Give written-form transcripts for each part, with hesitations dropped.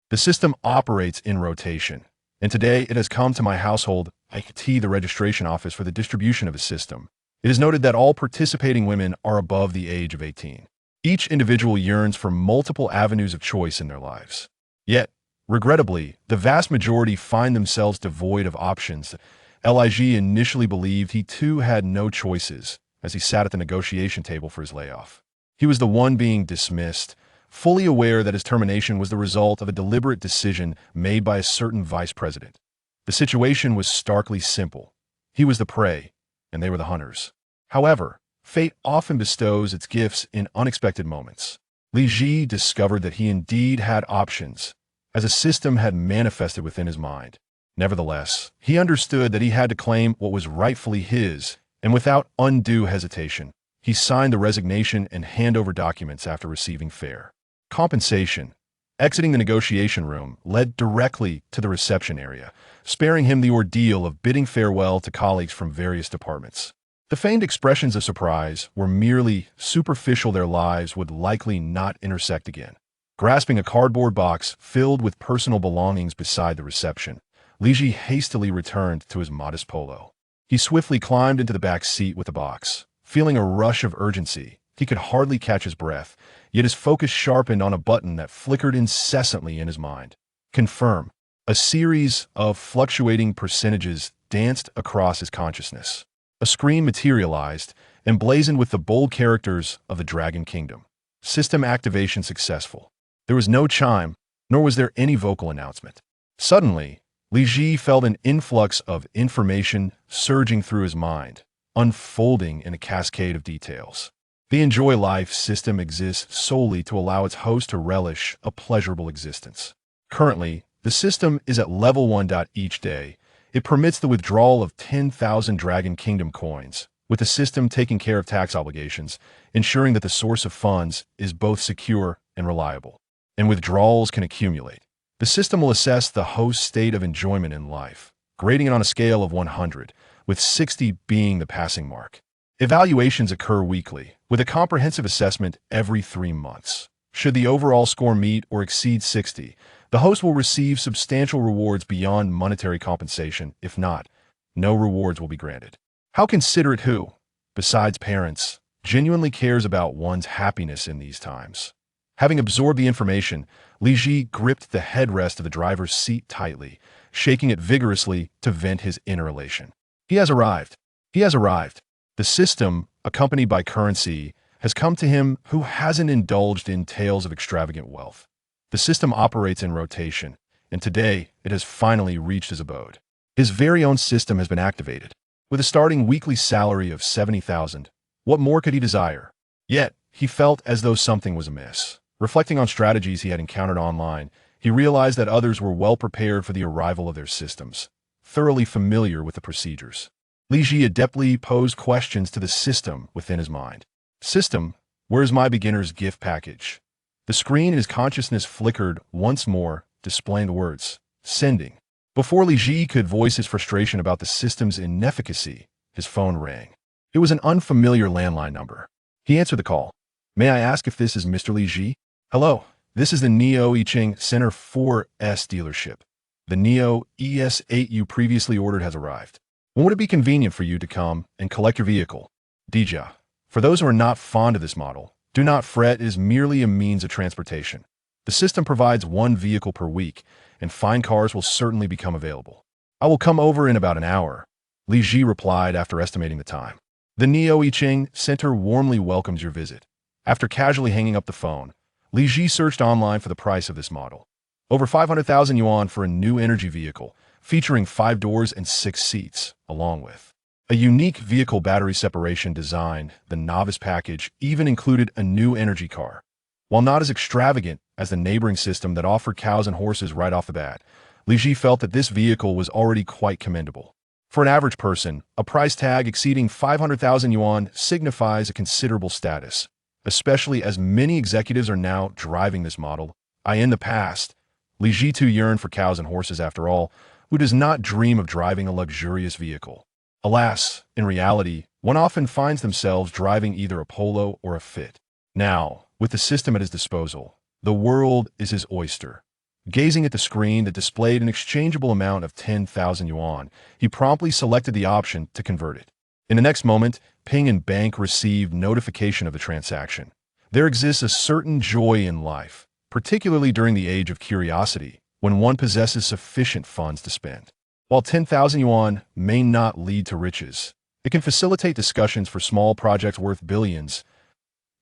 The system operates in rotation, and today it has come to my household, IT, the registration office for the distribution of a system. It is noted that all participating women are above the age of 18. Each individual yearns for multiple avenues of choice in their lives. Yet, regrettably, the vast majority find themselves devoid of options. Lig initially believed he too had no choices as he sat at the negotiation table for his layoff. He was the one being dismissed, fully aware that his termination was the result of a deliberate decision made by a certain vice president. The situation was starkly simple. He was the prey, and they were the hunters. However, fate often bestows its gifts in unexpected moments. Li Ji discovered that he indeed had options, as a system had manifested within his mind. Nevertheless, he understood that he had to claim what was rightfully his, and without undue hesitation, he signed the resignation and handover documents after receiving fair compensation. Exiting the negotiation room led directly to the reception area, sparing him the ordeal of bidding farewell to colleagues from various departments. The feigned expressions of surprise were merely superficial. Their lives would likely not intersect again. Grasping a cardboard box filled with personal belongings beside the reception, Li Ji hastily returned to his modest polo. He swiftly climbed into the back seat with the box. Feeling a rush of urgency, he could hardly catch his breath, yet his focus sharpened on a button that flickered incessantly in his mind. Confirm. A series of fluctuating percentages danced across his consciousness. A screen materialized, emblazoned with the bold characters of the Dragon Kingdom. System activation successful. There was no chime, nor was there any vocal announcement. Suddenly, Li Ji felt an influx of information surging through his mind, unfolding in a cascade of details. The Enjoy Life system exists solely to allow its host to relish a pleasurable existence. Currently, the system is at level 1. Each day, it permits the withdrawal of 10,000 Dragon Kingdom coins, with the system taking care of tax obligations, ensuring that the source of funds is both secure and reliable. And withdrawals can accumulate. The system will assess the host's state of enjoyment in life, grading it on a scale of 100, with 60 being the passing mark. Evaluations occur weekly, with a comprehensive assessment every 3 months. Should the overall score meet or exceed 60, the host will receive substantial rewards beyond monetary compensation. If not, no rewards will be granted. How considerate who, besides parents, genuinely cares about one's happiness in these times? Having absorbed the information, Li Ji gripped the headrest of the driver's seat tightly, shaking it vigorously to vent his inner elation. He has arrived. He has arrived. The system, accompanied by currency, has come to him who hasn't indulged in tales of extravagant wealth. The system operates in rotation, and today it has finally reached his abode. His very own system has been activated. With a starting weekly salary of 70,000, what more could he desire? Yet, he felt as though something was amiss. Reflecting on strategies he had encountered online, he realized that others were well prepared for the arrival of their systems, thoroughly familiar with the procedures. Li Ji adeptly posed questions to the system within his mind. System, where's my beginner's gift package? The screen in his consciousness flickered once more, displaying the words, sending. Before Li Ji could voice his frustration about the system's inefficacy, his phone rang. It was an unfamiliar landline number. He answered the call. May I ask if this is Mr. Li Ji? Hello, this is the Neo Iching Center 4S dealership. The Neo ES8 you previously ordered has arrived. When would it be convenient for you to come and collect your vehicle? Dija. For those who are not fond of this model, do not fret, it is merely a means of transportation. The system provides 1 vehicle per week, and fine cars will certainly become available. I will come over in about an hour, Li Ji replied after estimating the time. The Neo Iching Center warmly welcomes your visit. After casually hanging up the phone, Li Ji searched online for the price of this model. Over 500,000 yuan for a new energy vehicle, featuring 5 doors and 6 seats, along with a unique vehicle battery separation design. The novice package even included a new energy car. While not as extravagant as the neighboring system that offered cows and horses right off the bat, Li Ji felt that this vehicle was already quite commendable. For an average person, a price tag exceeding 500,000 yuan signifies a considerable status, especially as many executives are now driving this model. In the past, Li Ji too yearned for cows and horses. After all, who does not dream of driving a luxurious vehicle? Alas, in reality, one often finds themselves driving either a Polo or a Fit. Now, with the system at his disposal, the world is his oyster. Gazing at the screen that displayed an exchangeable amount of 10,000 yuan, he promptly selected the option to convert it. In the next moment, Ping and Bank received notification of the transaction. There exists a certain joy in life, particularly during the age of curiosity, when one possesses sufficient funds to spend. While 10,000 yuan may not lead to riches, it can facilitate discussions for small projects worth billions.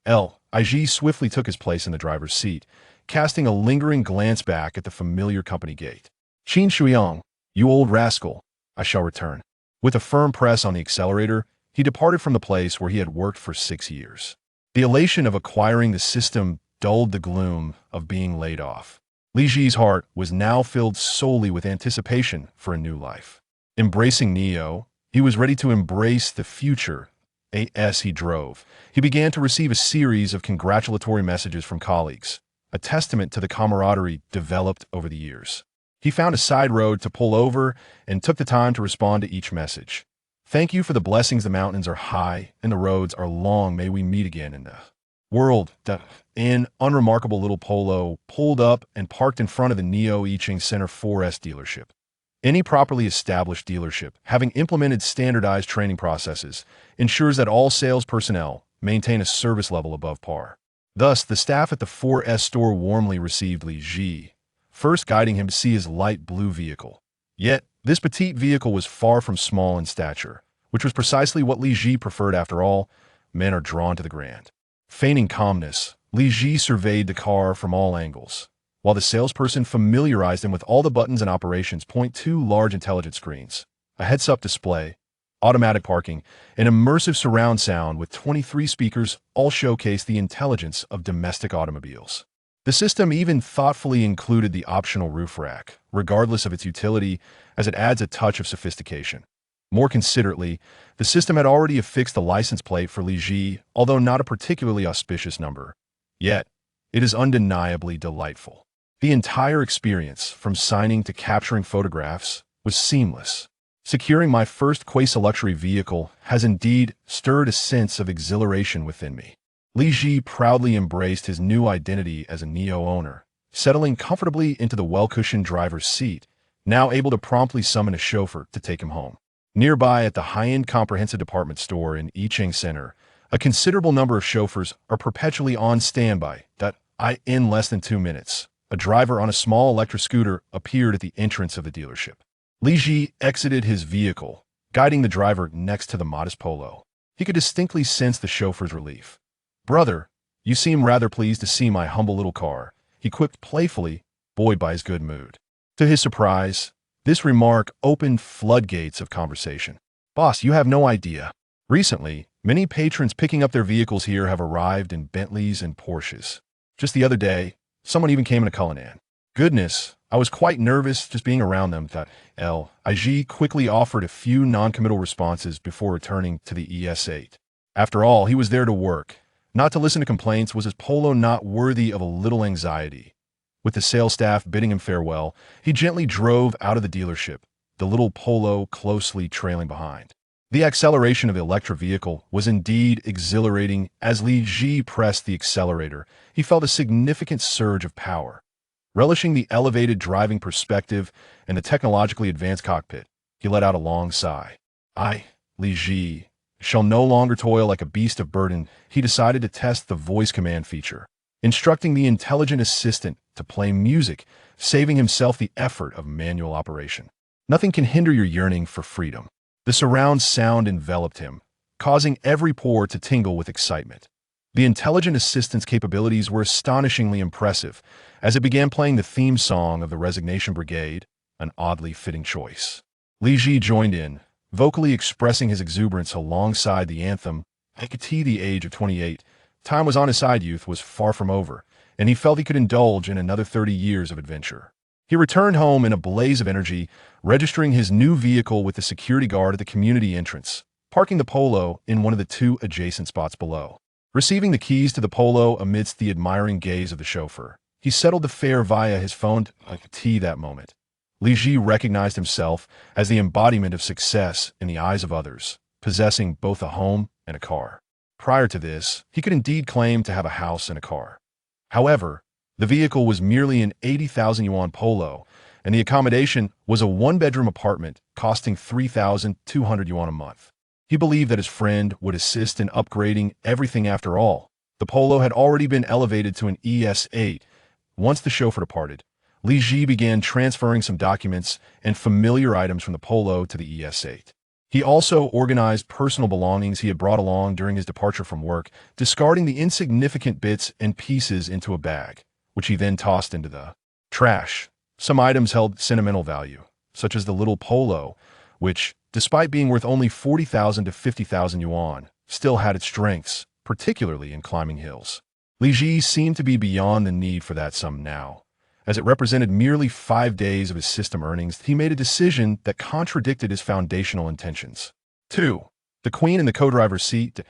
Ig swiftly took his place in the driver's seat, casting a lingering glance back at the familiar company gate. Qin Shuiyang, you old rascal, I shall return. With a firm press on the accelerator, he departed from the place where he had worked for 6 years. The elation of acquiring the system dulled the gloom of being laid off. Li Ji's heart was now filled solely with anticipation for a new life. Embracing Neo, he was ready to embrace the future. As he drove, he began to receive a series of congratulatory messages from colleagues, a testament to the camaraderie developed over the years. He found a side road to pull over and took the time to respond to each message. Thank you for the blessings. The mountains are high and the roads are long. May we meet again in the world. An unremarkable little Polo pulled up and parked in front of the Neo Iching Center 4S dealership. Any properly established dealership, having implemented standardized training processes, ensures that all sales personnel maintain a service level above par. Thus, the staff at the 4S store warmly received Li Ji, first guiding him to see his light blue vehicle. Yet, this petite vehicle was far from small in stature, which was precisely what Li Ji preferred. After all, men are drawn to the grand. Feigning calmness, Li Ji surveyed the car from all angles, while the salesperson familiarized him with all the buttons and operations. Two large intelligent screens, a heads-up display, automatic parking, and immersive surround sound with 23 speakers all showcase the intelligence of domestic automobiles. The system even thoughtfully included the optional roof rack, regardless of its utility, as it adds a touch of sophistication. More considerately, the system had already affixed the license plate for Li Ji, although not a particularly auspicious number. Yet, it is undeniably delightful. The entire experience, from signing to capturing photographs, was seamless. Securing my first Quasi luxury vehicle has indeed stirred a sense of exhilaration within me. Li Ji proudly embraced his new identity as a Neo owner, settling comfortably into the well-cushioned driver's seat, now able to promptly summon a chauffeur to take him home. Nearby at the high-end comprehensive department store in Icheng Center, a considerable number of chauffeurs are perpetually on standby. In less than 2 minutes, a driver on a small electric scooter appeared at the entrance of the dealership. Li Ji exited his vehicle, guiding the driver next to the modest Polo. He could distinctly sense the chauffeur's relief. "Brother, you seem rather pleased to see my humble little car," he quipped playfully, buoyed by his good mood. To his surprise, this remark opened floodgates of conversation. "Boss, you have no idea. Recently, many patrons picking up their vehicles here have arrived in Bentleys and Porsches. Just the other day, someone even came in a Cullinan. Goodness, I was quite nervous just being around them." Ig quickly offered a few non-committal responses before returning to the ES8. After all, he was there to work, not to listen to complaints. Was his Polo not worthy of a little anxiety? With the sales staff bidding him farewell, he gently drove out of the dealership, the little Polo closely trailing behind. The acceleration of the electric vehicle was indeed exhilarating. As Li Ji pressed the accelerator, he felt a significant surge of power. Relishing the elevated driving perspective and the technologically advanced cockpit, he let out a long sigh. Li Ji, shall no longer toil like a beast of burden. He decided to test the voice command feature, instructing the intelligent assistant to play music, saving himself the effort of manual operation. Nothing can hinder your yearning for freedom. The surround sound enveloped him, causing every pore to tingle with excitement. The intelligent assistant's capabilities were astonishingly impressive as it began playing the theme song of the Resignation Brigade, an oddly fitting choice. Li Ji joined in, vocally expressing his exuberance alongside the anthem. At the age of 28, time was on his side. Youth was far from over, and he felt he could indulge in another 30 years of adventure. He returned home in a blaze of energy, registering his new vehicle with the security guard at the community entrance, parking the Polo in one of the 2 adjacent spots below. Receiving the keys to the Polo amidst the admiring gaze of the chauffeur, he settled the fare via his phone. That moment, Li Ji recognized himself as the embodiment of success in the eyes of others, possessing both a home and a car. Prior to this, he could indeed claim to have a house and a car. However, The vehicle was merely an 80,000 yuan Polo, and the accommodation was a one-bedroom apartment costing 3,200 yuan a month. He believed that his friend would assist in upgrading everything after all. The Polo had already been elevated to an ES8. Once the chauffeur departed, Li Ji began transferring some documents and familiar items from the Polo to the ES8. He also organized personal belongings he had brought along during his departure from work, discarding the insignificant bits and pieces into a bag, which he then tossed into the trash. Some items held sentimental value, such as the little Polo, which, despite being worth only 40,000 to 50,000 yuan, still had its strengths, particularly in climbing hills. Li Ji seemed to be beyond the need for that sum now. As it represented merely 5 days of his system earnings, he made a decision that contradicted his foundational intentions. 2. The Queen in the co-driver's seat.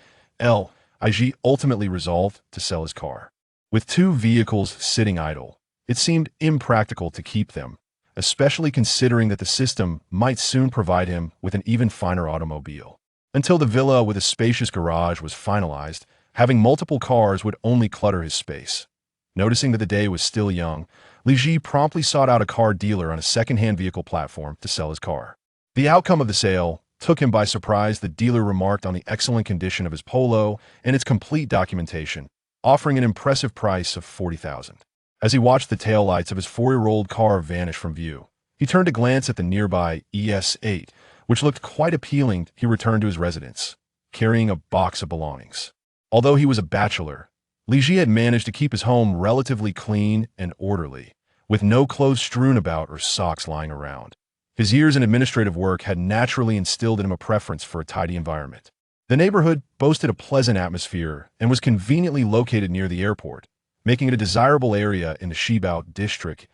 Li ultimately resolved to sell his car. With 2 vehicles sitting idle, it seemed impractical to keep them, especially considering that the system might soon provide him with an even finer automobile. Until the villa with a spacious garage was finalized, having multiple cars would only clutter his space. Noticing that the day was still young, Li Ji promptly sought out a car dealer on a second-hand vehicle platform to sell his car. The outcome of the sale took him by surprise. The dealer remarked on the excellent condition of his Polo and its complete documentation, offering an impressive price of 40,000. As he watched the taillights of his 4-year-old car vanish from view, he turned to glance at the nearby ES8, which looked quite appealing. He returned to his residence, carrying a box of belongings. Although he was a bachelor, Li Ji had managed to keep his home relatively clean and orderly, with no clothes strewn about or socks lying around. His years in administrative work had naturally instilled in him a preference for a tidy environment. The neighborhood boasted a pleasant atmosphere and was conveniently located near the airport, making it a desirable area in the Shibao district.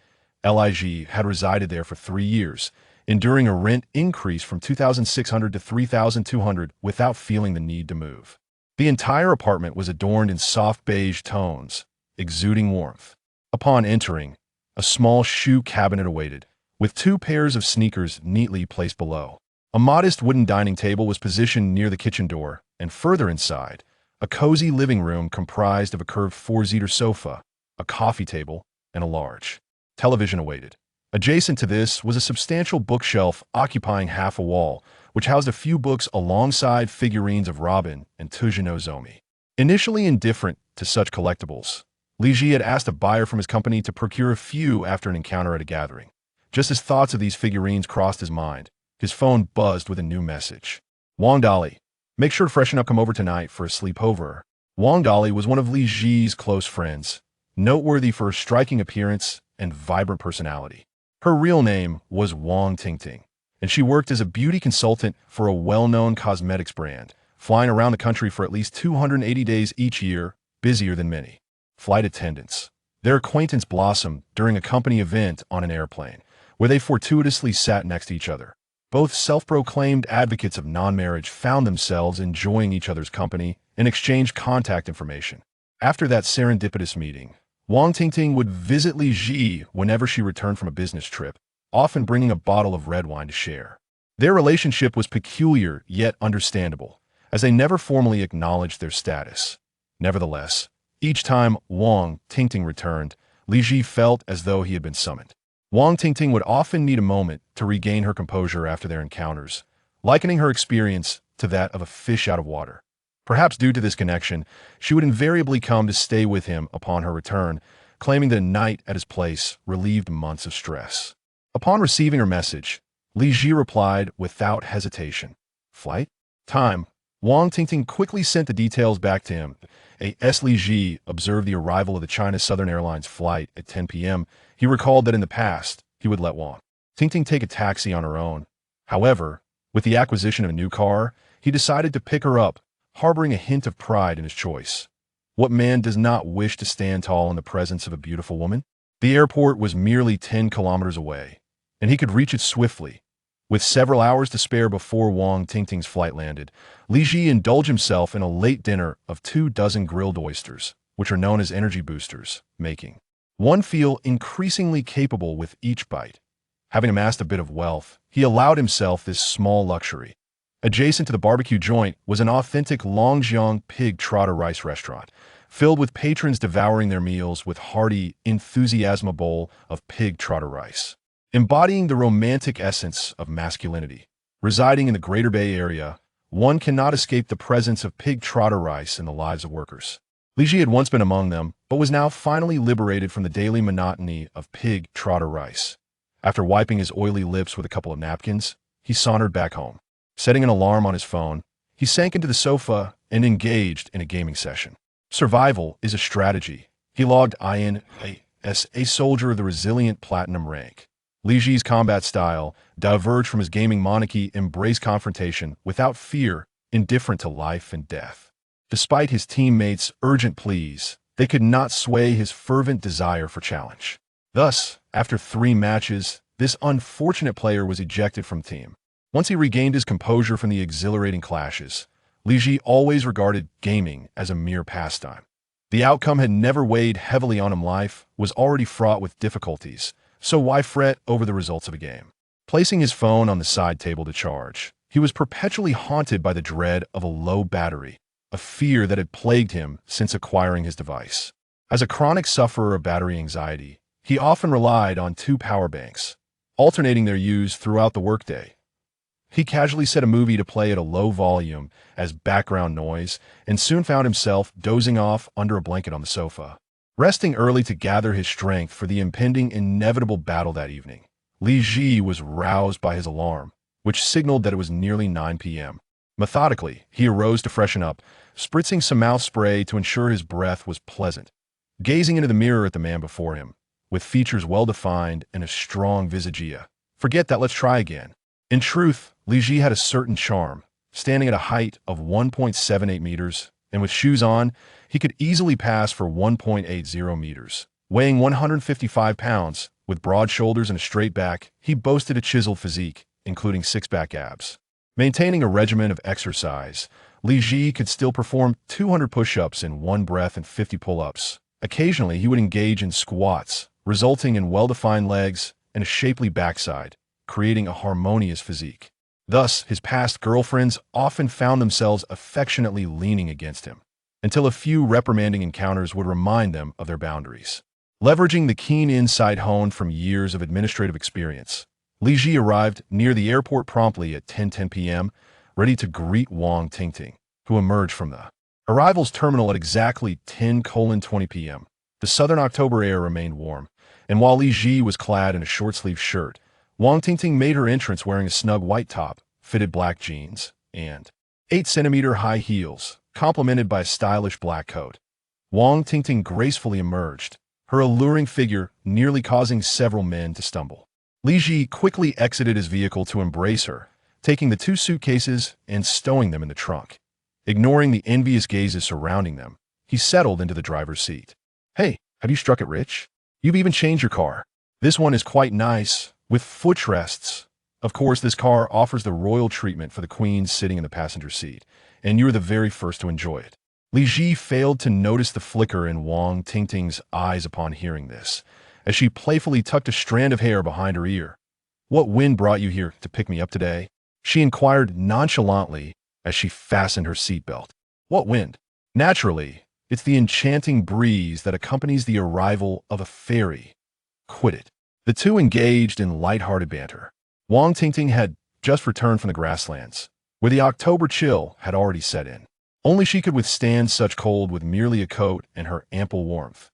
Li had resided there for 3 years, enduring a rent increase from 2,600 to 3,200 without feeling the need to move. The entire apartment was adorned in soft beige tones, exuding warmth. Upon entering, a small shoe cabinet awaited, with 2 pairs of sneakers neatly placed below. A modest wooden dining table was positioned near the kitchen door, and further inside, a cozy living room comprised of a curved 4-seater sofa, a coffee table, and a large television awaited. Adjacent to this was a substantial bookshelf occupying half a wall, which housed a few books alongside figurines of Robin and Tujino Zomi. Initially indifferent to such collectibles, Li Ji had asked a buyer from his company to procure a few after an encounter at a gathering. Just as thoughts of these figurines crossed his mind, his phone buzzed with a new message. Wang Dali, make sure to freshen up, come over tonight for a sleepover. Wang Dali was one of Li Ji's close friends, noteworthy for her striking appearance and vibrant personality. Her real name was Wang Tingting, and she worked as a beauty consultant for a well-known cosmetics brand, flying around the country for at least 280 days each year, busier than many flight attendants. Their acquaintance blossomed during a company event on an airplane, where they fortuitously sat next to each other. Both self-proclaimed advocates of non-marriage found themselves enjoying each other's company and exchanged contact information. After that serendipitous meeting, Wang Tingting would visit Li Ji whenever she returned from a business trip, often bringing a bottle of red wine to share. Their relationship was peculiar yet understandable, as they never formally acknowledged their status. Nevertheless, each time Wang Tingting returned, Li Ji felt as though he had been summoned. Wang Tingting would often need a moment to regain her composure after their encounters, likening her experience to that of a fish out of water. Perhaps due to this connection, she would invariably come to stay with him upon her return, claiming that a night at his place relieved months of stress. Upon receiving her message, Li Ji replied without hesitation. Flight? Time. Wang Tingting quickly sent the details back to him. As Li Ji observed the arrival of the China Southern Airlines flight at 10 p.m., he recalled that in the past, he would let Wang Tingting take a taxi on her own. However, with the acquisition of a new car, he decided to pick her up, harboring a hint of pride in his choice. What man does not wish to stand tall in the presence of a beautiful woman? The airport was merely 10 kilometers away, and he could reach it swiftly. With several hours to spare before Wang Tingting's flight landed, Li Ji indulged himself in a late dinner of 24 grilled oysters, which are known as energy boosters, making one feel increasingly capable with each bite. Having amassed a bit of wealth, he allowed himself this small luxury. Adjacent to the barbecue joint was an authentic Longjiang pig trotter rice restaurant, filled with patrons devouring their meals with hearty enthusiasm a bowl of pig trotter rice. Embodying the romantic essence of masculinity. Residing in the Greater Bay Area, one cannot escape the presence of pig trotter rice in the lives of workers. Li Ji had once been among them, but was now finally liberated from the daily monotony of pig trotter rice. After wiping his oily lips with a couple of napkins, he sauntered back home. Setting an alarm on his phone, he sank into the sofa and engaged in a gaming session. Survival is a strategy. He logged in as a soldier of the resilient platinum rank. Li Ji's combat style diverged from his gaming monarchy, embraced confrontation without fear, indifferent to life and death. Despite his teammates' urgent pleas, they could not sway his fervent desire for challenge. Thus, after 3 matches, this unfortunate player was ejected from team. Once he regained his composure from the exhilarating clashes, Li Ji always regarded gaming as a mere pastime. The outcome had never weighed heavily on him. Life was already fraught with difficulties, so why fret over the results of a game? Placing his phone on the side table to charge, he was perpetually haunted by the dread of a low battery, a fear that had plagued him since acquiring his device. As a chronic sufferer of battery anxiety, he often relied on 2 power banks, alternating their use throughout the workday. He casually set a movie to play at a low volume as background noise and soon found himself dozing off under a blanket on the sofa. Resting early to gather his strength for the impending inevitable battle that evening, Li Ji was roused by his alarm, which signaled that it was nearly 9 p.m. Methodically, he arose to freshen up, spritzing some mouth spray to ensure his breath was pleasant. Gazing into the mirror at the man before him, with features well-defined and a strong visagea. Forget that, let's try again. In truth, Li Ji had a certain charm. Standing at a height of 1.78 meters, and with shoes on, he could easily pass for 1.80 meters. Weighing 155 pounds, with broad shoulders and a straight back, he boasted a chiseled physique, including 6-pack abs. Maintaining a regimen of exercise, Li Ji could still perform 200 push-ups in one breath and 50 pull-ups. Occasionally, he would engage in squats, resulting in well-defined legs and a shapely backside, creating a harmonious physique. Thus, his past girlfriends often found themselves affectionately leaning against him, until a few reprimanding encounters would remind them of their boundaries. Leveraging the keen insight honed from years of administrative experience, Li Ji arrived near the airport promptly at 10:10 p.m., ready to greet Wang Tingting, who emerged from the arrivals terminal at exactly 10:20 p.m. The southern October air remained warm, and while Li Ji was clad in a short-sleeved shirt, Wang Tingting made her entrance wearing a snug white top, fitted black jeans, and 8-centimeter high heels, complemented by a stylish black coat. Wang Tingting gracefully emerged, her alluring figure nearly causing several men to stumble. Li Ji quickly exited his vehicle to embrace her, taking the 2 suitcases and stowing them in the trunk. Ignoring the envious gazes surrounding them, he settled into the driver's seat. "Hey, have you struck it rich? You've even changed your car. This one is quite nice, with footrests. Of course, this car offers the royal treatment for the queen sitting in the passenger seat, and you're the very first to enjoy it." Li Ji failed to notice the flicker in Wang Tingting's eyes upon hearing this, as she playfully tucked a strand of hair behind her ear. "What wind brought you here to pick me up today?" she inquired nonchalantly as she fastened her seatbelt. "What wind?" "Naturally, it's the enchanting breeze that accompanies the arrival of a fairy. Quit it." The two engaged in light-hearted banter. Wang Tingting had just returned from the grasslands, where the October chill had already set in. Only she could withstand such cold with merely a coat and her ample warmth.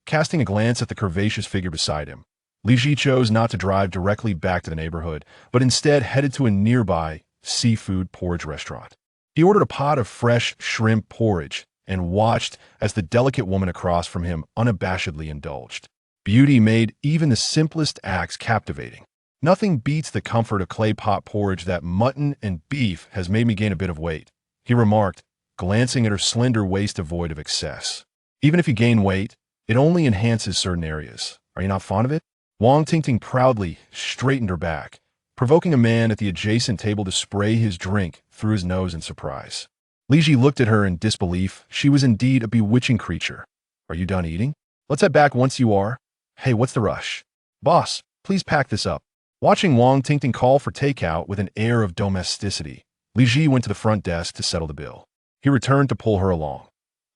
Casting a glance at the curvaceous figure beside him, Li Ji chose not to drive directly back to the neighborhood, but instead headed to a nearby seafood porridge restaurant. He ordered a pot of fresh shrimp porridge and watched as the delicate woman across from him unabashedly indulged. Beauty made even the simplest acts captivating. "Nothing beats the comfort of clay pot porridge. That mutton and beef has made me gain a bit of weight," he remarked, glancing at her slender waist devoid of excess. "Even if you gain weight, it only enhances certain areas. Are you not fond of it?" Wang Tingting proudly straightened her back, provoking a man at the adjacent table to spray his drink through his nose in surprise. Li Ji looked at her in disbelief. She was indeed a bewitching creature. "Are you done eating? Let's head back once you are. Hey, what's the rush? Boss, please pack this up." Watching Wang Tingting call for takeout with an air of domesticity, Li Ji went to the front desk to settle the bill. He returned to pull her along.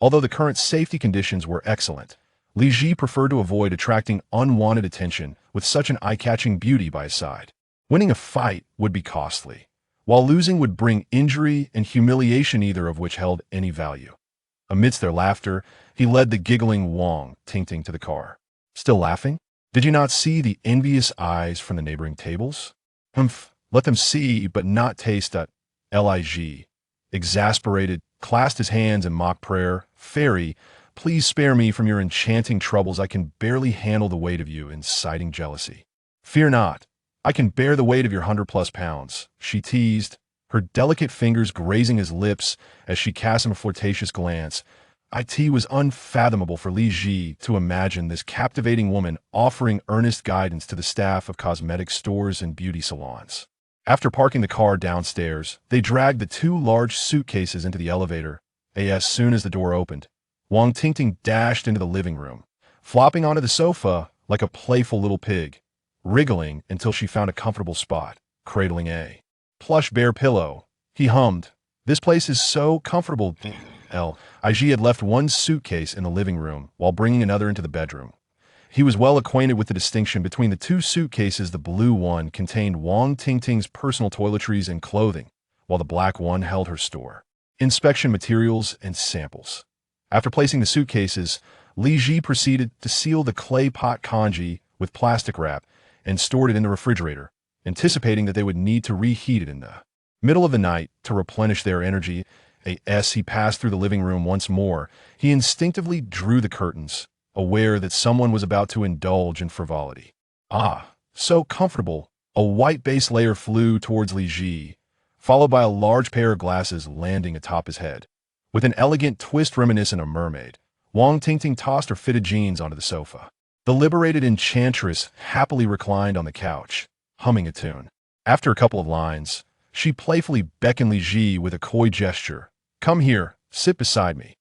Although the current safety conditions were excellent, Li Ji preferred to avoid attracting unwanted attention with such an eye-catching beauty by his side. Winning a fight would be costly, while losing would bring injury and humiliation, neither of which held any value. Amidst their laughter, he led the giggling Wang Tingting to the car. Still laughing? Did you not see the envious eyes from the neighboring tables? Humph, let them see, but not taste that. Lig, exasperated, clasped his hands in mock prayer. Fairy, please spare me from your enchanting troubles. I can barely handle the weight of you, inciting jealousy. Fear not, I can bear the weight of your 100+ pounds, she teased, her delicate fingers grazing his lips as she cast him a flirtatious glance. It was unfathomable for Li Ji to imagine this captivating woman offering earnest guidance to the staff of cosmetic stores and beauty salons. After parking the car downstairs, they dragged the 2 large suitcases into the elevator. As soon as the door opened, Wang Tingting dashed into the living room, flopping onto the sofa like a playful little pig, wriggling until she found a comfortable spot, cradling a plush bear pillow. He hummed, "This place is so comfortable." Ig had left one suitcase in the living room while bringing another into the bedroom. He was well acquainted with the distinction between the 2 suitcases. The blue one contained Wang Tingting's personal toiletries and clothing, while the black one held her store, inspection materials, and samples. After placing the suitcases, Li Ji proceeded to seal the clay pot congee with plastic wrap and stored it in the refrigerator, anticipating that they would need to reheat it in the middle of the night to replenish their energy. As he passed through the living room once more, he instinctively drew the curtains, aware that someone was about to indulge in frivolity. Ah, so comfortable! A white base layer flew towards Li Ji, followed by a large pair of glasses landing atop his head. With an elegant twist reminiscent of a mermaid, Wang Tingting tossed her fitted jeans onto the sofa. The liberated enchantress happily reclined on the couch, humming a tune. After a couple of lines, she playfully beckoned Li Ji with a coy gesture. "Come here, sit beside me."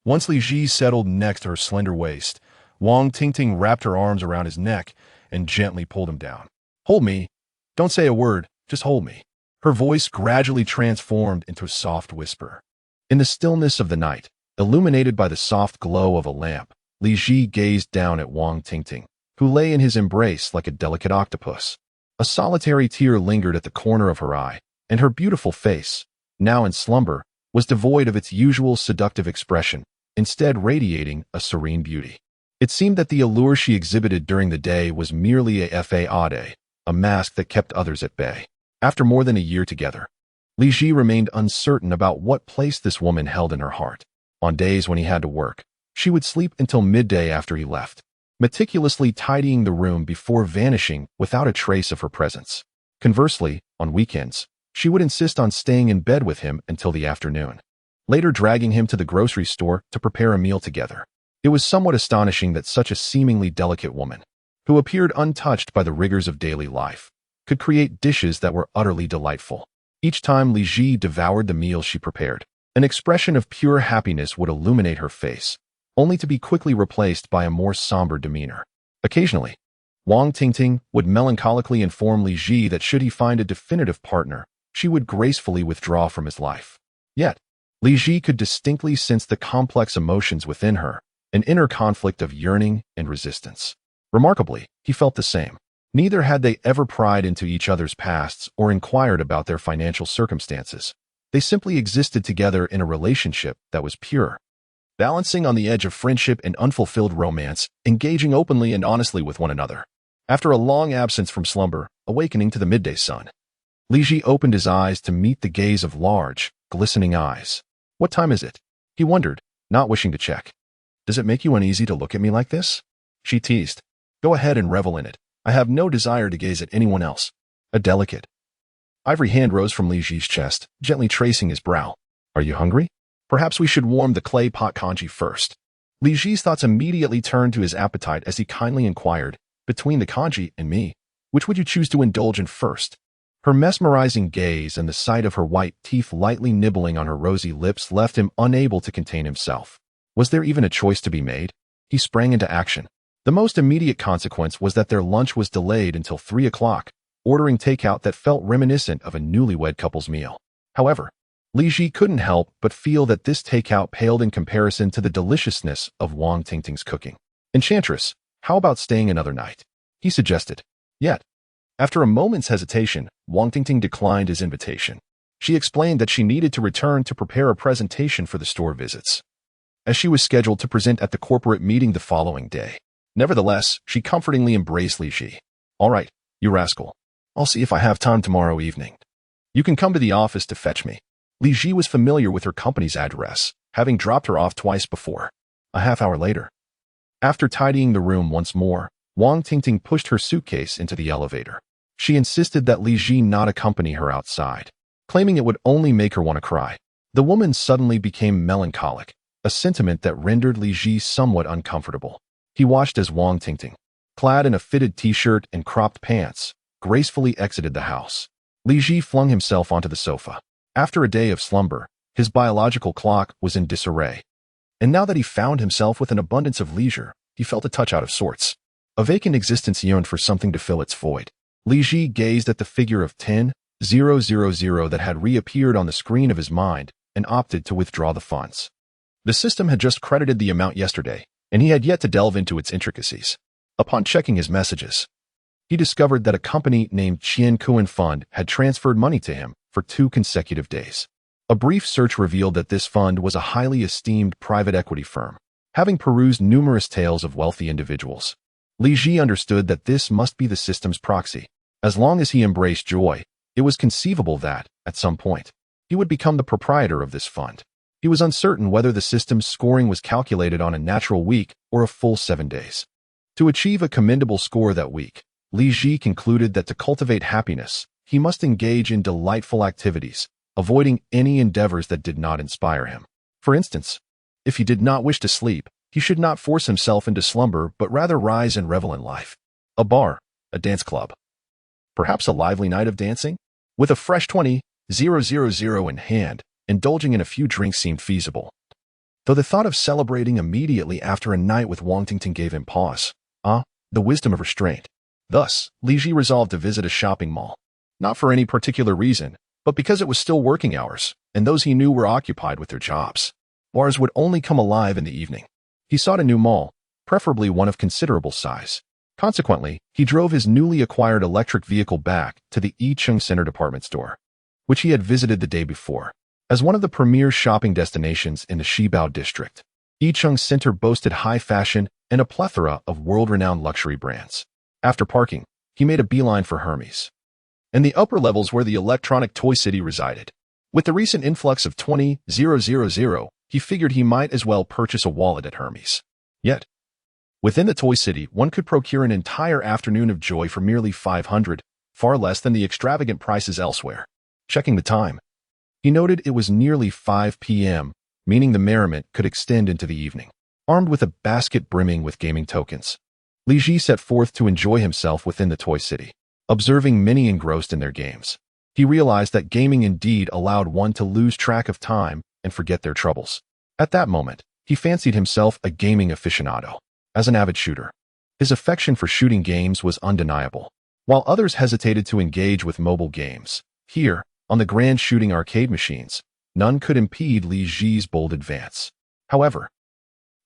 Once Li Ji settled next to her slender waist, Wang Tingting wrapped her arms around his neck and gently pulled him down. "Hold me. Don't say a word, just hold me." Her voice gradually transformed into a soft whisper. In the stillness of the night, illuminated by the soft glow of a lamp, Li Ji gazed down at Wang Tingting, who lay in his embrace like a delicate octopus. A solitary tear lingered at the corner of her eye, and her beautiful face, now in slumber, was devoid of its usual seductive expression, instead radiating a serene beauty. It seemed that the allure she exhibited during the day was merely a fade, a mask that kept others at bay. After more than a year together, Li Ji remained uncertain about what place this woman held in her heart. On days when he had to work, she would sleep until midday after he left, meticulously tidying the room before vanishing without a trace of her presence. Conversely, on weekends, she would insist on staying in bed with him until the afternoon, later dragging him to the grocery store to prepare a meal together. It was somewhat astonishing that such a seemingly delicate woman, who appeared untouched by the rigors of daily life, could create dishes that were utterly delightful. Each time Li Ji devoured the meal she prepared, an expression of pure happiness would illuminate her face, only to be quickly replaced by a more somber demeanor. Occasionally, Wang Tingting would melancholically inform Li Ji that should he find a definitive partner, she would gracefully withdraw from his life. Yet, Li Ji could distinctly sense the complex emotions within her, an inner conflict of yearning and resistance. Remarkably, he felt the same. Neither had they ever pried into each other's pasts or inquired about their financial circumstances. They simply existed together in a relationship that was pure, balancing on the edge of friendship and unfulfilled romance, engaging openly and honestly with one another. After a long absence from slumber, awakening to the midday sun, Li Ji opened his eyes to meet the gaze of large, glistening eyes. "What time is it?" he wondered, not wishing to check. "Does it make you uneasy to look at me like this?" she teased. "Go ahead and revel in it. I have no desire to gaze at anyone else." A delicate, ivory hand rose from Li Ji's chest, gently tracing his brow. "Are you hungry? Perhaps we should warm the clay pot congee first." Li Ji's thoughts immediately turned to his appetite as he kindly inquired, "Between the congee and me, which would you choose to indulge in first?" Her mesmerizing gaze and the sight of her white teeth lightly nibbling on her rosy lips left him unable to contain himself. Was there even a choice to be made? He sprang into action. The most immediate consequence was that their lunch was delayed until 3 o'clock, ordering takeout that felt reminiscent of a newlywed couple's meal. However, Li Ji couldn't help but feel that this takeout paled in comparison to the deliciousness of Wang Tingting's cooking. Enchantress, how about staying another night? He suggested. Yet, after a moment's hesitation, Wang Tingting declined his invitation. She explained that she needed to return to prepare a presentation for the store visits, as she was scheduled to present at the corporate meeting the following day. Nevertheless, she comfortingly embraced Li Ji. All right, you rascal. I'll see if I have time tomorrow evening. You can come to the office to fetch me. Li Ji was familiar with her company's address, having dropped her off twice before. A half-hour later, after tidying the room once more, Wang Tingting pushed her suitcase into the elevator. She insisted that Li Ji not accompany her outside, claiming it would only make her want to cry. The woman suddenly became melancholic, a sentiment that rendered Li Ji somewhat uncomfortable. He watched as Wang Tingting, clad in a fitted t-shirt and cropped pants, gracefully exited the house. Li Ji flung himself onto the sofa. After a day of slumber, his biological clock was in disarray. And now that he found himself with an abundance of leisure, he felt a touch out of sorts. A vacant existence yearned for something to fill its void. Li Ji gazed at the figure of 10,000 that had reappeared on the screen of his mind and opted to withdraw the funds. The system had just credited the amount yesterday, and he had yet to delve into its intricacies. Upon checking his messages, he discovered that a company named Qian Kuan Fund had transferred money to him for 2 consecutive days. A brief search revealed that this fund was a highly esteemed private equity firm, having perused numerous tales of wealthy individuals. Li Ji understood that this must be the system's proxy. As long as he embraced joy, it was conceivable that, at some point, he would become the proprietor of this fund. He was uncertain whether the system's scoring was calculated on a natural week or a full 7 days. To achieve a commendable score that week, Li Ji concluded that to cultivate happiness, he must engage in delightful activities, avoiding any endeavors that did not inspire him. For instance, if he did not wish to sleep, he should not force himself into slumber but rather rise and revel in life. A bar, a dance club. Perhaps a lively night of dancing? With a fresh 20,000 in hand, indulging in a few drinks seemed feasible. Though the thought of celebrating immediately after a night with Wang Tingting gave him pause. The wisdom of restraint. Thus, Li Ji resolved to visit a shopping mall. Not for any particular reason, but because it was still working hours, and those he knew were occupied with their jobs. Bars would only come alive in the evening. He sought a new mall, preferably one of considerable size. Consequently, he drove his newly acquired electric vehicle back to the Yicheng Center department store, which he had visited the day before. As one of the premier shopping destinations in the Shibao district, Yicheng Center boasted high fashion and a plethora of world-renowned luxury brands. After parking, he made a beeline for Hermes, and the upper levels where the electronic toy city resided. With the recent influx of 20,000, he figured he might as well purchase a wallet at Hermes. Yet, within the toy city, one could procure an entire afternoon of joy for merely 500, far less than the extravagant prices elsewhere. Checking the time, he noted it was nearly 5 p.m., meaning the merriment could extend into the evening. Armed with a basket brimming with gaming tokens, Li Ji set forth to enjoy himself within the toy city. Observing many engrossed in their games, he realized that gaming indeed allowed one to lose track of time and forget their troubles. At that moment, he fancied himself a gaming aficionado. As an avid shooter, his affection for shooting games was undeniable. While others hesitated to engage with mobile games, here, on the grand shooting arcade machines, none could impede Li Ji's bold advance. However,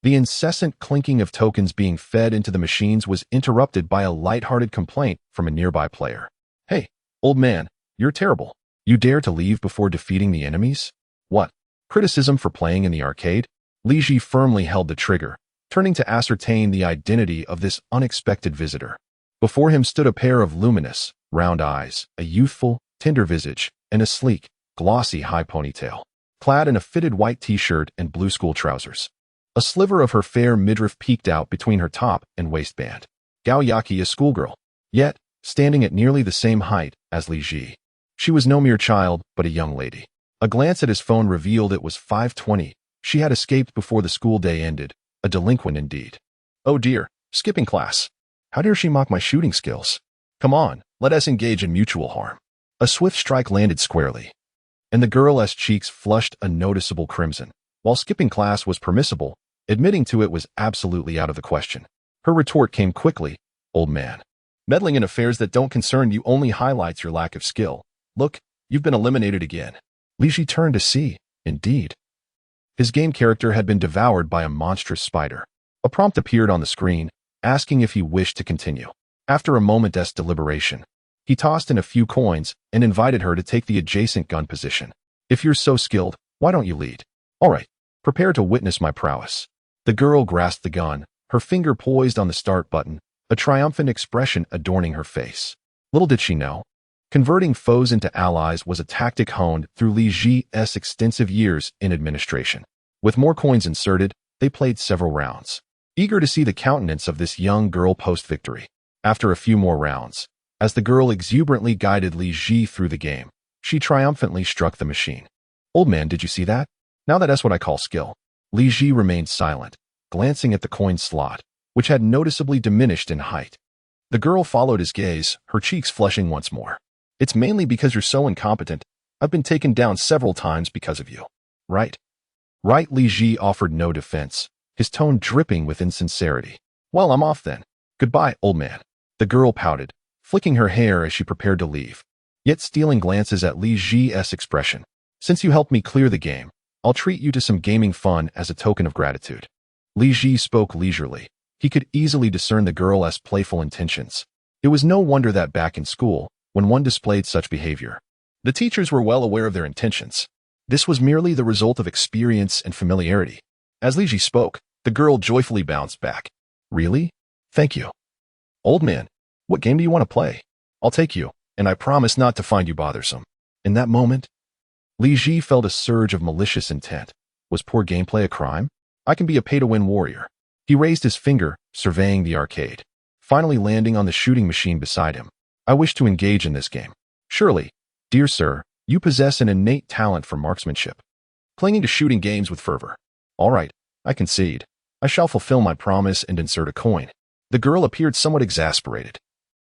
the incessant clinking of tokens being fed into the machines was interrupted by a light-hearted complaint from a nearby player. "Hey, old man, you're terrible. You dare to leave before defeating the enemies? What? Criticism for playing in the arcade?" Li Ji firmly held the trigger, turning to ascertain the identity of this unexpected visitor. Before him stood a pair of luminous, round eyes, a youthful, tender visage, and a sleek, glossy high ponytail, clad in a fitted white t-shirt and blue school trousers. A sliver of her fair midriff peeked out between her top and waistband. Gao Yaki, a schoolgirl, yet standing at nearly the same height as Li Ji. She was no mere child, but a young lady. A glance at his phone revealed it was 5:20. She had escaped before the school day ended, a delinquent indeed. Oh dear, skipping class. How dare she mock my shooting skills? Come on, let us engage in mutual harm. A swift strike landed squarely, and the girl's cheeks flushed a noticeable crimson. While skipping class was permissible, admitting to it was absolutely out of the question. Her retort came quickly. "Old man, meddling in affairs that don't concern you only highlights your lack of skill. Look, you've been eliminated again." Li Ji turned to see. Indeed. His game character had been devoured by a monstrous spider. A prompt appeared on the screen, asking if he wished to continue. After a moment's deliberation, he tossed in a few coins and invited her to take the adjacent gun position. If you're so skilled, why don't you lead? All right, prepare to witness my prowess. The girl grasped the gun, her finger poised on the start button, a triumphant expression adorning her face. Little did she know, converting foes into allies was a tactic honed through Li Ji's extensive years in administration. With more coins inserted, they played several rounds, eager to see the countenance of this young girl post-victory. After a few more rounds, as the girl exuberantly guided Li Ji through the game, she triumphantly struck the machine. Old man, did you see that? Now that's what I call skill. Li Ji remained silent, glancing at the coin slot, which had noticeably diminished in height. The girl followed his gaze, her cheeks flushing once more. It's mainly because you're so incompetent. I've been taken down several times because of you. Right? Right, Li Ji offered no defense, his tone dripping with insincerity. Well, I'm off then. Goodbye, old man. The girl pouted, flicking her hair as she prepared to leave, yet stealing glances at Li Ji's expression. Since you helped me clear the game, I'll treat you to some gaming fun as a token of gratitude. Li Ji spoke leisurely. He could easily discern the girl's playful intentions. It was no wonder that back in school, when one displayed such behavior, the teachers were well aware of their intentions. This was merely the result of experience and familiarity. As Li Ji spoke, the girl joyfully bounced back. Really? Thank you. Old man, what game do you want to play? I'll take you, and I promise not to find you bothersome. In that moment, Li Ji felt a surge of malicious intent. Was poor gameplay a crime? I can be a pay-to-win warrior. He raised his finger, surveying the arcade, finally landing on the shooting machine beside him. I wish to engage in this game. Surely, dear sir, you possess an innate talent for marksmanship, clinging to shooting games with fervor. All right, I concede. I shall fulfill my promise and insert a coin. The girl appeared somewhat exasperated.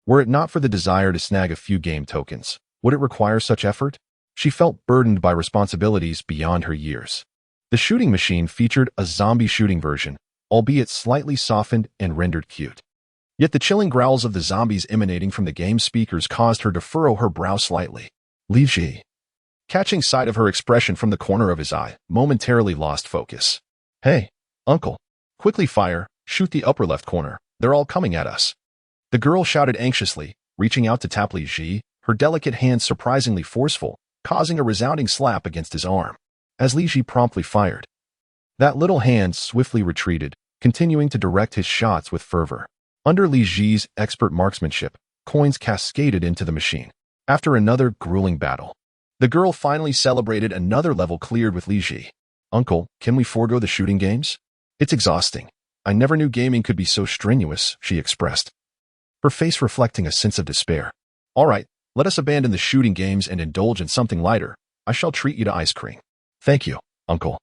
Were it not for the desire to snag a few game tokens, would it require such effort? She felt burdened by responsibilities beyond her years. The shooting machine featured a zombie shooting version, albeit slightly softened and rendered cute. Yet the chilling growls of the zombies emanating from the game speakers caused her to furrow her brow slightly. Li Ji, catching sight of her expression from the corner of his eye, momentarily lost focus. Hey, uncle, quickly fire, shoot the upper left corner. They're all coming at us. The girl shouted anxiously, reaching out to tap Li Ji, her delicate hands surprisingly forceful, causing a resounding slap against his arm. As Li Ji promptly fired, that little hand swiftly retreated, continuing to direct his shots with fervor. Under Li Ji's expert marksmanship, coins cascaded into the machine. After another grueling battle, the girl finally celebrated another level cleared with Li Ji. Uncle, can we forego the shooting games? It's exhausting. I never knew gaming could be so strenuous, she expressed, her face reflecting a sense of despair. All right, let us abandon the shooting games and indulge in something lighter. I shall treat you to ice cream. Thank you, uncle.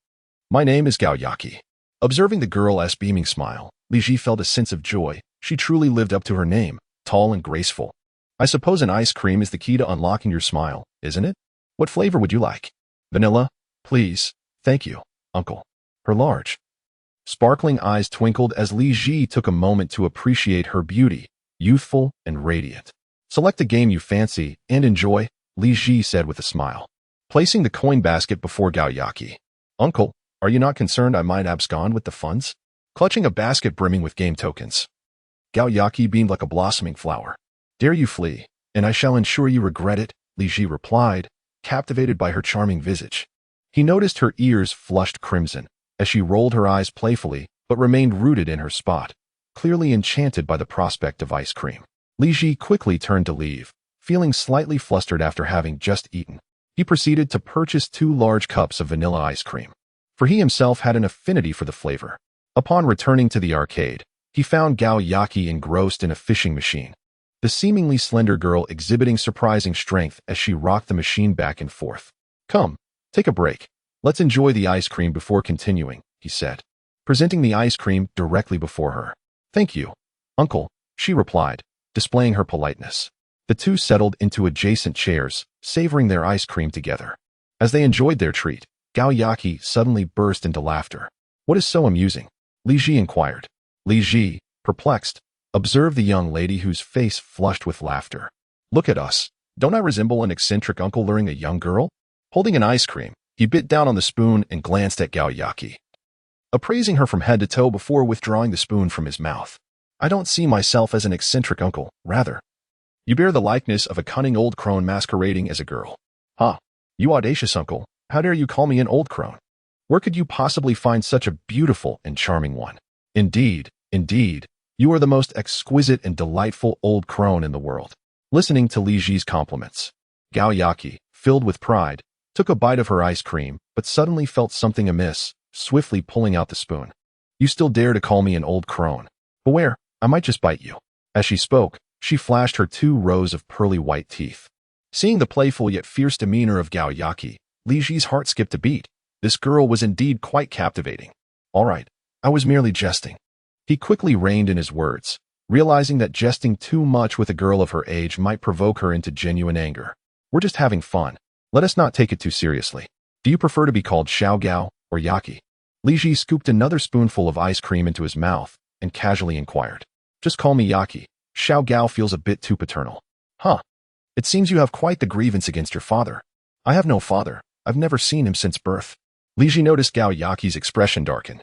My name is Gao Yaki. Observing the girl's beaming smile, Li Ji felt a sense of joy. She truly lived up to her name, tall and graceful. I suppose an ice cream is the key to unlocking your smile, isn't it? What flavor would you like? Vanilla, please. Thank you, uncle. Her large, sparkling eyes twinkled as Li Ji took a moment to appreciate her beauty, youthful and radiant. Select a game you fancy and enjoy, Li Ji said with a smile, placing the coin basket before Gao Yaki. Uncle, are you not concerned I might abscond with the funds? Clutching a basket brimming with game tokens, Gao Yaki beamed like a blossoming flower. Dare you flee, and I shall ensure you regret it, Li Ji replied, captivated by her charming visage. He noticed her ears flushed crimson as she rolled her eyes playfully but remained rooted in her spot, clearly enchanted by the prospect of ice cream. Li Ji quickly turned to leave, feeling slightly flustered after having just eaten. He proceeded to purchase 2 large cups of vanilla ice cream, for he himself had an affinity for the flavor. Upon returning to the arcade, he found Gao Yaki engrossed in a fishing machine, the seemingly slender girl exhibiting surprising strength as she rocked the machine back and forth. Come, take a break. Let's enjoy the ice cream before continuing, he said, presenting the ice cream directly before her. Thank you, uncle, she replied, displaying her politeness. The two settled into adjacent chairs, savoring their ice cream together. As they enjoyed their treat, Gao Yaki suddenly burst into laughter. What is so amusing? Li Ji inquired. Li Ji, perplexed, observed the young lady whose face flushed with laughter. Look at us. Don't I resemble an eccentric uncle luring a young girl? Holding an ice cream, he bit down on the spoon and glanced at Gaoyaki, appraising her from head to toe before withdrawing the spoon from his mouth. I don't see myself as an eccentric uncle, rather. You bear the likeness of a cunning old crone masquerading as a girl. Ha! You audacious uncle, how dare you call me an old crone? Where could you possibly find such a beautiful and charming one? Indeed, you are the most exquisite and delightful old crone in the world. Listening to Li Ji's compliments, Gaoyaki, filled with pride, took a bite of her ice cream, but suddenly felt something amiss, swiftly pulling out the spoon. You still dare to call me an old crone? Beware, I might just bite you. As she spoke, she flashed her 2 rows of pearly white teeth. Seeing the playful yet fierce demeanor of Gaoyaki, Li Ji's heart skipped a beat. This girl was indeed quite captivating. All right, I was merely jesting. He quickly reined in his words, realizing that jesting too much with a girl of her age might provoke her into genuine anger. We're just having fun. Let us not take it too seriously. Do you prefer to be called Xiao Gao or Yaki? Li Ji scooped another spoonful of ice cream into his mouth and casually inquired. Just call me Yaki. Xiao Gao feels a bit too paternal. Huh. It seems you have quite the grievance against your father. I have no father. I've never seen him since birth. Li Ji noticed Gaoyaki's expression darken.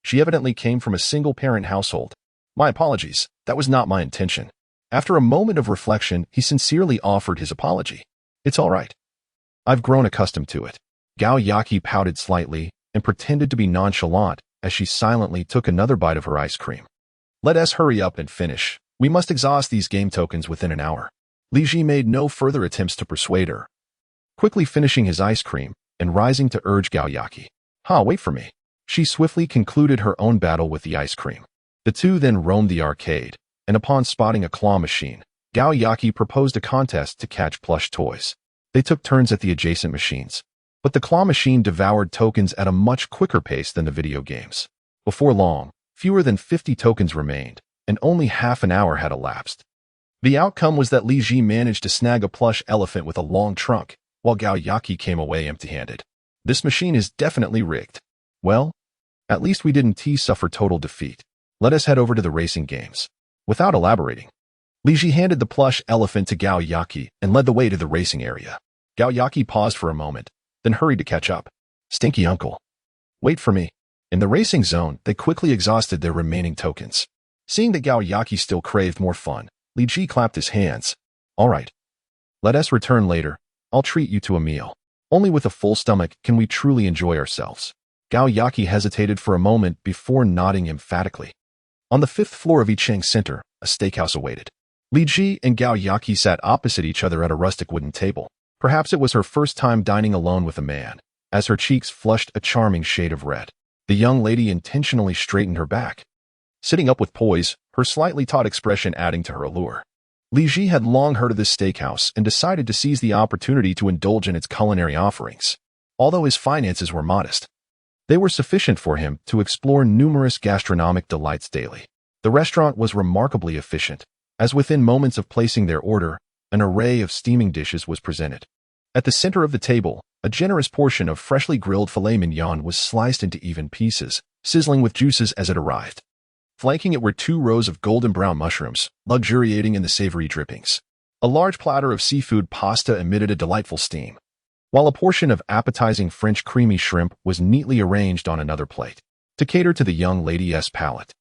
She evidently came from a single-parent household. My apologies. That was not my intention. After a moment of reflection, he sincerely offered his apology. It's all right. I've grown accustomed to it. Gaoyaki pouted slightly and pretended to be nonchalant as she silently took another bite of her ice cream. Let us hurry up and finish. We must exhaust these game tokens within an hour. Li Ji made no further attempts to persuade her, quickly finishing his ice cream and rising to urge Gaoyaki. Wait for me. She swiftly concluded her own battle with the ice cream. The two then roamed the arcade, and upon spotting a claw machine, Gaoyaki proposed a contest to catch plush toys. They took turns at the adjacent machines, but the claw machine devoured tokens at a much quicker pace than the video games. Before long, fewer than 50 tokens remained, and only half an hour had elapsed. The outcome was that Li Ji managed to snag a plush elephant with a long trunk, while Gaoyaki came away empty-handed. This machine is definitely rigged. Well, at least we didn't suffer total defeat. Let us head over to the racing games. Without elaborating, Li Ji handed the plush elephant to Gaoyaki and led the way to the racing area. Gaoyaki paused for a moment, then hurried to catch up. Stinky uncle. Wait for me. In the racing zone, they quickly exhausted their remaining tokens. Seeing that Gaoyaki still craved more fun, Li Ji clapped his hands. All right. Let us return later. I'll treat you to a meal. Only with a full stomach can we truly enjoy ourselves. Gaoyaki hesitated for a moment before nodding emphatically. On the 5th floor of Yicheng Center, a steakhouse awaited. Li Ji and Gaoyaki sat opposite each other at a rustic wooden table. Perhaps it was her first time dining alone with a man, as her cheeks flushed a charming shade of red. The young lady intentionally straightened her back, sitting up with poise, her slightly taut expression adding to her allure. Li Ji had long heard of this steakhouse and decided to seize the opportunity to indulge in its culinary offerings. Although his finances were modest, they were sufficient for him to explore numerous gastronomic delights daily. The restaurant was remarkably efficient, as within moments of placing their order, an array of steaming dishes was presented. At the center of the table, a generous portion of freshly grilled filet mignon was sliced into even pieces, sizzling with juices as it arrived. Flanking it were 2 rows of golden brown mushrooms, luxuriating in the savory drippings. A large platter of seafood pasta emitted a delightful steam, while a portion of appetizing French creamy shrimp was neatly arranged on another plate. To cater to the young lady's palate,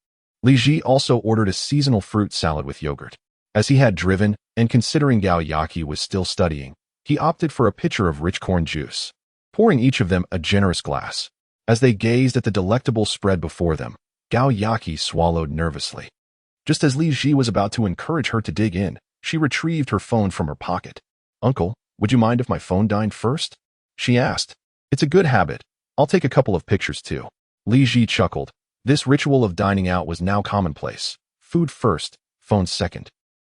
Li Ji also ordered a seasonal fruit salad with yogurt. As he had driven, and considering Gaoyaki was still studying, he opted for a pitcher of rich corn juice, pouring each of them a generous glass. As they gazed at the delectable spread before them, Gaoyaki swallowed nervously. Just as Li Ji was about to encourage her to dig in, she retrieved her phone from her pocket. Uncle, would you mind if my phone dined first? She asked. It's a good habit. I'll take a couple of pictures too. Li Ji chuckled. This ritual of dining out was now commonplace. Food first, phone second.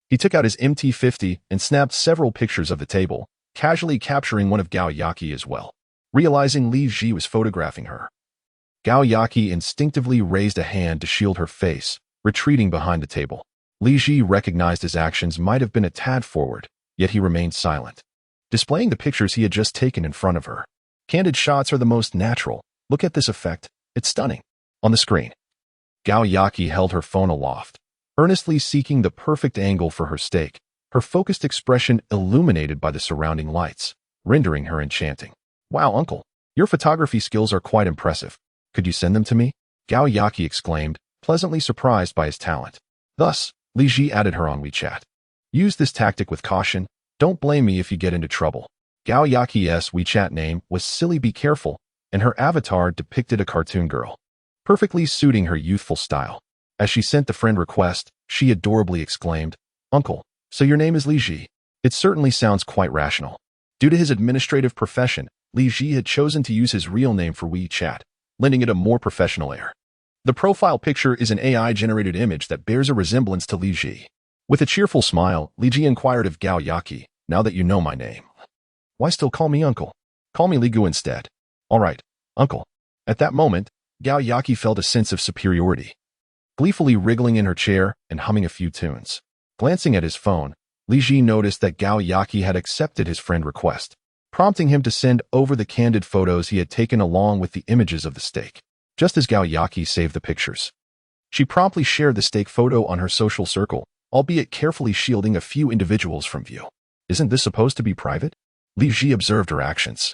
He took out his MT50 and snapped several pictures of the table, casually capturing one of Gaoyaki as well. Realizing Li Ji was photographing her, Gaoyaki instinctively raised a hand to shield her face, retreating behind the table. Li Ji recognized his actions might have been a tad forward, yet he remained silent, displaying the pictures he had just taken in front of her. Candid shots are the most natural. Look at this effect. It's stunning. On the screen, Gaoyaki held her phone aloft, earnestly seeking the perfect angle for her steak, her focused expression illuminated by the surrounding lights, rendering her enchanting. Wow, uncle, your photography skills are quite impressive. Could you send them to me? Gao Yaqi exclaimed, pleasantly surprised by his talent. Thus, Li Ji added her on WeChat. Use this tactic with caution. Don't blame me if you get into trouble. Gao Yaqi's WeChat name was Silly Be Careful, and her avatar depicted a cartoon girl, perfectly suiting her youthful style. As she sent the friend request, she adorably exclaimed, Uncle, so your name is Li Ji. It certainly sounds quite rational. Due to his administrative profession, Li Ji had chosen to use his real name for WeChat, lending it a more professional air. The profile picture is an AI-generated image that bears a resemblance to Li Ji. With a cheerful smile, Li Ji inquired of Gao Yaqi, now that you know my name, why still call me uncle? Call me Li Gu instead. All right, uncle. At that moment, Gao Yaqi felt a sense of superiority, gleefully wriggling in her chair and humming a few tunes. Glancing at his phone, Li Ji noticed that Gao Yaqi had accepted his friend request, prompting him to send over the candid photos he had taken along with the images of the steak. Just as Gao Yaqi saved the pictures, she promptly shared the steak photo on her social circle, albeit carefully shielding a few individuals from view. Isn't this supposed to be private? Li Ji observed her actions.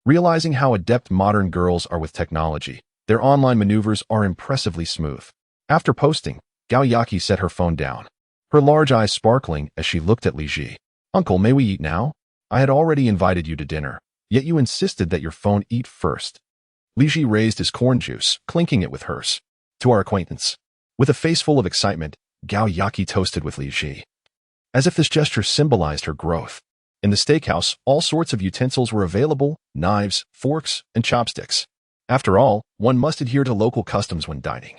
Realizing how adept modern girls are with technology, their online maneuvers are impressively smooth. After posting, Gao Yaqi set her phone down, her large eyes sparkling as she looked at Li Ji. Uncle, may we eat now? I had already invited you to dinner, yet you insisted that your phone eat first. Li Ji raised his corn juice, clinking it with hers. To our acquaintance. With a face full of excitement, Gao Yaqi toasted with Li Ji, as if this gesture symbolized her growth. In the steakhouse, all sorts of utensils were available, knives, forks, and chopsticks. After all, one must adhere to local customs when dining.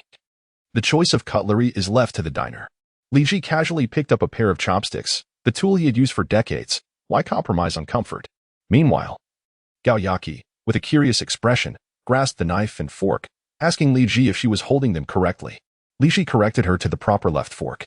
The choice of cutlery is left to the diner. Li Ji casually picked up a pair of chopsticks, the tool he had used for decades. Why compromise on comfort? Meanwhile, Gao Yaqi, with a curious expression, grasped the knife and fork, asking Li Ji if she was holding them correctly. Li Ji corrected her to the proper left fork.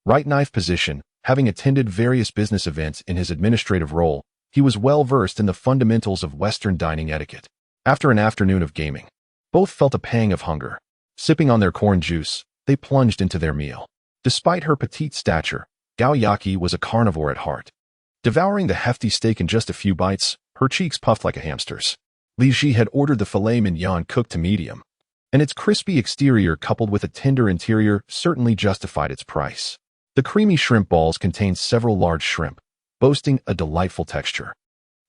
Right knife position. Having attended various business events in his administrative role, he was well versed in the fundamentals of Western dining etiquette. After an afternoon of gaming, both felt a pang of hunger. Sipping on their corn juice, they plunged into their meal. Despite her petite stature, Gao Yaqi was a carnivore at heart. Devouring the hefty steak in just a few bites, her cheeks puffed like a hamster's. Li Ji had ordered the filet mignon cooked to medium, and its crispy exterior coupled with a tender interior certainly justified its price. The creamy shrimp balls contained several large shrimp, boasting a delightful texture.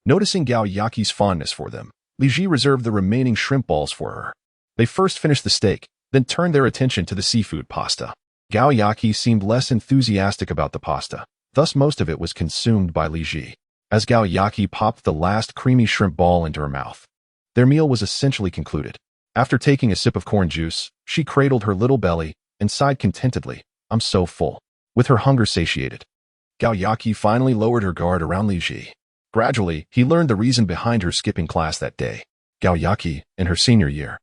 Noticing Gao Yaqi's fondness for them, Li Ji reserved the remaining shrimp balls for her. They first finished the steak, then turned their attention to the seafood pasta. Gao Yaqi seemed less enthusiastic about the pasta, thus most of it was consumed by Li Ji. As Gao Yaqi popped the last creamy shrimp ball into her mouth, their meal was essentially concluded. After taking a sip of corn juice, she cradled her little belly and sighed contentedly, I'm so full. With her hunger satiated, Gao Yaqi finally lowered her guard around Li Ji. Gradually, he learned the reason behind her skipping class that day. Gao Yaqi, in her senior year,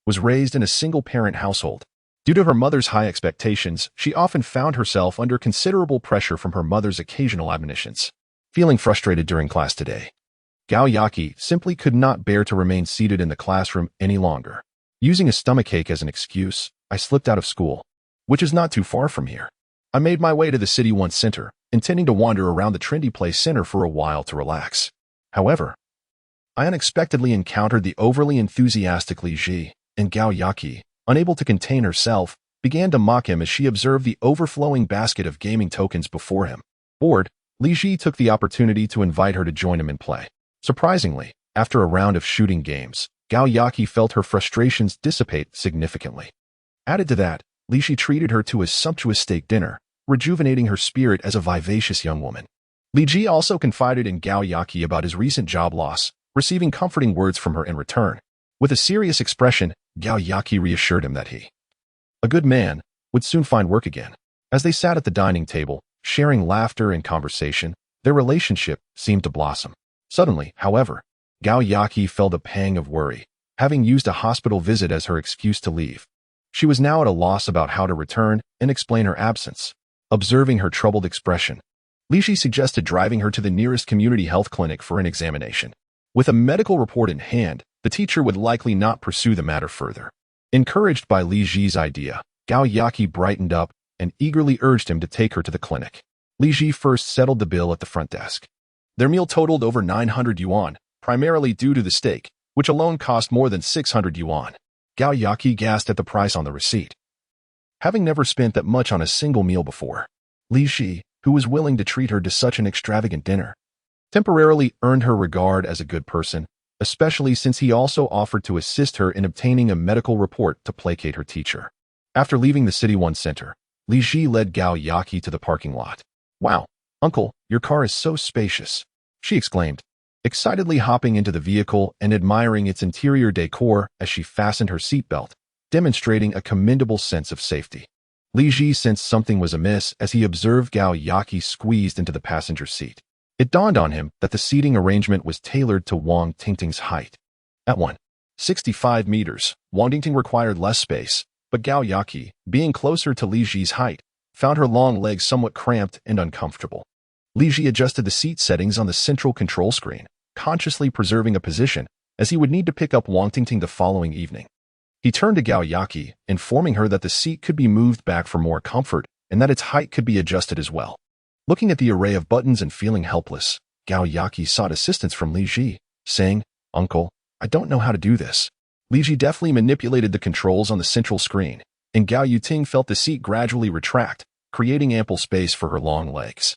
was raised in a single-parent household. Due to her mother's high expectations, she often found herself under considerable pressure from her mother's occasional admonitions. Feeling frustrated during class today, Gao Yaqi simply could not bear to remain seated in the classroom any longer. Using a stomachache as an excuse, I slipped out of school, which is not too far from here. I made my way to the City One Center, intending to wander around the trendy place center for a while to relax. However, I unexpectedly encountered the overly enthusiastic Li Ji, and Gao Yaqi, unable to contain herself, began to mock him as she observed the overflowing basket of gaming tokens before him. Bored, Li Ji took the opportunity to invite her to join him in play. Surprisingly, after a round of shooting games, Gao Yaqi felt her frustrations dissipate significantly. Added to that, Li Ji treated her to a sumptuous steak dinner, rejuvenating her spirit as a vivacious young woman. Li Ji also confided in Gao Yaqi about his recent job loss, receiving comforting words from her in return. With a serious expression, Gao Yaqi reassured him that he, a good man, would soon find work again. As they sat at the dining table, sharing laughter and conversation, their relationship seemed to blossom. Suddenly, however, Gao Yaqi felt a pang of worry, having used a hospital visit as her excuse to leave. She was now at a loss about how to return and explain her absence. Observing her troubled expression, Li Ji suggested driving her to the nearest community health clinic for an examination. With a medical report in hand, the teacher would likely not pursue the matter further. Encouraged by Li Ji's idea, Gao Yaqi brightened up and eagerly urged him to take her to the clinic. Li Ji first settled the bill at the front desk. Their meal totaled over 900 yuan, primarily due to the steak, which alone cost more than 600 yuan. Gao Yaqi gasped at the price on the receipt. Having never spent that much on a single meal before, Li Shi, who was willing to treat her to such an extravagant dinner, temporarily earned her regard as a good person, especially since he also offered to assist her in obtaining a medical report to placate her teacher. After leaving the City One Center, Li Shi led Gao Yaqi to the parking lot. "Wow, uncle, your car is so spacious," she exclaimed, excitedly hopping into the vehicle and admiring its interior decor as she fastened her seatbelt, demonstrating a commendable sense of safety. Li Ji sensed something was amiss as he observed Gao Yaqi squeezed into the passenger seat. It dawned on him that the seating arrangement was tailored to Wang Tingting's height. At 165 meters, Wang Tingting required less space, but Gao Yaqi, being closer to Li Ji's height, found her long legs somewhat cramped and uncomfortable. Li Ji adjusted the seat settings on the central control screen, consciously preserving a position, as he would need to pick up Wang Tingting the following evening. He turned to Gao Yaqi, informing her that the seat could be moved back for more comfort and that its height could be adjusted as well. Looking at the array of buttons and feeling helpless, Gao Yaqi sought assistance from Li Ji, saying, "Uncle, I don't know how to do this." Li Ji deftly manipulated the controls on the central screen, and Gao Yuting felt the seat gradually retract, creating ample space for her long legs.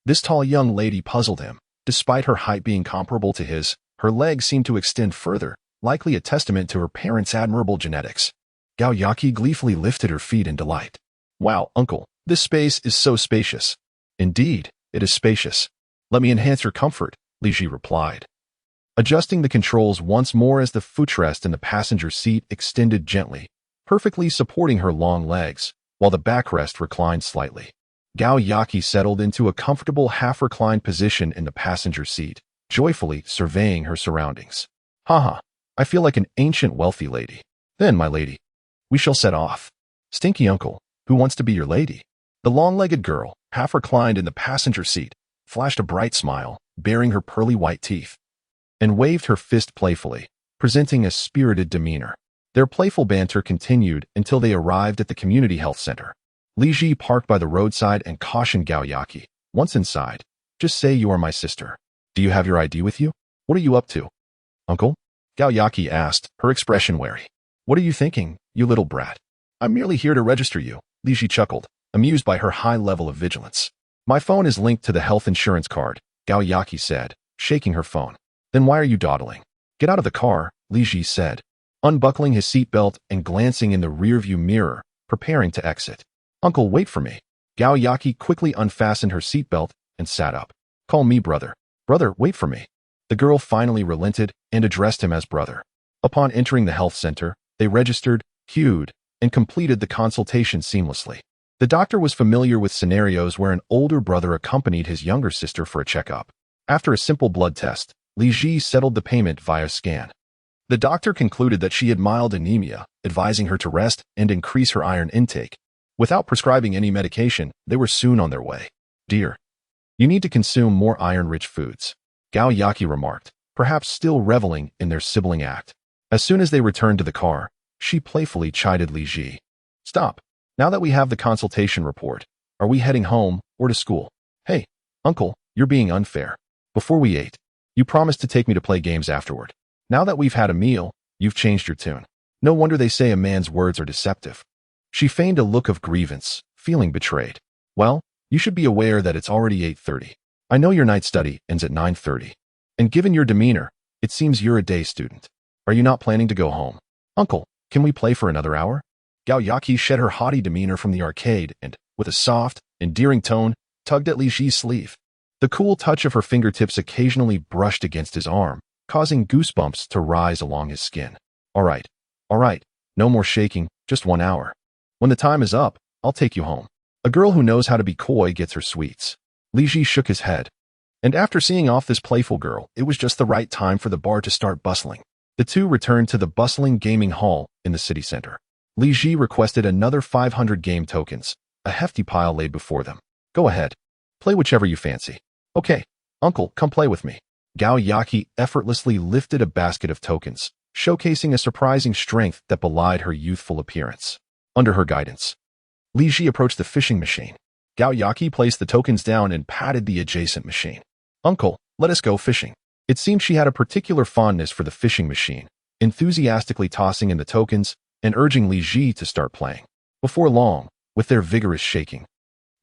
This tall young lady puzzled him. Despite her height being comparable to his, her legs seemed to extend further, likely a testament to her parents' admirable genetics. Gao Yaqi gleefully lifted her feet in delight. "Wow, uncle, this space is so spacious." "Indeed, it is spacious. Let me enhance your comfort," Li Ji replied, adjusting the controls once more as the footrest in the passenger seat extended gently, perfectly supporting her long legs, while the backrest reclined slightly. Gao Yaqi settled into a comfortable half-reclined position in the passenger seat, joyfully surveying her surroundings. "Haha, I feel like an ancient wealthy lady. Then, my lady, we shall set off." "Stinky uncle, who wants to be your lady?" The long-legged girl, half reclined in the passenger seat, flashed a bright smile, baring her pearly white teeth, and waved her fist playfully, presenting a spirited demeanor. Their playful banter continued until they arrived at the community health center. Li Ji parked by the roadside and cautioned Gao Yaqi, "Once inside, just say you are my sister. Do you have your ID with you? What are you up to?" "Uncle?" Gao Yaqi asked, her expression wary. "What are you thinking, you little brat?" "I'm merely here to register you," Li Ji chuckled, amused by her high level of vigilance. "My phone is linked to the health insurance card," Gao Yaqi said, shaking her phone. "Then why are you dawdling?" "Get out of the car," Li Ji said, unbuckling his seatbelt and glancing in the rearview mirror, preparing to exit. "Uncle, wait for me." Gao Yaqi quickly unfastened her seatbelt and sat up. "Call me brother." "Brother, wait for me." The girl finally relented and addressed him as brother. Upon entering the health center, they registered, queued, and completed the consultation seamlessly. The doctor was familiar with scenarios where an older brother accompanied his younger sister for a checkup. After a simple blood test, Li Ji settled the payment via scan. The doctor concluded that she had mild anemia, advising her to rest and increase her iron intake. Without prescribing any medication, they were soon on their way. "Dear, you need to consume more iron-rich foods," Gao Yaqi remarked, perhaps still reveling in their sibling act. As soon as they returned to the car, she playfully chided Li Ji. "Stop. Now that we have the consultation report, are we heading home or to school?" "Hey, uncle, you're being unfair. Before we ate, you promised to take me to play games afterward. Now that we've had a meal, you've changed your tune. No wonder they say a man's words are deceptive." She feigned a look of grievance, feeling betrayed. "Well, you should be aware that it's already 8:30. I know your night study ends at 9:30. And given your demeanor, it seems you're a day student. Are you not planning to go home?" "Uncle, can we play for another hour?" Gao Yaqi shed her haughty demeanor from the arcade and, with a soft, endearing tone, tugged at Li Ji's sleeve. The cool touch of her fingertips occasionally brushed against his arm, causing goosebumps to rise along his skin. All right. No more shaking, just 1 hour. When the time is up, I'll take you home. A girl who knows how to be coy gets her sweets." Li Ji shook his head. And after seeing off this playful girl, it was just the right time for the bar to start bustling. The two returned to the bustling gaming hall in the city center. Li Ji requested another 500 game tokens, a hefty pile laid before them. "Go ahead. Play whichever you fancy." "Okay, uncle, come play with me." Gao Yaqi effortlessly lifted a basket of tokens, showcasing a surprising strength that belied her youthful appearance. Under her guidance, Li Ji approached the fishing machine. Gao Yaqi placed the tokens down and patted the adjacent machine. "Uncle, let us go fishing." It seemed she had a particular fondness for the fishing machine, enthusiastically tossing in the tokens and urging Li Ji to start playing. Before long, with their vigorous shaking,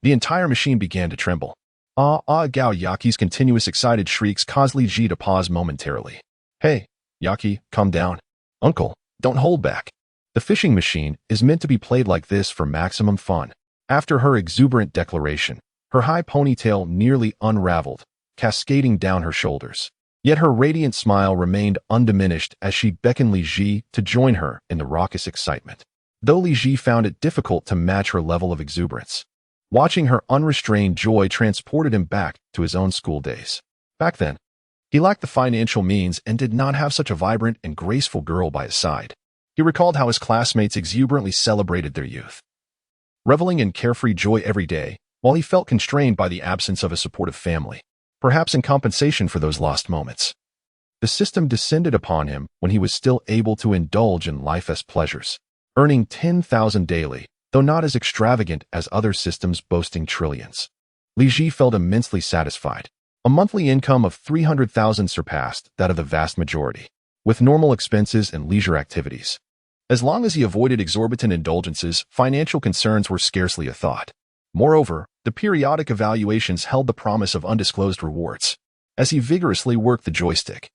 the entire machine began to tremble. Gao Yaki's continuous excited shrieks caused Li Ji to pause momentarily. Hey, Yaki, calm down. Uncle, don't hold back. The fishing machine is meant to be played like this for maximum fun. After her exuberant declaration, her high ponytail nearly unraveled, cascading down her shoulders. Yet her radiant smile remained undiminished as she beckoned Li Ji to join her in the raucous excitement. Though Li Ji found it difficult to match her level of exuberance, watching her unrestrained joy transported him back to his own school days. Back then, he lacked the financial means and did not have such a vibrant and graceful girl by his side. He recalled how his classmates exuberantly celebrated their youth, reveling in carefree joy every day, while he felt constrained by the absence of a supportive family, perhaps in compensation for those lost moments. The system descended upon him when he was still able to indulge in life's pleasures, earning 10,000 daily, though not as extravagant as other systems boasting trillions. Li Ji felt immensely satisfied. A monthly income of 300,000 surpassed that of the vast majority, with normal expenses and leisure activities. As long as he avoided exorbitant indulgences, financial concerns were scarcely a thought. Moreover, the periodic evaluations held the promise of undisclosed rewards. As he vigorously worked the joystick,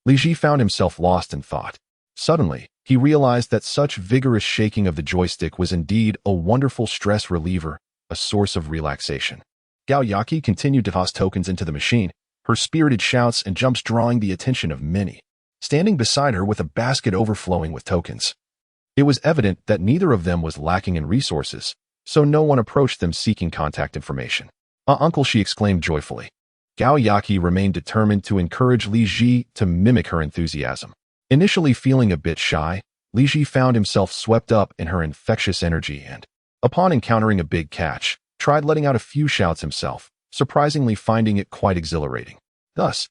Li Ji found himself lost in thought. Suddenly, he realized that such vigorous shaking of the joystick was indeed a wonderful stress reliever, a source of relaxation. Gao Yaki continued to toss tokens into the machine, her spirited shouts and jumps drawing the attention of many, standing beside her with a basket overflowing with tokens. It was evident that neither of them was lacking in resources, so no one approached them seeking contact information. Uncle, she exclaimed joyfully. Gao Yaki remained determined to encourage Li Ji to mimic her enthusiasm. Initially feeling a bit shy, Li Ji found himself swept up in her infectious energy and, upon encountering a big catch, tried letting out a few shouts himself, surprisingly finding it quite exhilarating. Thus,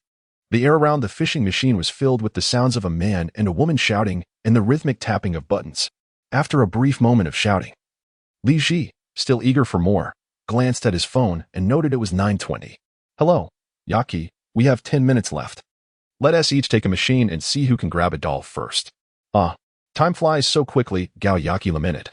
the air around the fishing machine was filled with the sounds of a man and a woman shouting and the rhythmic tapping of buttons. After a brief moment of shouting, Li Ji, still eager for more, glanced at his phone and noted it was 9:20. Hello, Yaki, we have 10 minutes left. Let us each take a machine and see who can grab a doll first. Time flies so quickly, Gao Yaki lamented,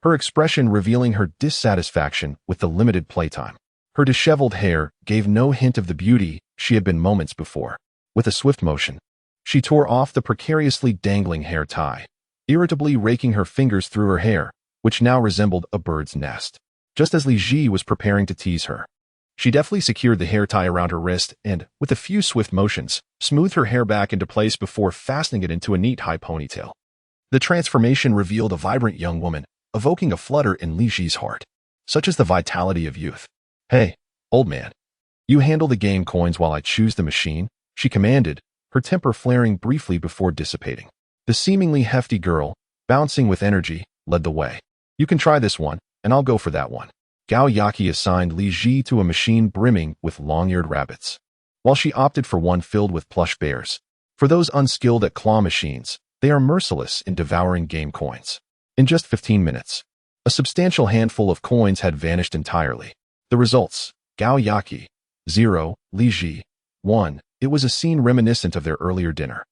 her expression revealing her dissatisfaction with the limited playtime. Her disheveled hair gave no hint of the beauty she had been moments before. With a swift motion, she tore off the precariously dangling hair tie, irritably raking her fingers through her hair, which now resembled a bird's nest. Just as Li Ji was preparing to tease her, she deftly secured the hair tie around her wrist and, with a few swift motions, smoothed her hair back into place before fastening it into a neat high ponytail. The transformation revealed a vibrant young woman, evoking a flutter in Li Ji's heart. Such is the vitality of youth. Hey, old man. You handle the game coins while I choose the machine, she commanded, her temper flaring briefly before dissipating. The seemingly hefty girl, bouncing with energy, led the way. You can try this one, and I'll go for that one. Gao Yaki assigned Li Ji to a machine brimming with long-eared rabbits, while she opted for one filled with plush bears. For those unskilled at claw machines, they are merciless in devouring game coins. In just 15 minutes, a substantial handful of coins had vanished entirely. The results: Gao Yaki, 0, Li Ji, 1. It was a scene reminiscent of their earlier dinner.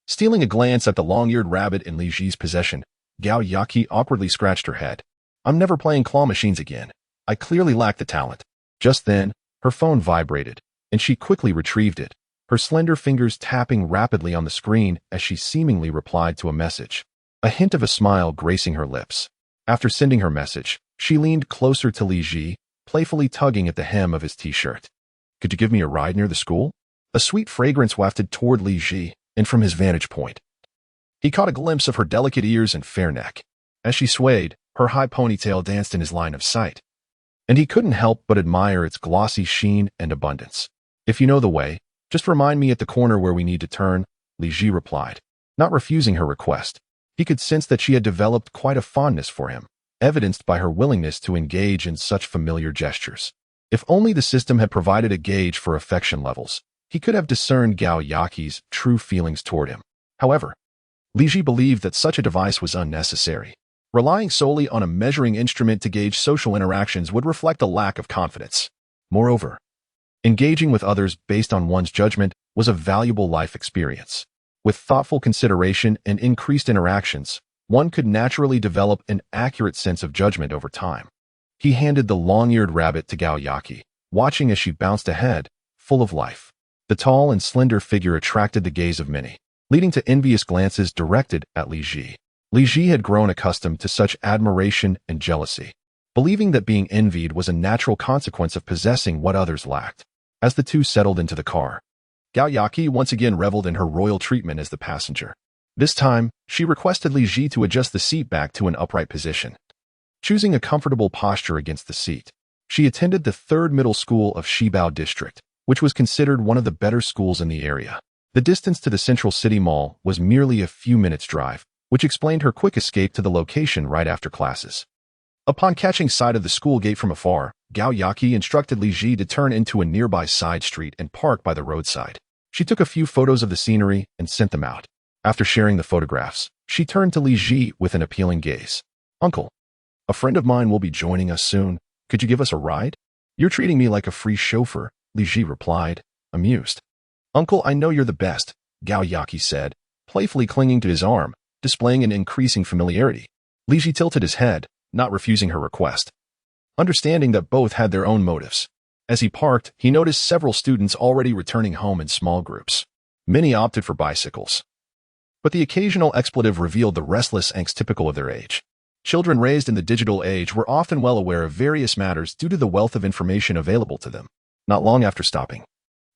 Stealing a glance at the long-eared rabbit in Li Ji's possession, Gao Yaki awkwardly scratched her head. I'm never playing claw machines again. I clearly lack the talent. Just then, her phone vibrated, and she quickly retrieved it, her slender fingers tapping rapidly on the screen as she seemingly replied to a message, a hint of a smile gracing her lips. After sending her message, she leaned closer to Li Ji, playfully tugging at the hem of his t-shirt. Could you give me a ride near the school? A sweet fragrance wafted toward Li Ji, and from his vantage point, he caught a glimpse of her delicate ears and fair neck. As she swayed, her high ponytail danced in his line of sight, and he couldn't help but admire its glossy sheen and abundance. If you know the way, just remind me at the corner where we need to turn, Li Ji replied, not refusing her request. He could sense that she had developed quite a fondness for him, evidenced by her willingness to engage in such familiar gestures. If only the system had provided a gauge for affection levels, he could have discerned Gao Yaki's true feelings toward him. However, Li Ji believed that such a device was unnecessary. Relying solely on a measuring instrument to gauge social interactions would reflect a lack of confidence. Moreover, engaging with others based on one's judgment was a valuable life experience. With thoughtful consideration and increased interactions, one could naturally develop an accurate sense of judgment over time. He handed the long-eared rabbit to Gao Yaki, watching as she bounced ahead, full of life. The tall and slender figure attracted the gaze of many, leading to envious glances directed at Li Ji. Li Ji had grown accustomed to such admiration and jealousy, believing that being envied was a natural consequence of possessing what others lacked. As the two settled into the car, Gao Yaki once again reveled in her royal treatment as the passenger. This time, she requested Li Ji to adjust the seat back to an upright position. Choosing a comfortable posture against the seat, she attended the 3rd Middle School of Shibao District, which was considered one of the better schools in the area. The distance to the Central City Mall was merely a few minutes' drive, which explained her quick escape to the location right after classes. Upon catching sight of the school gate from afar, Gao Yaki instructed Li Ji to turn into a nearby side street and park by the roadside. She took a few photos of the scenery and sent them out. After sharing the photographs, she turned to Li Ji with an appealing gaze. "Uncle, a friend of mine will be joining us soon. Could you give us a ride?" "You're treating me like a free chauffeur," Li Ji replied, amused. "Uncle, I know you're the best," Gao Yaki said, playfully clinging to his arm, displaying an increasing familiarity. Li Ji tilted his head, not refusing her request, understanding that both had their own motives. As he parked, he noticed several students already returning home in small groups. Many opted for bicycles, but the occasional expletive revealed the restless angst typical of their age. Children raised in the digital age were often well aware of various matters due to the wealth of information available to them. Not long after stopping,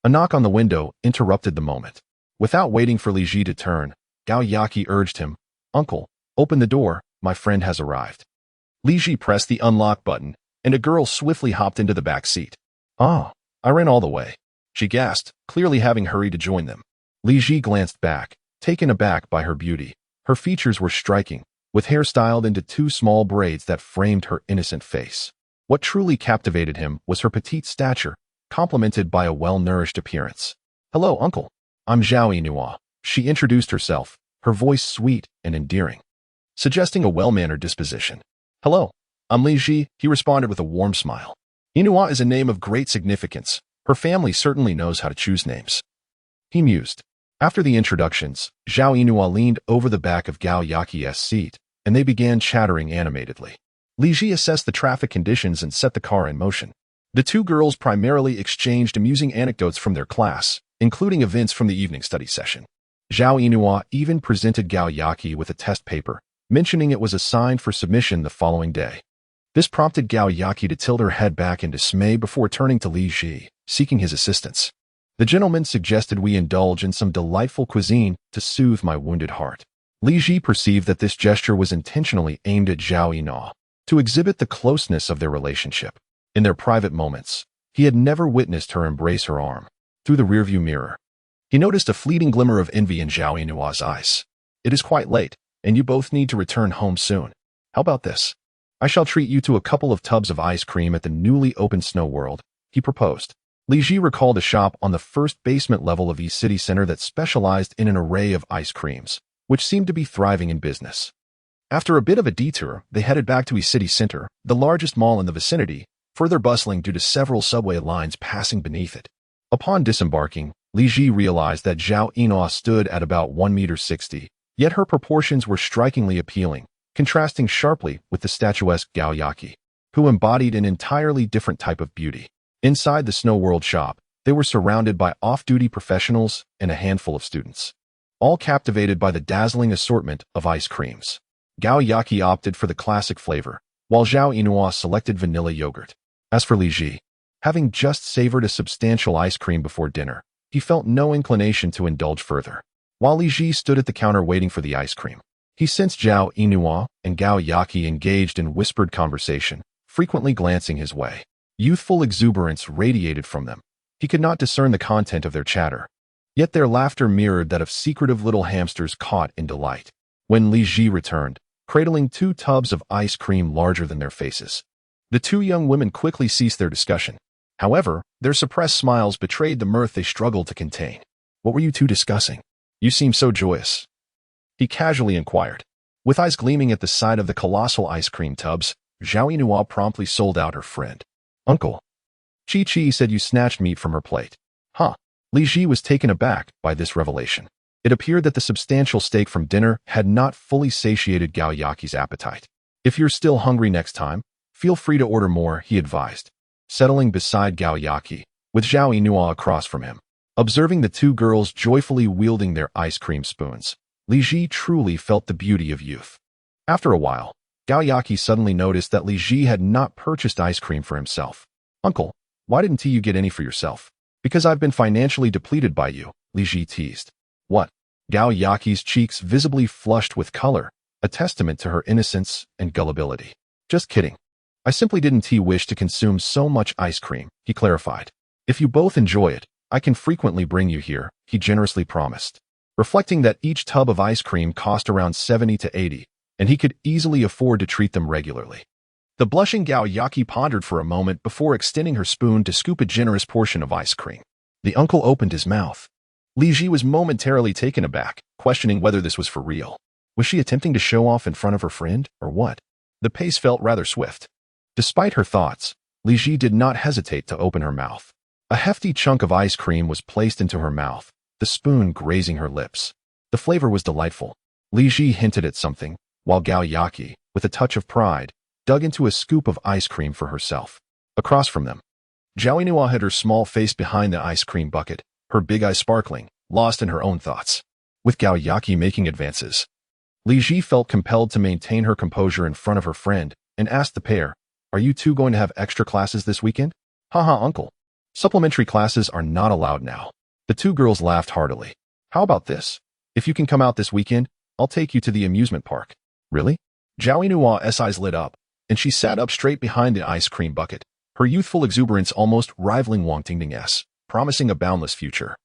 a knock on the window interrupted the moment. Without waiting for Li Ji to turn, Gao Yaki urged him, "Uncle, open the door, my friend has arrived." Li Ji pressed the unlock button, and a girl swiftly hopped into the back seat. "Ah, I ran all the way," she gasped, clearly having hurried to join them. Li Ji glanced back, taken aback by her beauty. Her features were striking, with hair styled into 2 small braids that framed her innocent face. What truly captivated him was her petite stature, complemented by a well-nourished appearance. "Hello, uncle. I'm Zhao Yinhua," she introduced herself, her voice sweet and endearing, suggesting a well-mannered disposition. "Hello, I'm Li Ji," he responded with a warm smile. Yinhua is a name of great significance. Her family certainly knows how to choose names, he mused. After the introductions, Zhao Yinhua leaned over the back of Gao Yaki's seat, and they began chattering animatedly. Li Ji assessed the traffic conditions and set the car in motion. The two girls primarily exchanged amusing anecdotes from their class, including events from the evening study session. Zhao Yinhua even presented Gao Yaki with a test paper, mentioning it was assigned for submission the following day. This prompted Gao Yaki to tilt her head back in dismay before turning to Li Ji, seeking his assistance. "The gentleman suggested we indulge in some delightful cuisine to soothe my wounded heart." Li Ji perceived that this gesture was intentionally aimed at Zhao Yinhua, to exhibit the closeness of their relationship. In their private moments, he had never witnessed her embrace her arm. Through the rearview mirror, he noticed a fleeting glimmer of envy in Zhao Yinhua's eyes. "It is quite late, and you both need to return home soon. How about this? I shall treat you to a couple of tubs of ice cream at the newly opened Snow World," he proposed. Li Ji recalled a shop on the first basement level of East City Center that specialized in an array of ice creams, which seemed to be thriving in business. After a bit of a detour, they headed back to East City Center, the largest mall in the vicinity, further bustling due to several subway lines passing beneath it. Upon disembarking, Li Ji realized that Zhao Yinhua stood at about 1.60 meters, yet her proportions were strikingly appealing, contrasting sharply with the statuesque Gao Yaki, who embodied an entirely different type of beauty. Inside the Snow World shop, they were surrounded by off-duty professionals and a handful of students, all captivated by the dazzling assortment of ice creams. Gao Yaki opted for the classic flavor, while Zhao Yinhua selected vanilla yogurt. As for Li Ji, having just savored a substantial ice cream before dinner, he felt no inclination to indulge further. While Li Ji stood at the counter waiting for the ice cream, he sensed Zhao Yinhua and Gao Yaki engaged in whispered conversation, frequently glancing his way. Youthful exuberance radiated from them. He could not discern the content of their chatter, yet their laughter mirrored that of secretive little hamsters caught in delight. When Li Ji returned, cradling 2 tubs of ice cream larger than their faces, the 2 young women quickly ceased their discussion. However, their suppressed smiles betrayed the mirth they struggled to contain. "What were you 2 discussing? You seem so joyous," he casually inquired. With eyes gleaming at the sight of the colossal ice cream tubs, Zhao Yinhua promptly sold out her friend. "Uncle, Chi-Chi said you snatched meat from her plate." "Huh, Li Ji was taken aback by this revelation. It appeared that the substantial steak from dinner had not fully satiated Gao Yaki's appetite. If you're still hungry next time, feel free to order more, he advised, settling beside Gao Yaki, with Zhao Yinhua across from him. Observing the two girls joyfully wielding their ice cream spoons, Li Ji truly felt the beauty of youth. After a while, Gao Yaki suddenly noticed that Li Ji had not purchased ice cream for himself. "Uncle, why didn't you get any for yourself?" "Because I've been financially depleted by you," Li Ji teased. "What?" Gao Yaki's cheeks visibly flushed with color, a testament to her innocence and gullibility. "Just kidding. I simply didn't wish to consume so much ice cream," he clarified. "If you both enjoy it, I can frequently bring you here," he generously promised, reflecting that each tub of ice cream cost around 70 to 80, and he could easily afford to treat them regularly. The blushing Gao Yaki pondered for a moment before extending her spoon to scoop a generous portion of ice cream. The uncle opened his mouth. Li Ji was momentarily taken aback, questioning whether this was for real. Was she attempting to show off in front of her friend, or what? The pace felt rather swift. Despite her thoughts, Li Ji did not hesitate to open her mouth. A hefty chunk of ice cream was placed into her mouth, the spoon grazing her lips. The flavor was delightful. Li Ji hinted at something, while Gao Yaki, with a touch of pride, dug into a scoop of ice cream for herself. Across from them, Zhao Yinhua hid her small face behind the ice cream bucket, her big eyes sparkling, lost in her own thoughts. With Gao Yaki making advances, Li Ji felt compelled to maintain her composure in front of her friend and asked the pair, "Are you two going to have extra classes this weekend?" "Haha, uncle. Supplementary classes are not allowed now." The two girls laughed heartily. "How about this? If you can come out this weekend, I'll take you to the amusement park." "Really?" Zhao Yinua's eyes lit up, and she sat up straight behind the ice cream bucket, her youthful exuberance almost rivaling Wang Tingting's, promising a boundless future.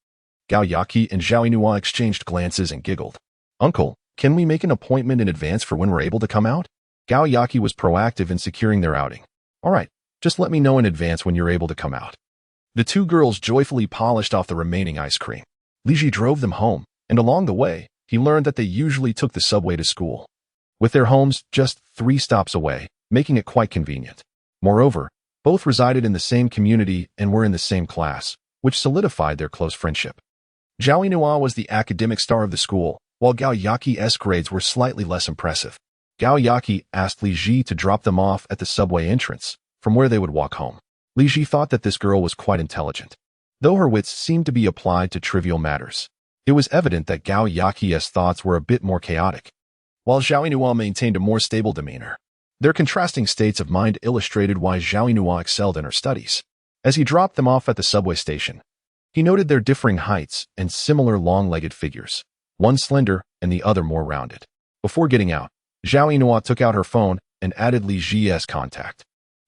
Gao Yaki and Zhao Yinhua exchanged glances and giggled. "Uncle, can we make an appointment in advance for when we're able to come out?" Gao Yaki was proactive in securing their outing. "All right, just let me know in advance when you're able to come out." The two girls joyfully polished off the remaining ice cream. Li Ji drove them home, and along the way, he learned that they usually took the subway to school, with their homes just 3 stops away, making it quite convenient. Moreover, both resided in the same community and were in the same class, which solidified their close friendship. Zhao Yinhua was the academic star of the school, while Gao Yaki's grades were slightly less impressive. Gao Yaki asked Li Ji to drop them off at the subway entrance, from where they would walk home. Li Ji thought that this girl was quite intelligent, though her wits seemed to be applied to trivial matters. It was evident that Gao Yaki's thoughts were a bit more chaotic, while Zhao Yinhua maintained a more stable demeanor. Their contrasting states of mind illustrated why Zhao Yinhua excelled in her studies. As he dropped them off at the subway station, he noted their differing heights and similar long-legged figures, one slender and the other more rounded. Before getting out, Zhao Yinhua took out her phone and added Li Ji's contact.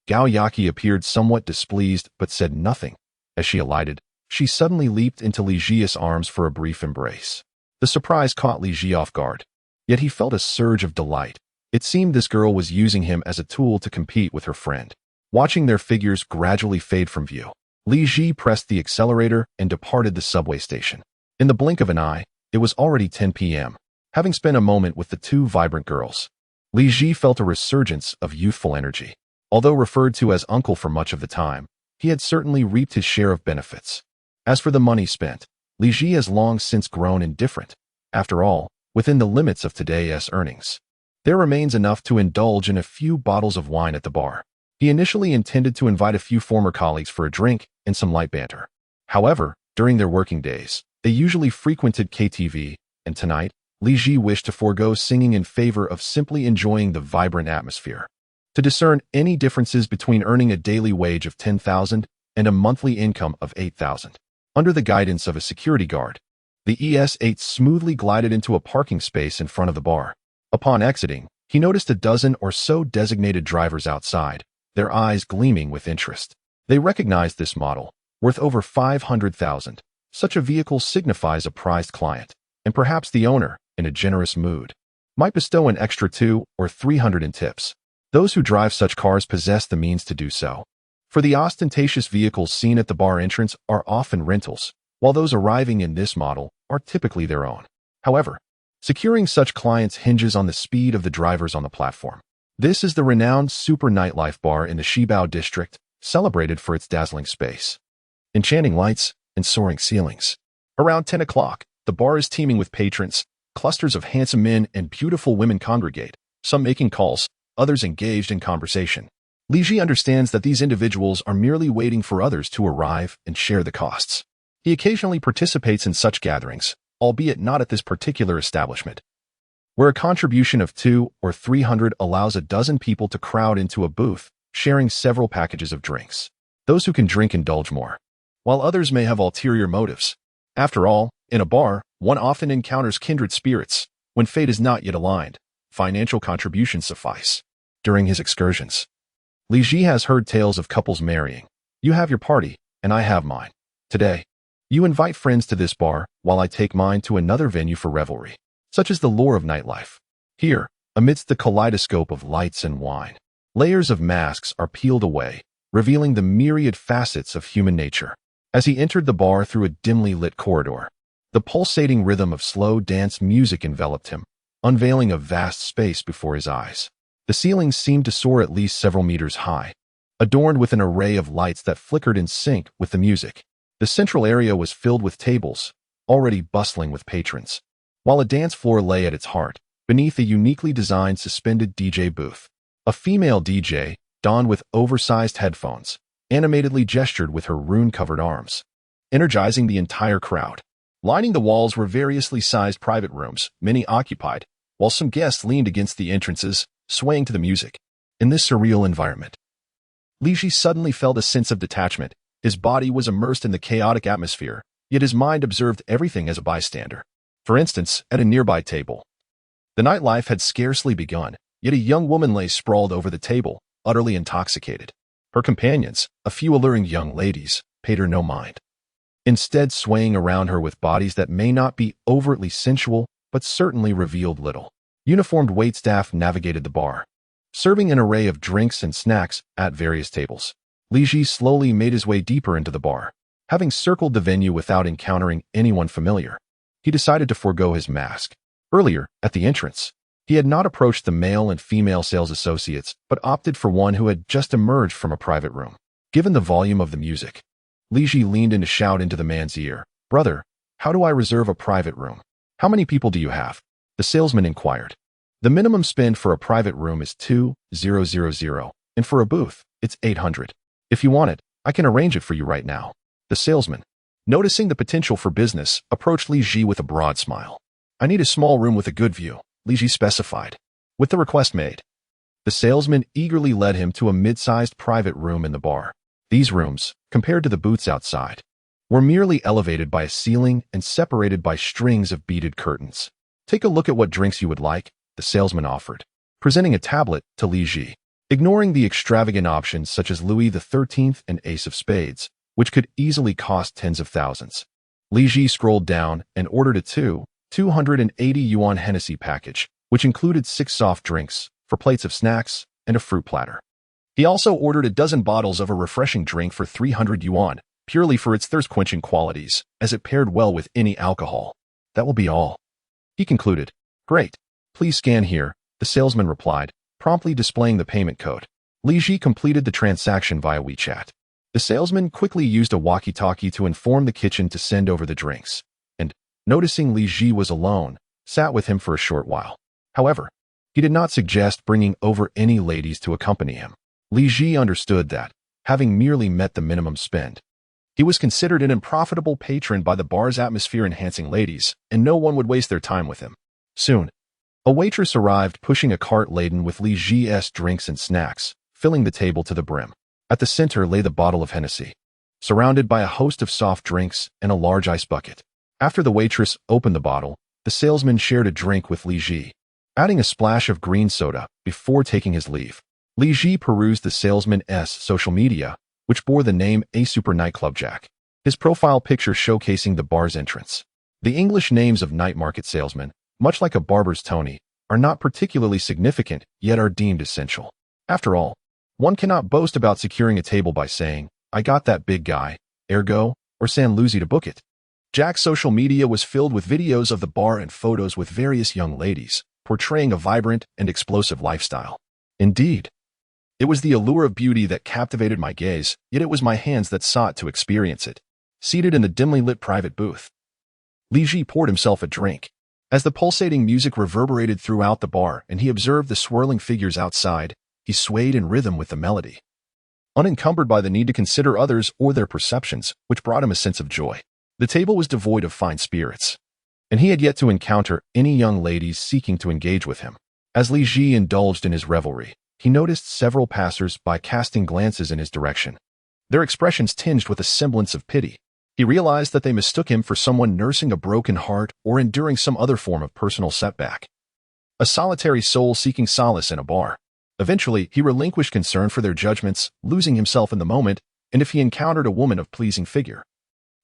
Gao Yaki appeared somewhat displeased but said nothing. As she alighted, she suddenly leaped into Li Ji's arms for a brief embrace. The surprise caught Li Ji off guard, yet he felt a surge of delight. It seemed this girl was using him as a tool to compete with her friend. Watching their figures gradually fade from view, Li Ji pressed the accelerator and departed the subway station. In the blink of an eye, it was already 10 p.m. Having spent a moment with the two vibrant girls, Li Ji felt a resurgence of youthful energy. Although referred to as uncle for much of the time, he had certainly reaped his share of benefits. As for the money spent, Li Ji has long since grown indifferent. After all, within the limits of today's earnings, there remains enough to indulge in a few bottles of wine at the bar. He initially intended to invite a few former colleagues for a drink and some light banter. However, during their working days, they usually frequented KTV, and tonight, Li Ji wished to forego singing in favor of simply enjoying the vibrant atmosphere. To discern any differences between earning a daily wage of 10,000 and a monthly income of 8,000. Under the guidance of a security guard, the ES8 smoothly glided into a parking space in front of the bar. Upon exiting, he noticed a dozen or so designated drivers outside, their eyes gleaming with interest. They recognized this model, worth over 500,000. Such a vehicle signifies a prized client, and perhaps the owner, in a generous mood, might bestow an extra 200 or 300 in tips. Those who drive such cars possess the means to do so. For the ostentatious vehicles seen at the bar entrance are often rentals, while those arriving in this model are typically their own. However, securing such clients hinges on the speed of the drivers on the platform. This is the renowned Super Nightlife Bar in the Shibao district, celebrated for its dazzling space, enchanting lights, and soaring ceilings. Around 10 o'clock, the bar is teeming with patrons. Clusters of handsome men and beautiful women congregate, some making calls, others engaged in conversation. Li Ji understands that these individuals are merely waiting for others to arrive and share the costs. He occasionally participates in such gatherings, albeit not at this particular establishment, where a contribution of 200 or 300 allows a dozen people to crowd into a booth, sharing several packages of drinks. Those who can drink indulge more, while others may have ulterior motives. After all, in a bar, one often encounters kindred spirits. When fate is not yet aligned, financial contributions suffice. During his excursions, Li Ji has heard tales of couples marrying. You have your party, and I have mine. Today, you invite friends to this bar, while I take mine to another venue for revelry. Such is the lure of nightlife. Here, amidst the kaleidoscope of lights and wine, layers of masks are peeled away, revealing the myriad facets of human nature. As he entered the bar through a dimly lit corridor, the pulsating rhythm of slow dance music enveloped him, unveiling a vast space before his eyes. The ceilings seemed to soar at least several meters high, adorned with an array of lights that flickered in sync with the music. The central area was filled with tables, already bustling with patrons, while a dance floor lay at its heart, beneath a uniquely designed suspended DJ booth. A female DJ, donned with oversized headphones, animatedly gestured with her rune-covered arms, energizing the entire crowd. Lining the walls were variously sized private rooms, many occupied, while some guests leaned against the entrances, swaying to the music. In this surreal environment, Li Ji suddenly felt a sense of detachment. His body was immersed in the chaotic atmosphere, yet his mind observed everything as a bystander. For instance, at a nearby table, the nightlife had scarcely begun, yet a young woman lay sprawled over the table, utterly intoxicated. Her companions, a few alluring young ladies, paid her no mind, instead swaying around her with bodies that may not be overtly sensual, but certainly revealed little. Uniformed waitstaff navigated the bar, serving an array of drinks and snacks at various tables. Li Ji slowly made his way deeper into the bar. Having circled the venue without encountering anyone familiar, he decided to forego his mask. Earlier, at the entrance, he had not approached the male and female sales associates, but opted for one who had just emerged from a private room. Given the volume of the music, Li Ji leaned in to shout into the man's ear, "Brother, how do I reserve a private room? How many people do you have?" The salesman inquired. "The minimum spend for a private room is 2,000, and for a booth, it's 800. If you want it, I can arrange it for you right now." The salesman, noticing the potential for business, approached Li Ji with a broad smile. "I need a small room with a good view," Li Ji specified. With the request made, the salesman eagerly led him to a mid-sized private room in the bar. These rooms, compared to the booths outside, were merely elevated by a ceiling and separated by strings of beaded curtains. "Take a look at what drinks you would like," the salesman offered, presenting a tablet to Li Ji. Ignoring the extravagant options such as Louis XIII and Ace of Spades, which could easily cost tens of thousands, Li Ji scrolled down and ordered a 280 yuan Hennessy package, which included 6 soft drinks, 4 plates of snacks, and a fruit platter. He also ordered a dozen bottles of a refreshing drink for 300 yuan, purely for its thirst-quenching qualities, as it paired well with any alcohol. "That will be all," he concluded. "Great. Please scan here," the salesman replied, promptly displaying the payment code. Li Ji completed the transaction via WeChat. The salesman quickly used a walkie-talkie to inform the kitchen to send over the drinks, and, noticing Li Ji was alone, sat with him for a short while. However, he did not suggest bringing over any ladies to accompany him. Li Ji understood that, having merely met the minimum spend, he was considered an unprofitable patron by the bar's atmosphere-enhancing ladies, and no one would waste their time with him. Soon, a waitress arrived pushing a cart laden with Li Ji's drinks and snacks, filling the table to the brim. At the center lay the bottle of Hennessy, surrounded by a host of soft drinks and a large ice bucket. After the waitress opened the bottle, the salesman shared a drink with Li Ji, adding a splash of green soda before taking his leave. Li Ji perused the salesman's social media, which bore the name A Super Nightclub Jack, his profile picture showcasing the bar's entrance. The English names of night market salesmen, much like a barber's Tony, are not particularly significant, yet are deemed essential. After all, one cannot boast about securing a table by saying, "I got that big guy, ergo, or San Lucy to book it." Jack's social media was filled with videos of the bar and photos with various young ladies, portraying a vibrant and explosive lifestyle. Indeed, it was the allure of beauty that captivated my gaze, yet it was my hands that sought to experience it. seated in the dimly lit private booth. Li Ji poured himself a drink. As the pulsating music reverberated throughout the bar and he observed the swirling figures outside, he swayed in rhythm with the melody, unencumbered by the need to consider others or their perceptions, which brought him a sense of joy. The table was devoid of fine spirits, and he had yet to encounter any young ladies seeking to engage with him. As Li Ji indulged in his revelry, he noticed several passers-by casting glances in his direction, their expressions tinged with a semblance of pity. He realized that they mistook him for someone nursing a broken heart or enduring some other form of personal setback. A solitary soul seeking solace in a bar. Eventually, he relinquished concern for their judgments, losing himself in the moment, and if he encountered a woman of pleasing figure,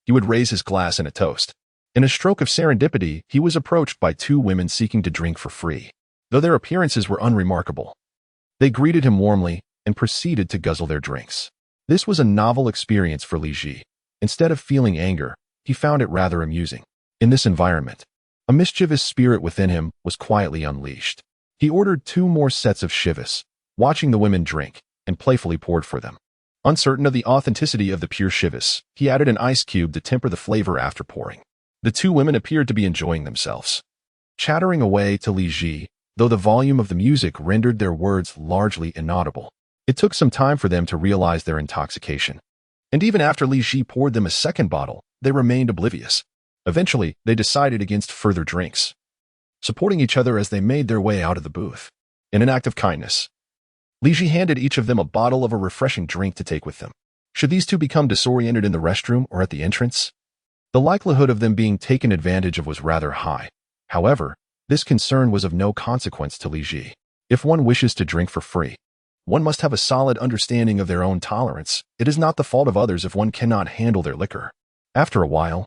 he would raise his glass in a toast. In a stroke of serendipity, he was approached by two women seeking to drink for free. Though their appearances were unremarkable, they greeted him warmly and proceeded to guzzle their drinks. This was a novel experience for Li Ji. Instead of feeling anger, he found it rather amusing. In this environment, a mischievous spirit within him was quietly unleashed. He ordered 2 more sets of shivas, watching the women drink, and playfully poured for them. Uncertain of the authenticity of the pure shivas, he added an ice cube to temper the flavor after pouring. The 2 women appeared to be enjoying themselves, chattering away to Li Ji, though the volume of the music rendered their words largely inaudible. It took some time for them to realize their intoxication. And even after Li Ji poured them a second bottle, they remained oblivious. Eventually, they decided against further drinks, supporting each other as they made their way out of the booth. In an act of kindness, Li Ji handed each of them a bottle of a refreshing drink to take with them. Should these 2 become disoriented in the restroom or at the entrance, the likelihood of them being taken advantage of was rather high. However, this concern was of no consequence to Li Ji. If one wishes to drink for free, one must have a solid understanding of their own tolerance. It is not the fault of others if one cannot handle their liquor. After a while,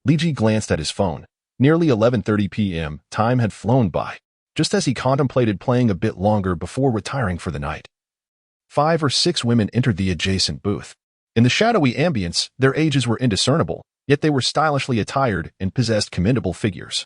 Li Ji glanced at his phone. Nearly 11:30 p.m., time had flown by, just as he contemplated playing a bit longer before retiring for the night. 5 or 6 women entered the adjacent booth. In the shadowy ambience, their ages were indiscernible, yet they were stylishly attired and possessed commendable figures,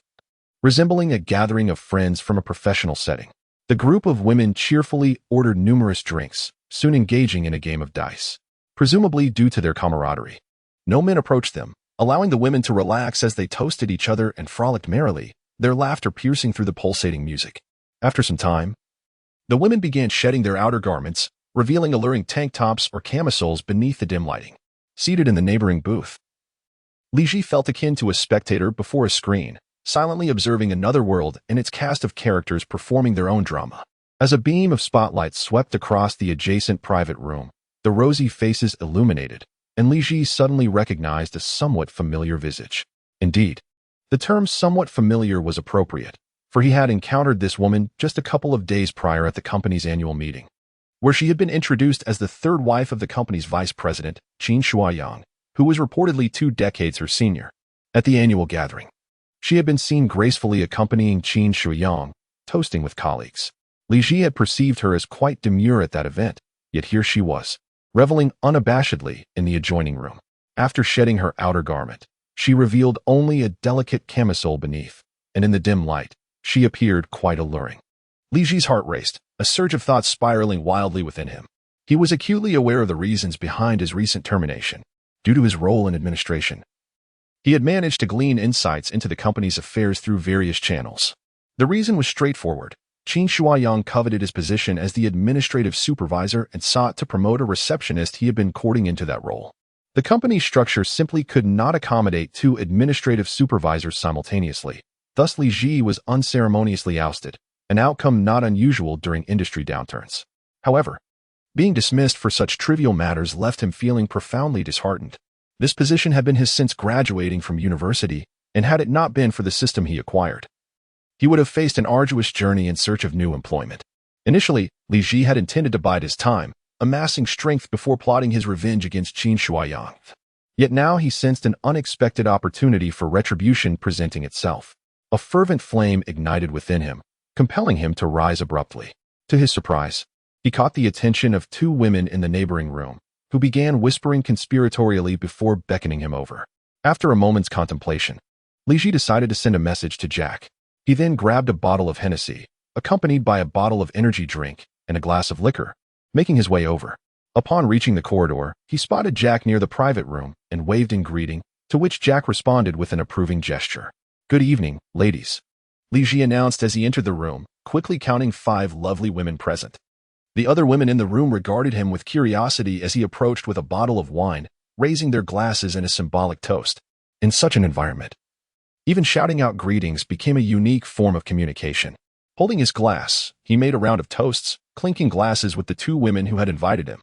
resembling a gathering of friends from a professional setting. The group of women cheerfully ordered numerous drinks, soon engaging in a game of dice, presumably due to their camaraderie. No men approached them, allowing the women to relax as they toasted each other and frolicked merrily, their laughter piercing through the pulsating music. After some time, the women began shedding their outer garments, revealing alluring tank tops or camisoles beneath the dim lighting. Seated in the neighboring booth, Li Ji felt akin to a spectator before a screen, silently observing another world and its cast of characters performing their own drama. As a beam of spotlight swept across the adjacent private room, the rosy faces illuminated, and Li Ji suddenly recognized a somewhat familiar visage. Indeed, the term somewhat familiar was appropriate, for he had encountered this woman just a couple of days prior at the company's annual meeting, where she had been introduced as the 3rd wife of the company's vice president, Qin Shuaiyang, who was reportedly 2 decades her senior. At the annual gathering, she had been seen gracefully accompanying Qin Shuaiyang, toasting with colleagues. Li Ji had perceived her as quite demure at that event, yet here she was, reveling unabashedly in the adjoining room. After shedding her outer garment, she revealed only a delicate camisole beneath, and in the dim light, she appeared quite alluring. Li Ji's heart raced, a surge of thoughts spiraling wildly within him. He was acutely aware of the reasons behind his recent termination. Due to his role in administration, he had managed to glean insights into the company's affairs through various channels. The reason was straightforward. Qin Shuaiyang coveted his position as the administrative supervisor and sought to promote a receptionist he had been courting into that role. The company's structure simply could not accommodate 2 administrative supervisors simultaneously. Thus, Li Ji was unceremoniously ousted, an outcome not unusual during industry downturns. However, being dismissed for such trivial matters left him feeling profoundly disheartened. This position had been his since graduating from university, and had it not been for the system he acquired, he would have faced an arduous journey in search of new employment. Initially, Li Ji had intended to bide his time, amassing strength before plotting his revenge against Qin Shuaiyang. Yet now he sensed an unexpected opportunity for retribution presenting itself. A fervent flame ignited within him, compelling him to rise abruptly. To his surprise, he caught the attention of 2 women in the neighboring room, who began whispering conspiratorially before beckoning him over. After a moment's contemplation, Li Ji decided to send a message to Jack. He then grabbed a bottle of Hennessy, accompanied by a bottle of energy drink and a glass of liquor, making his way over. Upon reaching the corridor, he spotted Jack near the private room and waved in greeting, to which Jack responded with an approving gesture. "Good evening, ladies," Li Ji announced as he entered the room, quickly counting 5 lovely women present. The other women in the room regarded him with curiosity as he approached with a bottle of wine, raising their glasses in a symbolic toast. In such an environment, even shouting out greetings became a unique form of communication. Holding his glass, he made a round of toasts, clinking glasses with the 2 women who had invited him,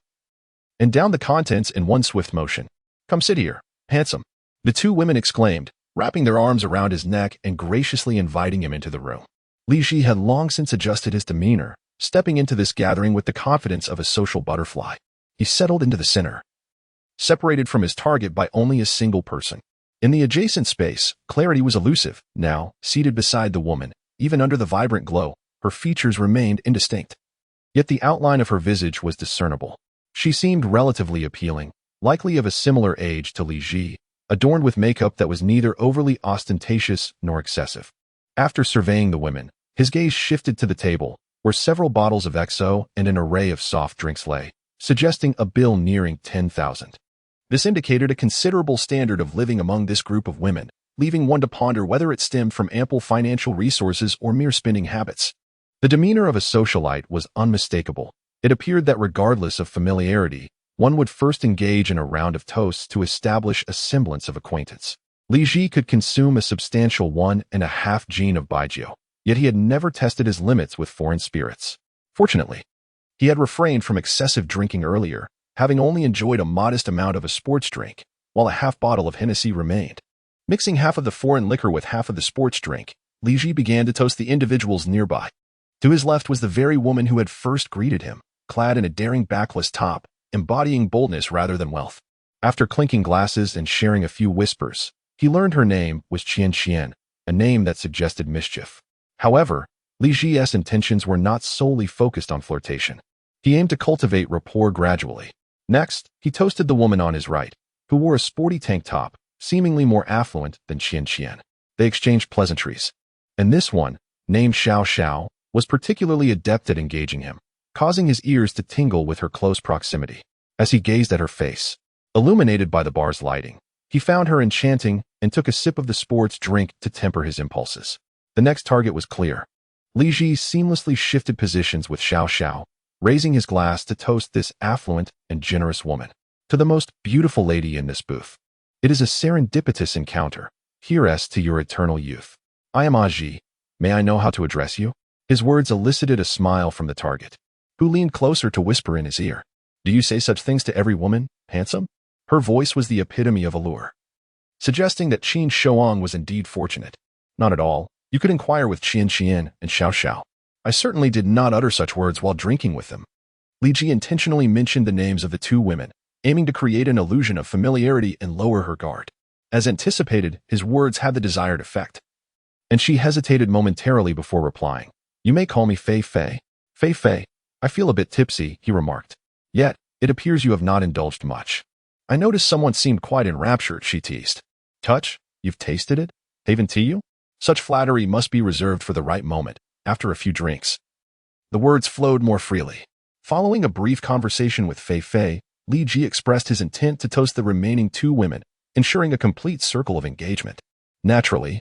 and downed the contents in one swift motion. "Come sit here, handsome," the 2 women exclaimed, wrapping their arms around his neck and graciously inviting him into the room. Li Ji had long since adjusted his demeanor, stepping into this gathering with the confidence of a social butterfly. He settled into the center, separated from his target by only a single person. In the adjacent space, clarity was elusive. Now, seated beside the woman, even under the vibrant glow, her features remained indistinct. Yet the outline of her visage was discernible. She seemed relatively appealing, likely of a similar age to Li Ji, adorned with makeup that was neither overly ostentatious nor excessive. After surveying the women, his gaze shifted to the table, where several bottles of XO and an array of soft drinks lay, suggesting a bill nearing 10,000. This indicated a considerable standard of living among this group of women, leaving one to ponder whether it stemmed from ample financial resources or mere spending habits. The demeanor of a socialite was unmistakable. It appeared that regardless of familiarity, one would first engage in a round of toasts to establish a semblance of acquaintance. Li Ji could consume a substantial 1.5 gin of baijiu, yet he had never tested his limits with foreign spirits. Fortunately, he had refrained from excessive drinking earlier, having only enjoyed a modest amount of a sports drink, while a half bottle of Hennessy remained. Mixing half of the foreign liquor with half of the sports drink, Li Ji began to toast the individuals nearby. To his left was the very woman who had first greeted him, clad in a daring backless top, embodying boldness rather than wealth. After clinking glasses and sharing a few whispers, he learned her name was Qian, a name that suggested mischief. However, Li Ji's intentions were not solely focused on flirtation. He aimed to cultivate rapport gradually. Next, he toasted the woman on his right, who wore a sporty tank top, seemingly more affluent than Qian. They exchanged pleasantries. And this one, named Xiao, was particularly adept at engaging him, causing his ears to tingle with her close proximity. As he gazed at her face, illuminated by the bar's lighting, he found her enchanting and took a sip of the sports drink to temper his impulses. The next target was clear. Li Ji seamlessly shifted positions with Xiao, raising his glass to toast this affluent and generous woman. "To the most beautiful lady in this booth. It is a serendipitous encounter. Here's to your eternal youth. I am Aji. May I know how to address you?" His words elicited a smile from the target, who leaned closer to whisper in his ear. "Do you say such things to every woman, handsome?" Her voice was the epitome of allure, suggesting that Qin Shuang was indeed fortunate. "Not at all. You could inquire with Qian and Xiao. I certainly did not utter such words while drinking with them." Li Ji intentionally mentioned the names of the 2 women, aiming to create an illusion of familiarity and lower her guard. As anticipated, his words had the desired effect, and she hesitated momentarily before replying. "You may call me Fei Fei. Fei Fei, I feel a bit tipsy," he remarked. "Yet, it appears you have not indulged much." "I noticed someone seemed quite enraptured," she teased. "Touch? You've tasted it? Haven't you?" Such flattery must be reserved for the right moment, after a few drinks. The words flowed more freely. Following a brief conversation with Fei Fei, Li Ji expressed his intent to toast the remaining 2 women, ensuring a complete circle of engagement. Naturally,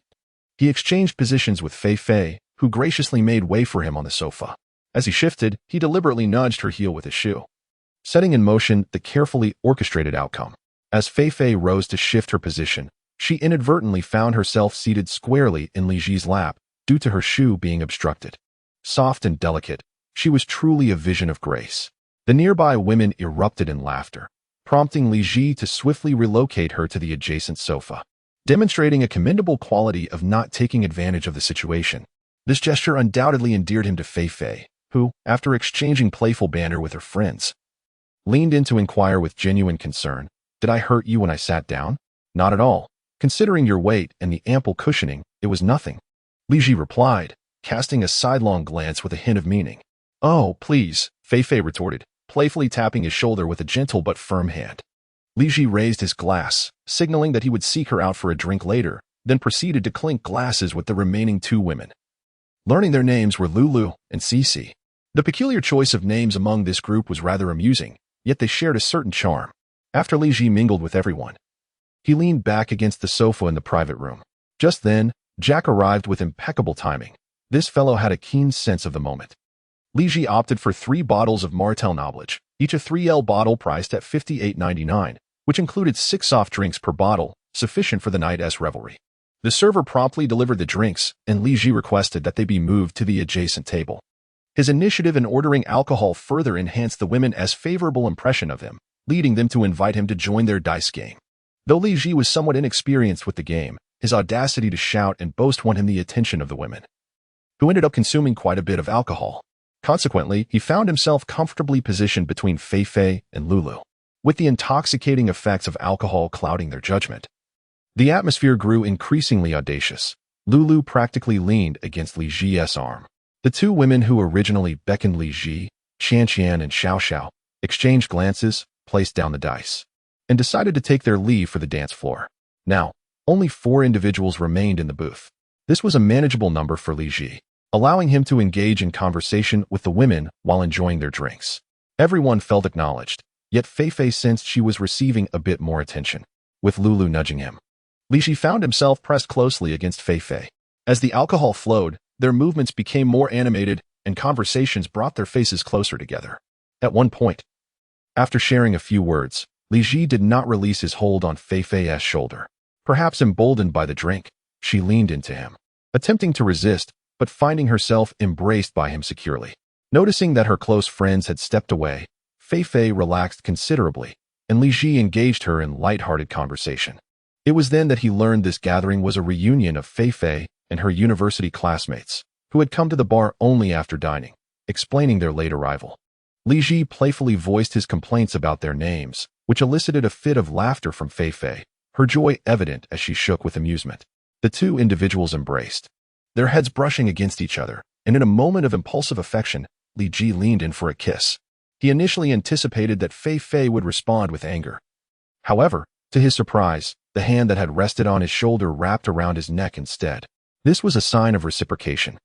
he exchanged positions with Fei Fei, who graciously made way for him on the sofa. As he shifted, he deliberately nudged her heel with his shoe, setting in motion the carefully orchestrated outcome. As Fei Fei rose to shift her position, she inadvertently found herself seated squarely in Li Ji's lap due to her shoe being obstructed. Soft and delicate, she was truly a vision of grace. The nearby women erupted in laughter, prompting Li Ji to swiftly relocate her to the adjacent sofa, demonstrating a commendable quality of not taking advantage of the situation. This gesture undoubtedly endeared him to Fei Fei, who, after exchanging playful banter with her friends, leaned in to inquire with genuine concern, "Did I hurt you when I sat down?" "Not at all. Considering your weight and the ample cushioning, it was nothing," Li Ji replied, casting a sidelong glance with a hint of meaning. "Oh, please," Fei Fei retorted, playfully tapping his shoulder with a gentle but firm hand. Li Ji raised his glass, signaling that he would seek her out for a drink later, then proceeded to clink glasses with the remaining 2 women. Learning their names were Lulu and Cici. The peculiar choice of names among this group was rather amusing, yet they shared a certain charm. After Li Ji mingled with everyone, he leaned back against the sofa in the private room. Just then, Jack arrived with impeccable timing. This fellow had a keen sense of the moment. Li Ji opted for 3 bottles of Martell Knowledge, each a 3L bottle priced at $58.99, which included 6 soft drinks per bottle, sufficient for the night's revelry. The server promptly delivered the drinks, and Li Ji requested that they be moved to the adjacent table. His initiative in ordering alcohol further enhanced the women's favorable impression of him, leading them to invite him to join their dice game. Though Li Ji was somewhat inexperienced with the game, his audacity to shout and boast won him the attention of the women, who ended up consuming quite a bit of alcohol. Consequently, he found himself comfortably positioned between Fei Fei and Lulu, with the intoxicating effects of alcohol clouding their judgment. The atmosphere grew increasingly audacious. Lulu practically leaned against Li Ji's arm. The 2 women who originally beckoned Li Ji, Qian and Xiao Xiao, exchanged glances, placed down the dice, and decided to take their leave for the dance floor. Now, only 4 individuals remained in the booth. This was a manageable number for Li Ji, allowing him to engage in conversation with the women while enjoying their drinks. Everyone felt acknowledged, yet Fei Fei sensed she was receiving a bit more attention, with Lulu nudging him. Li Ji found himself pressed closely against Fei Fei. As the alcohol flowed, their movements became more animated and conversations brought their faces closer together. At one point, after sharing a few words, Li Ji did not release his hold on Fei Fei's shoulder. Perhaps emboldened by the drink, she leaned into him, attempting to resist, but finding herself embraced by him securely. Noticing that her close friends had stepped away, Fei Fei relaxed considerably, and Li Ji engaged her in light-hearted conversation. It was then that he learned this gathering was a reunion of Fei Fei and her university classmates, who had come to the bar only after dining, explaining their late arrival. Li Ji playfully voiced his complaints about their names, which elicited a fit of laughter from Fei Fei, her joy evident as she shook with amusement. The 2 individuals embraced, their heads brushing against each other, and in a moment of impulsive affection, Li Ji leaned in for a kiss. He initially anticipated that Fei Fei would respond with anger. However, to his surprise, the hand that had rested on his shoulder wrapped around his neck instead. This was a sign of reciprocation,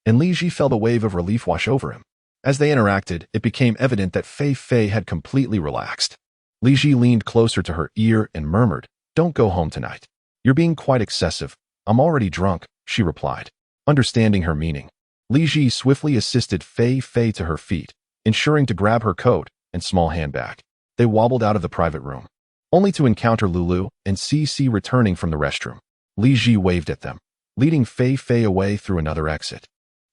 and Li Ji felt a wave of relief wash over him. As they interacted, it became evident that Fei Fei had completely relaxed. Li Ji leaned closer to her ear and murmured, "Don't go home tonight. You're being quite excessive. I'm already drunk," she replied. Understanding her meaning, Li Ji swiftly assisted Fei Fei to her feet, ensuring to grab her coat and small handbag. They wobbled out of the private room, only to encounter Lulu and CC returning from the restroom. Li Ji waved at them, leading Fei Fei away through another exit,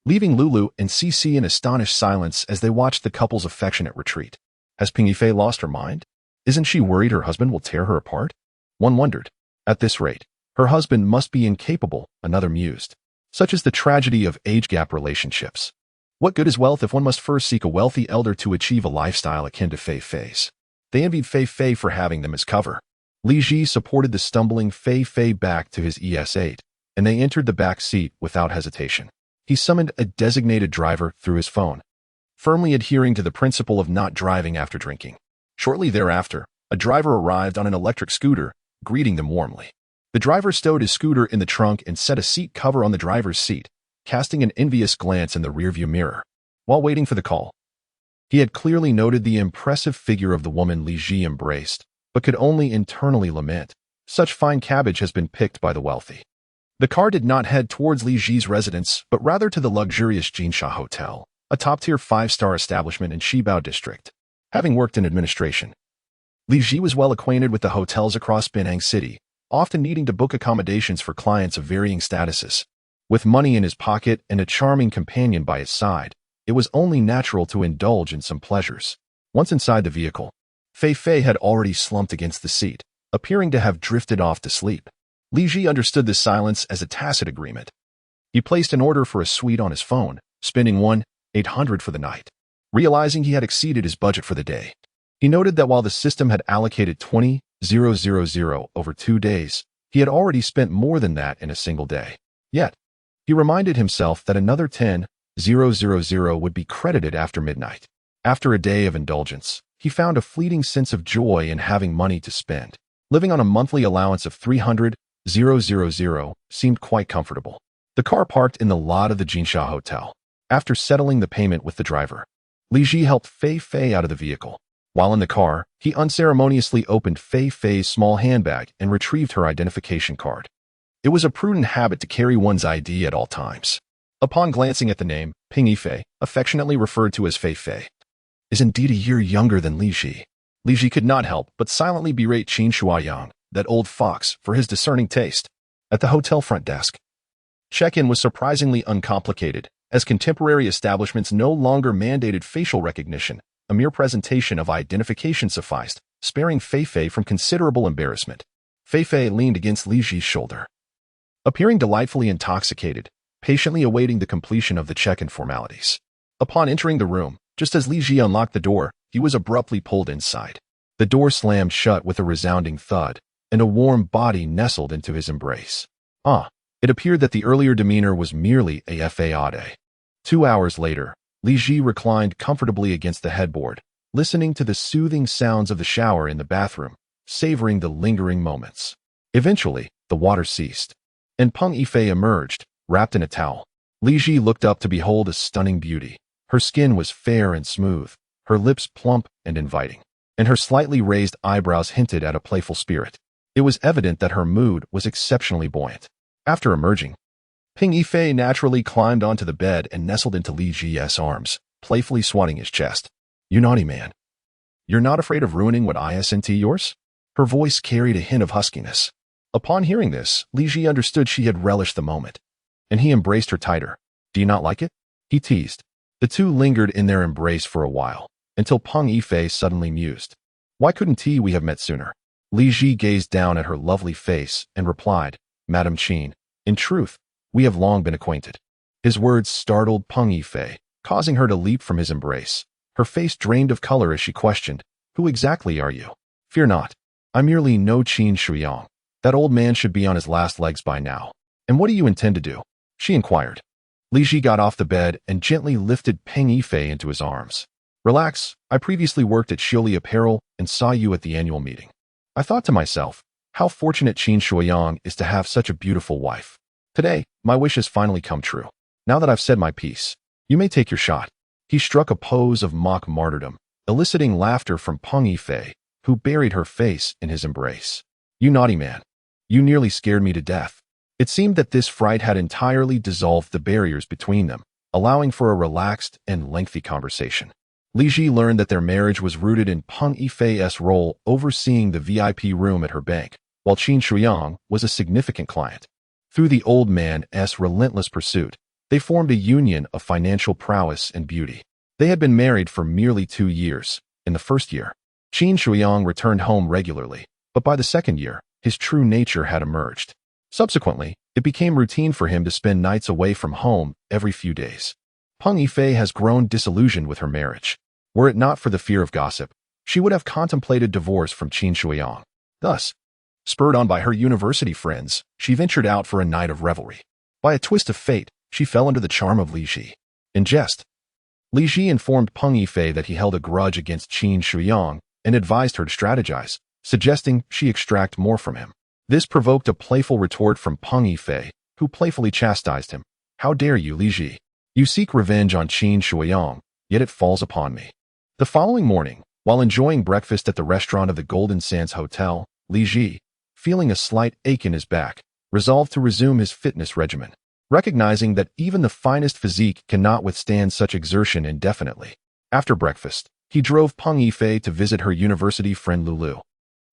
leaving Lulu and CC in astonished silence as they watched the couple's affectionate retreat. Has Pingy Fei lost her mind? Isn't she worried her husband will tear her apart? One wondered. At this rate, her husband must be incapable, another mused. Such is the tragedy of age gap relationships. What good is wealth if one must first seek a wealthy elder to achieve a lifestyle akin to Fei Fei's? They envied Fei Fei for having them as cover. Li Ji supported the stumbling Fei Fei back to his ES8, and they entered the back seat without hesitation. He summoned a designated driver through his phone, firmly adhering to the principle of not driving after drinking. Shortly thereafter, a driver arrived on an electric scooter, greeting them warmly. The driver stowed his scooter in the trunk and set a seat cover on the driver's seat, casting an envious glance in the rearview mirror. While waiting for the call, he had clearly noted the impressive figure of the woman Li Ji embraced, but could only internally lament. Such fine cabbage has been picked by the wealthy. The car did not head towards Li Ji's residence, but rather to the luxurious Jinsha Hotel, a top-tier 5-star establishment in Shibao District. Having worked in administration, Li Ji was well acquainted with the hotels across Penang City, often needing to book accommodations for clients of varying statuses. With money in his pocket and a charming companion by his side, it was only natural to indulge in some pleasures. Once inside the vehicle, Fei Fei had already slumped against the seat, appearing to have drifted off to sleep. Li Ji understood this silence as a tacit agreement. He placed an order for a suite on his phone, spending 1,800 for the night. Realizing he had exceeded his budget for the day, he noted that while the system had allocated 20,000 over 2 days, he had already spent more than that in a single day. Yet, he reminded himself that another 10,000 would be credited after midnight. After a day of indulgence, he found a fleeting sense of joy in having money to spend. Living on a monthly allowance of 300,000 seemed quite comfortable. The car parked in the lot of the Jinsha Hotel. After settling the payment with the driver, Li Ji helped Fei Fei out of the vehicle. While in the car, he unceremoniously opened Fei Fei's small handbag and retrieved her identification card. It was a prudent habit to carry one's ID at all times. Upon glancing at the name, Ping Yifei, affectionately referred to as Fei Fei, is indeed a year younger than Li Ji. Li Ji could not help but silently berate Qin Shuaiyang, that old fox, for his discerning taste. At the hotel front desk, check-in was surprisingly uncomplicated, as contemporary establishments no longer mandated facial recognition. A mere presentation of identification sufficed, sparing Fei Fei from considerable embarrassment. Fei Fei leaned against Li Ji's shoulder, appearing delightfully intoxicated, patiently awaiting the completion of the check-in formalities. Upon entering the room, just as Li Ji unlocked the door, he was abruptly pulled inside. The door slammed shut with a resounding thud, and a warm body nestled into his embrace. It appeared that the earlier demeanor was merely a fade. 2 hours later, Li Ji reclined comfortably against the headboard, listening to the soothing sounds of the shower in the bathroom, savoring the lingering moments. Eventually, the water ceased, and Peng Yifei emerged, wrapped in a towel. Li Ji looked up to behold a stunning beauty. Her skin was fair and smooth, her lips plump and inviting, and her slightly raised eyebrows hinted at a playful spirit. It was evident that her mood was exceptionally buoyant. After emerging, Ping Yifei naturally climbed onto the bed and nestled into Li Ji's arms, playfully swatting his chest. "You naughty man. You're not afraid of ruining what isn't yours?" Her voice carried a hint of huskiness. Upon hearing this, Li Ji understood she had relished the moment, and he embraced her tighter. "Do you not like it?" he teased. The two lingered in their embrace for a while, until Peng Yifei suddenly mused. "Why couldn't we have met sooner?" Li Ji gazed down at her lovely face and replied, "Madam Qin, in truth, we have long been acquainted." His words startled Peng Yifei, causing her to leap from his embrace. Her face drained of color as she questioned, "Who exactly are you?" "Fear not. I merely know Qin Shuaiyang. That old man should be on his last legs by now." "And what do you intend to do?" she inquired. Li Ji got off the bed and gently lifted Peng Yifei into his arms. "Relax. I previously worked at Shioli Apparel and saw you at the annual meeting. I thought to myself, how fortunate Qin Shuaiyang is to have such a beautiful wife. Today, my wish has finally come true. Now that I've said my piece, you may take your shot." He struck a pose of mock martyrdom, eliciting laughter from Peng Yifei, who buried her face in his embrace. "You naughty man. You nearly scared me to death." It seemed that this fright had entirely dissolved the barriers between them, allowing for a relaxed and lengthy conversation. Li Ji learned that their marriage was rooted in Peng Yifei's role overseeing the VIP room at her bank, while Qin Shuaiyang was a significant client. Through the old man's relentless pursuit, they formed a union of financial prowess and beauty. They had been married for merely 2 years. In the first year, Qin Shuaiyang returned home regularly, but by the second year, his true nature had emerged. Subsequently, it became routine for him to spend nights away from home every few days. Peng Yifei has grown disillusioned with her marriage. Were it not for the fear of gossip, she would have contemplated divorce from Qin Shuaiyang. Thus, spurred on by her university friends, she ventured out for a night of revelry. By a twist of fate, she fell under the charm of Li Ji. In jest, Li Ji informed Peng Yifei that he held a grudge against Qin Shuaiyang and advised her to strategize, suggesting she extract more from him. This provoked a playful retort from Peng Yifei, who playfully chastised him. "How dare you, Li Ji? You seek revenge on Qin Shuaiyang, yet it falls upon me." The following morning, while enjoying breakfast at the restaurant of the Golden Sands Hotel, Li Ji, feeling a slight ache in his back, resolved to resume his fitness regimen, recognizing that even the finest physique cannot withstand such exertion indefinitely. After breakfast, he drove Peng Yifei to visit her university friend Lulu,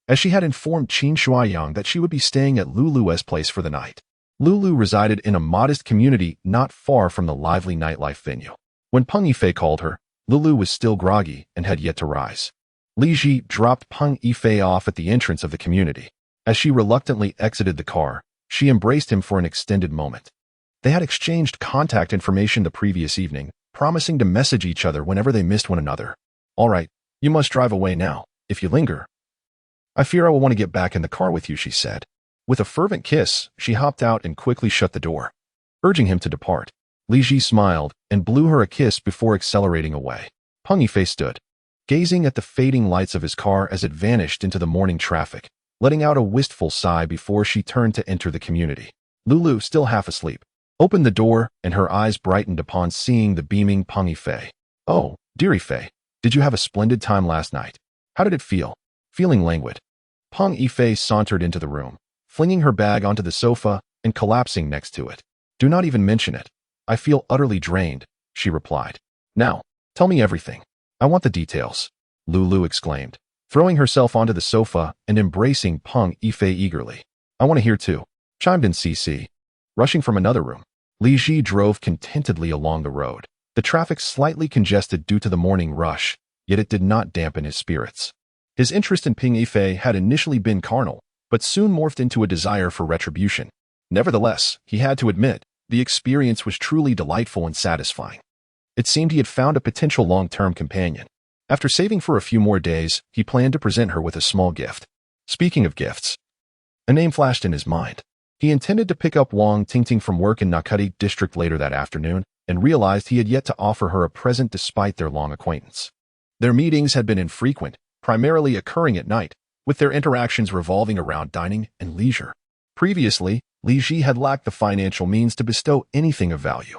as she had informed Qin Shuaiyang that she would be staying at Lulu's place for the night. Lulu resided in a modest community not far from the lively nightlife venue. When Peng Yifei called her, Lulu was still groggy and had yet to rise. Li Ji dropped Peng Yifei off at the entrance of the community. As she reluctantly exited the car, she embraced him for an extended moment. They had exchanged contact information the previous evening, promising to message each other whenever they missed one another. "All right, you must drive away now. If you linger, I fear I will want to get back in the car with you," she said. With a fervent kiss, she hopped out and quickly shut the door, urging him to depart. Li Ji smiled and blew her a kiss before accelerating away. Peng Yifei stood, gazing at the fading lights of his car as it vanished into the morning traffic, letting out a wistful sigh before she turned to enter the community. Lulu, still half asleep, opened the door, and her eyes brightened upon seeing the beaming Peng Yifei. "Oh, dearie Fei, did you have a splendid time last night?" How did it feel? Feeling languid. Peng Yifei sauntered into the room, flinging her bag onto the sofa and collapsing next to it. Do not even mention it. I feel utterly drained, she replied. Now, tell me everything. I want the details, Lulu exclaimed, throwing herself onto the sofa and embracing Peng Yifei eagerly. I want to hear too, chimed in CC. Rushing from another room, Li Ji drove contentedly along the road. The traffic slightly congested due to the morning rush, yet it did not dampen his spirits. His interest in Peng Yifei had initially been carnal, but soon morphed into a desire for retribution. Nevertheless, he had to admit, the experience was truly delightful and satisfying. It seemed he had found a potential long-term companion. After saving for a few more days, he planned to present her with a small gift. Speaking of gifts, a name flashed in his mind. He intended to pick up Wang Tingting from work in Nakati district later that afternoon and realized he had yet to offer her a present despite their long acquaintance. Their meetings had been infrequent, primarily occurring at night, with their interactions revolving around dining and leisure. Previously, Li Ji had lacked the financial means to bestow anything of value.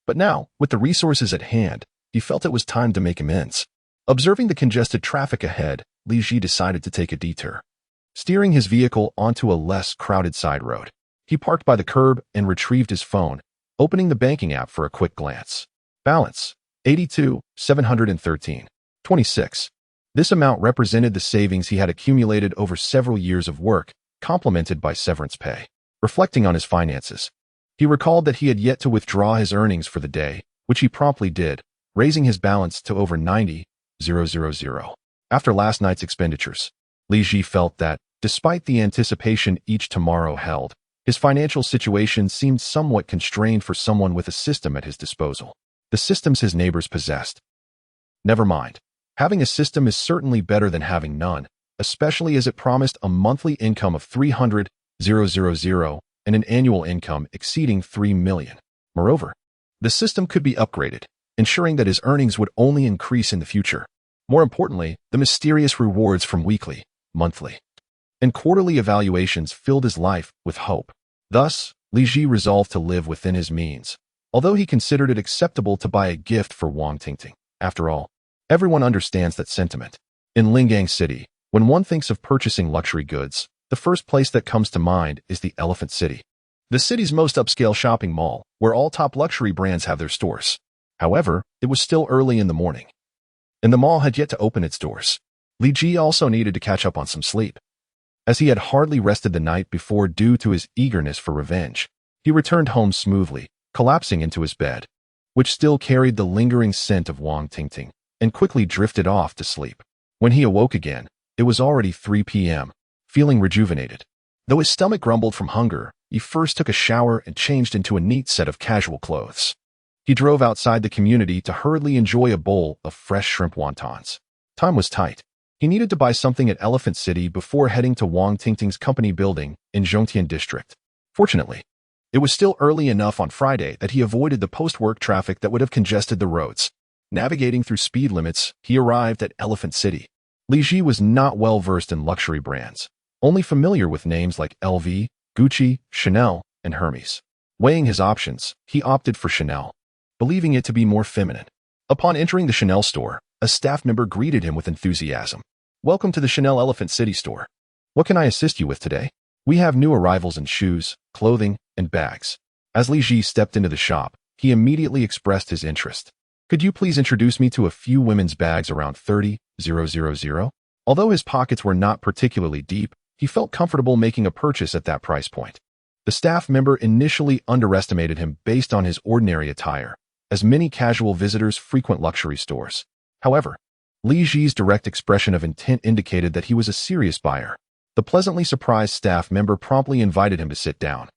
But now, with the resources at hand, he felt it was time to make amends. Observing the congested traffic ahead, Li Ji decided to take a detour. Steering his vehicle onto a less crowded side road, he parked by the curb and retrieved his phone, opening the banking app for a quick glance. Balance, 82,713.26. This amount represented the savings he had accumulated over several years of work, complemented by severance pay. Reflecting on his finances, he recalled that he had yet to withdraw his earnings for the day, which he promptly did, raising his balance to over 90,000. After last night's expenditures, Li Ji felt that, despite the anticipation each tomorrow held, his financial situation seemed somewhat constrained for someone with a system at his disposal. The systems his neighbors possessed. Never mind. Having a system is certainly better than having none, especially as it promised a monthly income of 300,000 and an annual income exceeding 3 million. Moreover, the system could be upgraded, ensuring that his earnings would only increase in the future. More importantly, the mysterious rewards from weekly, monthly, and quarterly evaluations filled his life with hope. Thus, Li Ji resolved to live within his means, although he considered it acceptable to buy a gift for Wang Tingting. After all, everyone understands that sentiment. In Lingang City, when one thinks of purchasing luxury goods, the first place that comes to mind is the Elephant City, the city's most upscale shopping mall, where all top luxury brands have their stores. However, it was still early in the morning, and the mall had yet to open its doors. Li Ji also needed to catch up on some sleep. As he had hardly rested the night before due to his eagerness for revenge, he returned home smoothly, collapsing into his bed, which still carried the lingering scent of Wang Tingting, and quickly drifted off to sleep. When he awoke again, it was already 3 p.m., feeling rejuvenated. Though his stomach grumbled from hunger, he first took a shower and changed into a neat set of casual clothes. He drove outside the community to hurriedly enjoy a bowl of fresh shrimp wontons. Time was tight. He needed to buy something at Elephant City before heading to Wang Tingting's company building in Zhongtian district. Fortunately, it was still early enough on Friday that he avoided the post-work traffic that would have congested the roads. Navigating through speed limits, he arrived at Elephant City. Li Ji was not well versed in luxury brands, only familiar with names like LV, Gucci, Chanel, and Hermes. Weighing his options, he opted for Chanel, believing it to be more feminine. Upon entering the Chanel store, a staff member greeted him with enthusiasm. Welcome to the Chanel Elephant City store. What can I assist you with today? We have new arrivals in shoes, clothing, and bags. As Li Ji stepped into the shop, he immediately expressed his interest. Could you please introduce me to a few women's bags around 30,000? Although his pockets were not particularly deep, he felt comfortable making a purchase at that price point. The staff member initially underestimated him based on his ordinary attire, as many casual visitors frequent luxury stores. However, Li Ji's direct expression of intent indicated that he was a serious buyer. The pleasantly surprised staff member promptly invited him to sit down,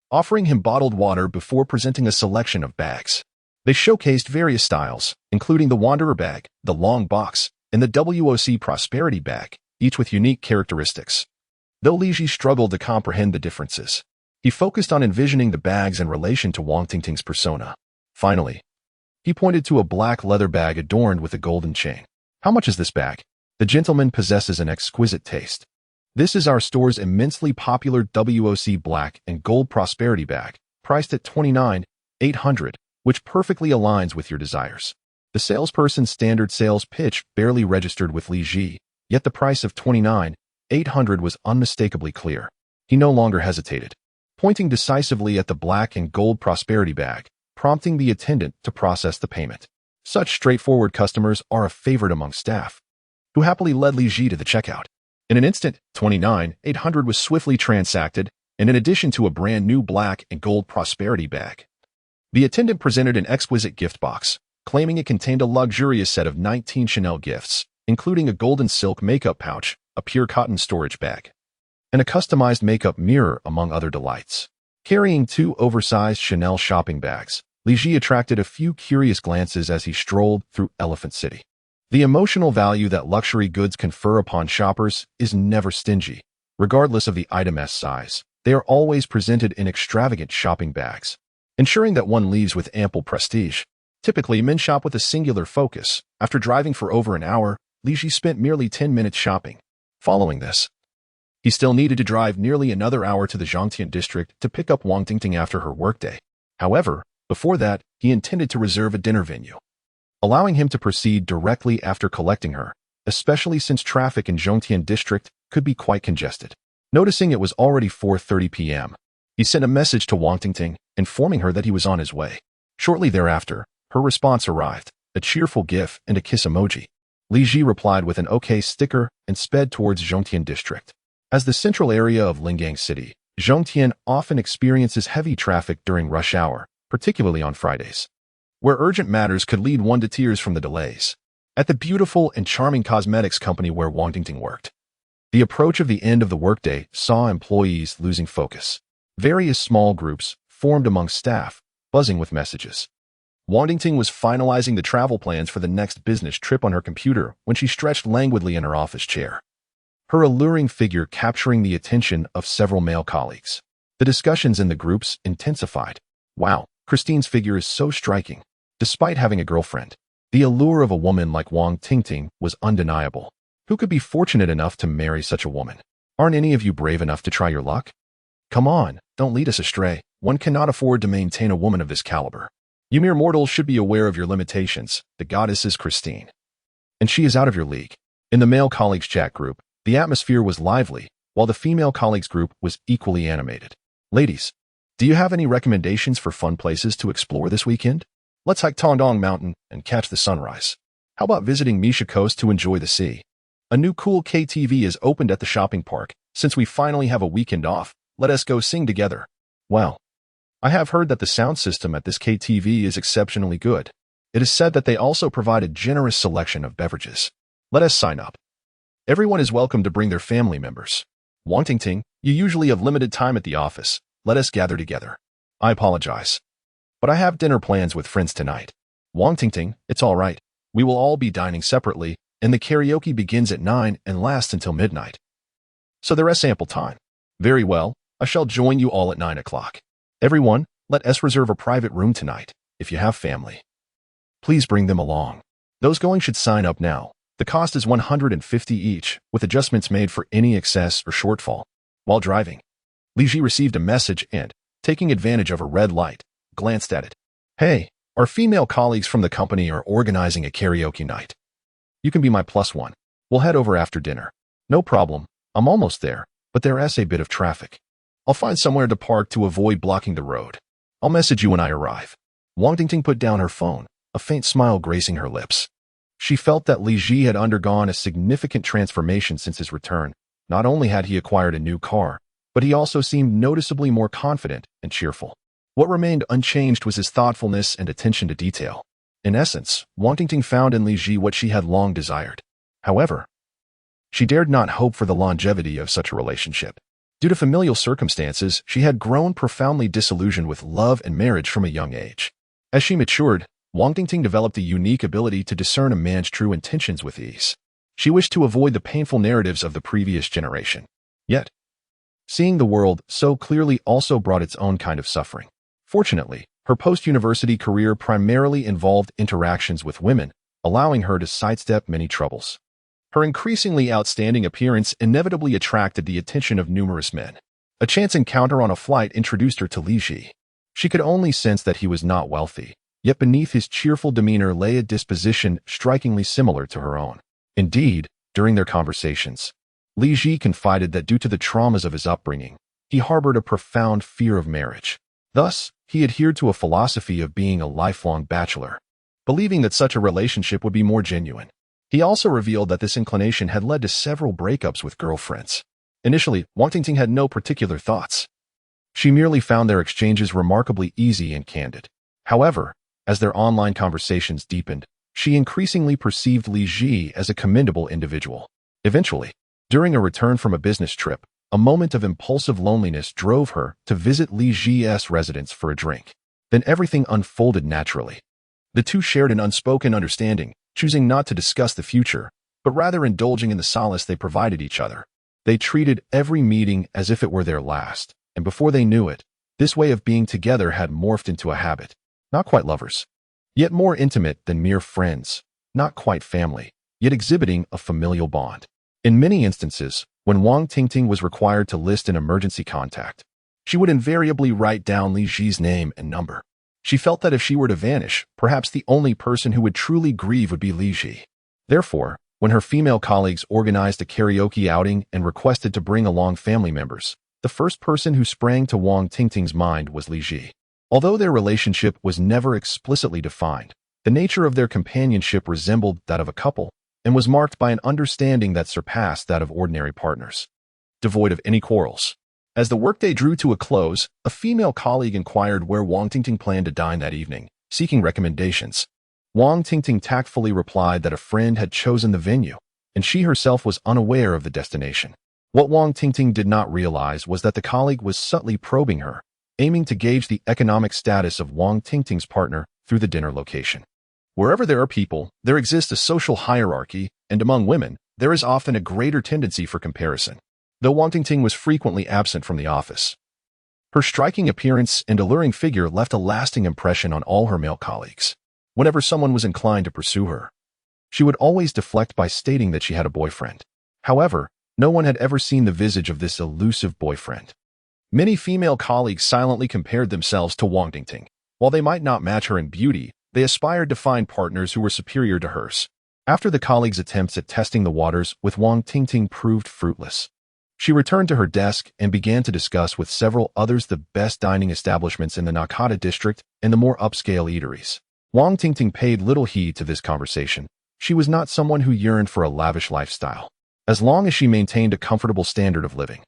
offering him bottled water before presenting a selection of bags. They showcased various styles, including the Wanderer bag, the Long Box, and the WOC Prosperity bag, each with unique characteristics. Though Li Ji struggled to comprehend the differences, he focused on envisioning the bags in relation to Wang Tingting's persona. Finally, he pointed to a black leather bag adorned with a golden chain. How much is this bag? The gentleman possesses an exquisite taste. This is our store's immensely popular WOC Black and Gold Prosperity bag, priced at $29,800, which perfectly aligns with your desires. The salesperson's standard sales pitch barely registered with Li Ji, Yet the price of $29,800 was unmistakably clear. He no longer hesitated, pointing decisively at the black and gold prosperity bag, prompting the attendant to process the payment. Such straightforward customers are a favorite among staff, who happily led Li Ji to the checkout. In an instant, $29,800 was swiftly transacted, and in addition to a brand new black and gold prosperity bag, the attendant presented an exquisite gift box, claiming it contained a luxurious set of 19 Chanel gifts, including a golden silk makeup pouch, a pure cotton storage bag, and a customized makeup mirror, among other delights. Carrying 2 oversized Chanel shopping bags, Li Ji attracted a few curious glances as he strolled through Elephant City. The emotional value that luxury goods confer upon shoppers is never stingy. Regardless of the item's size, they are always presented in extravagant shopping bags, ensuring that one leaves with ample prestige. Typically, men shop with a singular focus. After driving for over an hour, Li Ji spent merely 10 minutes shopping. Following this, he still needed to drive nearly another hour to the Zhongtian district to pick up Wang Tingting after her workday. However, before that, he intended to reserve a dinner venue, allowing him to proceed directly after collecting her, especially since traffic in Zhongtian district could be quite congested. Noticing it was already 4:30 p.m., he sent a message to Wang Tingting, informing her that he was on his way. Shortly thereafter, her response arrived, a cheerful gif and a kiss emoji. Li Ji replied with an OK sticker and sped towards Zhongtian district. As the central area of Lingang City, Zhongtian often experiences heavy traffic during rush hour, particularly on Fridays, where urgent matters could lead one to tears from the delays. At the beautiful and charming cosmetics company where Wang Tingting worked, the approach of the end of the workday saw employees losing focus. Various small groups formed among staff, buzzing with messages. Wang Tingting was finalizing the travel plans for the next business trip on her computer when she stretched languidly in her office chair, her alluring figure capturing the attention of several male colleagues. The discussions in the groups intensified. Wow, Christine's figure is so striking. Despite having a girlfriend, the allure of a woman like Wang Tingting was undeniable. Who could be fortunate enough to marry such a woman? Aren't any of you brave enough to try your luck? Come on, don't lead us astray. One cannot afford to maintain a woman of this caliber. You mere mortals should be aware of your limitations. The goddess is Christine, and she is out of your league. In the male colleagues chat group, the atmosphere was lively, while the female colleagues group was equally animated. Ladies, do you have any recommendations for fun places to explore this weekend? Let's hike Tongdong Mountain and catch the sunrise. How about visiting Misha Coast to enjoy the sea? A new cool KTV is opened at the shopping park. Since we finally have a weekend off, let us go sing together. Well, I have heard that the sound system at this KTV is exceptionally good. It is said that they also provide a generous selection of beverages. Let us sign up. Everyone is welcome to bring their family members. Wang Tingting, you usually have limited time at the office. Let us gather together. I apologize, but I have dinner plans with friends tonight. Wang Tingting, it's all right. We will all be dining separately, and the karaoke begins at 9 and lasts until midnight. So there is ample time. Very well, I shall join you all at 9 o'clock. Everyone, let us reserve a private room tonight. If you have family, please bring them along. Those going should sign up now. The cost is 150 each, with adjustments made for any excess or shortfall. While driving, Li Ji received a message and, taking advantage of a red light, glanced at it. Hey, our female colleagues from the company are organizing a karaoke night. You can be my +1. We'll head over after dinner. No problem, I'm almost there, but there is a bit of traffic. I'll find somewhere to park to avoid blocking the road. I'll message you when I arrive. Wang Tingting put down her phone, a faint smile gracing her lips. She felt that Li Ji had undergone a significant transformation since his return. Not only had he acquired a new car, but he also seemed noticeably more confident and cheerful. What remained unchanged was his thoughtfulness and attention to detail. In essence, Wang Tingting found in Li Ji what she had long desired. However, she dared not hope for the longevity of such a relationship. Due to familial circumstances, she had grown profoundly disillusioned with love and marriage from a young age. As she matured, Wang Tingting developed a unique ability to discern a man's true intentions with ease. She wished to avoid the painful narratives of the previous generation. Yet, seeing the world so clearly also brought its own kind of suffering. Fortunately, her post-university career primarily involved interactions with women, allowing her to sidestep many troubles. Her increasingly outstanding appearance inevitably attracted the attention of numerous men. A chance encounter on a flight introduced her to Li Ji. She could only sense that he was not wealthy, yet beneath his cheerful demeanor lay a disposition strikingly similar to her own. Indeed, During their conversations, Li Ji confided that due to the traumas of his upbringing, he harbored a profound fear of marriage. Thus, he adhered to a philosophy of being a lifelong bachelor, believing that such a relationship would be more genuine. He also revealed that this inclination had led to several breakups with girlfriends. Initially, Wang Tingting had no particular thoughts. She merely found their exchanges remarkably easy and candid. However, as their online conversations deepened, she increasingly perceived Li Ji as a commendable individual. Eventually, during a return from a business trip, a moment of impulsive loneliness drove her to visit Li Ji's residence for a drink. Then everything unfolded naturally. The two shared an unspoken understanding, choosing not to discuss the future, but rather indulging in the solace they provided each other. They treated every meeting as if it were their last, and before they knew it, this way of being together had morphed into a habit. Not quite lovers, yet more intimate than mere friends, not quite family, yet exhibiting a familial bond. In many instances, when Wang Tingting was required to list an emergency contact, she would invariably write down Li Ji's name and number. She felt that if she were to vanish, perhaps the only person who would truly grieve would be Li Ji. Therefore, when her female colleagues organized a karaoke outing and requested to bring along family members, the first person who sprang to Wang Tingting's mind was Li Ji. Although their relationship was never explicitly defined, the nature of their companionship resembled that of a couple and was marked by an understanding that surpassed that of ordinary partners, devoid of any quarrels. As the workday drew to a close, a female colleague inquired where Wang Tingting planned to dine that evening, seeking recommendations. Wang Tingting tactfully replied that a friend had chosen the venue, and she herself was unaware of the destination. What Wang Tingting did not realize was that the colleague was subtly probing her, aiming to gauge the economic status of Wang Tingting's partner through the dinner location. Wherever there are people, there exists a social hierarchy, and among women, there is often a greater tendency for comparison. Though Wang Tingting was frequently absent from the office, her striking appearance and alluring figure left a lasting impression on all her male colleagues. Whenever someone was inclined to pursue her, she would always deflect by stating that she had a boyfriend. However, no one had ever seen the visage of this elusive boyfriend. Many female colleagues silently compared themselves to Wang Tingting. While they might not match her in beauty, they aspired to find partners who were superior to hers. After the colleagues' attempts at testing the waters with Wang Tingting proved fruitless, she returned to her desk and began to discuss with several others the best dining establishments in the Nakata district and the more upscale eateries. Wang Tingting paid little heed to this conversation. She was not someone who yearned for a lavish lifestyle. As long as she maintained a comfortable standard of living,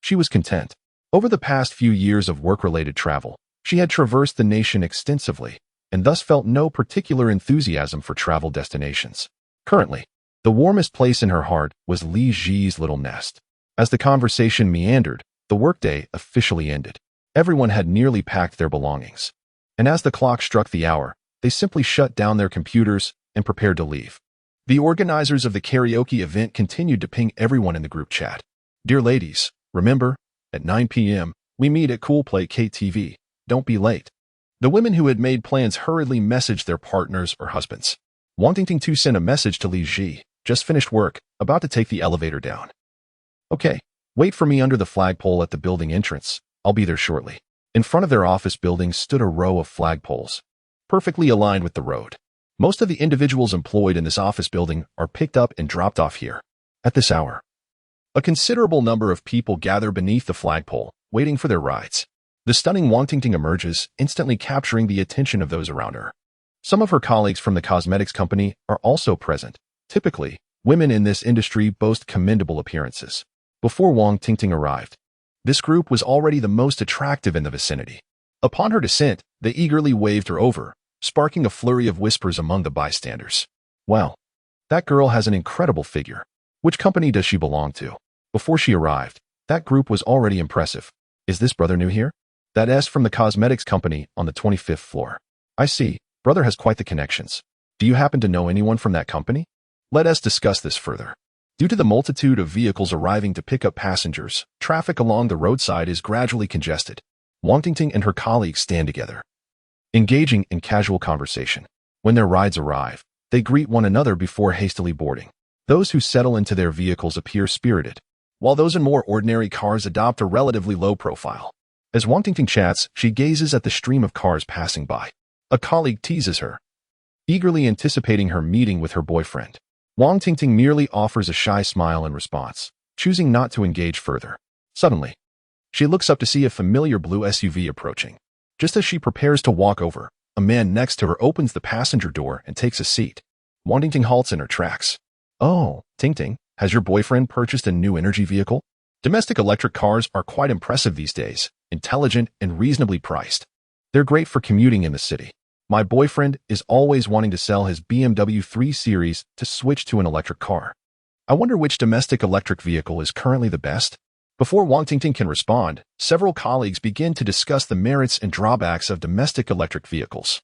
she was content. Over the past few years of work-related travel, she had traversed the nation extensively and thus felt no particular enthusiasm for travel destinations. Currently, the warmest place in her heart was Li Ji's little nest. As the conversation meandered, the workday officially ended. Everyone had nearly packed their belongings, and as the clock struck the hour, they simply shut down their computers and prepared to leave. The organizers of the karaoke event continued to ping everyone in the group chat. "Dear ladies, remember, at 9 p.m., we meet at Cool Play KTV. Don't be late." The women who had made plans hurriedly messaged their partners or husbands. Wang Tingting too sent a message to Li Ji. "Just finished work, about to take the elevator down. Okay, wait for me under the flagpole at the building entrance. I'll be there shortly." In front of their office building stood a row of flagpoles, perfectly aligned with the road. Most of the individuals employed in this office building are picked up and dropped off here. At this hour, a considerable number of people gather beneath the flagpole, waiting for their rides. The stunning Wang Tingting emerges, instantly capturing the attention of those around her. Some of her colleagues from the cosmetics company are also present. Typically, women in this industry boast commendable appearances. Before Wang Tingting arrived, this group was already the most attractive in the vicinity. Upon her descent, they eagerly waved her over, sparking a flurry of whispers among the bystanders. "Wow, that girl has an incredible figure. Which company does she belong to?" Before she arrived, that group was already impressive. "Is this brother new here?" "That S from the cosmetics company on the 25th floor. I see, brother has quite the connections. Do you happen to know anyone from that company? Let us discuss this further." Due to the multitude of vehicles arriving to pick up passengers, traffic along the roadside is gradually congested. Wang Tingting and her colleagues stand together, engaging in casual conversation. When their rides arrive, they greet one another before hastily boarding. Those who settle into their vehicles appear spirited, while those in more ordinary cars adopt a relatively low profile. As Wang Tingting chats, she gazes at the stream of cars passing by. A colleague teases her, eagerly anticipating her meeting with her boyfriend. Wang Tingting merely offers a shy smile in response, choosing not to engage further. Suddenly, she looks up to see a familiar blue SUV approaching. Just as she prepares to walk over, a man next to her opens the passenger door and takes a seat. Wang Tingting halts in her tracks. "Oh, Tingting, has your boyfriend purchased a new energy vehicle?" Domestic electric cars are quite impressive these days, intelligent and reasonably priced. They're great for commuting in the city. My boyfriend is always wanting to sell his BMW 3 Series to switch to an electric car. I wonder which domestic electric vehicle is currently the best? Before Wang Tingting can respond, several colleagues begin to discuss the merits and drawbacks of domestic electric vehicles.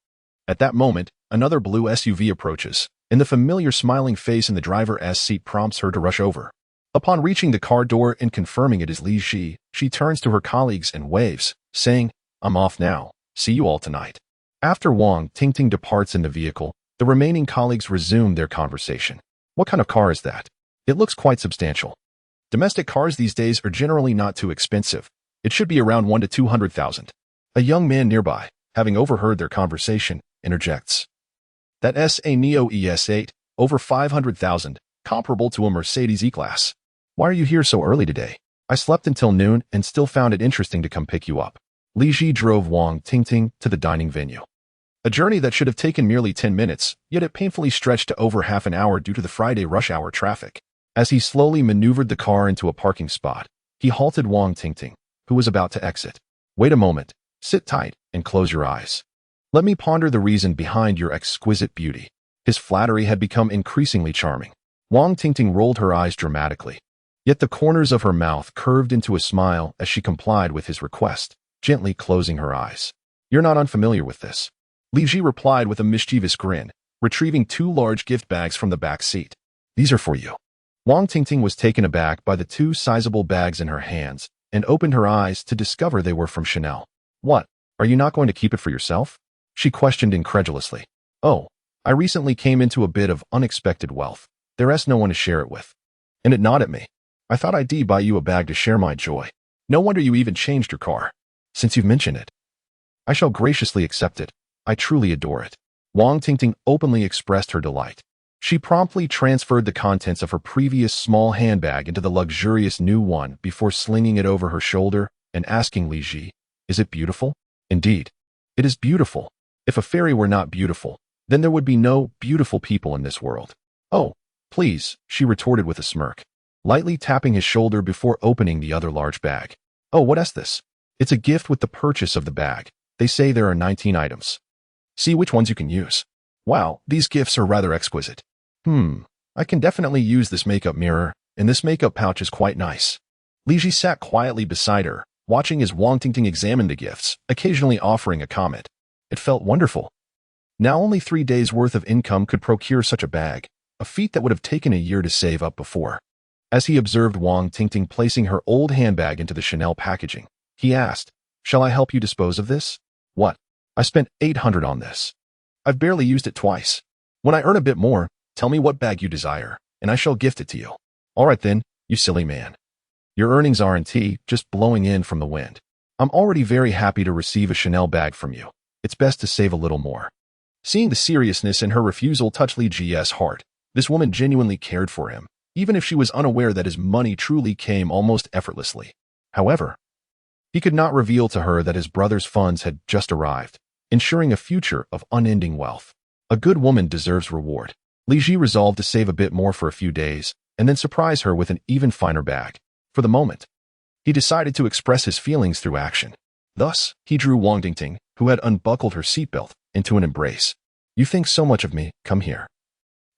At that moment, another blue SUV approaches, and the familiar smiling face in the driver's seat prompts her to rush over. Upon reaching the car door and confirming it is Li Ji, she turns to her colleagues and waves, saying, "I'm off now. See you all tonight." After Wang Tingting departs in the vehicle, the remaining colleagues resume their conversation. "What kind of car is that? It looks quite substantial." Domestic cars these days are generally not too expensive. It should be around 1 to 200,000. A young man nearby, having overheard their conversation, interjects. "That's a Neo ES8, over 500,000, comparable to a Mercedes E-Class. Why are you here so early today? I slept until noon and still found it interesting to come pick you up." Li Ji drove Wang Tingting to the dining venue. A journey that should have taken merely 10 minutes, yet it painfully stretched to over half an hour due to the Friday rush hour traffic. As he slowly maneuvered the car into a parking spot, he halted Wang Tingting, who was about to exit. "Wait a moment. Sit tight and close your eyes. Let me ponder the reason behind your exquisite beauty." His flattery had become increasingly charming. Wang Tingting rolled her eyes dramatically. Yet the corners of her mouth curved into a smile as she complied with his request, gently closing her eyes. "You're not unfamiliar with this." Li Ji replied with a mischievous grin, retrieving 2 large gift bags from the back seat. "These are for you." Wang Tingting was taken aback by the 2 sizable bags in her hands and opened her eyes to discover they were from Chanel. "What? Are you not going to keep it for yourself?" she questioned incredulously. "Oh, I recently came into a bit of unexpected wealth. There's no one to share it with." And it gnawed at me. "I thought I'd buy you a bag to share my joy. No wonder you even changed your car." "Since you've mentioned it, I shall graciously accept it. I truly adore it." Wang Tingting openly expressed her delight. She promptly transferred the contents of her previous small handbag into the luxurious new one before slinging it over her shoulder and asking Li Ji, "Is it beautiful?" "Indeed, it is beautiful. If a fairy were not beautiful, then there would be no beautiful people in this world." "Oh, please," she retorted with a smirk, lightly tapping his shoulder before opening the other large bag. "Oh, what is this?" "It's a gift with the purchase of the bag. They say there are 19 items. See which ones you can use." "Wow, these gifts are rather exquisite. I can definitely use this makeup mirror, and this makeup pouch is quite nice." Li Ji sat quietly beside her, watching as Wang Tingting examined the gifts, occasionally offering a comment. It felt wonderful. Now only 3 days' worth of income could procure such a bag, a feat that would have taken a year to save up before. As he observed Wang Tingting placing her old handbag into the Chanel packaging, he asked, "Shall I help you dispose of this?" "What? I spent 800 on this. I've barely used it twice. When I earn a bit more, tell me what bag you desire, and I shall gift it to you." "All right then, you silly man. Your earnings aren't just blowing in from the wind. I'm already very happy to receive a Chanel bag from you. It's best to save a little more." Seeing the seriousness in her refusal touched Li Ji's heart. This woman genuinely cared for him, even if she was unaware that his money truly came almost effortlessly. However, he could not reveal to her that his brother's funds had just arrived, ensuring a future of unending wealth. A good woman deserves reward. Li Ji resolved to save a bit more for a few days, and then surprise her with an even finer bag. For the moment, he decided to express his feelings through action. Thus, he drew Wang Tingting, who had unbuckled her seatbelt, into an embrace. "You think so much of me, come here.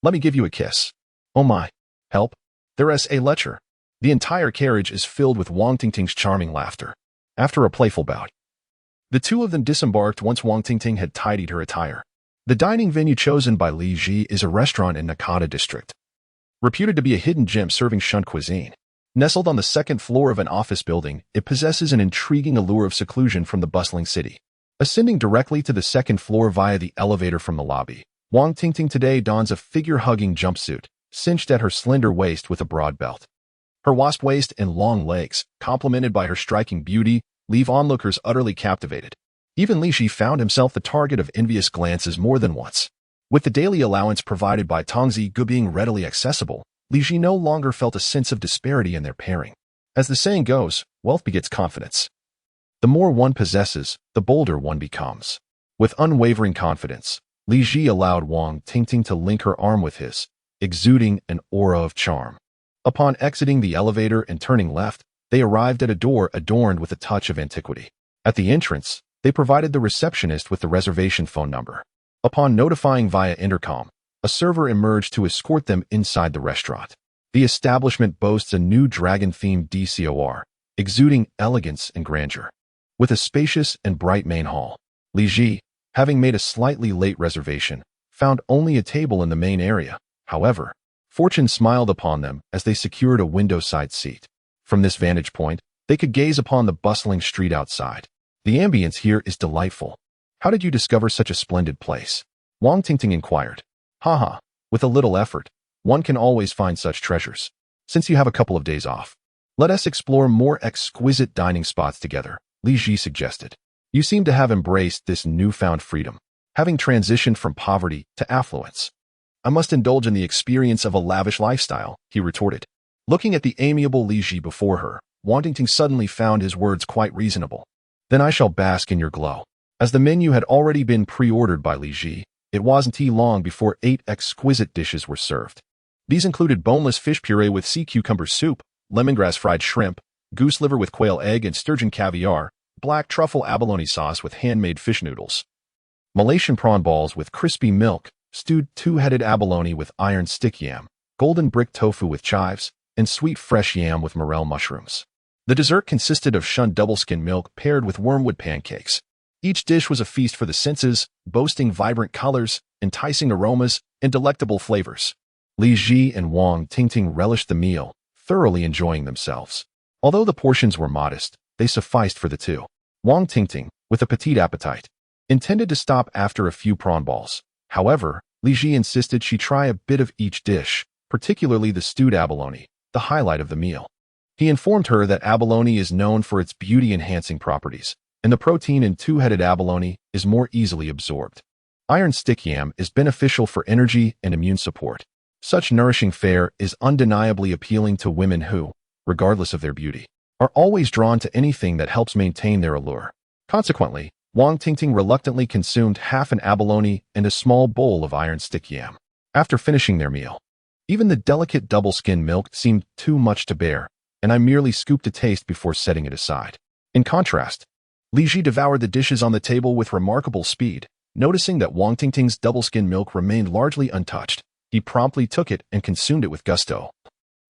Let me give you a kiss." "Oh my, help. There's a lecture." The entire carriage is filled with Wang Tingting's charming laughter. After a playful bout, the 2 of them disembarked once Wang Tingting had tidied her attire. The dining venue chosen by Li Ji is a restaurant in Nakata district, reputed to be a hidden gem serving Shun cuisine. Nestled on the 2nd floor of an office building, it possesses an intriguing allure of seclusion from the bustling city. Ascending directly to the 2nd floor via the elevator from the lobby, Wang Tingting today dons a figure-hugging jumpsuit, cinched at her slender waist with a broad belt. Her wasp waist and long legs, complemented by her striking beauty, leave onlookers utterly captivated. Even Li Ji found himself the target of envious glances more than once. With the daily allowance provided by Tongzi Gu being readily accessible, Li Ji no longer felt a sense of disparity in their pairing. As the saying goes, wealth begets confidence. The more one possesses, the bolder one becomes. With unwavering confidence, Li Ji allowed Wang Tingting to link her arm with his, exuding an aura of charm. Upon exiting the elevator and turning left, they arrived at a door adorned with a touch of antiquity. At the entrance, they provided the receptionist with the reservation phone number. Upon notifying via intercom, a server emerged to escort them inside the restaurant. The establishment boasts a new dragon-themed decor, exuding elegance and grandeur. With a spacious and bright main hall, Li Ji, having made a slightly late reservation, found only a table in the main area. However, fortune smiled upon them as they secured a window-side seat. From this vantage point, they could gaze upon the bustling street outside. The ambience here is delightful. How did you discover such a splendid place? Wang Tingting inquired. Haha, with a little effort, one can always find such treasures. Since you have a couple of days off, let us explore more exquisite dining spots together, Li Ji suggested. You seem to have embraced this newfound freedom, having transitioned from poverty to affluence. I must indulge in the experience of a lavish lifestyle, he retorted. Looking at the amiable Li Ji before her, Wang Tingting suddenly found his words quite reasonable. Then I shall bask in your glow. As the menu had already been pre-ordered by Li Ji, it wasn't long before 8 exquisite dishes were served. These included boneless fish puree with sea cucumber soup, lemongrass fried shrimp, goose liver with quail egg and sturgeon caviar, black truffle abalone sauce with handmade fish noodles, Malaysian prawn balls with crispy milk, stewed two-headed abalone with iron stick yam, golden brick tofu with chives, and sweet fresh yam with morel mushrooms. The dessert consisted of shun double-skin milk paired with wormwood pancakes. Each dish was a feast for the senses, boasting vibrant colors, enticing aromas, and delectable flavors. Li Ji and Wang Tingting relished the meal, thoroughly enjoying themselves. Although the portions were modest, they sufficed for the two. Wang Tingting, with a petite appetite, intended to stop after a few prawn balls. However, Li Ji insisted she try a bit of each dish, particularly the stewed abalone, the highlight of the meal. He informed her that abalone is known for its beauty-enhancing properties, and the protein in two-headed abalone is more easily absorbed. Iron stick yam is beneficial for energy and immune support. Such nourishing fare is undeniably appealing to women who, regardless of their beauty, are always drawn to anything that helps maintain their allure. Consequently, Wang Tingting reluctantly consumed half an abalone and a small bowl of iron stick yam. After finishing their meal, even the delicate double-skin milk seemed too much to bear, and I merely scooped a taste before setting it aside. In contrast, Li Ji devoured the dishes on the table with remarkable speed. Noticing that Wang Tingting's double-skin milk remained largely untouched, he promptly took it and consumed it with gusto,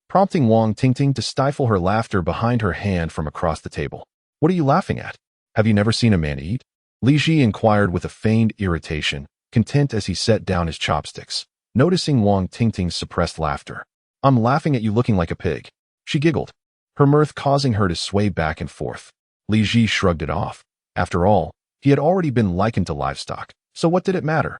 prompting Wang Tingting to stifle her laughter behind her hand from across the table. What are you laughing at? Have you never seen a man eat? Li Ji inquired with a feigned irritation, content as he set down his chopsticks. Noticing Wang Tingting's suppressed laughter. I'm laughing at you looking like a pig. She giggled, her mirth causing her to sway back and forth. Li Ji shrugged it off. After all, he had already been likened to livestock, so what did it matter?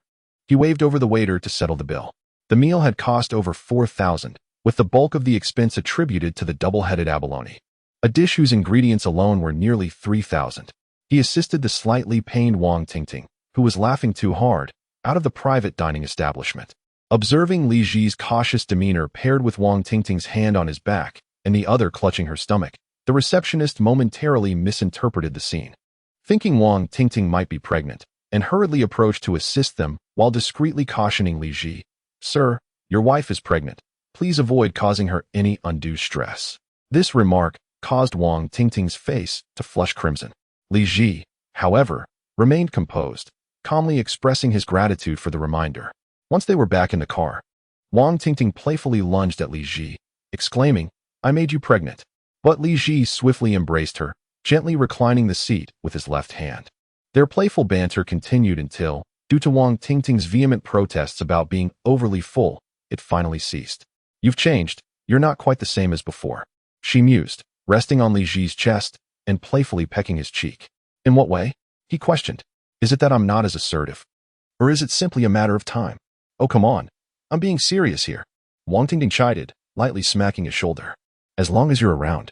He waved over the waiter to settle the bill. The meal had cost over 4,000, with the bulk of the expense attributed to the double-headed abalone, a dish whose ingredients alone were nearly 3,000. He assisted the slightly pained Wang Tingting, who was laughing too hard, out of the private dining establishment. Observing Li Ji's cautious demeanor paired with Wang Tingting's hand on his back and the other clutching her stomach, the receptionist momentarily misinterpreted the scene. Thinking Wang Tingting might be pregnant, and hurriedly approached to assist them while discreetly cautioning Li Ji, "Sir, your wife is pregnant. Please avoid causing her any undue stress." This remark caused Wang Tingting's face to flush crimson. Li Ji, however, remained composed, calmly expressing his gratitude for the reminder. Once they were back in the car, Wang Tingting playfully lunged at Li Ji, exclaiming, "I made you pregnant." But Li Ji swiftly embraced her, gently reclining the seat with his left hand. Their playful banter continued until, due to Wang Tingting's vehement protests about being overly full, it finally ceased. "You've changed. You're not quite the same as before," she mused, resting on Li Ji's chest and playfully pecking his cheek. "In what way?" he questioned. "Is it that I'm not as assertive? Or is it simply a matter of time?" "Oh, come on. I'm being serious here," Wang Tingting chided, lightly smacking his shoulder. "As long as you're around.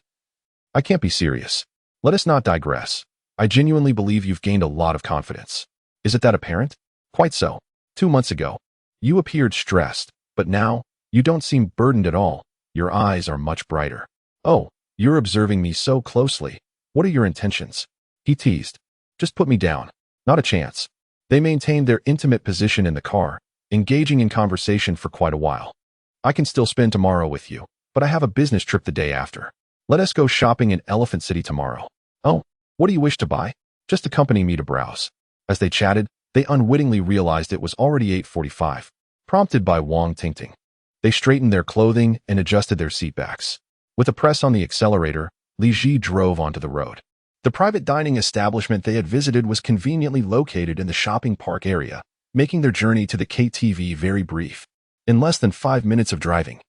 I can't be serious. Let us not digress. I genuinely believe you've gained a lot of confidence." "Is it that apparent?" "Quite so. 2 months ago, You appeared stressed, but now, you don't seem burdened at all. Your eyes are much brighter. Oh, you're observing me so closely. What are your intentions? He teased. Just put me down. Not a chance. They maintained their intimate position in the car, engaging in conversation for quite a while. I can still spend tomorrow with you, but I have a business trip the day after. Let us go shopping in Elephant City tomorrow. Oh, what do you wish to buy? Just accompany me to browse. As they chatted, they unwittingly realized it was already 8:45. Prompted by Wang Tingting, they straightened their clothing and adjusted their seatbacks. With a press on the accelerator, Li Ji drove onto the road. The private dining establishment they had visited was conveniently located in the shopping park area, making their journey to the KTV very brief. In less than 5 minutes of driving,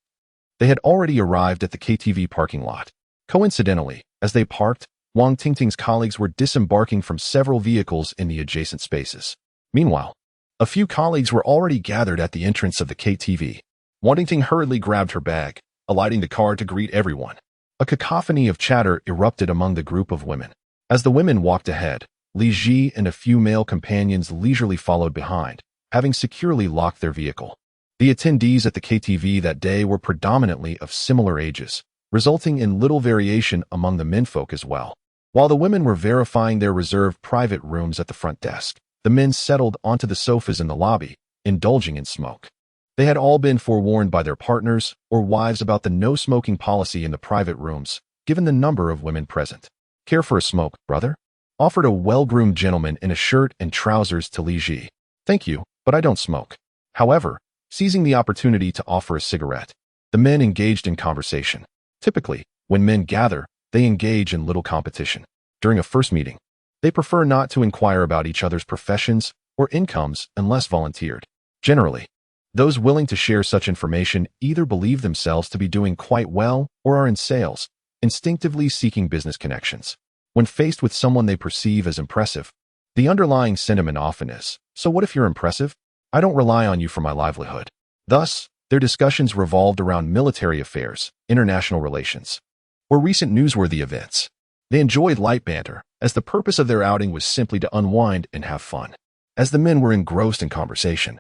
they had already arrived at the KTV parking lot. Coincidentally, as they parked, Wang Tingting's colleagues were disembarking from several vehicles in the adjacent spaces. Meanwhile, a few colleagues were already gathered at the entrance of the KTV. Wang Tingting hurriedly grabbed her bag, alighting the car to greet everyone. A cacophony of chatter erupted among the group of women. As the women walked ahead, Li Ji and a few male companions leisurely followed behind, having securely locked their vehicle. The attendees at the KTV that day were predominantly of similar ages, resulting in little variation among the menfolk as well. While the women were verifying their reserved private rooms at the front desk, the men settled onto the sofas in the lobby, indulging in smoke. They had all been forewarned by their partners or wives about the no-smoking policy in the private rooms, given the number of women present. Care for a smoke, brother? Offered a well-groomed gentleman in a shirt and trousers to Li Ji. Thank you, but I don't smoke. However, seizing the opportunity to offer a cigarette, the men engaged in conversation. Typically, when men gather, they engage in little competition. During a first meeting, they prefer not to inquire about each other's professions or incomes unless volunteered. Generally, those willing to share such information either believe themselves to be doing quite well or are in sales, instinctively seeking business connections. When faced with someone they perceive as impressive, the underlying sentiment often is, "So what if you're impressive? I don't rely on you for my livelihood." Thus, their discussions revolved around military affairs, international relations, or recent newsworthy events. They enjoyed light banter, as the purpose of their outing was simply to unwind and have fun. As the men were engrossed in conversation,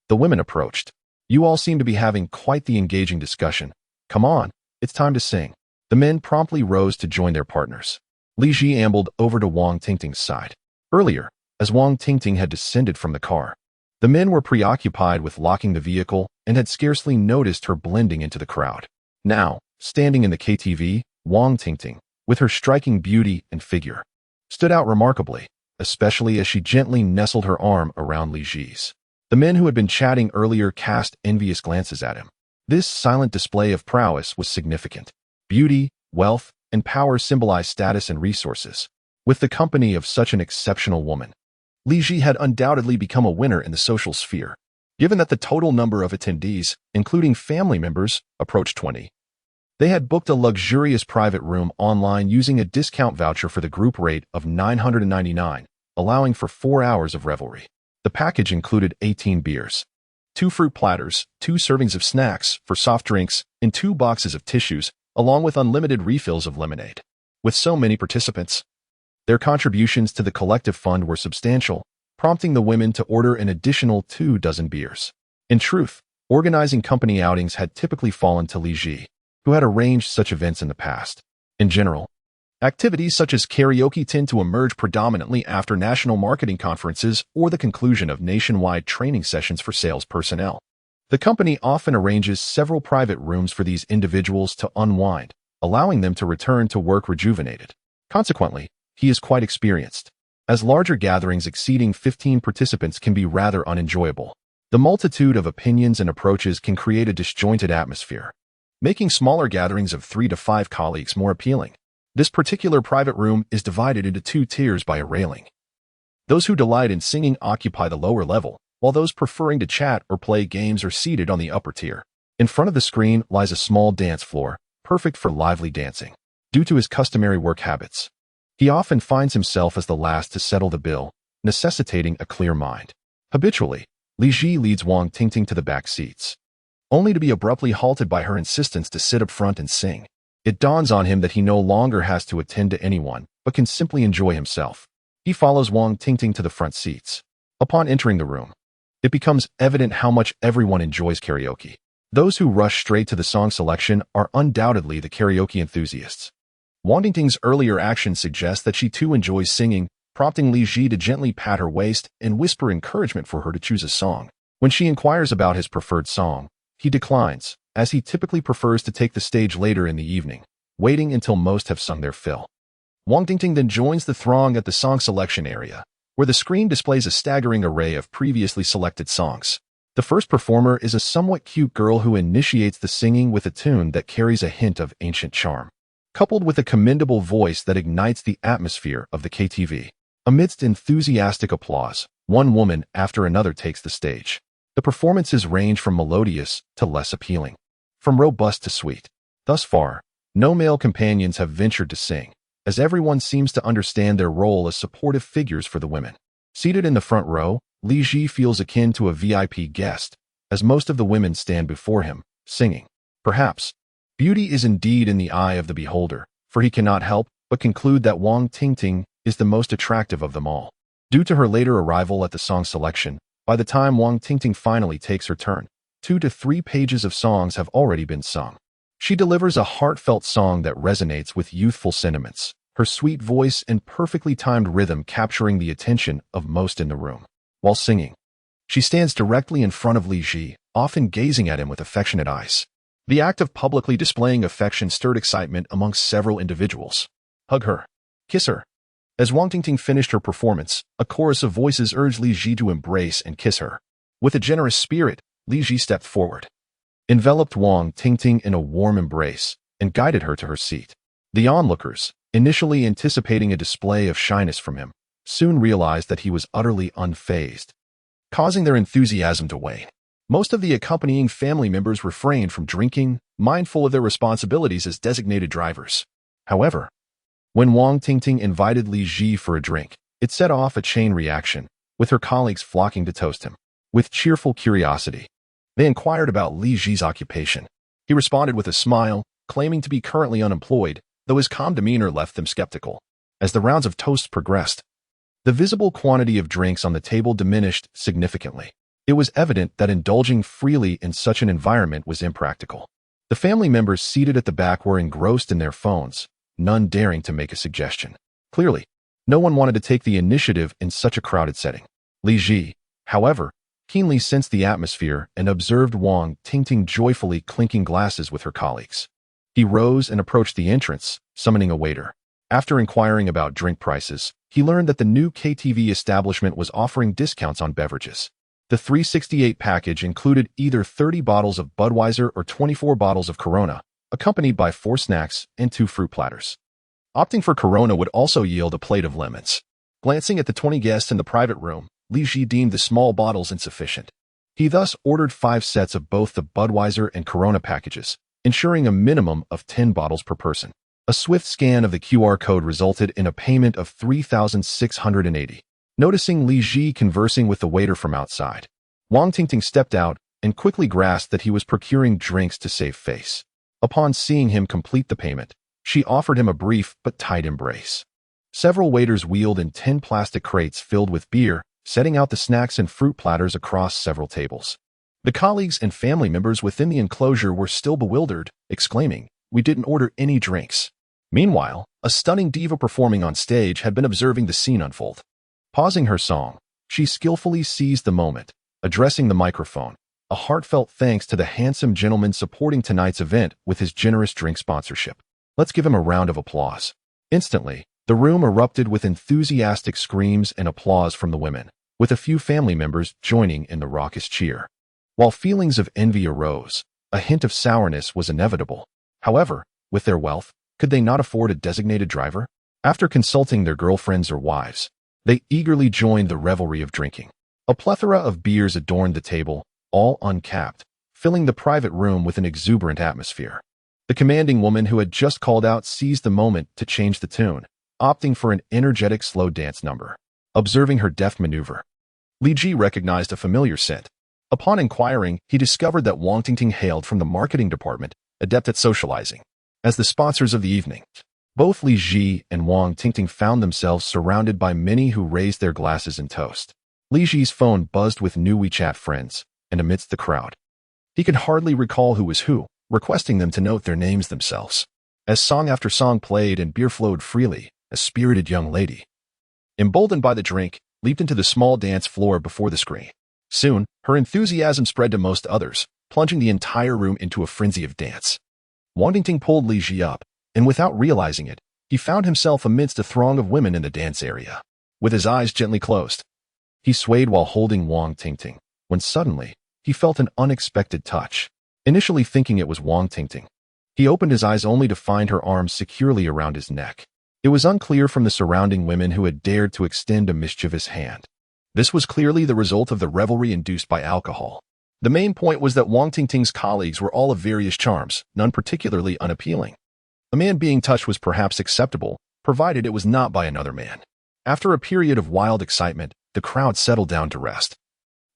the women approached. "You all seem to be having quite the engaging discussion. Come on, it's time to sing." The men promptly rose to join their partners. Li Ji ambled over to Wang Tingting's side. Earlier, as Wang Tingting had descended from the car, the men were preoccupied with locking the vehicle and had scarcely noticed her blending into the crowd. Now, standing in the KTV, Wang Tingting, with her striking beauty and figure, stood out remarkably, especially as she gently nestled her arm around Li Ji's. The men who had been chatting earlier cast envious glances at him. This silent display of prowess was significant. Beauty, wealth, and power symbolized status and resources. With the company of such an exceptional woman, Li Ji had undoubtedly become a winner in the social sphere. Given that the total number of attendees, including family members, approached 20, they had booked a luxurious private room online using a discount voucher for the group rate of $999, allowing for 4 hours of revelry. The package included 18 beers, 2 fruit platters, 2 servings of snacks for soft drinks, and 2 boxes of tissues, along with unlimited refills of lemonade. With so many participants, their contributions to the collective fund were substantial, prompting the women to order an additional 2 dozen beers. In truth, organizing company outings had typically fallen to Li Ji, who had arranged such events in the past. In general, activities such as karaoke tend to emerge predominantly after national marketing conferences or the conclusion of nationwide training sessions for sales personnel. The company often arranges several private rooms for these individuals to unwind, allowing them to return to work rejuvenated. Consequently, he is quite experienced, as larger gatherings exceeding 15 participants can be rather unenjoyable. The multitude of opinions and approaches can create a disjointed atmosphere, making smaller gatherings of 3 to 5 colleagues more appealing. This particular private room is divided into 2 tiers by a railing. Those who delight in singing occupy the lower level, while those preferring to chat or play games are seated on the upper tier. In front of the screen lies a small dance floor, perfect for lively dancing. Due to his customary work habits, he often finds himself as the last to settle the bill, necessitating a clear mind. Habitually, Li Ji leads Wang Tingting to the back seats, only to be abruptly halted by her insistence to sit up front and sing. It dawns on him that he no longer has to attend to anyone, but can simply enjoy himself. He follows Wang Tingting to the front seats. Upon entering the room, It becomes evident how much everyone enjoys karaoke. Those who rush straight to the song selection are undoubtedly the karaoke enthusiasts. Wang Tingting's earlier actions suggest that she too enjoys singing, prompting Li Ji to gently pat her waist and whisper encouragement for her to choose a song. When she inquires about his preferred song, he declines, as he typically prefers to take the stage later in the evening, waiting until most have sung their fill. Wang Tingting then joins the throng at the song selection area, where the screen displays a staggering array of previously selected songs. The first performer is a somewhat cute girl who initiates the singing with a tune that carries a hint of ancient charm, coupled with a commendable voice that ignites the atmosphere of the KTV. Amidst enthusiastic applause, one woman after another takes the stage. The performances range from melodious to less appealing, from robust to sweet. Thus far, no male companions have ventured to sing, as everyone seems to understand their role as supportive figures for the women. Seated in the front row, Li Ji feels akin to a VIP guest, as most of the women stand before him, singing. Perhaps, beauty is indeed in the eye of the beholder, for he cannot help but conclude that Wang Tingting is the most attractive of them all. Due to her later arrival at the song selection, by the time Wang Tingting finally takes her turn, 2 to 3 pages of songs have already been sung. She delivers a heartfelt song that resonates with youthful sentiments, her sweet voice and perfectly timed rhythm capturing the attention of most in the room. While singing, she stands directly in front of Li Ji, often gazing at him with affectionate eyes. The act of publicly displaying affection stirred excitement amongst several individuals. Hug her. Kiss her. As Wang Tingting finished her performance, a chorus of voices urged Li Ji to embrace and kiss her. With a generous spirit, Li Ji stepped forward, enveloped Wang Tingting in a warm embrace, and guided her to her seat. The onlookers, initially anticipating a display of shyness from him, soon realized that he was utterly unfazed, causing their enthusiasm to wane. Most of the accompanying family members refrained from drinking, mindful of their responsibilities as designated drivers. However, when Wang Tingting invited Li Ji for a drink, it set off a chain reaction, with her colleagues flocking to toast him. With cheerful curiosity, they inquired about Li Ji's occupation. He responded with a smile, claiming to be currently unemployed, though his calm demeanor left them skeptical. As the rounds of toasts progressed, the visible quantity of drinks on the table diminished significantly. It was evident that indulging freely in such an environment was impractical. The family members seated at the back were engrossed in their phones, none daring to make a suggestion. Clearly, no one wanted to take the initiative in such a crowded setting. Li Ji, however, keenly sensed the atmosphere and observed Wang Tingting joyfully clinking glasses with her colleagues. He rose and approached the entrance, summoning a waiter. After inquiring about drink prices, he learned that the new KTV establishment was offering discounts on beverages. The 368 package included either 30 bottles of Budweiser or 24 bottles of Corona, accompanied by 4 snacks and 2 fruit platters. Opting for Corona would also yield a plate of lemons. Glancing at the 20 guests in the private room, Li Ji deemed the small bottles insufficient. He thus ordered 5 sets of both the Budweiser and Corona packages, ensuring a minimum of 10 bottles per person. A swift scan of the QR code resulted in a payment of 3,680. Noticing Li Ji conversing with the waiter from outside, Wang Tingting stepped out and quickly grasped that he was procuring drinks to save face. Upon seeing him complete the payment, she offered him a brief but tight embrace. Several waiters wheeled in 10 plastic crates filled with beer, setting out the snacks and fruit platters across several tables. The colleagues and family members within the enclosure were still bewildered, exclaiming, "We didn't order any drinks." Meanwhile, a stunning diva performing on stage had been observing the scene unfold. Pausing her song, she skillfully seized the moment, addressing the microphone, a heartfelt thanks to the handsome gentleman supporting tonight's event with his generous drink sponsorship. Let's give him a round of applause. Instantly, the room erupted with enthusiastic screams and applause from the women, with a few family members joining in the raucous cheer. While feelings of envy arose, a hint of sourness was inevitable. However, with their wealth, could they not afford a designated driver? After consulting their girlfriends or wives, they eagerly joined the revelry of drinking. A plethora of beers adorned the table, all uncapped, filling the private room with an exuberant atmosphere. The commanding woman who had just called out seized the moment to change the tune, opting for an energetic slow dance number. Observing her deft maneuver, Li Ji recognized a familiar scent. Upon inquiring, he discovered that Wang Tingting hailed from the marketing department, adept at socializing. As the sponsors of the evening, both Li Ji and Wang Tingting found themselves surrounded by many who raised their glasses in toast. Li Ji's phone buzzed with new WeChat friends, and amidst the crowd, he could hardly recall who was who, requesting them to note their names themselves. As song after song played and beer flowed freely, a spirited young lady, emboldened by the drink, leaped into the small dance floor before the screen. Soon, her enthusiasm spread to most others, plunging the entire room into a frenzy of dance. Wang Tingting pulled Li Ji up, and without realizing it, he found himself amidst a throng of women in the dance area. With his eyes gently closed, he swayed while holding Wang Tingting, when suddenly, he felt an unexpected touch. Initially thinking it was Wang Tingting, he opened his eyes only to find her arms securely around his neck. It was unclear from the surrounding women who had dared to extend a mischievous hand. This was clearly the result of the revelry induced by alcohol. The main point was that Wang Tingting's colleagues were all of various charms, none particularly unappealing. A man being touched was perhaps acceptable, provided it was not by another man. After a period of wild excitement, the crowd settled down to rest,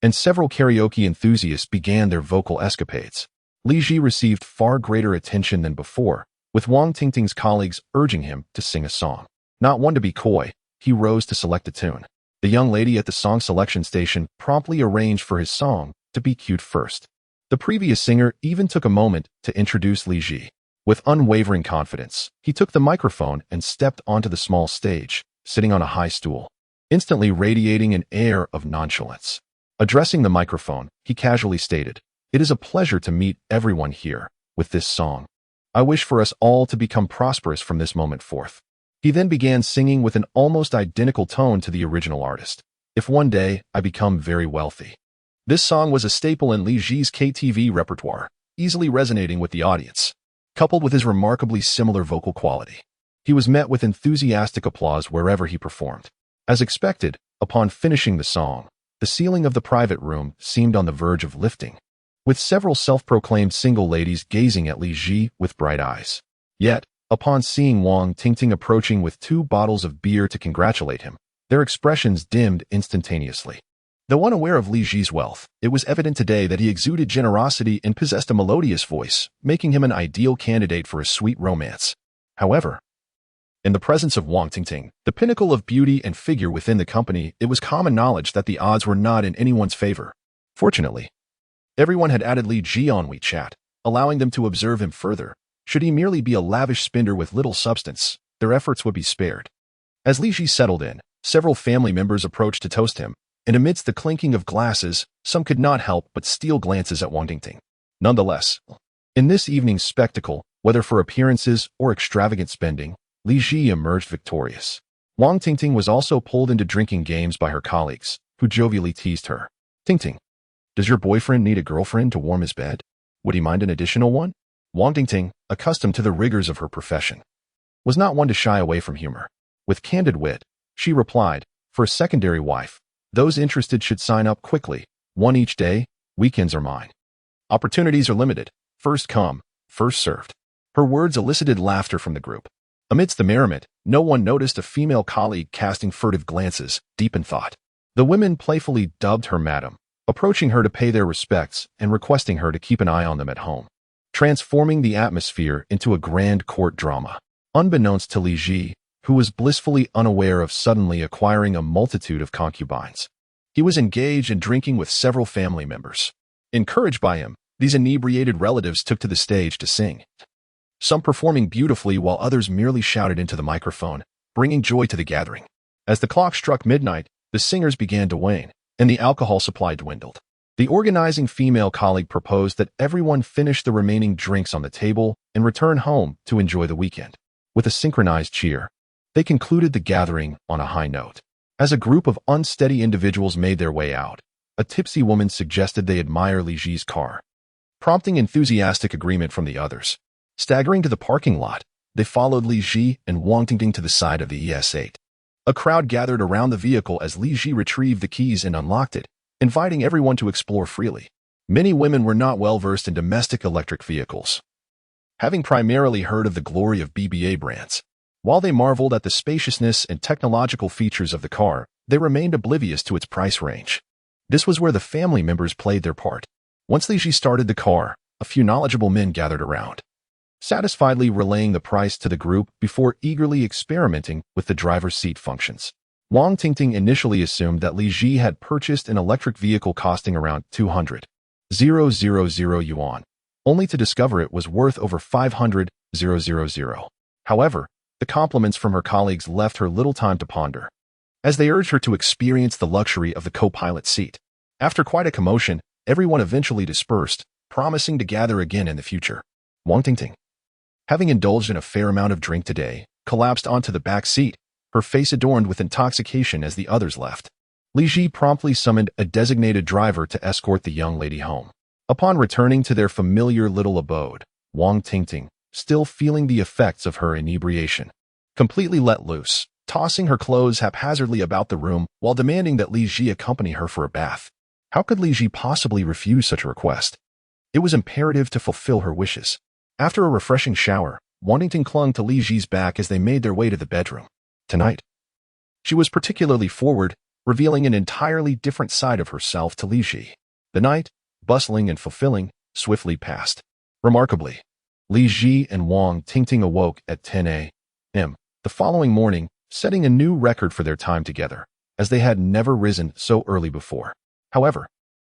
and several karaoke enthusiasts began their vocal escapades. Li Ji received far greater attention than before, with Wang Tingting's colleagues urging him to sing a song. Not one to be coy, he rose to select a tune. The young lady at the song selection station promptly arranged for his song to be cued first. The previous singer even took a moment to introduce Li Ji. With unwavering confidence, he took the microphone and stepped onto the small stage, sitting on a high stool, instantly radiating an air of nonchalance. Addressing the microphone, he casually stated, "It is a pleasure to meet everyone here with this song. I wish for us all to become prosperous from this moment forth." He then began singing with an almost identical tone to the original artist. "If one day I become very wealthy." This song was a staple in Li Ji's KTV repertoire, easily resonating with the audience. Coupled with his remarkably similar vocal quality, he was met with enthusiastic applause wherever he performed. As expected, upon finishing the song, the ceiling of the private room seemed on the verge of lifting, with several self-proclaimed single ladies gazing at Li Ji with bright eyes. Yet, upon seeing Wang Tingting approaching with 2 bottles of beer to congratulate him, their expressions dimmed instantaneously. Though unaware of Li Ji's wealth, it was evident today that he exuded generosity and possessed a melodious voice, making him an ideal candidate for a sweet romance. However, in the presence of Wang Tingting, the pinnacle of beauty and figure within the company, it was common knowledge that the odds were not in anyone's favor. Fortunately, everyone had added Li Ji on WeChat, allowing them to observe him further. Should he merely be a lavish spender with little substance, their efforts would be spared. As Li Ji settled in, several family members approached to toast him, and amidst the clinking of glasses, some could not help but steal glances at Wang Tingting. Nonetheless, in this evening's spectacle, whether for appearances or extravagant spending, Li Ji emerged victorious. Wang Tingting was also pulled into drinking games by her colleagues, who jovially teased her. "Tingting, does your boyfriend need a girlfriend to warm his bed? Would he mind an additional one?" Wang Tingting, accustomed to the rigors of her profession, was not one to shy away from humor. With candid wit, she replied, "For a secondary wife, those interested should sign up quickly. One each day, weekends are mine. Opportunities are limited. First come, first served." Her words elicited laughter from the group. Amidst the merriment, no one noticed a female colleague casting furtive glances, deep in thought. The women playfully dubbed her madam, approaching her to pay their respects and requesting her to keep an eye on them at home, transforming the atmosphere into a grand court drama. Unbeknownst to Li Ji, who was blissfully unaware of suddenly acquiring a multitude of concubines, he was engaged in drinking with several family members. Encouraged by him, these inebriated relatives took to the stage to sing, some performing beautifully while others merely shouted into the microphone, bringing joy to the gathering. As the clock struck midnight, the singers began to wane, and the alcohol supply dwindled. The organizing female colleague proposed that everyone finish the remaining drinks on the table and return home to enjoy the weekend. With a synchronized cheer, they concluded the gathering on a high note. As a group of unsteady individuals made their way out, a tipsy woman suggested they admire Li Ji's car, prompting enthusiastic agreement from the others. Staggering to the parking lot, they followed Li Ji and Wang Tingting to the side of the ES8. A crowd gathered around the vehicle as Li Ji retrieved the keys and unlocked it, inviting everyone to explore freely. Many women were not well versed in domestic electric vehicles, having primarily heard of the glory of BBA brands. While they marveled at the spaciousness and technological features of the car, they remained oblivious to its price range. This was where the family members played their part. Once Li Ji started the car, a few knowledgeable men gathered around, satisfiedly relaying the price to the group before eagerly experimenting with the driver's seat functions. Wang Tingting initially assumed that Li Ji had purchased an electric vehicle costing around 200,000 yuan, only to discover it was worth over 500,000. However, the compliments from her colleagues left her little time to ponder, as they urged her to experience the luxury of the co-pilot seat. After quite a commotion, everyone eventually dispersed, promising to gather again in the future. Wang Tingting, having indulged in a fair amount of drink today, collapsed onto the back seat, her face adorned with intoxication as the others left. Li Ji promptly summoned a designated driver to escort the young lady home. Upon returning to their familiar little abode, Wang Tingting, still feeling the effects of her inebriation, completely let loose, tossing her clothes haphazardly about the room while demanding that Li Ji accompany her for a bath. How could Li Ji possibly refuse such a request? It was imperative to fulfill her wishes. After a refreshing shower, Wang Tingting clung to Li Ji's back as they made their way to the bedroom. Tonight, she was particularly forward, revealing an entirely different side of herself to Li Ji. The night, bustling and fulfilling, swiftly passed. Remarkably, Li Ji and Wang Tingting awoke at 10 a.m. the following morning, setting a new record for their time together, as they had never risen so early before. However,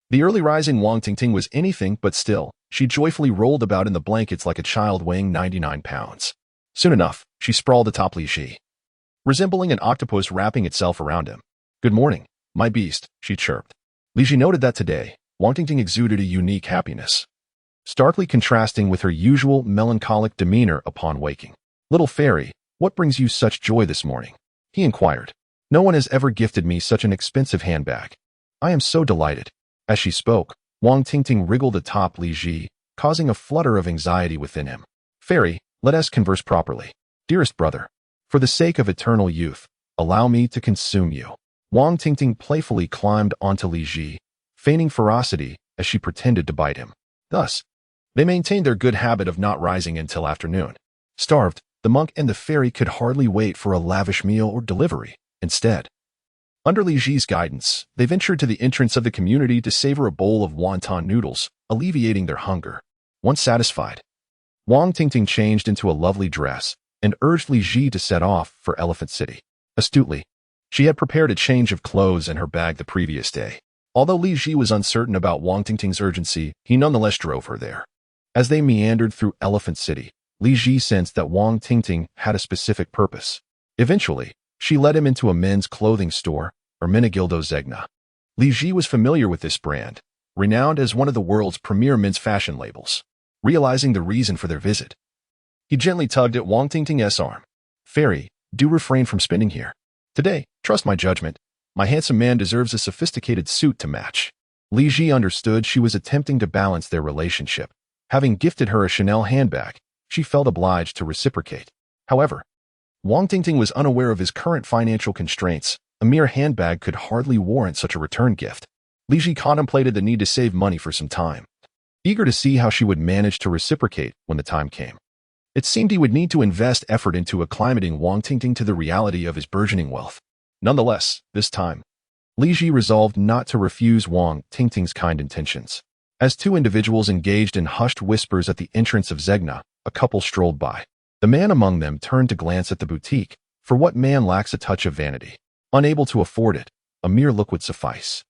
the early rising Wang Tingting was anything but still. She joyfully rolled about in the blankets like a child weighing 99 pounds. Soon enough, she sprawled atop Li Ji, resembling an octopus wrapping itself around him. "Good morning, my beast," she chirped. Li Ji noted that today, Wang Tingting exuded a unique happiness, starkly contrasting with her usual melancholic demeanor upon waking. "Little fairy, what brings you such joy this morning?" he inquired. "No one has ever gifted me such an expensive handbag. I am so delighted." As she spoke, Wang Tingting wriggled atop Li Ji, causing a flutter of anxiety within him. "Fairy, let us converse properly. Dearest brother, for the sake of eternal youth, allow me to consume you." Wang Tingting playfully climbed onto Li Ji, feigning ferocity as she pretended to bite him. Thus, they maintained their good habit of not rising until afternoon. Starved, the monk and the fairy could hardly wait for a lavish meal or delivery. Instead, under Li Ji's guidance, they ventured to the entrance of the community to savor a bowl of wonton noodles, alleviating their hunger. Once satisfied, Wang Tingting changed into a lovely dress and urged Li Ji to set off for Elephant City. Astutely, she had prepared a change of clothes in her bag the previous day. Although Li Ji was uncertain about Wang Tingting's urgency, he nonetheless drove her there. As they meandered through Elephant City, Li Ji sensed that Wang Tingting had a specific purpose. Eventually, she led him into a men's clothing store, Hermenegildo Zegna. Li Ji was familiar with this brand, renowned as one of the world's premier men's fashion labels. Realizing the reason for their visit, he gently tugged at Wang Tingting's arm. "Fairy, do refrain from spending here. Today, trust my judgment. My handsome man deserves a sophisticated suit to match." Li Ji understood she was attempting to balance their relationship. Having gifted her a Chanel handbag, she felt obliged to reciprocate. However, Wang Tingting was unaware of his current financial constraints. A mere handbag could hardly warrant such a return gift. Li Ji contemplated the need to save money for some time, eager to see how she would manage to reciprocate when the time came. It seemed he would need to invest effort into acclimating Wang Tingting to the reality of his burgeoning wealth. Nonetheless, this time, Li Ji resolved not to refuse Wang Tingting's kind intentions. As two individuals engaged in hushed whispers at the entrance of Zegna, a couple strolled by. The man among them turned to glance at the boutique, for what man lacks a touch of vanity? Unable to afford it, a mere look would suffice.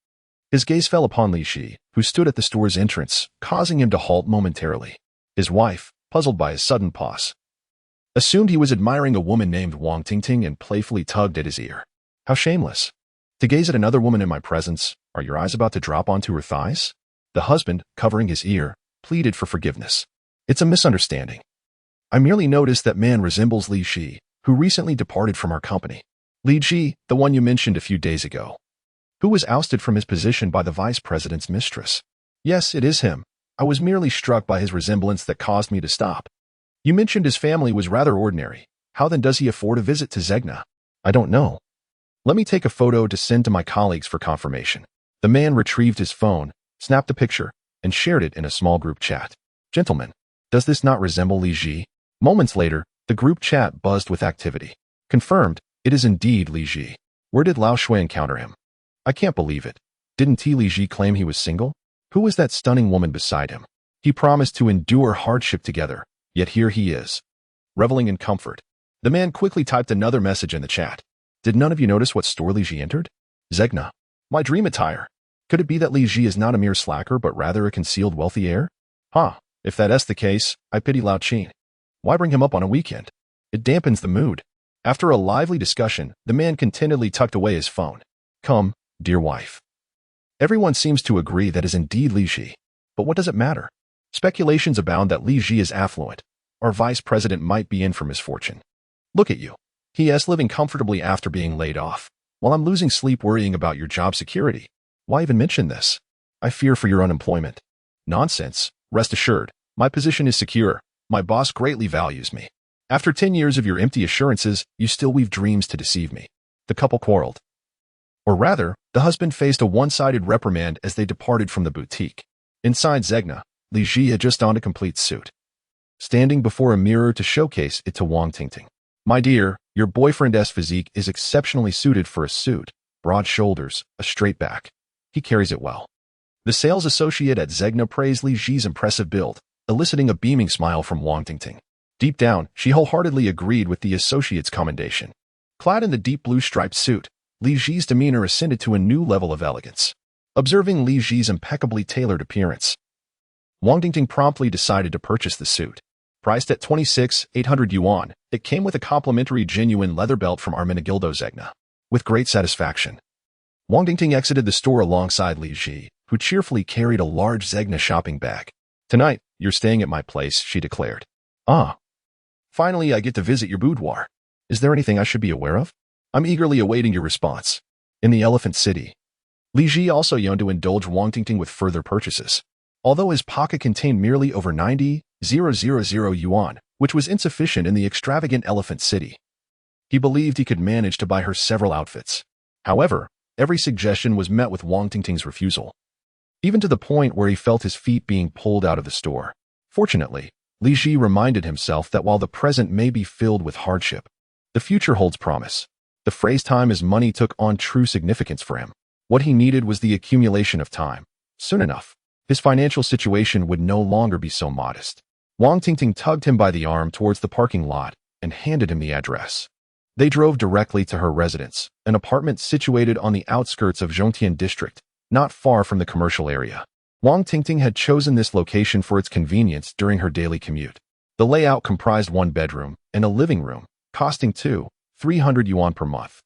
His gaze fell upon Li Ji, who stood at the store's entrance, causing him to halt momentarily. His wife, puzzled by his sudden pause, assumed he was admiring a woman named Wang Tingting and playfully tugged at his ear. "How shameless! To gaze at another woman in my presence, are your eyes about to drop onto her thighs?" The husband, covering his ear, pleaded for forgiveness. "It's a misunderstanding. I merely noticed that man resembles Li Ji, who recently departed from our company." "Li Ji, the one you mentioned a few days ago, who was ousted from his position by the vice president's mistress." "Yes, it is him. I was merely struck by his resemblance that caused me to stop. You mentioned his family was rather ordinary. How then does he afford a visit to Zegna?" "I don't know. Let me take a photo to send to my colleagues for confirmation." The man retrieved his phone, snapped a picture, and shared it in a small group chat. "Gentlemen, does this not resemble Li Ji?" Moments later, the group chat buzzed with activity. "Confirmed, it is indeed Li Ji. Where did Lao Shui encounter him? I can't believe it. Didn't Li Ji claim he was single? Who was that stunning woman beside him? He promised to endure hardship together, yet here he is, reveling in comfort." The man quickly typed another message in the chat. Did none of you notice what store Li Ji entered? Zegna. My dream attire. Could it be that Li Ji is not a mere slacker but rather a concealed wealthy heir? Huh, if that's the case, I pity Lao Qin. Why bring him up on a weekend? It dampens the mood. After a lively discussion, the man contentedly tucked away his phone. Come, dear wife. Everyone seems to agree that is indeed Li Ji. But what does it matter? Speculations abound that Li Ji is affluent. Our vice president might be in for misfortune. Look at you. He is living comfortably after being laid off, while I'm losing sleep worrying about your job security. Why even mention this? I fear for your unemployment. Nonsense. Rest assured, my position is secure. My boss greatly values me. After 10 years of your empty assurances, you still weave dreams to deceive me. The couple quarreled. Or rather, the husband faced a one-sided reprimand as they departed from the boutique. Inside Zegna, Li Ji had just donned a complete suit. Standing before a mirror to showcase it to Wang Tingting. My dear, your boyfriend's physique is exceptionally suited for a suit. Broad shoulders, a straight back. He carries it well. The sales associate at Zegna praised Li Ji's impressive build, eliciting a beaming smile from Wang Tingting. Deep down, she wholeheartedly agreed with the associate's commendation. Clad in the deep blue striped suit, Li Ji's demeanor ascended to a new level of elegance. Observing Li Ji's impeccably tailored appearance, Wang Tingting promptly decided to purchase the suit. Priced at 26,800 yuan, it came with a complimentary genuine leather belt from Armenegildo Zegna. With great satisfaction, Wang Tingting exited the store alongside Li Ji, who cheerfully carried a large Zegna shopping bag. Tonight, you're staying at my place, she declared. Ah. Finally, I get to visit your boudoir. Is there anything I should be aware of? I'm eagerly awaiting your response. In the Elephant City, Li Ji also yearned to indulge Wang Tingting with further purchases. Although his pocket contained merely over 90,000 yuan, which was insufficient in the extravagant Elephant City, he believed he could manage to buy her several outfits. However, every suggestion was met with Wang Tingting's refusal, even to the point where he felt his feet being pulled out of the store. Fortunately, Li Ji reminded himself that while the present may be filled with hardship, the future holds promise. The phrase time is money took on true significance for him. What he needed was the accumulation of time. Soon enough, his financial situation would no longer be so modest. Wang Tingting tugged him by the arm towards the parking lot and handed him the address. They drove directly to her residence, an apartment situated on the outskirts of Zhongtian district, not far from the commercial area. Wang Tingting had chosen this location for its convenience during her daily commute. The layout comprised one bedroom and a living room, costing 300 yuan per month.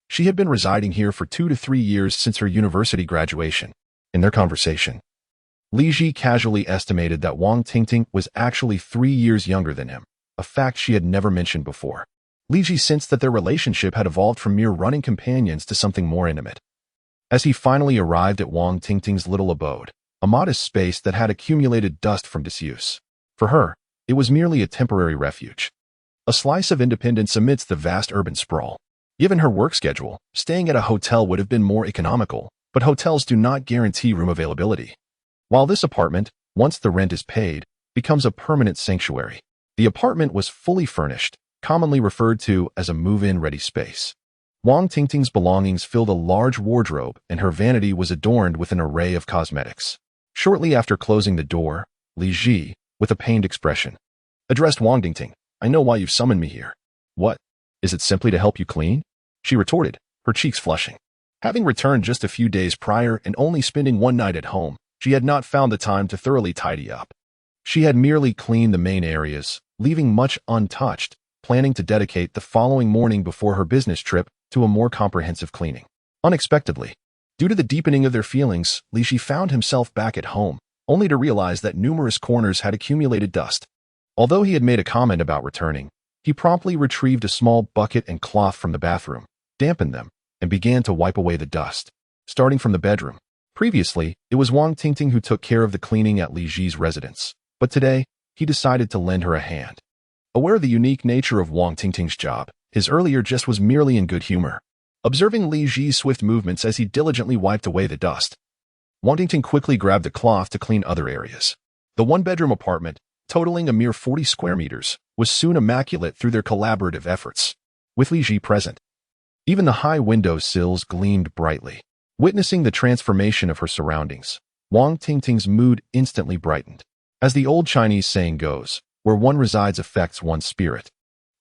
She had been residing here for 2 to 3 years since her university graduation. In their conversation, Li Ji casually estimated that Wang Tingting was actually 3 years younger than him, a fact she had never mentioned before. Li Ji sensed that their relationship had evolved from mere running companions to something more intimate. As he finally arrived at Wang Tingting's little abode, a modest space that had accumulated dust from disuse. For her, it was merely a temporary refuge. A slice of independence amidst the vast urban sprawl. Given her work schedule, staying at a hotel would have been more economical, but hotels do not guarantee room availability. While this apartment, once the rent is paid, becomes a permanent sanctuary. The apartment was fully furnished, commonly referred to as a move-in ready space. Wang Tingting's belongings filled a large wardrobe and her vanity was adorned with an array of cosmetics. Shortly after closing the door, Li Ji, with a pained expression, addressed Wang Tingting. I know why you've summoned me here. What? Is it simply to help you clean? She retorted, her cheeks flushing. Having returned just a few days prior and only spending one night at home, she had not found the time to thoroughly tidy up. She had merely cleaned the main areas, leaving much untouched, planning to dedicate the following morning before her business trip to a more comprehensive cleaning. Unexpectedly, due to the deepening of their feelings, Li Ji found himself back at home, only to realize that numerous corners had accumulated dust. Although he had made a comment about returning, he promptly retrieved a small bucket and cloth from the bathroom, dampened them, and began to wipe away the dust. Starting from the bedroom. Previously, it was Wang Tingting who took care of the cleaning at Li Ji's residence, but today, he decided to lend her a hand. Aware of the unique nature of Wang Tingting's job, his earlier jest was merely in good humor. Observing Li Ji's swift movements as he diligently wiped away the dust, Wang Tingting quickly grabbed the cloth to clean other areas. The one-bedroom apartment, totaling a mere 40 square meters, was soon immaculate through their collaborative efforts. With Li Ji present, even the high window sills gleamed brightly. Witnessing the transformation of her surroundings, Wang Tingting's mood instantly brightened. As the old Chinese saying goes, where one resides affects one's spirit.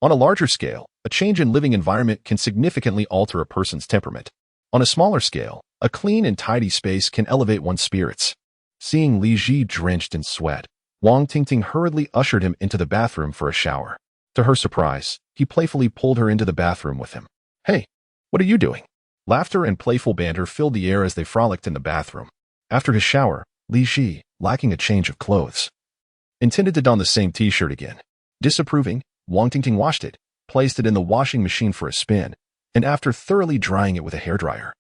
On a larger scale, a change in living environment can significantly alter a person's temperament. On a smaller scale, a clean and tidy space can elevate one's spirits. Seeing Li Ji drenched in sweat, Wang Tingting hurriedly ushered him into the bathroom for a shower. To her surprise, he playfully pulled her into the bathroom with him. "Hey, what are you doing?" Laughter and playful banter filled the air as they frolicked in the bathroom. After his shower, Li Ji, lacking a change of clothes, intended to don the same t-shirt again. Disapproving, Wang Tingting washed it, placed it in the washing machine for a spin, and after thoroughly drying it with a hairdryer,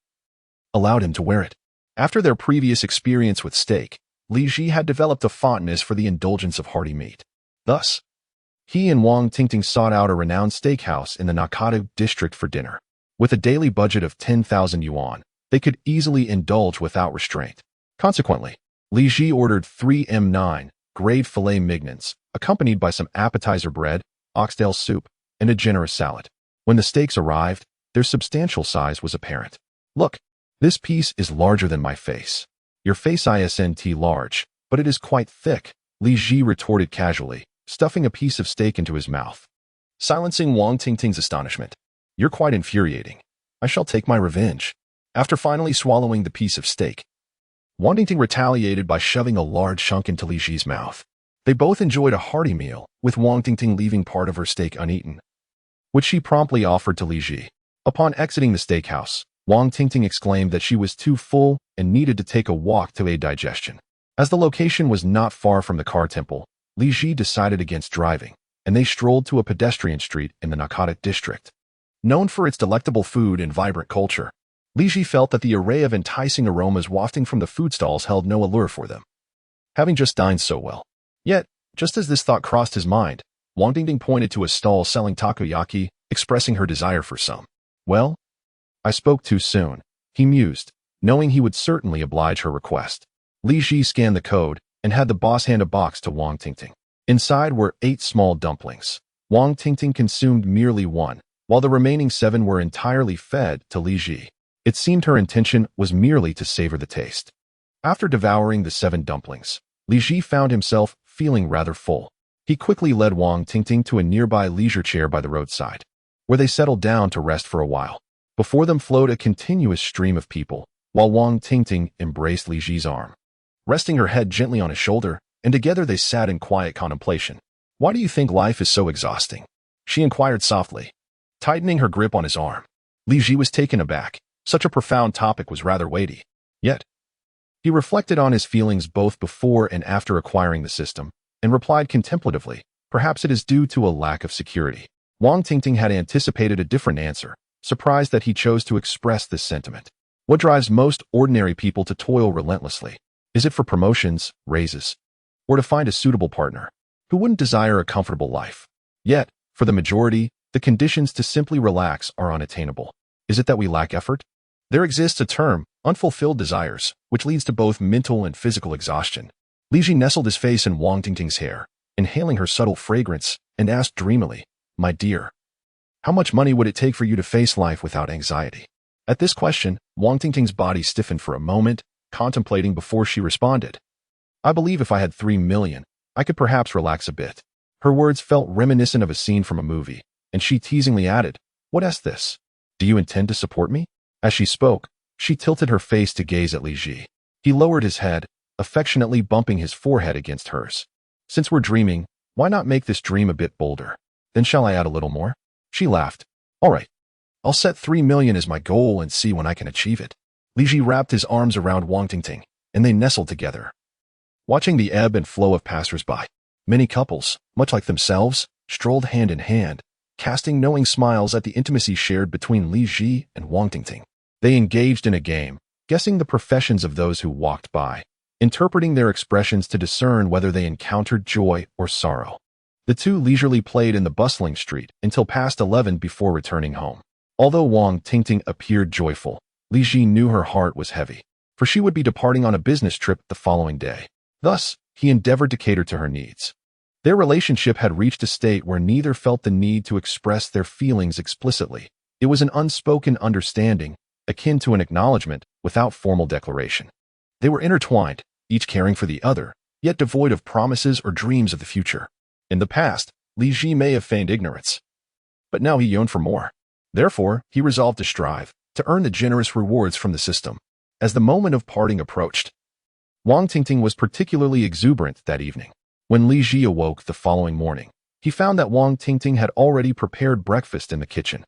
allowed him to wear it. After their previous experience with steak, Li Ji had developed a fondness for the indulgence of hearty meat. Thus, he and Wang Tingting sought out a renowned steakhouse in the Nakata district for dinner. With a daily budget of 10,000 yuan, they could easily indulge without restraint. Consequently, Li Ji ordered 3 M9 grade filet mignons, accompanied by some appetizer bread, oxtail soup, and a generous salad. When the steaks arrived, their substantial size was apparent. "Look, this piece is larger than my face." "Your face isn't large, but it is quite thick," Li Ji retorted casually, stuffing a piece of steak into his mouth. Silencing Wang Tingting's astonishment. "You're quite infuriating. I shall take my revenge." After finally swallowing the piece of steak, Wang Tingting retaliated by shoving a large chunk into Li Ji's mouth. They both enjoyed a hearty meal, with Wang Tingting leaving part of her steak uneaten, which she promptly offered to Li Ji. Upon exiting the steakhouse, Wang Tingting exclaimed that she was too full and needed to take a walk to aid digestion. As the location was not far from the car temple, Li Ji decided against driving, and they strolled to a pedestrian street in the Nakata district. Known for its delectable food and vibrant culture, Li Ji felt that the array of enticing aromas wafting from the food stalls held no allure for them, having just dined so well. Yet, just as this thought crossed his mind, Wang Tingting pointed to a stall selling takoyaki, expressing her desire for some. "Well, I spoke too soon," he mused, knowing he would certainly oblige her request. Li Ji scanned the code and had the boss hand a box to Wang Tingting. Inside were 8 small dumplings. Wang Tingting consumed merely 1, while the remaining 7 were entirely fed to Li Ji. It seemed her intention was merely to savor the taste. After devouring the 7 dumplings, Li Ji found himself feeling rather full. He quickly led Wang Tingting to a nearby leisure chair by the roadside, where they settled down to rest for a while. Before them flowed a continuous stream of people, while Wang Tingting embraced Li Ji's arm, resting her head gently on his shoulder, and together they sat in quiet contemplation. "Why do you think life is so exhausting?" she inquired softly, tightening her grip on his arm. Li Ji was taken aback. Such a profound topic was rather weighty. Yet, he reflected on his feelings both before and after acquiring the system, and replied contemplatively, "Perhaps it is due to a lack of security." Wang Tingting had anticipated a different answer, surprised that he chose to express this sentiment. What drives most ordinary people to toil relentlessly? Is it for promotions, raises, or to find a suitable partner? Who wouldn't desire a comfortable life? Yet, for the majority, the conditions to simply relax are unattainable. Is it that we lack effort? There exists a term, unfulfilled desires, which leads to both mental and physical exhaustion. Li Ji nestled his face in Wang Tingting's hair, inhaling her subtle fragrance, and asked dreamily, "My dear, how much money would it take for you to face life without anxiety?" At this question, Wang Tingting's body stiffened for a moment, contemplating before she responded. "I believe if I had 3 million, I could perhaps relax a bit." Her words felt reminiscent of a scene from a movie, and she teasingly added, "What is this? Do you intend to support me?" As she spoke, she tilted her face to gaze at Li Ji. He lowered his head, affectionately bumping his forehead against hers. "Since we're dreaming, why not make this dream a bit bolder? Then shall I add a little more?" She laughed. "All right. I'll set 3 million as my goal and see when I can achieve it." Li Ji wrapped his arms around Wang Tingting, and they nestled together, watching the ebb and flow of passers-by. Many couples, much like themselves, strolled hand in hand, casting knowing smiles at the intimacy shared between Li Ji and Wang Tingting. They engaged in a game, guessing the professions of those who walked by, interpreting their expressions to discern whether they encountered joy or sorrow. The two leisurely played in the bustling street until past 11 before returning home. Although Wang Tingting appeared joyful, Li Ji knew her heart was heavy, for she would be departing on a business trip the following day. Thus, he endeavored to cater to her needs. Their relationship had reached a state where neither felt the need to express their feelings explicitly. It was an unspoken understanding, akin to an acknowledgement, without formal declaration. They were intertwined, each caring for the other, yet devoid of promises or dreams of the future. In the past, Li Ji may have feigned ignorance, but now he yearned for more. Therefore, he resolved to strive to earn the generous rewards from the system. As the moment of parting approached, Wang Tingting was particularly exuberant that evening. When Li Ji awoke the following morning, he found that Wang Tingting had already prepared breakfast in the kitchen.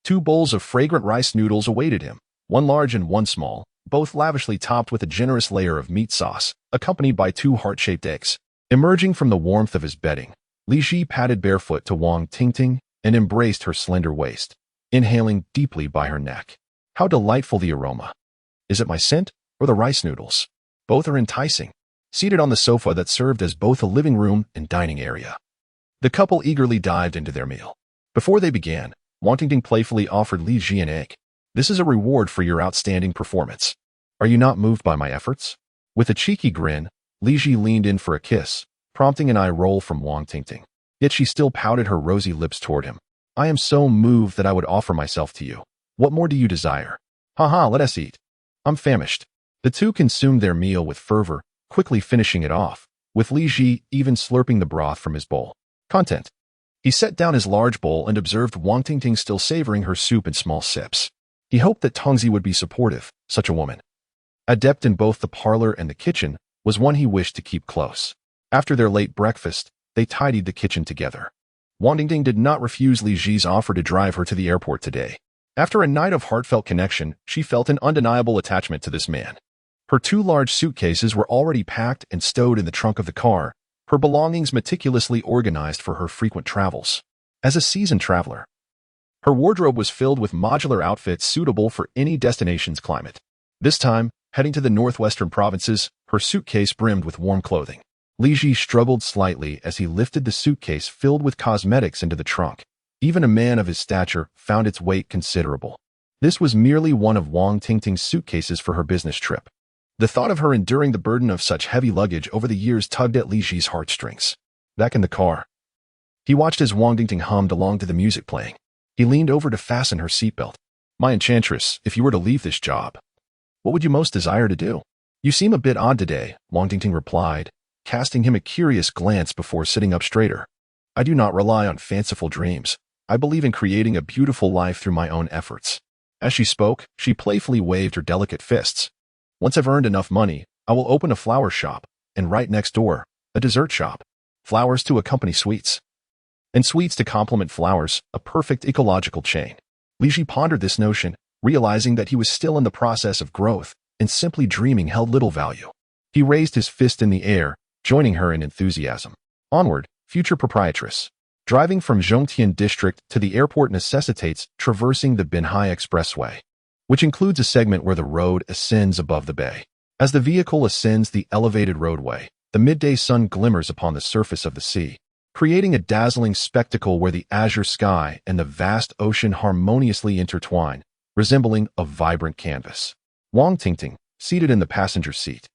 2 bowls of fragrant rice noodles awaited him, one large and one small, both lavishly topped with a generous layer of meat sauce, accompanied by 2 heart-shaped eggs. Emerging from the warmth of his bedding, Li Ji padded barefoot to Wang Tingting and embraced her slender waist, inhaling deeply by her neck. How delightful the aroma! Is it my scent or the rice noodles? Both are enticing. Seated on the sofa that served as both a living room and dining area, the couple eagerly dived into their meal. Before they began, Wang Tingting playfully offered Li Ji an egg. This is a reward for your outstanding performance. Are you not moved by my efforts? With a cheeky grin, Li Ji leaned in for a kiss, prompting an eye roll from Wang Tingting. Yet she still pouted her rosy lips toward him. I am so moved that I would offer myself to you. What more do you desire? Haha, let us eat. I'm famished. The two consumed their meal with fervor, quickly finishing it off, with Li Ji even slurping the broth from his bowl. Content. He set down his large bowl and observed Wang Tingting still savoring her soup in small sips. He hoped that Tongzi would be supportive. Such a woman, adept in both the parlor and the kitchen, was one he wished to keep close. After their late breakfast, they tidied the kitchen together. Wang Tingting did not refuse Li Ji's offer to drive her to the airport today. After a night of heartfelt connection, she felt an undeniable attachment to this man. Her 2 large suitcases were already packed and stowed in the trunk of the car, her belongings meticulously organized for her frequent travels. As a seasoned traveler, her wardrobe was filled with modular outfits suitable for any destination's climate. This time, heading to the northwestern provinces, her suitcase brimmed with warm clothing. Li Ji struggled slightly as he lifted the suitcase filled with cosmetics into the trunk. Even a man of his stature found its weight considerable. This was merely one of Wang Tingting's suitcases for her business trip. The thought of her enduring the burden of such heavy luggage over the years tugged at Li Ji's heartstrings. Back in the car, he watched as Wang Tingting hummed along to the music playing. He leaned over to fasten her seatbelt. My enchantress, if you were to leave this job, what would you most desire to do? You seem a bit odd today, Wang Tingting replied, casting him a curious glance before sitting up straighter. I do not rely on fanciful dreams. I believe in creating a beautiful life through my own efforts. As she spoke, she playfully waved her delicate fists. Once I've earned enough money, I will open a flower shop, and right next door, a dessert shop. Flowers to accompany sweets, and sweets to complement flowers, a perfect ecological chain. Li Ji pondered this notion, realizing that he was still in the process of growth, and simply dreaming held little value. He raised his fist in the air, joining her in enthusiasm. Onward, future proprietress. Driving from Zhongtian district to the airport necessitates traversing the Binhai Expressway, which includes a segment where the road ascends above the bay. As the vehicle ascends the elevated roadway, the midday sun glimmers upon the surface of the sea, creating a dazzling spectacle where the azure sky and the vast ocean harmoniously intertwine, resembling a vibrant canvas. Wang Tingting, seated in the passenger seat,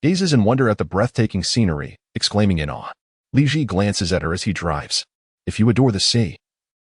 gazes in wonder at the breathtaking scenery, exclaiming in awe. Li Ji glances at her as he drives. If you adore the sea,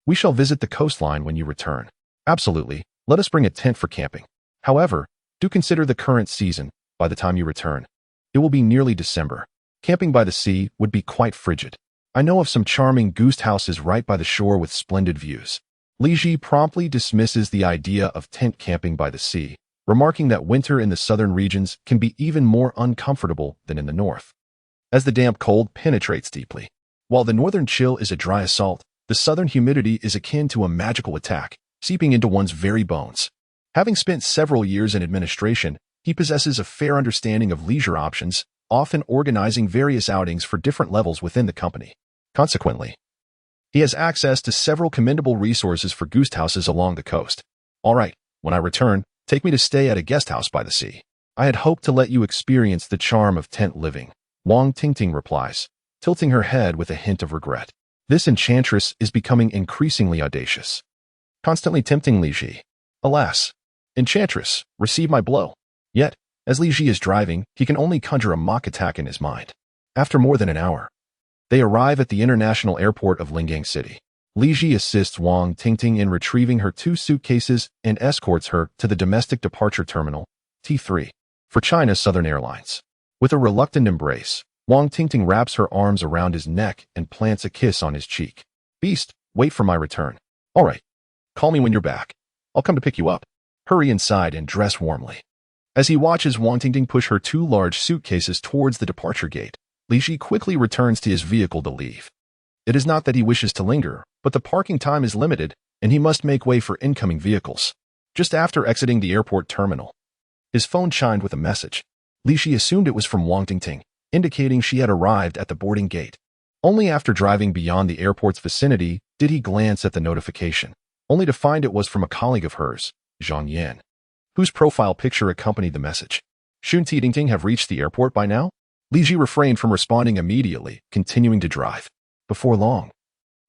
we shall visit the coastline when you return. Absolutely, let us bring a tent for camping. However, do consider the current season. By the time you return, it will be nearly December. Camping by the sea would be quite frigid. I know of some charming guest houses right by the shore with splendid views. Li Ji promptly dismisses the idea of tent camping by the sea, remarking that winter in the southern regions can be even more uncomfortable than in the north, as the damp cold penetrates deeply. While the northern chill is a dry assault, the southern humidity is akin to a magical attack, seeping into one's very bones. Having spent several years in administration, he possesses a fair understanding of leisure options, often organizing various outings for different levels within the company. Consequently, he has access to several commendable resources for guest houses along the coast. All right, when I return, take me to stay at a guest house by the sea. I had hoped to let you experience the charm of tent living, Wang Tingting replies, tilting her head with a hint of regret. This enchantress is becoming increasingly audacious, constantly tempting Li Ji. Alas, enchantress, receive my blow. Yet, as Li Ji is driving, he can only conjure a mock attack in his mind. After more than an hour, they arrive at the international airport of Lingang City. Li Ji assists Wang Tingting in retrieving her 2 suitcases and escorts her to the domestic departure terminal, T3, for China Southern Airlines. With a reluctant embrace, Wang Tingting wraps her arms around his neck and plants a kiss on his cheek. Beast, wait for my return. All right, call me when you're back. I'll come to pick you up. Hurry inside and dress warmly. As he watches Wang Tingting push her 2 large suitcases towards the departure gate, Li Ji quickly returns to his vehicle to leave. It is not that he wishes to linger, but the parking time is limited, and he must make way for incoming vehicles. Just after exiting the airport terminal, his phone chimed with a message. Li Ji assumed it was from Wang Tingting, indicating she had arrived at the boarding gate. Only after driving beyond the airport's vicinity did he glance at the notification, only to find it was from a colleague of hers, Zhang Yan, whose profile picture accompanied the message. Shouldn't Tingting have reached the airport by now? Li Ji refrained from responding immediately, continuing to drive. Before long,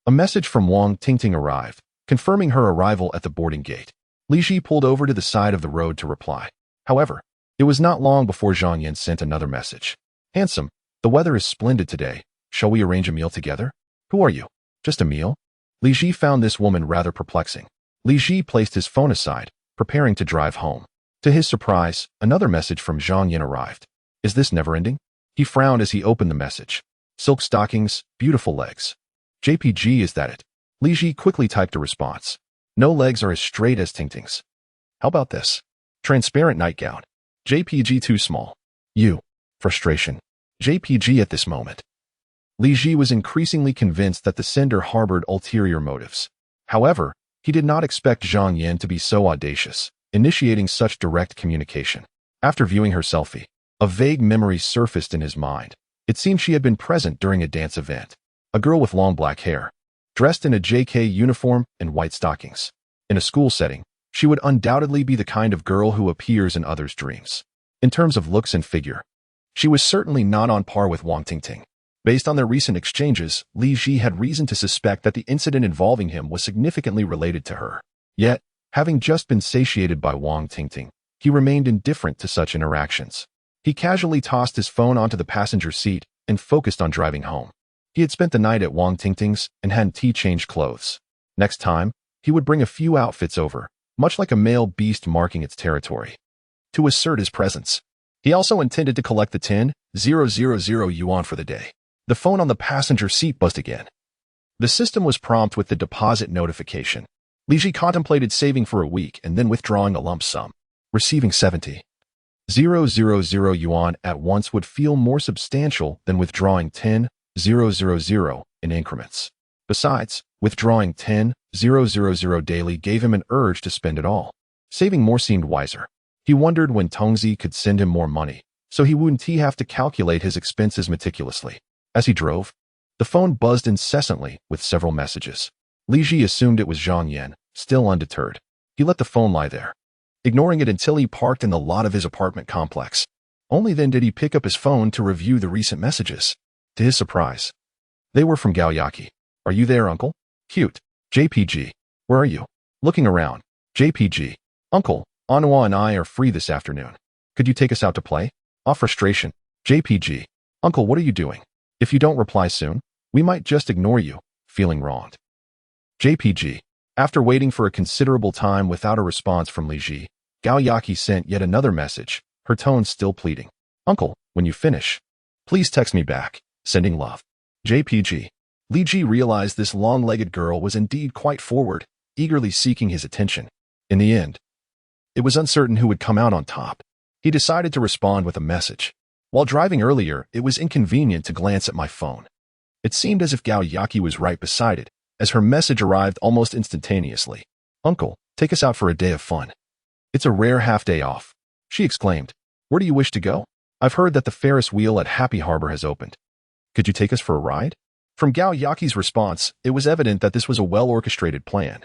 a message from Wang Tingting arrived, confirming her arrival at the boarding gate. Li Ji pulled over to the side of the road to reply. However, it was not long before Zhang Yan sent another message. Handsome, the weather is splendid today. Shall we arrange a meal together? Who are you? Just a meal? Li Ji found this woman rather perplexing. Li Ji placed his phone aside, preparing to drive home. To his surprise, another message from Zhang Yan arrived. Is this never ending? He frowned as he opened the message. Silk stockings, beautiful legs. JPG, is that it? Li Ji quickly typed a response. No legs are as straight as Tingting's. How about this? Transparent nightgown. JPG too small. You. Frustration. JPG at this moment. Li Ji was increasingly convinced that the sender harbored ulterior motives. However, he did not expect Zhang Yan to be so audacious, initiating such direct communication. After viewing her selfie, a vague memory surfaced in his mind. It seemed she had been present during a dance event. A girl with long black hair, dressed in a JK uniform and white stockings. In a school setting, she would undoubtedly be the kind of girl who appears in others' dreams. In terms of looks and figure, she was certainly not on par with Wang Tingting. Based on their recent exchanges, Li Ji had reason to suspect that the incident involving him was significantly related to her. Yet, having just been satiated by Wang Tingting, he remained indifferent to such interactions. He casually tossed his phone onto the passenger seat and focused on driving home. He had spent the night at Wang Tingting's and had changed clothes. Next time, he would bring a few outfits over, much like a male beast marking its territory, to assert his presence. He also intended to collect the 10,000 yuan for the day. The phone on the passenger seat buzzed again. The system was prompt with the deposit notification. Li Ji contemplated saving for a week and then withdrawing a lump sum. Receiving 70,000 yuan at once would feel more substantial than withdrawing 10,000 in increments. Besides, withdrawing 10,000 daily gave him an urge to spend it all. Saving more seemed wiser. He wondered when Tongzi could send him more money, so he wouldn't have to calculate his expenses meticulously. As he drove, the phone buzzed incessantly with several messages. Li Ji assumed it was Zhang Yan, still undeterred. He let the phone lie there, ignoring it until he parked in the lot of his apartment complex. Only then did he pick up his phone to review the recent messages. To his surprise, they were from Gao Yaki. Are you there, uncle? Cute. JPG. Where are you? Looking around. JPG. Uncle, Anua and I are free this afternoon. Could you take us out to play? Off frustration. JPG. Uncle, what are you doing? If you don't reply soon, we might just ignore you, feeling wronged. JPG. After waiting for a considerable time without a response from Li Ji, Gao Yaki sent yet another message, her tone still pleading. Uncle, when you finish, please text me back. Sending love. JPG. Li Ji realized this long-legged girl was indeed quite forward, eagerly seeking his attention. In the end, it was uncertain who would come out on top. He decided to respond with a message. While driving earlier, it was inconvenient to glance at my phone. It seemed as if Gao Yaki was right beside it, as her message arrived almost instantaneously. Uncle, take us out for a day of fun. It's a rare half-day off. She exclaimed. Where do you wish to go? I've heard that the Ferris wheel at Happy Harbor has opened. Could you take us for a ride? From Gao Yaki's response, it was evident that this was a well-orchestrated plan.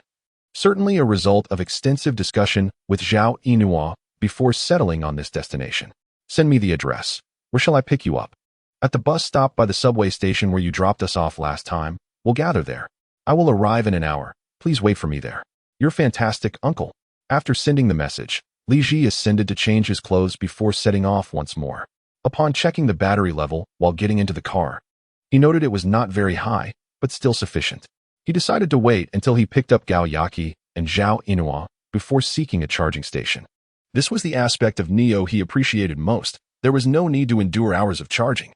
Certainly a result of extensive discussion with Zhao Yinhua before settling on this destination. Send me the address. Where shall I pick you up? At the bus stop by the subway station where you dropped us off last time. We'll gather there. I will arrive in an hour. Please wait for me there. You're fantastic, uncle. After sending the message, Li Ji ascended to change his clothes before setting off once more. Upon checking the battery level while getting into the car, he noted it was not very high, but still sufficient. He decided to wait until he picked up Gao Yaki and Zhao Yinhua before seeking a charging station. This was the aspect of Neo he appreciated most. There was no need to endure hours of charging.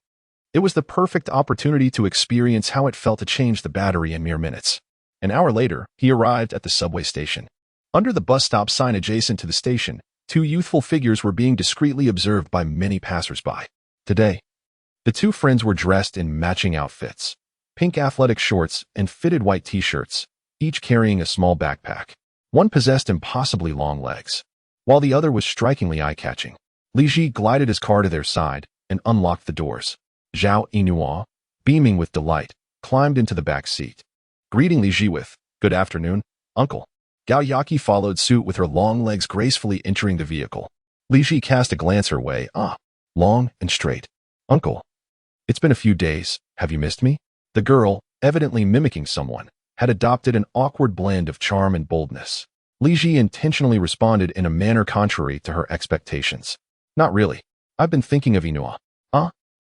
It was the perfect opportunity to experience how it felt to change the battery in mere minutes. An hour later, he arrived at the subway station. Under the bus stop sign adjacent to the station, two youthful figures were being discreetly observed by many passersby. Today, the two friends were dressed in matching outfits, pink athletic shorts and fitted white t-shirts, each carrying a small backpack. One possessed impossibly long legs, while the other was strikingly eye-catching. Li Ji glided his car to their side and unlocked the doors. Zhao Yinhua, beaming with delight, climbed into the back seat, greeting Li Ji with, "Good afternoon, uncle." Gao Yaqi followed suit with her long legs gracefully entering the vehicle. Li Ji cast a glance her way. Long and straight. "Uncle, it's been a few days. Have you missed me?" The girl, evidently mimicking someone, had adopted an awkward blend of charm and boldness. Li Ji intentionally responded in a manner contrary to her expectations. "Not really. I've been thinking of Yinhua."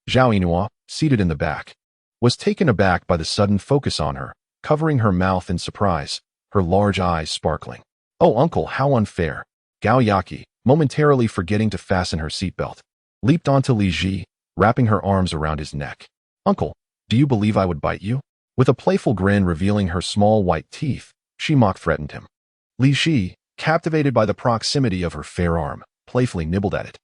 Zhao Yinhua, seated in the back, was taken aback by the sudden focus on her, covering her mouth in surprise, her large eyes sparkling. "Oh, uncle, how unfair." Gao Yaqi, momentarily forgetting to fasten her seatbelt, leaped onto Li Ji, wrapping her arms around his neck. "Uncle, do you believe I would bite you?" With a playful grin revealing her small white teeth, she mock-threatened him. Li Ji, captivated by the proximity of her fair arm, playfully nibbled at it.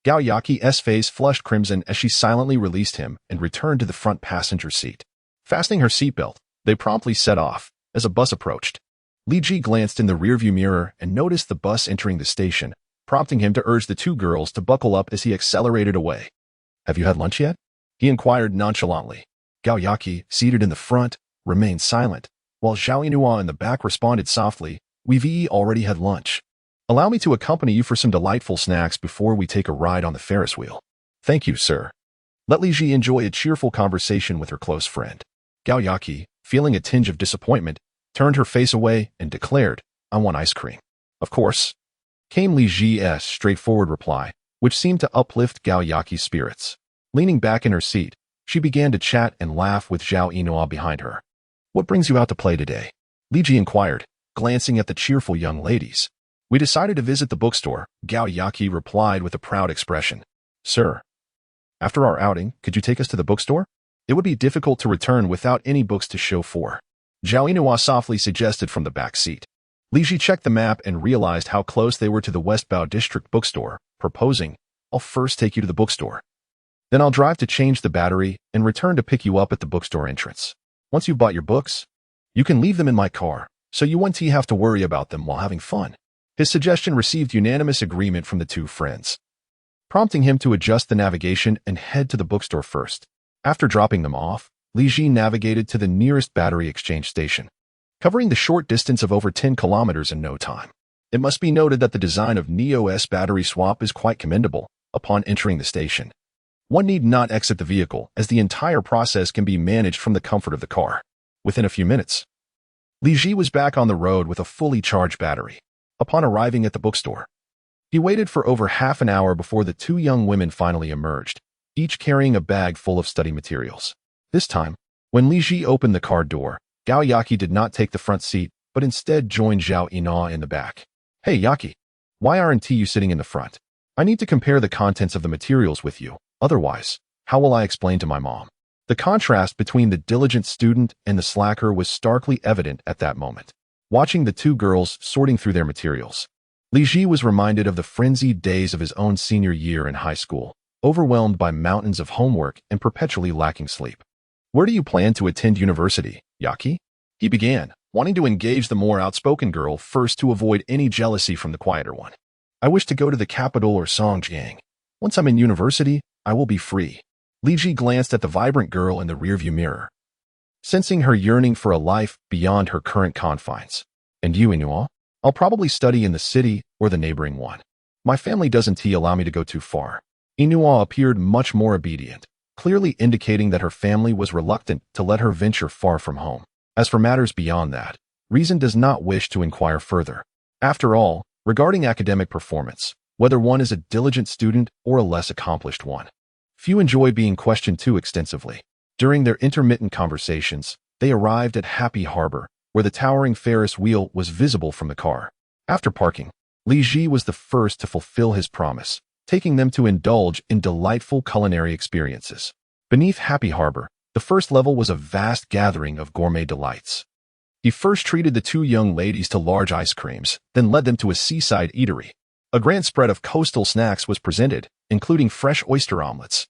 Gao Yaqi's face flushed crimson as she silently released him and returned to the front passenger seat. Fastening her seatbelt, they promptly set off. As a bus approached, Li Ji glanced in the rearview mirror and noticed the bus entering the station, prompting him to urge the two girls to buckle up as he accelerated away. "Have you had lunch yet?" he inquired nonchalantly. Gao Yaqi, seated in the front, remained silent, while Zhao Yinhua in the back responded softly, "We've already had lunch. Allow me to accompany you for some delightful snacks before we take a ride on the Ferris wheel." "Thank you, sir." Let Li Ji enjoy a cheerful conversation with her close friend. Gao Yaqi, feeling a tinge of disappointment, turned her face away and declared, "I want ice cream." "Of course," came Li Ji's straightforward reply, which seemed to uplift Gao Yaqi's spirits. Leaning back in her seat, she began to chat and laugh with Zhao Yinhua behind her. "What brings you out to play today?" Li Ji inquired, glancing at the cheerful young ladies. "We decided to visit the bookstore," Gao Yaqi replied with a proud expression. "Sir, after our outing, could you take us to the bookstore? It would be difficult to return without any books to show for," Zhao Yinhua softly suggested from the back seat. Li Ji checked the map and realized how close they were to the Westbao District bookstore, proposing, "I'll first take you to the bookstore. Then I'll drive to change the battery and return to pick you up at the bookstore entrance. Once you've bought your books, you can leave them in my car, so you won't have to worry about them while having fun." His suggestion received unanimous agreement from the two friends, prompting him to adjust the navigation and head to the bookstore first. After dropping them off, Li Ji navigated to the nearest battery exchange station, covering the short distance of over 10 kilometers in no time. It must be noted that the design of NEO's battery swap is quite commendable. Upon entering the station, one need not exit the vehicle, as the entire process can be managed from the comfort of the car. Within a few minutes, Li Ji was back on the road with a fully charged battery. Upon arriving at the bookstore, he waited for over half an hour before the two young women finally emerged, each carrying a bag full of study materials. This time, when Li Ji opened the car door, Gao Yaqi did not take the front seat, but instead joined Zhao Yinhua in the back. "Hey Yaqi, why aren't you sitting in the front? I need to compare the contents of the materials with you. Otherwise, how will I explain to my mom?" The contrast between the diligent student and the slacker was starkly evident at that moment. Watching the two girls sorting through their materials, Li Ji was reminded of the frenzied days of his own senior year in high school, overwhelmed by mountains of homework and perpetually lacking sleep. "Where do you plan to attend university, Yaqi?" he began, wanting to engage the more outspoken girl first to avoid any jealousy from the quieter one. "I wish to go to the capital or Songjiang. Once I'm in university, I will be free." Li Ji glanced at the vibrant girl in the rearview mirror, sensing her yearning for a life beyond her current confines. "And you, Yinhua?" "I'll probably study in the city or the neighboring one. My family doesn't allow me to go too far." Yinhua appeared much more obedient, clearly indicating that her family was reluctant to let her venture far from home. As for matters beyond that, reason does not wish to inquire further. After all, regarding academic performance, whether one is a diligent student or a less accomplished one, few enjoy being questioned too extensively. During their intermittent conversations, they arrived at Happy Harbor, where the towering Ferris wheel was visible from the car. After parking, Li Ji was the first to fulfill his promise, taking them to indulge in delightful culinary experiences. Beneath Happy Harbor, the first level was a vast gathering of gourmet delights. He first treated the two young ladies to large ice creams, then led them to a seaside eatery. A grand spread of coastal snacks was presented, including fresh oyster omelets,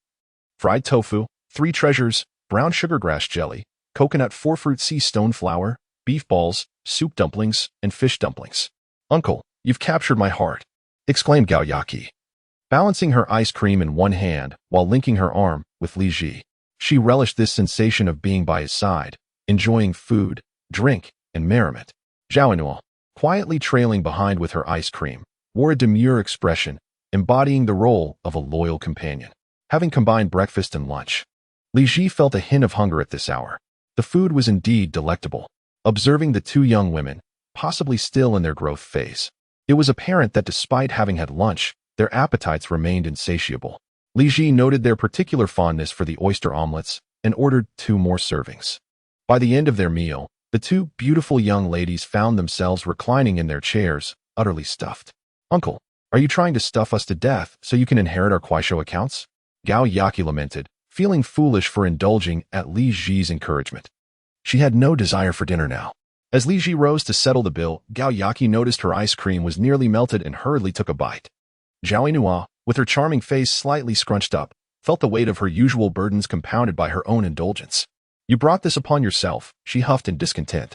fried tofu, three treasures, brown sugargrass jelly, coconut four-fruit sea stone flour, beef balls, soup dumplings, and fish dumplings. "Uncle, you've captured my heart," exclaimed Gao Yaqi, balancing her ice cream in one hand while linking her arm with Li Ji. She relished this sensation of being by his side, enjoying food, drink, and merriment. Zhao Yinhuo, quietly trailing behind with her ice cream, wore a demure expression, embodying the role of a loyal companion. Having combined breakfast and lunch, Li Ji felt a hint of hunger at this hour. The food was indeed delectable. Observing the two young women, possibly still in their growth phase, it was apparent that despite having had lunch, their appetites remained insatiable. Li Ji noted their particular fondness for the oyster omelets and ordered 2 more servings. By the end of their meal, the two beautiful young ladies found themselves reclining in their chairs, utterly stuffed. "Uncle, are you trying to stuff us to death so you can inherit our Kuaishou accounts?" Gao Yaqi lamented, feeling foolish for indulging at Li Ji's encouragement. She had no desire for dinner now. As Li Ji rose to settle the bill, Gao Yaqi noticed her ice cream was nearly melted and hurriedly took a bite. Zhao Yinhuo, with her charming face slightly scrunched up, felt the weight of her usual burdens compounded by her own indulgence. "You brought this upon yourself," she huffed in discontent.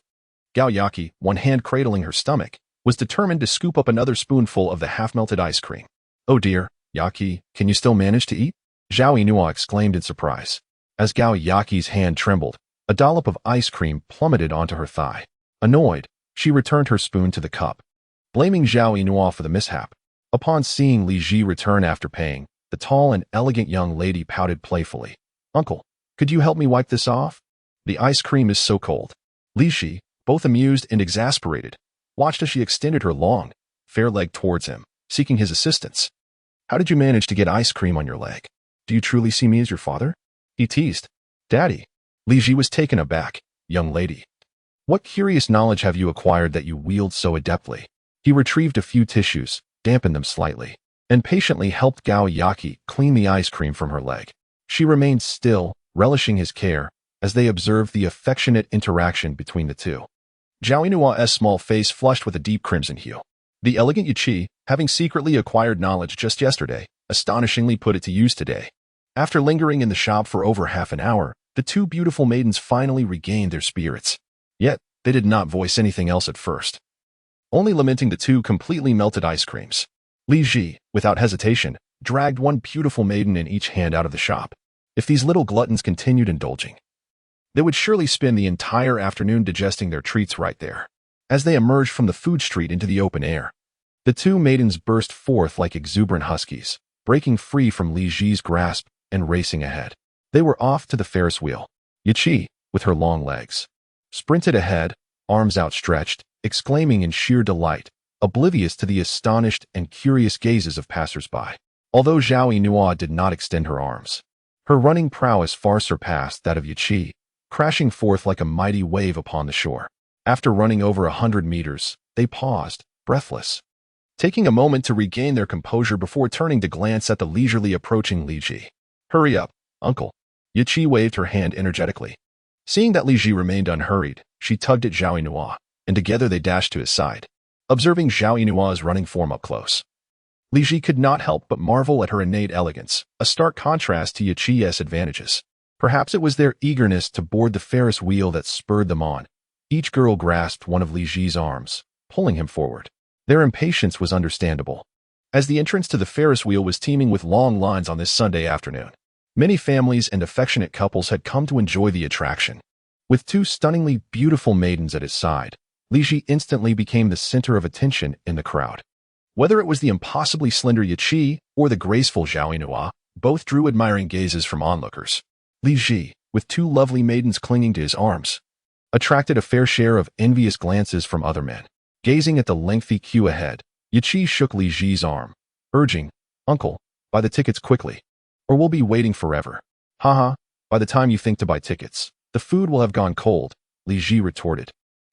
Gao Yaqi, one hand cradling her stomach, was determined to scoop up another spoonful of the half-melted ice cream. "Oh dear, Yaqi, can you still manage to eat?" Zhao Yinhuo exclaimed in surprise. As Gao Yaqi's hand trembled, a dollop of ice cream plummeted onto her thigh. Annoyed, she returned her spoon to the cup, blaming Zhao Yinhuo for the mishap. Upon seeing Li Ji return after paying, the tall and elegant young lady pouted playfully. "Uncle, could you help me wipe this off? The ice cream is so cold." Li Ji, both amused and exasperated, watched as she extended her long, fair leg towards him, seeking his assistance. "How did you manage to get ice cream on your leg? Do you truly see me as your father?" he teased. "Daddy." Li Ji was taken aback. "Young lady, what curious knowledge have you acquired that you wield so adeptly?" He retrieved a few tissues, dampened them slightly, and patiently helped Gao Yaqi clean the ice cream from her leg. She remained still, relishing his care, as they observed the affectionate interaction between the two. Zhao Yinhuo's small face flushed with a deep crimson hue. The elegant Yuqi, having secretly acquired knowledge just yesterday, astonishingly put it to use today. After lingering in the shop for over half an hour, the two beautiful maidens finally regained their spirits. Yet, they did not voice anything else at first, only lamenting the 2 completely melted ice creams. Li Ji, without hesitation, dragged one beautiful maiden in each hand out of the shop. If these little gluttons continued indulging, they would surely spend the entire afternoon digesting their treats right there. As they emerged from the food street into the open air, the 2 maidens burst forth like exuberant huskies, breaking free from Li Ji's grasp and racing ahead. They were off to the Ferris wheel. Yuqi, with her long legs, sprinted ahead, arms outstretched, exclaiming in sheer delight, oblivious to the astonished and curious gazes of passers-by. Although Zhao Yinhuo did not extend her arms, her running prowess far surpassed that of Yuqi, crashing forth like a mighty wave upon the shore. After running over 100 meters, they paused, breathless, taking a moment to regain their composure before turning to glance at the leisurely approaching Li Ji. "Hurry up, uncle." Yuqi waved her hand energetically. Seeing that Li Ji remained unhurried, she tugged at Zhao Yinhuo, and together they dashed to his side. Observing Zhao Yinhuo's running form up close, Li Ji could not help but marvel at her innate elegance, a stark contrast to Yuqi's advantages. Perhaps it was their eagerness to board the Ferris wheel that spurred them on. Each girl grasped one of Li Ji's arms, pulling him forward. Their impatience was understandable, as the entrance to the Ferris wheel was teeming with long lines on this Sunday afternoon. Many families and affectionate couples had come to enjoy the attraction. With 2 stunningly beautiful maidens at his side, Li Ji instantly became the center of attention in the crowd. Whether it was the impossibly slender Yuqi or the graceful Zhao Yinhuo, both drew admiring gazes from onlookers. Li Ji, with 2 lovely maidens clinging to his arms, attracted a fair share of envious glances from other men. Gazing at the lengthy queue ahead, Yuqi shook Li Ji's arm, urging, "Uncle, buy the tickets quickly, or we'll be waiting forever." "Haha, by the time you think to buy tickets, the food will have gone cold," Li Ji retorted,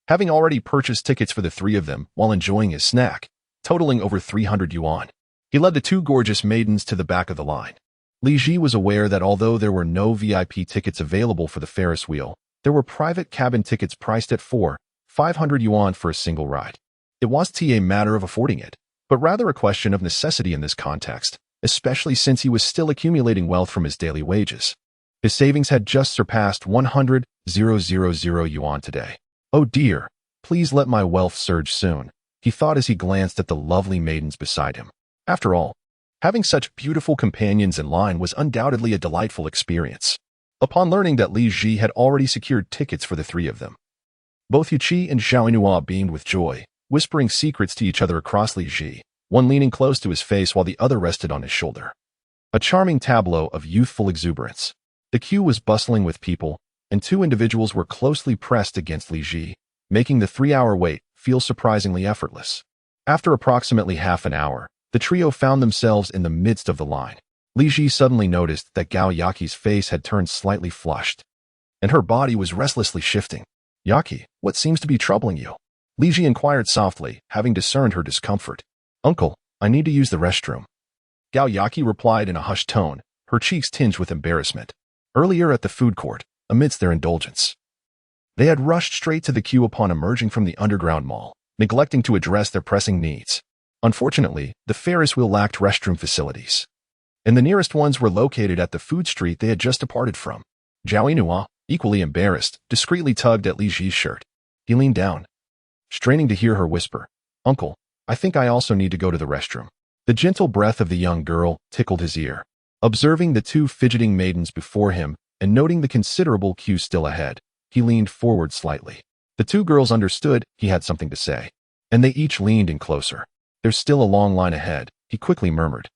having already purchased tickets for the 3 of them while enjoying his snack, totaling over 300 yuan. He led the 2 gorgeous maidens to the back of the line. Li Ji was aware that although there were no VIP tickets available for the Ferris wheel, there were private cabin tickets priced at 4, 500 yuan for a single ride. It wasn't a matter of affording it, but rather a question of necessity in this context, especially since he was still accumulating wealth from his daily wages. His savings had just surpassed 100,000 yuan today. Oh dear, please let my wealth surge soon, he thought as he glanced at the lovely maidens beside him. After all, having such beautiful companions in line was undoubtedly a delightful experience. Upon learning that Li Ji had already secured tickets for the three of them, both Yuqi and Xiaoyinhua beamed with joy, whispering secrets to each other across Li Ji, one leaning close to his face while the other rested on his shoulder. A charming tableau of youthful exuberance. The queue was bustling with people, and two individuals were closely pressed against Li Ji, making the 3-hour wait feel surprisingly effortless. After approximately half an hour, the trio found themselves in the midst of the line. Li Ji suddenly noticed that Gao Yaqi's face had turned slightly flushed, and her body was restlessly shifting. Yaqi, what seems to be troubling you? Li Ji inquired softly, having discerned her discomfort. Uncle, I need to use the restroom. Gao Yaqi replied in a hushed tone, her cheeks tinged with embarrassment. Earlier at the food court, amidst their indulgence, they had rushed straight to the queue upon emerging from the underground mall, neglecting to address their pressing needs. Unfortunately, the Ferris wheel lacked restroom facilities, and the nearest ones were located at the food street they had just departed from. Zhao Yinhua, equally embarrassed, discreetly tugged at Li Ji's shirt. He leaned down, straining to hear her whisper, Uncle, I think I also need to go to the restroom. The gentle breath of the young girl tickled his ear. Observing the two fidgeting maidens before him and noting the considerable queue still ahead, he leaned forward slightly. The two girls understood he had something to say, and they each leaned in closer. There's still a long line ahead, he quickly murmured.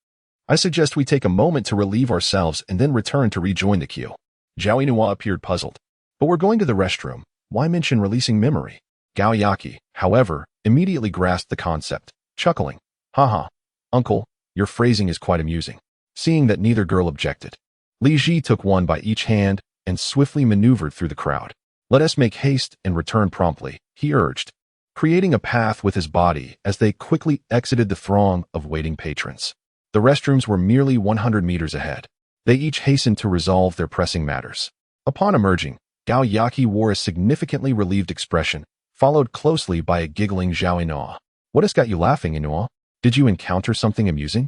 I suggest we take a moment to relieve ourselves and then return to rejoin the queue. Zhao Yinhua appeared puzzled. But we're going to the restroom. Why mention releasing memory? Gao Yaqi, however, immediately grasped the concept, chuckling. Haha, uncle, your phrasing is quite amusing. Seeing that neither girl objected, Li Ji took one by each hand and swiftly maneuvered through the crowd. Let us make haste and return promptly, he urged, creating a path with his body as they quickly exited the throng of waiting patrons. The restrooms were merely 100 meters ahead. They each hastened to resolve their pressing matters. Upon emerging, Gao Yaqi wore a significantly relieved expression, followed closely by a giggling Zhao Yinhua. What has got you laughing, Yinhua? Did you encounter something amusing?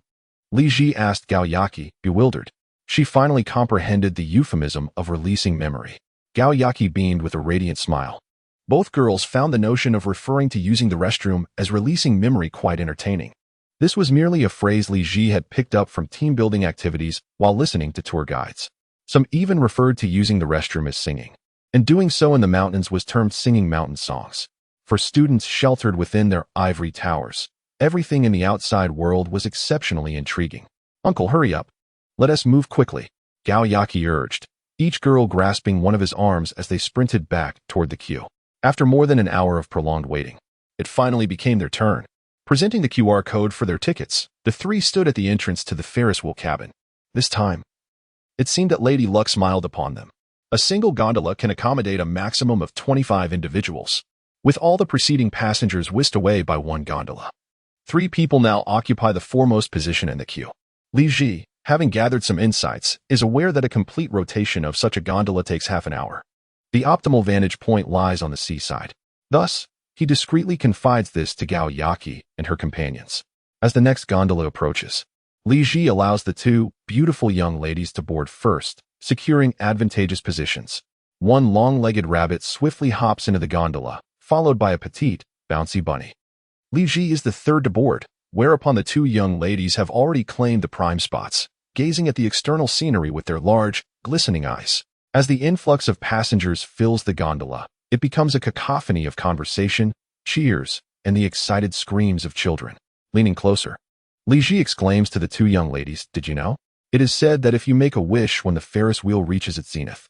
Li Ji asked Gao Yaqi, bewildered. She finally comprehended the euphemism of releasing memory. Gao Yaqi beamed with a radiant smile. Both girls found the notion of referring to using the restroom as releasing memory quite entertaining. This was merely a phrase Li Ji had picked up from team-building activities while listening to tour guides. Some even referred to using the restroom as singing, and doing so in the mountains was termed singing mountain songs. For students sheltered within their ivory towers, everything in the outside world was exceptionally intriguing. Uncle, hurry up. Let us move quickly, Gao Yaqi urged, each girl grasping one of his arms as they sprinted back toward the queue. After more than an hour of prolonged waiting, it finally became their turn. Presenting the QR code for their tickets, the three stood at the entrance to the Ferris wheel cabin. This time, it seemed that Lady Luck smiled upon them. A single gondola can accommodate a maximum of 25 individuals, with all the preceding passengers whisked away by one gondola. 3 people now occupy the foremost position in the queue. Li Ji, having gathered some insights, is aware that a complete rotation of such a gondola takes half an hour. The optimal vantage point lies on the seaside. Thus, he discreetly confides this to Gao Yaqi and her companions. As the next gondola approaches, Li Ji allows the 2 beautiful young ladies to board first, securing advantageous positions. One long-legged rabbit swiftly hops into the gondola, followed by a petite, bouncy bunny. Li Ji is the third to board, whereupon the 2 young ladies have already claimed the prime spots, gazing at the external scenery with their large, glistening eyes. As the influx of passengers fills the gondola, it becomes a cacophony of conversation, cheers, and the excited screams of children. Leaning closer, Li Ji exclaims to the 2 young ladies, did you know? It is said that if you make a wish when the Ferris wheel reaches its zenith,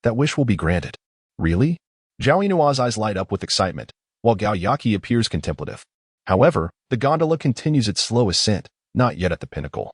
that wish will be granted. Really? Zhao Yinua's eyes light up with excitement, while Gao Yaqi appears contemplative. However, the gondola continues its slow ascent, not yet at the pinnacle.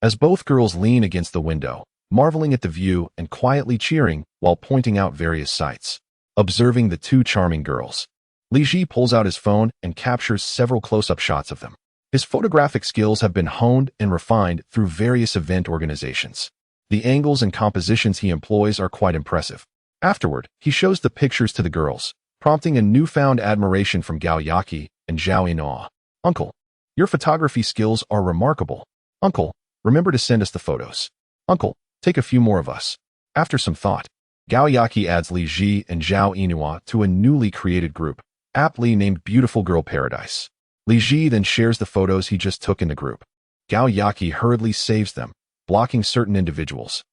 As both girls lean against the window, marveling at the view and quietly cheering while pointing out various sights. Observing the 2 charming girls, Li Ji pulls out his phone and captures several close-up shots of them. His photographic skills have been honed and refined through various event organizations. The angles and compositions he employs are quite impressive. Afterward, he shows the pictures to the girls, prompting a newfound admiration from Gao Yaqi and Zhao Yinhua. Uncle, your photography skills are remarkable. Uncle, remember to send us the photos. Uncle, take a few more of us. After some thought, Gao Yaqi adds Li Ji and Zhao Yinhua to a newly created group, aptly named Beautiful Girl Paradise. Li Ji then shares the photos he just took in the group. Gao Yaqi hurriedly saves them, blocking certain individuals,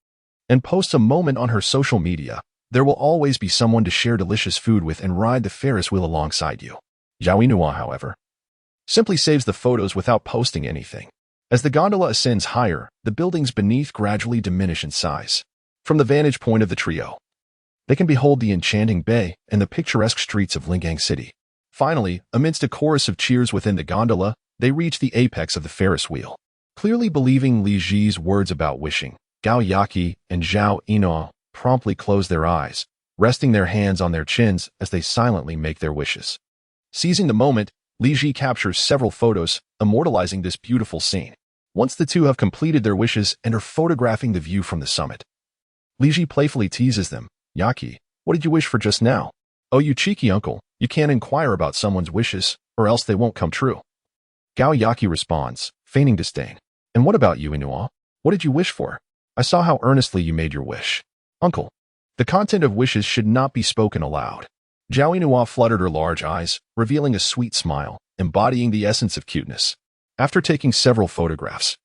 and posts a moment on her social media. There will always be someone to share delicious food with and ride the Ferris wheel alongside you. Zhao Yinhua, however, simply saves the photos without posting anything. As the gondola ascends higher, the buildings beneath gradually diminish in size. From the vantage point of the trio, they can behold the enchanting bay and the picturesque streets of Lingang City. Finally, amidst a chorus of cheers within the gondola, they reach the apex of the Ferris wheel. Clearly believing Li Ji's words about wishing, Gao Yaqi and Zhao Yinhua promptly close their eyes, resting their hands on their chins as they silently make their wishes. Seizing the moment, Li Ji captures several photos, immortalizing this beautiful scene. Once the two have completed their wishes and are photographing the view from the summit, Li Ji playfully teases them. Yaqi, what did you wish for just now? Oh, you cheeky uncle, you can't inquire about someone's wishes, or else they won't come true. Gao Yaqi responds, feigning disdain. And what about you, Yinhua? What did you wish for? I saw how earnestly you made your wish. Uncle, the content of wishes should not be spoken aloud. Zhao Yinhua fluttered her large eyes, revealing a sweet smile, embodying the essence of cuteness. After taking several photographs,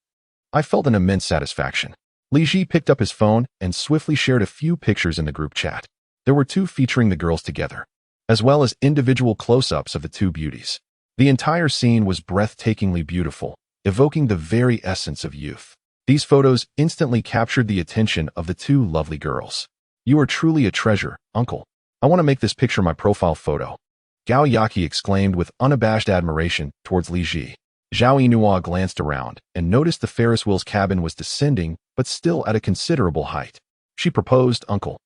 I felt an immense satisfaction. Li Ji picked up his phone and swiftly shared a few pictures in the group chat. There were two featuring the girls together, as well as individual close-ups of the two beauties. The entire scene was breathtakingly beautiful, evoking the very essence of youth. These photos instantly captured the attention of the two lovely girls. You are truly a treasure, uncle. I want to make this picture my profile photo. Gao Yaqi exclaimed with unabashed admiration towards Li Ji. Zhao Yinhua glanced around and noticed the Ferris wheel's cabin was descending, but still at a considerable height. She proposed, Uncle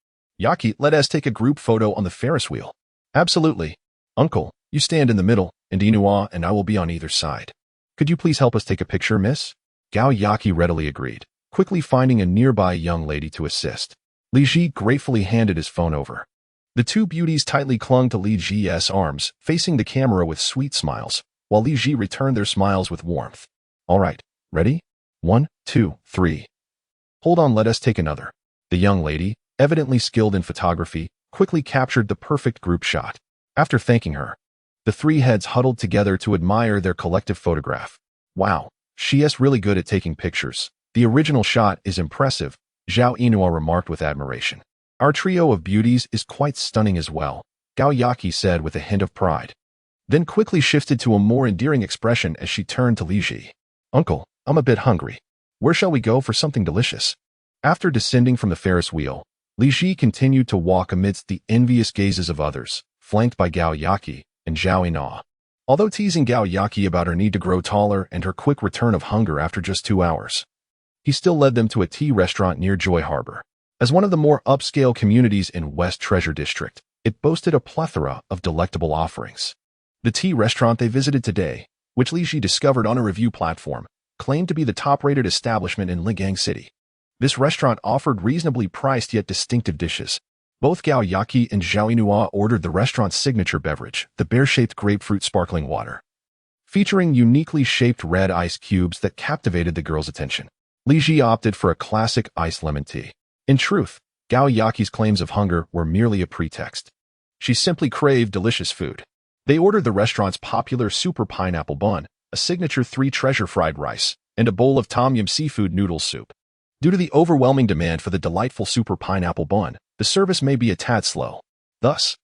Yaqi, let us take a group photo on the Ferris wheel. Absolutely. Uncle, you stand in the middle, and Yinhua and I will be on either side. Could you please help us take a picture, miss? Gao Yaqi readily agreed, quickly finding a nearby young lady to assist. Li Ji gratefully handed his phone over. The two beauties tightly clung to Li Ji's arms, facing the camera with sweet smiles, while Li Ji returned their smiles with warmth. All right, ready? 1, 2, 3. Hold on, let us take another. The young lady, evidently skilled in photography, quickly captured the perfect group shot. After thanking her, the three heads huddled together to admire their collective photograph. Wow, she's really good at taking pictures. The original shot is impressive, Zhao Yinhua remarked with admiration. Our trio of beauties is quite stunning as well, Gao Yaqi said with a hint of pride. Then quickly shifted to a more endearing expression as she turned to Li Ji. Uncle, I'm a bit hungry. Where shall we go for something delicious? After descending from the Ferris wheel, Li Ji continued to walk amidst the envious gazes of others, flanked by Gao Yaqi and Zhao Yinhua. Although teasing Gao Yaqi about her need to grow taller and her quick return of hunger after just 2 hours, he still led them to a tea restaurant near Joy Harbor. As one of the more upscale communities in West Treasure District, it boasted a plethora of delectable offerings. The tea restaurant they visited today, which Li Ji discovered on a review platform, claimed to be the top-rated establishment in Lingang City. This restaurant offered reasonably priced yet distinctive dishes. Both Gao Yaqi and Zhao Yinhua ordered the restaurant's signature beverage, the bear-shaped grapefruit sparkling water, featuring uniquely shaped red ice cubes that captivated the girls' attention. Li Ji opted for a classic iced lemon tea. In truth, Gao Yaqi's claims of hunger were merely a pretext. She simply craved delicious food. They ordered the restaurant's popular super pineapple bun, a signature 3-treasure fried rice, and a bowl of tom yum seafood noodle soup. Due to the overwhelming demand for the delightful super pineapple bun, the service may be a tad slow. Thus,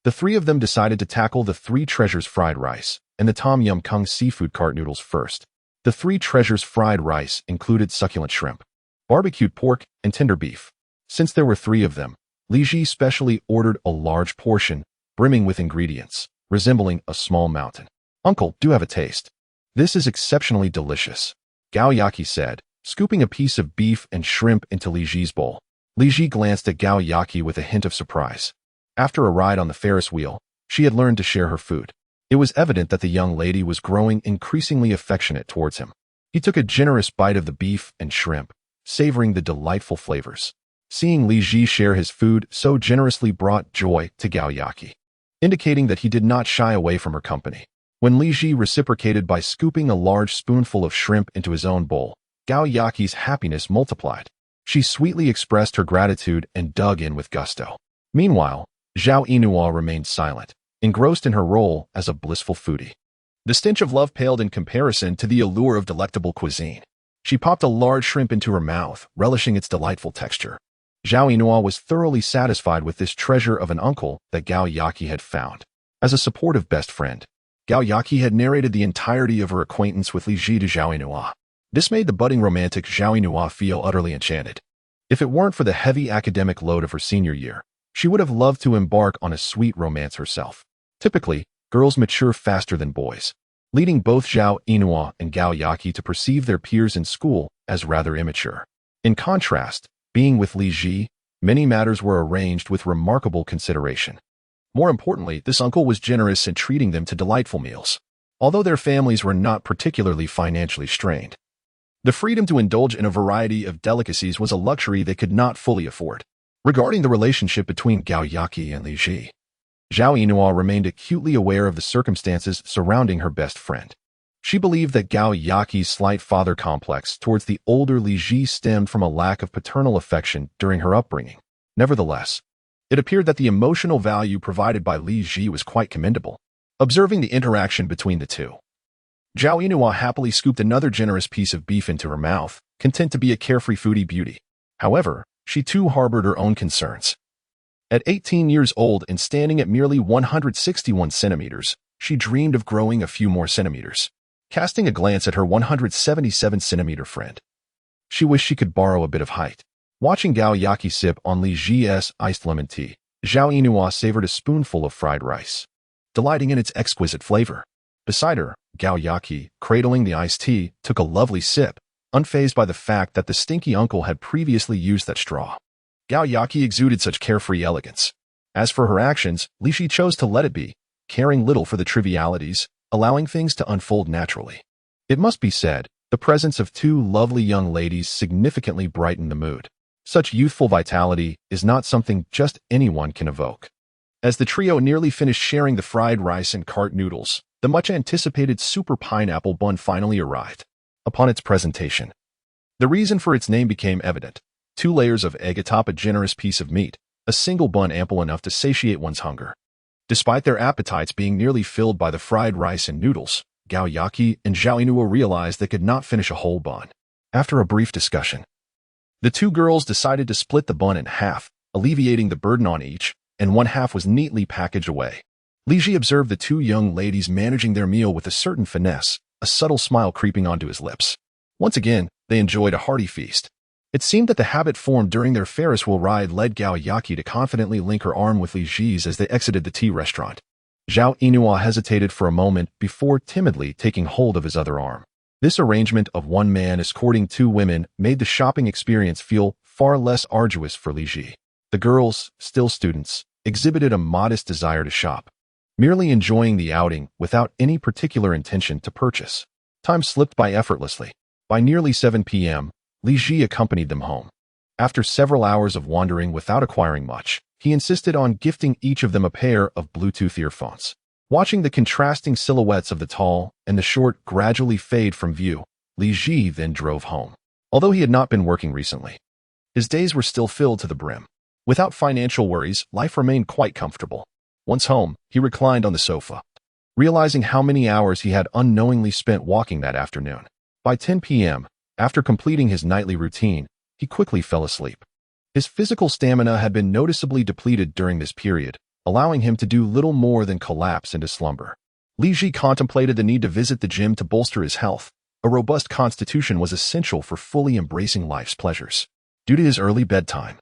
the three of them decided to tackle the 3 treasures fried rice and the tom yum kung seafood cart noodles first. The 3 treasures fried rice included succulent shrimp, barbecued pork, and tender beef. Since there were 3 of them, Li Ji specially ordered a large portion, brimming with ingredients, resembling a small mountain. Uncle, do have a taste. This is exceptionally delicious, Gao Yaqi said, scooping a piece of beef and shrimp into Li Ji's bowl. Li Ji glanced at Gao Yaqi with a hint of surprise. After a ride on the Ferris wheel, she had learned to share her food. It was evident that the young lady was growing increasingly affectionate towards him. He took a generous bite of the beef and shrimp, savoring the delightful flavors. Seeing Li Ji share his food so generously brought joy to Gao Yaqi. indicating that he did not shy away from her company. When Li Ji reciprocated by scooping a large spoonful of shrimp into his own bowl, Gao Yaqi's happiness multiplied. She sweetly expressed her gratitude and dug in with gusto. Meanwhile, Zhao Yinhua remained silent, engrossed in her role as a blissful foodie. The stench of love paled in comparison to the allure of delectable cuisine. She popped a large shrimp into her mouth, relishing its delightful texture. Zhao Yinhua was thoroughly satisfied with this treasure of an uncle that Gao Yaqi had found. As a supportive best friend, Gao Yaqi had narrated the entirety of her acquaintance with Li Ji to Zhao Yinhua. This made the budding romantic Zhao Yinhua feel utterly enchanted. If it weren't for the heavy academic load of her senior year, she would have loved to embark on a sweet romance herself. Typically, girls mature faster than boys, leading both Zhao Yinhua and Gao Yaqi to perceive their peers in school as rather immature. In contrast, being with Li Ji, many matters were arranged with remarkable consideration. More importantly, this uncle was generous in treating them to delightful meals, although their families were not particularly financially strained. The freedom to indulge in a variety of delicacies was a luxury they could not fully afford. Regarding the relationship between Gao Yaqi and Li Ji, Zhao Yinhua remained acutely aware of the circumstances surrounding her best friend. She believed that Gao Yaqi's slight father complex towards the older Li Ji stemmed from a lack of paternal affection during her upbringing. Nevertheless, it appeared that the emotional value provided by Li Ji was quite commendable. Observing the interaction between the two, Zhao Yinhua happily scooped another generous piece of beef into her mouth, content to be a carefree foodie beauty. However, she too harbored her own concerns. At 18 years old and standing at merely 161 centimeters, she dreamed of growing a few more centimeters. Casting a glance at her 177-centimeter friend, she wished she could borrow a bit of height. Watching Gao Yaqi sip on Li Ji's iced lemon tea, Zhao Yinhua savored a spoonful of fried rice, delighting in its exquisite flavor. Beside her, Gao Yaqi, cradling the iced tea, took a lovely sip, unfazed by the fact that the stinky uncle had previously used that straw. Gao Yaqi exuded such carefree elegance. As for her actions, Li Ji chose to let it be, caring little for the trivialities, allowing things to unfold naturally. It must be said, the presence of two lovely young ladies significantly brightened the mood. Such youthful vitality is not something just anyone can evoke. As the trio nearly finished sharing the fried rice and cart noodles, the much-anticipated super pineapple bun finally arrived. Upon its presentation, the reason for its name became evident. 2 layers of egg atop a generous piece of meat, a single bun ample enough to satiate one's hunger. Despite their appetites being nearly filled by the fried rice and noodles, Gao Yaqi and Zhao Yinhua realized they could not finish a whole bun. After a brief discussion, the 2 girls decided to split the bun in half, alleviating the burden on each, and one half was neatly packaged away. Li Ji observed the 2 young ladies managing their meal with a certain finesse, a subtle smile creeping onto his lips. Once again, they enjoyed a hearty feast. It seemed that the habit formed during their Ferris wheel ride led Gao Yaqi to confidently link her arm with Li Ji's as they exited the tea restaurant. Zhao Yinhua hesitated for a moment before timidly taking hold of his other arm. This arrangement of one man escorting 2 women made the shopping experience feel far less arduous for Li Ji. The girls, still students, exhibited a modest desire to shop, merely enjoying the outing without any particular intention to purchase. Time slipped by effortlessly. By nearly 7 p.m., Li Ji accompanied them home. After several hours of wandering without acquiring much, he insisted on gifting each of them a pair of Bluetooth earphones. Watching the contrasting silhouettes of the tall and the short gradually fade from view, Li Ji then drove home. Although he had not been working recently, his days were still filled to the brim. Without financial worries, life remained quite comfortable. Once home, he reclined on the sofa, realizing how many hours he had unknowingly spent walking that afternoon. By 10 p.m., after completing his nightly routine, he quickly fell asleep. His physical stamina had been noticeably depleted during this period, allowing him to do little more than collapse into slumber. Li Ji contemplated the need to visit the gym to bolster his health. A robust constitution was essential for fully embracing life's pleasures. Due to his early bedtime,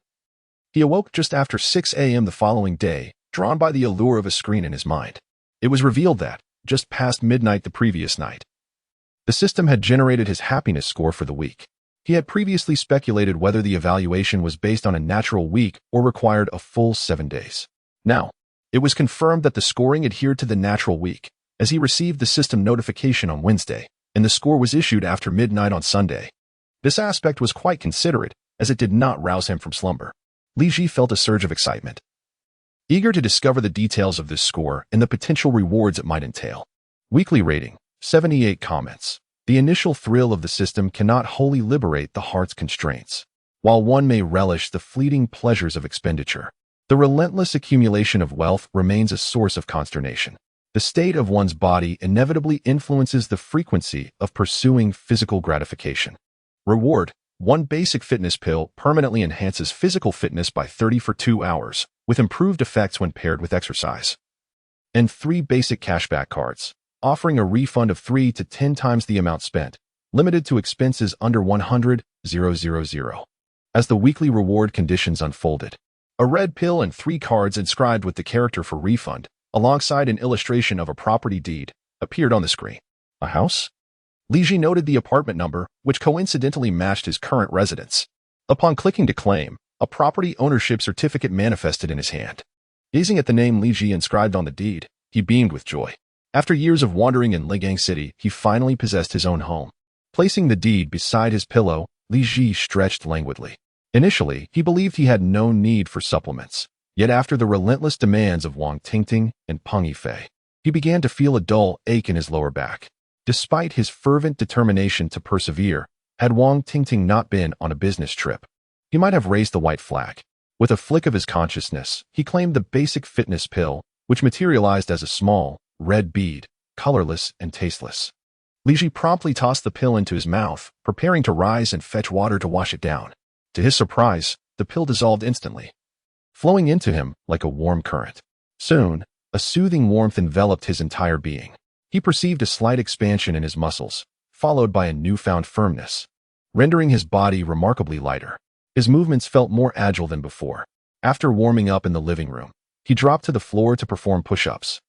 he awoke just after 6 a.m. the following day, drawn by the allure of a screen in his mind. It was revealed that, just past midnight the previous night, the system had generated his happiness score for the week. He had previously speculated whether the evaluation was based on a natural week or required a full 7 days. Now, it was confirmed that the scoring adhered to the natural week, as he received the system notification on Wednesday, and the score was issued after midnight on Sunday. This aspect was quite considerate, as it did not rouse him from slumber. Li Ji felt a surge of excitement. eager to discover the details of this score and the potential rewards it might entail. Weekly rating, 78 comments. The initial thrill of the system cannot wholly liberate the heart's constraints. While one may relish the fleeting pleasures of expenditure, the relentless accumulation of wealth remains a source of consternation. The state of one's body inevitably influences the frequency of pursuing physical gratification. Reward: one basic fitness pill permanently enhances physical fitness by 30 for 2 hours, with improved effects when paired with exercise. And 3 basic cashback cards, offering a refund of 3 to 10 times the amount spent, limited to expenses under $100,000. As the weekly reward conditions unfolded, a red pill and 3 cards inscribed with the character for refund, alongside an illustration of a property deed, appeared on the screen. A house? Li Ji noted the apartment number, which coincidentally matched his current residence. Upon clicking to claim, a property ownership certificate manifested in his hand. Gazing at the name Li Ji inscribed on the deed, he beamed with joy. After years of wandering in Ligang City, he finally possessed his own home. Placing the deed beside his pillow, Li Ji stretched languidly. Initially, he believed he had no need for supplements. Yet after the relentless demands of Wang Tingting and Peng Yifei, he began to feel a dull ache in his lower back. Despite his fervent determination to persevere, had Wang Tingting not been on a business trip, he might have raised the white flag. With a flick of his consciousness, he claimed the basic fitness pill, which materialized as a small, red bead, colorless and tasteless. Li Ji promptly tossed the pill into his mouth, preparing to rise and fetch water to wash it down. To his surprise, the pill dissolved instantly, flowing into him like a warm current. Soon, a soothing warmth enveloped his entire being. He perceived a slight expansion in his muscles, followed by a newfound firmness, rendering his body remarkably lighter. His movements felt more agile than before. After warming up in the living room, he dropped to the floor to perform push-ups,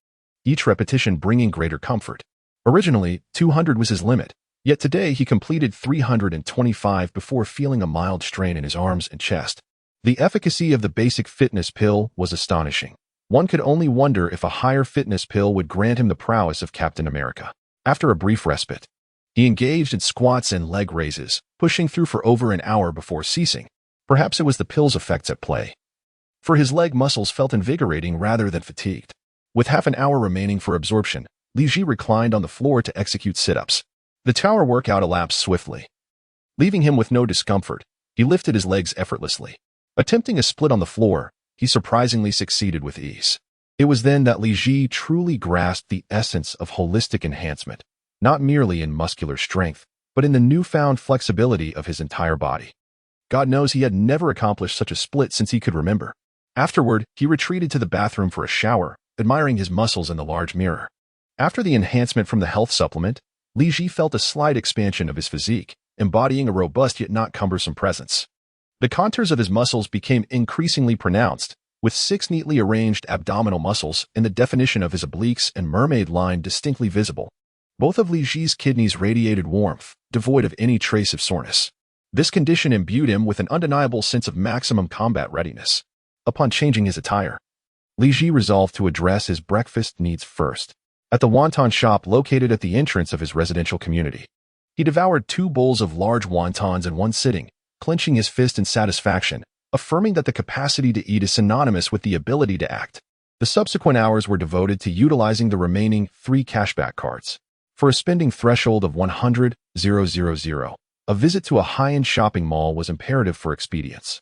each repetition bringing greater comfort. Originally, 200 was his limit, yet today he completed 325 before feeling a mild strain in his arms and chest. The efficacy of the basic fitness pill was astonishing. One could only wonder if a higher fitness pill would grant him the prowess of Captain America. After a brief respite, he engaged in squats and leg raises, pushing through for over an hour before ceasing. Perhaps it was the pill's effects at play, for his leg muscles felt invigorating rather than fatigued. With half an hour remaining for absorption, Li Ji reclined on the floor to execute sit-ups. The tower workout elapsed swiftly. Leaving him with no discomfort, he lifted his legs effortlessly. Attempting a split on the floor, he surprisingly succeeded with ease. It was then that Li Ji truly grasped the essence of holistic enhancement, not merely in muscular strength, but in the newfound flexibility of his entire body. God knows he had never accomplished such a split since he could remember. Afterward, he retreated to the bathroom for a shower, admiring his muscles in the large mirror. After the enhancement from the health supplement, Li Ji felt a slight expansion of his physique, embodying a robust yet not cumbersome presence. The contours of his muscles became increasingly pronounced, with 6 neatly arranged abdominal muscles and the definition of his obliques and mermaid line distinctly visible. Both of Li Ji's kidneys radiated warmth, devoid of any trace of soreness. This condition imbued him with an undeniable sense of maximum combat readiness. Upon changing his attire, Li Ji resolved to address his breakfast needs first. At the wonton shop located at the entrance of his residential community, he devoured 2 bowls of large wontons in one sitting, clenching his fist in satisfaction, affirming that the capacity to eat is synonymous with the ability to act. The subsequent hours were devoted to utilizing the remaining 3 cashback cards. For a spending threshold of $100,000, a visit to a high-end shopping mall was imperative for expedience.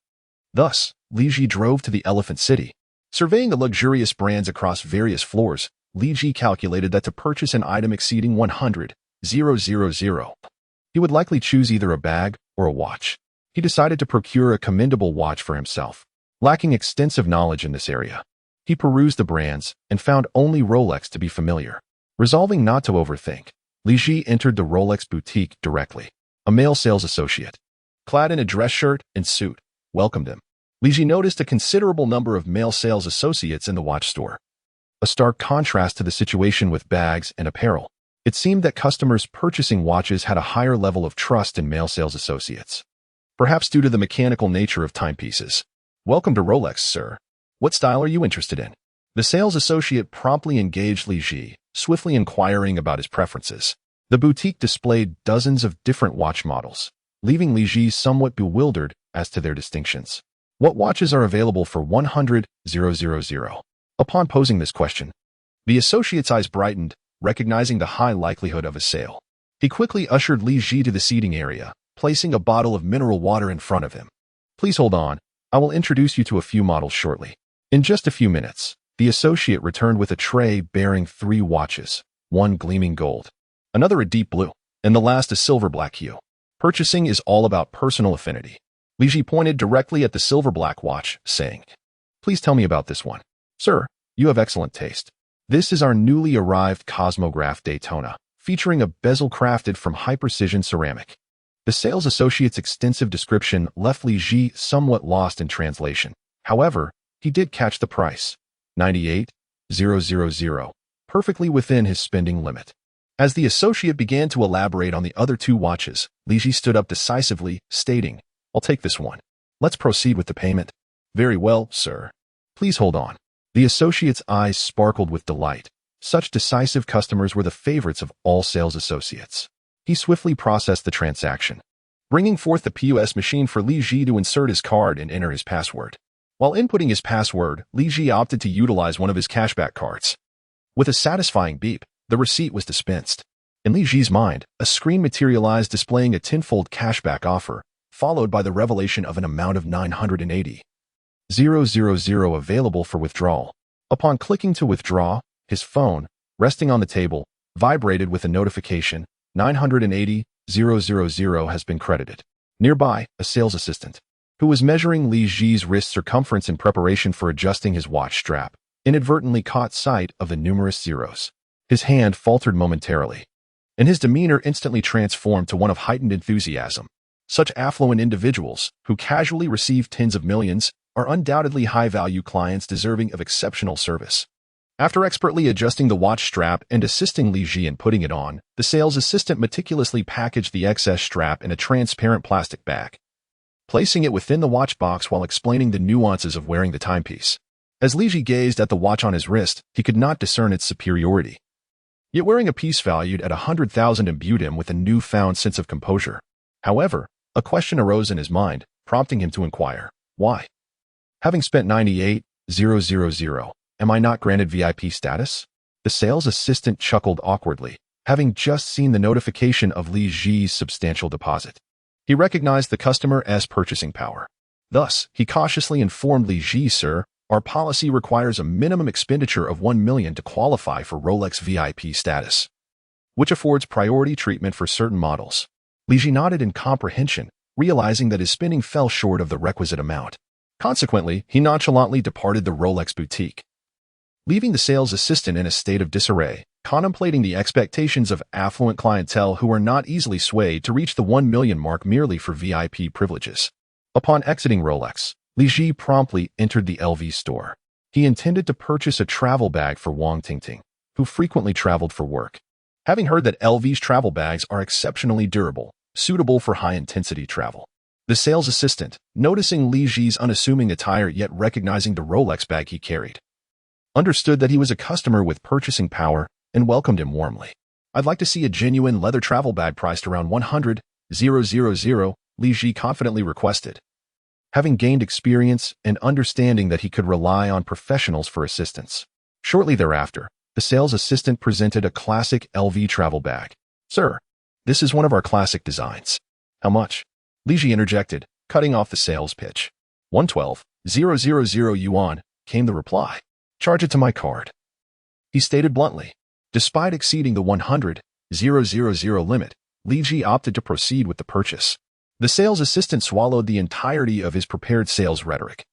Thus, Li Ji drove to the Elephant City. Surveying the luxurious brands across various floors, Li Ji calculated that to purchase an item exceeding $100,000, he would likely choose either a bag or a watch. He decided to procure a commendable watch for himself. Lacking extensive knowledge in this area, he perused the brands and found only Rolex to be familiar. Resolving not to overthink, Li Ji entered the Rolex boutique directly. A male sales associate, clad in a dress shirt and suit, welcomed him. Li Ji noticed a considerable number of male sales associates in the watch store, a stark contrast to the situation with bags and apparel. It seemed that customers purchasing watches had a higher level of trust in male sales associates, perhaps due to the mechanical nature of timepieces. "Welcome to Rolex, sir. What style are you interested in?" The sales associate promptly engaged Li Ji, swiftly inquiring about his preferences. The boutique displayed dozens of different watch models, leaving Li Ji somewhat bewildered as to their distinctions. What watches are available for 100,000? Upon posing this question, the associate's eyes brightened, recognizing the high likelihood of a sale. He quickly ushered Li Ji to the seating area, placing a bottle of mineral water in front of him. Please hold on. I will introduce you to a few models shortly. In just a few minutes, the associate returned with a tray bearing 3 watches, one gleaming gold, another a deep blue, and the last a silver-black hue. Purchasing is all about personal affinity. Li Ji pointed directly at the silver-black watch, saying, "Please tell me about this one." "Sir, you have excellent taste. This is our newly arrived Cosmograph Daytona, featuring a bezel crafted from high-precision ceramic." The sales associate's extensive description left Li Ji somewhat lost in translation. However, he did catch the price, 98,000, perfectly within his spending limit. As the associate began to elaborate on the other 2 watches, Li Ji stood up decisively, stating, "I'll take this one. Let's proceed with the payment." "Very well, sir. Please hold on." The associate's eyes sparkled with delight. Such decisive customers were the favorites of all sales associates. He swiftly processed the transaction, bringing forth the POS machine for Li Ji to insert his card and enter his password. While inputting his password, Li Ji opted to utilize one of his cashback cards. With a satisfying beep, the receipt was dispensed. In Li Ji's mind, a screen materialized displaying a tenfold cashback offer, followed by the revelation of an amount of 980,000 available for withdrawal. Upon clicking to withdraw, his phone, resting on the table, vibrated with a notification, 980,000 has been credited. Nearby, a sales assistant, who was measuring Li Ji's wrist circumference in preparation for adjusting his watch strap, inadvertently caught sight of the numerous zeros. His hand faltered momentarily, and his demeanor instantly transformed to one of heightened enthusiasm. Such affluent individuals, who casually receive tens of millions, are undoubtedly high-value clients deserving of exceptional service. After expertly adjusting the watch strap and assisting Li Ji in putting it on, the sales assistant meticulously packaged the excess strap in a transparent plastic bag, placing it within the watch box while explaining the nuances of wearing the timepiece. As Li Ji gazed at the watch on his wrist, he could not discern its superiority. Yet wearing a piece valued at 100,000 imbued him with a newfound sense of composure. However, a question arose in his mind, prompting him to inquire, why? Having spent 98,000, am I not granted VIP status? The sales assistant chuckled awkwardly, having just seen the notification of Li Ji's substantial deposit. He recognized the customer's purchasing power. Thus, he cautiously informed Li Ji, "Sir, our policy requires a minimum expenditure of 1 million to qualify for Rolex VIP status, which affords priority treatment for certain models." Li Ji nodded in comprehension, realizing that his spending fell short of the requisite amount. Consequently, he nonchalantly departed the Rolex boutique, leaving the sales assistant in a state of disarray, contemplating the expectations of affluent clientele who are not easily swayed to reach the 1 million mark merely for VIP privileges. Upon exiting Rolex, Li Ji promptly entered the LV store. He intended to purchase a travel bag for Wang Tingting, who frequently traveled for work. Having heard that LV's travel bags are exceptionally durable, suitable for high-intensity travel, the sales assistant, noticing Li Ji's unassuming attire yet recognizing the Rolex bag he carried, understood that he was a customer with purchasing power and welcomed him warmly. "I'd like to see a genuine leather travel bag priced around 100,000, Li Ji confidently requested, having gained experience and understanding that he could rely on professionals for assistance. Shortly thereafter, the sales assistant presented a classic LV travel bag. "Sir, this is one of our classic designs." "How much?" Li Ji interjected, cutting off the sales pitch. 112,000 yuan, came the reply. "Charge it to my card," he stated bluntly. Despite exceeding the 100,000 limit, Li Ji opted to proceed with the purchase. The sales assistant swallowed the entirety of his prepared sales rhetoric,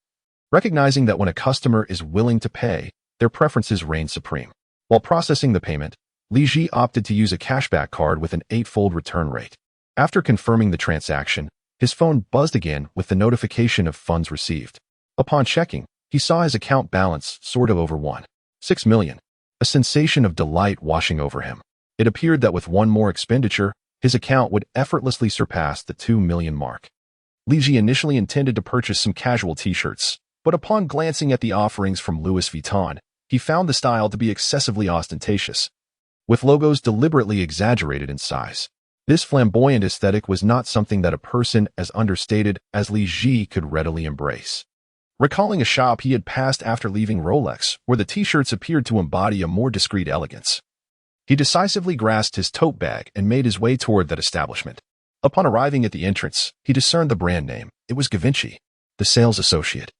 recognizing that when a customer is willing to pay, their preferences reign supreme. While processing the payment, Li Ji opted to use a cashback card with an 8-fold return rate. After confirming the transaction, his phone buzzed again with the notification of funds received. Upon checking, he saw his account balance soared over 1.6 million, a sensation of delight washing over him. It appeared that with one more expenditure, his account would effortlessly surpass the 2 million mark. Li Ji initially intended to purchase some casual t-shirts, but upon glancing at the offerings from Louis Vuitton, he found the style to be excessively ostentatious, with logos deliberately exaggerated in size. This flamboyant aesthetic was not something that a person as understated as Li Ji could readily embrace. recalling a shop he had passed after leaving Rolex, where the t-shirts appeared to embody a more discreet elegance. He decisively grasped his tote bag and made his way toward that establishment. Upon arriving at the entrance, he discerned the brand name. It was Givenchy, the sales associate.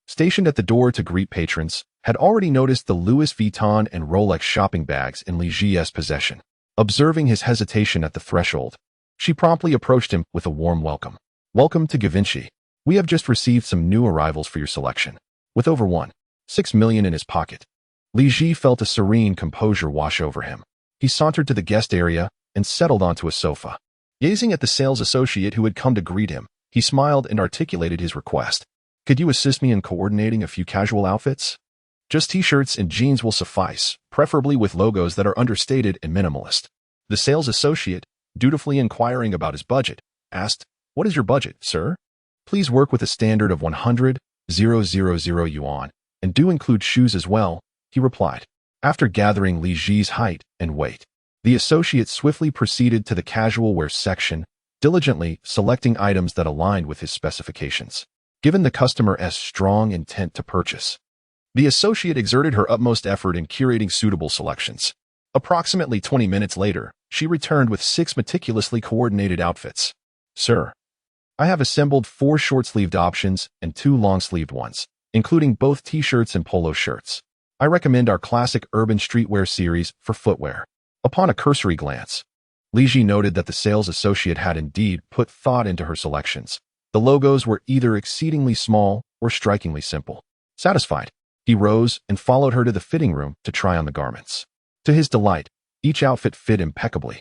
Stationed at the door to greet patrons, had already noticed the Louis Vuitton and Rolex shopping bags in Li Ji's possession. Observing his hesitation at the threshold, she promptly approached him with a warm welcome. "Welcome to Givenchy. We have just received some new arrivals for your selection." With over 1.6 million in his pocket, Li Ji felt a serene composure wash over him. He sauntered to the guest area and settled onto a sofa. Gazing at the sales associate who had come to greet him, he smiled and articulated his request. "Could you assist me in coordinating a few casual outfits? Just t-shirts and jeans will suffice, preferably with logos that are understated and minimalist." The sales associate, dutifully inquiring about his budget, asked, "What is your budget, sir?" "Please work with a standard of 100,000 yuan, and do include shoes as well," he replied. After gathering Li Ji's height and weight, the associate swiftly proceeded to the casual wear section, diligently selecting items that aligned with his specifications. Given the customer's strong intent to purchase, the associate exerted her utmost effort in curating suitable selections. Approximately 20 minutes later, she returned with 6 meticulously coordinated outfits. "Sir, I have assembled 4 short-sleeved options and 2 long-sleeved ones, including both t-shirts and polo shirts. I recommend our classic urban streetwear series for footwear." Upon a cursory glance, Li Ji noted that the sales associate had indeed put thought into her selections. The logos were either exceedingly small or strikingly simple. Satisfied, he rose and followed her to the fitting room to try on the garments. To his delight, each outfit fit impeccably,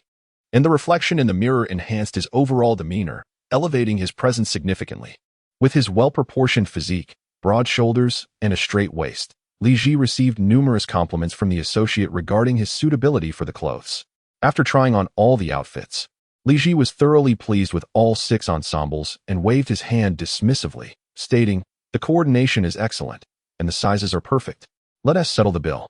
and the reflection in the mirror enhanced his overall demeanor, elevating his presence significantly. With his well-proportioned physique, broad shoulders, and a straight waist, Li Ji received numerous compliments from the associate regarding his suitability for the clothes. After trying on all the outfits, Li Ji was thoroughly pleased with all 6 ensembles and waved his hand dismissively, stating, "The coordination is excellent, and the sizes are perfect. Let us settle the bill."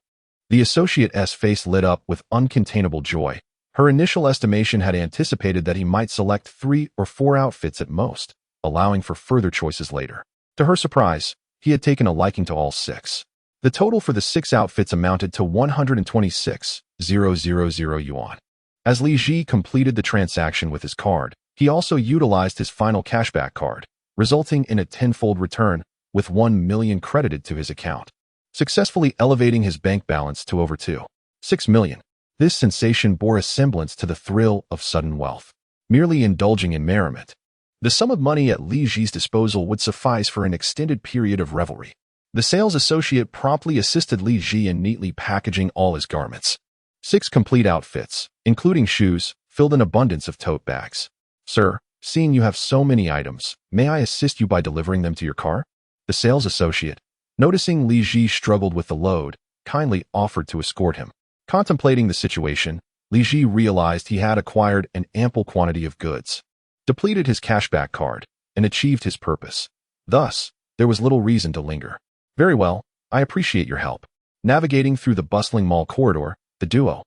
The associate's face lit up with uncontainable joy. Her initial estimation had anticipated that he might select 3 or 4 outfits at most, allowing for further choices later. To her surprise, he had taken a liking to all 6. The total for the 6 outfits amounted to 126,000 yuan. As Li Ji completed the transaction with his card, he also utilized his final cashback card, resulting in a 10-fold return, with 1 million credited to his account, successfully elevating his bank balance to over 2.6 million. This sensation bore a semblance to the thrill of sudden wealth. Merely indulging in merriment, the sum of money at Li Ji's disposal would suffice for an extended period of revelry. The sales associate promptly assisted Li Ji in neatly packaging all his garments. 6 complete outfits, including shoes, filled an abundance of tote bags. "Sir, seeing you have so many items, may I assist you by delivering them to your car?" The sales associate, noticing Li Ji struggled with the load, kindly offered to escort him. Contemplating the situation, Li Ji realized he had acquired an ample quantity of goods, depleted his cashback card, and achieved his purpose. Thus, there was little reason to linger. "Very well, I appreciate your help." Navigating through the bustling mall corridor, the duo,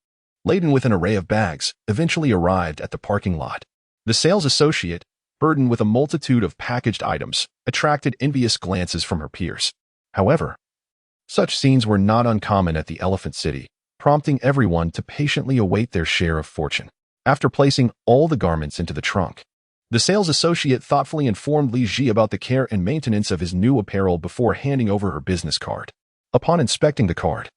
laden with an array of bags, eventually arrived at the parking lot. The sales associate, burdened with a multitude of packaged items, attracted envious glances from her peers. However, such scenes were not uncommon at the Elephant City, prompting everyone to patiently await their share of fortune. After placing all the garments into the trunk, the sales associate thoughtfully informed Li Ji about the care and maintenance of his new apparel before handing over her business card. Upon inspecting the card,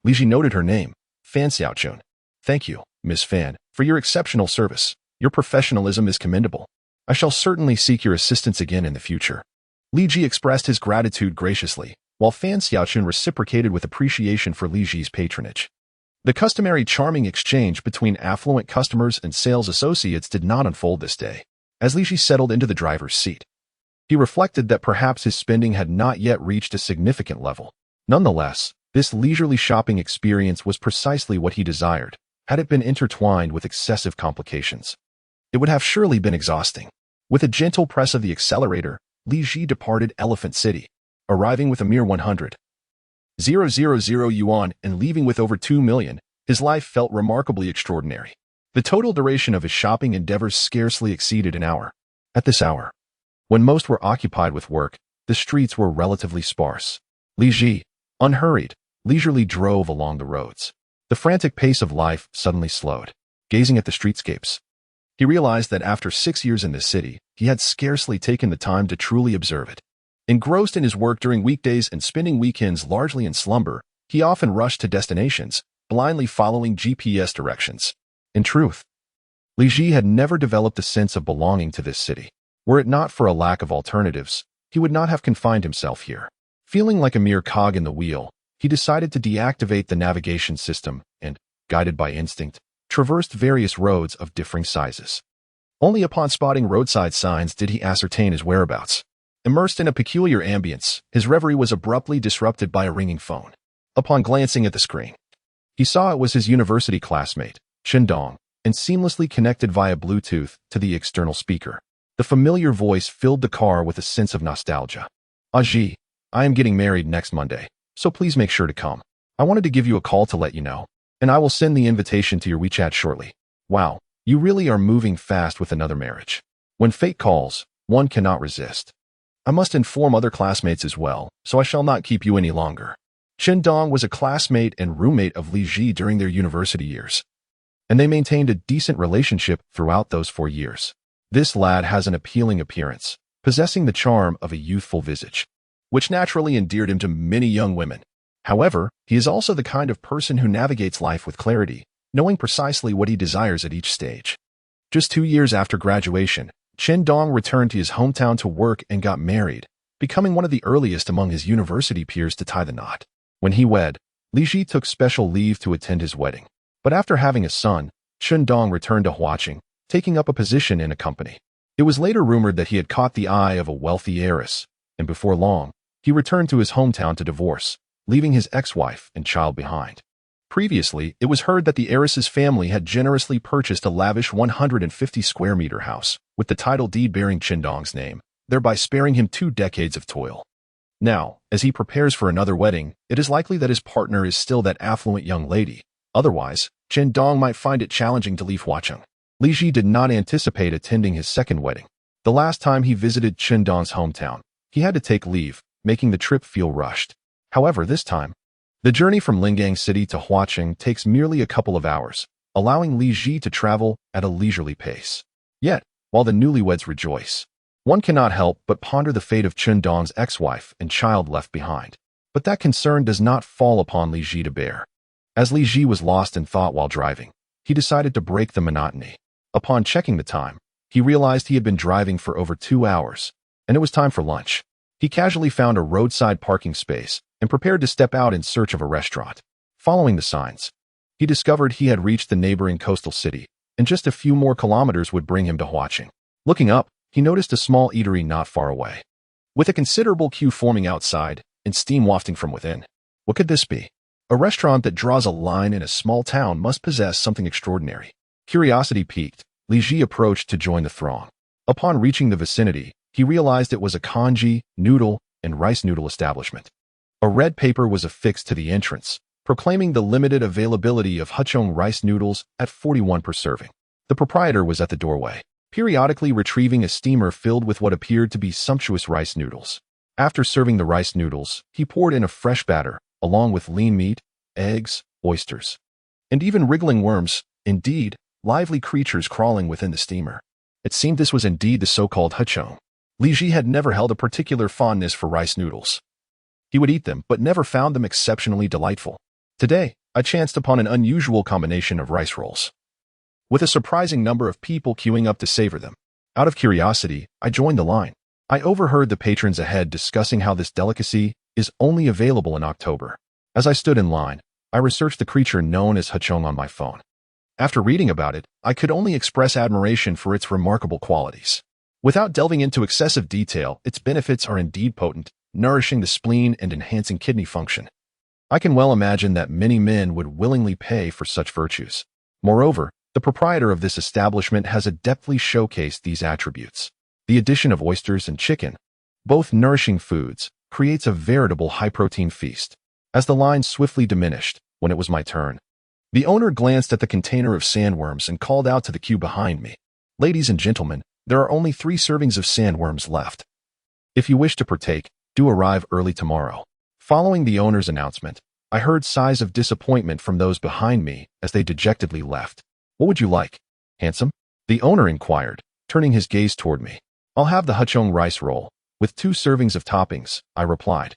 Li Ji noted her name, Fan Xiaochun. "Thank you, Miss Fan, for your exceptional service. Your professionalism is commendable. I shall certainly seek your assistance again in the future." Li Ji expressed his gratitude graciously, while Fan Xiaochun reciprocated with appreciation for Li Ji's patronage. The customary charming exchange between affluent customers and sales associates did not unfold this day. As Li Ji settled into the driver's seat, he reflected that perhaps his spending had not yet reached a significant level. Nonetheless, this leisurely shopping experience was precisely what he desired. Had it been intertwined with excessive complications, it would have surely been exhausting. With a gentle press of the accelerator, Li Ji departed Elephant City, arriving with a mere 100,000 yuan and leaving with over 2 million. His life felt remarkably extraordinary. The total duration of his shopping endeavors scarcely exceeded an hour. At this hour, when most were occupied with work, the streets were relatively sparse. Li Ji, unhurried, leisurely drove along the roads. The frantic pace of life suddenly slowed. Gazing at the streetscapes, he realized that after 6 years in this city, he had scarcely taken the time to truly observe it. Engrossed in his work during weekdays and spending weekends largely in slumber, he often rushed to destinations, blindly following GPS directions. In truth, Li Ji had never developed a sense of belonging to this city. Were it not for a lack of alternatives, he would not have confined himself here. Feeling like a mere cog in the wheel, he decided to deactivate the navigation system and, guided by instinct, traversed various roads of differing sizes. Only upon spotting roadside signs did he ascertain his whereabouts. Immersed in a peculiar ambience, his reverie was abruptly disrupted by a ringing phone. Upon glancing at the screen, he saw it was his university classmate, Chen Dong, and seamlessly connected via Bluetooth to the external speaker. The familiar voice filled the car with a sense of nostalgia. "Ji, I am getting married next Monday, so please make sure to come. I wanted to give you a call to let you know, and I will send the invitation to your WeChat shortly. Wow, you really are moving fast with another marriage. When fate calls, one cannot resist. I must inform other classmates as well, so I shall not keep you any longer." Chen Dong was a classmate and roommate of Li Ji during their university years, and they maintained a decent relationship throughout those 4 years. This lad has an appealing appearance, possessing the charm of a youthful visage, which naturally endeared him to many young women. However, he is also the kind of person who navigates life with clarity, knowing precisely what he desires at each stage. Just 2 years after graduation, Chen Dong returned to his hometown to work and got married, becoming one of the earliest among his university peers to tie the knot. When he wed, Li Ji took special leave to attend his wedding. But after having a son, Chen Dong returned to Huaqing, taking up a position in a company. It was later rumored that he had caught the eye of a wealthy heiress, and before long, he returned to his hometown to divorce, leaving his ex-wife and child behind. Previously, it was heard that the heiress's family had generously purchased a lavish 150-square-meter house, with the title deed bearing Chen Dong's name, thereby sparing him 2 decades of toil. Now, as he prepares for another wedding, it is likely that his partner is still that affluent young lady. Otherwise, Chen Dong might find it challenging to leave Huaqing. Li Ji did not anticipate attending his second wedding. The last time he visited Chen Dong's hometown, he had to take leave, making the trip feel rushed. However, this time, the journey from Lingang City to Huaqing takes merely a couple of hours, allowing Li Ji to travel at a leisurely pace. Yet, while the newlyweds rejoice, one cannot help but ponder the fate of Chen Dong's ex-wife and child left behind. But that concern does not fall upon Li Ji to bear. As Li Ji was lost in thought while driving, he decided to break the monotony. Upon checking the time, he realized he had been driving for over 2 hours, and it was time for lunch. He casually found a roadside parking space and prepared to step out in search of a restaurant. Following the signs, he discovered he had reached the neighboring coastal city, and just a few more kilometers would bring him to Huaqing. Looking up, he noticed a small eatery not far away, with a considerable queue forming outside and steam wafting from within. What could this be? A restaurant that draws a line in a small town must possess something extraordinary. Curiosity piqued, Li Ji approached to join the throng. Upon reaching the vicinity, he realized it was a congee, noodle, and rice noodle establishment. A red paper was affixed to the entrance, proclaiming the limited availability of Huchong rice noodles at 41 per serving. The proprietor was at the doorway, periodically retrieving a steamer filled with what appeared to be sumptuous rice noodles. After serving the rice noodles, he poured in a fresh batter, along with lean meat, eggs, oysters, and even wriggling worms, indeed, lively creatures crawling within the steamer. It seemed this was indeed the so-called Huchong. Li Ji had never held a particular fondness for rice noodles. He would eat them, but never found them exceptionally delightful. Today, I chanced upon an unusual combination of rice rolls, with a surprising number of people queuing up to savor them. Out of curiosity, I joined the line. I overheard the patrons ahead discussing how this delicacy is only available in October. As I stood in line, I researched the creature known as Huchong on my phone. After reading about it, I could only express admiration for its remarkable qualities. Without delving into excessive detail, its benefits are indeed potent, nourishing the spleen and enhancing kidney function. I can well imagine that many men would willingly pay for such virtues. Moreover, the proprietor of this establishment has adeptly showcased these attributes. The addition of oysters and chicken, both nourishing foods, creates a veritable high-protein feast. As the line swiftly diminished, when it was my turn, the owner glanced at the container of sandworms and called out to the queue behind me, "Ladies and gentlemen, there are only 3 servings of sandworms left. If you wish to partake, Do arrive early tomorrow. Following the owner's announcement, I heard sighs of disappointment from those behind me as they dejectedly left. What would you like? Handsome? The owner inquired, turning his gaze toward me. I'll have the hachong rice roll, with 2 servings of toppings, I replied,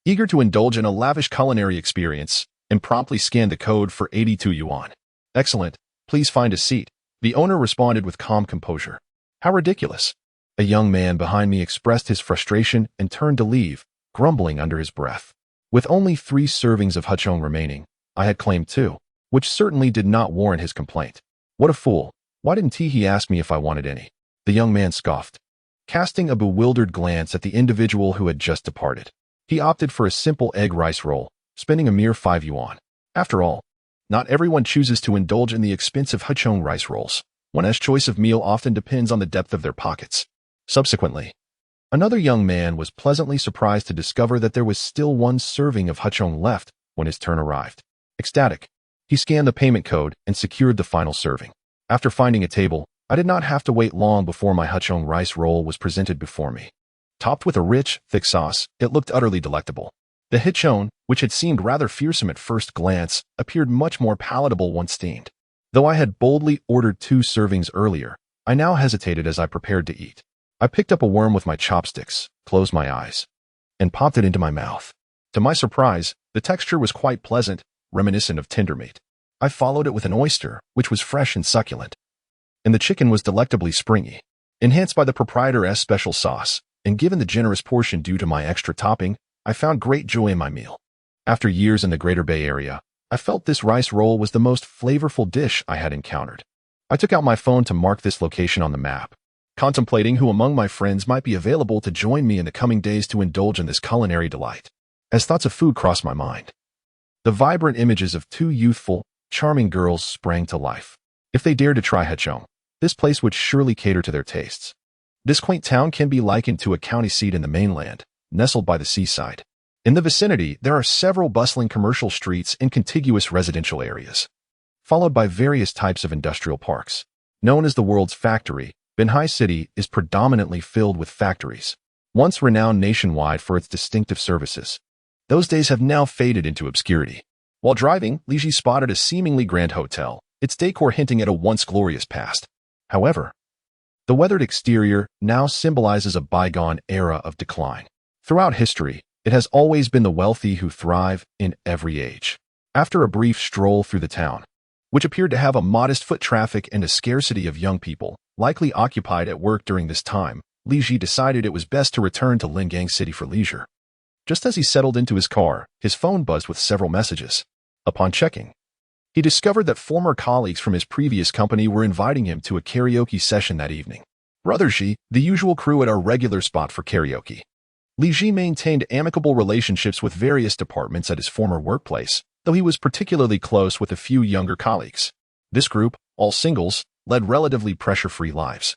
eager to indulge in a lavish culinary experience, and promptly scanned the code for 82 yuan. Excellent. Please find a seat. The owner responded with calm composure. How ridiculous. A young man behind me expressed his frustration and turned to leave, grumbling under his breath. With only 3 servings of hachong remaining, I had claimed 2, which certainly did not warrant his complaint. What a fool. Why didn't he ask me if I wanted any? The young man scoffed, casting a bewildered glance at the individual who had just departed. He opted for a simple egg rice roll, spending a mere 5 yuan. After all, not everyone chooses to indulge in the expensive hachong rice rolls. One's choice of meal often depends on the depth of their pockets. Subsequently, another young man was pleasantly surprised to discover that there was still 1 serving of hachong left when his turn arrived. Ecstatic, he scanned the payment code and secured the final serving. After finding a table, I did not have to wait long before my hachong rice roll was presented before me. Topped with a rich, thick sauce, it looked utterly delectable. The hachong, which had seemed rather fearsome at first glance, appeared much more palatable once steamed. Though I had boldly ordered 2 servings earlier, I now hesitated as I prepared to eat. I picked up a worm with my chopsticks, closed my eyes, and popped it into my mouth. To my surprise, the texture was quite pleasant, reminiscent of tender meat. I followed it with an oyster, which was fresh and succulent, and the chicken was delectably springy. Enhanced by the proprietor's special sauce, and given the generous portion due to my extra topping, I found great joy in my meal. After years in the Greater Bay Area, I felt this rice roll was the most flavorful dish I had encountered. I took out my phone to mark this location on the map, contemplating who among my friends might be available to join me in the coming days to indulge in this culinary delight. As thoughts of food crossed my mind, the vibrant images of 2 youthful, charming girls sprang to life. If they dared to try hachong, this place would surely cater to their tastes. This quaint town can be likened to a county seat in the mainland, nestled by the seaside. In the vicinity, there are several bustling commercial streets and contiguous residential areas, followed by various types of industrial parks. Known as the world's factory, Binhai City is predominantly filled with factories, once renowned nationwide for its distinctive services. Those days have now faded into obscurity. While driving, Li Ji spotted a seemingly grand hotel, its decor hinting at a once glorious past. However, the weathered exterior now symbolizes a bygone era of decline. Throughout history, it has always been the wealthy who thrive in every age. After a brief stroll through the town, which appeared to have a modest foot traffic and a scarcity of young people, likely occupied at work during this time, Li Ji decided it was best to return to Lingang City for leisure. Just as he settled into his car, his phone buzzed with several messages. Upon checking, he discovered that former colleagues from his previous company were inviting him to a karaoke session that evening. Brother Ji, the usual crew at our regular spot for karaoke. Li Ji maintained amicable relationships with various departments at his former workplace, though he was particularly close with a few younger colleagues. This group, all singles, led relatively pressure-free lives,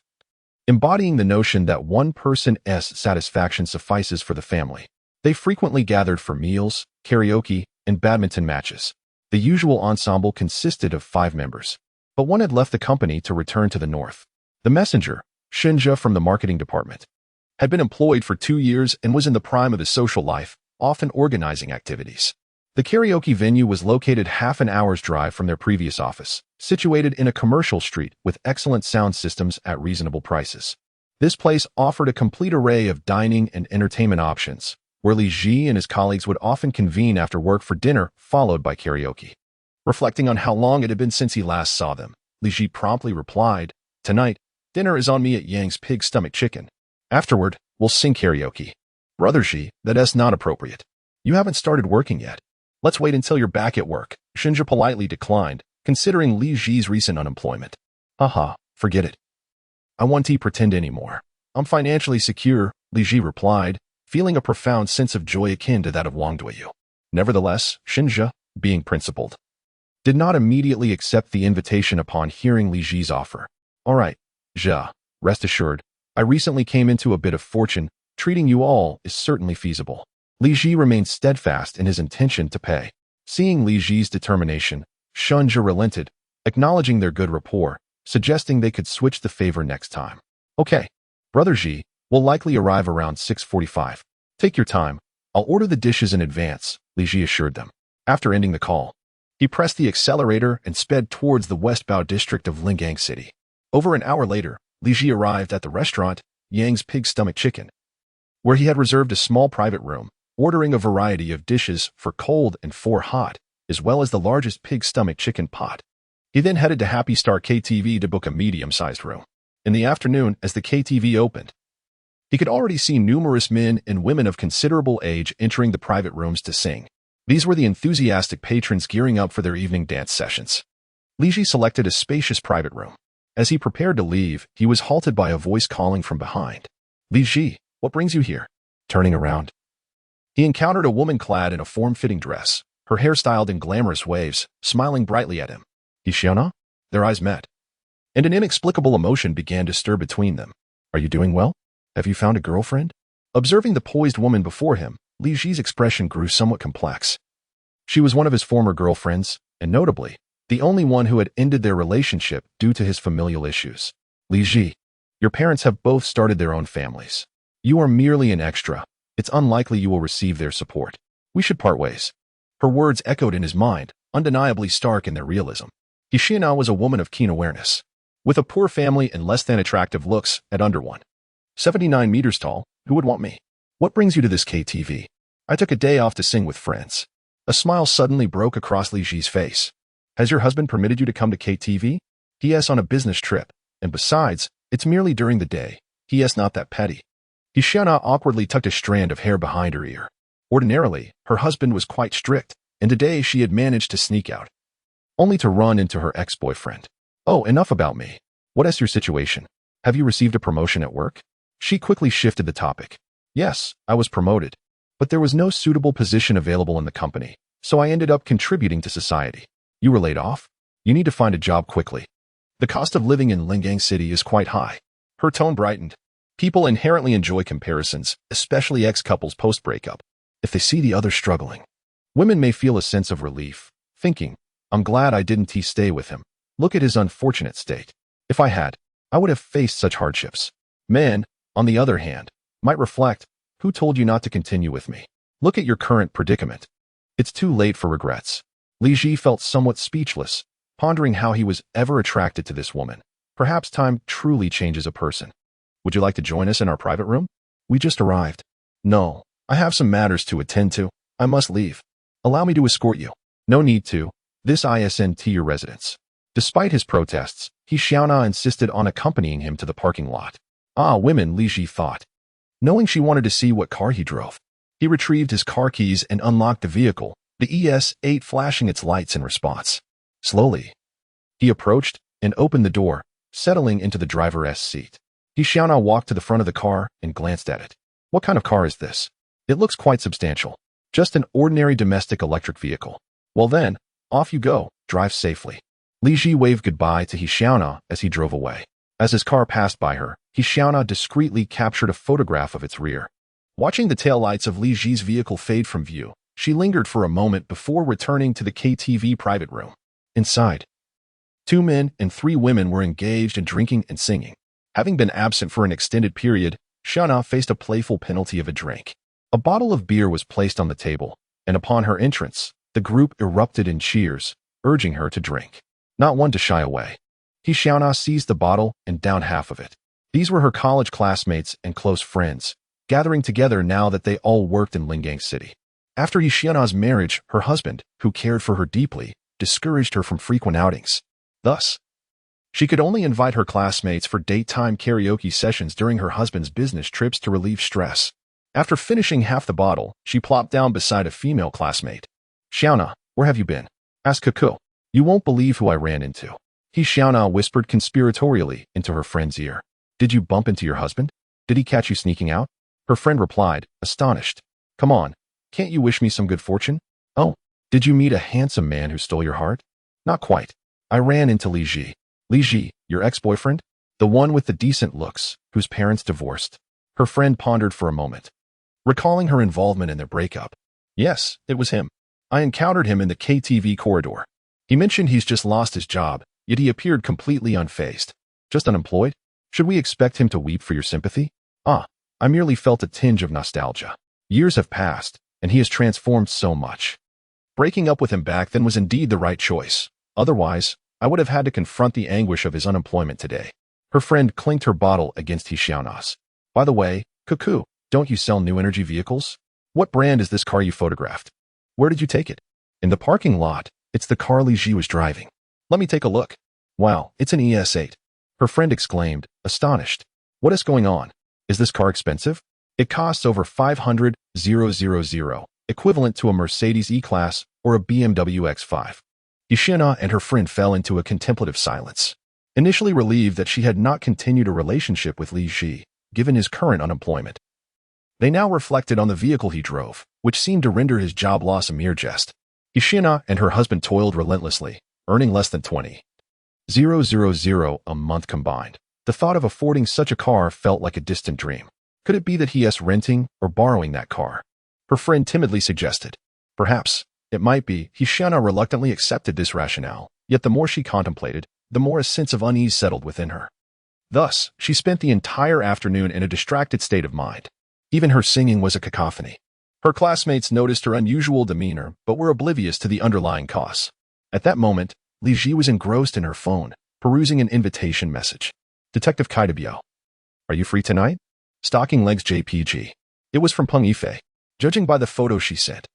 embodying the notion that one person's satisfaction suffices for the family. They frequently gathered for meals, karaoke, and badminton matches. The usual ensemble consisted of 5 members, but one had left the company to return to the north. The messenger, Shinja from the marketing department, had been employed for 2 years and was in the prime of his social life, often organizing activities. The karaoke venue was located half an hour's drive from their previous office, situated in a commercial street with excellent sound systems at reasonable prices. This place offered a complete array of dining and entertainment options, where Li Ji and his colleagues would often convene after work for dinner, followed by karaoke. Reflecting on how long it had been since he last saw them, Li Ji promptly replied, "Tonight, dinner is on me at Yang's Pig Stomach Chicken. Afterward, we'll sing karaoke." "Brother Ji, that's not appropriate. You haven't started working yet. Let's wait until you're back at work," Shinja politely declined, considering Li Ji's recent unemployment. "Haha, forget it. I won't pretend anymore. I'm financially secure," Li Ji replied, feeling a profound sense of joy akin to that of Wang Duiyu. Nevertheless, Shinja, being principled, did not immediately accept the invitation upon hearing Li Ji's offer. "All right, Jia, rest assured, I recently came into a bit of fortune. Treating you all is certainly feasible." Li Ji remained steadfast in his intention to pay. Seeing Li Ji's determination, Shinja relented, acknowledging their good rapport, suggesting they could switch the favor next time. "Okay, Brother Ji will likely arrive around 6:45. Take your time. I'll order the dishes in advance, Li Ji assured them. After ending the call, he pressed the accelerator and sped towards the westbound district of Lingang City. Over an hour later, Li Ji arrived at the restaurant, Yang's Pig Stomach Chicken, where he had reserved a small private room, ordering a variety of dishes for cold and for hot, as well as the largest pig stomach chicken pot. He then headed to Happy Star KTV to book a medium-sized room. In the afternoon, as the KTV opened, he could already see numerous men and women of considerable age entering the private rooms to sing. These were the enthusiastic patrons gearing up for their evening dance sessions. Li Ji selected a spacious private room. As he prepared to leave, he was halted by a voice calling from behind. Li Ji, what brings you here? Turning around, he encountered a woman clad in a form-fitting dress, her hair styled in glamorous waves, smiling brightly at him. Xiaona? Their eyes met, and an inexplicable emotion began to stir between them. Are you doing well? Have you found a girlfriend? Observing the poised woman before him, Li Ji's expression grew somewhat complex. She was one of his former girlfriends, and notably, the only one who had ended their relationship due to his familial issues. Li Ji, your parents have both started their own families. You are merely an extra. It's unlikely you will receive their support. We should part ways. Her words echoed in his mind, undeniably stark in their realism. Xiaona was a woman of keen awareness, with a poor family and less than attractive looks at under 179 meters tall. Who would want me? What brings you to this KTV? I took a day off to sing with friends. A smile suddenly broke across Li Ji's face. Has your husband permitted you to come to KTV? Yes, on a business trip. And besides, it's merely during the day. Yes, not that petty. Xiaona awkwardly tucked a strand of hair behind her ear. Ordinarily, her husband was quite strict, and today she had managed to sneak out, only to run into her ex-boyfriend. Oh, enough about me. What is your situation? Have you received a promotion at work? She quickly shifted the topic. Yes, I was promoted, but there was no suitable position available in the company, so I ended up contributing to society. You were laid off? You need to find a job quickly. The cost of living in Lingang City is quite high. Her tone brightened. People inherently enjoy comparisons, especially ex-couples post-breakup. If they see the other struggling, women may feel a sense of relief, thinking, I'm glad I didn't stay with him. Look at his unfortunate state. If I had, I would have faced such hardships. Men, on the other hand, might reflect, who told you not to continue with me? Look at your current predicament. It's too late for regrets. Li Ji felt somewhat speechless, pondering how he was ever attracted to this woman. Perhaps time truly changes a person. Would you like to join us in our private room? We just arrived. No, I have some matters to attend to. I must leave. Allow me to escort you. No need to. This isn't your residence. Despite his protests, Xiaona insisted on accompanying him to the parking lot. Ah, women, Li Ji thought. Knowing she wanted to see what car he drove, he retrieved his car keys and unlocked the vehicle, the ES8 flashing its lights in response. Slowly, he approached and opened the door, settling into the driver's seat. Xiaona walked to the front of the car and glanced at it. What kind of car is this? It looks quite substantial. Just an ordinary domestic electric vehicle. Well then, off you go, drive safely. Li Ji waved goodbye to Xiaona as he drove away. As his car passed by her, Xiaona discreetly captured a photograph of its rear. Watching the taillights of Li Ji's vehicle fade from view, she lingered for a moment before returning to the KTV private room. Inside, 2 men and 3 women were engaged in drinking and singing. Having been absent for an extended period, Xiaona faced a playful penalty of a drink. A bottle of beer was placed on the table, and upon her entrance, the group erupted in cheers, urging her to drink. Not one to shy away. Xiaona seized the bottle and downed half of it. These were her college classmates and close friends, gathering together now that they all worked in Lingang City. After Xiaona's marriage, her husband, who cared for her deeply, discouraged her from frequent outings. Thus, she could only invite her classmates for daytime karaoke sessions during her husband's business trips to relieve stress. After finishing half the bottle, she plopped down beside a female classmate. Xiaona, where have you been? Asked Kuku. You won't believe who I ran into. Xiaona whispered conspiratorially into her friend's ear. Did you bump into your husband? Did he catch you sneaking out? Her friend replied, astonished. Come on, can't you wish me some good fortune? Oh, did you meet a handsome man who stole your heart? Not quite. I ran into Li Ji. Li Ji, your ex-boyfriend? The one with the decent looks, whose parents divorced. Her friend pondered for a moment, recalling her involvement in their breakup. Yes, it was him. I encountered him in the KTV corridor. He mentioned he's just lost his job, yet he appeared completely unfazed. Just unemployed? Should we expect him to weep for your sympathy? Ah, I merely felt a tinge of nostalgia. Years have passed, and he has transformed so much. Breaking up with him back then was indeed the right choice. Otherwise, I would have had to confront the anguish of his unemployment today. Her friend clinked her bottle against Hsiaona's. By the way, Cuckoo, don't you sell new energy vehicles? What brand is this car you photographed? Where did you take it? In the parking lot. It's the car Li Ji was driving. Let me take a look. Wow, it's an ES8. Her friend exclaimed, astonished. What is going on? Is this car expensive? It costs over 500,000, equivalent to a Mercedes E-Class or a BMW X5. Hsiana and her friend fell into a contemplative silence. Initially relieved that she had not continued a relationship with Li Ji, given his current unemployment. They now reflected on the vehicle he drove, which seemed to render his job loss a mere jest. Hsiana and her husband toiled relentlessly, earning less than 20,000 a month combined. The thought of affording such a car felt like a distant dream. Could it be that he is renting or borrowing that car? Her friend timidly suggested. Perhaps, it might be. Hsiana reluctantly accepted this rationale, yet the more she contemplated, the more a sense of unease settled within her. Thus, she spent the entire afternoon in a distracted state of mind. Even her singing was a cacophony. Her classmates noticed her unusual demeanor, but were oblivious to the underlying cause. At that moment, Li Ji was engrossed in her phone, perusing an invitation message. Detective Kaidabiao. Are you free tonight? Stocking legs JPG. It was from Peng Yifei. Judging by the photo she sent,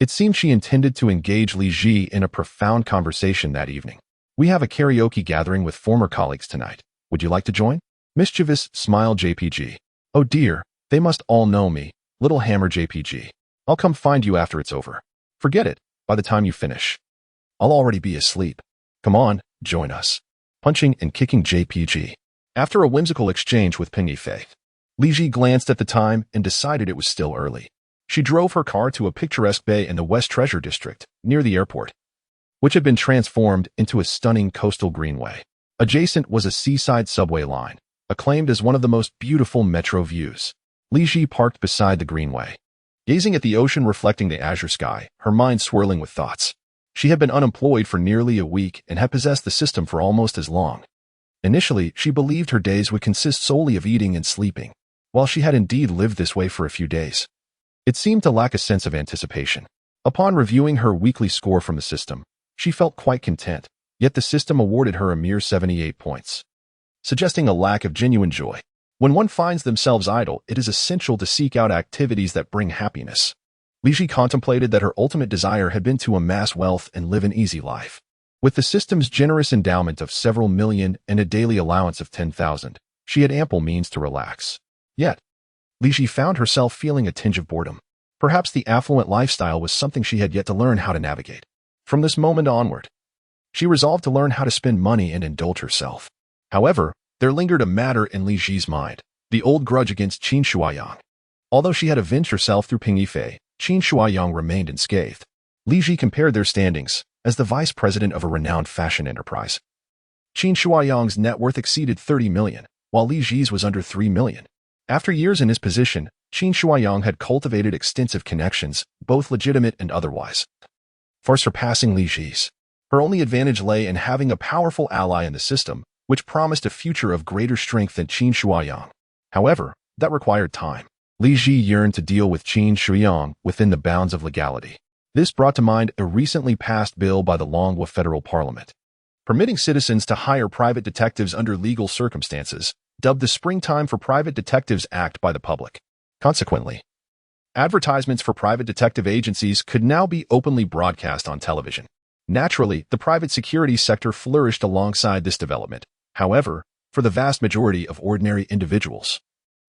it seemed she intended to engage Li Ji in a profound conversation that evening. We have a karaoke gathering with former colleagues tonight. Would you like to join? Mischievous smile JPG. Oh dear, they must all know me. Little hammer JPG. I'll come find you after it's over. Forget it, by the time you finish. I'll already be asleep. Come on, join us. Punching and kicking JPG. After a whimsical exchange with Peng Yifei, Li Ji glanced at the time and decided it was still early. She drove her car to a picturesque bay in the West Treasure District, near the airport, which had been transformed into a stunning coastal greenway. Adjacent was a seaside subway line, acclaimed as one of the most beautiful metro views. Li Ji parked beside the greenway, gazing at the ocean reflecting the azure sky, her mind swirling with thoughts. She had been unemployed for nearly a week and had possessed the system for almost as long. Initially, she believed her days would consist solely of eating and sleeping. While she had indeed lived this way for a few days, it seemed to lack a sense of anticipation. Upon reviewing her weekly score from the system, she felt quite content, yet the system awarded her a mere 78 points, suggesting a lack of genuine joy. When one finds themselves idle, it is essential to seek out activities that bring happiness. Li Ji contemplated that her ultimate desire had been to amass wealth and live an easy life. With the system's generous endowment of several million and a daily allowance of 10,000, she had ample means to relax. Yet, Li Ji found herself feeling a tinge of boredom. Perhaps the affluent lifestyle was something she had yet to learn how to navigate. From this moment onward, she resolved to learn how to spend money and indulge herself. However, there lingered a matter in Li Ji's mind, the old grudge against Qin Shuaiyang. Although she had avenged herself through Peng Yifei, Qin Shuaiyang remained unscathed. Li Ji compared their standings as the vice president of a renowned fashion enterprise. Qin Shuaiyang's net worth exceeded 30 million, while Li Ji's was under 3 million. After years in his position, Qin Shuaiyang had cultivated extensive connections, both legitimate and otherwise, far surpassing Li Ji's. Her only advantage lay in having a powerful ally in the system, which promised a future of greater strength than Qin Shuaiyang. However, that required time. Li Ji yearned to deal with Qin Shuaiyang within the bounds of legality. This brought to mind a recently passed bill by the Longhua Federal Parliament, permitting citizens to hire private detectives under legal circumstances, dubbed the Springtime for Private Detectives Act by the public. Consequently, advertisements for private detective agencies could now be openly broadcast on television. Naturally, the private security sector flourished alongside this development. However, for the vast majority of ordinary individuals,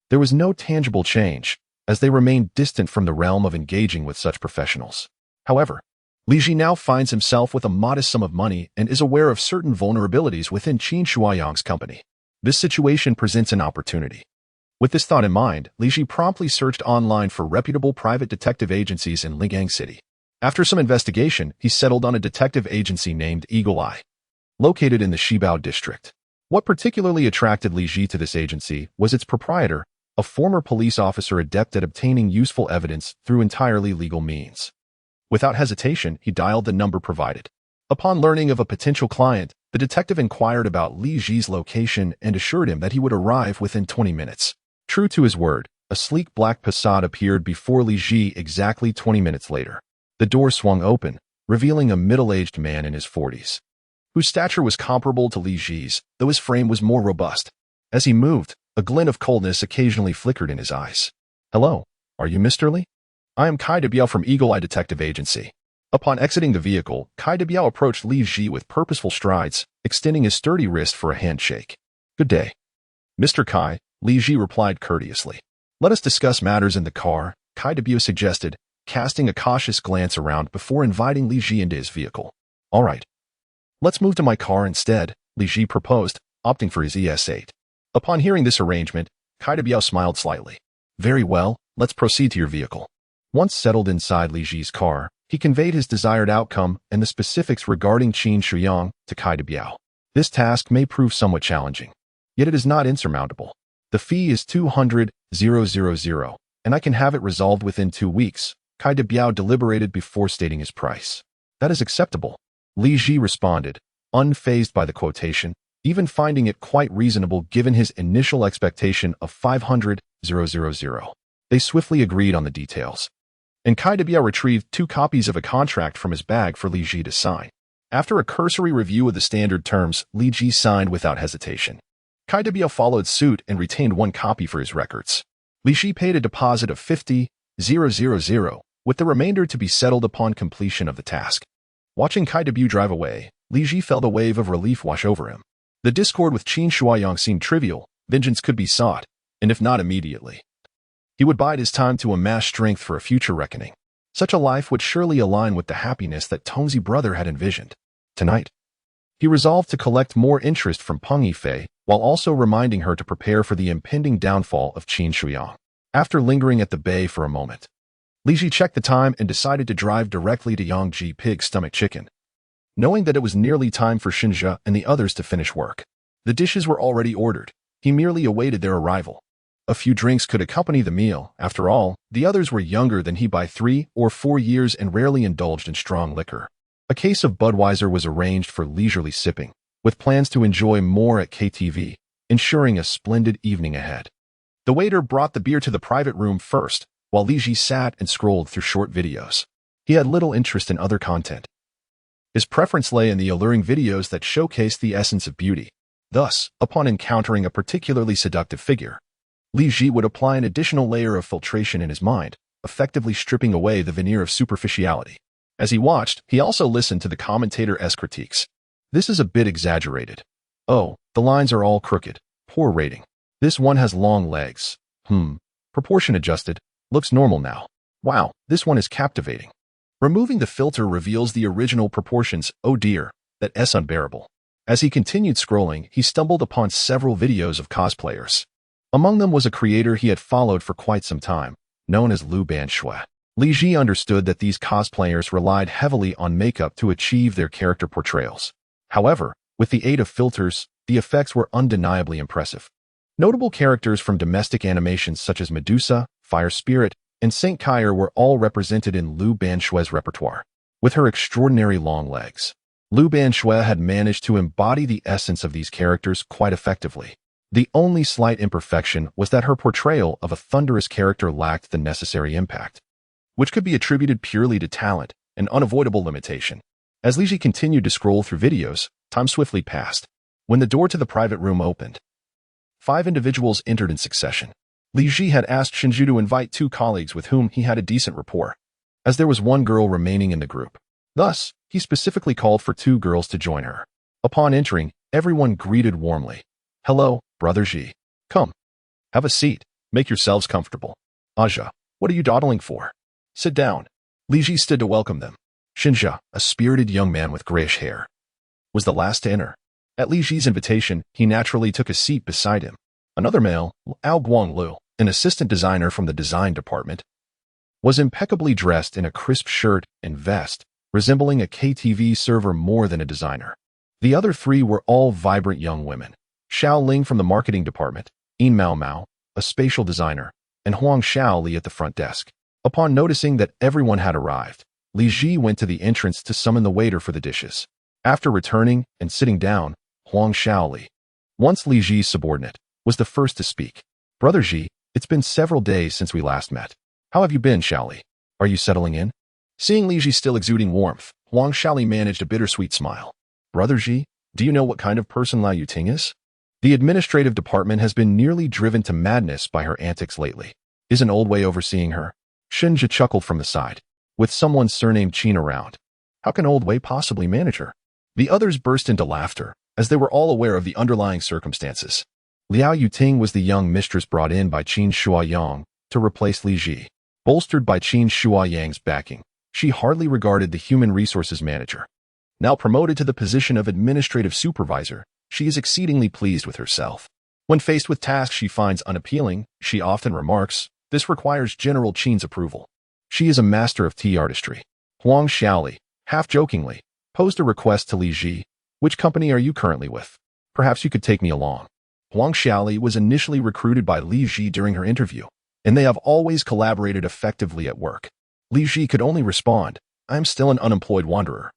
there was no tangible change, as they remained distant from the realm of engaging with such professionals. However, Li Ji now finds himself with a modest sum of money and is aware of certain vulnerabilities within Qin Shuaiyang's company. This situation presents an opportunity. With this thought in mind, Li Ji promptly searched online for reputable private detective agencies in Ligang City. After some investigation, he settled on a detective agency named Eagle Eye, located in the Shibao district. What particularly attracted Li Ji to this agency was its proprietor, a former police officer adept at obtaining useful evidence through entirely legal means. Without hesitation, he dialed the number provided. Upon learning of a potential client, the detective inquired about Li Ji's location and assured him that he would arrive within 20 minutes. True to his word, A sleek black Passat appeared before Li Ji exactly 20 minutes later. The door swung open, revealing a middle-aged man in his 40s, whose stature was comparable to Li Ji's, though his frame was more robust. As he moved, a glint of coldness occasionally flickered in his eyes. "Hello, are you Mr. Li? I am Kai DeBiao from Eagle Eye Detective Agency." Upon exiting the vehicle, Kai DeBiao approached Li Ji with purposeful strides, extending his sturdy wrist for a handshake. "Good day, Mr. Kai," Li Ji replied courteously. "Let us discuss matters in the car," Kai DeBiao suggested, casting a cautious glance around before inviting Li Ji into his vehicle. "All right. Let's move to my car instead," Li Ji proposed, opting for his ES8. Upon hearing this arrangement, Kai DeBiao smiled slightly. "Very well, let's proceed to your vehicle." Once settled inside Li Ji's car, he conveyed his desired outcome and the specifics regarding Qin Shuyang to Kai DeBiao. This task may prove somewhat challenging, yet it is not insurmountable. The fee is 200,000, and I can have it resolved within 2 weeks. Kai DeBiao deliberated before stating his price. "That is acceptable," Li Ji responded, unfazed by the quotation, even finding it quite reasonable given his initial expectation of 500,000. They swiftly agreed on the details, and Kai DeBiao retrieved 2 copies of a contract from his bag for Li Ji to sign. After a cursory review of the standard terms, Li Ji signed without hesitation. Kai DeBiao followed suit and retained 1 copy for his records. Li Ji paid a deposit of 50,000, with the remainder to be settled upon completion of the task. Watching Kai DeBiao drive away, Li Ji felt a wave of relief wash over him. The discord with Qin Shuyang seemed trivial, vengeance could be sought, and if not immediately, he would bide his time to amass strength for a future reckoning. Such a life would surely align with the happiness that Tongzi brother had envisioned. Tonight, he resolved to collect more interest from Peng Yifei, while also reminding her to prepare for the impending downfall of Qin Shuyang. After lingering at the bay for a moment, Li Ji checked the time and decided to drive directly to Yangji Pig Stomach Chicken, knowing that it was nearly time for Shinja and the others to finish work. The dishes were already ordered. He merely awaited their arrival. A few drinks could accompany the meal. After all, the others were younger than he by 3 or 4 years and rarely indulged in strong liquor. A case of Budweiser was arranged for leisurely sipping, with plans to enjoy more at KTV, ensuring a splendid evening ahead. The waiter brought the beer to the private room first, while Li Ji sat and scrolled through short videos. He had little interest in other content. His preference lay in the alluring videos that showcased the essence of beauty. Thus, upon encountering a particularly seductive figure, Li Ji would apply an additional layer of filtration in his mind, effectively stripping away the veneer of superficiality. As he watched, he also listened to the commentator's critiques. "This is a bit exaggerated. Oh, the lines are all crooked. Poor rating. This one has long legs. Proportion adjusted. Looks normal now. Wow, this one is captivating. Removing the filter reveals the original proportions. Oh dear, that's unbearable." As he continued scrolling, he stumbled upon several videos of cosplayers. Among them was a creator he had followed for quite some time, known as Lu Banshui. Li Ji understood that these cosplayers relied heavily on makeup to achieve their character portrayals. However, with the aid of filters, the effects were undeniably impressive. Notable characters from domestic animations such as Medusa, Fire Spirit, and Saint Kair were all represented in Lu Banshui's repertoire. With her extraordinary long legs, Lu Banshui had managed to embody the essence of these characters quite effectively. The only slight imperfection was that her portrayal of a thunderous character lacked the necessary impact, which could be attributed purely to talent, an unavoidable limitation. As Li Ji continued to scroll through videos, time swiftly passed. When the door to the private room opened, 5 individuals entered in succession. Li Ji had asked Shinju to invite 2 colleagues with whom he had a decent rapport, as there was 1 girl remaining in the group. Thus, he specifically called for 2 girls to join her. Upon entering, everyone greeted warmly. "Hello, Brother Ji. Come. Have a seat. Make yourselves comfortable. Aja, what are you dawdling for? Sit down." Li Ji stood to welcome them. Shinja, a spirited young man with grayish hair, was the last to enter. At Li Ji's invitation, he naturally took a seat beside him. Another male, Ao Guanglu, an assistant designer from the design department, was impeccably dressed in a crisp shirt and vest, resembling a KTV server more than a designer. The other 3 were all vibrant young women. Xiao Ling from the marketing department, Yin Mao Mao, a spatial designer, and Huang Xiaoli at the front desk. Upon noticing that everyone had arrived, Li Ji went to the entrance to summon the waiter for the dishes. After returning and sitting down, Huang Xiaoli, once Li Ji's subordinate, was the first to speak. "Brother Ji, It's been several days since we last met. How have you been, Xiaoli? Are you settling in? Seeing Li Ji still exuding warmth, Huang Xiaoli managed a bittersweet smile. Brother Ji, do you know what kind of person Liao Yuting is? The administrative department has been nearly driven to madness by her antics lately. Isn't Old Wei overseeing her? Shinja chuckled from the side. With someone surnamed Qin around, how can Old Wei possibly manage her? The others burst into laughter, as they were all aware of the underlying circumstances. Liao Yuting was the young mistress brought in by Qin Shuayang to replace Li Ji. Bolstered by Qin Shuayang's backing, she hardly regarded the human resources manager. Now promoted to the position of administrative supervisor, she is exceedingly pleased with herself. When faced with tasks she finds unappealing, she often remarks, "This requires General Qin's approval." She is a master of tea artistry. Huang Xiaoli, half-jokingly, posed a request to Li Ji. Which company are you currently with? Perhaps you could take me along. Huang Xiaoli was initially recruited by Li Ji during her interview, and they have always collaborated effectively at work. Li Ji could only respond, "I am still an unemployed wanderer.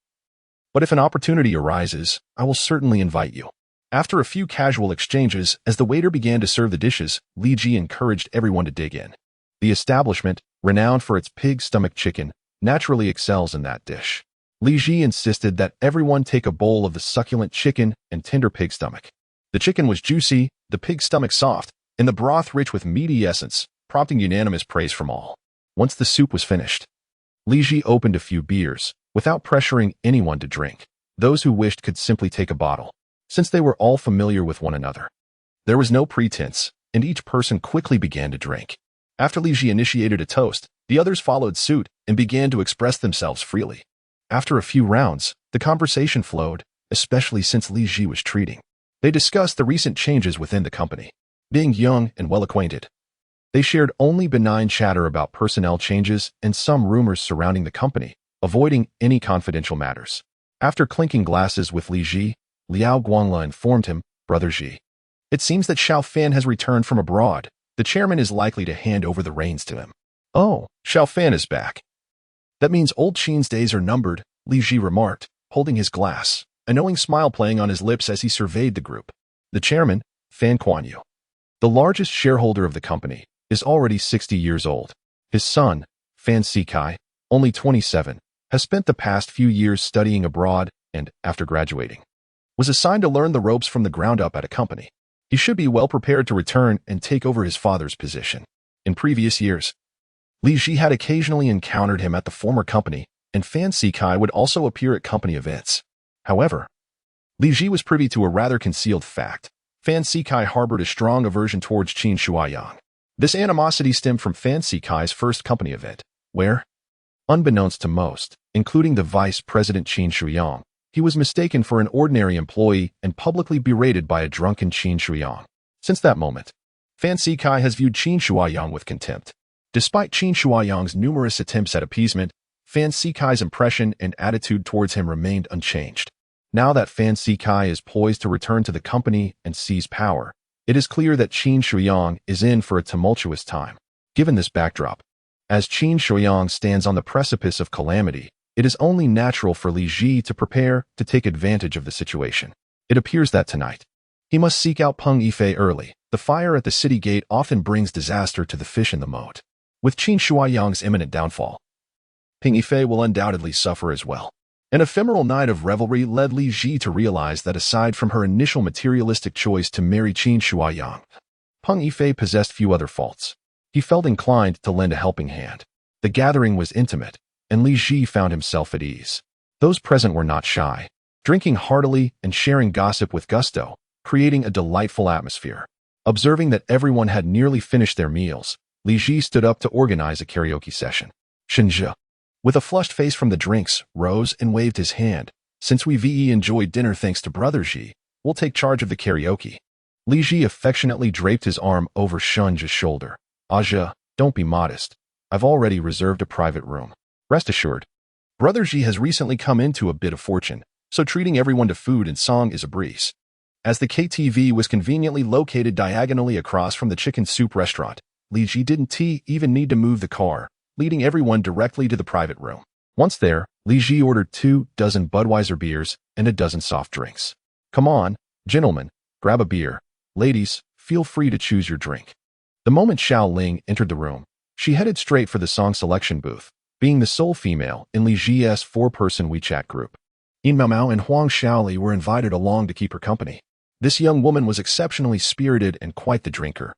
But if an opportunity arises, I will certainly invite you." After a few casual exchanges, as the waiter began to serve the dishes, Li Ji encouraged everyone to dig in. The establishment, renowned for its pig stomach chicken, naturally excels in that dish. Li Ji insisted that everyone take a bowl of the succulent chicken and tender pig stomach. The chicken was juicy, the pig stomach soft, and the broth rich with meaty essence, prompting unanimous praise from all. Once the soup was finished, Li Ji opened a few beers, without pressuring anyone to drink. Those who wished could simply take a bottle, since they were all familiar with one another. There was no pretense, and each person quickly began to drink. After Li Ji initiated a toast, the others followed suit and began to express themselves freely. After a few rounds, the conversation flowed, especially since Li Ji was treating. They discussed the recent changes within the company. Being young and well-acquainted, they shared only benign chatter about personnel changes and some rumors surrounding the company, avoiding any confidential matters. After clinking glasses with Li Ji, Liao Guangla informed him, "Brother Ji, it seems that Xiao Fan has returned from abroad. The chairman is likely to hand over the reins to him." "Oh, Xiao Fan is back. That means old Qin's days are numbered," Li Ji remarked, holding his glass, a knowing smile playing on his lips as he surveyed the group. The chairman, Fan Kuan-yu, the largest shareholder of the company, is already 60 years old. His son, Fan Sikai, only 27, has spent the past few years studying abroad and, after graduating, was assigned to learn the ropes from the ground up at a company. He should be well prepared to return and take over his father's position. In previous years, Li Ji had occasionally encountered him at the former company, and Fan Sikai would also appear at company events. However, Li Ji was privy to a rather concealed fact. Fan Sikai harbored a strong aversion towards Qin Shuayang. This animosity stemmed from Fan Sikai's first company event, where, unbeknownst to most, including the vice president Qin Shuyang, he was mistaken for an ordinary employee and publicly berated by a drunken Qin Shuyang. Since that moment, Fan Sikai has viewed Qin Shuayang with contempt. Despite Qin Shuayang's numerous attempts at appeasement, Fan Sikai's impression and attitude towards him remained unchanged. Now that Fan Sikai is poised to return to the company and seize power, it is clear that Qin Shuyang is in for a tumultuous time. Given this backdrop, as Qin Shuyang stands on the precipice of calamity, it is only natural for Li Ji to prepare to take advantage of the situation. It appears that tonight, he must seek out Peng Yifei early. The fire at the city gate often brings disaster to the fish in the moat. With Qin Shuayang's imminent downfall, Peng Yifei will undoubtedly suffer as well. An ephemeral night of revelry led Li Ji to realize that aside from her initial materialistic choice to marry Qin Shuayang, Peng Yifei possessed few other faults. He felt inclined to lend a helping hand. The gathering was intimate, and Li Ji found himself at ease. Those present were not shy, drinking heartily and sharing gossip with gusto, creating a delightful atmosphere. Observing that everyone had nearly finished their meals, Li Ji stood up to organize a karaoke session. Shinja, with a flushed face from the drinks, rose and waved his hand. "Since we enjoyed dinner thanks to Brother Ji, we'll take charge of the karaoke." Li Ji affectionately draped his arm over Shinja's shoulder. "Aja, don't be modest. I've already reserved a private room. Rest assured, Brother Ji has recently come into a bit of fortune, so treating everyone to food and song is a breeze." As the KTV was conveniently located diagonally across from the chicken soup restaurant, Li Ji didn't even need to move the car, leading everyone directly to the private room. Once there, Li Ji ordered 2 dozen Budweiser beers and a dozen soft drinks. "Come on, gentlemen, grab a beer. Ladies, feel free to choose your drink." The moment Xiao Ling entered the room, she headed straight for the song selection booth, being the sole female in Li Ji's four-person WeChat group. Yin Mao Mao and Huang Xiaoli were invited along to keep her company. This young woman was exceptionally spirited and quite the drinker.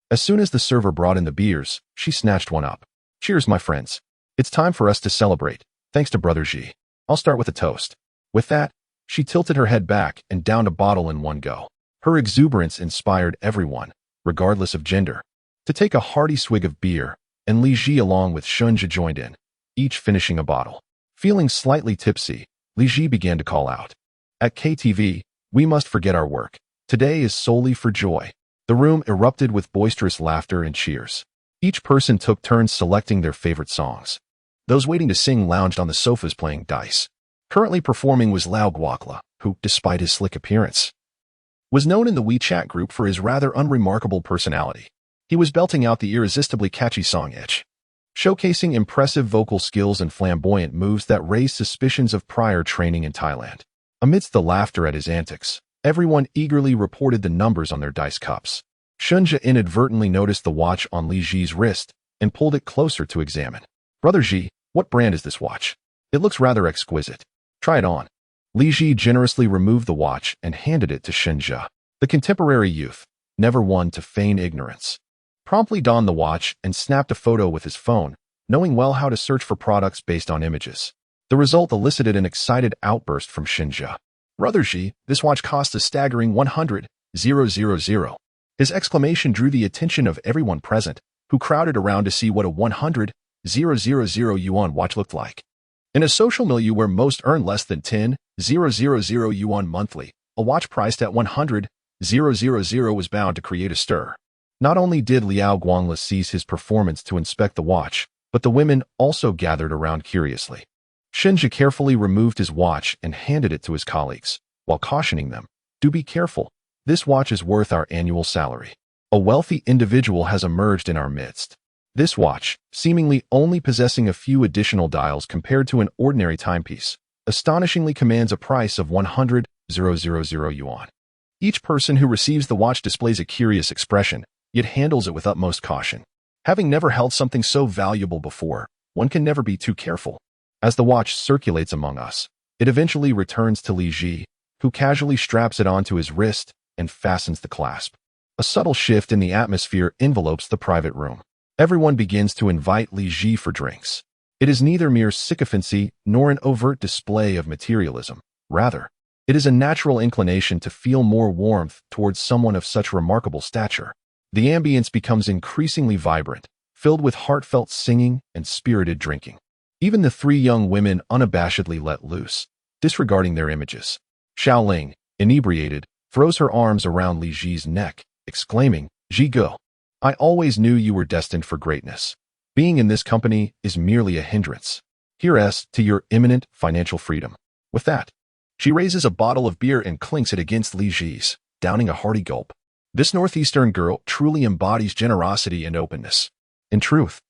As soon as the server brought in the beers, she snatched one up. "Cheers, my friends. It's time for us to celebrate, thanks to Brother Ji. I'll start with a toast." With that, she tilted her head back and downed a bottle in one go. Her exuberance inspired everyone, regardless of gender, to take a hearty swig of beer, and Li Ji along with Shunjia joined in, each finishing a bottle. Feeling slightly tipsy, Li Ji began to call out, "At KTV, we must forget our work. Today is solely for joy." The room erupted with boisterous laughter and cheers. Each person took turns selecting their favorite songs. Those waiting to sing lounged on the sofas playing dice. Currently performing was Lao Guokla, who, despite his slick appearance, was known in the WeChat group for his rather unremarkable personality. He was belting out the irresistibly catchy song Itch, showcasing impressive vocal skills and flamboyant moves that raised suspicions of prior training in Thailand. Amidst the laughter at his antics, everyone eagerly reported the numbers on their dice cups. Shunjia inadvertently noticed the watch on Li Ji's wrist and pulled it closer to examine. "Brother Ji, what brand is this watch? It looks rather exquisite. Try it on." Li Ji generously removed the watch and handed it to Shunjia. The contemporary youth, never one to feign ignorance, promptly donned the watch and snapped a photo with his phone, knowing well how to search for products based on images. The result elicited an excited outburst from Shunjia. "Brother Ji, this watch costs a staggering 100,000. His exclamation drew the attention of everyone present, who crowded around to see what a 100,000 yuan watch looked like. In a social milieu where most earn less than 10,000 yuan monthly, a watch priced at 100,000 was bound to create a stir. Not only did Liao Guangla cease his performance to inspect the watch, but the women also gathered around curiously. Shunjia carefully removed his watch and handed it to his colleagues, while cautioning them, "Do be careful. This watch is worth our annual salary. A wealthy individual has emerged in our midst." This watch, seemingly only possessing a few additional dials compared to an ordinary timepiece, astonishingly commands a price of 100,000 yuan. Each person who receives the watch displays a curious expression, yet handles it with utmost caution. Having never held something so valuable before, one can never be too careful. As the watch circulates among us, it eventually returns to Li Ji, who casually straps it onto his wrist and fastens the clasp. A subtle shift in the atmosphere envelopes the private room. Everyone begins to invite Li Ji for drinks. It is neither mere sycophancy nor an overt display of materialism. Rather, it is a natural inclination to feel more warmth towards someone of such remarkable stature. The ambience becomes increasingly vibrant, filled with heartfelt singing and spirited drinking. Even the three young women unabashedly let loose, disregarding their images. Xiao Ling, inebriated, throws her arms around Li Ji's neck, exclaiming, "Ji Ge, I always knew you were destined for greatness. Being in this company is merely a hindrance. Here's to your imminent financial freedom." With that, she raises a bottle of beer and clinks it against Li Ji's, downing a hearty gulp. This northeastern girl truly embodies generosity and openness. In truth,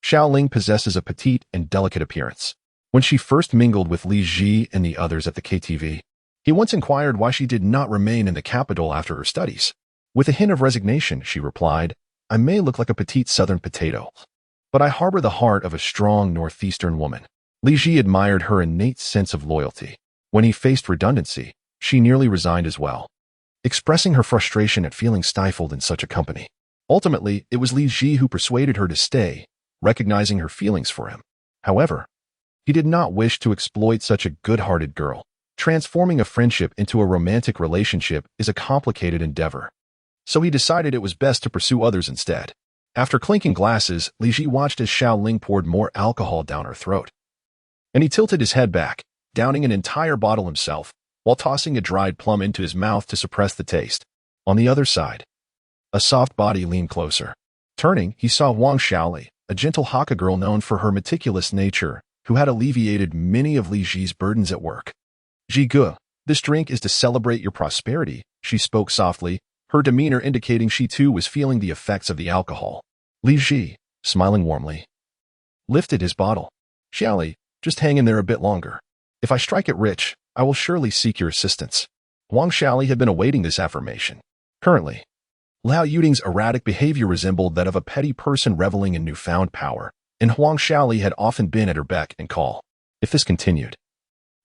Xiao Ling possesses a petite and delicate appearance. When she first mingled with Li Ji and the others at the KTV, he once inquired why she did not remain in the capital after her studies. With a hint of resignation, she replied, "I may look like a petite southern potato, but I harbor the heart of a strong northeastern woman." Li Ji admired her innate sense of loyalty. When he faced redundancy, she nearly resigned as well, expressing her frustration at feeling stifled in such a company. Ultimately, it was Li Ji who persuaded her to stay, recognizing her feelings for him. However, he did not wish to exploit such a good-hearted girl. Transforming a friendship into a romantic relationship is a complicated endeavor, so he decided it was best to pursue others instead. After clinking glasses, Li Ji watched as Xiao Ling poured more alcohol down her throat, and he tilted his head back, downing an entire bottle himself, while tossing a dried plum into his mouth to suppress the taste. On the other side, a soft body leaned closer. Turning, he saw Wang Xiaoli, a gentle Hakka girl known for her meticulous nature, who had alleviated many of Li Ji's burdens at work. "Ji Ge, this drink is to celebrate your prosperity," she spoke softly, her demeanor indicating she too was feeling the effects of the alcohol. Li Ji, smiling warmly, lifted his bottle. "Xiaoli, just hang in there a bit longer. If I strike it rich, I will surely seek your assistance." Wang Xiaoli had been awaiting this affirmation. Currently, Liao Yuding's erratic behavior resembled that of a petty person reveling in newfound power, and Huang Xiaoli had often been at her beck and call. If this continued,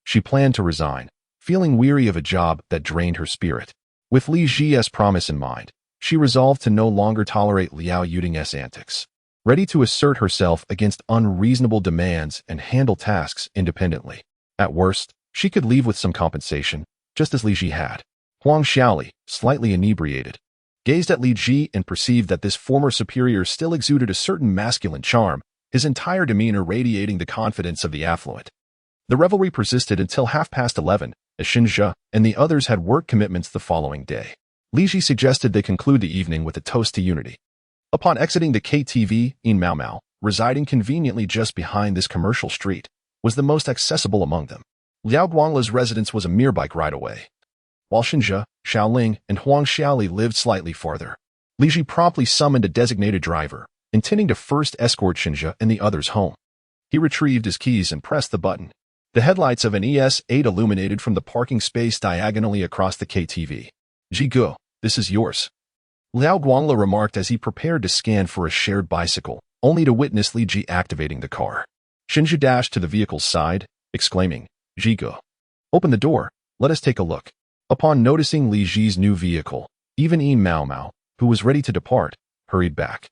she planned to resign, feeling weary of a job that drained her spirit. With Li Ji's promise in mind, she resolved to no longer tolerate Liao Yuding's antics. Ready to assert herself against unreasonable demands and handle tasks independently. At worst, she could leave with some compensation, just as Li Ji had. Huang Xiaoli, slightly inebriated, gazed at Li Ji and perceived that this former superior still exuded a certain masculine charm, his entire demeanor radiating the confidence of the affluent. The revelry persisted until 11:30, as Xinzhe and the others had work commitments the following day. Li Ji suggested they conclude the evening with a toast to unity. Upon exiting the KTV, in Mao Mao, residing conveniently just behind this commercial street, was the most accessible among them. Liao Guangla's residence was a mere bike ride away, while Xinzhe, Xiaoling, and Huang Xiaoli lived slightly farther. Li Ji promptly summoned a designated driver, intending to first escort Xinzhe and the others home. He retrieved his keys and pressed the button. The headlights of an ES8 illuminated from the parking space diagonally across the KTV. "Jigu, this is yours," Liao Guangla remarked as he prepared to scan for a shared bicycle, only to witness Li Ji activating the car. Xinzhe dashed to the vehicle's side, exclaiming, "Jigu, open the door, let us take a look." Upon noticing Li Ji's new vehicle, even Yin Mao Mao, who was ready to depart, hurried back.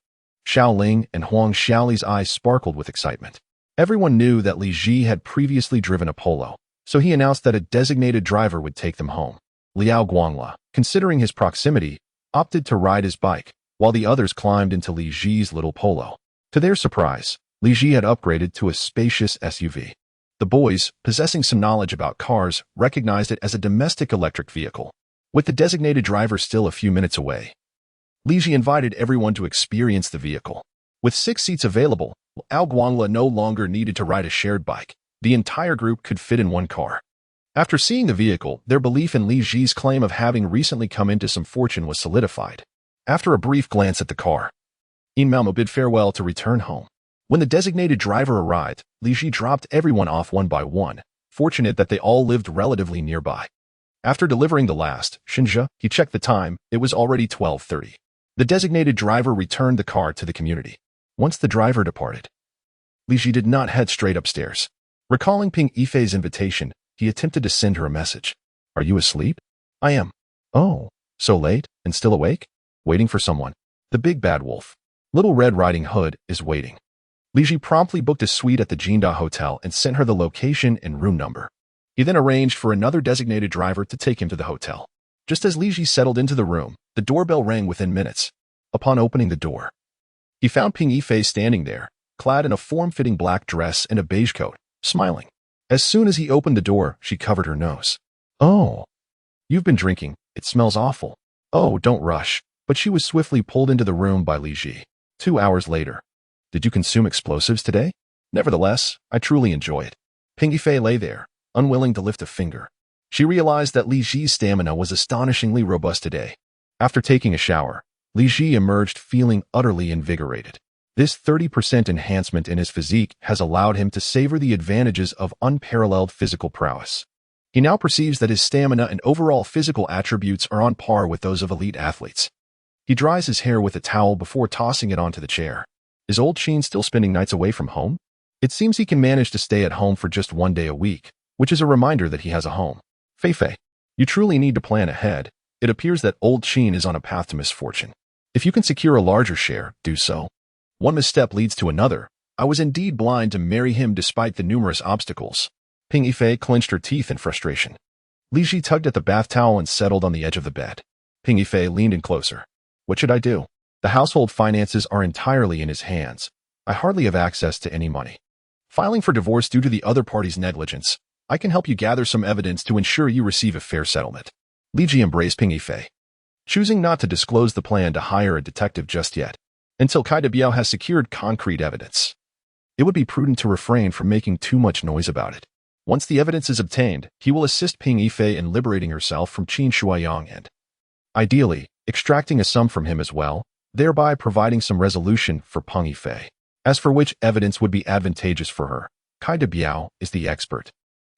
Xiaoling and Huang Xiaoli's eyes sparkled with excitement. Everyone knew that Li Ji had previously driven a Polo, so he announced that a designated driver would take them home. Liao Guangla, considering his proximity, opted to ride his bike, while the others climbed into Li Ji's little Polo. To their surprise, Li Ji had upgraded to a spacious SUV. The boys, possessing some knowledge about cars, recognized it as a domestic electric vehicle. With the designated driver still a few minutes away, Li Ji invited everyone to experience the vehicle. With 6 seats available, Liao Guangla no longer needed to ride a shared bike. The entire group could fit in one car. After seeing the vehicle, their belief in Li Ji's claim of having recently come into some fortune was solidified. After a brief glance at the car, Yin Mao Mao bid farewell to return home. When the designated driver arrived, Li Ji dropped everyone off one by one, fortunate that they all lived relatively nearby. After delivering the last, Xinzhe, he checked the time, it was already 12:30. The designated driver returned the car to the community. Once the driver departed, Li Ji did not head straight upstairs. Recalling Ping Yifei's invitation, he attempted to send her a message. "Are you asleep?" "I am." "Oh, so late, and still awake?" "Waiting for someone. The big bad wolf, Little Red Riding Hood, is waiting." Li Ji promptly booked a suite at the Jinda Hotel and sent her the location and room number. He then arranged for another designated driver to take him to the hotel. Just as Li Ji settled into the room, the doorbell rang within minutes. Upon opening the door, he found Ping Yifei standing there, clad in a form-fitting black dress and a beige coat, smiling. As soon as he opened the door, she covered her nose. "Oh, you've been drinking. It smells awful." "Oh, don't rush." But she was swiftly pulled into the room by Li Ji. 2 hours later. "Did you consume explosives today?" "Nevertheless, I truly enjoy it." Ping Yifei lay there, unwilling to lift a finger. She realized that Li Ji's stamina was astonishingly robust today. After taking a shower, Li Ji emerged feeling utterly invigorated. This 30% enhancement in his physique has allowed him to savor the advantages of unparalleled physical prowess. He now perceives that his stamina and overall physical attributes are on par with those of elite athletes. He dries his hair with a towel before tossing it onto the chair. Is old Sheen still spending nights away from home? It seems he can manage to stay at home for just 1 day a week, which is a reminder that he has a home. Feifei, you truly need to plan ahead. It appears that old Sheen is on a path to misfortune. If you can secure a larger share, do so. One misstep leads to another. I was indeed blind to marry him despite the numerous obstacles. Ping Yifei clenched her teeth in frustration. Li Ji tugged at the bath towel and settled on the edge of the bed. Ping Yifei leaned in closer. What should I do? The household finances are entirely in his hands. I hardly have access to any money. Filing for divorce due to the other party's negligence. I can help you gather some evidence to ensure you receive a fair settlement. Li Ji embraced Ping Yifei, choosing not to disclose the plan to hire a detective just yet, until Kai de Biao has secured concrete evidence. It would be prudent to refrain from making too much noise about it. Once the evidence is obtained, he will assist Ping Yifei in liberating herself from Qin Shuaiyang and, ideally, extracting a sum from him as well, thereby providing some resolution for Peng Yifei. As for which evidence would be advantageous for her, Kai de Biao is the expert.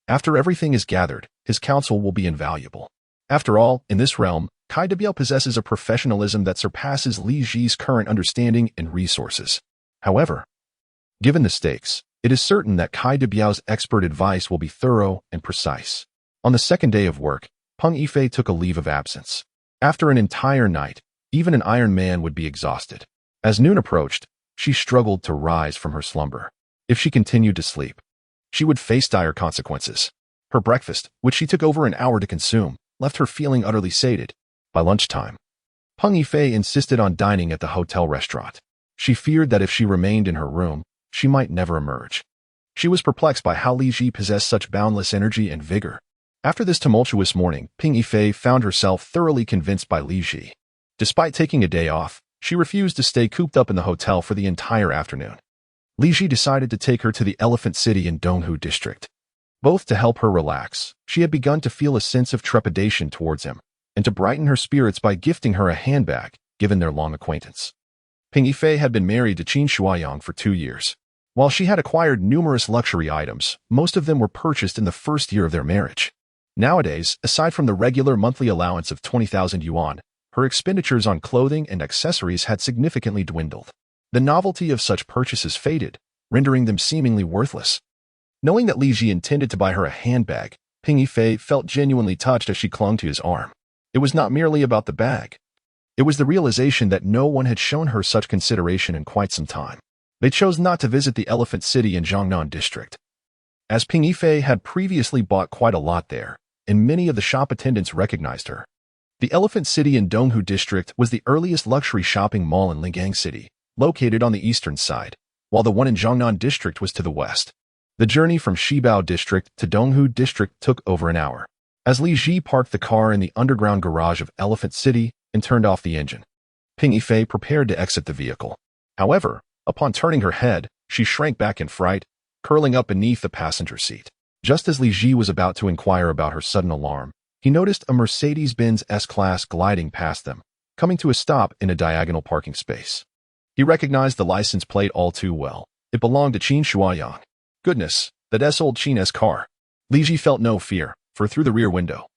After everything is gathered, his counsel will be invaluable. After all, in this realm, Kai Debiao possesses a professionalism that surpasses Li Ji's current understanding and resources. However, given the stakes, it is certain that Kai Debiao's expert advice will be thorough and precise. On the second day of work, Peng Yifei took a leave of absence. After an entire night, even an Iron Man would be exhausted. As noon approached, she struggled to rise from her slumber. If she continued to sleep, she would face dire consequences. Her breakfast, which she took over an hour to consume, left her feeling utterly sated. By lunchtime, Peng Yifei insisted on dining at the hotel restaurant. She feared that if she remained in her room, she might never emerge. She was perplexed by how Li Ji possessed such boundless energy and vigor. After this tumultuous morning, Peng Yifei found herself thoroughly convinced by Li Ji. Despite taking a day off, she refused to stay cooped up in the hotel for the entire afternoon. Li Ji decided to take her to the Elephant City in Donghu District. Both to help her relax, she had begun to feel a sense of trepidation towards him, and to brighten her spirits by gifting her a handbag, given their long acquaintance. Peng Yifei had been married to Qin Shuaiyang for 2 years. While she had acquired numerous luxury items, most of them were purchased in the first year of their marriage. Nowadays, aside from the regular monthly allowance of 20,000 yuan, her expenditures on clothing and accessories had significantly dwindled. The novelty of such purchases faded, rendering them seemingly worthless. Knowing that Li Ji intended to buy her a handbag, Peng Yifei felt genuinely touched as she clung to his arm. It was not merely about the bag. It was the realization that no one had shown her such consideration in quite some time. They chose not to visit the Elephant City in Jiangnan District, as Peng Yifei had previously bought quite a lot there, and many of the shop attendants recognized her. The Elephant City in Donghu District was the earliest luxury shopping mall in Lingang City, located on the eastern side, while the one in Jiangnan District was to the west. The journey from Shibao District to Donghu District took over an hour. As Li Ji parked the car in the underground garage of Elephant City and turned off the engine, Peng Yifei prepared to exit the vehicle. However, upon turning her head, she shrank back in fright, curling up beneath the passenger seat. Just as Li Ji was about to inquire about her sudden alarm, he noticed a Mercedes-Benz S-Class gliding past them, coming to a stop in a diagonal parking space. He recognized the license plate all too well. It belonged to Qin Shuaiyang. Goodness, that's old Qin's car. Li Ji felt no fear, for through the rear window,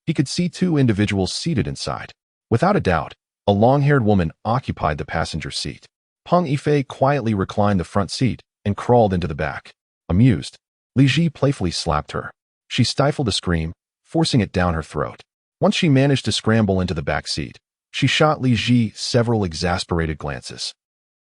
he could see 2 individuals seated inside. Without a doubt, a long-haired woman occupied the passenger seat. Peng Yifei quietly reclined the front seat and crawled into the back. Amused, Li Ji playfully slapped her. She stifled a scream, forcing it down her throat. Once she managed to scramble into the back seat, she shot Li Ji several exasperated glances.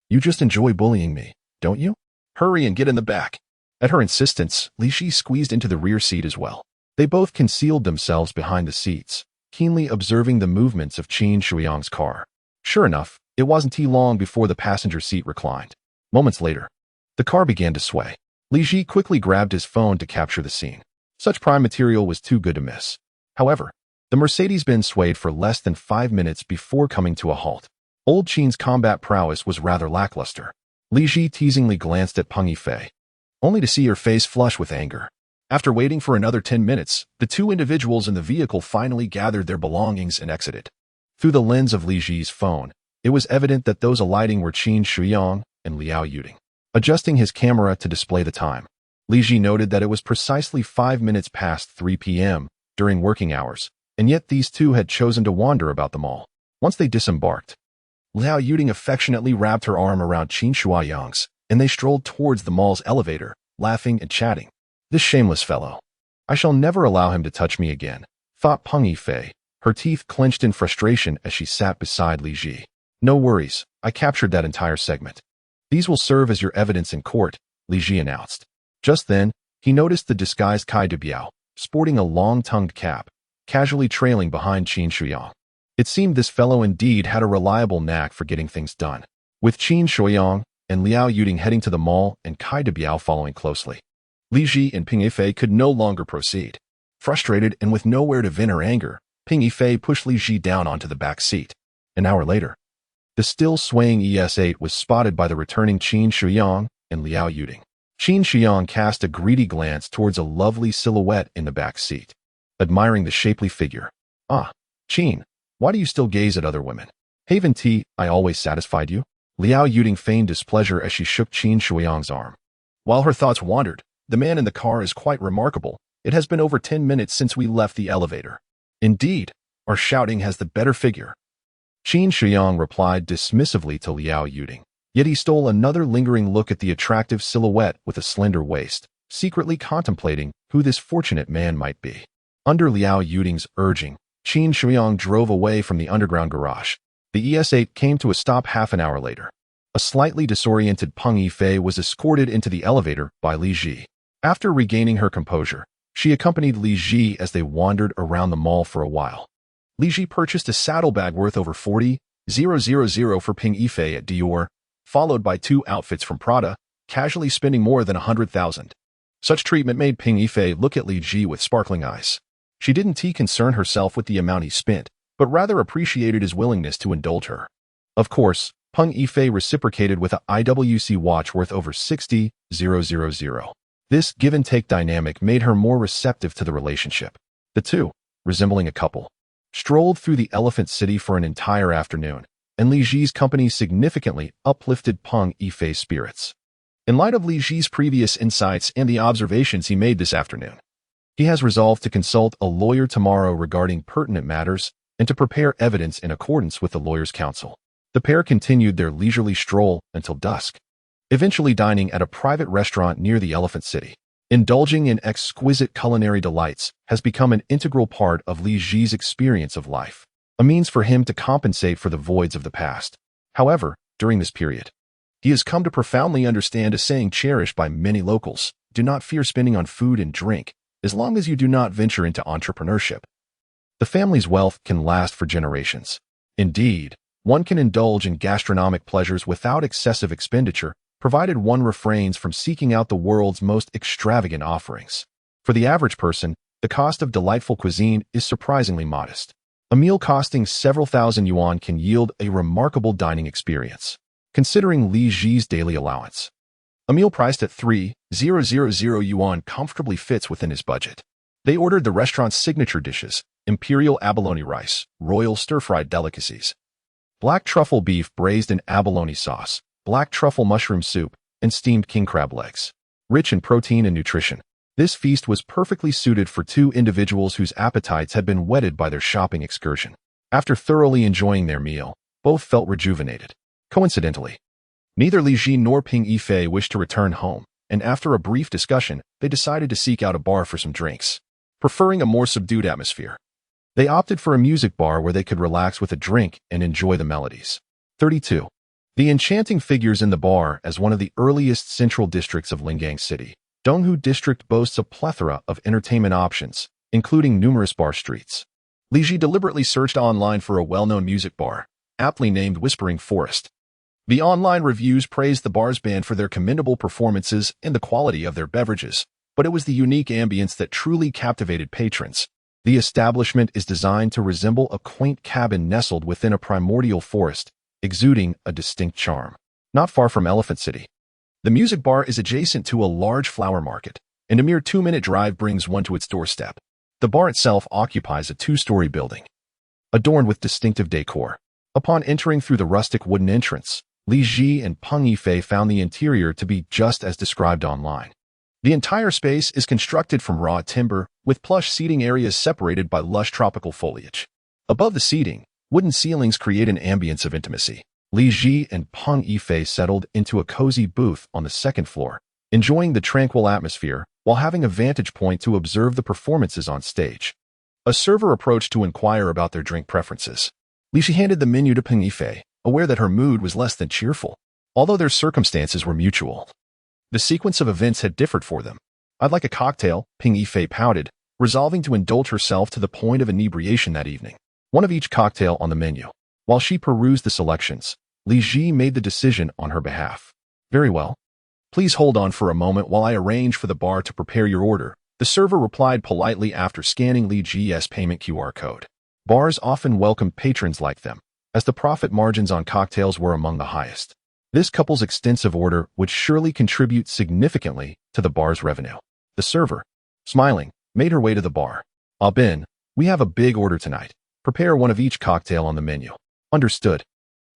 "You just enjoy bullying me, don't you? Hurry and get in the back." At her insistence, Li Ji squeezed into the rear seat as well. They both concealed themselves behind the seats, keenly observing the movements of Qin Shuaiyang's car. Sure enough, it wasn't too long before the passenger seat reclined. Moments later, the car began to sway. Li Ji quickly grabbed his phone to capture the scene. Such prime material was too good to miss. However, the Mercedes-Benz swayed for less than 5 minutes before coming to a halt. Old Qin's combat prowess was rather lackluster. Li Ji teasingly glanced at Peng Yifei, only to see her face flush with anger. After waiting for another 10 minutes, the 2 individuals in the vehicle finally gathered their belongings and exited. Through the lens of Li Ji's phone, it was evident that those alighting were Qin Shuaiyang and Liao Yuding. Adjusting his camera to display the time, Li Ji noted that it was precisely 5 minutes past 3 p.m. during working hours, and yet these 2 had chosen to wander about the mall. Once they disembarked, Liao Yuding affectionately wrapped her arm around Qin Shuaiyang's, and they strolled towards the mall's elevator, laughing and chatting. "This shameless fellow. I shall never allow him to touch me again," thought Peng Yifei, her teeth clenched in frustration as she sat beside Li Ji. "No worries, I captured that entire segment. These will serve as your evidence in court," Li Ji announced. Just then, he noticed the disguised Kai Debiao, sporting a long-tongued cap, casually trailing behind Qin Shuaiyang. It seemed this fellow indeed had a reliable knack for getting things done. With Qin Shuaiyang and Liao Yuding heading to the mall and Kai Debiao following closely, Li Ji and Peng Yifei could no longer proceed. Frustrated and with nowhere to vent her anger, Peng Yifei pushed Li Ji down onto the back seat. An hour later, the still swaying ES8 was spotted by the returning Qin Shuaiyang and Liao Yuding. Qin Shuaiyang cast a greedy glance towards a lovely silhouette in the back seat, admiring the shapely figure. "Ah, Qin, why do you still gaze at other women? Haven't I always satisfied you?" Liao Yuding feigned displeasure as she shook Qin Shuaiyang's arm. While her thoughts wandered, "The man in the car is quite remarkable. It has been over 10 minutes since we left the elevator." "Indeed, or shouting has the better figure. Qin Shiyang replied dismissively to Liao Yuding, yet he stole another lingering look at the attractive silhouette with a slender waist, secretly contemplating who this fortunate man might be. Under Liao Yuding's urging, Qin Shiyang drove away from the underground garage. The ES8 came to a stop half an hour later. A slightly disoriented Peng Yifei was escorted into the elevator by Li Ji. After regaining her composure, she accompanied Li Ji as they wandered around the mall for a while. Li Ji purchased a saddlebag worth over 40,000 for Peng Yifei at Dior, followed by 2 outfits from Prada, casually spending more than 100,000. Such treatment made Peng Yifei look at Li Ji with sparkling eyes. She didn't concern herself with the amount he spent, but rather appreciated his willingness to indulge her. Of course, Peng Yifei reciprocated with a IWC watch worth over 60,000. This give-and-take dynamic made her more receptive to the relationship. The two, resembling a couple, strolled through the Elephant City for an entire afternoon, and Li Ji's company significantly uplifted Peng Yifei's spirits. In light of Li Ji's previous insights and the observations he made this afternoon, he has resolved to consult a lawyer tomorrow regarding pertinent matters and to prepare evidence in accordance with the lawyer's counsel. The pair continued their leisurely stroll until dusk, eventually dining at a private restaurant near the Elephant City. Indulging in exquisite culinary delights has become an integral part of Li Ji's experience of life, a means for him to compensate for the voids of the past. However, during this period, he has come to profoundly understand a saying cherished by many locals: do not fear spending on food and drink, as long as you do not venture into entrepreneurship. The family's wealth can last for generations. Indeed, one can indulge in gastronomic pleasures without excessive expenditure, provided one refrains from seeking out the world's most extravagant offerings. For the average person, the cost of delightful cuisine is surprisingly modest. A meal costing several thousand yuan can yield a remarkable dining experience. Considering Li Ji's daily allowance, a meal priced at 3,000 yuan comfortably fits within his budget. They ordered the restaurant's signature dishes: imperial abalone rice, royal stir-fried delicacies, black truffle beef braised in abalone sauce, black truffle mushroom soup, and steamed king crab legs. Rich in protein and nutrition, this feast was perfectly suited for 2 individuals whose appetites had been whetted by their shopping excursion. After thoroughly enjoying their meal, both felt rejuvenated. Coincidentally, neither Li Ji nor Peng Yifei wished to return home, and after a brief discussion, they decided to seek out a bar for some drinks. Preferring a more subdued atmosphere, they opted for a music bar where they could relax with a drink and enjoy the melodies. 32. The enchanting figures in the bar as one of the earliest central districts of Lingang City. Donghu District boasts a plethora of entertainment options, including numerous bar streets. Li Ji deliberately searched online for a well-known music bar, aptly named Whispering Forest. The online reviews praised the bar's band for their commendable performances and the quality of their beverages, but it was the unique ambience that truly captivated patrons. The establishment is designed to resemble a quaint cabin nestled within a primordial forest, exuding a distinct charm. Not far from Elephant City, the music bar is adjacent to a large flower market, and a mere 2-minute drive brings one to its doorstep. The bar itself occupies a 2-story building, adorned with distinctive decor. Upon entering through the rustic wooden entrance, Li Ji and Peng Yifei found the interior to be just as described online. The entire space is constructed from raw timber, with plush seating areas separated by lush tropical foliage. Above the seating, wooden ceilings create an ambience of intimacy. Li Ji and Peng Yifei settled into a cozy booth on the 2nd floor, enjoying the tranquil atmosphere while having a vantage point to observe the performances on stage. A server approached to inquire about their drink preferences. Li Ji handed the menu to Peng Yifei, aware that her mood was less than cheerful, although their circumstances were mutual. The sequence of events had differed for them. "I'd like a cocktail," Peng Yifei pouted, resolving to indulge herself to the point of inebriation that evening. One of each cocktail on the menu. While she perused the selections, Li Ji made the decision on her behalf. "Very well. Please hold on for a moment while I arrange for the bar to prepare your order," the server replied politely after scanning Li Ji's payment QR code. Bars often welcomed patrons like them, as the profit margins on cocktails were among the highest. This couple's extensive order would surely contribute significantly to the bar's revenue. The server, smiling, made her way to the bar. "Ah Ben, we have a big order tonight. Prepare one of each cocktail on the menu." "Understood."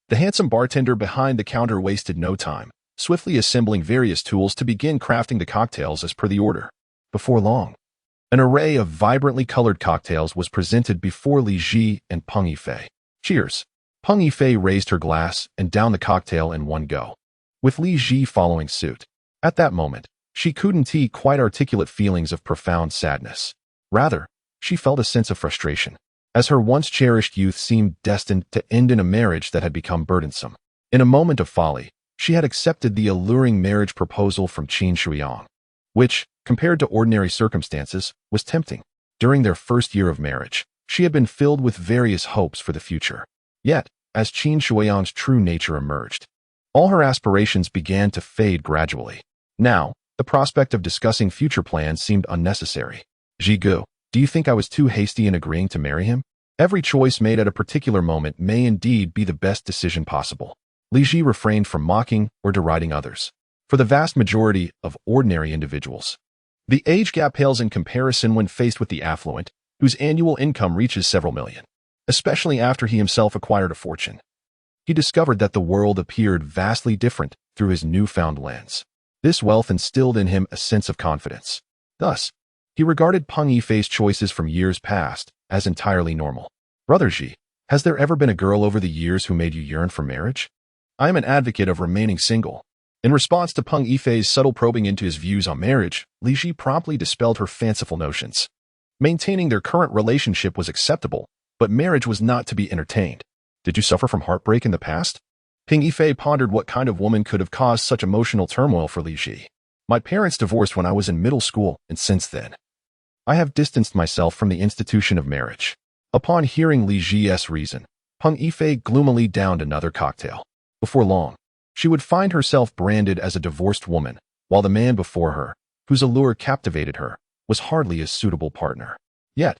The handsome bartender behind the counter wasted no time, swiftly assembling various tools to begin crafting the cocktails as per the order. Before long, An array of vibrantly colored cocktails was presented before Li Ji and Peng Yifei. Cheers. Peng Yifei raised her glass and downed the cocktail in one go, with Li Ji following suit. At that moment, she couldn't quite articulate feelings of profound sadness. Rather, she felt a sense of frustration, as her once-cherished youth seemed destined to end in a marriage that had become burdensome. In a moment of folly, she had accepted the alluring marriage proposal from Qin Shuiyang, which, compared to ordinary circumstances, was tempting. During their first year of marriage, she had been filled with various hopes for the future. Yet, as Qin Shuiyang's true nature emerged, all her aspirations began to fade gradually. Now, the prospect of discussing future plans seemed unnecessary. Jigu, do you think I was too hasty in agreeing to marry him? Every choice made at a particular moment may indeed be the best decision possible. Li Ji refrained from mocking or deriding others. For the vast majority of ordinary individuals, the age gap pales in comparison when faced with the affluent, whose annual income reaches several million. Especially after he himself acquired a fortune, he discovered that the world appeared vastly different through his newfound lens. This wealth instilled in him a sense of confidence. Thus, he regarded Peng Yifei's choices from years past as entirely normal. Brother Ji, has there ever been a girl over the years who made you yearn for marriage? I am an advocate of remaining single. In response to Peng Yifei's subtle probing into his views on marriage, Li Ji promptly dispelled her fanciful notions. Maintaining their current relationship was acceptable, but marriage was not to be entertained. Did you suffer from heartbreak in the past? Peng Yifei pondered what kind of woman could have caused such emotional turmoil for Li Ji. My parents divorced when I was in middle school, and since then, I have distanced myself from the institution of marriage. Upon hearing Li Ji's reason, Peng Yifei gloomily downed another cocktail. Before long, she would find herself branded as a divorced woman, while the man before her, whose allure captivated her, was hardly a suitable partner. Yet,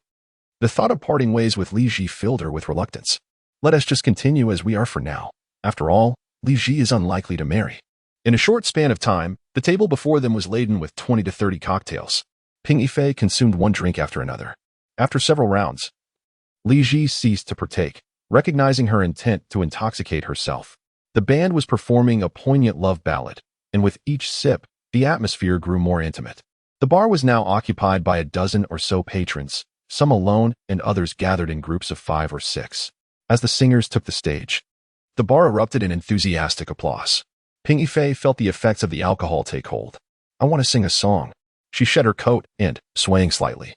the thought of parting ways with Li Ji filled her with reluctance. Let us just continue as we are for now. After all, Li Ji is unlikely to marry. In a short span of time, the table before them was laden with 20 to 30 cocktails. Peng Yifei consumed one drink after another. After several rounds, Li Ji ceased to partake, recognizing her intent to intoxicate herself. The band was performing a poignant love ballad, and with each sip, the atmosphere grew more intimate. The bar was now occupied by a dozen or so patrons, some alone and others gathered in groups of 5 or 6. As the singers took the stage, the bar erupted in enthusiastic applause. Peng Yifei felt the effects of the alcohol take hold. I want to sing a song. She shed her coat and, swaying slightly,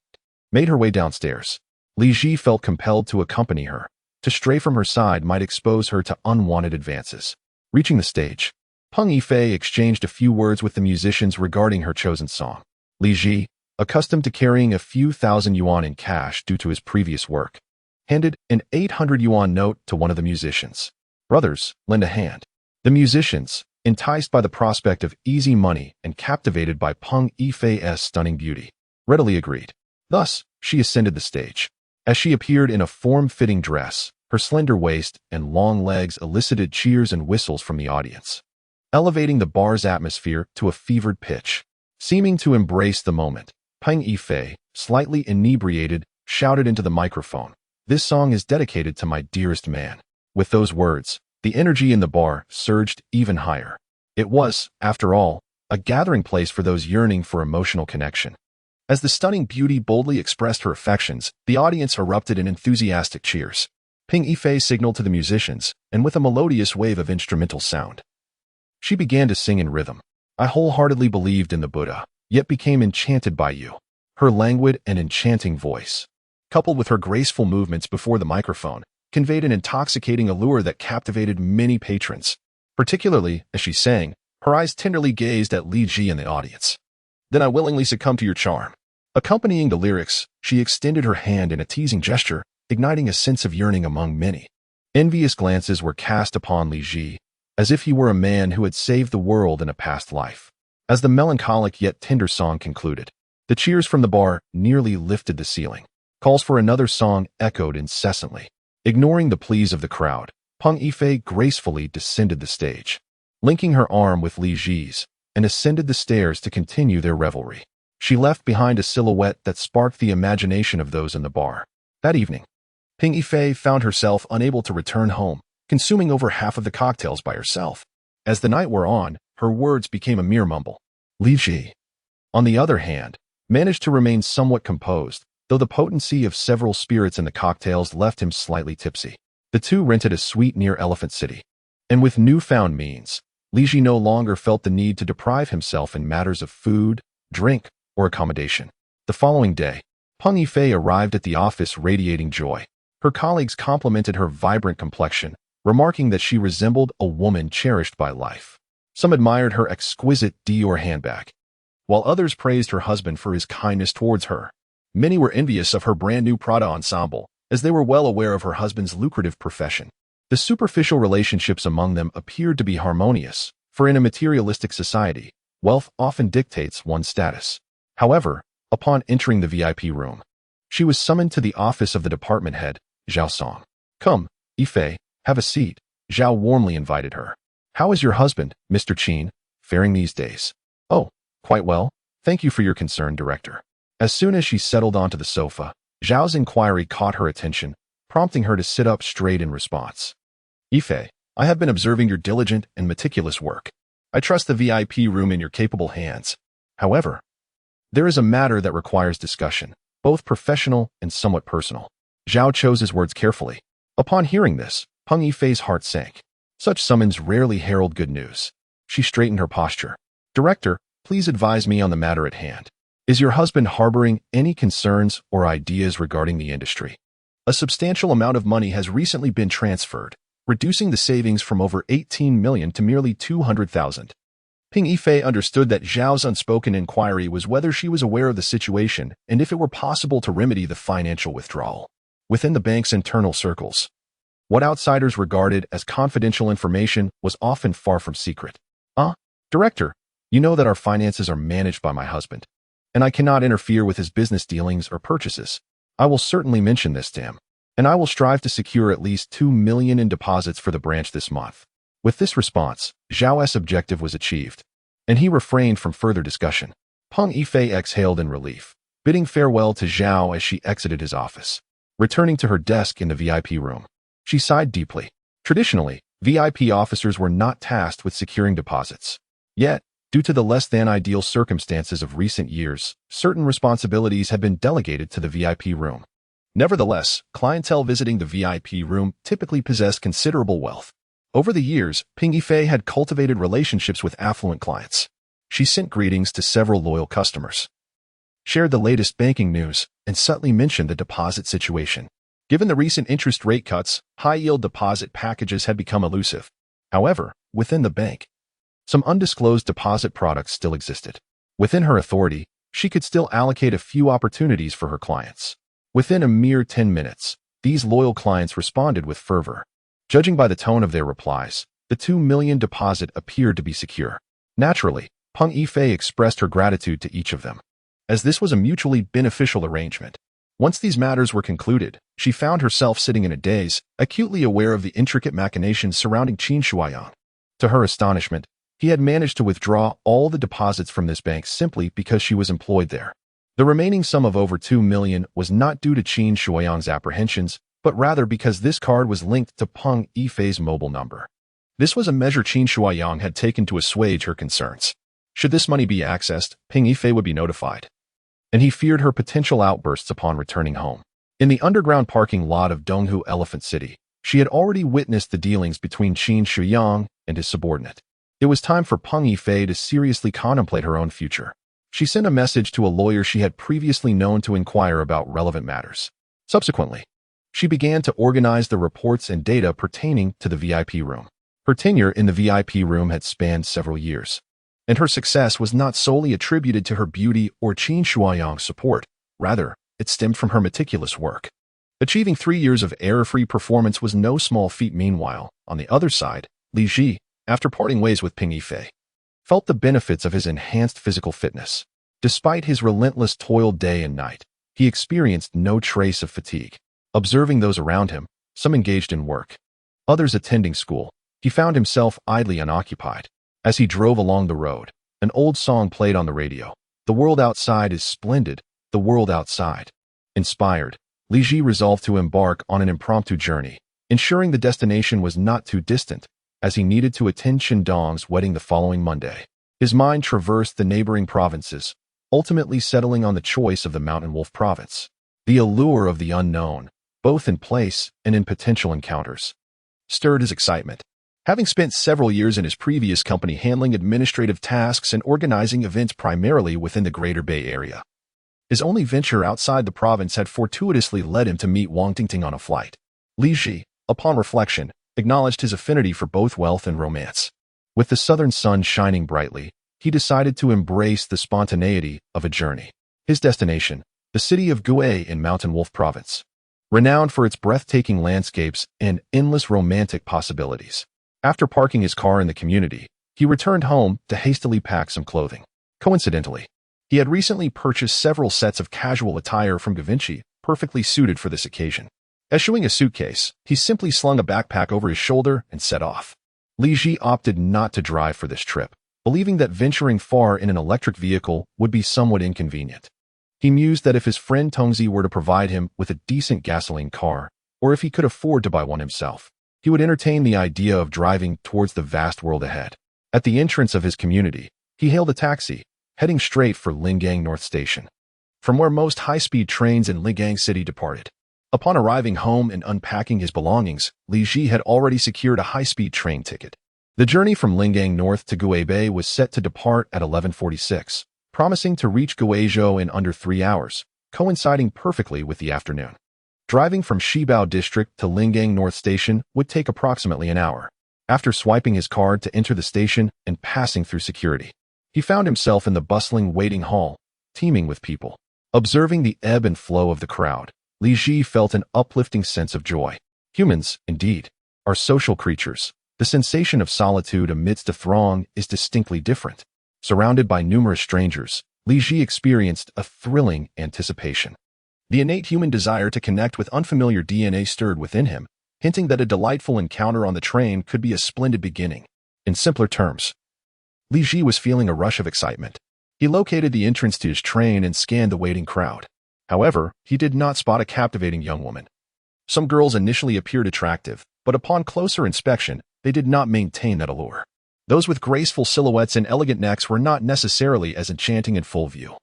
made her way downstairs. Li Ji felt compelled to accompany her. To stray from her side might expose her to unwanted advances. Reaching the stage, Peng Yifei exchanged a few words with the musicians regarding her chosen song. Li Ji, accustomed to carrying a few thousand yuan in cash due to his previous work, handed an 800 yuan note to one of the musicians. Brothers, lend a hand. The musicians, enticed by the prospect of easy money and captivated by Peng Yifei's stunning beauty, readily agreed. Thus, she ascended the stage. As she appeared in a form-fitting dress, her slender waist and long legs elicited cheers and whistles from the audience, elevating the bar's atmosphere to a fevered pitch. Seeming to embrace the moment, Peng Yifei, slightly inebriated, shouted into the microphone, "This song is dedicated to my dearest man." With those words, the energy in the bar surged even higher. It was, after all, a gathering place for those yearning for emotional connection. As the stunning beauty boldly expressed her affections, the audience erupted in enthusiastic cheers. Peng Yifei signaled to the musicians, and with a melodious wave of instrumental sound, she began to sing in rhythm. I wholeheartedly believed in the Buddha, yet became enchanted by you. Her languid and enchanting voice, coupled with her graceful movements before the microphone, conveyed an intoxicating allure that captivated many patrons. Particularly, as she sang, her eyes tenderly gazed at Li Ji and the audience. Then I willingly succumb to your charm. Accompanying the lyrics, she extended her hand in a teasing gesture, igniting a sense of yearning among many. Envious glances were cast upon Li Ji, as if he were a man who had saved the world in a past life. As the melancholic yet tender song concluded, the cheers from the bar nearly lifted the ceiling. Calls for another song echoed incessantly. Ignoring the pleas of the crowd, Peng Yifei gracefully descended the stage, linking her arm with Li Ji's, and ascended the stairs to continue their revelry. She left behind a silhouette that sparked the imagination of those in the bar. That evening, Peng Yifei found herself unable to return home, consuming over half of the cocktails by herself. As the night wore on, her words became a mere mumble. Li Ji, on the other hand, managed to remain somewhat composed, though the potency of several spirits in the cocktails left him slightly tipsy. The two rented a suite near Elephant City. And with newfound means, Li Ji no longer felt the need to deprive himself in matters of food, drink, or accommodation. The following day, Peng Yifei arrived at the office radiating joy. Her colleagues complimented her vibrant complexion, remarking that she resembled a woman cherished by life. Some admired her exquisite Dior handbag, while others praised her husband for his kindness towards her. Many were envious of her brand-new Prada ensemble, as they were well aware of her husband's lucrative profession. The superficial relationships among them appeared to be harmonious, for in a materialistic society, wealth often dictates one's status. However, upon entering the VIP room, she was summoned to the office of the department head, Zhao Song. "Come, Yifei, have a seat," Zhao warmly invited her. "How is your husband, Mr. Qin, faring these days?" "Oh, quite well. Thank you for your concern, Director." As soon as she settled onto the sofa, Zhao's inquiry caught her attention, prompting her to sit up straight in response. "Yifei, I have been observing your diligent and meticulous work. I trust the VIP room in your capable hands. However, there is a matter that requires discussion, both professional and somewhat personal." Zhao chose his words carefully. Upon hearing this, Peng Yifei's heart sank. Such summons rarely herald good news. She straightened her posture. "Director, please advise me on the matter at hand. Is your husband harboring any concerns or ideas regarding the industry? A substantial amount of money has recently been transferred, reducing the savings from over 18 million to merely 200,000. Peng Yifei understood that Zhao's unspoken inquiry was whether she was aware of the situation and if it were possible to remedy the financial withdrawal. Within the bank's internal circles, what outsiders regarded as confidential information was often far from secret. Director, you know that our finances are managed by my husband, and I cannot interfere with his business dealings or purchases. I will certainly mention this to him, and I will strive to secure at least 2 million in deposits for the branch this month." With this response, Zhao's objective was achieved, and he refrained from further discussion. Peng Yifei exhaled in relief, bidding farewell to Zhao as she exited his office. Returning to her desk in the VIP room, she sighed deeply. Traditionally, VIP officers were not tasked with securing deposits. Yet, due to the less-than-ideal circumstances of recent years, certain responsibilities had been delegated to the VIP room. Nevertheless, clientele visiting the VIP room typically possessed considerable wealth. Over the years, Peng Yifei had cultivated relationships with affluent clients. She sent greetings to several loyal customers, shared the latest banking news, and subtly mentioned the deposit situation. Given the recent interest rate cuts, high-yield deposit packages had become elusive. However, within the bank, some undisclosed deposit products still existed. Within her authority, she could still allocate a few opportunities for her clients. Within a mere 10 minutes, these loyal clients responded with fervor. Judging by the tone of their replies, the 2 million deposit appeared to be secure. Naturally, Peng Yifei expressed her gratitude to each of them, as this was a mutually beneficial arrangement. Once these matters were concluded, she found herself sitting in a daze, acutely aware of the intricate machinations surrounding Qin Shuaiyang. To her astonishment, he had managed to withdraw all the deposits from this bank simply because she was employed there. The remaining sum of over 2 million was not due to Qin Shuaiyang's apprehensions, but rather because this card was linked to Peng Yifei's mobile number. This was a measure Qin Shuaiyang had taken to assuage her concerns. Should this money be accessed, Peng Yifei would be notified, and he feared her potential outbursts upon returning home. In the underground parking lot of Donghu Elephant City, she had already witnessed the dealings between Qin Shuaiyang and his subordinate. It was time for Peng Yifei to seriously contemplate her own future. She sent a message to a lawyer she had previously known to inquire about relevant matters. Subsequently, she began to organize the reports and data pertaining to the VIP room. Her tenure in the VIP room had spanned several years, and her success was not solely attributed to her beauty or Qin Shuaiyang's support. Rather, it stemmed from her meticulous work. Achieving 3 years of error-free performance was no small feat. Meanwhile, on the other side, Li Ji, after parting ways with Peng Yifei, felt the benefits of his enhanced physical fitness. Despite his relentless toil day and night, he experienced no trace of fatigue. Observing those around him, some engaged in work, others attending school, he found himself idly unoccupied. As he drove along the road, an old song played on the radio. "The world outside is splendid, the world outside." Inspired, Li Ji resolved to embark on an impromptu journey, ensuring the destination was not too distant, as he needed to attend Qin Dong's wedding the following Monday. His mind traversed the neighboring provinces, ultimately settling on the choice of the Mountain Wolf province. The allure of the unknown, both in place and in potential encounters, stirred his excitement. Having spent several years in his previous company handling administrative tasks and organizing events primarily within the Greater Bay Area, his only venture outside the province had fortuitously led him to meet Wang Tingting on a flight. Li Ji, upon reflection, acknowledged his affinity for both wealth and romance. With the southern sun shining brightly, he decided to embrace the spontaneity of a journey. His destination, the city of Gue in Mountain Wolf Province, renowned for its breathtaking landscapes and endless romantic possibilities. After parking his car in the community, he returned home to hastily pack some clothing. Coincidentally, he had recently purchased several sets of casual attire from Givenchy, perfectly suited for this occasion. Eschewing a suitcase, he simply slung a backpack over his shoulder and set off. Li Ji opted not to drive for this trip, believing that venturing far in an electric vehicle would be somewhat inconvenient. He mused that if his friend Tongzi were to provide him with a decent gasoline car, or if he could afford to buy one himself, he would entertain the idea of driving towards the vast world ahead. At the entrance of his community, he hailed a taxi, heading straight for Lingang North Station, from where most high-speed trains in Lingang City departed. Upon arriving home and unpacking his belongings, Li Ji had already secured a high-speed train ticket. The journey from Lingang North to Guebei was set to depart at 11:46, promising to reach Guizhou in under 3 hours, coinciding perfectly with the afternoon. Driving from Shibao District to Lingang North Station would take approximately an hour. After swiping his card to enter the station and passing through security, he found himself in the bustling waiting hall, teeming with people. Observing the ebb and flow of the crowd, Li Ji felt an uplifting sense of joy. Humans, indeed, are social creatures. The sensation of solitude amidst a throng is distinctly different. Surrounded by numerous strangers, Li Ji experienced a thrilling anticipation. The innate human desire to connect with unfamiliar DNA stirred within him, hinting that a delightful encounter on the train could be a splendid beginning. In simpler terms, Li Ji was feeling a rush of excitement. He located the entrance to his train and scanned the waiting crowd. However, he did not spot a captivating young woman. Some girls initially appeared attractive, but upon closer inspection, they did not maintain that allure. Those with graceful silhouettes and elegant necks were not necessarily as enchanting in full view.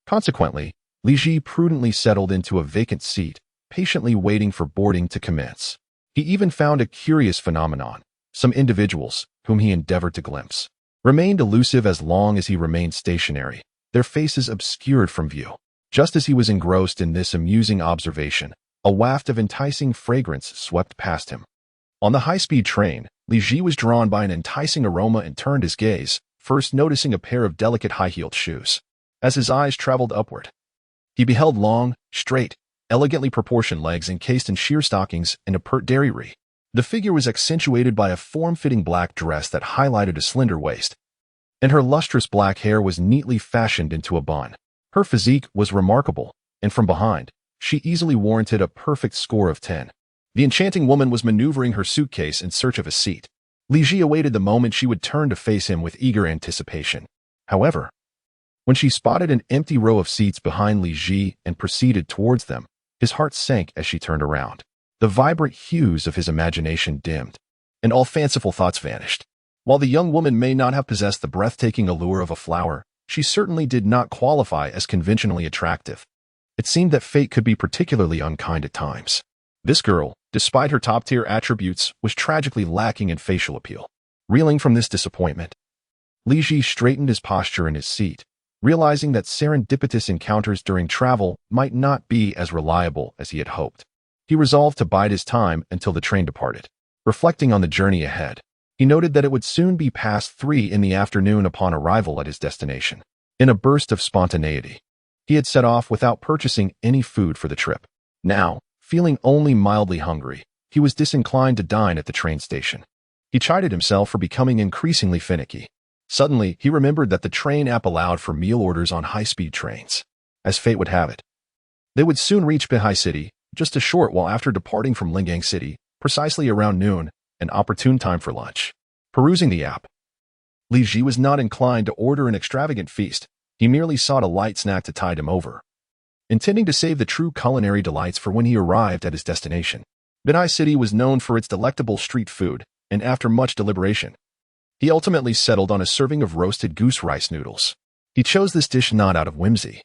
Consequently, Li Ji prudently settled into a vacant seat, patiently waiting for boarding to commence. He even found a curious phenomenon. Some individuals, whom he endeavored to glimpse, remained elusive as long as he remained stationary, their faces obscured from view. Just as he was engrossed in this amusing observation, a waft of enticing fragrance swept past him. On the high-speed train, Li Ji was drawn by an enticing aroma and turned his gaze, first noticing a pair of delicate high-heeled shoes. As his eyes traveled upward, he beheld long, straight, elegantly proportioned legs encased in sheer stockings and a pert derriere. The figure was accentuated by a form-fitting black dress that highlighted a slender waist, and her lustrous black hair was neatly fashioned into a bun. Her physique was remarkable, and from behind, she easily warranted a perfect score of 10. The enchanting woman was maneuvering her suitcase in search of a seat. Li Ji awaited the moment she would turn to face him with eager anticipation. However, when she spotted an empty row of seats behind Li Ji and proceeded towards them, his heart sank as she turned around. The vibrant hues of his imagination dimmed, and all fanciful thoughts vanished. While the young woman may not have possessed the breathtaking allure of a flower, she certainly did not qualify as conventionally attractive. It seemed that fate could be particularly unkind at times. This girl, despite her top-tier attributes, was tragically lacking in facial appeal. Reeling from this disappointment, Li Ji straightened his posture in his seat, realizing that serendipitous encounters during travel might not be as reliable as he had hoped. He resolved to bide his time until the train departed. Reflecting on the journey ahead, he noted that it would soon be past 3 in the afternoon upon arrival at his destination. In a burst of spontaneity, he had set off without purchasing any food for the trip. Now, feeling only mildly hungry, he was disinclined to dine at the train station. He chided himself for becoming increasingly finicky. Suddenly, he remembered that the train app allowed for meal orders on high-speed trains. As fate would have it, they would soon reach Beihai City, just a short while after departing from Lingang City, precisely around noon, an opportune time for lunch. Perusing the app, Li Ji was not inclined to order an extravagant feast. He merely sought a light snack to tide him over, intending to save the true culinary delights for when he arrived at his destination. Beihai City was known for its delectable street food, and after much deliberation, he ultimately settled on a serving of roasted goose rice noodles. He chose this dish not out of whimsy,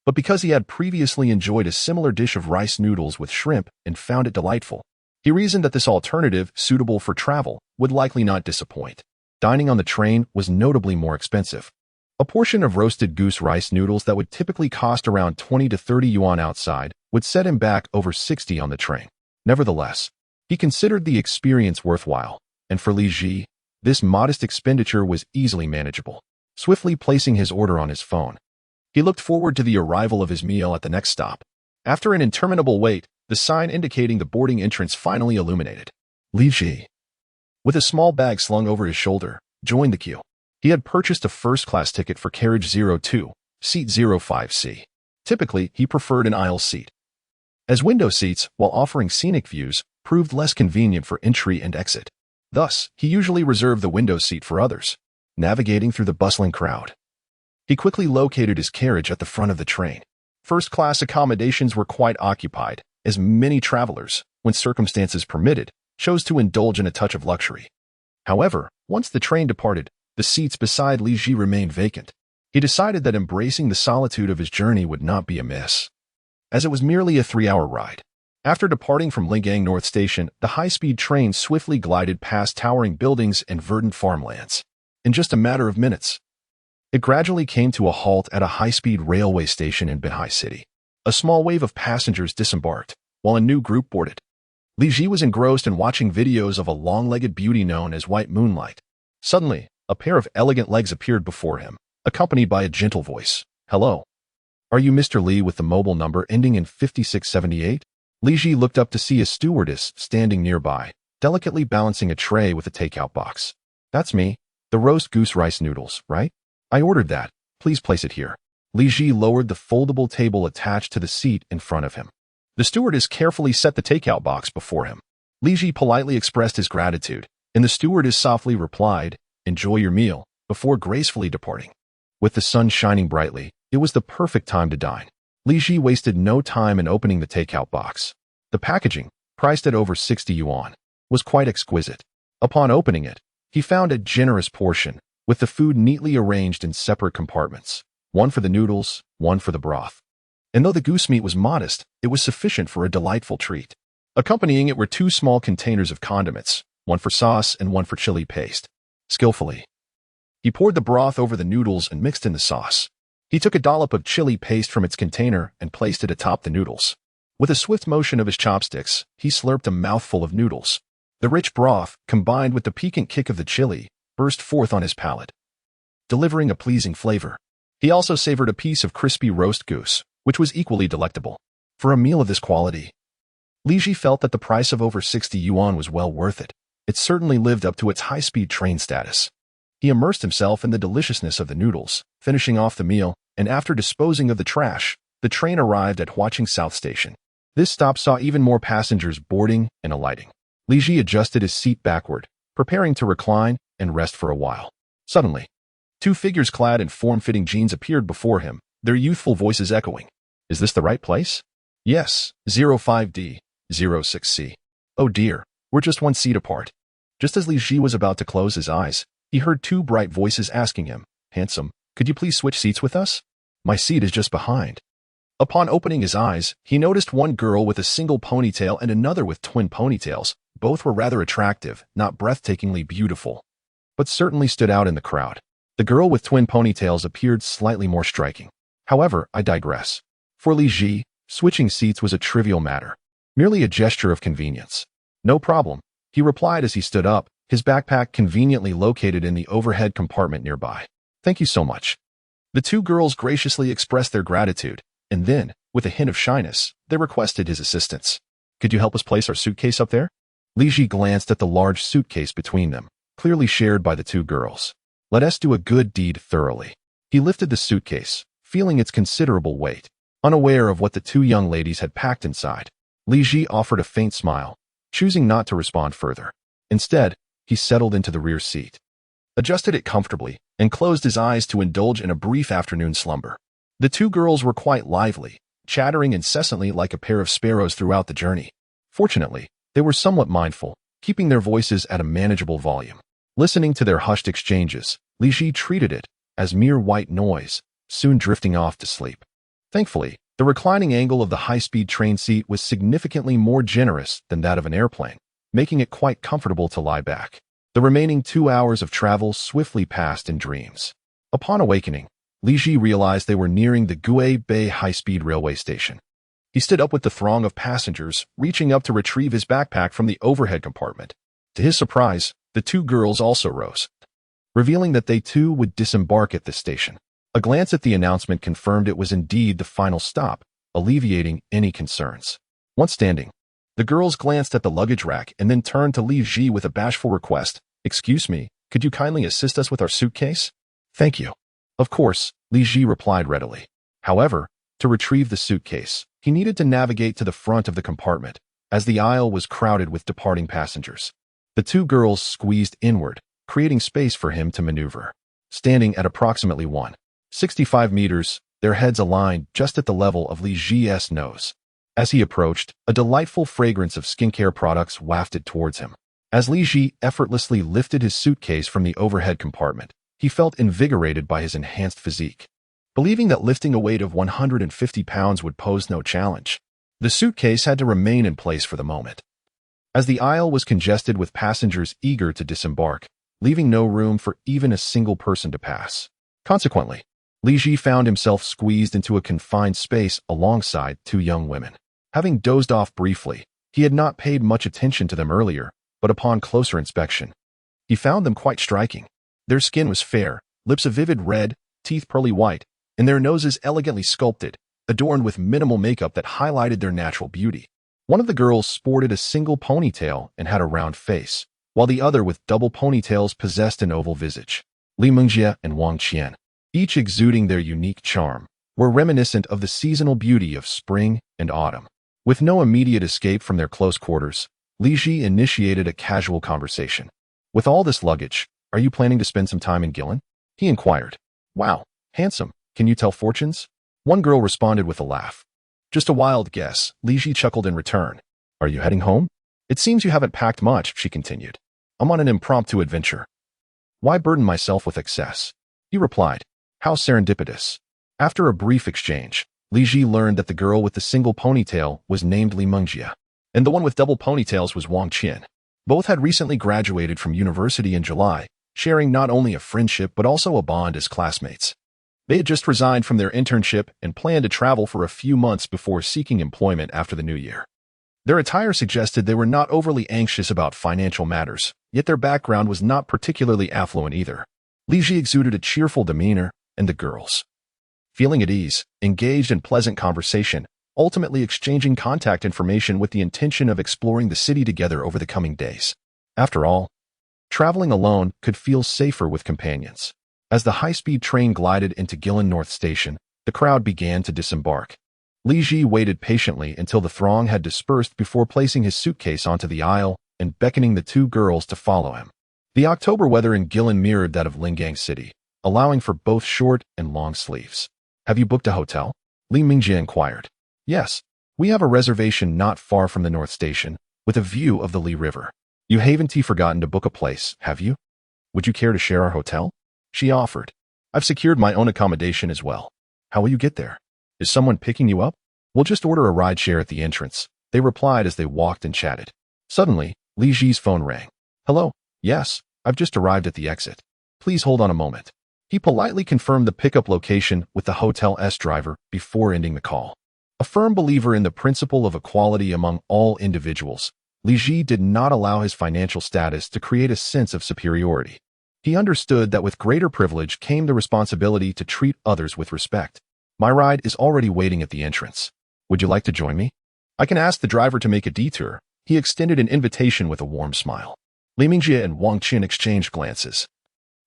but because he had previously enjoyed a similar dish of rice noodles with shrimp and found it delightful. He reasoned that this alternative, suitable for travel, would likely not disappoint. Dining on the train was notably more expensive. A portion of roasted goose rice noodles that would typically cost around 20 to 30 yuan outside would set him back over 60 on the train. Nevertheless, he considered the experience worthwhile, and for Li Ji, this modest expenditure was easily manageable. Swiftly placing his order on his phone, he looked forward to the arrival of his meal at the next stop. After an interminable wait, the sign indicating the boarding entrance finally illuminated. Li Ji, with a small bag slung over his shoulder, joined the queue. He had purchased a first-class ticket for carriage 02, seat 05C. Typically, he preferred an aisle seat, as window seats, while offering scenic views, proved less convenient for entry and exit. Thus, he usually reserved the window seat for others. Navigating through the bustling crowd, he quickly located his carriage at the front of the train. First-class accommodations were quite occupied, as many travelers, when circumstances permitted, chose to indulge in a touch of luxury. However, once the train departed, the seats beside Li Ji remained vacant. He decided that embracing the solitude of his journey would not be amiss, as it was merely a 3-hour ride. After departing from Lingang North Station, the high-speed train swiftly glided past towering buildings and verdant farmlands. In just a matter of minutes, it gradually came to a halt at a high-speed railway station in Binhai City. A small wave of passengers disembarked, while a new group boarded. Li Ji was engrossed in watching videos of a long-legged beauty known as White Moonlight. Suddenly, a pair of elegant legs appeared before him, accompanied by a gentle voice. "Hello. Are you Mr. Li with the mobile number ending in 5678? Li Ji looked up to see a stewardess standing nearby, delicately balancing a tray with a takeout box. "That's me. The roast goose rice noodles, right? I ordered that. Please place it here." Li Ji lowered the foldable table attached to the seat in front of him. The stewardess carefully set the takeout box before him. Li Ji politely expressed his gratitude, and the stewardess softly replied, "Enjoy your meal," before gracefully departing. With the sun shining brightly, it was the perfect time to dine. Li Ji wasted no time in opening the takeout box. The packaging, priced at over 60 yuan, was quite exquisite. Upon opening it, he found a generous portion, with the food neatly arranged in separate compartments, one for the noodles, one for the broth. And though the goose meat was modest, it was sufficient for a delightful treat. Accompanying it were 2 small containers of condiments, one for sauce and one for chili paste. Skillfully, he poured the broth over the noodles and mixed in the sauce. He took a dollop of chili paste from its container and placed it atop the noodles. With a swift motion of his chopsticks, he slurped a mouthful of noodles. The rich broth, combined with the piquant kick of the chili, burst forth on his palate, delivering a pleasing flavor. He also savored a piece of crispy roast goose, which was equally delectable. For a meal of this quality, Li Ji felt that the price of over 60 yuan was well worth it. It certainly lived up to its high-speed train status. He immersed himself in the deliciousness of the noodles, finishing off the meal, and after disposing of the trash, the train arrived at Huaqing South Station. This stop saw even more passengers boarding and alighting. Li Ji adjusted his seat backward, preparing to recline and rest for a while. Suddenly, 2 figures clad in form-fitting jeans appeared before him, their youthful voices echoing. "Is this the right place?" "Yes, 05D, 06C. "Oh dear, we're just 1 seat apart." Just as Li Ji was about to close his eyes, he heard 2 bright voices asking him, "Handsome, could you please switch seats with us? My seat is just behind." Upon opening his eyes, he noticed one girl with a single ponytail and another with twin ponytails. Both were rather attractive, not breathtakingly beautiful, but certainly stood out in the crowd. The girl with twin ponytails appeared slightly more striking. However, I digress. For Li Ji, switching seats was a trivial matter, merely a gesture of convenience. "No problem," he replied as he stood up, his backpack conveniently located in the overhead compartment nearby. "Thank you so much." The 2 girls graciously expressed their gratitude, and then, with a hint of shyness, they requested his assistance. "Could you help us place our suitcase up there?" Li Ji glanced at the large suitcase between them, clearly shared by the 2 girls. "Let us do a good deed thoroughly." He lifted the suitcase, feeling its considerable weight, unaware of what the 2 young ladies had packed inside. Li Ji offered a faint smile, choosing not to respond further. Instead, he settled into the rear seat, adjusted it comfortably, and closed his eyes to indulge in a brief afternoon slumber. The 2 girls were quite lively, chattering incessantly like a pair of sparrows throughout the journey. Fortunately, they were somewhat mindful, keeping their voices at a manageable volume. Listening to their hushed exchanges, Li Ji treated it as mere white noise, soon drifting off to sleep. Thankfully, the reclining angle of the high-speed train seat was significantly more generous than that of an airplane, making it quite comfortable to lie back. The remaining 2 hours of travel swiftly passed in dreams. Upon awakening, Li Ji realized they were nearing the Gue Bay high-speed railway station. He stood up with the throng of passengers, reaching up to retrieve his backpack from the overhead compartment. To his surprise, the 2 girls also rose, revealing that they too would disembark at the station. A glance at the announcement confirmed it was indeed the final stop, alleviating any concerns. Once standing, the girls glanced at the luggage rack and then turned to Li Ji with a bashful request. "Excuse me, could you kindly assist us with our suitcase?" "Thank you." Of course, Li Ji replied readily. However, to retrieve the suitcase, he needed to navigate to the front of the compartment, as the aisle was crowded with departing passengers. The 2 girls squeezed inward, creating space for him to maneuver. Standing at approximately 165 meters, their heads aligned just at the level of Li Ji's nose. As he approached, a delightful fragrance of skincare products wafted towards him. As Li Ji effortlessly lifted his suitcase from the overhead compartment, he felt invigorated by his enhanced physique. Believing that lifting a weight of 150 pounds would pose no challenge, the suitcase had to remain in place for the moment. As the aisle was congested with passengers eager to disembark, leaving no room for even a single person to pass. Consequently, Li Ji found himself squeezed into a confined space alongside 2 young women. Having dozed off briefly, he had not paid much attention to them earlier, but upon closer inspection, he found them quite striking. Their skin was fair, lips a vivid red, teeth pearly white, and their noses elegantly sculpted, adorned with minimal makeup that highlighted their natural beauty. One of the girls sported a single ponytail and had a round face, while the other with double ponytails possessed an oval visage. Li Mengjie and Wang Qian, each exuding their unique charm, were reminiscent of the seasonal beauty of spring and autumn. With no immediate escape from their close quarters, Li Ji initiated a casual conversation. "With all this luggage, are you planning to spend some time in Gillen?" he inquired. "Wow, handsome. Can you tell fortunes?" One girl responded with a laugh. "Just a wild guess," Li Ji chuckled in return. "Are you heading home?" "It seems you haven't packed much," she continued. "I'm on an impromptu adventure." "Why burden myself with excess?" he replied. "How serendipitous." After a brief exchange, Li Ji learned that the girl with the single ponytail was named Li Mengjie, and the one with double ponytails was Wang Qian. Both had recently graduated from university in July, sharing not only a friendship but also a bond as classmates. They had just resigned from their internship and planned to travel for a few months before seeking employment after the new year. Their attire suggested they were not overly anxious about financial matters, yet their background was not particularly affluent either. Li Ji exuded a cheerful demeanor, and the girls, feeling at ease, engaged in pleasant conversation, ultimately exchanging contact information with the intention of exploring the city together over the coming days. After all, traveling alone could feel safer with companions. As the high-speed train glided into Gillen North Station, the crowd began to disembark. Li Ji waited patiently until the throng had dispersed before placing his suitcase onto the aisle and beckoning the 2 girls to follow him. The October weather in Gillen mirrored that of Lingang City, allowing for both short and long sleeves. "Have you booked a hotel?" Li Mengjie inquired. "Yes, we have a reservation not far from the North Station, with a view of the Li River. You haven't forgotten to book a place, have you? Would you care to share our hotel?" she offered. "I've secured my own accommodation as well. How will you get there? Is someone picking you up?" "We'll just order a rideshare at the entrance," they replied as they walked and chatted. Suddenly, Li Ji's phone rang. "Hello? Yes, I've just arrived at the exit. Please hold on a moment." He politely confirmed the pickup location with the hotel's driver before ending the call. A firm believer in the principle of equality among all individuals, Li Ji did not allow his financial status to create a sense of superiority. He understood that with greater privilege came the responsibility to treat others with respect. "My ride is already waiting at the entrance. Would you like to join me? I can ask the driver to make a detour." He extended an invitation with a warm smile. Li Mengjie and Wang Qian exchanged glances,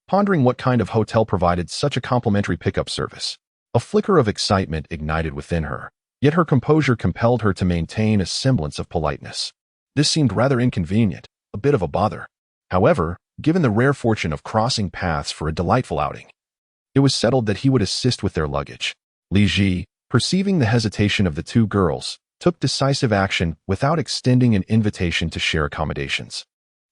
pondering what kind of hotel provided such a complimentary pickup service. A flicker of excitement ignited within her, yet her composure compelled her to maintain a semblance of politeness. This seemed rather inconvenient, a bit of a bother. However, given the rare fortune of crossing paths for a delightful outing, it was settled that he would assist with their luggage. Li Ji, perceiving the hesitation of the 2 girls, took decisive action without extending an invitation to share accommodations.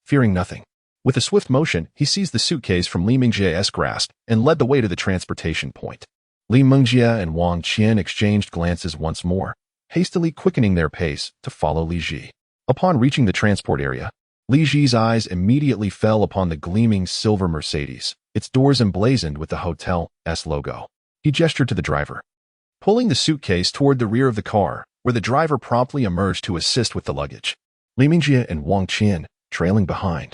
Fearing nothing, With a swift motion, he seized the suitcase from Li Mingjie's grasp and led the way to the transportation point. Li Mingjie and Wang Qian exchanged glances once more, hastily quickening their pace to follow Li Ji. Upon reaching the transport area, Li Ji's eyes immediately fell upon the gleaming silver Mercedes, its doors emblazoned with the hotel's logo. He gestured to the driver, pulling the suitcase toward the rear of the car, where the driver promptly emerged to assist with the luggage. Li Mingjie and Wang Qian, trailing behind,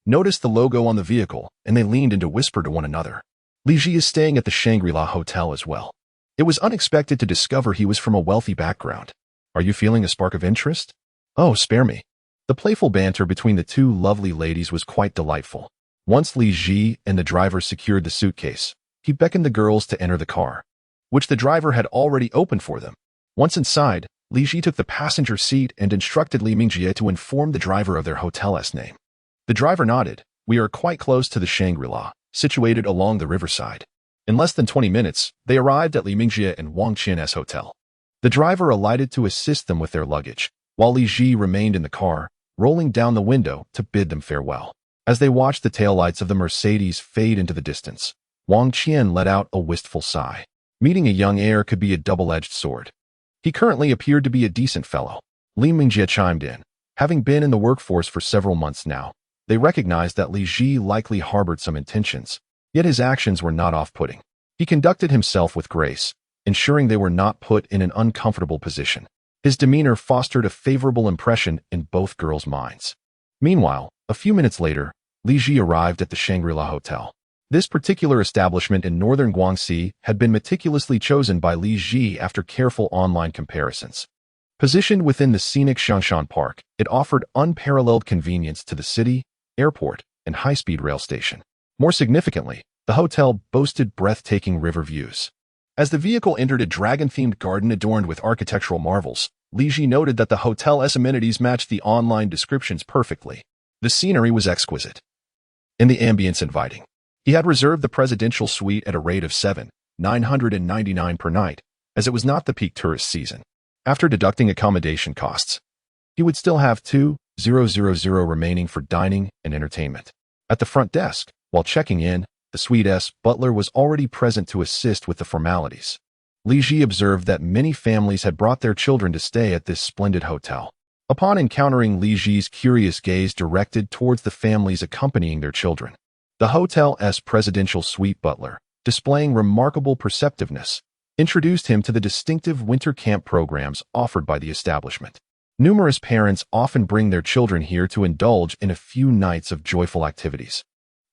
noticed the logo on the vehicle, and they leaned in to whisper to one another. Li Ji is staying at the Shangri-La Hotel as well. It was unexpected to discover he was from a wealthy background. Are you feeling a spark of interest? Oh, spare me. The playful banter between the two lovely ladies was quite delightful. Once Li Ji and the driver secured the suitcase, he beckoned the girls to enter the car, which the driver had already opened for them. Once inside, Li Ji took the passenger seat and instructed Li Mingjie to inform the driver of their hotel's name. The driver nodded. We are quite close to the Shangri-La, situated along the riverside. In less than 20 minutes, they arrived at Li Mingjie and Wang Qian's hotel. The driver alighted to assist them with their luggage, while Li Ji remained in the car, rolling down the window to bid them farewell. As they watched the taillights of the Mercedes fade into the distance, Wang Qian let out a wistful sigh. Meeting a young heir could be a double-edged sword. He currently appeared to be a decent fellow. Li Mingjie chimed in. Having been in the workforce for several months now, they recognized that Li Ji likely harbored some intentions, yet his actions were not off-putting. He conducted himself with grace, ensuring they were not put in an uncomfortable position. His demeanor fostered a favorable impression in both girls' minds. Meanwhile, a few minutes later, Li Ji arrived at the Shangri-La Hotel. This particular establishment in northern Guangxi had been meticulously chosen by Li Ji after careful online comparisons. Positioned within the scenic Shangshan Park, it offered unparalleled convenience to the city, airport, and high-speed rail station. More significantly, the hotel boasted breathtaking river views. As the vehicle entered a dragon-themed garden adorned with architectural marvels, Li Ji noted that the hotel's amenities matched the online descriptions perfectly. The scenery was exquisite, and the ambience inviting. He had reserved the presidential suite at a rate of $7,999 per night, as it was not the peak tourist season. After deducting accommodation costs, he would still have $2,000 remaining for dining and entertainment. At the front desk, while checking in, the suite's butler was already present to assist with the formalities. Li Ji observed that many families had brought their children to stay at this splendid hotel. Upon encountering Li Ji's curious gaze directed towards the families accompanying their children, the hotel's presidential suite butler, displaying remarkable perceptiveness, introduced him to the distinctive winter camp programs offered by the establishment. Numerous parents often bring their children here to indulge in a few nights of joyful activities,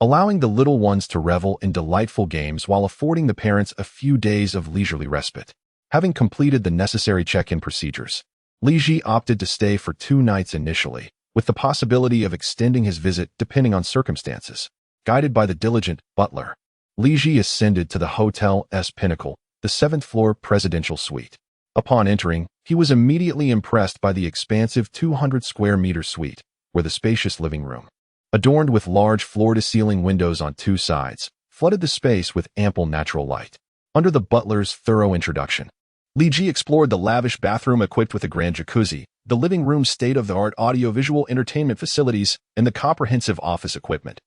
allowing the little ones to revel in delightful games while affording the parents a few days of leisurely respite. Having completed the necessary check-in procedures, Li Ji opted to stay for 2 nights initially, with the possibility of extending his visit depending on circumstances. Guided by the diligent butler, Li Ji ascended to the hotel's pinnacle, the 7th-floor presidential suite. Upon entering, he was immediately impressed by the expansive 200-square-meter suite, where the spacious living room, adorned with large floor-to-ceiling windows on 2 sides, flooded the space with ample natural light. Under the butler's thorough introduction, Li Ji explored the lavish bathroom equipped with a grand jacuzzi, the living room's state-of-the-art audio-visual entertainment facilities, and the comprehensive office equipment,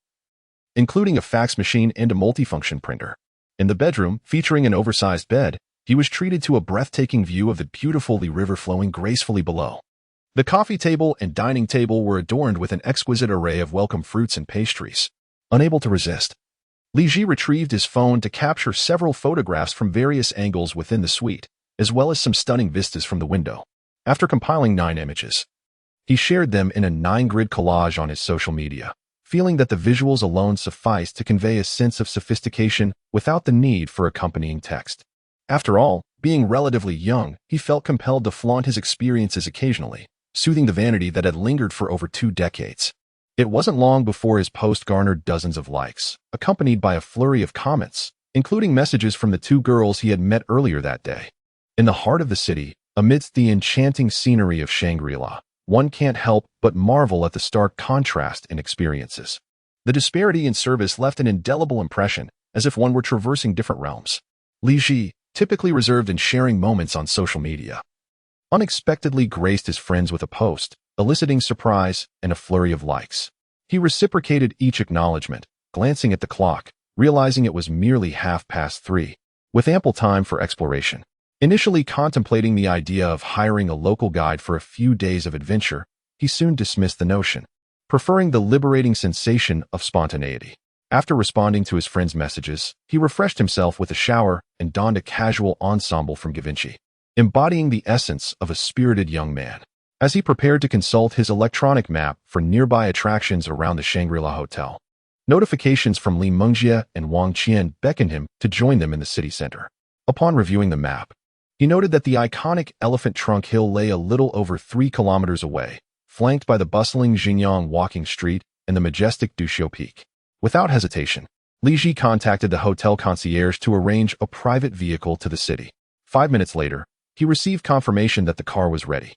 including a fax machine and a multifunction printer. In the bedroom, featuring an oversized bed, he was treated to a breathtaking view of the beautiful Li River flowing gracefully below. The coffee table and dining table were adorned with an exquisite array of welcome fruits and pastries. Unable to resist, Li Ji retrieved his phone to capture several photographs from various angles within the suite, as well as some stunning vistas from the window. After compiling 9 images, he shared them in a 9-grid collage on his social media, feeling that the visuals alone sufficed to convey a sense of sophistication without the need for accompanying text. After all, being relatively young, he felt compelled to flaunt his experiences occasionally, soothing the vanity that had lingered for over 2 decades. It wasn't long before his post garnered dozens of likes, accompanied by a flurry of comments, including messages from the 2 girls he had met earlier that day. In the heart of the city, amidst the enchanting scenery of Shangri-La, one can't help but marvel at the stark contrast in experiences. The disparity in service left an indelible impression, as if one were traversing different realms. Li Ji, typically reserved in sharing moments on social media, unexpectedly graced his friends with a post, eliciting surprise and a flurry of likes. He reciprocated each acknowledgement, glancing at the clock, realizing it was merely 3:30, with ample time for exploration. Initially contemplating the idea of hiring a local guide for a few days of adventure, he soon dismissed the notion, preferring the liberating sensation of spontaneity. After responding to his friend's messages, he refreshed himself with a shower and donned a casual ensemble from Givenchy, embodying the essence of a spirited young man. As he prepared to consult his electronic map for nearby attractions around the Shangri-La Hotel, notifications from Li Mengjie and Wang Qian beckoned him to join them in the city center. Upon reviewing the map, he noted that the iconic Elephant Trunk Hill lay a little over 3 kilometers away, flanked by the bustling Xinjiang Walking Street and the majestic Duxiu Peak. Without hesitation, Li Ji contacted the hotel concierge to arrange a private vehicle to the city. 5 minutes later, he received confirmation that the car was ready.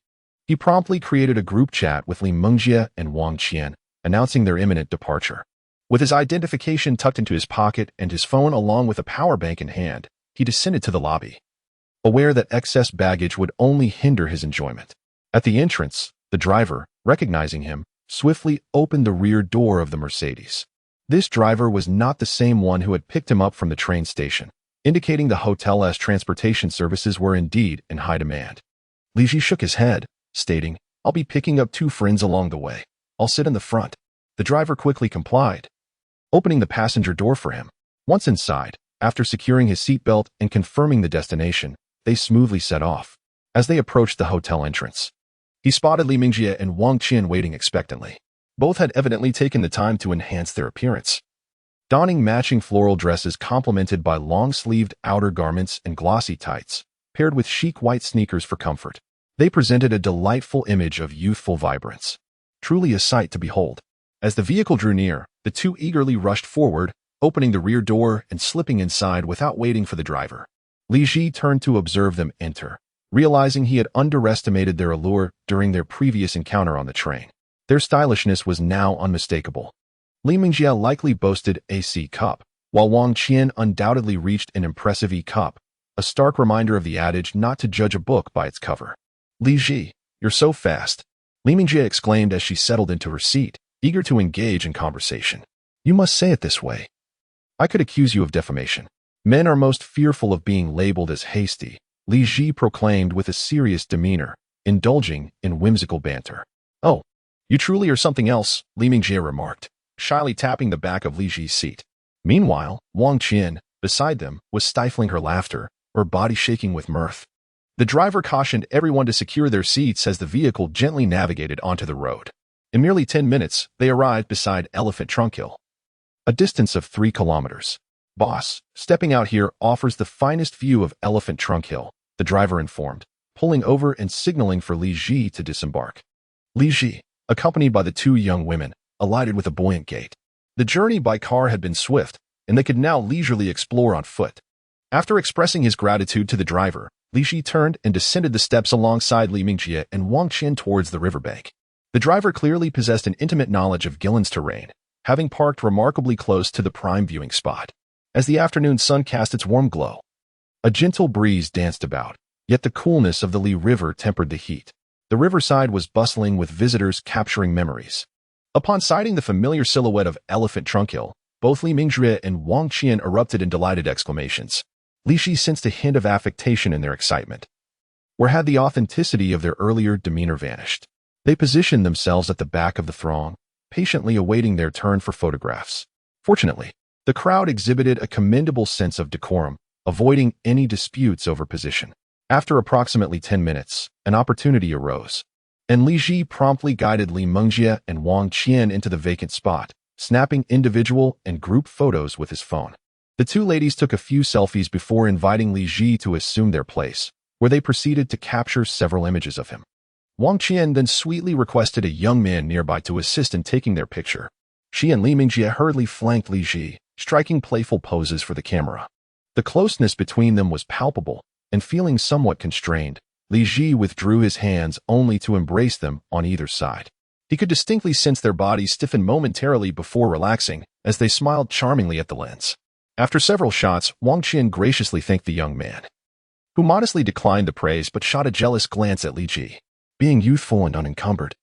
He promptly created a group chat with Li Mengjie and Wang Qian, announcing their imminent departure. With his identification tucked into his pocket and his phone along with a power bank in hand, he descended to the lobby, aware that excess baggage would only hinder his enjoyment. At the entrance, the driver, recognizing him, swiftly opened the rear door of the Mercedes. This driver was not the same one who had picked him up from the train station, indicating the hotel's transportation services were indeed in high demand. Li Ji shook his head, stating, "I'll be picking up 2 friends along the way. I'll sit in the front." The driver quickly complied, opening the passenger door for him. Once inside, after securing his seatbelt and confirming the destination, they smoothly set off. As they approached the hotel entrance, he spotted Li Mengjie and Wang Qian waiting expectantly. Both had evidently taken the time to enhance their appearance, donning matching floral dresses complemented by long-sleeved outer garments and glossy tights, paired with chic white sneakers for comfort. They presented a delightful image of youthful vibrance. Truly a sight to behold. As the vehicle drew near, the two eagerly rushed forward, opening the rear door and slipping inside without waiting for the driver. Li Ji turned to observe them enter, realizing he had underestimated their allure during their previous encounter on the train. Their stylishness was now unmistakable. Li Mengjie likely boasted a C cup, while Wang Qian undoubtedly reached an impressive E cup, a stark reminder of the adage not to judge a book by its cover. "Li Ji, you're so fast," Li Mengjie exclaimed as she settled into her seat, eager to engage in conversation. "You must say it this way. I could accuse you of defamation. Men are most fearful of being labeled as hasty," Li Ji proclaimed with a serious demeanor, indulging in whimsical banter. "Oh, you truly are something else," Li Mengjie remarked, shyly tapping the back of Li Ji's seat. Meanwhile, Wang Qian, beside them, was stifling her laughter, her body shaking with mirth. The driver cautioned everyone to secure their seats as the vehicle gently navigated onto the road. In merely 10 minutes, they arrived beside Elephant Trunk Hill, a distance of 3 kilometers. "Boss, stepping out here offers the finest view of Elephant Trunk Hill," the driver informed, pulling over and signaling for Li Ji to disembark. Li Ji, accompanied by the 2 young women, alighted with a buoyant gait. The journey by car had been swift, and they could now leisurely explore on foot. After expressing his gratitude to the driver, Li Ji turned and descended the steps alongside Li Mengjie and Wang Qian towards the riverbank. The driver clearly possessed an intimate knowledge of Gillen's terrain, having parked remarkably close to the prime viewing spot. As the afternoon sun cast its warm glow, a gentle breeze danced about, yet the coolness of the Li River tempered the heat. The riverside was bustling with visitors capturing memories. Upon sighting the familiar silhouette of Elephant Trunk Hill, both Li Mengjie and Wang Qian erupted in delighted exclamations. Li Ji sensed a hint of affectation in their excitement. Where had the authenticity of their earlier demeanor vanished? They positioned themselves at the back of the throng, patiently awaiting their turn for photographs. Fortunately, the crowd exhibited a commendable sense of decorum, avoiding any disputes over position. After approximately 10 minutes, an opportunity arose, and Li Ji promptly guided Li Mengjie and Wang Qian into the vacant spot, snapping individual and group photos with his phone. The 2 ladies took a few selfies before inviting Li Ji to assume their place, where they proceeded to capture several images of him. Wang Qian then sweetly requested a young man nearby to assist in taking their picture. She and Li Mengjie hurriedly flanked Li Ji, striking playful poses for the camera. The closeness between them was palpable, and feeling somewhat constrained, Li Ji withdrew his hands only to embrace them on either side. He could distinctly sense their bodies stiffen momentarily before relaxing, as they smiled charmingly at the lens. After several shots, Wang Qian graciously thanked the young man, who modestly declined the praise but shot a jealous glance at Li Ji. Being youthful and unencumbered,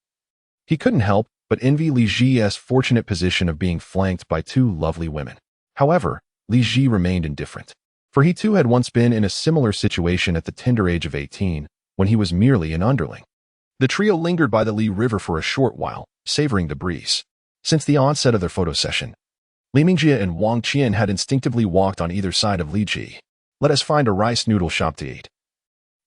he couldn't help but envy Li Ji's fortunate position of being flanked by two lovely women. However, Li Ji remained indifferent, for he too had once been in a similar situation at the tender age of 18, when he was merely an underling. The trio lingered by the Li River for a short while, savoring the breeze. Since the onset of their photo session, Li Mingjie and Wang Qian had instinctively walked on either side of Li Ji. "Let us find a rice noodle shop to eat.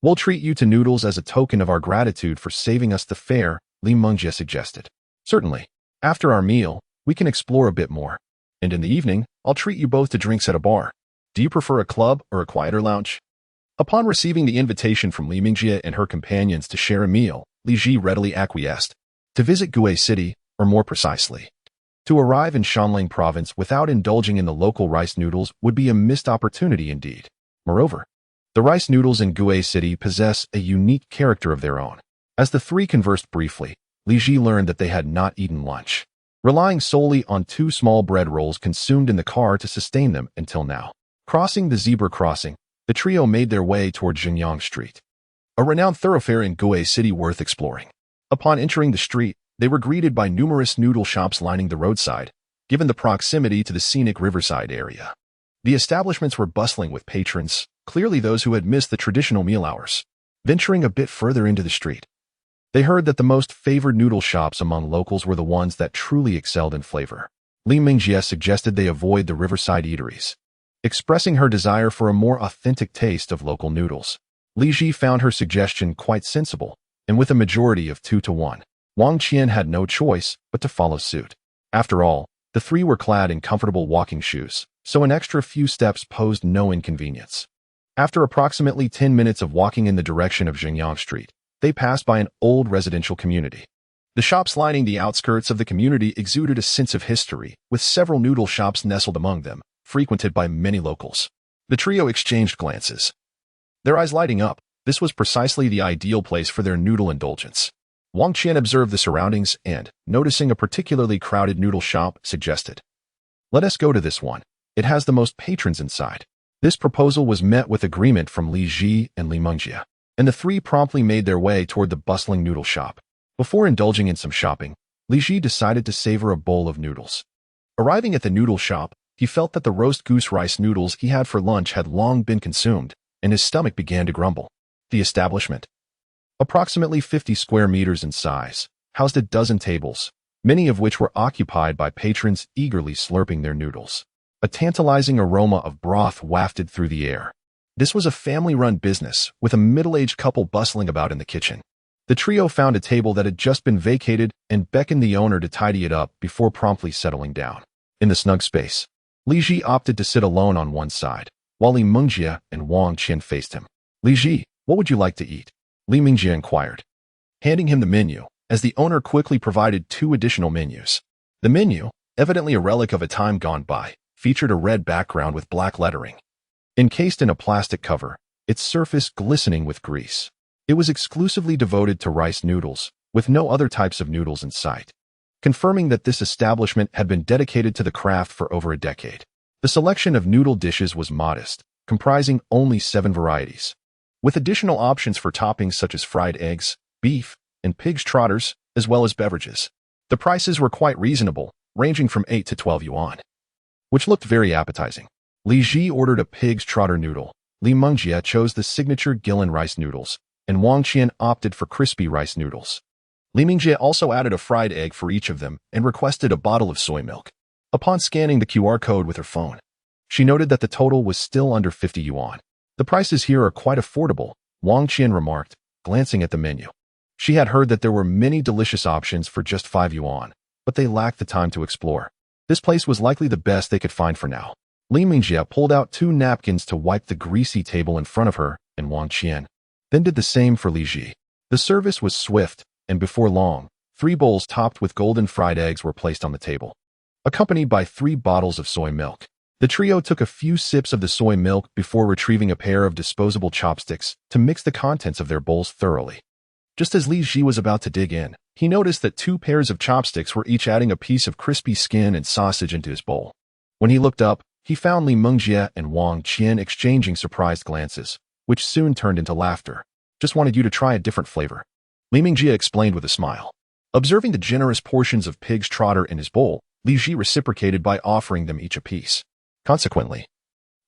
We'll treat you to noodles as a token of our gratitude for saving us the fare," Li Mingjie suggested. "Certainly. After our meal, we can explore a bit more. And in the evening, I'll treat you both to drinks at a bar. Do you prefer a club or a quieter lounge?" Upon receiving the invitation from Li Mingjie and her companions to share a meal, Li Ji readily acquiesced. To visit Gue City, or more precisely, to arrive in Shanling province without indulging in the local rice noodles would be a missed opportunity indeed. Moreover, the rice noodles in Gue City possess a unique character of their own. As the three conversed briefly, Li Ji learned that they had not eaten lunch, relying solely on 2 small bread rolls consumed in the car to sustain them until now. Crossing the zebra crossing, the trio made their way toward Jingyang Street, a renowned thoroughfare in Gue City worth exploring. Upon entering the street, they were greeted by numerous noodle shops lining the roadside, given the proximity to the scenic riverside area. The establishments were bustling with patrons, clearly those who had missed the traditional meal hours. Venturing a bit further into the street, they heard that the most favored noodle shops among locals were the ones that truly excelled in flavor. Li Mingjie suggested they avoid the riverside eateries, expressing her desire for a more authentic taste of local noodles. Li Ji found her suggestion quite sensible, and with a majority of 2-1, Wang Qian had no choice but to follow suit. After all, the three were clad in comfortable walking shoes, so an extra few steps posed no inconvenience. After approximately 10 minutes of walking in the direction of Jingyang Street, they passed by an old residential community. The shops lining the outskirts of the community exuded a sense of history, with several noodle shops nestled among them, frequented by many locals. The trio exchanged glances, their eyes lighting up. This was precisely the ideal place for their noodle indulgence. Wang Qian observed the surroundings and, noticing a particularly crowded noodle shop, suggested, "Let us go to this one. It has the most patrons inside." This proposal was met with agreement from Li Ji and Li Mingjie, and the three promptly made their way toward the bustling noodle shop. Before indulging in some shopping, Li Ji decided to savor a bowl of noodles. Arriving at the noodle shop, he felt that the roast goose rice noodles he had for lunch had long been consumed, and his stomach began to grumble. The establishment, approximately 50 square meters in size, housed a dozen tables, many of which were occupied by patrons eagerly slurping their noodles. A tantalizing aroma of broth wafted through the air. This was a family-run business, with a middle-aged couple bustling about in the kitchen. The trio found a table that had just been vacated and beckoned the owner to tidy it up before promptly settling down. In the snug space, Li Ji opted to sit alone on one side, while Li Mingjie and Wang Qian faced him. "Li Ji, what would you like to eat?" Li Mingjie inquired, handing him the menu, as the owner quickly provided 2 additional menus. The menu, evidently a relic of a time gone by, featured a red background with black lettering, encased in a plastic cover, its surface glistening with grease. It was exclusively devoted to rice noodles, with no other types of noodles in sight, confirming that this establishment had been dedicated to the craft for over a decade. The selection of noodle dishes was modest, comprising only 7 varieties, with additional options for toppings such as fried eggs, beef, and pig's trotters, as well as beverages. The prices were quite reasonable, ranging from 8 to 12 yuan, which looked very appetizing. Li Ji ordered a pig's trotter noodle, Li Mingjie chose the signature Gillen rice noodles, and Wang Qian opted for crispy rice noodles. Li Mingjie also added a fried egg for each of them and requested a bottle of soy milk. Upon scanning the QR code with her phone, she noted that the total was still under 50 yuan. "The prices here are quite affordable," Wang Qian remarked, glancing at the menu. She had heard that there were many delicious options for just 5 yuan, but they lacked the time to explore. This place was likely the best they could find for now. Li Mingjie pulled out 2 napkins to wipe the greasy table in front of her, and Wang Qian then did the same for Li Ji. The service was swift, and before long, 3 bowls topped with golden fried eggs were placed on the table, accompanied by 3 bottles of soy milk. The trio took a few sips of the soy milk before retrieving a pair of disposable chopsticks to mix the contents of their bowls thoroughly. Just as Li Ji was about to dig in, he noticed that 2 pairs of chopsticks were each adding a piece of crispy skin and sausage into his bowl. When he looked up, he found Li Mingjie and Wang Qian exchanging surprised glances, which soon turned into laughter. "Just wanted you to try a different flavor," Li Mingjie explained with a smile. Observing the generous portions of pig's trotter in his bowl, Li Ji reciprocated by offering them each a piece. Consequently,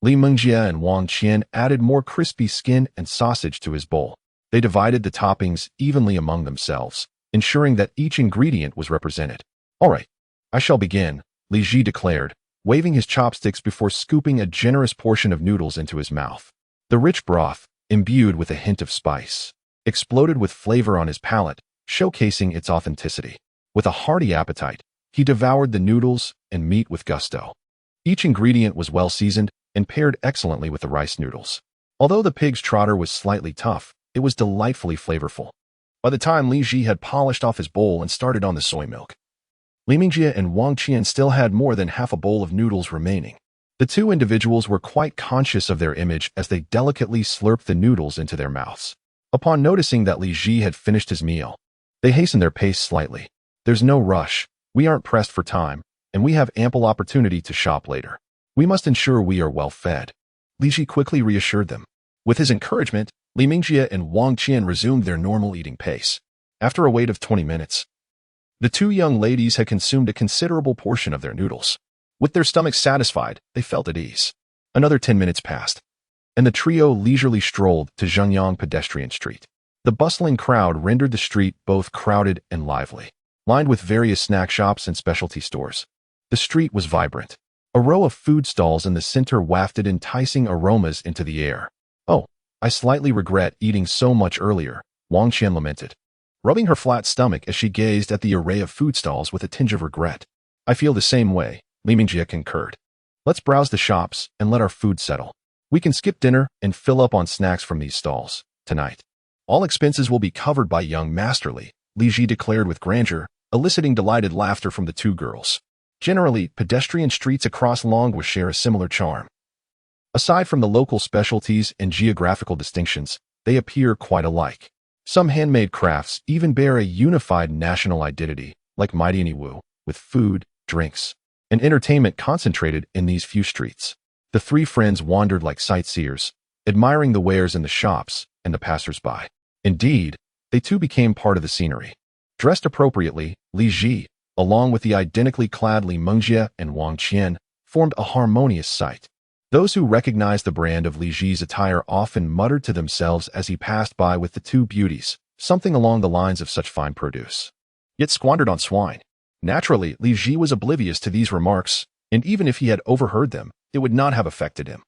Li Mengjie and Wang Qian added more crispy skin and sausage to his bowl. They divided the toppings evenly among themselves, ensuring that each ingredient was represented. "All right, I shall begin," Li Ji declared, waving his chopsticks before scooping a generous portion of noodles into his mouth. The rich broth, imbued with a hint of spice, exploded with flavor on his palate, showcasing its authenticity. With a hearty appetite, he devoured the noodles and meat with gusto. Each ingredient was well seasoned and paired excellently with the rice noodles. Although the pig's trotter was slightly tough, it was delightfully flavorful. By the time Li Ji had polished off his bowl and started on the soy milk, Li Mengjie and Wang Qian still had more than half a bowl of noodles remaining. The two individuals were quite conscious of their image as they delicately slurped the noodles into their mouths. Upon noticing that Li Ji had finished his meal, they hastened their pace slightly. "There's no rush, we aren't pressed for time, and we have ample opportunity to shop later. We must ensure we are well fed," Li Ji quickly reassured them. With his encouragement, Li Mengjie and Wang Qian resumed their normal eating pace. After a wait of 20 minutes, the two young ladies had consumed a considerable portion of their noodles. With their stomachs satisfied, they felt at ease. Another 10 minutes passed, and the trio leisurely strolled to Zhengyang Pedestrian Street. The bustling crowd rendered the street both crowded and lively, lined with various snack shops and specialty stores. The street was vibrant. A row of food stalls in the center wafted enticing aromas into the air. "Oh, I slightly regret eating so much earlier," Wang Qian lamented, rubbing her flat stomach as she gazed at the array of food stalls with a tinge of regret. "I feel the same way," Li Mengjie concurred. "Let's browse the shops and let our food settle. We can skip dinner and fill up on snacks from these stalls tonight. All expenses will be covered by young Masterly," Li Ji declared with grandeur, eliciting delighted laughter from the two girls. Generally, pedestrian streets across Longwa share a similar charm. Aside from the local specialties and geographical distinctions, they appear quite alike. Some handmade crafts even bear a unified national identity, like Mighty Wu, with food, drinks, and entertainment concentrated in these few streets. The three friends wandered like sightseers, admiring the wares in the shops and the passers-by. Indeed, they too became part of the scenery. Dressed appropriately, Li Ji, along with the identically clad Li Mengjie and Wang Qian, formed a harmonious sight. Those who recognized the brand of Li Ji's attire often muttered to themselves as he passed by with the two beauties, something along the lines of "such fine produce, yet squandered on swine." Naturally, Li Ji was oblivious to these remarks, and even if he had overheard them, it would not have affected him.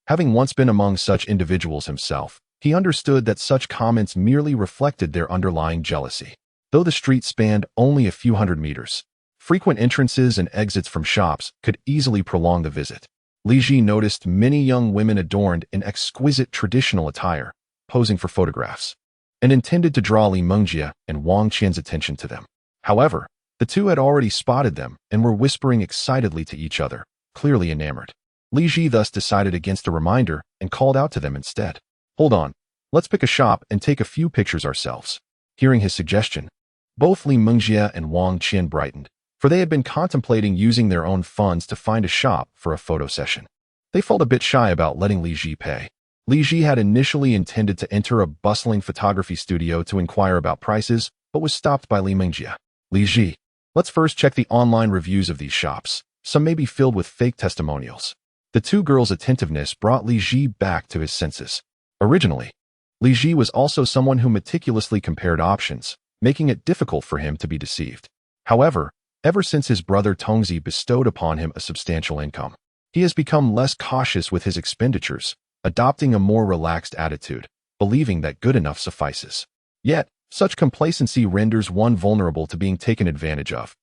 Having once been among such individuals himself, he understood that such comments merely reflected their underlying jealousy. Though the street spanned only a few hundred meters, frequent entrances and exits from shops could easily prolong the visit. Li Ji noticed many young women adorned in exquisite traditional attire, posing for photographs, and intended to draw Li Mengjie and Wang Qian's attention to them. However, the two had already spotted them and were whispering excitedly to each other, clearly enamored. Li Ji thus decided against a reminder and called out to them instead. "Hold on, let's pick a shop and take a few pictures ourselves." Hearing his suggestion, both Li Mengjie and Wang Qian brightened, for they had been contemplating using their own funds to find a shop for a photo session. They felt a bit shy about letting Li Ji pay. Li Ji had initially intended to enter a bustling photography studio to inquire about prices, but was stopped by Li Mengjie. "Li Ji, let's first check the online reviews of these shops. Some may be filled with fake testimonials." The two girls' attentiveness brought Li Ji back to his senses. Originally, Li Ji was also someone who meticulously compared options, making it difficult for him to be deceived. However, ever since his brother Tongzi bestowed upon him a substantial income, he has become less cautious with his expenditures, adopting a more relaxed attitude, believing that good enough suffices. Yet, such complacency renders one vulnerable to being taken advantage of.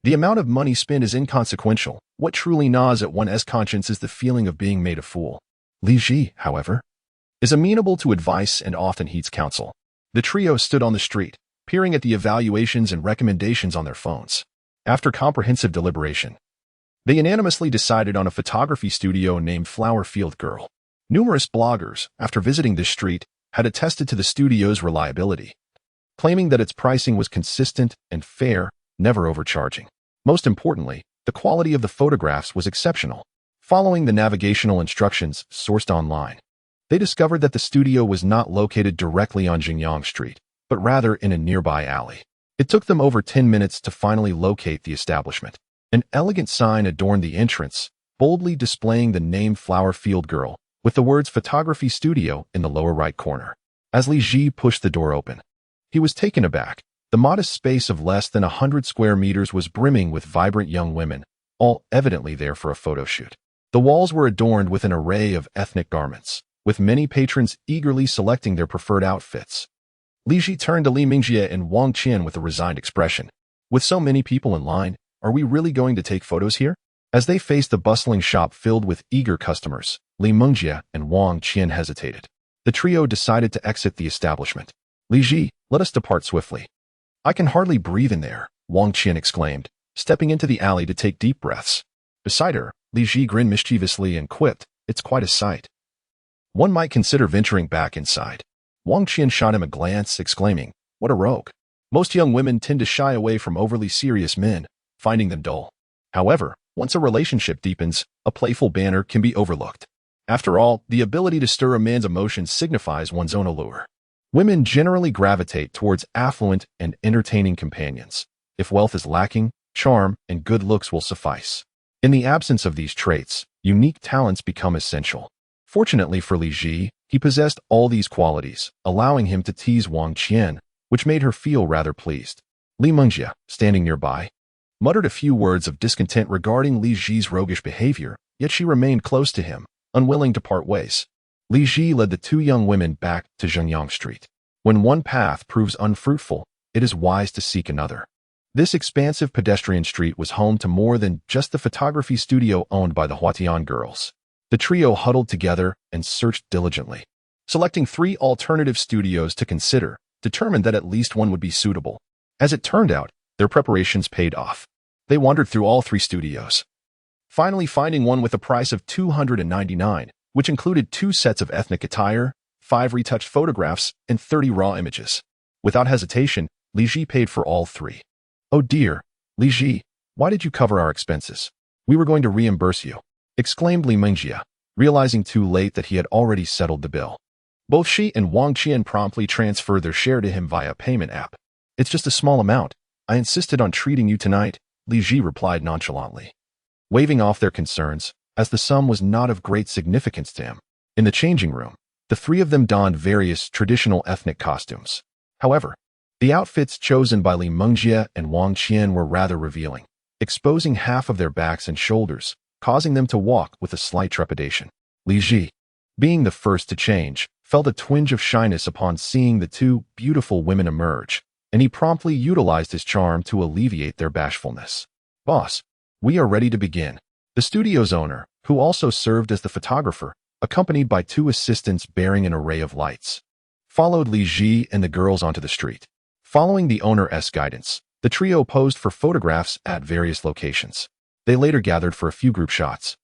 The amount of money spent is inconsequential. What truly gnaws at one's conscience is the feeling of being made a fool. Li Ji, however, is amenable to advice and often heeds counsel. The trio stood on the street, peering at the evaluations and recommendations on their phones. After comprehensive deliberation, they unanimously decided on a photography studio named Flower Field Girl. Numerous bloggers, after visiting this street, had attested to the studio's reliability, claiming that its pricing was consistent and fair, never overcharging. Most importantly, the quality of the photographs was exceptional. Following the navigational instructions sourced online, they discovered that the studio was not located directly on Jingyang Street, but rather in a nearby alley. It took them over 10 minutes to finally locate the establishment. An elegant sign adorned the entrance, boldly displaying the name Flower Field Girl, with the words Photography Studio in the lower right corner. As Li Ji pushed the door open, he was taken aback. The modest space of less than 100 square meters was brimming with vibrant young women, all evidently there for a photo shoot. The walls were adorned with an array of ethnic garments, with many patrons eagerly selecting their preferred outfits. Li Ji turned to Li Mingjie and Wang Qian with a resigned expression. With so many people in line, are we really going to take photos here? As they faced the bustling shop filled with eager customers, Li Mingjie and Wang Qian hesitated. The trio decided to exit the establishment. Li Ji, let us depart swiftly. I can hardly breathe in there, Wang Qian exclaimed, stepping into the alley to take deep breaths. Beside her, Li Ji grinned mischievously and quipped, it's quite a sight. One might consider venturing back inside. Wang Qian shot him a glance, exclaiming, what a rogue. Most young women tend to shy away from overly serious men, finding them dull. However, once a relationship deepens, a playful banter can be overlooked. After all, the ability to stir a man's emotions signifies one's own allure. Women generally gravitate towards affluent and entertaining companions. If wealth is lacking, charm and good looks will suffice. In the absence of these traits, unique talents become essential. Fortunately for Li Ji, he possessed all these qualities, allowing him to tease Wang Qian, which made her feel rather pleased. Li Mingjie, standing nearby, muttered a few words of discontent regarding Li Ji's roguish behavior, yet she remained close to him, unwilling to part ways. Li Ji led the two young women back to Zhengyang Street. When one path proves unfruitful, it is wise to seek another. This expansive pedestrian street was home to more than just the photography studio owned by the Huatian girls. The trio huddled together and searched diligently. Selecting 3 alternative studios to consider, determined that at least one would be suitable. As it turned out, their preparations paid off. They wandered through all 3 studios, finally finding one with a price of $299, which included 2 sets of ethnic attire, 5 retouched photographs, and 30 raw images. Without hesitation, Li Ji paid for all 3. Oh dear, Li Ji, why did you cover our expenses? We were going to reimburse you, exclaimed Li Mingjie, realizing too late that he had already settled the bill. Both she and Wang Qian promptly transferred their share to him via a payment app. It's just a small amount. I insisted on treating you tonight, Li Ji replied nonchalantly, waving off their concerns, as the sum was not of great significance to him. In the changing room, the 3 of them donned various traditional ethnic costumes. However, the outfits chosen by Li Mingjie and Wang Qian were rather revealing, exposing half of their backs and shoulders, causing them to walk with a slight trepidation. Li Ji, being the first to change, felt a twinge of shyness upon seeing the 2 beautiful women emerge, and he promptly utilized his charm to alleviate their bashfulness. Boss, we are ready to begin. The studio's owner, who also served as the photographer, accompanied by 2 assistants bearing an array of lights, followed Li Ji and the girls onto the street. Following the owner's guidance, the trio posed for photographs at various locations. They later gathered for a few group shots,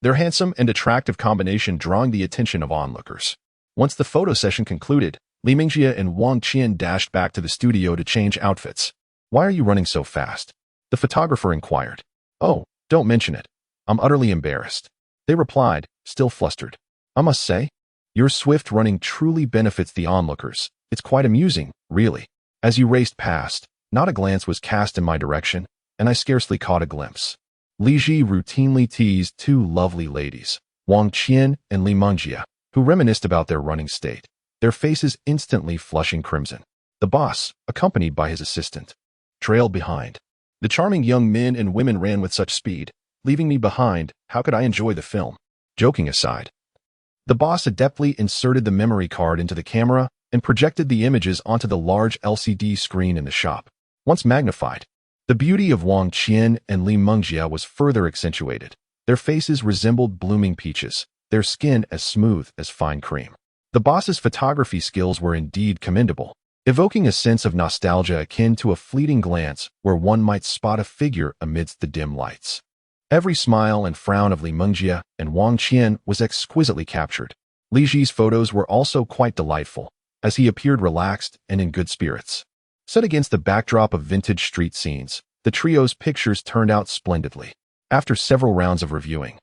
their handsome and attractive combination drawing the attention of onlookers. Once the photo session concluded, Li Mingjie and Wang Qian dashed back to the studio to change outfits. Why are you running so fast? The photographer inquired. Oh, don't mention it. I'm utterly embarrassed, they replied, still flustered. I must say, your swift running truly benefits the onlookers. It's quite amusing, really. As you raced past, not a glance was cast in my direction, and I scarcely caught a glimpse. Li Ji routinely teased 2 lovely ladies, Wang Qian and Li Mingjie, who reminisced about their running state, their faces instantly flushing crimson. The boss, accompanied by his assistant, trailed behind. The charming young men and women ran with such speed, leaving me behind. How could I enjoy the film? Joking aside, the boss adeptly inserted the memory card into the camera and projected the images onto the large LCD screen in the shop. Once magnified, the beauty of Wang Qian and Li Mingjie was further accentuated. Their faces resembled blooming peaches, their skin as smooth as fine cream. The boss's photography skills were indeed commendable, evoking a sense of nostalgia akin to a fleeting glance where one might spot a figure amidst the dim lights. Every smile and frown of Li Mingjie and Wang Qian was exquisitely captured. Li Ji's photos were also quite delightful, as he appeared relaxed and in good spirits. Set against the backdrop of vintage street scenes, the trio's pictures turned out splendidly. After several rounds of reviewing,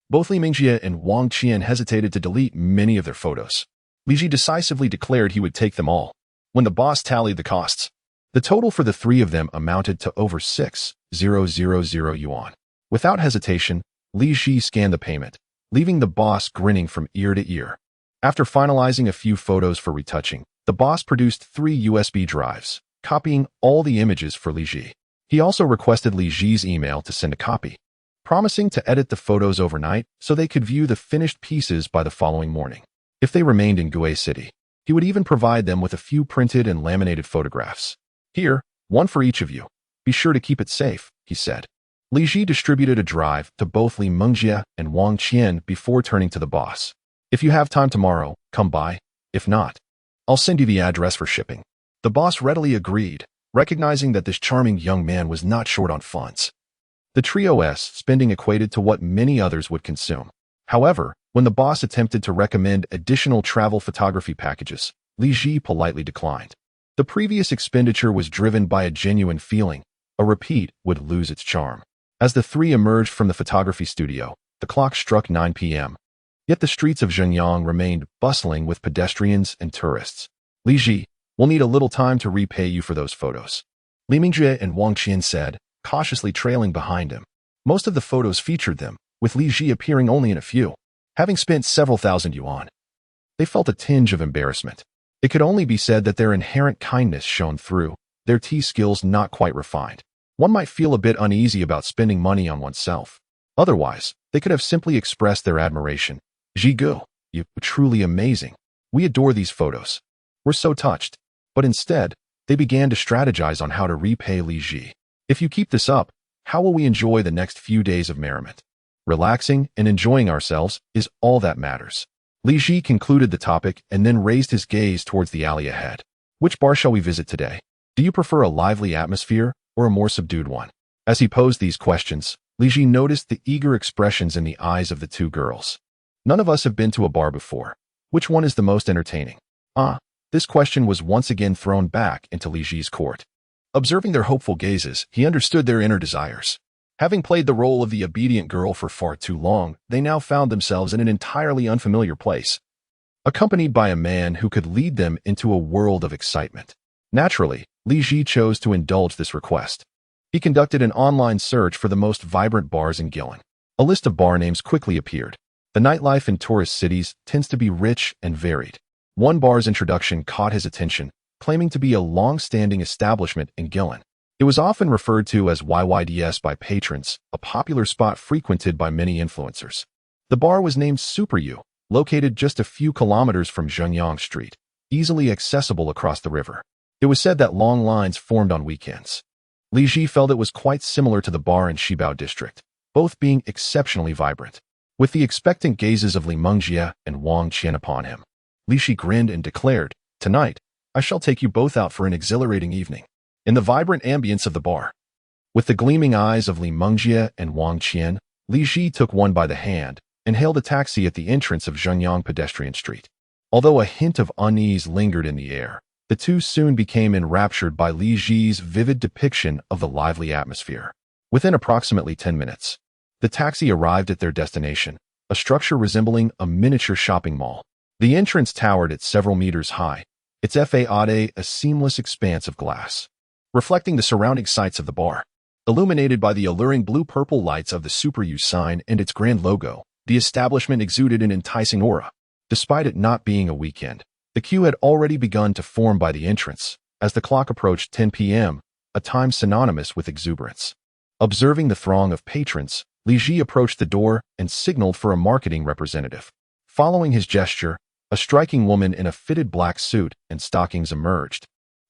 both Li Mingjie and Wang Qian hesitated to delete many of their photos. Li Ji decisively declared he would take them all. When the boss tallied the costs, The total for the three of them amounted to over 6,000 yuan. Without hesitation, Li Ji scanned the payment, leaving the boss grinning from ear to ear. After finalizing a few photos for retouching, the boss produced 3 USB drives, copying all the images for Li Ji. He also requested Li Ji's email to send a copy, promising to edit the photos overnight so they could view the finished pieces by the following morning. If they remained in Gue City, he would even provide them with a few printed and laminated photographs. Here, one for each of you. Be sure to keep it safe, he said. Li Ji distributed a drive to both Li Mengjie and Wang Qian before turning to the boss. If you have time tomorrow, come by. If not, I'll send you the address for shipping. The boss readily agreed, recognizing that this charming young man was not short on funds. The trio's spending equated to what many others would consume. However, when the boss attempted to recommend additional travel photography packages, Li Ji politely declined. The previous expenditure was driven by a genuine feeling. A repeat would lose its charm. As the three emerged from the photography studio, the clock struck 9 p.m. Yet the streets of Zhenyang remained bustling with pedestrians and tourists. Li Ji, we'll need a little time to repay you for those photos, Li Mengjie and Wang Qian said, cautiously trailing behind him. Most of the photos featured them, with Li Ji appearing only in a few. Having spent several thousand yuan, they felt a tinge of embarrassment. It could only be said that their inherent kindness shone through, their tea skills not quite refined. One might feel a bit uneasy about spending money on oneself. Otherwise, they could have simply expressed their admiration. Jigu, you're truly amazing. We adore these photos. We're so touched. But instead, they began to strategize on how to repay Li Ji. If you keep this up, how will we enjoy the next few days of merriment? Relaxing and enjoying ourselves is all that matters. Li Ji concluded the topic and then raised his gaze towards the alley ahead. Which bar shall we visit today? Do you prefer a lively atmosphere or a more subdued one? As he posed these questions, Li Ji noticed the eager expressions in the eyes of the two girls. None of us have been to a bar before. Which one is the most entertaining? This question was once again thrown back into Li Ji's court. Observing their hopeful gazes, he understood their inner desires. Having played the role of the obedient girl for far too long, they now found themselves in an entirely unfamiliar place, accompanied by a man who could lead them into a world of excitement. Naturally, Li Ji chose to indulge this request. He conducted an online search for the most vibrant bars in Guilin. A list of bar names quickly appeared. The nightlife in tourist cities tends to be rich and varied. One bar's introduction caught his attention, claiming to be a long-standing establishment in Guilin. It was often referred to as YYDS by patrons, a popular spot frequented by many influencers. The bar was named Super U, located just a few kilometers from Zhenyang Street, easily accessible across the river. It was said that long lines formed on weekends. Li Ji felt it was quite similar to the bar in Shibao district, both being exceptionally vibrant. With the expectant gazes of Li Mengjie and Wang Qian upon him, Li Ji grinned and declared, "Tonight, I shall take you both out for an exhilarating evening." In the vibrant ambience of the bar, with the gleaming eyes of Li Mengjie and Wang Qian, Li Ji took one by the hand and hailed a taxi at the entrance of Zhenyang Pedestrian Street. Although a hint of unease lingered in the air, the two soon became enraptured by Li Ji's vivid depiction of the lively atmosphere. Within approximately 10 minutes, the taxi arrived at their destination, a structure resembling a miniature shopping mall. The entrance towered at several meters high, its facade a seamless expanse of glass, reflecting the surrounding sights of the bar. Illuminated by the alluring blue-purple lights of the Super U sign and its grand logo, the establishment exuded an enticing aura. Despite it not being a weekend, the queue had already begun to form by the entrance, as the clock approached 10 p.m., a time synonymous with exuberance. Observing the throng of patrons, Li Ji approached the door and signaled for a marketing representative. Following his gesture, a striking woman in a fitted black suit and stockings emerged,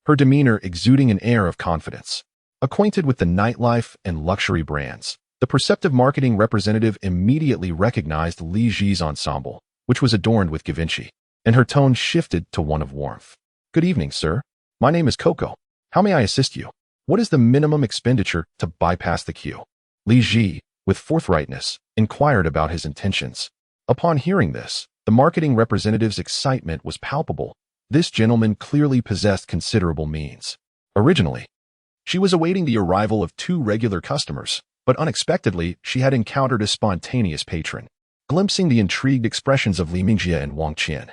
her demeanor exuding an air of confidence. Acquainted with the nightlife and luxury brands, the perceptive marketing representative immediately recognized Li Ji's ensemble, which was adorned with Givenchy, and her tone shifted to one of warmth. "Good evening, sir. My name is Coco. How may I assist you? What is the minimum expenditure to bypass the queue?" Li Ji, with forthrightness, inquired about his intentions. Upon hearing this, the marketing representative's excitement was palpable. This gentleman clearly possessed considerable means. Originally, she was awaiting the arrival of 2 regular customers, but unexpectedly, she had encountered a spontaneous patron. Glimpsing the intrigued expressions of Li Mengjie and Wang Qian,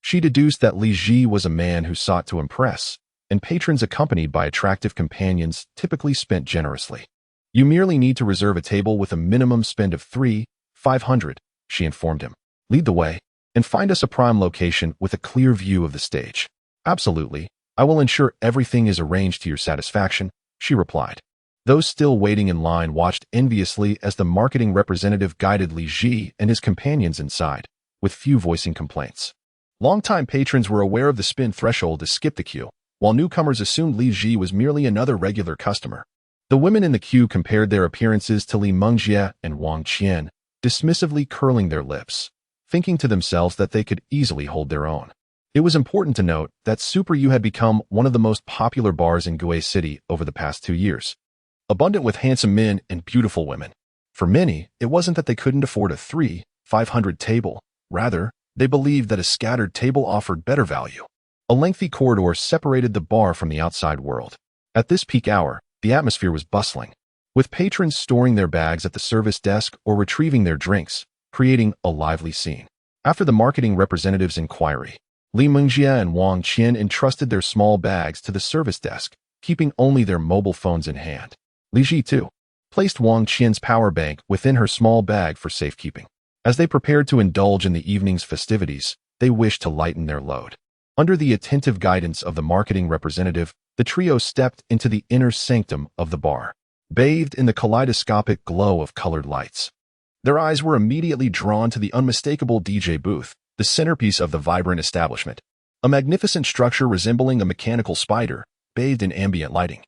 she deduced that Li Ji was a man who sought to impress, and patrons accompanied by attractive companions typically spent generously. You merely need to reserve a table with a minimum spend of 500, she informed him. Lead the way, and find us a prime location with a clear view of the stage. Absolutely, I will ensure everything is arranged to your satisfaction, she replied. Those still waiting in line watched enviously as the marketing representative guided Li Ji and his companions inside, with few voicing complaints. Longtime patrons were aware of the spin threshold to skip the queue, while newcomers assumed Li Ji was merely another regular customer. The women in the queue compared their appearances to Li Mengjie and Wang Qian, dismissively curling their lips, thinking to themselves that they could easily hold their own. It was important to note that Super U had become one of the most popular bars in Gue City over the past 2 years, abundant with handsome men and beautiful women. For many, it wasn't that they couldn't afford a 500 table. Rather, they believed that a scattered table offered better value. A lengthy corridor separated the bar from the outside world. At this peak hour, the atmosphere was bustling, with patrons storing their bags at the service desk or retrieving their drinks, creating a lively scene. After the marketing representative's inquiry, Li Mengjie and Wang Qian entrusted their small bags to the service desk, keeping only their mobile phones in hand. Li Ji, too, placed Wang Qian's power bank within her small bag for safekeeping. As they prepared to indulge in the evening's festivities, they wished to lighten their load. Under the attentive guidance of the marketing representative, the trio stepped into the inner sanctum of the bar, bathed in the kaleidoscopic glow of colored lights. Their eyes were immediately drawn to the unmistakable DJ booth, the centerpiece of the vibrant establishment, a magnificent structure resembling a mechanical spider, bathed in ambient lighting.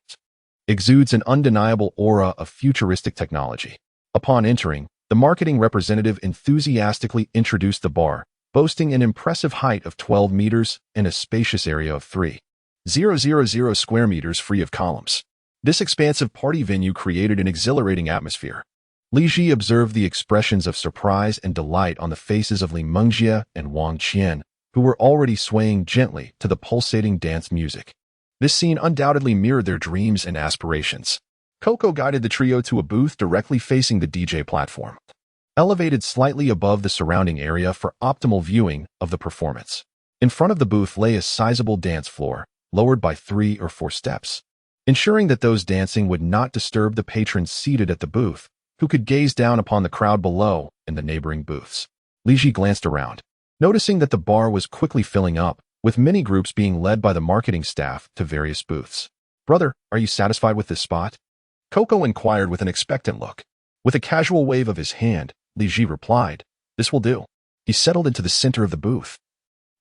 Exudes an undeniable aura of futuristic technology. Upon entering, the marketing representative enthusiastically introduced the bar, boasting an impressive height of 12 meters and a spacious area of 3,000 square meters free of columns. This expansive party venue created an exhilarating atmosphere. Li Ji observed the expressions of surprise and delight on the faces of Li Mengjie and Wang Qian, who were already swaying gently to the pulsating dance music. This scene undoubtedly mirrored their dreams and aspirations. Coco guided the trio to a booth directly facing the DJ platform, elevated slightly above the surrounding area for optimal viewing of the performance. In front of the booth lay a sizable dance floor, lowered by 3 or 4 steps, ensuring that those dancing would not disturb the patrons seated at the booth, who could gaze down upon the crowd below and the neighboring booths. Li Ji glanced around, noticing that the bar was quickly filling up, with many groups being led by the marketing staff to various booths. "Brother, are you satisfied with this spot?" Coco inquired with an expectant look. With a casual wave of his hand, Li Ji replied, "This will do." He settled into the center of the booth,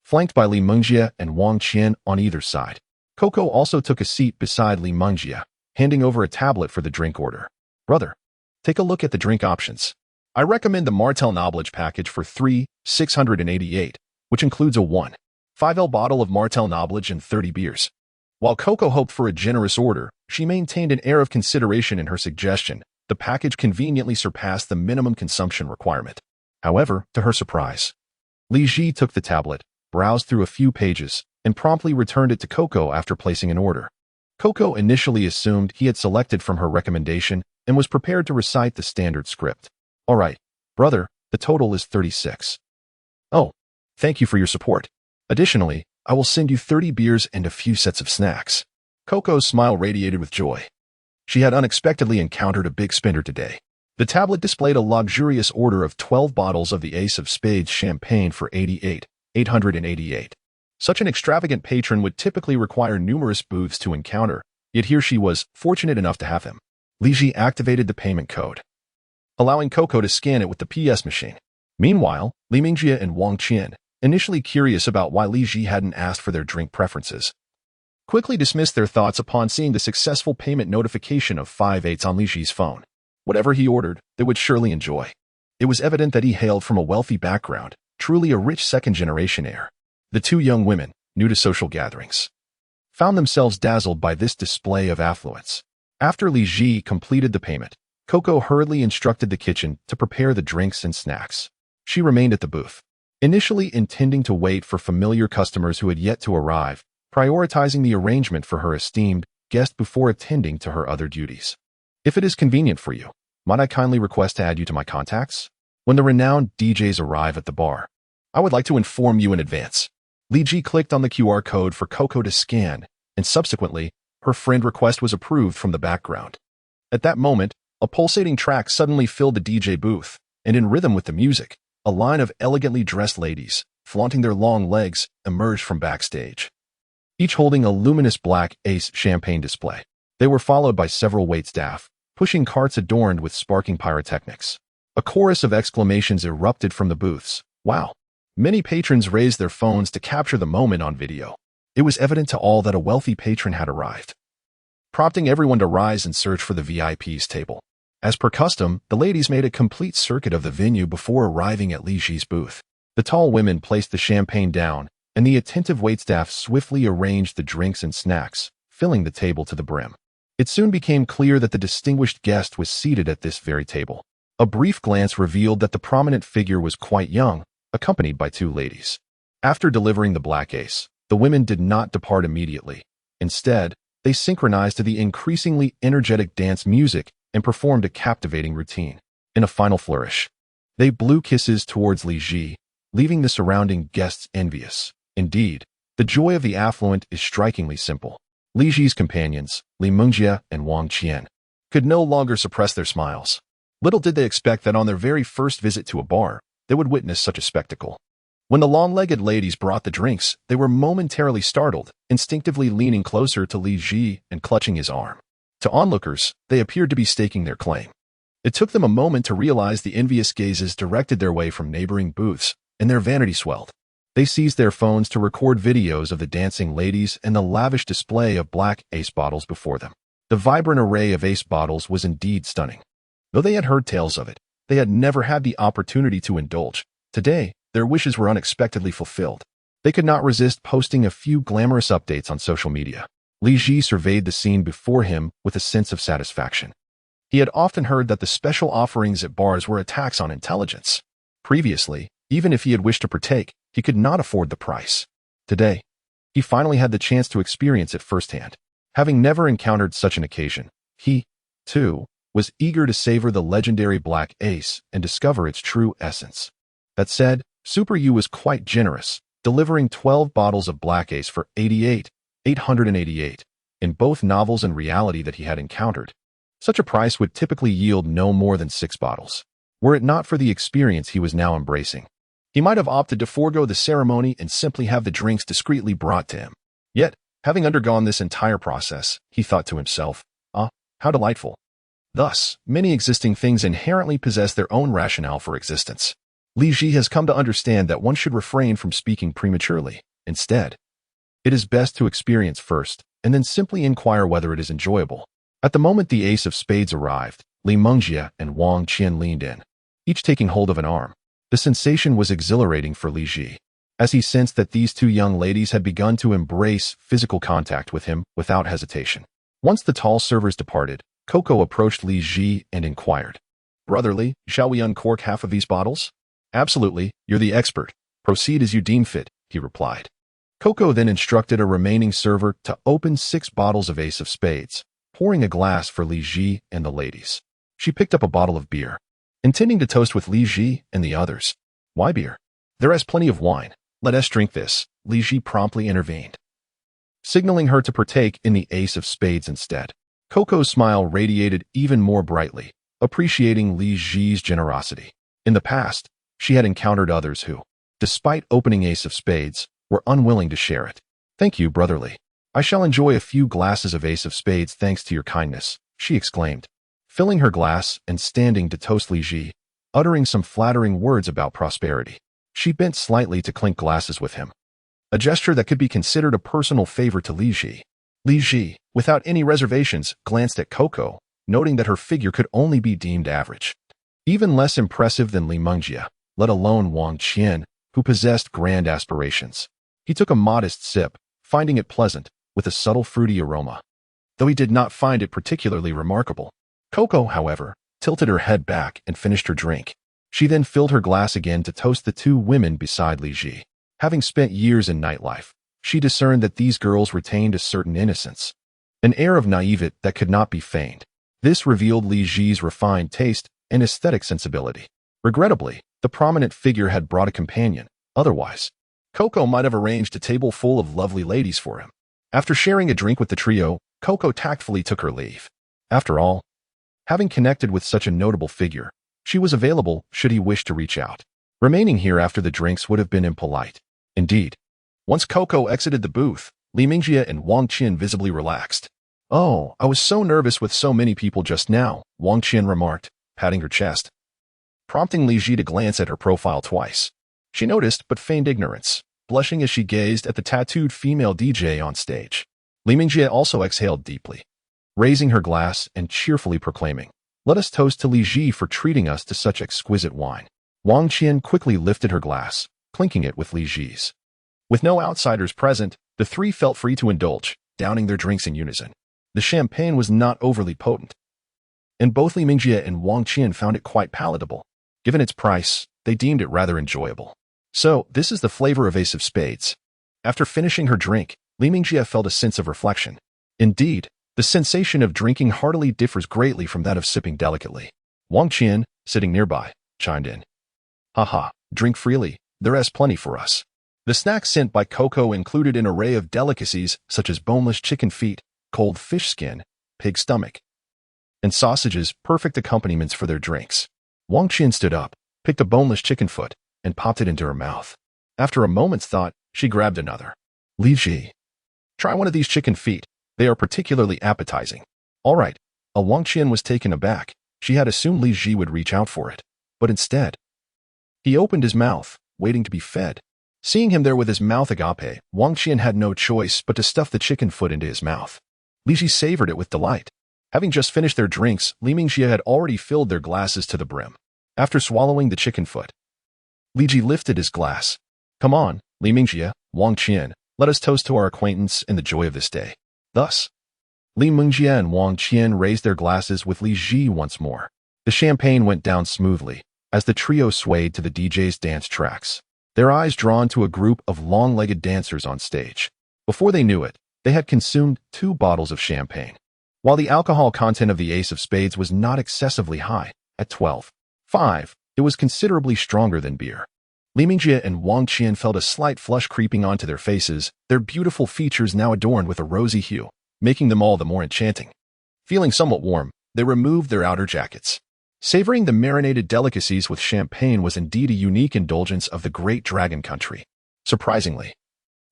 flanked by Li Mengjie and Wang Qian on either side. Coco also took a seat beside Li Mengjie, handing over a tablet for the drink order. "Brother, take a look at the drink options. I recommend the Martel Knowledge package for 688, which includes a 1.5L bottle of Martel Knowledge and 30 beers." While Coco hoped for a generous order, she maintained an air of consideration in her suggestion. The package conveniently surpassed the minimum consumption requirement. However, to her surprise, Li Ji took the tablet, browsed through a few pages, and promptly returned it to Coco after placing an order. Coco initially assumed he had selected from her recommendation and was prepared to recite the standard script. "All right, brother, the total is 36. Oh, thank you for your support. Additionally, I will send you 30 beers and a few sets of snacks." Coco's smile radiated with joy. She had unexpectedly encountered a big spender today. The tablet displayed a luxurious order of 12 bottles of the Ace of Spades champagne for 888. Such an extravagant patron would typically require numerous booths to encounter, yet here she was fortunate enough to have him. Li Ji activated the payment code, allowing Coco to scan it with the PS machine. Meanwhile, Li Mengjie and Wang Qian, initially curious about why Li Ji hadn't asked for their drink preferences, quickly dismissed their thoughts upon seeing the successful payment notification of 5/8 on Li Ji's phone. Whatever he ordered, they would surely enjoy. It was evident that he hailed from a wealthy background, truly a rich second-generation heir. The two young women, new to social gatherings, found themselves dazzled by this display of affluence. After Li Ji completed the payment, Coco hurriedly instructed the kitchen to prepare the drinks and snacks. She remained at the booth, initially intending to wait for familiar customers who had yet to arrive, prioritizing the arrangement for her esteemed guest before attending to her other duties. "If it is convenient for you, might I kindly request to add you to my contacts? When the renowned DJs arrive at the bar, I would like to inform you in advance." Li Ji clicked on the QR code for Coco to scan, and subsequently, her friend request was approved from the background. At that moment, a pulsating track suddenly filled the DJ booth, and in rhythm with the music, a line of elegantly dressed ladies, flaunting their long legs, emerged from backstage, each holding a luminous black Ace champagne display. They were followed by several waitstaff, pushing carts adorned with sparking pyrotechnics. A chorus of exclamations erupted from the booths. Wow! Many patrons raised their phones to capture the moment on video. It was evident to all that a wealthy patron had arrived, prompting everyone to rise and search for the VIP's table. As per custom, the ladies made a complete circuit of the venue before arriving at Li Ji's booth. The tall women placed the champagne down, and the attentive waitstaff swiftly arranged the drinks and snacks, filling the table to the brim. It soon became clear that the distinguished guest was seated at this very table. A brief glance revealed that the prominent figure was quite young, accompanied by two ladies. After delivering the black ace, the women did not depart immediately. Instead, they synchronized to the increasingly energetic dance music and performed a captivating routine. In a final flourish, they blew kisses towards Li Ji, leaving the surrounding guests envious. Indeed, the joy of the affluent is strikingly simple. Li Ji's companions, Li Mengjie and Wang Qian, could no longer suppress their smiles. Little did they expect that on their very first visit to a bar, they would witness such a spectacle. When the long-legged ladies brought the drinks, they were momentarily startled, instinctively leaning closer to Li Ji and clutching his arm. To onlookers, they appeared to be staking their claim. It took them a moment to realize the envious gazes directed their way from neighboring booths, and their vanity swelled. They seized their phones to record videos of the dancing ladies and the lavish display of black Ace bottles before them. The vibrant array of Ace bottles was indeed stunning. Though they had heard tales of it, they had never had the opportunity to indulge. Today, their wishes were unexpectedly fulfilled. They could not resist posting a few glamorous updates on social media. Li Ji surveyed the scene before him with a sense of satisfaction. He had often heard that the special offerings at bars were a tax on intelligence. Previously, even if he had wished to partake, he could not afford the price. Today, he finally had the chance to experience it firsthand. Having never encountered such an occasion, he, too, was eager to savor the legendary Black Ace and discover its true essence. That said, Super Yu was quite generous, delivering 12 bottles of Black Ace for 888, in both novels and reality that he had encountered. Such a price would typically yield no more than 6 bottles. Were it not for the experience he was now embracing, he might have opted to forego the ceremony and simply have the drinks discreetly brought to him. Yet, having undergone this entire process, he thought to himself, how delightful. Thus, many existing things inherently possess their own rationale for existence. Li Ji has come to understand that one should refrain from speaking prematurely. Instead, it is best to experience first, and then simply inquire whether it is enjoyable. At the moment the ace of spades arrived, Li Mengjie and Wang Qian leaned in, each taking hold of an arm. The sensation was exhilarating for Li Ji, as he sensed that these two young ladies had begun to embrace physical contact with him without hesitation. Once the tall servers departed, Coco approached Li Ji and inquired, "Brotherly, shall we uncork half of these bottles?" "Absolutely, you're the expert. Proceed as you deem fit," he replied. Coco then instructed a remaining server to open 6 bottles of Ace of Spades, pouring a glass for Li Ji and the ladies. She picked up a bottle of beer, intending to toast with Li Ji and the others. "Why beer? There is plenty of wine. Let us drink this," Li Ji promptly intervened, signaling her to partake in the Ace of Spades instead. Coco's smile radiated even more brightly, appreciating Li Ji's generosity. In the past, she had encountered others who, despite opening Ace of Spades, were unwilling to share it. "Thank you, brotherly. I shall enjoy a few glasses of Ace of Spades thanks to your kindness," she exclaimed, filling her glass and standing to toast Li Ji, uttering some flattering words about prosperity. She bent slightly to clink glasses with him, a gesture that could be considered a personal favor to Li Ji. Li Ji, without any reservations, glanced at Coco, noting that her figure could only be deemed average. Even less impressive than Li Mengjie, let alone Wang Qian, who possessed grand aspirations. He took a modest sip, finding it pleasant, with a subtle fruity aroma, though he did not find it particularly remarkable. Coco, however, tilted her head back and finished her drink. She then filled her glass again to toast the two women beside Li Ji. Having spent years in nightlife, she discerned that these girls retained a certain innocence, an air of naivete that could not be feigned. This revealed Li Ji's refined taste and aesthetic sensibility. Regrettably, the prominent figure had brought a companion. Otherwise, Coco might have arranged a table full of lovely ladies for him. After sharing a drink with the trio, Coco tactfully took her leave. After all, having connected with such a notable figure, she was available should he wish to reach out. Remaining here after the drinks would have been impolite. Indeed, once Coco exited the booth, Li Mingjie and Wang Qian visibly relaxed. "Oh, I was so nervous with so many people just now," Wang Qian remarked, patting her chest, prompting Li Ji to glance at her profile twice. She noticed but feigned ignorance, blushing as she gazed at the tattooed female DJ on stage. Li Mingjie also exhaled deeply, raising her glass and cheerfully proclaiming, "Let us toast to Li Ji for treating us to such exquisite wine." Wang Qian quickly lifted her glass, clinking it with Li Ji's. With no outsiders present, the three felt free to indulge, downing their drinks in unison. The champagne was not overly potent, and both Li Mingjie and Wang Qian found it quite palatable. Given its price, they deemed it rather enjoyable. So, this is the flavor of Ace of Spades. After finishing her drink, Li Mingjie felt a sense of reflection. Indeed, the sensation of drinking heartily differs greatly from that of sipping delicately. Wang Qian, sitting nearby, chimed in. "Haha, drink freely, there is plenty for us." The snack sent by Coco included an array of delicacies such as boneless chicken feet, cold fish skin, pig stomach, and sausages, perfect accompaniments for their drinks. Wang Qian stood up, picked a boneless chicken foot, and popped it into her mouth. After a moment's thought, she grabbed another. "Li Ji, try one of these chicken feet. They are particularly appetizing." "All right." Wang Qian was taken aback. She had assumed Li Ji would reach out for it, but instead, he opened his mouth, waiting to be fed. Seeing him there with his mouth agape, Wang Qian had no choice but to stuff the chicken foot into his mouth. Li Ji savored it with delight. Having just finished their drinks, Li Mingjie had already filled their glasses to the brim. After swallowing the chicken foot, Li Ji lifted his glass. "Come on, Li Mingjie, Wang Qian, let us toast to our acquaintance and the joy of this day." Thus, Li Mingjie and Wang Qian raised their glasses with Li Ji once more. The champagne went down smoothly as the trio swayed to the DJ's dance tracks, their eyes drawn to a group of long-legged dancers on stage. Before they knew it, they had consumed 2 bottles of champagne. While the alcohol content of the Ace of Spades was not excessively high, at 12.5, it was considerably stronger than beer. Li Mingjie and Wang Qian felt a slight flush creeping onto their faces, their beautiful features now adorned with a rosy hue, making them all the more enchanting. Feeling somewhat warm, they removed their outer jackets. Savoring the marinated delicacies with champagne was indeed a unique indulgence of the great dragon country. Surprisingly,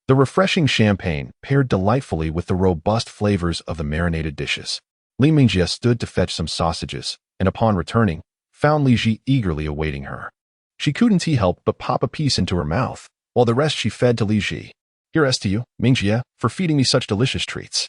the refreshing champagne paired delightfully with the robust flavors of the marinated dishes. Li Mingjie stood to fetch some sausages, and upon returning, found Li Ji eagerly awaiting her. She couldn't help but pop a piece into her mouth, while the rest she fed to Li Ji. "Here's to you, Mingjie, for feeding me such delicious treats."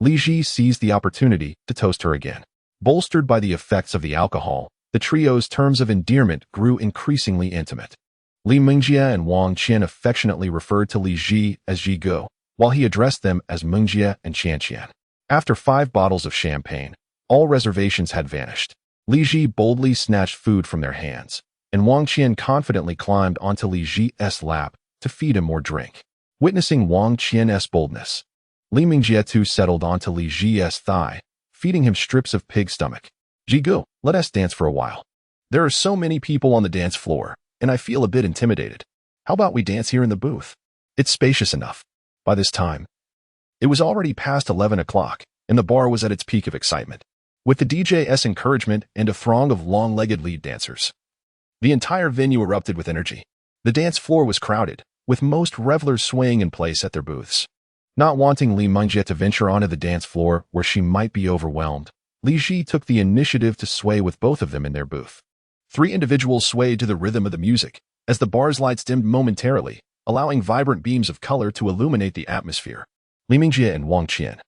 Li Ji seized the opportunity to toast her again. Bolstered by the effects of the alcohol, the trio's terms of endearment grew increasingly intimate. Li Mingjie and Wang Qian affectionately referred to Li Ji as Ji Go, while he addressed them as Mingjie and Qian. After 5 bottles of champagne, all reservations had vanished. Li Ji boldly snatched food from their hands, and Wang Qian confidently climbed onto Li Ji's lap to feed him more drink. Witnessing Wang Qian's boldness, Li Mingjie too settled onto Li Ji's thigh, feeding him strips of pig stomach. "Ji Go, let us dance for a while. There are so many people on the dance floor, and I feel a bit intimidated. How about we dance here in the booth? It's spacious enough." By this time, it was already past 11 o'clock, and the bar was at its peak of excitement. With the DJ's encouragement and a throng of long-legged lead dancers, the entire venue erupted with energy. The dance floor was crowded, with most revelers swaying in place at their booths. Not wanting Li Mingjie to venture onto the dance floor where she might be overwhelmed, Li Ji took the initiative to sway with both of them in their booth. 3 individuals swayed to the rhythm of the music, as the bar's lights dimmed momentarily, allowing vibrant beams of color to illuminate the atmosphere. Li Mingjie and Wang Qian,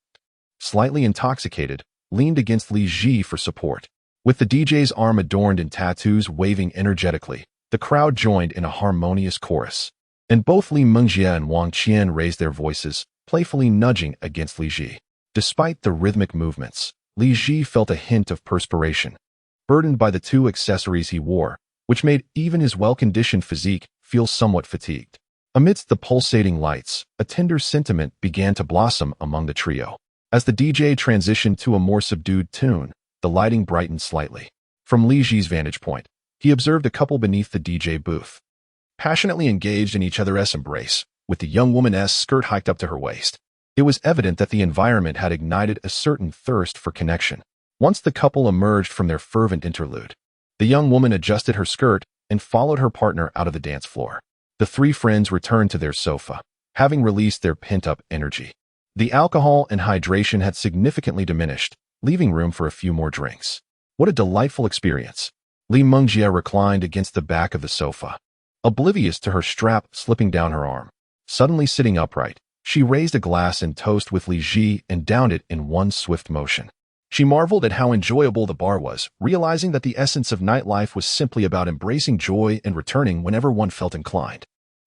slightly intoxicated, leaned against Li Ji for support. With the DJ's arm adorned in tattoos waving energetically, the crowd joined in a harmonious chorus. And both Li Mingjie and Wang Qian raised their voices, playfully nudging against Li Ji. Despite the rhythmic movements, Li Ji felt a hint of perspiration, burdened by the 2 accessories he wore, which made even his well-conditioned physique feel somewhat fatigued. Amidst the pulsating lights, a tender sentiment began to blossom among the trio. As the DJ transitioned to a more subdued tune, the lighting brightened slightly. From Li Ji's vantage point, he observed a couple beneath the DJ booth, passionately engaged in each other's embrace, with the young woman's skirt hiked up to her waist. It was evident that the environment had ignited a certain thirst for connection. Once the couple emerged from their fervent interlude, the young woman adjusted her skirt and followed her partner out of the dance floor. The three friends returned to their sofa, having released their pent-up energy. The alcohol and hydration had significantly diminished, leaving room for a few more drinks. What a delightful experience. Li Mengjie reclined against the back of the sofa, oblivious to her strap slipping down her arm. Suddenly sitting upright, she raised a glass in toast with Li Ji and downed it in one swift motion. She marveled at how enjoyable the bar was, realizing that the essence of nightlife was simply about embracing joy and returning whenever one felt inclined.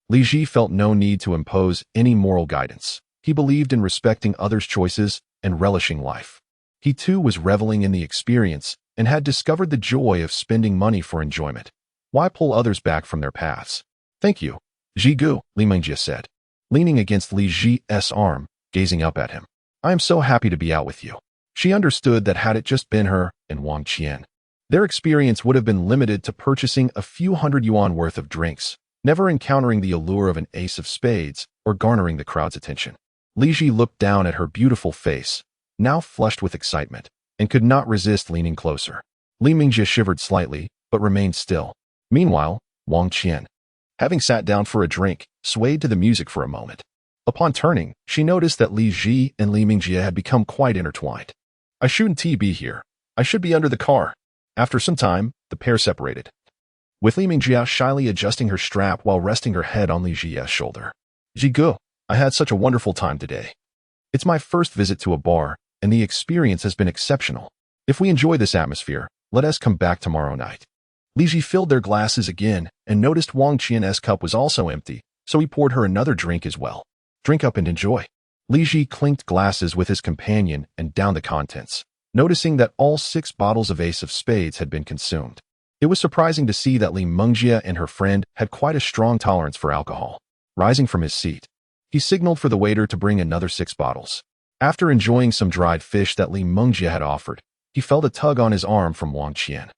Li Ji felt no need to impose any moral guidance. He believed in respecting others' choices and relishing life. He too was reveling in the experience and had discovered the joy of spending money for enjoyment. Why pull others back from their paths? Thank you, Jigu, Li Mengjie said, leaning against Li Ji's arm, gazing up at him. I am so happy to be out with you. She understood that had it just been her and Wang Qian, their experience would have been limited to purchasing a few hundred yuan worth of drinks, never encountering the allure of an ace of spades or garnering the crowd's attention. Li Ji looked down at her beautiful face, now flushed with excitement, and could not resist leaning closer. Li Mengjie shivered slightly, but remained still. Meanwhile, Wang Qian, having sat down for a drink, swayed to the music for a moment. Upon turning, she noticed that Li Ji and Li Mengjie had become quite intertwined. I shouldn't be here. I should be under the car. After some time, the pair separated, with Li Mengjie shyly adjusting her strap while resting her head on Li Ji's shoulder. Jigu, I had such a wonderful time today. It's my first visit to a bar, and the experience has been exceptional. If we enjoy this atmosphere, let us come back tomorrow night. Li Ji filled their glasses again and noticed Wang Qian's cup was also empty, so he poured her another drink as well. Drink up and enjoy. Li Ji clinked glasses with his companion and downed the contents, noticing that all 6 bottles of Ace of Spades had been consumed. It was surprising to see that Li Mengjie and her friend had quite a strong tolerance for alcohol. Rising from his seat, he signaled for the waiter to bring another 6 bottles. After enjoying some dried fish that Li Mengjie had offered, he felt a tug on his arm from Wang Qian.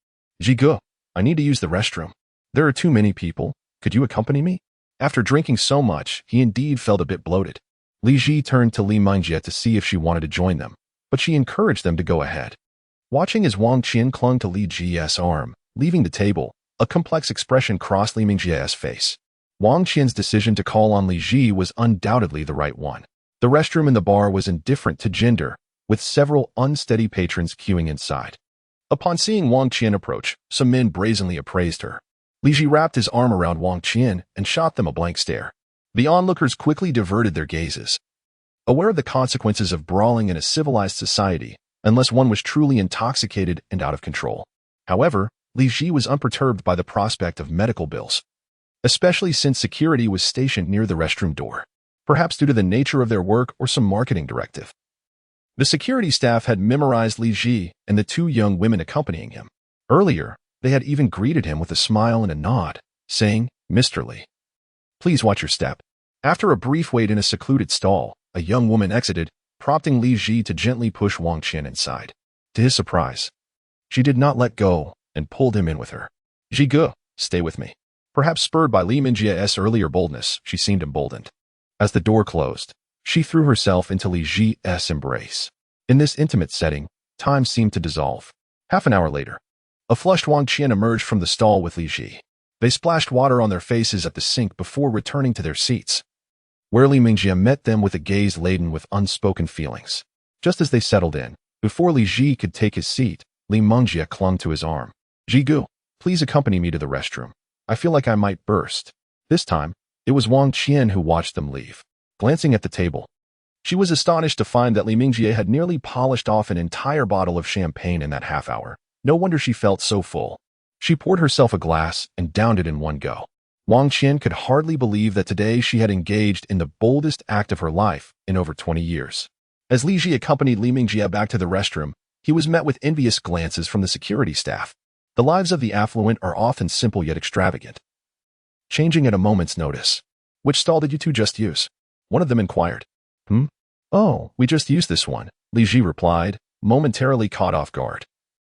Jigu, I need to use the restroom. There are too many people. Could you accompany me? After drinking so much, he indeed felt a bit bloated. Li Ji turned to Li Mengjie to see if she wanted to join them, but she encouraged them to go ahead. Watching as Wang Qian clung to Li Ji's arm, leaving the table, a complex expression crossed Li Mengjie's face. Wang Qian's decision to call on Li Ji was undoubtedly the right one. The restroom in the bar was indifferent to gender, with several unsteady patrons queuing inside. Upon seeing Wang Qian approach, some men brazenly appraised her. Li Ji wrapped his arm around Wang Qian and shot them a blank stare. The onlookers quickly diverted their gazes, aware of the consequences of brawling in a civilized society, unless one was truly intoxicated and out of control. However, Li Ji was unperturbed by the prospect of medical bills, especially since security was stationed near the restroom door, perhaps due to the nature of their work or some marketing directive. The security staff had memorized Li Ji and the 2 young women accompanying him. Earlier, they had even greeted him with a smile and a nod, saying, Mr. Li, please watch your step. After a brief wait in a secluded stall, a young woman exited, prompting Li Ji to gently push Wang Qian inside. To his surprise, she did not let go and pulled him in with her. Jigu, stay with me. Perhaps spurred by Li Mengjie's earlier boldness, she seemed emboldened. As the door closed, she threw herself into Li Ji's embrace. In this intimate setting, time seemed to dissolve. Half an hour later, a flushed Wang Qian emerged from the stall with Li Ji. They splashed water on their faces at the sink before returning to their seats, where Li Mengjie met them with a gaze laden with unspoken feelings. Just as they settled in, before Li Ji could take his seat, Li Mengjie clung to his arm. Jigu, please accompany me to the restroom. I feel like I might burst. This time, it was Wang Qian who watched them leave. Glancing at the table, she was astonished to find that Li Mengjie had nearly polished off an entire bottle of champagne in that half hour. No wonder she felt so full. She poured herself a glass and downed it in one go. Wang Qian could hardly believe that today she had engaged in the boldest act of her life in over 20 years. As Li Ji accompanied Li Mengjie back to the restroom, he was met with envious glances from the security staff. The lives of the affluent are often simple yet extravagant, changing at a moment's notice. Which stall did you 2 just use? One of them inquired. Oh, we just used this one, Li Ji replied, momentarily caught off guard,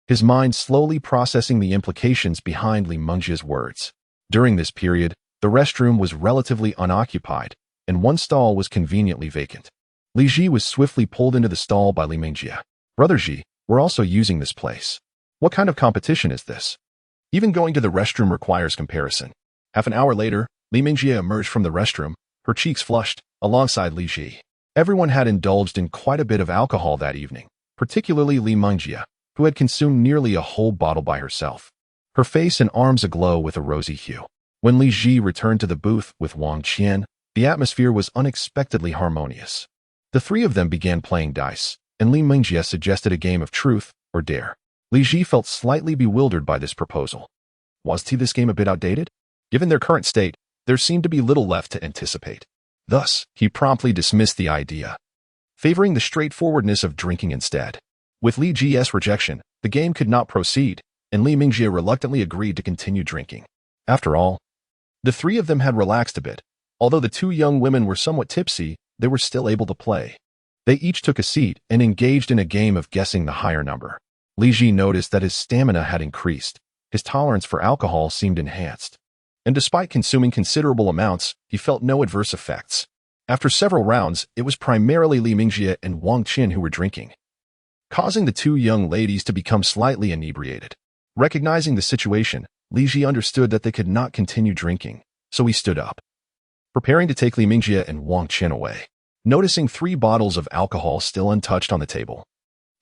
his mind slowly processing the implications behind Li Mengjie's words. During this period, the restroom was relatively unoccupied, and one stall was conveniently vacant. Li Ji was swiftly pulled into the stall by Li Mingjie. Brother Ji, we're also using this place. What kind of competition is this? Even going to the restroom requires comparison. Half an hour later, Li Mingjie emerged from the restroom, her cheeks flushed, alongside Li Ji. Everyone had indulged in quite a bit of alcohol that evening, particularly Li Mingjie, who had consumed nearly a whole bottle by herself. Her face and arms aglow with a rosy hue. When Li Ji returned to the booth with Wang Qian, the atmosphere was unexpectedly harmonious. The three of them began playing dice, and Li Mingjie suggested a game of truth or dare. Li Ji felt slightly bewildered by this proposal. Was this game a bit outdated? Given their current state, there seemed to be little left to anticipate. Thus, he promptly dismissed the idea, favoring the straightforwardness of drinking instead. With Li Ji's rejection, the game could not proceed, and Li Mingjie reluctantly agreed to continue drinking. After all, the three of them had relaxed a bit. Although the two young women were somewhat tipsy, they were still able to play. They each took a seat and engaged in a game of guessing the higher number. Li Ji noticed that his stamina had increased. His tolerance for alcohol seemed enhanced. And despite consuming considerable amounts, he felt no adverse effects. After several rounds, it was primarily Li Mingjie and Wang Qian who were drinking, causing the two young ladies to become slightly inebriated. Recognizing the situation, Li Ji understood that they could not continue drinking, so he stood up, preparing to take Li Mingjie and Wang Qian away. Noticing 3 bottles of alcohol still untouched on the table,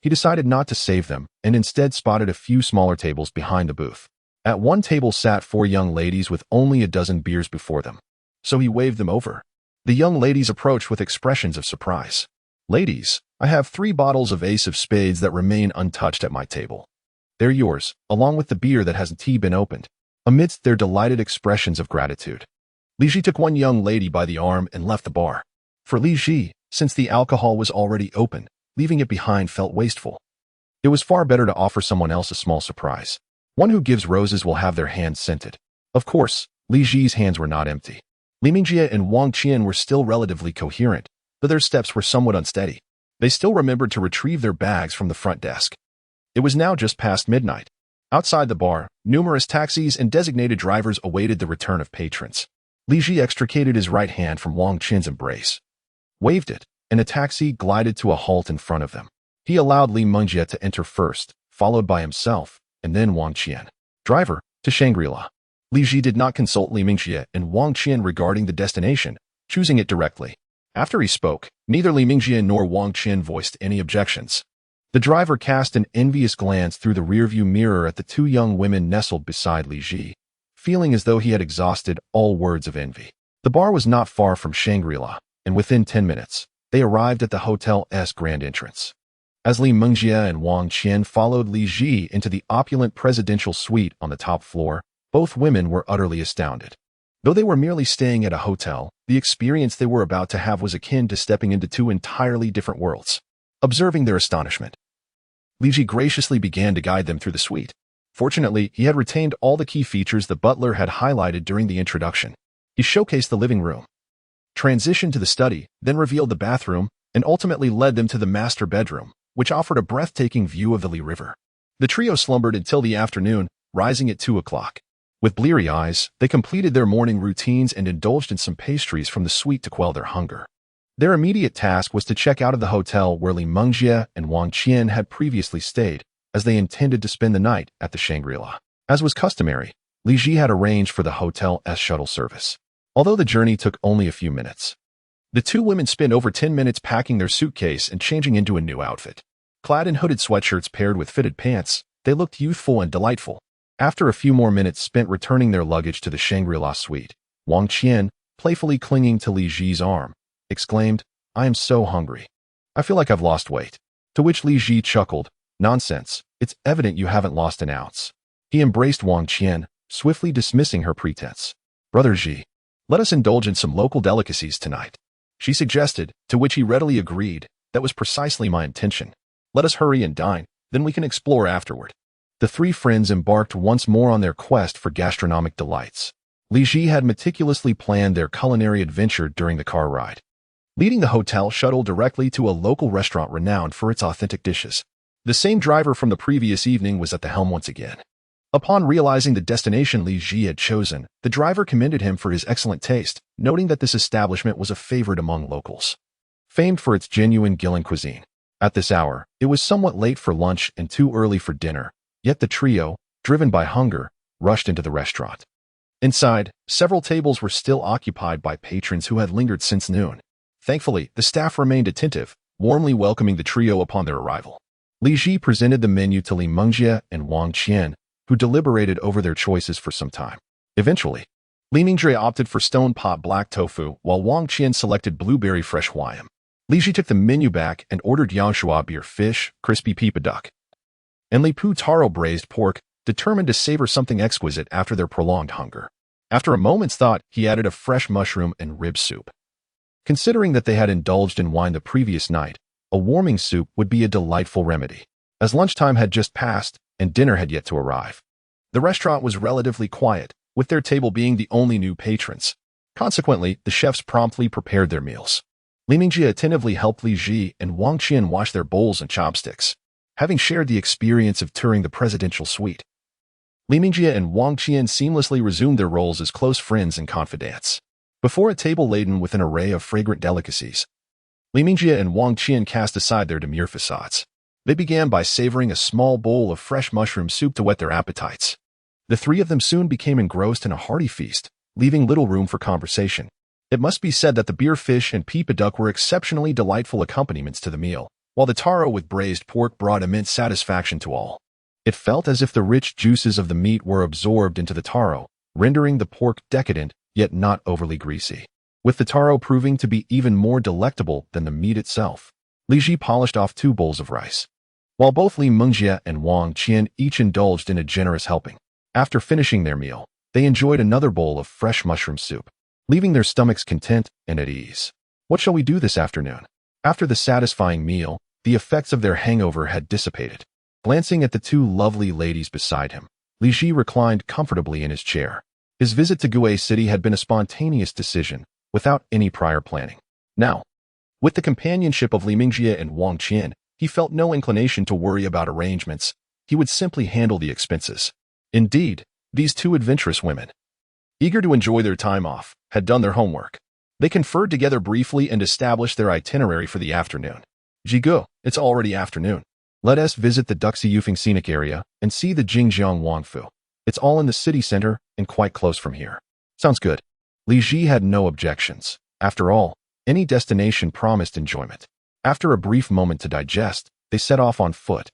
he decided not to save them and instead spotted a few smaller tables behind the booth. At one table sat 4 young ladies with only a dozen beers before them, so he waved them over. The young ladies approached with expressions of surprise. Ladies, I have 3 bottles of Ace of Spades that remain untouched at my table. They're yours, along with the beer that hasn't been opened. Amidst their delighted expressions of gratitude, Li Ji took one young lady by the arm and left the bar. For Li Ji, since the alcohol was already open, leaving it behind felt wasteful. It was far better to offer someone else a small surprise. One who gives roses will have their hands scented. Of course, Li Ji's hands were not empty. Li Mingjie and Wang Qian were still relatively coherent, but their steps were somewhat unsteady. They still remembered to retrieve their bags from the front desk. It was now just past midnight. Outside the bar, numerous taxis and designated drivers awaited the return of patrons. Li Ji extricated his right hand from Wang Qian's embrace, waved it, and a taxi glided to a halt in front of them. He allowed Li Mingjie to enter first, followed by himself, and then Wang Qian. Driver, to Shangri-La. Li Ji did not consult Li Mingjie and Wang Qian regarding the destination, choosing it directly. After he spoke, neither Li Mingjie nor Wang Qian voiced any objections. The driver cast an envious glance through the rearview mirror at the 2 young women nestled beside Li Ji, feeling as though he had exhausted all words of envy. The bar was not far from Shangri-La, and within 10 minutes, they arrived at the hotel's grand entrance. As Li Mingjie and Wang Qian followed Li Ji into the opulent presidential suite on the top floor, both women were utterly astounded. Though they were merely staying at a hotel, the experience they were about to have was akin to stepping into 2 entirely different worlds. Observing their astonishment, Li Ji graciously began to guide them through the suite. Fortunately, he had retained all the key features the butler had highlighted during the introduction. He showcased the living room, transitioned to the study, then revealed the bathroom, and ultimately led them to the master bedroom, which offered a breathtaking view of the Li River. The trio slumbered until the afternoon, rising at 2 o'clock. With bleary eyes, they completed their morning routines and indulged in some pastries from the suite to quell their hunger. Their immediate task was to check out of the hotel where Li Mingjie and Wang Qian had previously stayed, as they intended to spend the night at the Shangri-La. As was customary, Li Ji had arranged for the hotel's shuttle service. Although the journey took only a few minutes, the 2 women spent over 10 minutes packing their suitcase and changing into a new outfit. Clad in hooded sweatshirts paired with fitted pants, they looked youthful and delightful. After a few more minutes spent returning their luggage to the Shangri-La suite, Wang Qian, playfully clinging to Li Ji's arm, exclaimed, "I am so hungry. I feel like I've lost weight." To which Li Ji chuckled, "Nonsense, it's evident you haven't lost an ounce." He embraced Wang Qian, swiftly dismissing her pretense. "Brother Ji, let us indulge in some local delicacies tonight," she suggested, to which he readily agreed. "That was precisely my intention. Let us hurry and dine, then we can explore afterward." The 3 friends embarked once more on their quest for gastronomic delights. Li Ji had meticulously planned their culinary adventure during the car ride, leading the hotel shuttle directly to a local restaurant renowned for its authentic dishes. The same driver from the previous evening was at the helm once again. Upon realizing the destination Li Ji had chosen, the driver commended him for his excellent taste, noting that this establishment was a favorite among locals. famed for its genuine Guilin cuisine. At this hour, it was somewhat late for lunch and too early for dinner, yet the trio, driven by hunger, rushed into the restaurant. Inside, several tables were still occupied by patrons who had lingered since noon. Thankfully, the staff remained attentive, warmly welcoming the trio upon their arrival. Li Ji presented the menu to Li Mengjie and Wang Qian, who deliberated over their choices for some time. Eventually, Li Mengjie opted for stone-pot black tofu, while Wang Qian selected blueberry fresh Huayam. Li Ji took the menu back and ordered Yaoshua beer fish, crispy peepa duck, and Li Pu taro braised pork, determined to savor something exquisite after their prolonged hunger. After a moment's thought, he added a fresh mushroom and rib soup. Considering that they had indulged in wine the previous night, a warming soup would be a delightful remedy. As lunchtime had just passed and dinner had yet to arrive, the restaurant was relatively quiet, with their table being the only new patrons. Consequently, the chefs promptly prepared their meals. Li Mengjie attentively helped Li Ji and Wang Qian wash their bowls and chopsticks, having shared the experience of touring the presidential suite. Li Mengjie and Wang Qian seamlessly resumed their roles as close friends and confidants. Before a table laden with an array of fragrant delicacies, Li Mengjie and Wang Qian cast aside their demure facades. They began by savoring a small bowl of fresh mushroom soup to whet their appetites. The three of them soon became engrossed in a hearty feast, leaving little room for conversation. It must be said that the beer fish and peepa duck were exceptionally delightful accompaniments to the meal, while the taro with braised pork brought immense satisfaction to all. It felt as if the rich juices of the meat were absorbed into the taro, rendering the pork decadent, yet not overly greasy, with the taro proving to be even more delectable than the meat itself. Li Ji polished off 2 bowls of rice, while both Li Mengjie and Wang Qian each indulged in a generous helping. After finishing their meal, they enjoyed another bowl of fresh mushroom soup, leaving their stomachs content and at ease. What shall we do this afternoon? After the satisfying meal, the effects of their hangover had dissipated. Glancing at the 2 lovely ladies beside him, Li Ji reclined comfortably in his chair. His visit to Gue City had been a spontaneous decision, without any prior planning. Now, with the companionship of Li Mengjie and Wang Qian, he felt no inclination to worry about arrangements. He would simply handle the expenses. Indeed, these 2 adventurous women, eager to enjoy their time off, had done their homework. They conferred together briefly and established their itinerary for the afternoon. Jigu, it's already afternoon. Let us visit the Duxi-Yufeng scenic area and see the Jingjiang Wangfu. It's all in the city center and quite close from here. Sounds good. Li Ji had no objections. After all, any destination promised enjoyment. After a brief moment to digest, they set off on foot,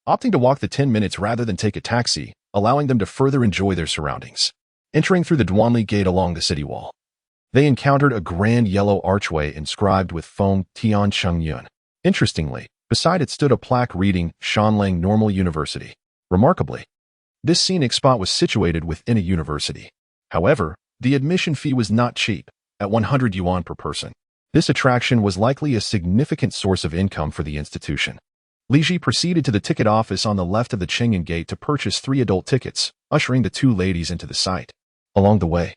opting to walk the 10 minutes rather than take a taxi, allowing them to further enjoy their surroundings. Entering through the Duanli Gate along the city wall, they encountered a grand yellow archway inscribed with Feng Tian Chengyun. Interestingly, beside it stood a plaque reading Shanlang Normal University. Remarkably, this scenic spot was situated within a university. However, the admission fee was not cheap, at 100 yuan per person. This attraction was likely a significant source of income for the institution. Li Ji proceeded to the ticket office on the left of the Chengyun Gate to purchase 3 adult tickets, ushering the 2 ladies into the site. Along the way,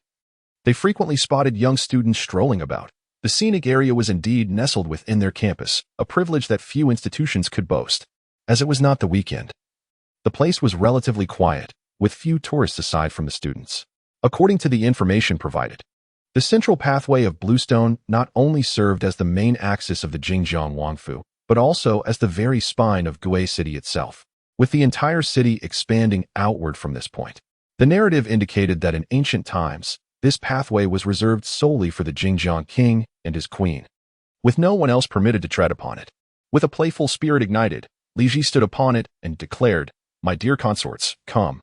they frequently spotted young students strolling about. The scenic area was indeed nestled within their campus, a privilege that few institutions could boast. As it was not the weekend, the place was relatively quiet, with few tourists aside from the students. According to the information provided, the central pathway of bluestone not only served as the main axis of the Jingjiang Wangfu, but also as the very spine of Gue City itself, with the entire city expanding outward from this point. The narrative indicated that in ancient times, this pathway was reserved solely for the Jingjiang king and his queen, with no one else permitted to tread upon it. With a playful spirit ignited, Li Ji stood upon it and declared, "My dear consorts, come.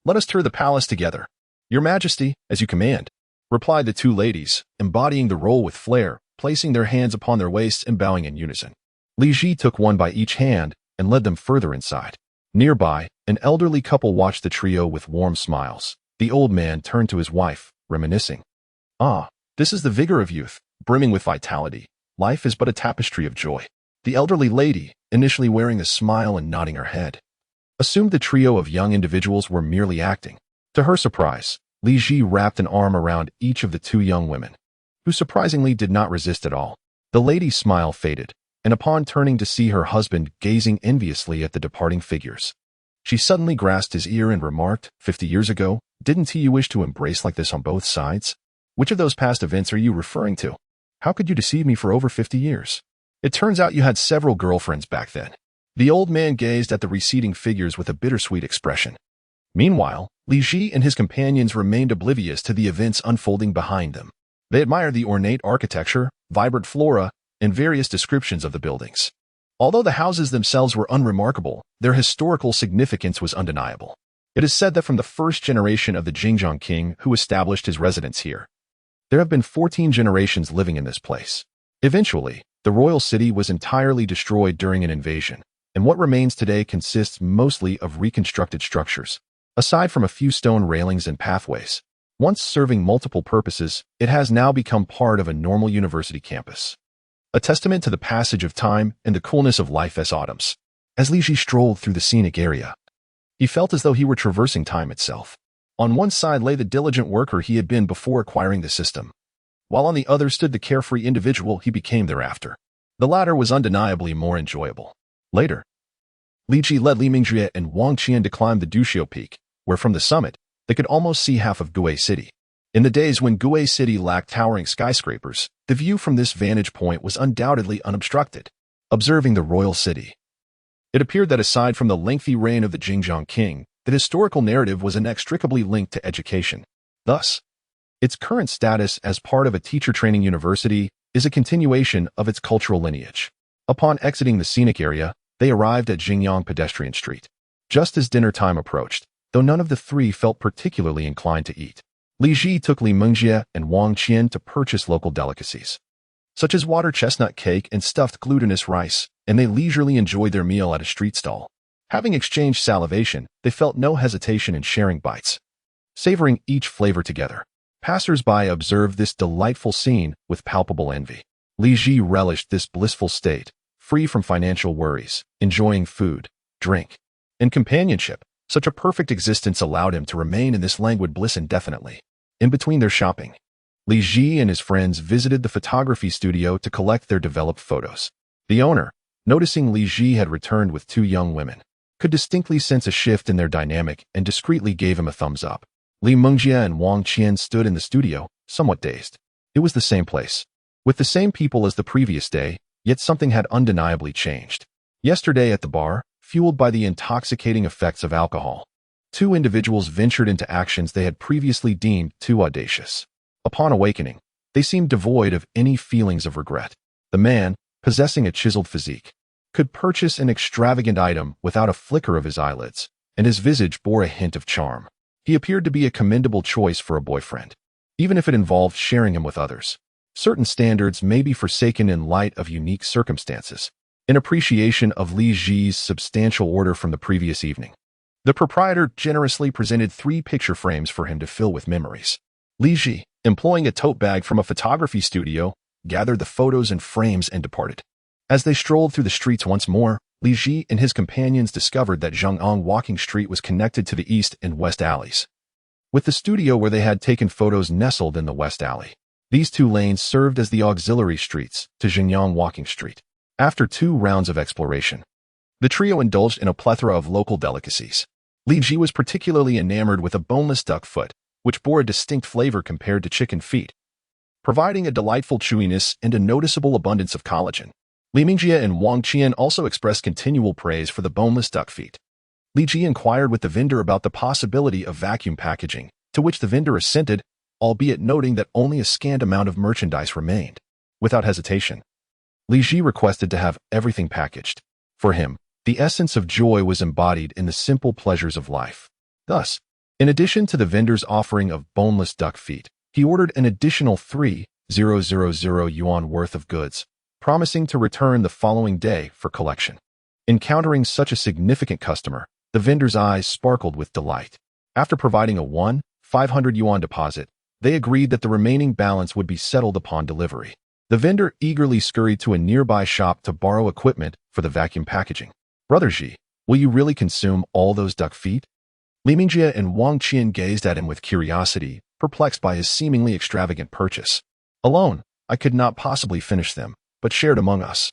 Let us tour the palace together." "Your Majesty, as you command," replied the 2 ladies, embodying the role with flair, placing their hands upon their waists and bowing in unison. Li Ji took one by each hand and led them further inside. Nearby, an elderly couple watched the trio with warm smiles. The old man turned to his wife, reminiscing. "Ah, this is the vigor of youth, brimming with vitality. Life is but a tapestry of joy." The elderly lady, initially wearing a smile and nodding her head, assumed the trio of young individuals were merely acting. To her surprise, Li Ji wrapped an arm around each of the 2 young women, who surprisingly did not resist at all. The lady's smile faded, and upon turning to see her husband gazing enviously at the departing figures, she suddenly grasped his ear and remarked, 50 years ago, didn't he you wish to embrace like this on both sides? Which of those past events are you referring to?" How could you deceive me for over 50 years? It turns out you had several girlfriends back then. The old man gazed at the receding figures with a bittersweet expression. Meanwhile, Li Ji and his companions remained oblivious to the events unfolding behind them. They admired the ornate architecture, vibrant flora, and various descriptions of the buildings. Although the houses themselves were unremarkable, their historical significance was undeniable. It is said that from the first generation of the Jingjiang king who established his residence here, there have been 14 generations living in this place. Eventually, the royal city was entirely destroyed during an invasion, and what remains today consists mostly of reconstructed structures. Aside from a few stone railings and pathways, once serving multiple purposes, it has now become part of a normal university campus. A testament to the passage of time and the coolness of life as autumns. As Li Ji strolled through the scenic area, he felt as though he were traversing time itself. On one side lay the diligent worker he had been before acquiring the system, while on the other stood the carefree individual he became thereafter. The latter was undeniably more enjoyable. Later, Li Ji led Li Mingjie and Wang Qian to climb the Duxiu Peak, where from the summit, they could almost see half of Gue City. In the days when Gue City lacked towering skyscrapers, the view from this vantage point was undoubtedly unobstructed. Observing the royal city, it appeared that aside from the lengthy reign of the Jingjiang king, the historical narrative was inextricably linked to education. Thus, its current status as part of a teacher training university is a continuation of its cultural lineage. Upon exiting the scenic area, they arrived at Jingyang Pedestrian Street. Just as dinner time approached, though none of the three felt particularly inclined to eat, Li Ji took Li Mingjie and Wang Qian to purchase local delicacies, such as water chestnut cake and stuffed glutinous rice, and they leisurely enjoyed their meal at a street stall. Having exchanged salivation, they felt no hesitation in sharing bites, savoring each flavor together. Passers-by observed this delightful scene with palpable envy. Li Ji relished this blissful state, free from financial worries, enjoying food, drink, and companionship. Such a perfect existence allowed him to remain in this languid bliss indefinitely. In between their shopping, Li Ji and his friends visited the photography studio to collect their developed photos. The owner, noticing Li Ji had returned with two young women, could distinctly sense a shift in their dynamic and discreetly gave him a thumbs up. Li Mingjie and Wang Qian stood in the studio, somewhat dazed. It was the same place, with the same people as the previous day, yet something had undeniably changed. Yesterday at the bar, fueled by the intoxicating effects of alcohol, two individuals ventured into actions they had previously deemed too audacious. Upon awakening, they seemed devoid of any feelings of regret. The man, possessing a chiseled physique, could purchase an extravagant item without a flicker of his eyelids, and his visage bore a hint of charm. He appeared to be a commendable choice for a boyfriend, even if it involved sharing him with others. Certain standards may be forsaken in light of unique circumstances. In appreciation of Li Ji's substantial order from the previous evening, the proprietor generously presented 3 picture frames for him to fill with memories. Li Ji, employing a tote bag from a photography studio, gathered the photos and frames and departed. As they strolled through the streets once more, Li Ji and his companions discovered that Zhang'an Walking Street was connected to the east and west alleys, with the studio where they had taken photos nestled in the west alley. These 2 lanes served as the auxiliary streets to Jingyang Walking Street. After 2 rounds of exploration, the trio indulged in a plethora of local delicacies. Li Ji was particularly enamored with a boneless duck foot, which bore a distinct flavor compared to chicken feet, providing a delightful chewiness and a noticeable abundance of collagen. Li Mingjie and Wang Qian also expressed continual praise for the boneless duck feet. Li Ji inquired with the vendor about the possibility of vacuum packaging, to which the vendor assented, albeit noting that only a scant amount of merchandise remained. Without hesitation, Li Ji requested to have everything packaged. For him, the essence of joy was embodied in the simple pleasures of life. Thus, in addition to the vendor's offering of boneless duck feet, he ordered an additional 3,000 yuan worth of goods, promising to return the following day for collection. Encountering such a significant customer, the vendor's eyes sparkled with delight. After providing a 500 yuan deposit, they agreed that the remaining balance would be settled upon delivery. The vendor eagerly scurried to a nearby shop to borrow equipment for the vacuum packaging. "Brother Ji, will you really consume all those duck feet?" Li Mingjie and Wang Qian gazed at him with curiosity, perplexed by his seemingly extravagant purchase. "Alone, I could not possibly finish them, but shared among us,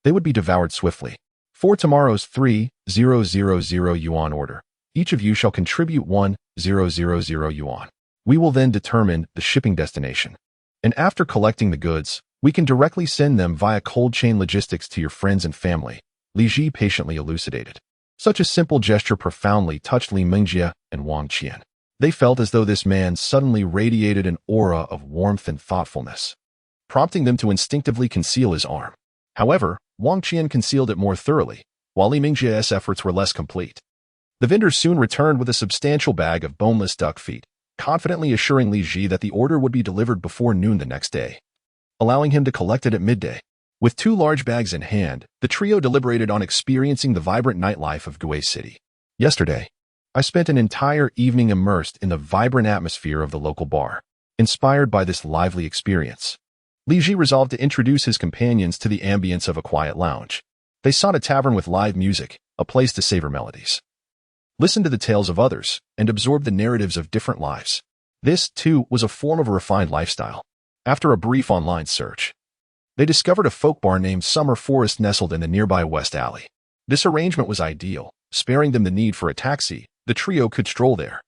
they would be devoured swiftly. For tomorrow's 3,000 yuan order, each of you shall contribute 1,000 yuan. We will then determine the shipping destination, and after collecting the goods, We can directly send them via cold chain logistics to your friends and family, Li Ji patiently elucidated. Such a simple gesture profoundly touched Li Mingjie and Wang Qian. They felt as though this man suddenly radiated an aura of warmth and thoughtfulness, prompting them to instinctively conceal his arm. However, Wang Qian concealed it more thoroughly, while Li Mingjie's efforts were less complete. The vendor soon returned with a substantial bag of boneless duck feet, confidently assuring Li Ji that the order would be delivered before noon the next day, allowing him to collect it at midday. With 2 large bags in hand, the trio deliberated on experiencing the vibrant nightlife of Gui City. Yesterday, I spent an entire evening immersed in the vibrant atmosphere of the local bar. Inspired by this lively experience, Li Ji resolved to introduce his companions to the ambience of a quiet lounge. They sought a tavern with live music, a place to savor melodies, listen to the tales of others, and absorb the narratives of different lives. This, too, was a form of a refined lifestyle. After a brief online search, they discovered a folk bar named Summer Forest nestled in the nearby West Alley. This arrangement was ideal, sparing them the need for a taxi. The trio could stroll there.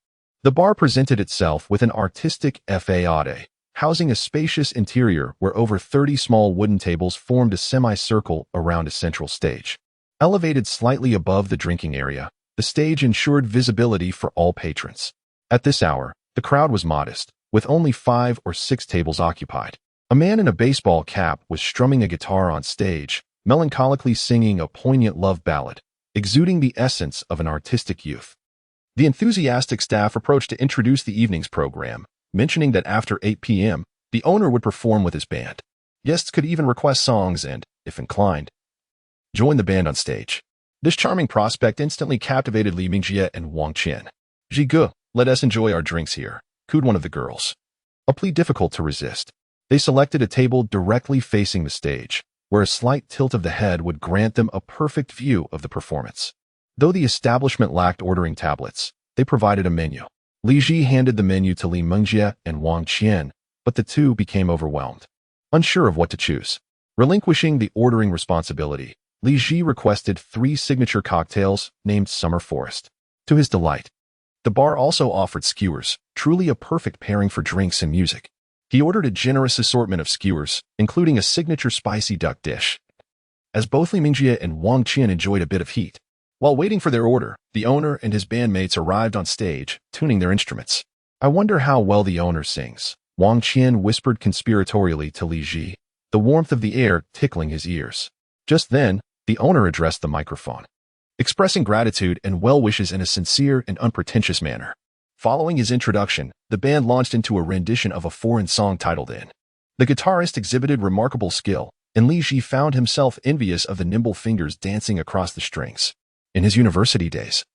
The bar presented itself with an artistic faade, housing a spacious interior where over 30 small wooden tables formed a semicircle around a central stage. Elevated slightly above the drinking area, the stage ensured visibility for all patrons. At this hour, the crowd was modest, with only 5 or 6 tables occupied. A man in a baseball cap was strumming a guitar on stage, melancholically singing a poignant love ballad, exuding the essence of an artistic youth. The enthusiastic staff approached to introduce the evening's program, mentioning that after 8 p.m., the owner would perform with his band. Guests could even request songs and, if inclined, join the band on stage. This charming prospect instantly captivated Li Mingjie and Wang Qian. "Jigu, let us enjoy our drinks here," cooed one of the girls. A plea difficult to resist. They selected a table directly facing the stage, where a slight tilt of the head would grant them a perfect view of the performance. Though the establishment lacked ordering tablets, they provided a menu. Li Ji handed the menu to Li Mingjie and Wang Qian, but the two became overwhelmed, unsure of what to choose. Relinquishing the ordering responsibility, Li Ji requested 3 signature cocktails named Summer Forest. To his delight, the bar also offered skewers, truly a perfect pairing for drinks and music. He ordered a generous assortment of skewers, including a signature spicy duck dish. As both Li Mingjie and Wang Qian enjoyed a bit of heat, while waiting for their order, the owner and his bandmates arrived on stage, tuning their instruments. "I wonder how well the owner sings," Wang Qian whispered conspiratorially to Li Ji, the warmth of the air tickling his ears. Just then, the owner addressed the microphone, expressing gratitude and well wishes in a sincere and unpretentious manner. Following his introduction, the band launched into a rendition of a foreign song titled In. The guitarist exhibited remarkable skill, and Li Ji found himself envious of the nimble fingers dancing across the strings. In his university days,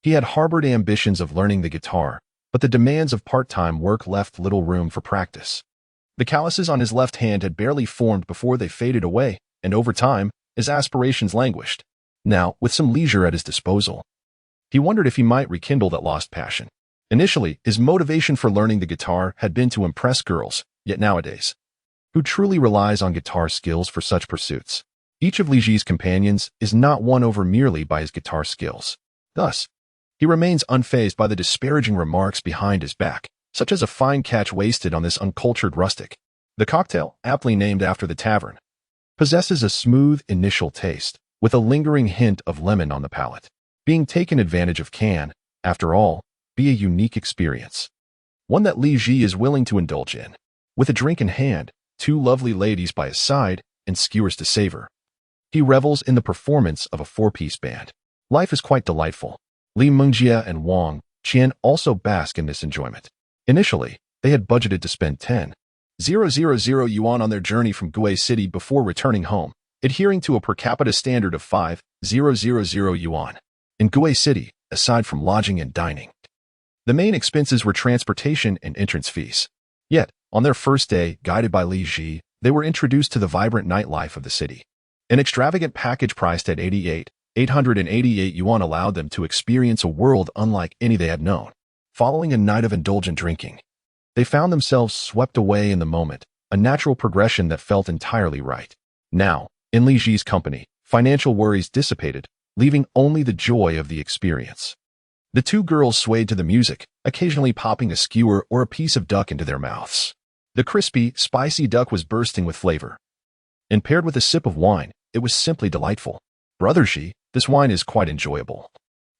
he had harbored ambitions of learning the guitar, but the demands of part-time work left little room for practice. The calluses on his left hand had barely formed before they faded away, and over time, his aspirations languished. Now, with some leisure at his disposal, he wondered if he might rekindle that lost passion. Initially, his motivation for learning the guitar had been to impress girls, yet nowadays, who truly relies on guitar skills for such pursuits? Each of Li Ji's companions is not won over merely by his guitar skills. Thus, he remains unfazed by the disparaging remarks behind his back, such as a fine catch wasted on this uncultured rustic. The cocktail, aptly named after the tavern, possesses a smooth initial taste, with a lingering hint of lemon on the palate. Being taken advantage of can, after all, be a unique experience, one that Li Ji is willing to indulge in. With a drink in hand, 2 lovely ladies by his side, and skewers to savor, he revels in the performance of a 4-piece band. Life is quite delightful. Li Mingjie and Wang Qian also bask in this enjoyment. Initially, they had budgeted to spend 10,000 yuan on their journey from Gui City before returning home, adhering to a per capita standard of 5,000 yuan. In Gui City, aside from lodging and dining, the main expenses were transportation and entrance fees. Yet, on their first day, guided by Li Ji, they were introduced to the vibrant nightlife of the city. An extravagant package priced at 888 yuan allowed them to experience a world unlike any they had known. Following a night of indulgent drinking, they found themselves swept away in the moment, a natural progression that felt entirely right. Now, in Li Ji's company, financial worries dissipated, leaving only the joy of the experience. The 2 girls swayed to the music, occasionally popping a skewer or a piece of duck into their mouths. The crispy, spicy duck was bursting with flavor, and paired with a sip of wine, it was simply delightful. Brother Xi, this wine is quite enjoyable,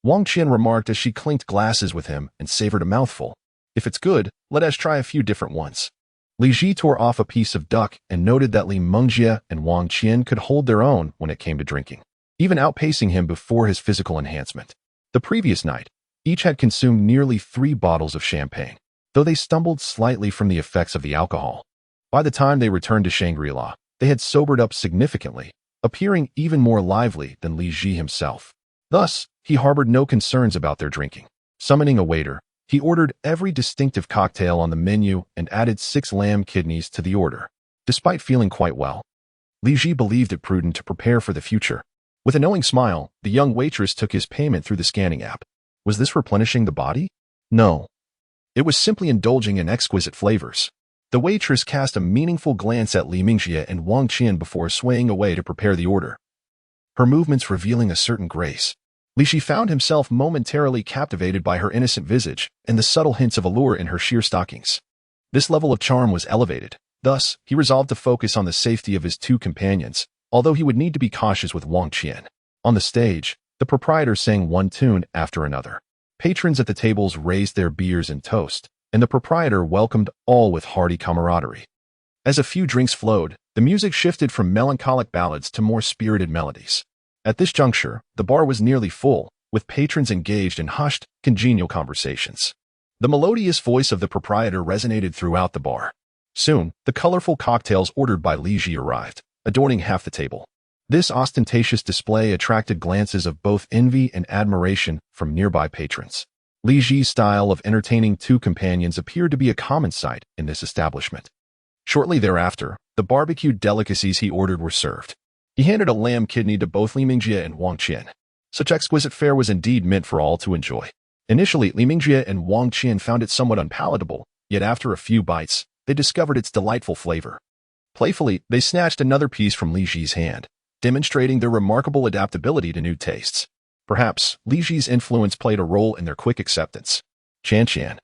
Wang Qian remarked as she clinked glasses with him and savored a mouthful. If it's good, let us try a few different ones. Li Ji tore off a piece of duck and noted that Li Mengjie and Wang Qian could hold their own when it came to drinking, even outpacing him before his physical enhancement. The previous night, each had consumed nearly 3 bottles of champagne, though they stumbled slightly from the effects of the alcohol. By the time they returned to Shangri-La, they had sobered up significantly, appearing even more lively than Li Ji himself. Thus, he harbored no concerns about their drinking. Summoning a waiter, he ordered every distinctive cocktail on the menu and added 6 lamb kidneys to the order. Despite feeling quite well, Li Ji believed it prudent to prepare for the future. With a knowing smile, the young waitress took his payment through the scanning app. Was this replenishing the body? No. It was simply indulging in exquisite flavors. The waitress cast a meaningful glance at Li Mengjie and Wang Qian before swaying away to prepare the order, her movements revealing a certain grace. Li Ji found himself momentarily captivated by her innocent visage and the subtle hints of allure in her sheer stockings. This level of charm was elevated. Thus, he resolved to focus on the safety of his 2 companions, although he would need to be cautious with Wang Qian. On the stage, the proprietor sang one tune after another. Patrons at the tables raised their beers and toast, and the proprietor welcomed all with hearty camaraderie. As a few drinks flowed, the music shifted from melancholic ballads to more spirited melodies. At this juncture, the bar was nearly full, with patrons engaged in hushed, congenial conversations. The melodious voice of the proprietor resonated throughout the bar. Soon, the colorful cocktails ordered by Li Ji arrived, adorning half the table. This ostentatious display attracted glances of both envy and admiration from nearby patrons. Li Ji's style of entertaining 2 companions appeared to be a common sight in this establishment. Shortly thereafter, the barbecued delicacies he ordered were served. He handed a lamb kidney to both Li Mengjie and Wang Qian. Such exquisite fare was indeed meant for all to enjoy. Initially, Li Mengjie and Wang Qian found it somewhat unpalatable, yet after a few bites, they discovered its delightful flavor. Playfully, they snatched another piece from Li Ji's hand, demonstrating their remarkable adaptability to new tastes. Perhaps, Li Ji's influence played a role in their quick acceptance. Qian,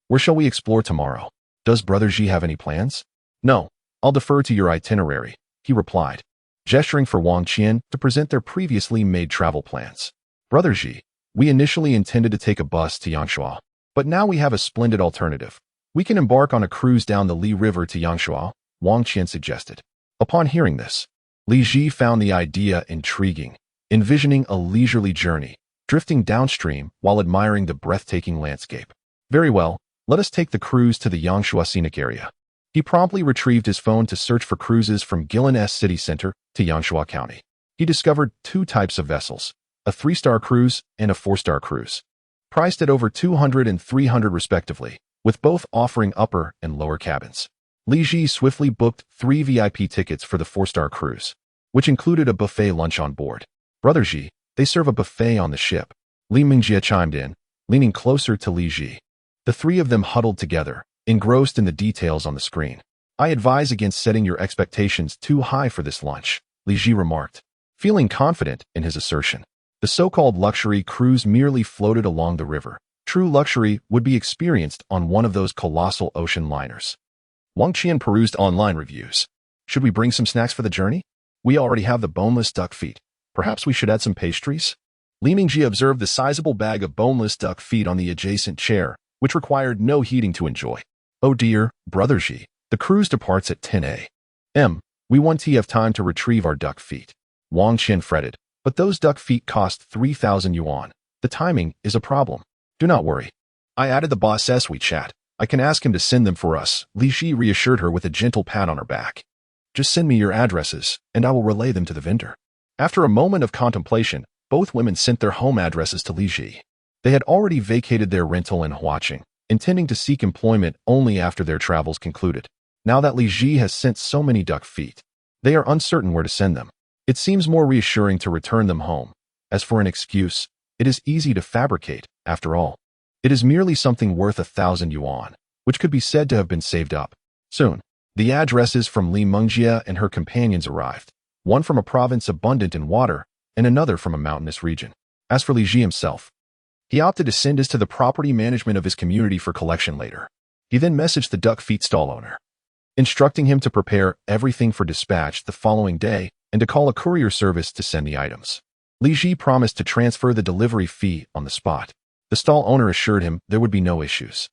where shall we explore tomorrow? Does Brother Xi have any plans? No, I'll defer to your itinerary, he replied, gesturing for Wang Qian to present their previously made travel plans. Brother Xi, we initially intended to take a bus to Yangshuo, but now we have a splendid alternative. We can embark on a cruise down the Li River to Yangshuo, Wang Qian suggested. Upon hearing this, Li Ji found the idea intriguing, envisioning a leisurely journey, drifting downstream while admiring the breathtaking landscape. Very well, let us take the cruise to the Yangshuo scenic area. He promptly retrieved his phone to search for cruises from Guilin City Center to Yangshuo County. He discovered 2 types of vessels, a 3-star cruise and a 4-star cruise, priced at over 200 and 300 respectively, with both offering upper and lower cabins. Li Ji swiftly booked 3 VIP tickets for the 4-star cruise, which included a buffet lunch on board. Brother Xi, they serve a buffet on the ship, Li Mengjie chimed in, leaning closer to Li Ji. The 3 of them huddled together, engrossed in the details on the screen. I advise against setting your expectations too high for this lunch, Li Ji remarked, feeling confident in his assertion. The so-called luxury cruise merely floated along the river. True luxury would be experienced on one of those colossal ocean liners. Wang Qian perused online reviews. Should we bring some snacks for the journey? We already have the boneless duck feet. Perhaps we should add some pastries? Li Mengjie observed the sizable bag of boneless duck feet on the adjacent chair, which required no heating to enjoy. Oh dear, Brother Xi, the cruise departs at 10 a.m. We want to have time to retrieve our duck feet. Wang Qian fretted, but those duck feet cost 3,000 yuan. The timing is a problem. Do not worry. I added the boss as we chat. I can ask him to send them for us, Li Ji reassured her with a gentle pat on her back. Just send me your addresses, and I will relay them to the vendor. After a moment of contemplation, both women sent their home addresses to Li Ji. They had already vacated their rental in Huaqing, intending to seek employment only after their travels concluded. Now that Li Ji has sent so many duck feet, they are uncertain where to send them. It seems more reassuring to return them home. As for an excuse, it is easy to fabricate, after all. It is merely something worth 1,000 yuan, which could be said to have been saved up. Soon, the addresses from Li Mengjie and her companions arrived, one from a province abundant in water and another from a mountainous region. As for Li Ji himself, he opted to send his to the property management of his community for collection later. He then messaged the duck feet stall owner. instructing him to prepare everything for dispatch the following day and to call a courier service to send the items. Li Ji promised to transfer the delivery fee on the spot. The stall owner assured him there would be no issues.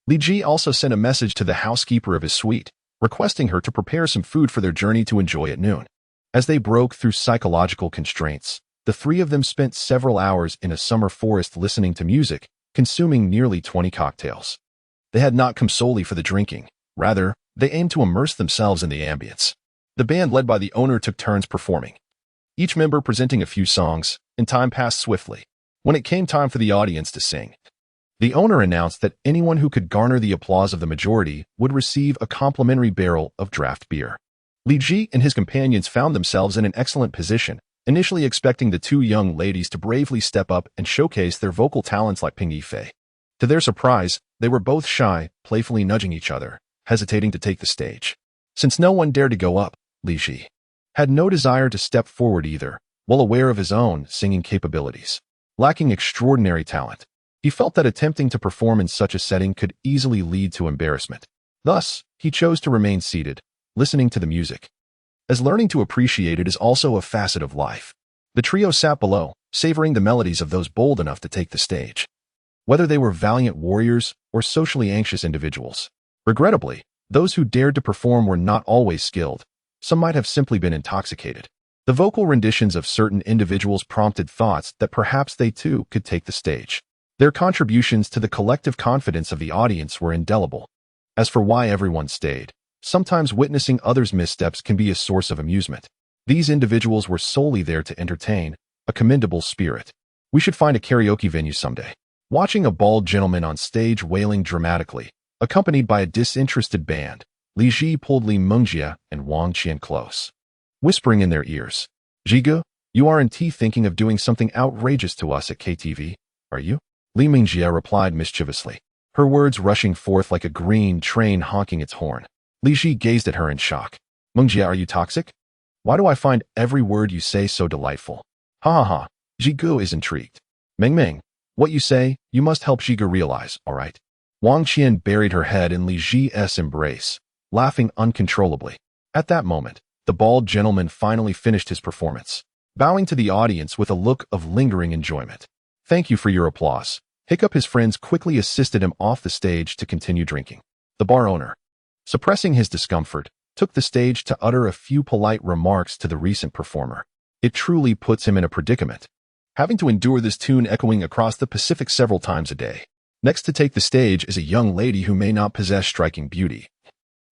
Li Ji also sent a message to the housekeeper of his suite, requesting her to prepare some food for their journey to enjoy at noon. As they broke through psychological constraints, the three of them spent several hours in a summer forest listening to music, consuming nearly 20 cocktails. They had not come solely for the drinking. Rather, they aimed to immerse themselves in the ambience. The band led by the owner took turns performing, each member presenting a few songs, and time passed swiftly. When it came time for the audience to sing, the owner announced that anyone who could garner the applause of the majority would receive a complimentary barrel of draft beer. Li Ji and his companions found themselves in an excellent position, initially expecting the two young ladies to bravely step up and showcase their vocal talents like Ping Yifei. To their surprise, they were both shy, playfully nudging each other, hesitating to take the stage. Since no one dared to go up, Li Ji had no desire to step forward either, well aware of his own singing capabilities. Lacking extraordinary talent, he felt that attempting to perform in such a setting could easily lead to embarrassment. Thus, he chose to remain seated, listening to the music, as learning to appreciate it is also a facet of life. The trio sat below, savoring the melodies of those bold enough to take the stage, whether they were valiant warriors or socially anxious individuals. Regrettably, those who dared to perform were not always skilled. Some might have simply been intoxicated. The vocal renditions of certain individuals prompted thoughts that perhaps they too could take the stage. Their contributions to the collective confidence of the audience were indelible. As for why everyone stayed, sometimes witnessing others' missteps can be a source of amusement. These individuals were solely there to entertain, a commendable spirit. We should find a karaoke venue someday. Watching a bald gentleman on stage wailing dramatically, accompanied by a disinterested band, Li Ji pulled Li Mengjie and Wang Qian close, whispering in their ears, "Jigu, you aren't thinking of doing something outrageous to us at KTV, are you?" Li Mengjie replied mischievously, her words rushing forth like a green train honking its horn. Li Ji gazed at her in shock. "Mengjie, are you toxic? Why do I find every word you say so delightful?" "Ha ha ha." Jigu is intrigued. "Meng Meng, what you say, you must help Jigu realize, all right?" Wang Qian buried her head in Li Ji's embrace, laughing uncontrollably. At that moment, the bald gentleman finally finished his performance, bowing to the audience with a look of lingering enjoyment. "Thank you for your applause." Hiccup, his friends quickly assisted him off the stage to continue drinking. The bar owner, suppressing his discomfort, took the stage to utter a few polite remarks to the recent performer. It truly puts him in a predicament, having to endure this tune echoing across the Pacific several times a day. Next to take the stage is a young lady who may not possess striking beauty,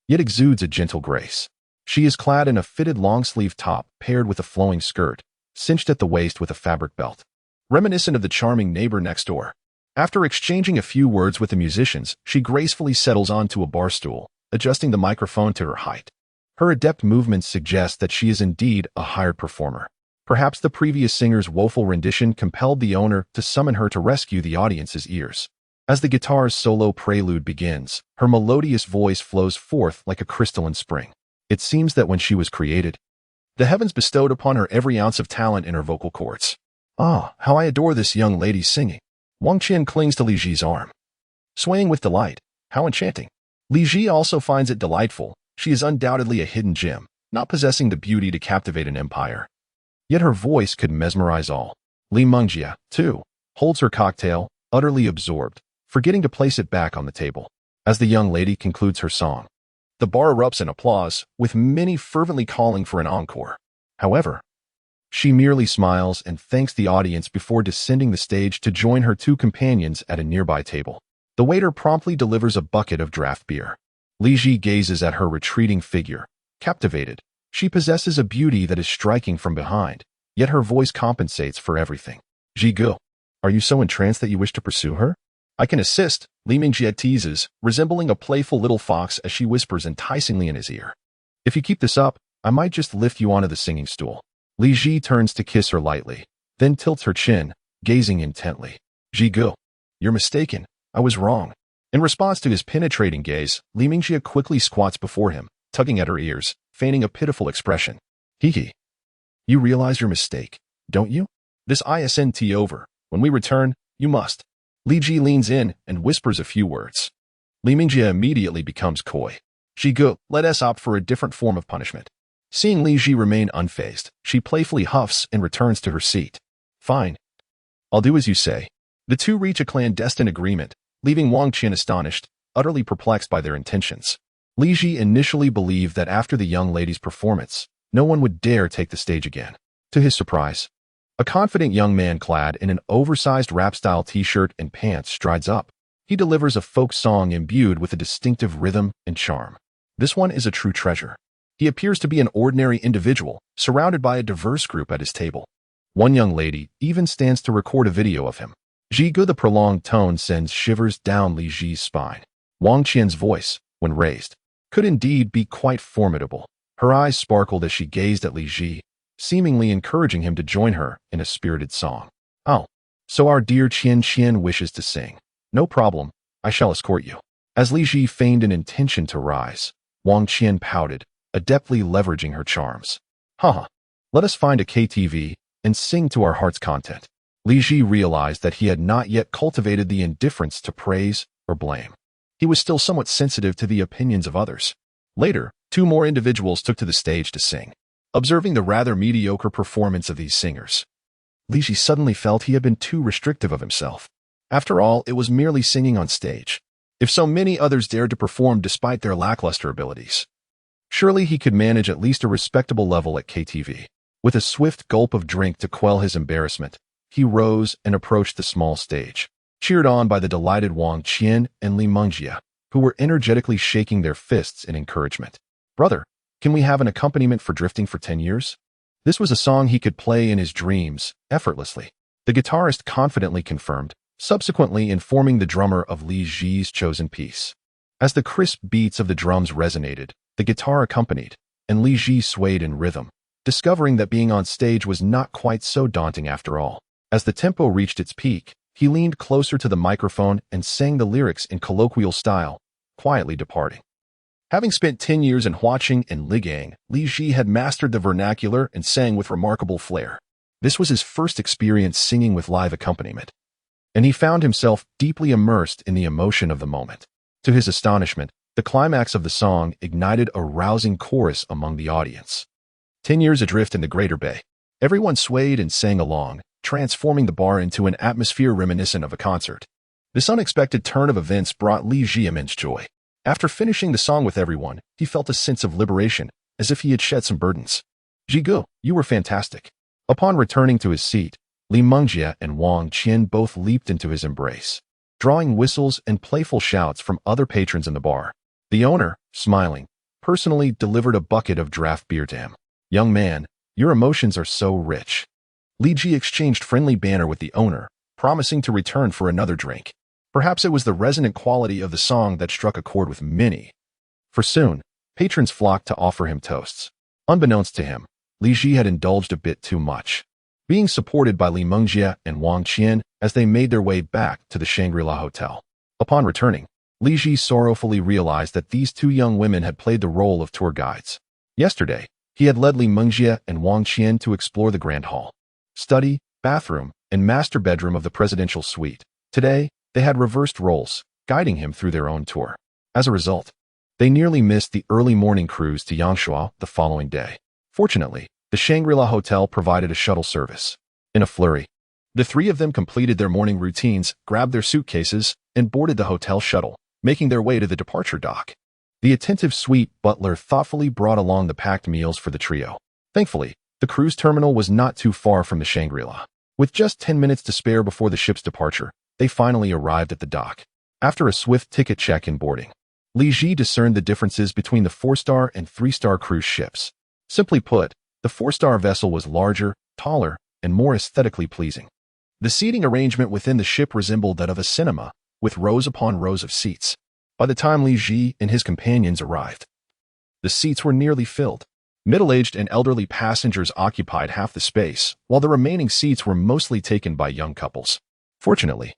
yet exudes a gentle grace. She is clad in a fitted long-sleeve top paired with a flowing skirt, cinched at the waist with a fabric belt, reminiscent of the charming neighbor next door. After exchanging a few words with the musicians, she gracefully settles onto a bar stool, adjusting the microphone to her height. Her adept movements suggest that she is indeed a hired performer. Perhaps the previous singer's woeful rendition compelled the owner to summon her to rescue the audience's ears. As the guitar's solo prelude begins, her melodious voice flows forth like a crystalline spring. It seems that when she was created, the heavens bestowed upon her every ounce of talent in her vocal cords. "Ah, how I adore this young lady's singing." Wang Qian clings to Li Ji's arm, swaying with delight. How enchanting. Li Ji also finds it delightful. She is undoubtedly a hidden gem, not possessing the beauty to captivate an empire. Yet her voice could mesmerize all. Li Mengjie, too, holds her cocktail, utterly absorbed, forgetting to place it back on the table. As the young lady concludes her song, the bar erupts in applause, with many fervently calling for an encore. However, she merely smiles and thanks the audience before descending the stage to join her two companions at a nearby table. The waiter promptly delivers a bucket of draft beer. Li Ji gazes at her retreating figure, captivated. She possesses a beauty that is striking from behind, yet her voice compensates for everything. "Jigu, are you so entranced that you wish to pursue her?" "I can assist," Li Mengjie teases, resembling a playful little fox as she whispers enticingly in his ear. "If you keep this up, I might just lift you onto the singing stool." Li Ji turns to kiss her lightly, then tilts her chin, gazing intently. "Jigu, you're mistaken. I was wrong." In response to his penetrating gaze, Li Mengjie quickly squats before him, tugging at her ears, feigning a pitiful expression. "Hee. You realize your mistake, don't you? This isn't over. When we return, you must." Li Ji leans in and whispers a few words. Li Mengjie immediately becomes coy. Jigu, let us opt for a different form of punishment. Seeing Li Ji remain unfazed, she playfully huffs and returns to her seat. Fine. I'll do as you say. The two reach a clandestine agreement, leaving Wang Qian astonished, utterly perplexed by their intentions. Li Ji initially believed that after the young lady's performance, no one would dare take the stage again. To his surprise, a confident young man clad in an oversized rap-style t-shirt and pants strides up. He delivers a folk song imbued with a distinctive rhythm and charm. This one is a true treasure. He appears to be an ordinary individual, surrounded by a diverse group at his table. One young lady even stands to record a video of him. Jigu, the prolonged tone sends shivers down Li Ji's spine. Wang Qian's voice, when raised, could indeed be quite formidable. Her eyes sparkled as she gazed at Li Ji, seemingly encouraging him to join her in a spirited song. Oh, so our dear Qian wishes to sing. No problem, I shall escort you. As Li Ji feigned an intention to rise, Wang Qian pouted, adeptly leveraging her charms. Haha, let us find a KTV and sing to our heart's content. Li Ji realized that he had not yet cultivated the indifference to praise or blame. He was still somewhat sensitive to the opinions of others. Later, two more individuals took to the stage to sing. Observing the rather mediocre performance of these singers, Li Ji suddenly felt he had been too restrictive of himself. After all, it was merely singing on stage. If so many others dared to perform despite their lackluster abilities, surely he could manage at least a respectable level at KTV. With a swift gulp of drink to quell his embarrassment, he rose and approached the small stage, cheered on by the delighted Wang Qian and Li Mengjie, who were energetically shaking their fists in encouragement. Brother, can we have an accompaniment for Drifting for 10 Years? This was a song he could play in his dreams, effortlessly. The guitarist confidently confirmed, subsequently informing the drummer of Li Ji's chosen piece. As the crisp beats of the drums resonated, the guitar accompanied, and Li Ji swayed in rhythm, discovering that being on stage was not quite so daunting after all. As the tempo reached its peak, he leaned closer to the microphone and sang the lyrics in colloquial style, quietly departing. Having spent 10 years in Huaqing and Ligang, Li Ji had mastered the vernacular and sang with remarkable flair. This was his first experience singing with live accompaniment, and he found himself deeply immersed in the emotion of the moment. To his astonishment, the climax of the song ignited a rousing chorus among the audience. 10 years adrift in the Greater Bay. Everyone swayed and sang along, transforming the bar into an atmosphere reminiscent of a concert. This unexpected turn of events brought Li Ji immense joy. After finishing the song with everyone, he felt a sense of liberation, as if he had shed some burdens. Jigu, you were fantastic. Upon returning to his seat, Li Mengjie and Wang Qian both leaped into his embrace, drawing whistles and playful shouts from other patrons in the bar. The owner, smiling, personally delivered a bucket of draft beer to him. Young man, your emotions are so rich. Li Ji exchanged friendly banter with the owner, promising to return for another drink. Perhaps it was the resonant quality of the song that struck a chord with many. For soon, patrons flocked to offer him toasts. Unbeknownst to him, Li Ji had indulged a bit too much. Being supported by Li Mengjie and Wang Qian as they made their way back to the Shangri-La Hotel. Upon returning, Li Ji sorrowfully realized that these two young women had played the role of tour guides. Yesterday, he had led Li Mengjie and Wang Qian to explore the grand hall, study, bathroom, and master bedroom of the presidential suite. Today, they had reversed roles, guiding him through their own tour. As a result, they nearly missed the early morning cruise to Yangshuo the following day. Fortunately, the Shangri-La Hotel provided a shuttle service. In a flurry, the three of them completed their morning routines, grabbed their suitcases, and boarded the hotel shuttle, making their way to the departure dock. The attentive suite butler thoughtfully brought along the packed meals for the trio. Thankfully, the cruise terminal was not too far from the Shangri-La. With just 10 minutes to spare before the ship's departure, they finally arrived at the dock. After a swift ticket check and boarding, Li Ji discerned the differences between the 4-star and 3-star cruise ships. Simply put, the 4-star vessel was larger, taller, and more aesthetically pleasing. The seating arrangement within the ship resembled that of a cinema, with rows upon rows of seats. By the time Li Ji and his companions arrived, the seats were nearly filled. Middle-aged and elderly passengers occupied half the space, while the remaining seats were mostly taken by young couples. Fortunately,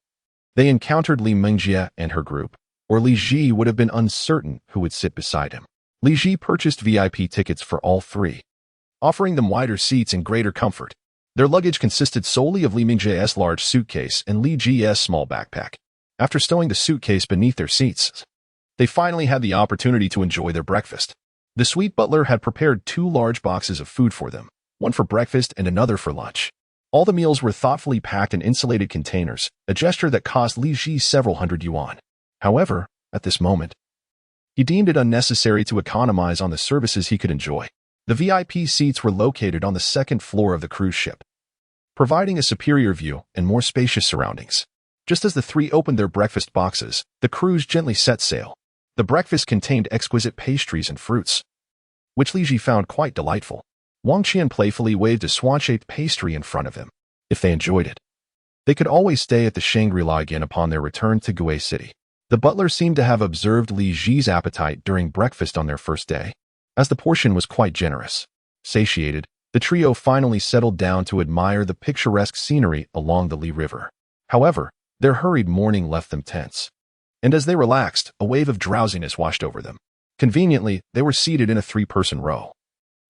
they encountered Li Mengjie and her group, or Li Ji would have been uncertain who would sit beside him. Li Ji purchased VIP tickets for all three, offering them wider seats and greater comfort. Their luggage consisted solely of Li Mengjie's large suitcase and Li Ji's small backpack. After stowing the suitcase beneath their seats, They finally had the opportunity to enjoy their breakfast. The sweet butler had prepared 2 large boxes of food for them, one for breakfast and another for lunch. All the meals were thoughtfully packed in insulated containers, a gesture that cost Li Ji several hundred yuan. However, at this moment, he deemed it unnecessary to economize on the services he could enjoy. The VIP seats were located on the 2nd floor of the cruise ship, providing a superior view and more spacious surroundings. Just as the 3 opened their breakfast boxes, the cruise gently set sail. The breakfast contained exquisite pastries and fruits, which Li Ji found quite delightful. Wang Qian playfully waved a swan-shaped pastry in front of him. If they enjoyed it, they could always stay at the Shangri-La again upon their return to Gue City. The butler seemed to have observed Li Ji's appetite during breakfast on their first day, as the portion was quite generous. Satiated, the trio finally settled down to admire the picturesque scenery along the Li River. However, their hurried morning left them tense, and as they relaxed, a wave of drowsiness washed over them. Conveniently, they were seated in a 3-person row,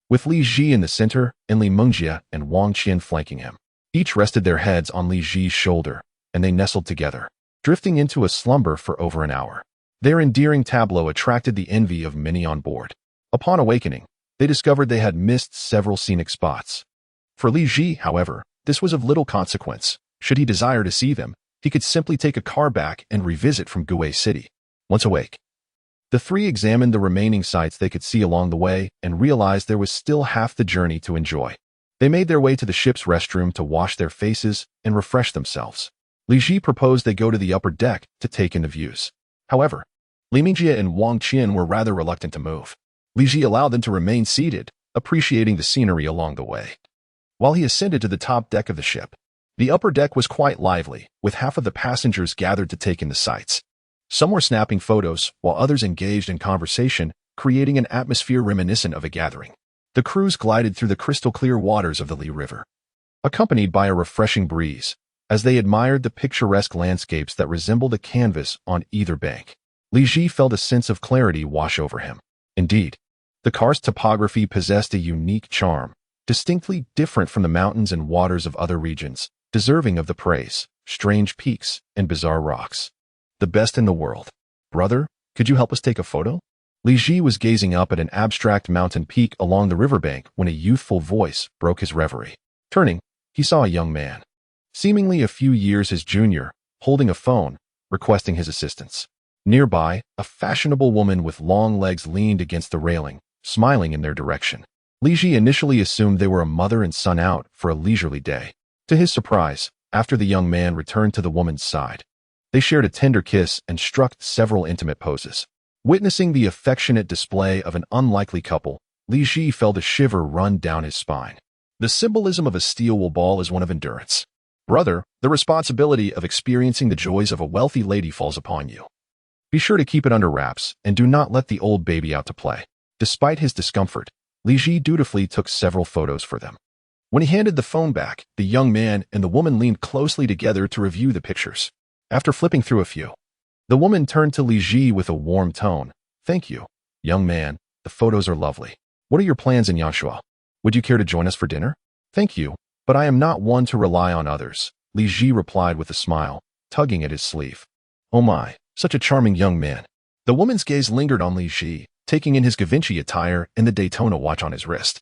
with Li Ji in the center and Li Mengjie and Wang Qian flanking him. Each rested their heads on Li Ji's shoulder, and they nestled together, drifting into a slumber for over an hour. Their endearing tableau attracted the envy of many on board. Upon awakening, they discovered they had missed several scenic spots. For Li Ji, however, this was of little consequence. Should he desire to see them, he could simply take a car back and revisit from Gue City. Once awake, the 3 examined the remaining sights they could see along the way and realized there was still half the journey to enjoy. They made their way to the ship's restroom to wash their faces and refresh themselves. Li Ji proposed they go to the upper deck to take in the views. However, Li Mengjie and Wang Qian were rather reluctant to move. Li Ji allowed them to remain seated, appreciating the scenery along the way. While he ascended to the top deck of the ship, the upper deck was quite lively, with half of the passengers gathered to take in the sights. Some were snapping photos, while others engaged in conversation, creating an atmosphere reminiscent of a gathering. The cruise glided through the crystal-clear waters of the Li River, accompanied by a refreshing breeze, as they admired the picturesque landscapes that resembled a canvas on either bank. Li Ji felt a sense of clarity wash over him. Indeed, the karst topography possessed a unique charm, distinctly different from the mountains and waters of other regions, deserving of the praise, strange peaks, and bizarre rocks. The best in the world. Brother, could you help us take a photo? Li Ji was gazing up at an abstract mountain peak along the riverbank when a youthful voice broke his reverie. Turning, he saw a young man, seemingly a few years his junior, holding a phone, requesting his assistance. Nearby, a fashionable woman with long legs leaned against the railing, smiling in their direction. Li Ji initially assumed they were a mother and son out for a leisurely day. To his surprise, after the young man returned to the woman's side, they shared a tender kiss and struck several intimate poses. Witnessing the affectionate display of an unlikely couple, Li Ji felt a shiver run down his spine. The symbolism of a steel-wool ball is one of endurance. Brother, the responsibility of experiencing the joys of a wealthy lady falls upon you. Be sure to keep it under wraps and do not let the old baby out to play. Despite his discomfort, Li Ji dutifully took several photos for them. When he handed the phone back, the young man and the woman leaned closely together to review the pictures. After flipping through a few, the woman turned to Li Ji with a warm tone. Thank you, young man. The photos are lovely. What are your plans in Yanshua? Would you care to join us for dinner? Thank you, but I am not one to rely on others, Li Ji replied with a smile, tugging at his sleeve. Oh my, such a charming young man. The woman's gaze lingered on Li Ji, taking in his Givenchy attire and the Daytona watch on his wrist.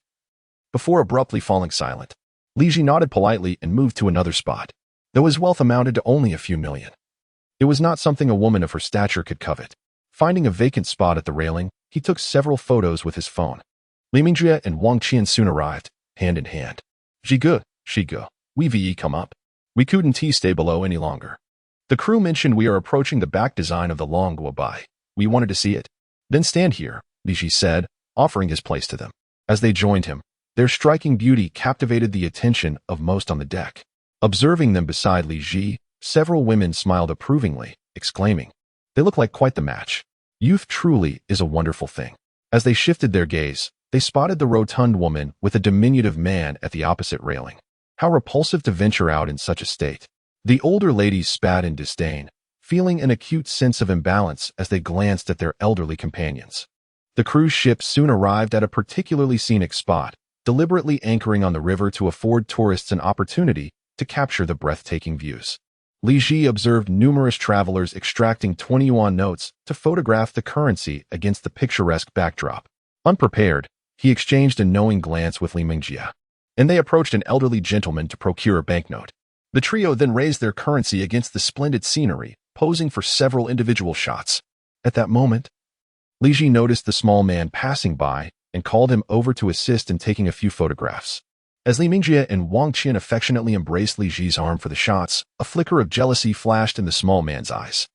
Before abruptly falling silent, Li Ji nodded politely and moved to another spot, though his wealth amounted to only a few million. It was not something a woman of her stature could covet. Finding a vacant spot at the railing, he took several photos with his phone. Li Mengjie and Wang Qian soon arrived, hand in hand. Shigu, we ve come up. We couldn't stay below any longer. The crew mentioned we are approaching the back design of the Long Guobai. We wanted to see it. Then stand here, Li Ji said, offering his place to them. As they joined him, their striking beauty captivated the attention of most on the deck. Observing them beside Li Ji, several women smiled approvingly, exclaiming, "They look like quite the match. Youth truly is a wonderful thing." As they shifted their gaze, they spotted the rotund woman with a diminutive man at the opposite railing. How repulsive to venture out in such a state. The older ladies spat in disdain, feeling an acute sense of imbalance as they glanced at their elderly companions. The cruise ship soon arrived at a particularly scenic spot, deliberately anchoring on the river to afford tourists an opportunity to capture the breathtaking views. Li Ji observed numerous travelers extracting 20 yuan notes to photograph the currency against the picturesque backdrop. Unprepared, he exchanged a knowing glance with Li Mingjie, and they approached an elderly gentleman to procure a banknote. The trio then raised their currency against the splendid scenery, posing for several individual shots. At that moment, Li Ji noticed the small man passing by and called him over to assist in taking a few photographs. As Li Mingjie and Wang Qian affectionately embraced Li Ji's arm for the shots, a flicker of jealousy flashed in the small man's eyes.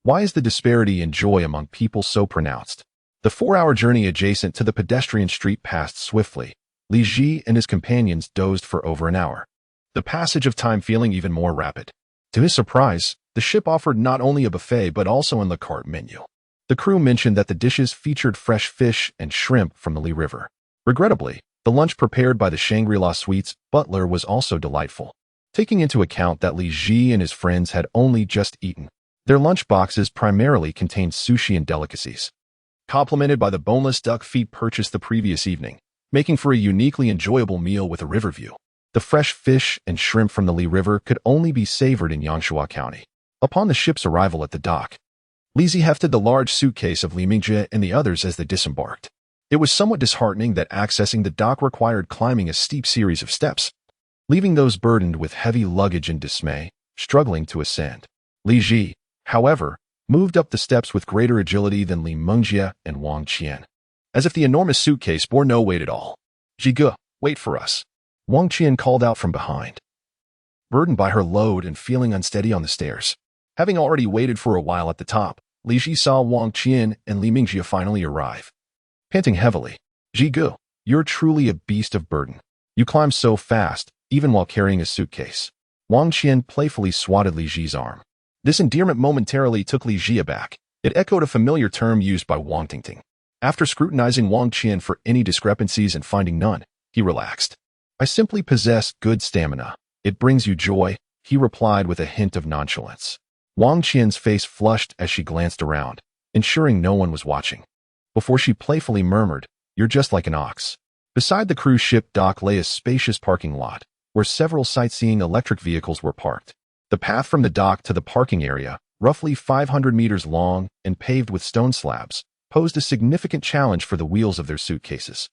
Why is the disparity in joy among people so pronounced? The 4-hour journey adjacent to the pedestrian street passed swiftly. Li Ji and his companions dozed for over an hour, the passage of time feeling even more rapid. To his surprise, the ship offered not only a buffet but also an la carte menu. The crew mentioned that the dishes featured fresh fish and shrimp from the Li River. Regrettably, the lunch prepared by the Shangri-La Suites butler was also delightful. Taking into account that Li Ji and his friends had only just eaten, their lunch boxes primarily contained sushi and delicacies, complemented by the boneless duck feet purchased the previous evening, making for a uniquely enjoyable meal with a river view. The fresh fish and shrimp from the Li River could only be savored in Yangshuo County. Upon the ship's arrival at the dock, Li Ji hefted the large suitcase of Li Mingjie and the others as they disembarked. It was somewhat disheartening that accessing the dock required climbing a steep series of steps, leaving those burdened with heavy luggage in dismay, struggling to ascend. Li Ji, however, moved up the steps with greater agility than Li Mingjie and Wang Qian, as if the enormous suitcase bore no weight at all. "Jigu, wait for us," Wang Qian called out from behind, burdened by her load and feeling unsteady on the stairs. Having already waited for a while at the top, Li Ji saw Wang Qian and Li Mingjie finally arrive. Panting heavily, "Jigu, you're truly a beast of burden. You climb so fast, even while carrying a suitcase." Wang Qian playfully swatted Li Ji's arm. This endearment momentarily took Li Ji aback. It echoed a familiar term used by Wang Tingting. After scrutinizing Wang Qian for any discrepancies and finding none, he relaxed. "I simply possess good stamina. It brings you joy," he replied with a hint of nonchalance. Wang Qian's face flushed as she glanced around, ensuring no one was watching, before she playfully murmured, "You're just like an ox." Beside the cruise ship dock lay a spacious parking lot, where several sightseeing electric vehicles were parked. The path from the dock to the parking area, roughly 500 meters long and paved with stone slabs, posed a significant challenge for the wheels of their suitcases.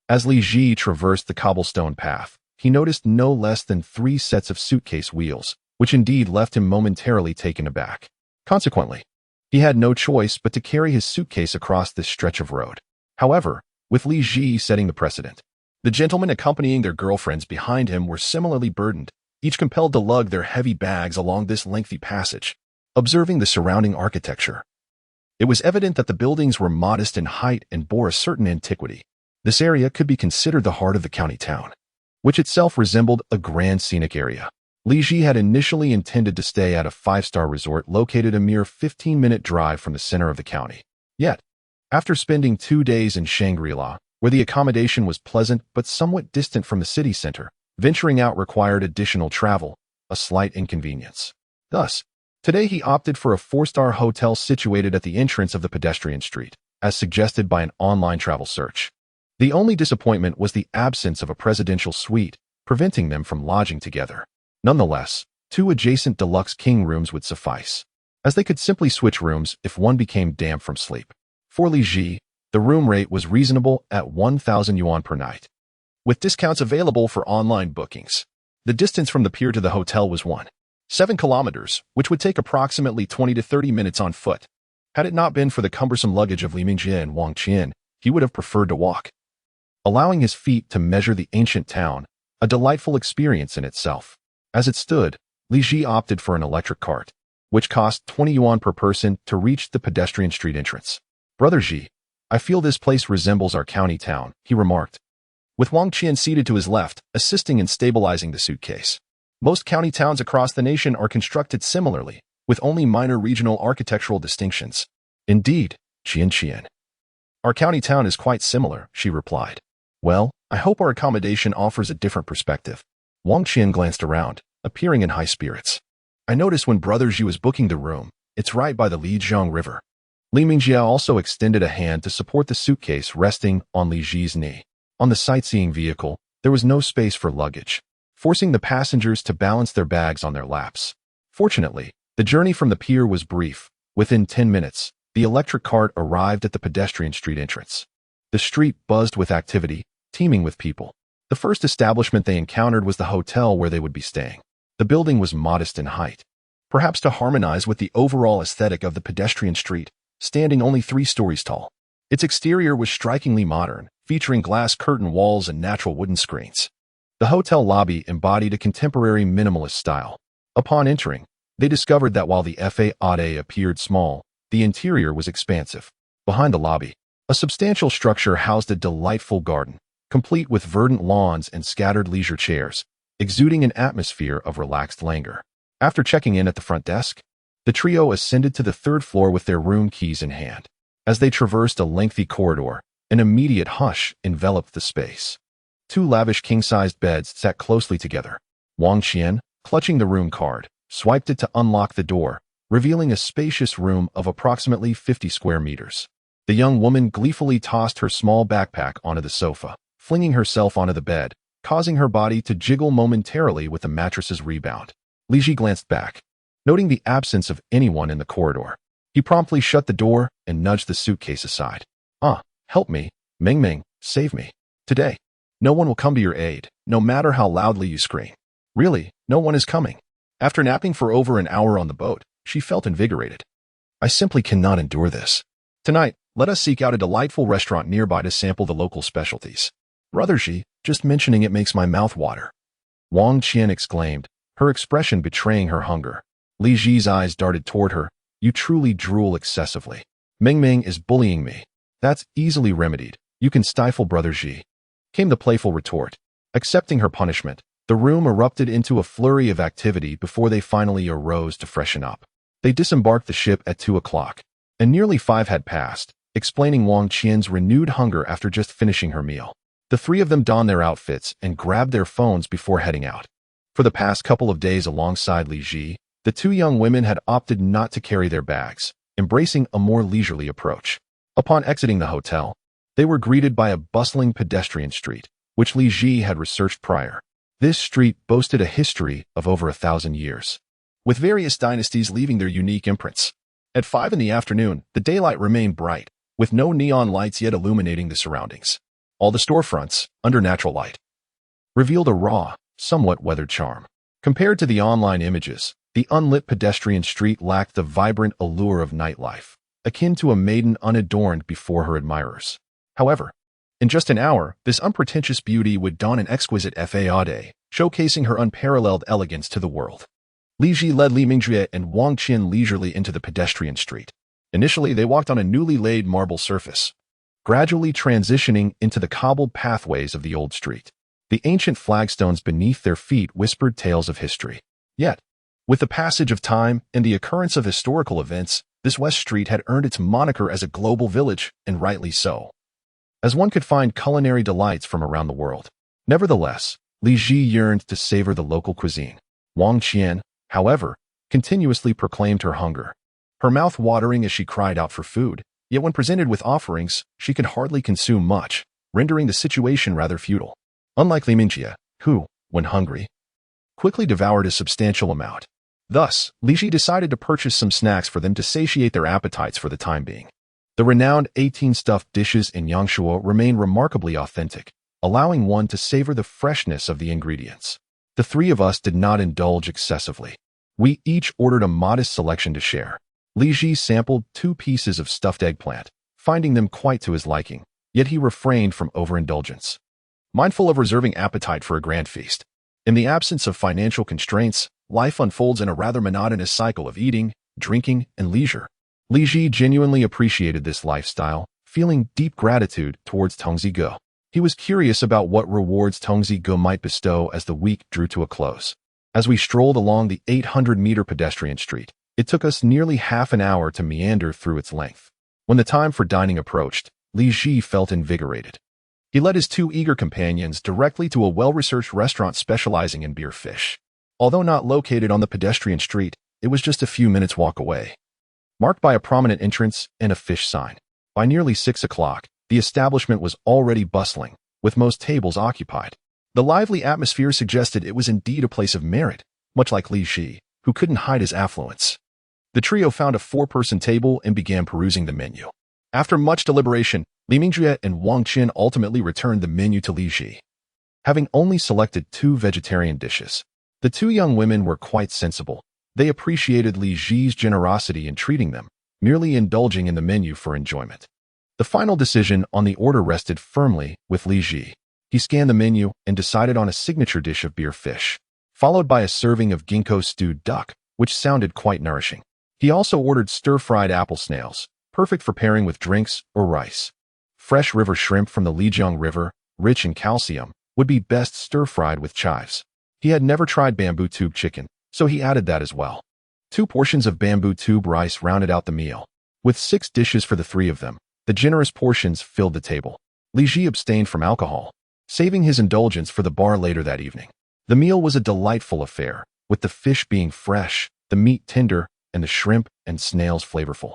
As Li Ji traversed the cobblestone path, he noticed no less than 3 sets of suitcase wheels, which indeed left him momentarily taken aback. Consequently, he had no choice but to carry his suitcase across this stretch of road. However, with Li Ji setting the precedent, the gentlemen accompanying their girlfriends behind him were similarly burdened, each compelled to lug their heavy bags along this lengthy passage. Observing the surrounding architecture, it was evident that the buildings were modest in height and bore a certain antiquity. This area could be considered the heart of the county town, which itself resembled a grand scenic area. Li Ji had initially intended to stay at a 5-star resort located a mere 15-minute drive from the center of the county. Yet, after spending 2 days in Shangri-La, where the accommodation was pleasant but somewhat distant from the city center, venturing out required additional travel, a slight inconvenience. Thus, today he opted for a 4-star hotel situated at the entrance of the pedestrian street, as suggested by an online travel search. The only disappointment was the absence of a presidential suite, preventing them from lodging together. Nonetheless, 2 adjacent deluxe king rooms would suffice, as they could simply switch rooms if one became damp from sleep. For Li Ji, the room rate was reasonable at 1,000 yuan per night, with discounts available for online bookings. The distance from the pier to the hotel was 1.7 kilometers, which would take approximately 20 to 30 minutes on foot. Had it not been for the cumbersome luggage of Li Mingjie and Wang Qian, he would have preferred to walk, allowing his feet to measure the ancient town, a delightful experience in itself. As it stood, Li Ji opted for an electric cart, which cost 20 yuan per person to reach the pedestrian street entrance. "Brother Ji, I feel this place resembles our county town," he remarked, with Wang Qian seated to his left, assisting in stabilizing the suitcase. Most county towns across the nation are constructed similarly, with only minor regional architectural distinctions. "Indeed, Qian. Our county town is quite similar," she replied. "Well, I hope our accommodation offers a different perspective." Wang Qian glanced around, appearing in high spirits. "I noticed when Brother Ji was booking the room, it's right by the Lijiang River." Li Mingjie also extended a hand to support the suitcase resting on Li Ji's knee. On the sightseeing vehicle, there was no space for luggage, forcing the passengers to balance their bags on their laps. Fortunately, the journey from the pier was brief. Within 10 minutes, the electric cart arrived at the pedestrian street entrance. The street buzzed with activity, teeming with people. The first establishment they encountered was the hotel where they would be staying. The building was modest in height, perhaps to harmonize with the overall aesthetic of the pedestrian street, standing only 3 stories tall. Its exterior was strikingly modern, featuring glass curtain walls and natural wooden screens. The hotel lobby embodied a contemporary minimalist style. Upon entering, they discovered that while the faade appeared small, the interior was expansive. Behind the lobby, a substantial structure housed a delightful garden, complete with verdant lawns and scattered leisure chairs, exuding an atmosphere of relaxed languor. After checking in at the front desk, the trio ascended to the 3rd floor with their room keys in hand. As they traversed a lengthy corridor, an immediate hush enveloped the space. 2 lavish king-sized beds sat closely together. Wang Qian, clutching the room card, swiped it to unlock the door, revealing a spacious room of approximately 50 square meters. The young woman gleefully tossed her small backpack onto the sofa, flinging herself onto the bed, causing her body to jiggle momentarily with the mattress's rebound. Li Ji glanced back, noting the absence of anyone in the corridor. He promptly shut the door and nudged the suitcase aside. Help me, Ming Ming, save me. Today, no one will come to your aid, no matter how loudly you scream. Really, no one is coming. After napping for over an hour on the boat, she felt invigorated. I simply cannot endure this. Tonight, let us seek out a delightful restaurant nearby to sample the local specialties. Brother Ji, just mentioning it makes my mouth water. Wang Qian exclaimed, her expression betraying her hunger. Li Ji's eyes darted toward her. You truly drool excessively. Ming Ming is bullying me. That's easily remedied. You can stifle Brother Ji. Came the playful retort. Accepting her punishment, the room erupted into a flurry of activity before they finally arose to freshen up. They disembarked the ship at 2 o'clock, and nearly 5 had passed, explaining Wang Qian's renewed hunger after just finishing her meal. The 3 of them donned their outfits and grabbed their phones before heading out. For the past couple of days alongside Li Ji, the 2 young women had opted not to carry their bags, embracing a more leisurely approach. Upon exiting the hotel, they were greeted by a bustling pedestrian street, which Li Ji had researched prior. This street boasted a history of over 1,000 years, with various dynasties leaving their unique imprints. At 5 in the afternoon, the daylight remained bright, with no neon lights yet illuminating the surroundings. All the storefronts, under natural light, revealed a raw, somewhat weathered charm. Compared to the online images, the unlit pedestrian street lacked the vibrant allure of nightlife, akin to a maiden unadorned before her admirers. However, in just an hour, this unpretentious beauty would don an exquisite faade, showcasing her unparalleled elegance to the world. Li Ji led Li Mingjue and Wang Qian leisurely into the pedestrian street. Initially, they walked on a newly laid marble surface, gradually transitioning into the cobbled pathways of the old street. The ancient flagstones beneath their feet whispered tales of history. Yet, with the passage of time and the occurrence of historical events, this West Street had earned its moniker as a global village, and rightly so, as one could find culinary delights from around the world. Nevertheless, Li Ji yearned to savor the local cuisine. Wang Qian, however, continuously proclaimed her hunger, her mouth watering as she cried out for food, yet when presented with offerings, she could hardly consume much, rendering the situation rather futile. Unlike Li Mingjie, who, when hungry, quickly devoured a substantial amount. Thus, Li Ji decided to purchase some snacks for them to satiate their appetites for the time being. The renowned 18 stuffed dishes in Yangshuo remain remarkably authentic, allowing one to savor the freshness of the ingredients. The 3 of us did not indulge excessively. We each ordered a modest selection to share. Li Ji sampled 2 pieces of stuffed eggplant, finding them quite to his liking, yet he refrained from overindulgence, mindful of reserving appetite for a grand feast. In the absence of financial constraints, life unfolds in a rather monotonous cycle of eating, drinking, and leisure. Li Ji genuinely appreciated this lifestyle, feeling deep gratitude towards Tongzi Ge. He was curious about what rewards Tongzi Ge might bestow as the week drew to a close. As we strolled along the 800-meter pedestrian street, it took us nearly half an hour to meander through its length. When the time for dining approached, Li Ji felt invigorated. He led his 2 eager companions directly to a well-researched restaurant specializing in beer fish. Although not located on the pedestrian street, it was just a few minutes' walk away, marked by a prominent entrance and a fish sign. By nearly 6 o'clock, the establishment was already bustling, with most tables occupied. The lively atmosphere suggested it was indeed a place of merit. Much like Li Ji, who couldn't hide his affluence. The trio found a four-person table and began perusing the menu. After much deliberation, Li Mingjie and Wang Qian ultimately returned the menu to Li Ji, having only selected 2 vegetarian dishes. The 2 young women were quite sensible. They appreciated Li Ji's generosity in treating them, merely indulging in the menu for enjoyment. The final decision on the order rested firmly with Li Ji. He scanned the menu and decided on a signature dish of beer fish, followed by a serving of ginkgo stewed duck, which sounded quite nourishing. He also ordered stir-fried apple snails, perfect for pairing with drinks or rice. Fresh river shrimp from the Lijiang River, rich in calcium, would be best stir-fried with chives. He had never tried bamboo tube chicken, so he added that as well. 2 portions of bamboo tube rice rounded out the meal. With 6 dishes for the 3 of them, the generous portions filled the table. Li Ji abstained from alcohol, saving his indulgence for the bar later that evening. The meal was a delightful affair, with the fish being fresh, the meat tender, and the shrimp and snails flavorful,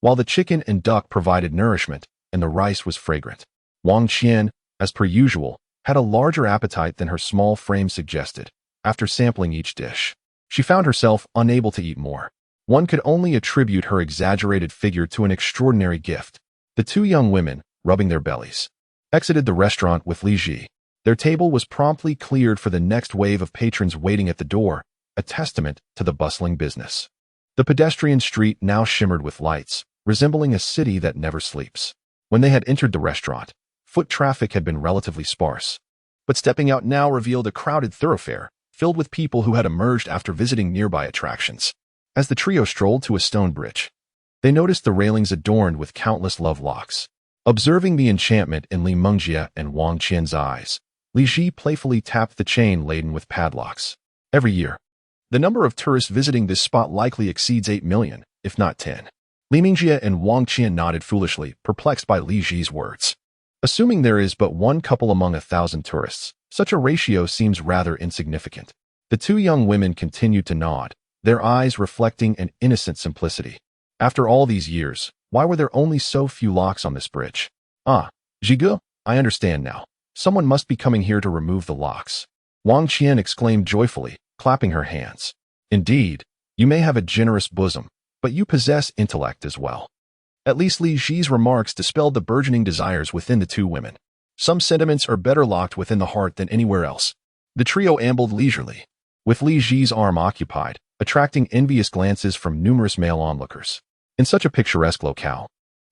while the chicken and duck provided nourishment and the rice was fragrant. Wang Qian, as per usual, had a larger appetite than her small frame suggested. After sampling each dish, she found herself unable to eat more. One could only attribute her exaggerated figure to an extraordinary gift. The 2 young women, rubbing their bellies, exited the restaurant with Li Ji. Their table was promptly cleared for the next wave of patrons waiting at the door, a testament to the bustling business. The pedestrian street now shimmered with lights, resembling a city that never sleeps. When they had entered the restaurant, foot traffic had been relatively sparse, but stepping out now revealed a crowded thoroughfare, filled with people who had emerged after visiting nearby attractions. As the trio strolled to a stone bridge, they noticed the railings adorned with countless love locks. Observing the enchantment in Li Mingjie and Wang Qian's eyes, Li Ji playfully tapped the chain laden with padlocks. Every year, the number of tourists visiting this spot likely exceeds 8 million, if not 10. Li Mingjie and Wang Qian nodded foolishly, perplexed by Li Ji's words. Assuming there is but 1 couple among 1,000 tourists, such a ratio seems rather insignificant. The 2 young women continued to nod, their eyes reflecting an innocent simplicity. After all these years, why were there only so few locks on this bridge? Ah, Jigu, I understand now. Someone must be coming here to remove the locks. Wang Qian exclaimed joyfully, clapping her hands. Indeed, you may have a generous bosom, but you possess intellect as well. At least Li Ji's remarks dispelled the burgeoning desires within the 2 women. Some sentiments are better locked within the heart than anywhere else. The trio ambled leisurely, with Li Ji's arm occupied, attracting envious glances from numerous male onlookers. In such a picturesque locale,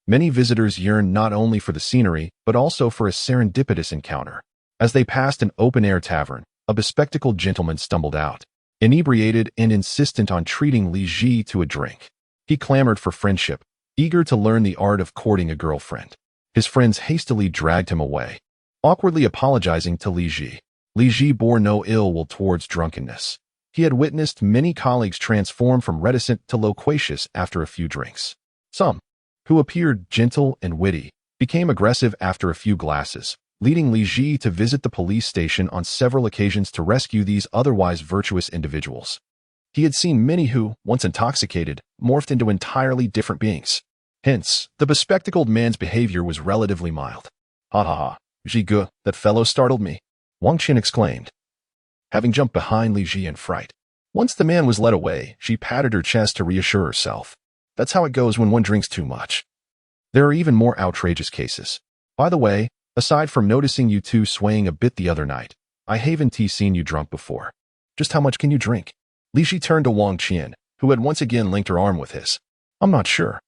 many visitors yearn not only for the scenery, but also for a serendipitous encounter. As they passed an open-air tavern, a bespectacled gentleman stumbled out, inebriated and insistent on treating Li Ji to a drink. He clamored for friendship, eager to learn the art of courting a girlfriend. His friends hastily dragged him away, awkwardly apologizing to Li Ji. Li Ji bore no ill will towards drunkenness. He had witnessed many colleagues transform from reticent to loquacious after a few drinks. Some, who appeared gentle and witty, became aggressive after a few glasses, leading Li Ji to visit the police station on several occasions to rescue these otherwise virtuous individuals. He had seen many who, once intoxicated, morphed into entirely different beings. Hence, the bespectacled man's behavior was relatively mild. Ha ha ha, Jigu, that fellow startled me, Wang Qian exclaimed, having jumped behind Li Ji in fright. Once the man was led away, she patted her chest to reassure herself. That's how it goes when one drinks too much. There are even more outrageous cases. By the way, aside from noticing you 2 swaying a bit the other night, I haven't seen you drunk before. Just how much can you drink? Li Ji turned to Wang Qian, who had once again linked her arm with his. I'm not sure.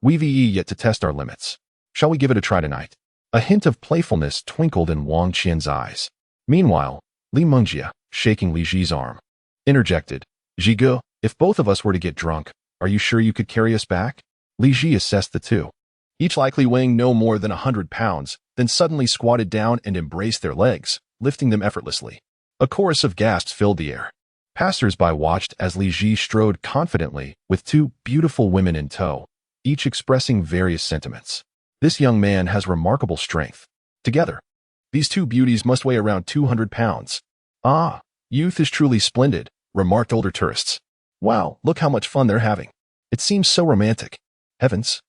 We've yet to test our limits. Shall we give it a try tonight? A hint of playfulness twinkled in Wang Qian's eyes. Meanwhile, Li Mingjie, shaking Li Ji's arm, interjected, Jigu, if both of us were to get drunk, are you sure you could carry us back? Li Ji assessed the 2, each likely weighing no more than 100 pounds, then suddenly squatted down and embraced their legs, lifting them effortlessly. A chorus of gasps filled the air. Passers-by watched as Li Ji strode confidently with 2 beautiful women in tow, each expressing various sentiments. This young man has remarkable strength. Together, these 2 beauties must weigh around 200 pounds. Ah, youth is truly splendid, remarked older tourists. Wow, look how much fun they're having. It seems so romantic. Heavens,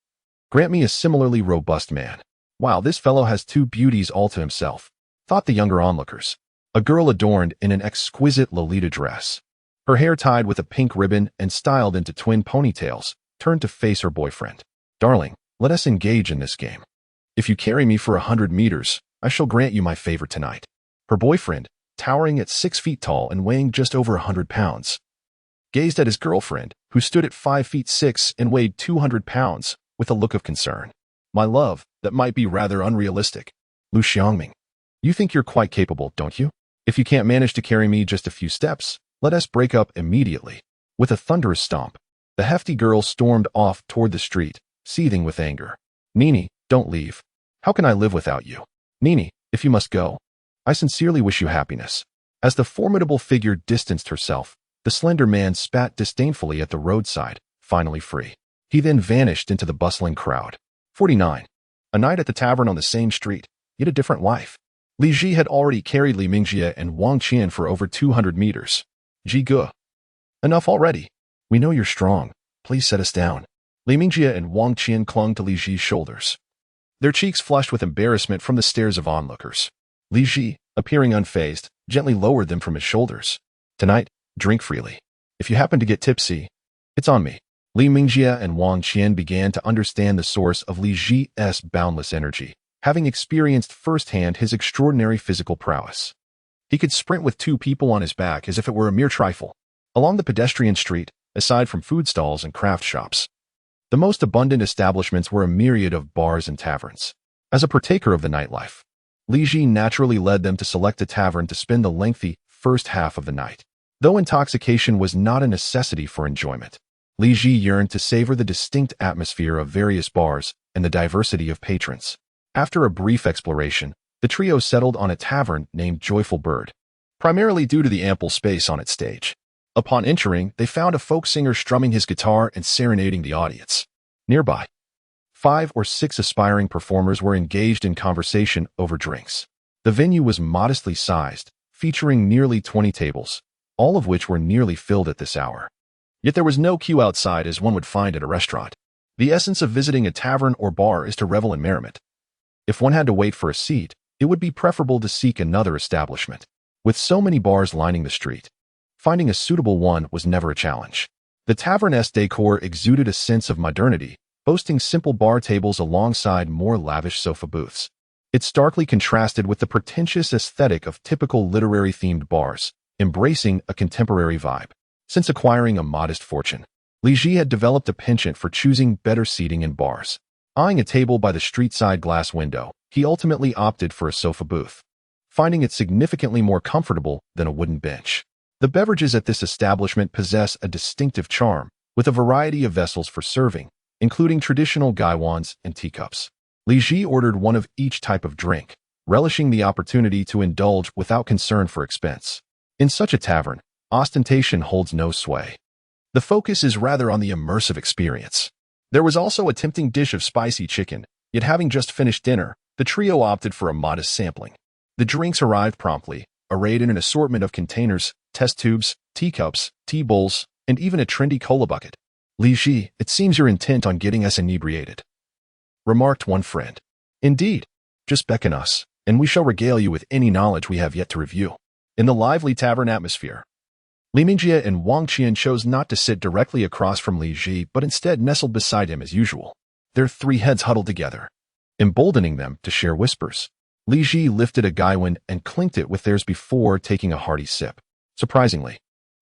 grant me a similarly robust man. Wow, this fellow has 2 beauties all to himself, thought the younger onlookers. A girl adorned in an exquisite Lolita dress, Her hair tied with a pink ribbon and styled into twin ponytails, turned to face her boyfriend. "Darling, let us engage in this game. If you carry me for 100 meters, I shall grant you my favor tonight." Her boyfriend, towering at 6 feet tall and weighing just over 100 pounds, gazed at his girlfriend, who stood at 5 feet 6 and weighed 200 pounds, with a look of concern. "My love, that might be rather unrealistic. Lu Xiangming, you think you're quite capable, don't you? If you can't manage to carry me just a few steps, let us break up immediately." With a thunderous stomp, the hefty girl stormed off toward the street, seething with anger. "Nini, don't leave. How can I live without you? Nini, if you must go, I sincerely wish you happiness." As the formidable figure distanced herself, the slender man spat disdainfully at the roadside, finally free. He then vanished into the bustling crowd. 49. A night at the tavern on the same street, yet a different wife. Li Ji had already carried Li Mingjie and Wang Qian for over 200 meters. "Ji Ge, enough already. We know you're strong. Please set us down." Li Mingjie and Wang Qian clung to Li Ji's shoulders, their cheeks flushed with embarrassment from the stares of onlookers. Li Ji, appearing unfazed, gently lowered them from his shoulders. "Tonight, drink freely. If you happen to get tipsy, it's on me." Li Mingjie and Wang Qian began to understand the source of Li Ji's boundless energy, having experienced firsthand his extraordinary physical prowess. He could sprint with 2 people on his back as if it were a mere trifle. Along the pedestrian street, aside from food stalls and craft shops, the most abundant establishments were a myriad of bars and taverns. As a partaker of the nightlife, Li Ji naturally led them to select a tavern to spend the lengthy first half of the night. Though intoxication was not a necessity for enjoyment, Li Ji yearned to savor the distinct atmosphere of various bars and the diversity of patrons. After a brief exploration, the trio settled on a tavern named Joyful Bird, primarily due to the ample space on its stage. Upon entering, they found a folk singer strumming his guitar and serenading the audience. Nearby, 5 or 6 aspiring performers were engaged in conversation over drinks. The venue was modestly sized, featuring nearly 20 tables, all of which were nearly filled at this hour. Yet there was no queue outside as one would find at a restaurant. The essence of visiting a tavern or bar is to revel in merriment. If one had to wait for a seat, it would be preferable to seek another establishment. With so many bars lining the street, finding a suitable one was never a challenge. The tavern's decor exuded a sense of modernity, boasting simple bar tables alongside more lavish sofa booths. It starkly contrasted with the pretentious aesthetic of typical literary-themed bars, embracing a contemporary vibe. Since acquiring a modest fortune, Li Ji had developed a penchant for choosing better seating in bars. Eyeing a table by the street-side glass window, he ultimately opted for a sofa booth, finding it significantly more comfortable than a wooden bench. The beverages at this establishment possess a distinctive charm, with a variety of vessels for serving, including traditional gaiwans and teacups. Li Ji ordered one of each type of drink, relishing the opportunity to indulge without concern for expense. In such a tavern, ostentation holds no sway. The focus is rather on the immersive experience. There was also a tempting dish of spicy chicken, yet having just finished dinner, the trio opted for a modest sampling. The drinks arrived promptly, arrayed in an assortment of containers, test tubes, teacups, tea bowls, and even a trendy cola bucket. "Li Ji, it seems you're intent on getting us inebriated," remarked one friend. "Indeed. Just beckon us, and we shall regale you with any knowledge we have yet to review." In the lively tavern atmosphere, Li Mingjie and Wang Qian chose not to sit directly across from Li Ji, but instead nestled beside him as usual, their 3 heads huddled together, emboldening them to share whispers. Li Ji lifted a gaiwan and clinked it with theirs before taking a hearty sip. Surprisingly,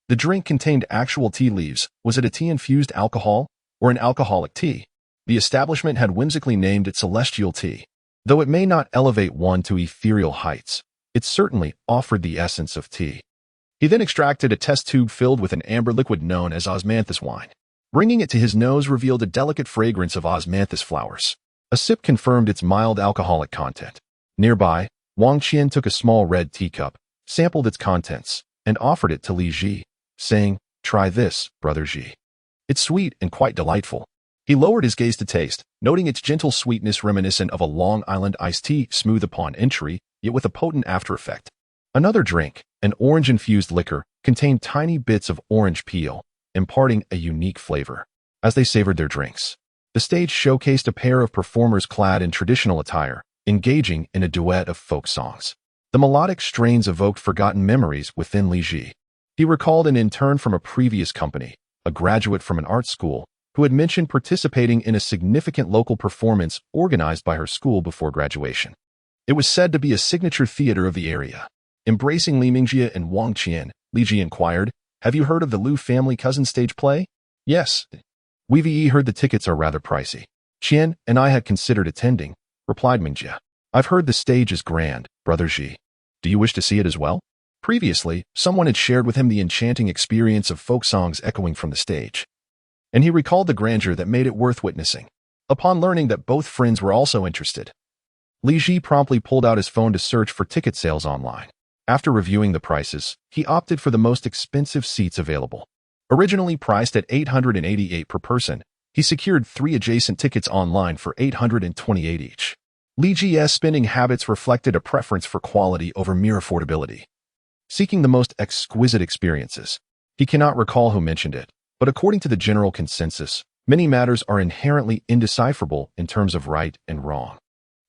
the drink contained actual tea leaves. Was it a tea-infused alcohol or an alcoholic tea? The establishment had whimsically named it celestial tea. Though it may not elevate one to ethereal heights, it certainly offered the essence of tea. He then extracted a test tube filled with an amber liquid known as osmanthus wine. Bringing it to his nose revealed a delicate fragrance of osmanthus flowers. A sip confirmed its mild alcoholic content. Nearby, Wang Qian took a small red teacup, sampled its contents, and offered it to Li Ji, saying, "Try this, brother Ji. It's sweet and quite delightful." He lowered his gaze to taste, noting its gentle sweetness reminiscent of a Long Island iced tea, smooth upon entry, yet with a potent after effect. Another drink, an orange-infused liquor, contained tiny bits of orange peel, imparting a unique flavor. As they savored their drinks, the stage showcased a pair of performers clad in traditional attire, engaging in a duet of folk songs. The melodic strains evoked forgotten memories within Li Ji. He recalled an intern from a previous company, a graduate from an art school, who had mentioned participating in a significant local performance organized by her school before graduation. It was said to be a signature theater of the area. Embracing Li Mingjie and Wang Qian, Li Ji inquired, "Have you heard of the Liu family cousin stage play?" "Yes. We've heard the tickets are rather pricey. Qian and I had considered attending," replied Mingjie. "I've heard the stage is grand, Brother Ji. Do you wish to see it as well?" Previously, someone had shared with him the enchanting experience of folk songs echoing from the stage, and he recalled the grandeur that made it worth witnessing. Upon learning that both friends were also interested, Li Ji promptly pulled out his phone to search for ticket sales online. After reviewing the prices, he opted for the most expensive seats available. Originally priced at $888 per person, he secured 3 adjacent tickets online for $828 each. Li Ji's spending habits reflected a preference for quality over mere affordability, seeking the most exquisite experiences. He cannot recall who mentioned it, but according to the general consensus, many matters are inherently indecipherable in terms of right and wrong.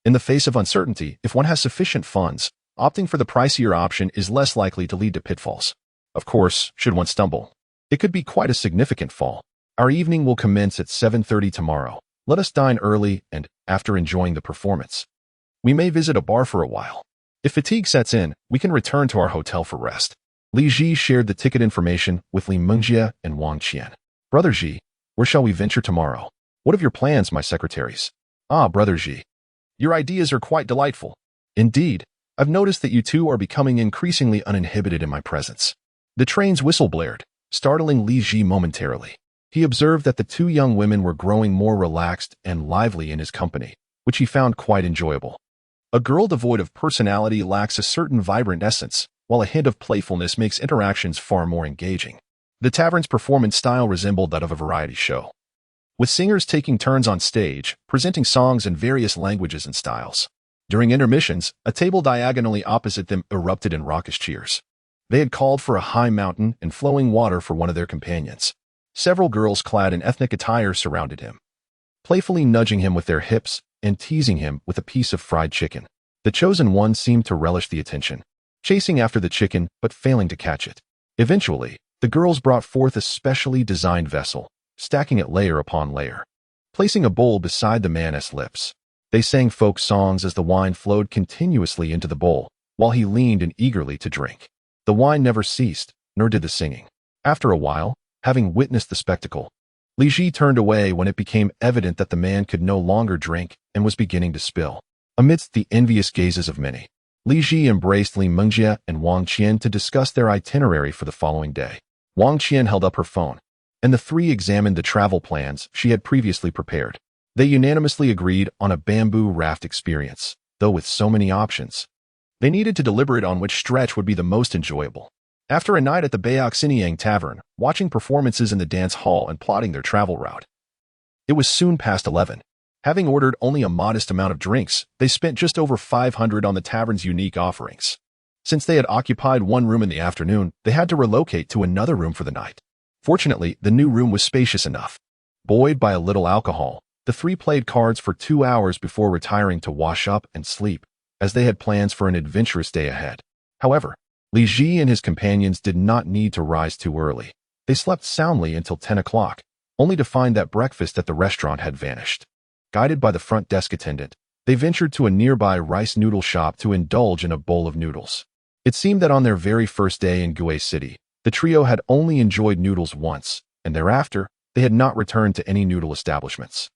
In the face of uncertainty, if one has sufficient funds, opting for the pricier option is less likely to lead to pitfalls. Of course, should one stumble, it could be quite a significant fall. Our evening will commence at 7:30 tomorrow. Let us dine early and, after enjoying the performance, we may visit a bar for a while. If fatigue sets in, we can return to our hotel for rest. Li Ji shared the ticket information with Li Mingjie and Wang Qian. "Brother Ji, where shall we venture tomorrow? What of your plans, my secretaries?" "Ah, Brother Ji, your ideas are quite delightful. Indeed, I've noticed that you two are becoming increasingly uninhibited in my presence." The train's whistle blared, startling Li Ji momentarily. He observed that the 2 young women were growing more relaxed and lively in his company, which he found quite enjoyable. A girl devoid of personality lacks a certain vibrant essence, while a hint of playfulness makes interactions far more engaging. The tavern's performance style resembled that of a variety show, with singers taking turns on stage, presenting songs in various languages and styles. During intermissions, a table diagonally opposite them erupted in raucous cheers. They had called for a high mountain and flowing water for one of their companions. Several girls clad in ethnic attire surrounded him, playfully nudging him with their hips and teasing him with a piece of fried chicken. The chosen one seemed to relish the attention, chasing after the chicken but failing to catch it. Eventually, the girls brought forth a specially designed vessel, stacking it layer upon layer, placing a bowl beside the man's lips. They sang folk songs as the wine flowed continuously into the bowl, while he leaned in eagerly to drink. The wine never ceased, nor did the singing. After a while, having witnessed the spectacle, Li Ji turned away when it became evident that the man could no longer drink and was beginning to spill. Amidst the envious gazes of many, Li Ji embraced Li Mingjie and Wang Qian to discuss their itinerary for the following day. Wang Qian held up her phone, and the 3 examined the travel plans she had previously prepared. They unanimously agreed on a bamboo raft experience, though with so many options, they needed to deliberate on which stretch would be the most enjoyable. After a night at the Bayak Siniang Tavern, watching performances in the dance hall and plotting their travel route, it was soon past 11. Having ordered only a modest amount of drinks, they spent just over 500 on the tavern's unique offerings. Since they had occupied one room in the afternoon, they had to relocate to another room for the night. Fortunately, the new room was spacious enough. Buoyed by a little alcohol, the 3 played cards for 2 hours before retiring to wash up and sleep, as they had plans for an adventurous day ahead. However, Li Ji and his companions did not need to rise too early. They slept soundly until 10 o'clock, only to find that breakfast at the restaurant had vanished. Guided by the front desk attendant, they ventured to a nearby rice noodle shop to indulge in a bowl of noodles. It seemed that on their very first day in Gue City, the trio had only enjoyed noodles once, and thereafter, they had not returned to any noodle establishments.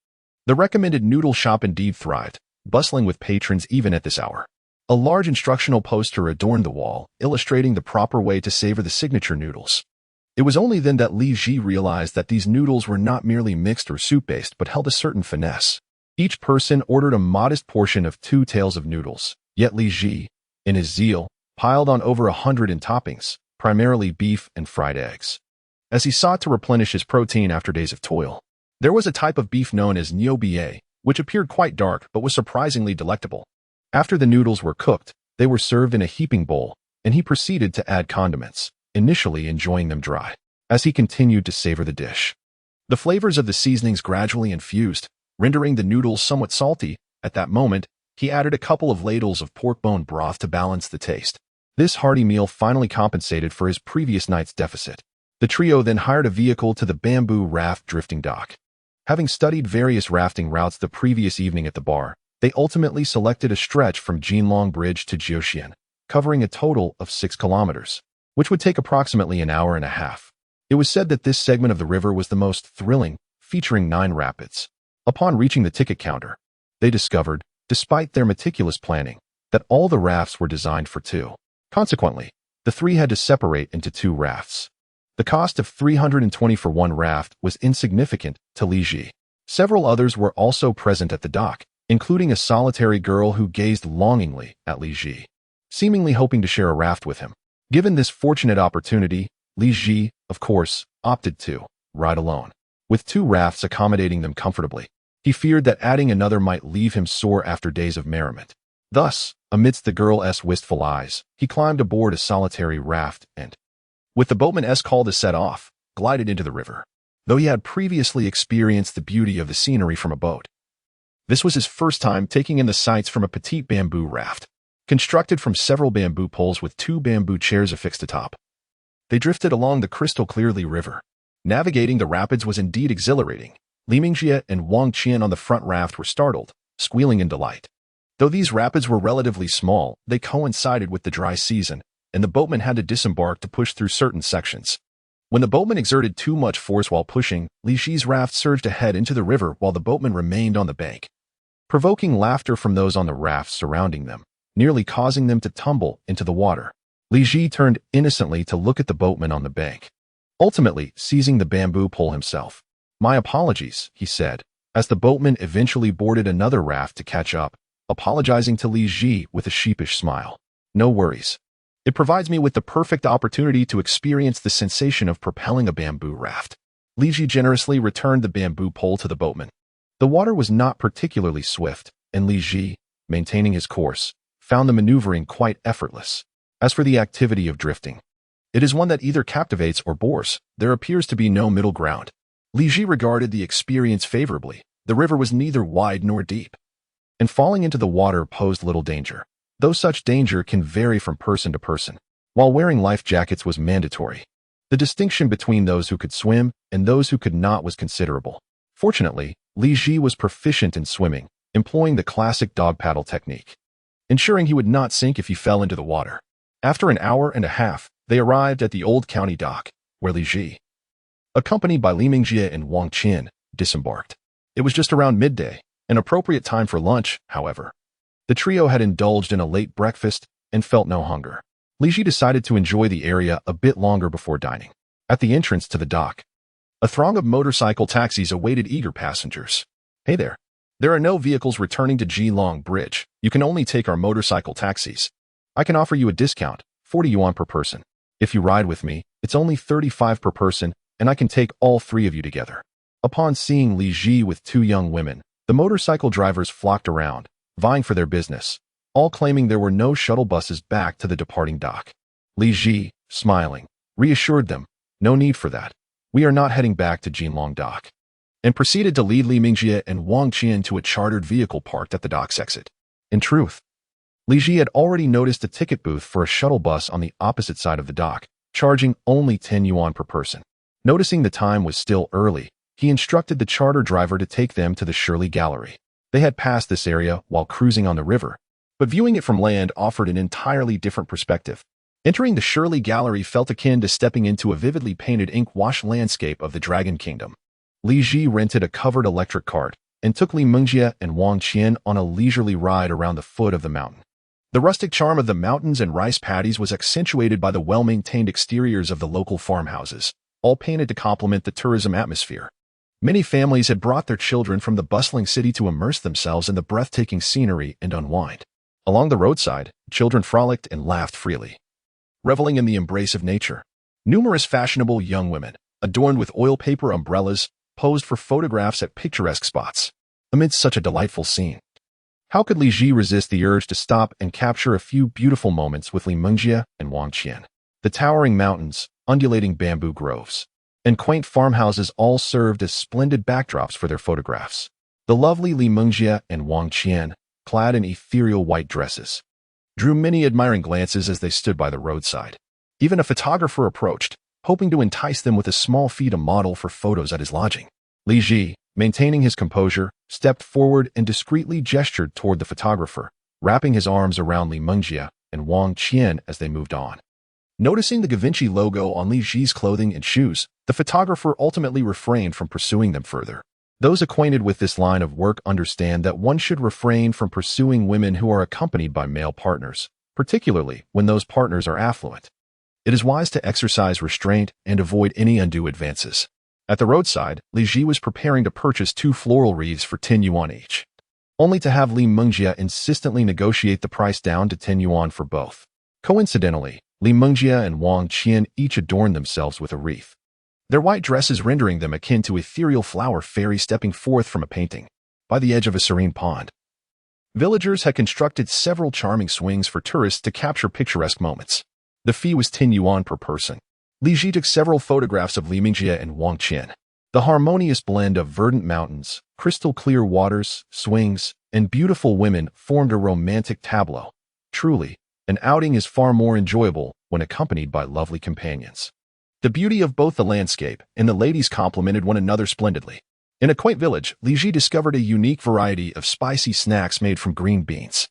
The recommended noodle shop indeed thrived, bustling with patrons even at this hour. A large instructional poster adorned the wall, illustrating the proper way to savor the signature noodles. It was only then that Li Ji realized that these noodles were not merely mixed or soup-based but held a certain finesse. Each person ordered a modest portion of 2 tails of noodles, yet Li Ji, in his zeal, piled on over 100 in toppings, primarily beef and fried eggs. As he sought to replenish his protein after days of toil, there was a type of beef known as niu bie, which appeared quite dark but was surprisingly delectable. After the noodles were cooked, they were served in a heaping bowl, and he proceeded to add condiments, initially enjoying them dry, as he continued to savor the dish. The flavors of the seasonings gradually infused, rendering the noodles somewhat salty. At that moment, he added a couple of ladles of pork bone broth to balance the taste. This hearty meal finally compensated for his previous night's deficit. The trio then hired a vehicle to the bamboo raft drifting dock. Having studied various rafting routes the previous evening at the bar, they ultimately selected a stretch from Jinlong Bridge to Jiuxian, covering a total of 6 kilometers, which would take approximately an hour and a half. It was said that this segment of the river was the most thrilling, featuring 9 rapids. Upon reaching the ticket counter, they discovered, despite their meticulous planning, that all the rafts were designed for 2. Consequently, the 3 had to separate into 2 rafts. The cost of 320 for one raft was insignificant to Li Ji. Several others were also present at the dock, including a solitary girl who gazed longingly at Li Ji, seemingly hoping to share a raft with him. Given this fortunate opportunity, Li Ji, of course, opted to ride alone. With 2 rafts accommodating them comfortably, he feared that adding another might leave him sore after days of merriment. Thus, amidst the girl's wistful eyes, he climbed aboard a solitary raft and, with the boatman's call to set off, glided into the river. Though he had previously experienced the beauty of the scenery from a boat, this was his first time taking in the sights from a petite bamboo raft, constructed from several bamboo poles with 2 bamboo chairs affixed atop. They drifted along the crystal-clear Li River. Navigating the rapids was indeed exhilarating. Li Mingjie and Wang Qian on the front raft were startled, squealing in delight. Though these rapids were relatively small, they coincided with the dry season, and the boatman had to disembark to push through certain sections. When the boatman exerted too much force while pushing, Li Ji's raft surged ahead into the river while the boatman remained on the bank, provoking laughter from those on the raft surrounding them, nearly causing them to tumble into the water. Li Ji turned innocently to look at the boatman on the bank, ultimately seizing the bamboo pole himself. "My apologies," he said, as the boatman eventually boarded another raft to catch up, apologizing to Li Ji with a sheepish smile. "No worries. It provides me with the perfect opportunity to experience the sensation of propelling a bamboo raft." Li Ji generously returned the bamboo pole to the boatman. The water was not particularly swift, and Li Ji, maintaining his course, found the maneuvering quite effortless. As for the activity of drifting, it is one that either captivates or bores. There appears to be no middle ground. Li Ji regarded the experience favorably. The river was neither wide nor deep, and falling into the water posed little danger, though such danger can vary from person to person. While wearing life jackets was mandatory, the distinction between those who could swim and those who could not was considerable. Fortunately, Li Ji was proficient in swimming, employing the classic dog paddle technique, ensuring he would not sink if he fell into the water. After an hour and a half, they arrived at the old county dock, where Li Ji, accompanied by Li Mingjie and Wang Qian, disembarked. It was just around midday, an appropriate time for lunch, however. The trio had indulged in a late breakfast and felt no hunger. Li Ji decided to enjoy the area a bit longer before dining. At the entrance to the dock, a throng of motorcycle taxis awaited eager passengers. "Hey there. There are no vehicles returning to Jinlong Bridge. You can only take our motorcycle taxis. I can offer you a discount, 40 yuan per person. If you ride with me, it's only 35 per person, and I can take all 3 of you together." Upon seeing Li Ji with 2 young women, the motorcycle drivers flocked around, vying for their business, all claiming there were no shuttle buses back to the departing dock. Li Ji, smiling, reassured them, "No need for that. We are not heading back to Jinlong Dock," and proceeded to lead Li Mingjie and Wang Qian to a chartered vehicle parked at the dock's exit. In truth, Li Ji had already noticed a ticket booth for a shuttle bus on the opposite side of the dock, charging only 10 yuan per person. Noticing the time was still early, he instructed the charter driver to take them to the Shirley Gallery. They had passed this area while cruising on the river, but viewing it from land offered an entirely different perspective. Entering the Shirley Gallery felt akin to stepping into a vividly painted ink-wash landscape of the Dragon Kingdom. Li Ji rented a covered electric cart and took Li Mingjie and Wang Qian on a leisurely ride around the foot of the mountain. The rustic charm of the mountains and rice paddies was accentuated by the well-maintained exteriors of the local farmhouses, all painted to complement the tourism atmosphere. Many families had brought their children from the bustling city to immerse themselves in the breathtaking scenery and unwind. Along the roadside, children frolicked and laughed freely, reveling in the embrace of nature. Numerous fashionable young women, adorned with oil paper umbrellas, posed for photographs at picturesque spots. Amidst such a delightful scene, how could Li Ji resist the urge to stop and capture a few beautiful moments with Li Mingjie and Wang Qian? The towering mountains, undulating bamboo groves, and quaint farmhouses all served as splendid backdrops for their photographs. The lovely Li Mingjie and Wang Qian, clad in ethereal white dresses, drew many admiring glances as they stood by the roadside. Even a photographer approached, hoping to entice them with a small fee to model for photos at his lodging. Li Ji, maintaining his composure, stepped forward and discreetly gestured toward the photographer, wrapping his arms around Li Mengjie and Wang Qian as they moved on. Noticing the Givenchy logo on Li Ji's clothing and shoes, the photographer ultimately refrained from pursuing them further. Those acquainted with this line of work understand that one should refrain from pursuing women who are accompanied by male partners, particularly when those partners are affluent. It is wise to exercise restraint and avoid any undue advances. At the roadside, Li Ji was preparing to purchase 2 floral wreaths for 10 yuan each, only to have Li Mengjie insistently negotiate the price down to 10 yuan for both. Coincidentally, Li Mengjie and Wang Qian each adorned themselves with a wreath, their white dresses rendering them akin to ethereal flower fairies stepping forth from a painting by the edge of a serene pond. Villagers had constructed several charming swings for tourists to capture picturesque moments. The fee was 10 yuan per person. Li Ji took several photographs of Li Mengjie and Wang Qian. The harmonious blend of verdant mountains, crystal clear waters, swings, and beautiful women formed a romantic tableau. Truly, an outing is far more enjoyable when accompanied by lovely companions. The beauty of both the landscape and the ladies complemented one another splendidly. In a quaint village, Li Ji discovered a unique variety of spicy snacks made from green beans.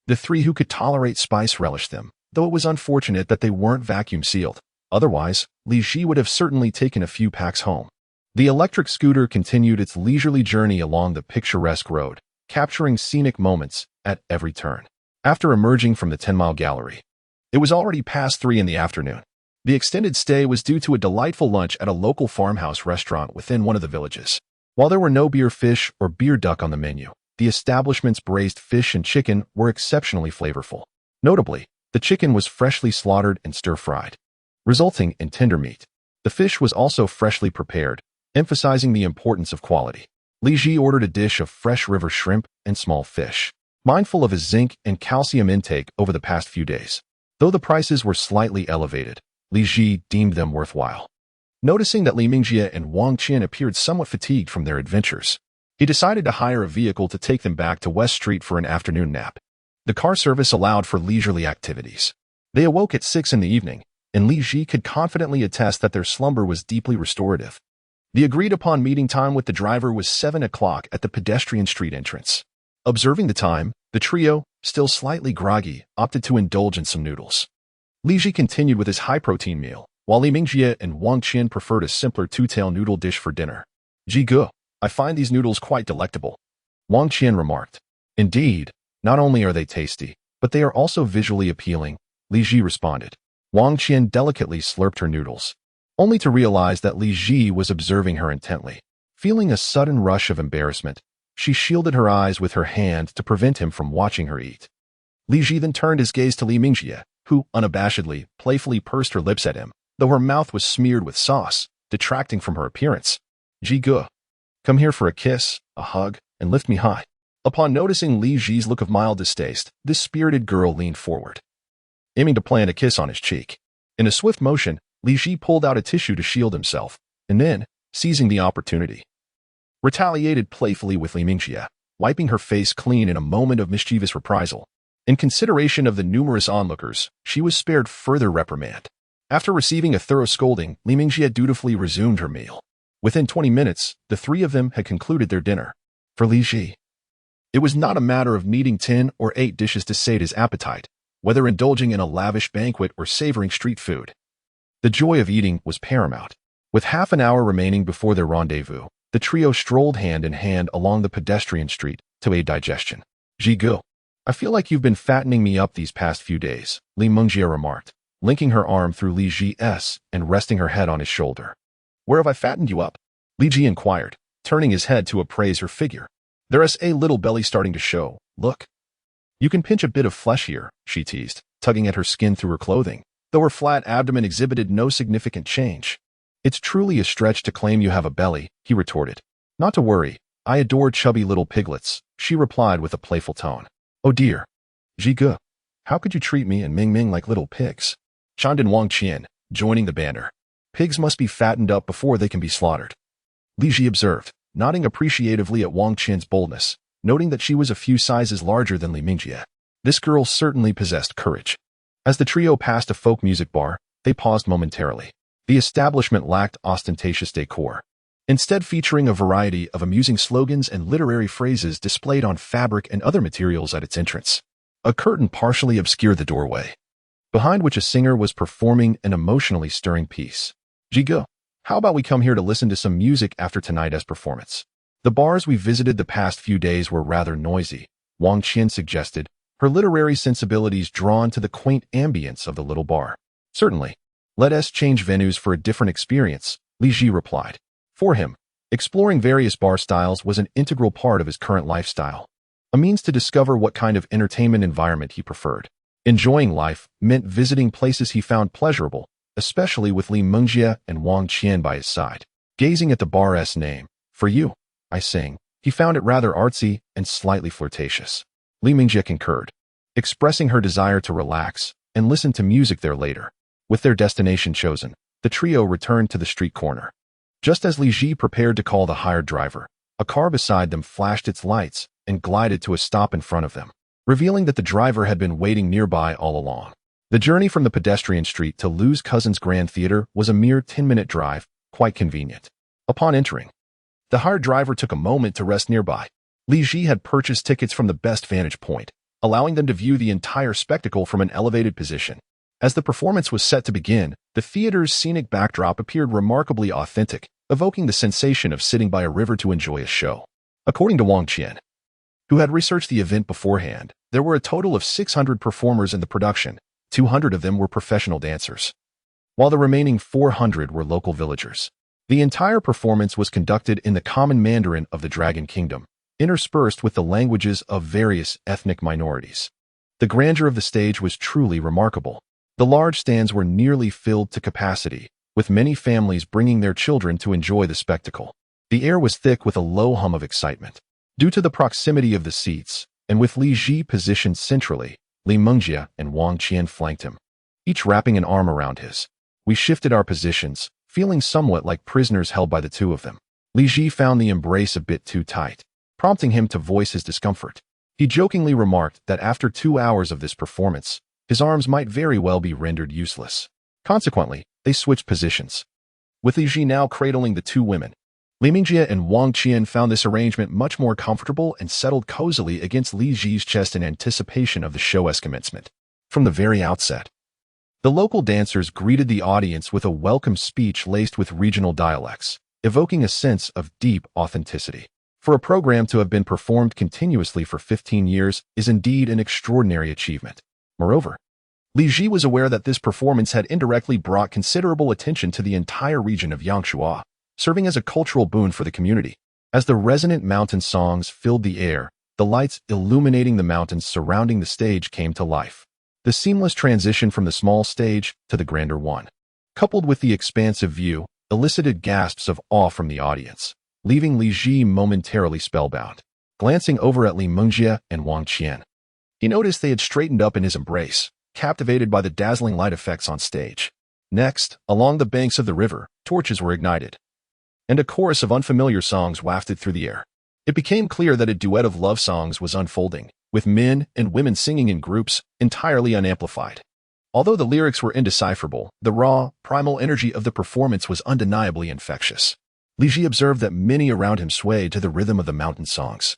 The 3 who could tolerate spice relished them, though it was unfortunate that they weren't vacuum sealed. Otherwise, Li Ji would have certainly taken a few packs home. The electric scooter continued its leisurely journey along the picturesque road, capturing scenic moments at every turn. After emerging from the 10-mile gallery, it was already past 3 in the afternoon. The extended stay was due to a delightful lunch at a local farmhouse restaurant within one of the villages. While there were no beer fish or beer duck on the menu, the establishment's braised fish and chicken were exceptionally flavorful. Notably, the chicken was freshly slaughtered and stir-fried, resulting in tender meat. The fish was also freshly prepared, emphasizing the importance of quality. Li Ji ordered a dish of fresh river shrimp and small fish, mindful of his zinc and calcium intake over the past few days. Though the prices were slightly elevated, Li Ji deemed them worthwhile. Noticing that Li Mengjie and Wang Qian appeared somewhat fatigued from their adventures, he decided to hire a vehicle to take them back to West Street for an afternoon nap. The car service allowed for leisurely activities. They awoke at 6 in the evening, and Li Ji could confidently attest that their slumber was deeply restorative. The agreed-upon meeting time with the driver was 7 o'clock at the pedestrian street entrance. Observing the time, the trio, still slightly groggy, opted to indulge in some noodles. Li Ji continued with his high-protein meal, while Li Mengjie and Wang Qian preferred a simpler two-tail noodle dish for dinner. "Ji Ge, I find these noodles quite delectable," Wang Qian remarked. "Indeed, not only are they tasty, but they are also visually appealing," Li Ji responded. Wang Qian delicately slurped her noodles, only to realize that Li Ji was observing her intently. Feeling a sudden rush of embarrassment, she shielded her eyes with her hand to prevent him from watching her eat. Li Ji then turned his gaze to Li Mengjie, who, unabashedly, playfully pursed her lips at him, though her mouth was smeared with sauce, detracting from her appearance. "Ji Ge, come here for a kiss, a hug, and lift me high." Upon noticing Li Ji's look of mild distaste, this spirited girl leaned forward, aiming to plant a kiss on his cheek. In a swift motion, Li Ji pulled out a tissue to shield himself, and then, seizing the opportunity, retaliated playfully with Li Mengjie, wiping her face clean in a moment of mischievous reprisal. In consideration of the numerous onlookers, she was spared further reprimand. After receiving a thorough scolding, Li Mengjie dutifully resumed her meal. Within 20 minutes, the 3 of them had concluded their dinner. For Li Ji, it was not a matter of needing 10 or 8 dishes to sate his appetite, whether indulging in a lavish banquet or savoring street food. The joy of eating was paramount. With half an hour remaining before their rendezvous, the trio strolled hand in hand along the pedestrian street to aid digestion. "Ji Ge, I feel like you've been fattening me up these past few days," Li Mengjie remarked, linking her arm through Li Ji's and resting her head on his shoulder. "Where have I fattened you up?" Li Ji inquired, turning his head to appraise her figure. "There's a little belly starting to show, look." "You can pinch a bit of flesh here," she teased, tugging at her skin through her clothing, though her flat abdomen exhibited no significant change. "It's truly a stretch to claim you have a belly," he retorted. "Not to worry, I adore chubby little piglets," she replied with a playful tone. "Oh dear. Ji Ge, how could you treat me and Ming Ming like little pigs?" chimed in Wang Qian, joining the banter. "Pigs must be fattened up before they can be slaughtered," Li Ji observed, nodding appreciatively at Wang Qian's boldness, noting that she was a few sizes larger than Li Mengjie. This girl certainly possessed courage. As the trio passed a folk music bar, they paused momentarily. The establishment lacked ostentatious decor, instead featuring a variety of amusing slogans and literary phrases displayed on fabric and other materials at its entrance. A curtain partially obscured the doorway, behind which a singer was performing an emotionally stirring piece. Jigo, how about we come here to listen to some music after tonight's performance? The bars we visited the past few days were rather noisy, Wang Qian suggested, her literary sensibilities drawn to the quaint ambience of the little bar. Certainly. Let us change venues for a different experience, Li Ji replied. For him, exploring various bar styles was an integral part of his current lifestyle, a means to discover what kind of entertainment environment he preferred. Enjoying life meant visiting places he found pleasurable, especially with Li Mengjie and Wang Qian by his side. Gazing at the bar's name, "For you, I sing," he found it rather artsy and slightly flirtatious. Li Mengjie concurred, expressing her desire to relax and listen to music there later. With their destination chosen, the trio returned to the street corner. Just as Li Ji prepared to call the hired driver, a car beside them flashed its lights and glided to a stop in front of them, revealing that the driver had been waiting nearby all along. The journey from the pedestrian street to Lu's cousin's Grand Theater was a mere 10-minute drive, quite convenient. Upon entering, the hired driver took a moment to rest nearby. Li Ji had purchased tickets from the best vantage point, allowing them to view the entire spectacle from an elevated position. As the performance was set to begin, the theater's scenic backdrop appeared remarkably authentic, evoking the sensation of sitting by a river to enjoy a show. According to Wang Qian, who had researched the event beforehand, there were a total of 600 performers in the production. 200 of them were professional dancers, while the remaining 400 were local villagers. The entire performance was conducted in the common Mandarin of the Dragon Kingdom, interspersed with the languages of various ethnic minorities. The grandeur of the stage was truly remarkable. The large stands were nearly filled to capacity, with many families bringing their children to enjoy the spectacle. The air was thick with a low hum of excitement. Due to the proximity of the seats, and with Li Ji positioned centrally, Li Mengjie and Wang Qian flanked him, each wrapping an arm around his. We shifted our positions, feeling somewhat like prisoners held by the two of them. Li Ji found the embrace a bit too tight, prompting him to voice his discomfort. He jokingly remarked that after 2 hours of this performance, his arms might very well be rendered useless. Consequently, they switched positions, with Li Ji now cradling the two women. Li Mengjie and Wang Qian found this arrangement much more comfortable and settled cozily against Li Ji's chest in anticipation of the show's commencement. From the very outset, the local dancers greeted the audience with a welcome speech laced with regional dialects, evoking a sense of deep authenticity. For a program to have been performed continuously for 15 years is indeed an extraordinary achievement. Moreover, Li Ji was aware that this performance had indirectly brought considerable attention to the entire region of Yangshuo, serving as a cultural boon for the community. As the resonant mountain songs filled the air, the lights illuminating the mountains surrounding the stage came to life. The seamless transition from the small stage to the grander one, coupled with the expansive view, elicited gasps of awe from the audience, leaving Li Ji momentarily spellbound. Glancing over at Li Mengjie and Wang Qian, he noticed they had straightened up in his embrace, captivated by the dazzling light effects on stage. Next, along the banks of the river, torches were ignited, and a chorus of unfamiliar songs wafted through the air. It became clear that a duet of love songs was unfolding, with men and women singing in groups, entirely unamplified. Although the lyrics were indecipherable, the raw, primal energy of the performance was undeniably infectious. Li Ji observed that many around him swayed to the rhythm of the mountain songs,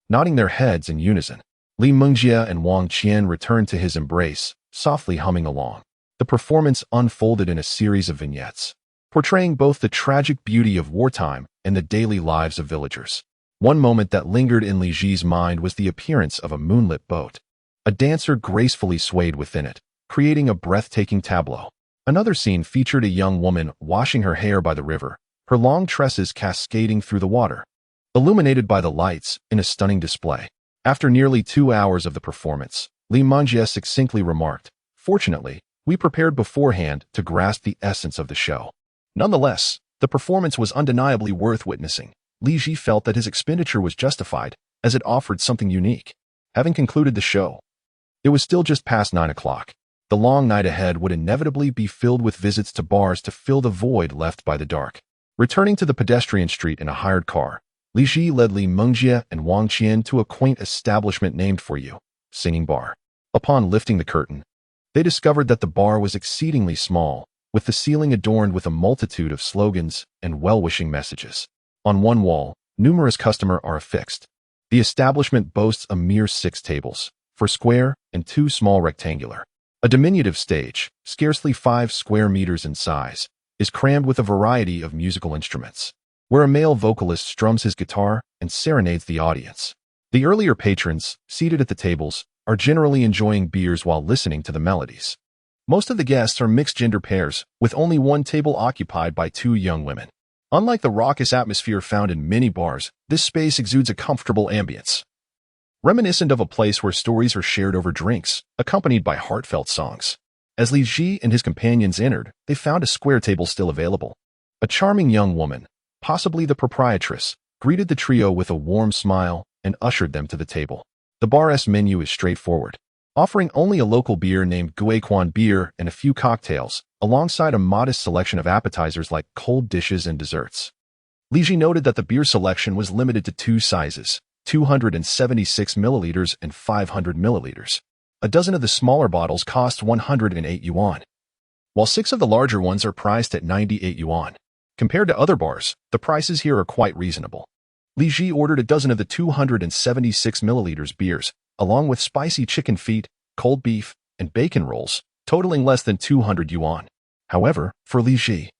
nodding their heads in unison. Li Mengjie and Wang Qian returned to his embrace, softly humming along. The performance unfolded in a series of vignettes, portraying both the tragic beauty of wartime and the daily lives of villagers. One moment that lingered in Li Ji's mind was the appearance of a moonlit boat. A dancer gracefully swayed within it, creating a breathtaking tableau. Another scene featured a young woman washing her hair by the river, her long tresses cascading through the water, illuminated by the lights in a stunning display. After nearly 2 hours of the performance, Li Mengjie succinctly remarked, "Fortunately, we prepared beforehand to grasp the essence of the show." Nonetheless, the performance was undeniably worth witnessing. Li Ji felt that his expenditure was justified, as it offered something unique. Having concluded the show, it was still just past 9 o'clock. The long night ahead would inevitably be filled with visits to bars to fill the void left by the dark. Returning to the pedestrian street in a hired car, Li Ji led Li Mengjie and Wang Qian to a quaint establishment named "For You," singing bar. Upon lifting the curtain, they discovered that the bar was exceedingly small, with the ceiling adorned with a multitude of slogans and well-wishing messages. On one wall, numerous customers are affixed. The establishment boasts a mere 6 tables, 4 square and 2 small rectangular. A diminutive stage, scarcely 5 square meters in size, is crammed with a variety of musical instruments, where a male vocalist strums his guitar and serenades the audience. The earlier patrons, seated at the tables, are generally enjoying beers while listening to the melodies. Most of the guests are mixed-gender pairs, with only one table occupied by 2 young women. Unlike the raucous atmosphere found in many bars, this space exudes a comfortable ambience, reminiscent of a place where stories are shared over drinks, accompanied by heartfelt songs. As Li Ji and his companions entered, they found a square table still available. A charming young woman, possibly the proprietress, greeted the trio with a warm smile and ushered them to the table. The bar's menu is straightforward, offering only a local beer named Guiquan beer and a few cocktails, alongside a modest selection of appetizers like cold dishes and desserts. Li Ji noted that the beer selection was limited to 2 sizes, 276 milliliters and 500 milliliters. A dozen of the smaller bottles cost 108 yuan, while 6 of the larger ones are priced at 98 yuan. Compared to other bars, the prices here are quite reasonable. Li Ji ordered a dozen of the 276 milliliters beers, along with spicy chicken feet, cold beef, and bacon rolls, totaling less than 200 yuan. However, for Li Ji,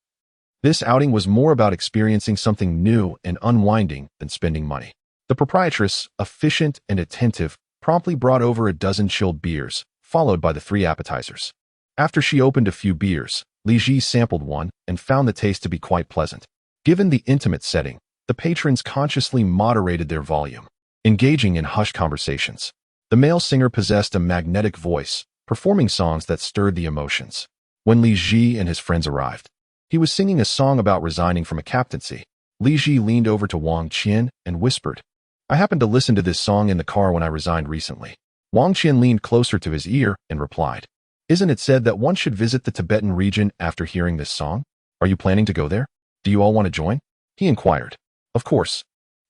this outing was more about experiencing something new and unwinding than spending money. The proprietress, efficient and attentive, promptly brought over a dozen chilled beers, followed by the 3 appetizers. After she opened a few beers, Li Ji sampled one and found the taste to be quite pleasant. Given the intimate setting, the patrons consciously moderated their volume, engaging in hushed conversations. The male singer possessed a magnetic voice, performing songs that stirred the emotions. When Li Ji and his friends arrived, he was singing a song about resigning from a captaincy. Li Ji leaned over to Wang Qian and whispered, "I happened to listen to this song in the car when I resigned recently." Wang Qian leaned closer to his ear and replied, "Isn't it said that one should visit the Tibetan region after hearing this song? Are you planning to go there? Do you all want to join?" He inquired. "Of course.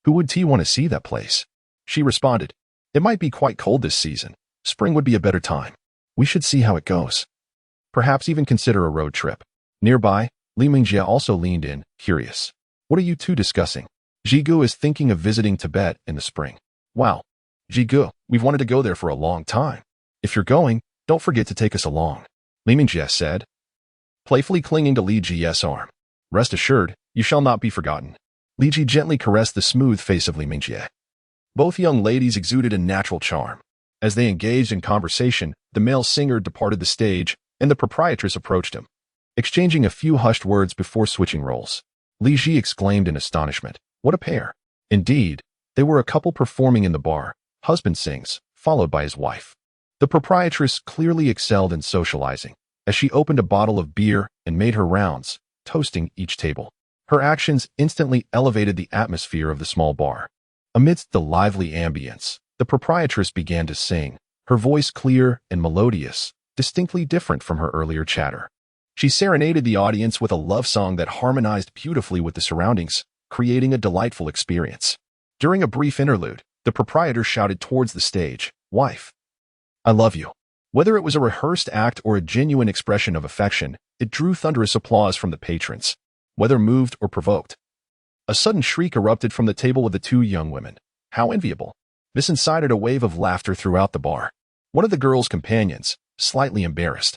Who would want to see that place?" She responded, "It might be quite cold this season. Spring would be a better time. We should see how it goes. Perhaps even consider a road trip." Nearby, Li Mingjie also leaned in, curious. "What are you 2 discussing?" "Jigu is thinking of visiting Tibet in the spring." "Wow. Jigu, we've wanted to go there for a long time. If you're going, don't forget to take us along," Li Mingjie said, playfully clinging to Li Ji's arm. "Rest assured, you shall not be forgotten." Li Ji gently caressed the smooth face of Li Mingjie. Both young ladies exuded a natural charm. As they engaged in conversation, the male singer departed the stage, and the proprietress approached him. Exchanging a few hushed words before switching roles, Li Ji exclaimed in astonishment, "What a pair!" Indeed, they were a couple performing in the bar. Husband sings, followed by his wife. The proprietress clearly excelled in socializing, as she opened a bottle of beer and made her rounds, toasting each table. Her actions instantly elevated the atmosphere of the small bar. Amidst the lively ambience, the proprietress began to sing, her voice clear and melodious, distinctly different from her earlier chatter. She serenaded the audience with a love song that harmonized beautifully with the surroundings, creating a delightful experience. During a brief interlude, the proprietor shouted towards the stage, "Wife, I love you." Whether it was a rehearsed act or a genuine expression of affection, it drew thunderous applause from the patrons. Whether moved or provoked, a sudden shriek erupted from the table with the 2 young women. How enviable. This incited a wave of laughter throughout the bar. One of the girl's companions, slightly embarrassed,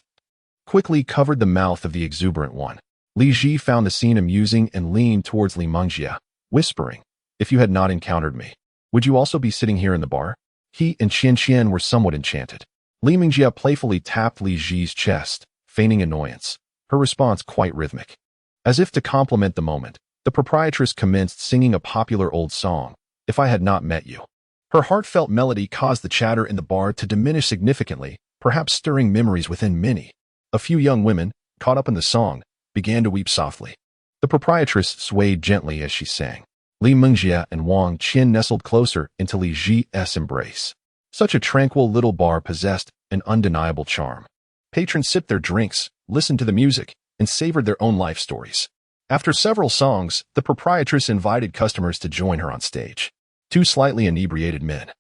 quickly covered the mouth of the exuberant one. Li Ji found the scene amusing and leaned towards Li Mingjie, whispering, "If you had not encountered me, would you also be sitting here in the bar?" He and Qian Qian were somewhat enchanted. Li Mingjie playfully tapped Li Ji's chest, feigning annoyance, her response quite rhythmic. As if to compliment the moment, the proprietress commenced singing a popular old song, "If I Had Not Met You." Her heartfelt melody caused the chatter in the bar to diminish significantly, perhaps stirring memories within many. A few young women, caught up in the song, began to weep softly. The proprietress swayed gently as she sang. Li Mingjie and Wang Qian nestled closer into Li Ji's embrace. Such a tranquil little bar possessed an undeniable charm. Patrons sipped their drinks, listened to the music, and savored their own life stories. After several songs, the proprietress invited customers to join her on stage. 2 slightly inebriated men,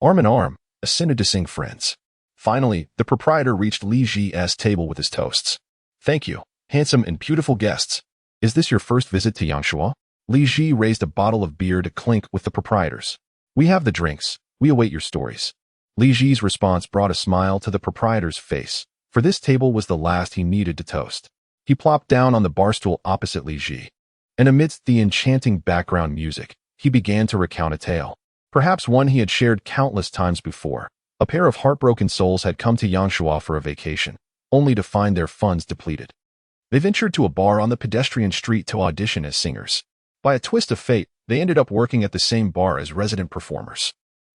arm in arm, ascended to sing friends. Finally, the proprietor reached Li Ji's table with his toasts. Thank you, handsome and beautiful guests. Is this your first visit to Yangshuo? Li Ji raised a bottle of beer to clink with the proprietors. We have the drinks. We await your stories. Li Ji's response brought a smile to the proprietor's face, for this table was the last he needed to toast. He plopped down on the bar stool opposite Li Ji, and amidst the enchanting background music, he began to recount a tale, perhaps one he had shared countless times before. A pair of heartbroken souls had come to Yangshuo for a vacation, only to find their funds depleted. They ventured to a bar on the pedestrian street to audition as singers. By a twist of fate, they ended up working at the same bar as resident performers.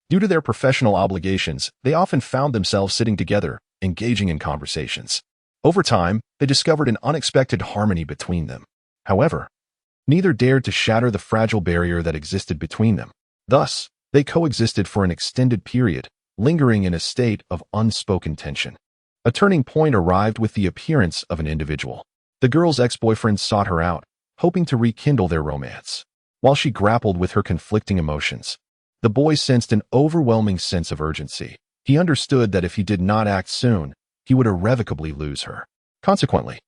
Due to their professional obligations, they often found themselves sitting together, engaging in conversations. Over time, they discovered an unexpected harmony between them. However, neither dared to shatter the fragile barrier that existed between them. Thus, they coexisted for an extended period, lingering in a state of unspoken tension. A turning point arrived with the appearance of an individual. The girl's ex-boyfriend sought her out, hoping to rekindle their romance. While she grappled with her conflicting emotions, the boy sensed an overwhelming sense of urgency. He understood that if he did not act soon, he would irrevocably lose her. Consequently,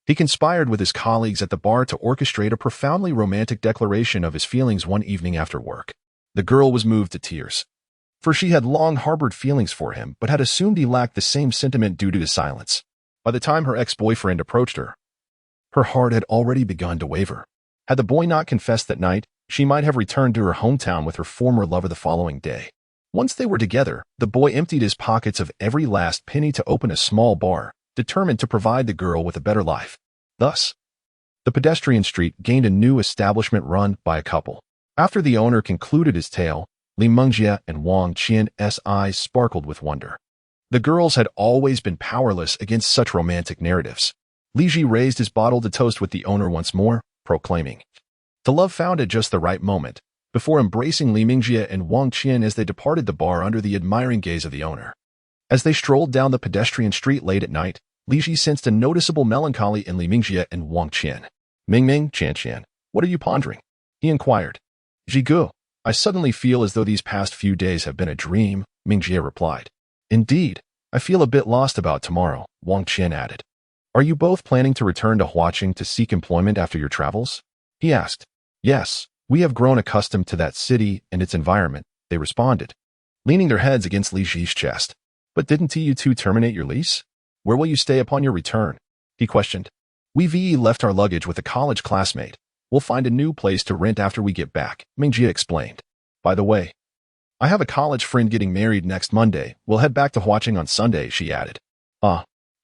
he conspired with his colleagues at the bar to orchestrate a profoundly romantic declaration of his feelings one evening after work. The girl was moved to tears, for she had long harbored feelings for him but had assumed he lacked the same sentiment due to his silence. By the time her ex-boyfriend approached her, her heart had already begun to waver. Had the boy not confessed that night, she might have returned to her hometown with her former lover the following day. Once they were together, the boy emptied his pockets of every last penny to open a small bar, determined to provide the girl with a better life. Thus, the pedestrian street gained a new establishment run by a couple. After the owner concluded his tale, Li Mengjie and Wang Qian's eyes sparkled with wonder. The girls had always been powerless against such romantic narratives. Li Ji raised his bottle to toast with the owner once more, proclaiming, "The love found at just the right moment," before embracing Li Mengjie and Wang Qian as they departed the bar under the admiring gaze of the owner. As they strolled down the pedestrian street late at night, Li Ji sensed a noticeable melancholy in Li Mengjie and Wang Qian. "Ming, Qian, what are you pondering?" he inquired. "Jigu, I suddenly feel as though these past few days have been a dream," Mengjie replied. "Indeed, I feel a bit lost about tomorrow," Wang Qian added. "Are you both planning to return to Huaqing to seek employment after your travels?" he asked. "Yes, we have grown accustomed to that city and its environment," they responded, leaning their heads against Li Ji's chest. "But didn't you two terminate your lease? Where will you stay upon your return?" he questioned. "We've left our luggage with a college classmate. We'll find a new place to rent after we get back," Mengjie explained. "By the way, I have a college friend getting married next Monday. We'll head back to Huaqing on Sunday," she added.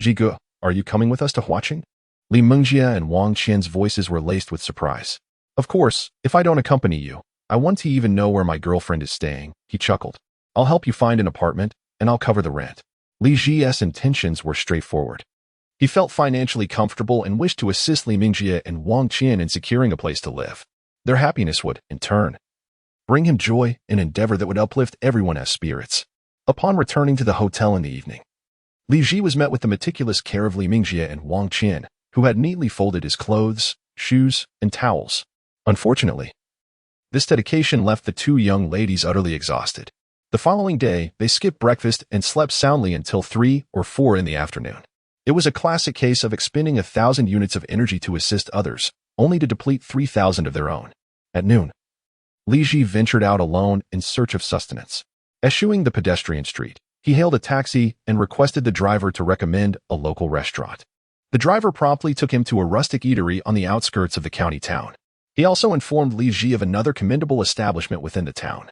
Jigu, are you coming with us to Huaqing?" Li Mengjie and Wang Qian's voices were laced with surprise. "Of course, if I don't accompany you, I want to even know where my girlfriend is staying," he chuckled. "I'll help you find an apartment, and I'll cover the rent." Li Ji's intentions were straightforward. He felt financially comfortable and wished to assist Li Mengjie and Wang Qian in securing a place to live. Their happiness would, in turn, bring him joy, an endeavor that would uplift everyone's spirits. Upon returning to the hotel in the evening, Li Ji was met with the meticulous care of Li Mengjie and Wang Qian, who had neatly folded his clothes, shoes, and towels. Unfortunately, this dedication left the two young ladies utterly exhausted. The following day, they skipped breakfast and slept soundly until 3 or 4 in the afternoon. It was a classic case of expending 1,000 units of energy to assist others, only to deplete 3,000 of their own. At noon, Li Ji ventured out alone in search of sustenance. Eschewing the pedestrian street, he hailed a taxi and requested the driver to recommend a local restaurant. The driver promptly took him to a rustic eatery on the outskirts of the county town. He also informed Li Ji of another commendable establishment within the town,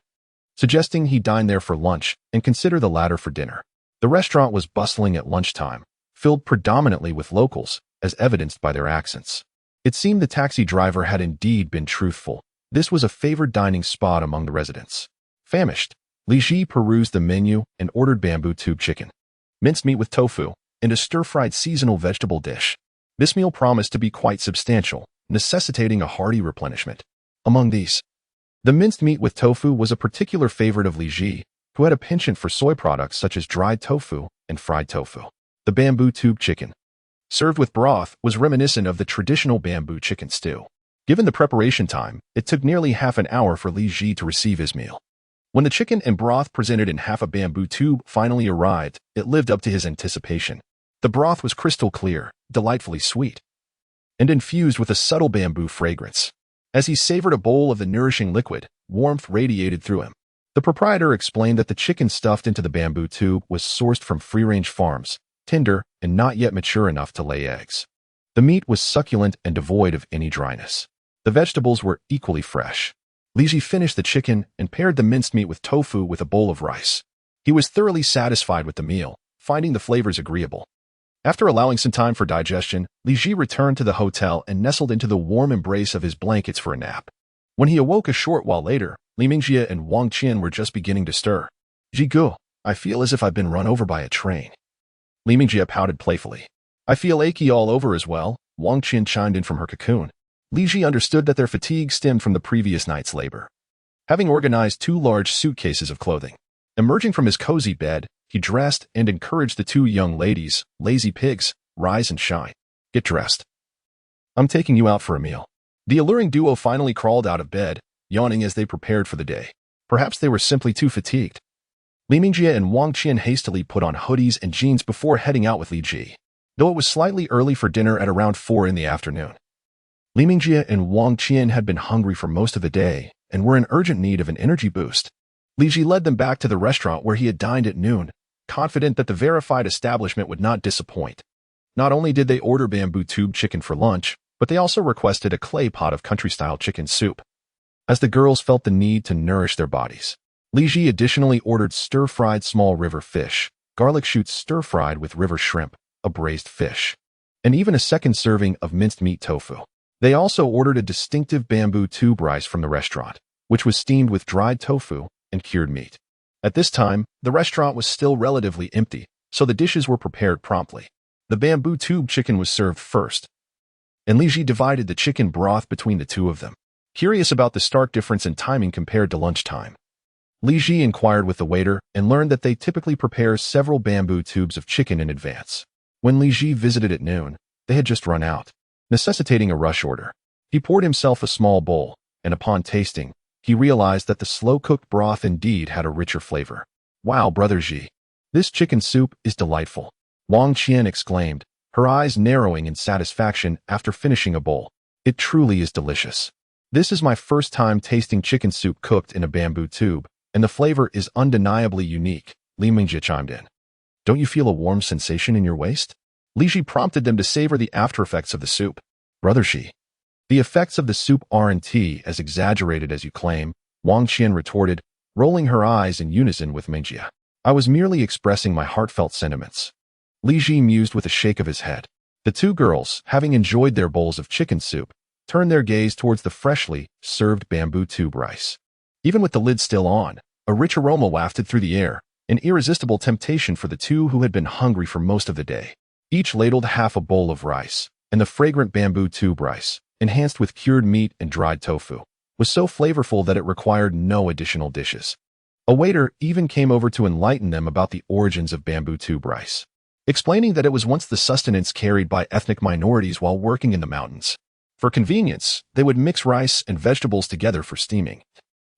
suggesting he dine there for lunch and consider the latter for dinner. The restaurant was bustling at lunchtime, filled predominantly with locals, as evidenced by their accents. It seemed the taxi driver had indeed been truthful. This was a favored dining spot among the residents. Famished, Li Ji perused the menu and ordered bamboo tube chicken, minced meat with tofu, and a stir-fried seasonal vegetable dish. This meal promised to be quite substantial, necessitating a hearty replenishment. Among these, the minced meat with tofu was a particular favorite of Li Ji, who had a penchant for soy products such as dried tofu and fried tofu. The bamboo tube chicken, served with broth, was reminiscent of the traditional bamboo chicken stew. Given the preparation time, it took nearly half an hour for Li Ji to receive his meal. When the chicken and broth presented in half a bamboo tube finally arrived, it lived up to his anticipation. The broth was crystal clear, delightfully sweet, and infused with a subtle bamboo fragrance. As he savored a bowl of the nourishing liquid, warmth radiated through him. The proprietor explained that the chicken stuffed into the bamboo tube was sourced from free-range farms, tender and not yet mature enough to lay eggs. The meat was succulent and devoid of any dryness. The vegetables were equally fresh. Li Ji finished the chicken and paired the minced meat with tofu with a bowl of rice. He was thoroughly satisfied with the meal, finding the flavors agreeable. After allowing some time for digestion, Li Ji returned to the hotel and nestled into the warm embrace of his blankets for a nap. When he awoke a short while later, Li Mingjie and Wang Qian were just beginning to stir. "Jigu, I feel as if I've been run over by a train." Li Mingjie pouted playfully. "I feel achy all over as well," Wang Qian chimed in from her cocoon. Li Ji understood that their fatigue stemmed from the previous night's labor. Having organized 2 large suitcases of clothing, emerging from his cozy bed, he dressed and encouraged the 2 young ladies, lazy pigs, rise and shine. "Get dressed. I'm taking you out for a meal." The alluring duo finally crawled out of bed, yawning as they prepared for the day. Perhaps they were simply too fatigued. Li Mingjie and Wang Qian hastily put on hoodies and jeans before heading out with Li Ji, though it was slightly early for dinner at around 4 in the afternoon. Li Mingjie and Wang Qian had been hungry for most of the day and were in urgent need of an energy boost. Li Ji led them back to the restaurant where he had dined at noon, confident that the verified establishment would not disappoint. Not only did they order bamboo tube chicken for lunch, but they also requested a clay pot of country-style chicken soup. As the girls felt the need to nourish their bodies, Li Ji additionally ordered stir-fried small river fish, garlic shoots stir-fried with river shrimp, a braised fish, and even a second serving of minced meat tofu. They also ordered a distinctive bamboo tube rice from the restaurant, which was steamed with dried tofu and cured meat. At this time, the restaurant was still relatively empty, so the dishes were prepared promptly. The bamboo tube chicken was served first, and Li Ji divided the chicken broth between the 2 of them. Curious about the stark difference in timing compared to lunchtime, Li Ji inquired with the waiter and learned that they typically prepare several bamboo tubes of chicken in advance. When Li Ji visited at noon, they had just run out, necessitating a rush order. He poured himself a small bowl, and upon tasting, he realized that the slow-cooked broth indeed had a richer flavor. "Wow, Brother Ji, this chicken soup is delightful," Wang Qian exclaimed, her eyes narrowing in satisfaction after finishing a bowl. "It truly is delicious. This is my first time tasting chicken soup cooked in a bamboo tube, and the flavor is undeniably unique," Li Mingjie chimed in. "Don't you feel a warm sensation in your waist?" Li Ji prompted them to savor the aftereffects of the soup. "Brother Shi, the effects of the soup aren't as exaggerated as you claim," Wang Qian retorted, rolling her eyes in unison with Mingjie. "I was merely expressing my heartfelt sentiments." Li Ji mused with a shake of his head. The 2 girls, having enjoyed their bowls of chicken soup, turned their gaze towards the freshly served bamboo tube rice. Even with the lid still on, a rich aroma wafted through the air, an irresistible temptation for the 2 who had been hungry for most of the day. Each ladled half a bowl of rice, and the fragrant bamboo tube rice, enhanced with cured meat and dried tofu, was so flavorful that it required no additional dishes. A waiter even came over to enlighten them about the origins of bamboo tube rice, explaining that it was once the sustenance carried by ethnic minorities while working in the mountains. For convenience, they would mix rice and vegetables together for steaming,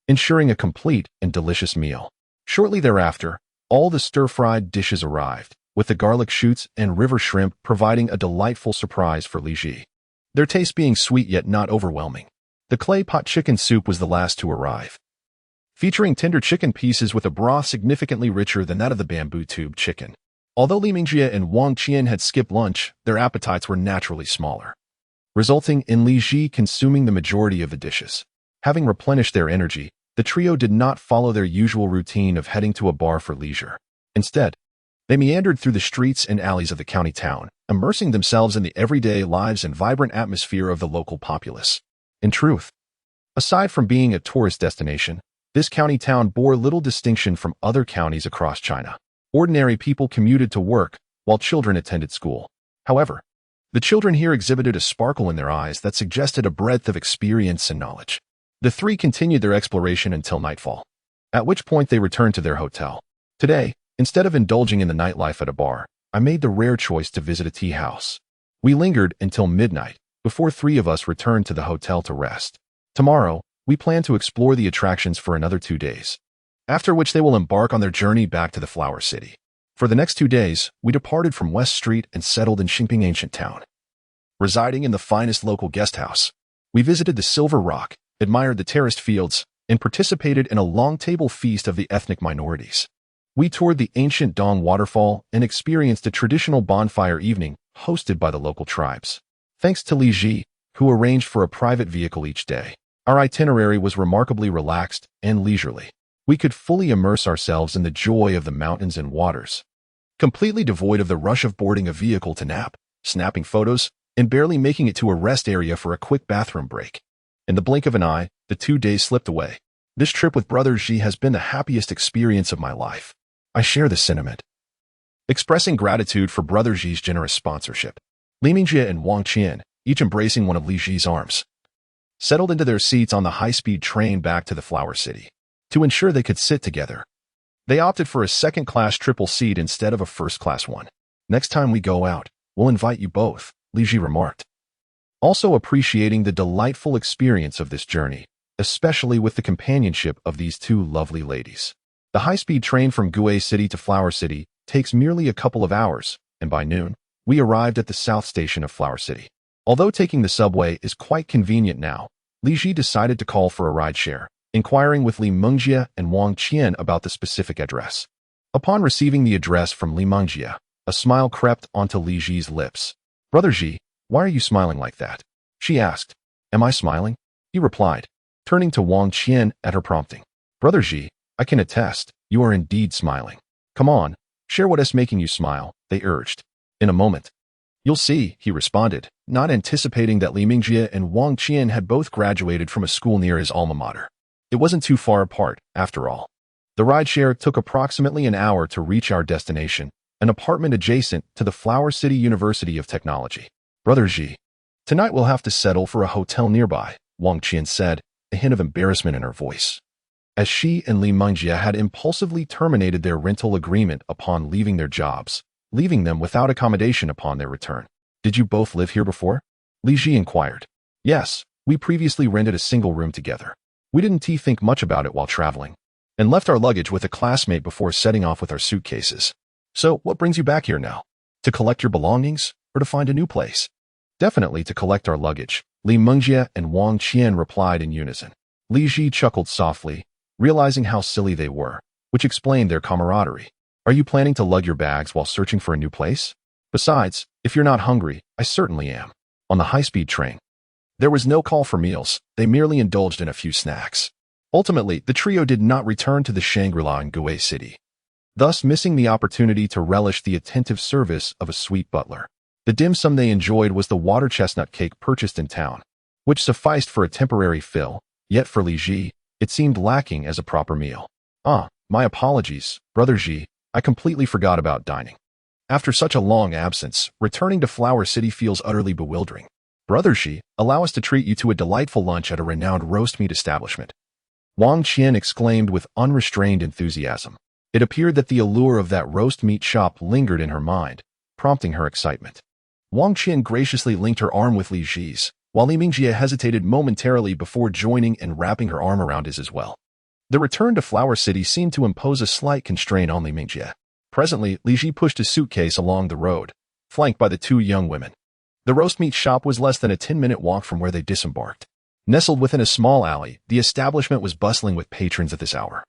ensuring a complete and delicious meal. Shortly thereafter, all the stir-fried dishes arrived, with the garlic shoots and river shrimp providing a delightful surprise for Li Ji, their taste being sweet yet not overwhelming. The clay pot chicken soup was the last to arrive, featuring tender chicken pieces with a broth significantly richer than that of the bamboo tube chicken. Although Li Mingjie and Wang Qian had skipped lunch, their appetites were naturally smaller, resulting in Li Ji consuming the majority of the dishes. Having replenished their energy, the trio did not follow their usual routine of heading to a bar for leisure. Instead, they meandered through the streets and alleys of the county town, immersing themselves in the everyday lives and vibrant atmosphere of the local populace. In truth, aside from being a tourist destination, this county town bore little distinction from other counties across China. Ordinary people commuted to work, while children attended school. However, the children here exhibited a sparkle in their eyes that suggested a breadth of experience and knowledge. The 3 continued their exploration until nightfall, at which point they returned to their hotel. Today, instead of indulging in the nightlife at a bar, I made the rare choice to visit a tea house. We lingered until midnight, before 3 of us returned to the hotel to rest. Tomorrow, we plan to explore the attractions for another 2 days. after which they will embark on their journey back to the Flower City. For the next 2 days, we departed from West Street and settled in Xingping Ancient Town. Residing in the finest local guest house, we visited the Silver Rock, admired the terraced fields, and participated in a long table feast of the ethnic minorities. We toured the ancient Dong waterfall and experienced a traditional bonfire evening hosted by the local tribes. Thanks to Li Ji, who arranged for a private vehicle each day, our itinerary was remarkably relaxed and leisurely. We could fully immerse ourselves in the joy of the mountains and waters, completely devoid of the rush of boarding a vehicle to nap, snapping photos, and barely making it to a rest area for a quick bathroom break. In the blink of an eye, the 2 days slipped away. This trip with Brother Xi has been the happiest experience of my life. I share the sentiment. Expressing gratitude for Brother Xi's generous sponsorship, Li Mingjie and Wang Qian, each embracing one of Li Xi's arms, settled into their seats on the high-speed train back to the Flower City. To ensure they could sit together, they opted for a second-class triple seat instead of a first-class one. Next time we go out, we'll invite you both, Li Ji remarked, also appreciating the delightful experience of this journey, especially with the companionship of these two lovely ladies. The high-speed train from Gue City to Flower City takes merely a couple of hours, and by noon, we arrived at the south station of Flower City. Although taking the subway is quite convenient now, Li Ji decided to call for a rideshare, inquiring with Li Mingjie and Wang Qian about the specific address. Upon receiving the address from Li Mingjie, a smile crept onto Li Ji's lips. Brother Xi, why are you smiling like that? She asked. Am I smiling? He replied, turning to Wang Qian at her prompting. Brother Xi, I can attest, you are indeed smiling. Come on, share what is making you smile, they urged. In a moment. You'll see, he responded, not anticipating that Li Mingjie and Wang Qian had both graduated from a school near his alma mater. It wasn't too far apart, after all. The rideshare took approximately an hour to reach our destination, an apartment adjacent to the Flower City University of Technology. Brother Xi, tonight we'll have to settle for a hotel nearby, Wang Qian said, a hint of embarrassment in her voice, as she and Li Mingjie had impulsively terminated their rental agreement upon leaving their jobs, leaving them without accommodation upon their return. Did you both live here before? Li Ji inquired. Yes, we previously rented a single room together. We didn't think much about it while traveling, and left our luggage with a classmate before setting off with our suitcases. So, what brings you back here now? To collect your belongings, or to find a new place? Definitely to collect our luggage, Li Mingjie and Wang Qian replied in unison. Li Ji chuckled softly, realizing how silly they were, which explained their camaraderie. Are you planning to lug your bags while searching for a new place? Besides, if you're not hungry, I certainly am. On the high-speed train, there was no call for meals, they merely indulged in a few snacks. Ultimately, the trio did not return to the Shangri-La in Gue City, thus missing the opportunity to relish the attentive service of a sweet butler. The dim sum they enjoyed was the water chestnut cake purchased in town, which sufficed for a temporary fill, yet for Li Ji, it seemed lacking as a proper meal. My apologies, Brother Xi, I completely forgot about dining. After such a long absence, returning to Flower City feels utterly bewildering. Brother Xi, allow us to treat you to a delightful lunch at a renowned roast meat establishment. Wang Qian exclaimed with unrestrained enthusiasm. It appeared that the allure of that roast meat shop lingered in her mind, prompting her excitement. Wang Qian graciously linked her arm with Li Ji's, while Li Mingjie hesitated momentarily before joining and wrapping her arm around his as well. The return to Flower City seemed to impose a slight constraint on Li Mingjie. Presently, Li Ji pushed a suitcase along the road, flanked by the two young women. The roast meat shop was less than a 10-minute walk from where they disembarked. Nestled within a small alley, the establishment was bustling with patrons at this hour,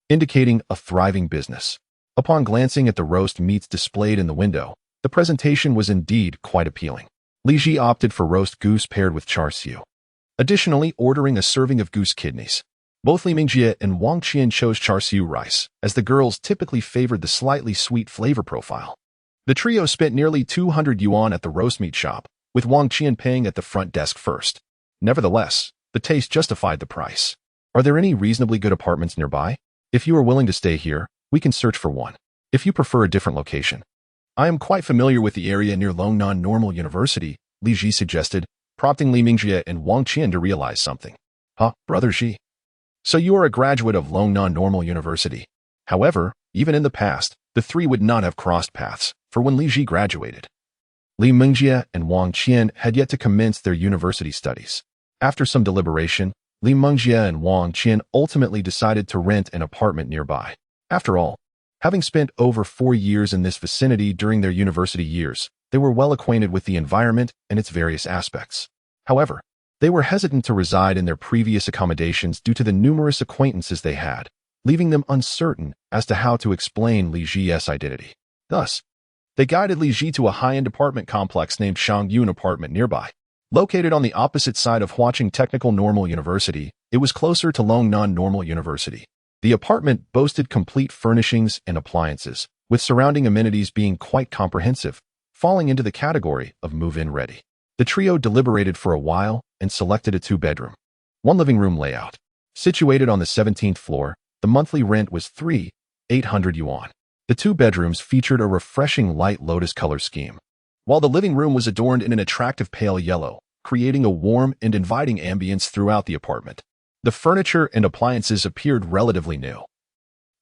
indicating a thriving business. Upon glancing at the roast meats displayed in the window, the presentation was indeed quite appealing. Li Ji opted for roast goose paired with char siu, additionally ordering a serving of goose kidneys. Both Li Mingjie and Wang Qian chose char siu rice, as the girls typically favored the slightly sweet flavor profile. The trio spent nearly 200 yuan at the roast meat shop, with Wang Qian paying at the front desk first. Nevertheless, the taste justified the price. Are there any reasonably good apartments nearby? If you are willing to stay here, we can search for one. If you prefer a different location, I am quite familiar with the area near Longnan Normal University, Li Ji suggested, prompting Li Mingjie and Wang Qian to realize something. Brother Xi. So you are a graduate of Longnan Normal University. However, even in the past, the three would not have crossed paths, for when Li Ji graduated, Li Mingjie and Wang Qian had yet to commence their university studies. After some deliberation, Li Mengjie and Wang Qian ultimately decided to rent an apartment nearby. After all, having spent over 4 years in this vicinity during their university years, they were well acquainted with the environment and its various aspects. However, they were hesitant to reside in their previous accommodations due to the numerous acquaintances they had, leaving them uncertain as to how to explain Li Ji's identity. Thus, they guided Li Ji to a high-end apartment complex named Shangyun Apartment nearby. Located on the opposite side of Huaqing Technical Normal University, it was closer to Longnan Normal University. The apartment boasted complete furnishings and appliances, with surrounding amenities being quite comprehensive, falling into the category of move-in ready. The trio deliberated for a while and selected a 2-bedroom, 1 living room layout. Situated on the 17th floor, the monthly rent was 3,800 yuan. The 2 bedrooms featured a refreshing light lotus color scheme, while the living room was adorned in an attractive pale yellow, creating a warm and inviting ambience throughout the apartment. The furniture and appliances appeared relatively new,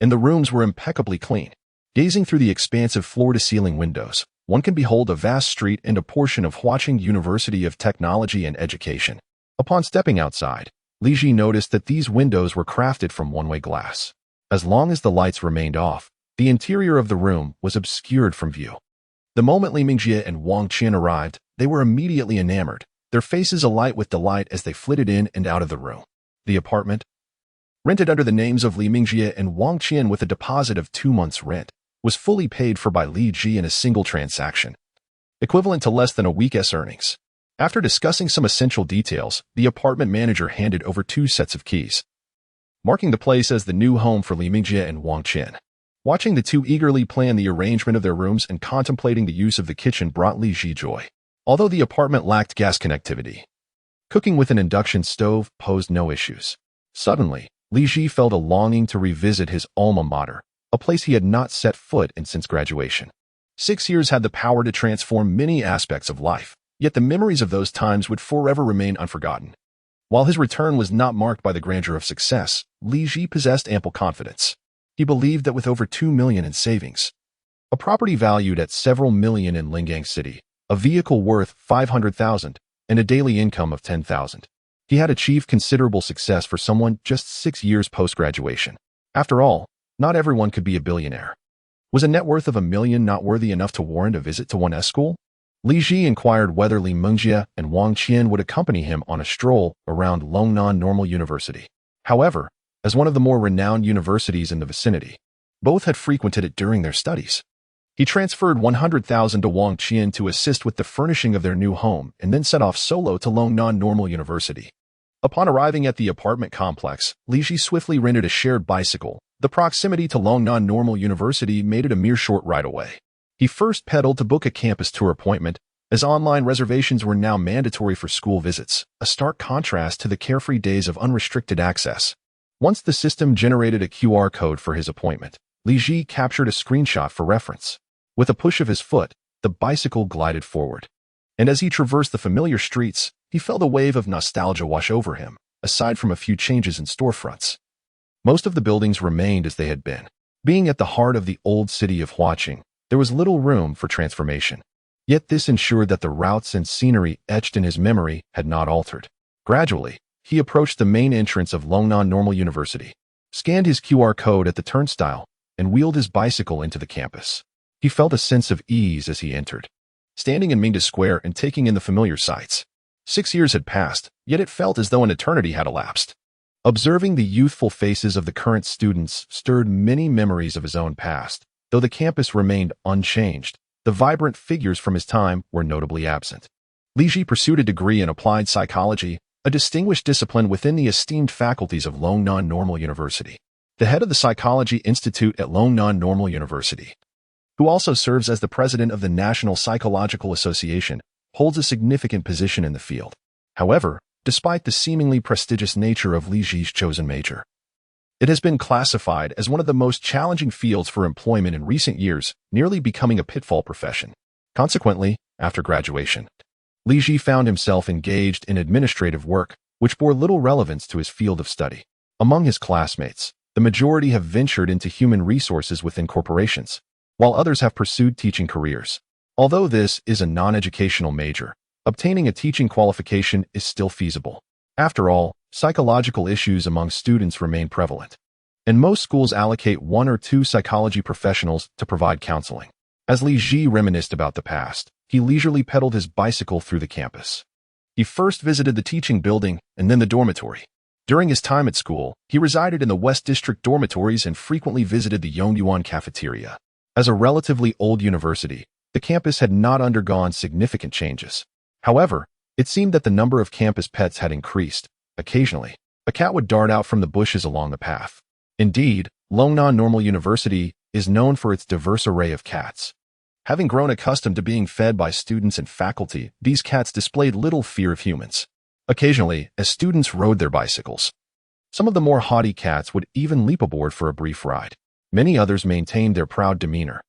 and the rooms were impeccably clean. Gazing through the expansive floor-to-ceiling windows, one can behold a vast street and a portion of Huaqing University of Technology and Education. Upon stepping outside, Li Ji noticed that these windows were crafted from one-way glass. As long as the lights remained off, the interior of the room was obscured from view. The moment Li Mengjie and Wang Qian arrived, they were immediately enamored, their faces alight with delight as they flitted in and out of the room. The apartment, rented under the names of Li Mengjie and Wang Qian with a deposit of 2 months' rent, was fully paid for by Li Ji in a single transaction, equivalent to less than a week's earnings. After discussing some essential details, the apartment manager handed over 2 sets of keys, marking the place as the new home for Li Mengjie and Wang Qian. Watching the two eagerly plan the arrangement of their rooms and contemplating the use of the kitchen brought Li Ji joy. Although the apartment lacked gas connectivity, cooking with an induction stove posed no issues. Suddenly, Li Ji felt a longing to revisit his alma mater, a place he had not set foot in since graduation. 6 years had the power to transform many aspects of life, yet the memories of those times would forever remain unforgotten. While his return was not marked by the grandeur of success, Li Ji possessed ample confidence. He believed that with over 2 million in savings, a property valued at several million in Lingang City, a vehicle worth 500,000, and a daily income of 10,000, he had achieved considerable success for someone just 6 years post-graduation. After all, not everyone could be a billionaire. Was a net worth of 1 million not worthy enough to warrant a visit to one's school? Li Ji inquired whether Li Mengjie and Wang Qian would accompany him on a stroll around Longnan Normal University. However, as one of the more renowned universities in the vicinity, both had frequented it during their studies. He transferred 100,000 to Wang Qian to assist with the furnishing of their new home and then set off solo to Longnan Normal University. Upon arriving at the apartment complex, Li Ji swiftly rented a shared bicycle. The proximity to Longnan Normal University made it a mere short ride away. He first pedaled to book a campus tour appointment, as online reservations were now mandatory for school visits, a stark contrast to the carefree days of unrestricted access. Once the system generated a QR code for his appointment, Li Ji captured a screenshot for reference. With a push of his foot, the bicycle glided forward. And as he traversed the familiar streets, he felt a wave of nostalgia wash over him, aside from a few changes in storefronts. Most of the buildings remained as they had been. Being at the heart of the old city of Huaqing, there was little room for transformation. Yet this ensured that the routes and scenery etched in his memory had not altered. Gradually, he approached the main entrance of Longnan Normal University, scanned his QR code at the turnstile, and wheeled his bicycle into the campus. He felt a sense of ease as he entered, standing in Mingda Square and taking in the familiar sights. 6 years had passed, yet it felt as though an eternity had elapsed. Observing the youthful faces of the current students stirred many memories of his own past. Though the campus remained unchanged, the vibrant figures from his time were notably absent. Li Ji pursued a degree in applied psychology, a distinguished discipline within the esteemed faculties of Longnan Normal University. The head of the Psychology Institute at Longnan Normal University, who also serves as the president of the National Psychological Association, holds a significant position in the field. However, despite the seemingly prestigious nature of Li Ji's chosen major, it has been classified as one of the most challenging fields for employment in recent years, nearly becoming a pitfall profession. Consequently, after graduation, Li Ji found himself engaged in administrative work, which bore little relevance to his field of study. Among his classmates, the majority have ventured into human resources within corporations, while others have pursued teaching careers. Although this is a non-educational major, obtaining a teaching qualification is still feasible. After all, psychological issues among students remain prevalent, and most schools allocate 1 or 2 psychology professionals to provide counseling. As Li Ji reminisced about the past, he leisurely pedaled his bicycle through the campus. He first visited the teaching building and then the dormitory. During his time at school, he resided in the West District dormitories and frequently visited the Yongyuan cafeteria. As a relatively old university, the campus had not undergone significant changes. However, it seemed that the number of campus pets had increased. Occasionally, a cat would dart out from the bushes along the path. Indeed, Longnan Normal University is known for its diverse array of cats. Having grown accustomed to being fed by students and faculty, these cats displayed little fear of humans. Occasionally, as students rode their bicycles, some of the more haughty cats would even leap aboard for a brief ride. Many others maintained their proud demeanor,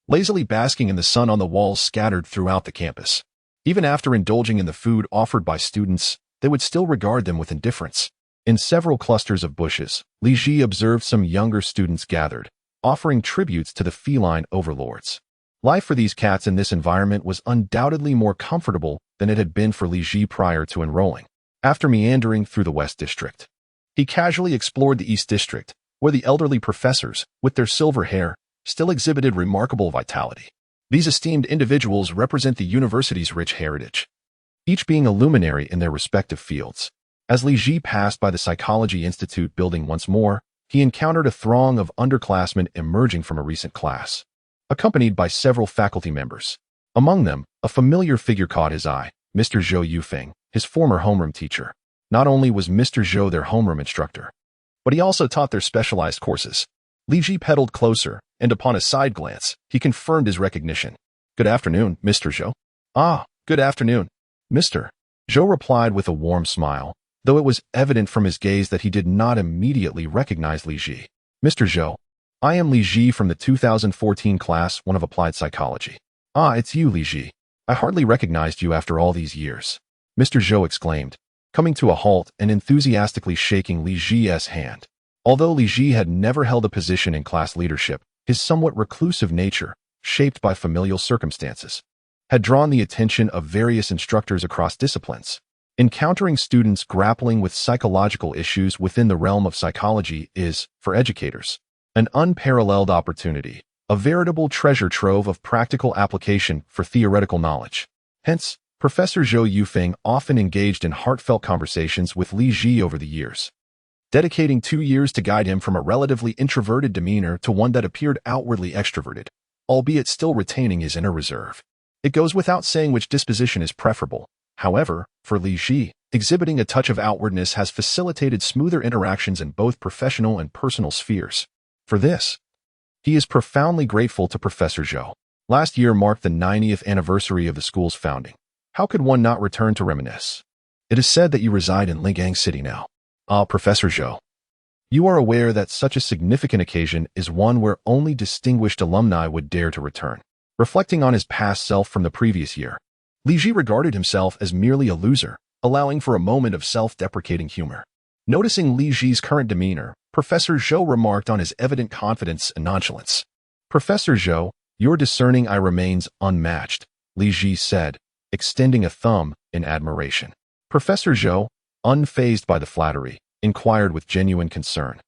lazily basking in the sun on the walls scattered throughout the campus. Even after indulging in the food offered by students, they would still regard them with indifference. In several clusters of bushes, Li Ji observed some younger students gathered, offering tributes to the feline overlords. Life for these cats in this environment was undoubtedly more comfortable than it had been for Li Ji prior to enrolling. After meandering through the West District, he casually explored the East District, where the elderly professors, with their silver hair, still exhibited remarkable vitality. These esteemed individuals represent the university's rich heritage, each being a luminary in their respective fields. As Li Ji passed by the Psychology Institute building once more, he encountered a throng of underclassmen emerging from a recent class, accompanied by several faculty members. Among them, a familiar figure caught his eye, Mr. Zhou Yufeng, his former homeroom teacher. Not only was Mr. Zhou their homeroom instructor, but he also taught their specialized courses. Li Ji pedaled closer, and upon a side glance, he confirmed his recognition. "Good afternoon, Mr. Zhou." "Ah, good afternoon, Mr. Zhou," replied with a warm smile, though it was evident from his gaze that he did not immediately recognize Li Ji. "Mr. Zhou, I am Li Ji from the 2014 class 1 of Applied Psychology." "Ah, it's you, Li Ji. I hardly recognized you after all these years," Mr. Zhou exclaimed, coming to a halt and enthusiastically shaking Li Ji's hand. Although Li Ji had never held a position in class leadership, his somewhat reclusive nature, shaped by familial circumstances, had drawn the attention of various instructors across disciplines. Encountering students grappling with psychological issues within the realm of psychology is, for educators, an unparalleled opportunity, a veritable treasure trove of practical application for theoretical knowledge. Hence, Professor Zhou Yufeng often engaged in heartfelt conversations with Li Ji over the years, dedicating 2 years to guide him from a relatively introverted demeanor to one that appeared outwardly extroverted, albeit still retaining his inner reserve. It goes without saying which disposition is preferable. However, for Li Ji, exhibiting a touch of outwardness has facilitated smoother interactions in both professional and personal spheres. For this, he is profoundly grateful to Professor Zhou. Last year marked the 90th anniversary of the school's founding. How could one not return to reminisce? It is said that you reside in Lingang City now. Ah, Professor Zhou, you are aware that such a significant occasion is one where only distinguished alumni would dare to return. Reflecting on his past self from the previous year, Li Ji regarded himself as merely a loser, allowing for a moment of self-deprecating humor. Noticing Li Ji's current demeanor, Professor Zhou remarked on his evident confidence and nonchalance. "Professor Zhou, your discerning eye remains unmatched," Li Ji said, extending a thumb in admiration. Professor Zhou, unfazed by the flattery, inquired with genuine concern,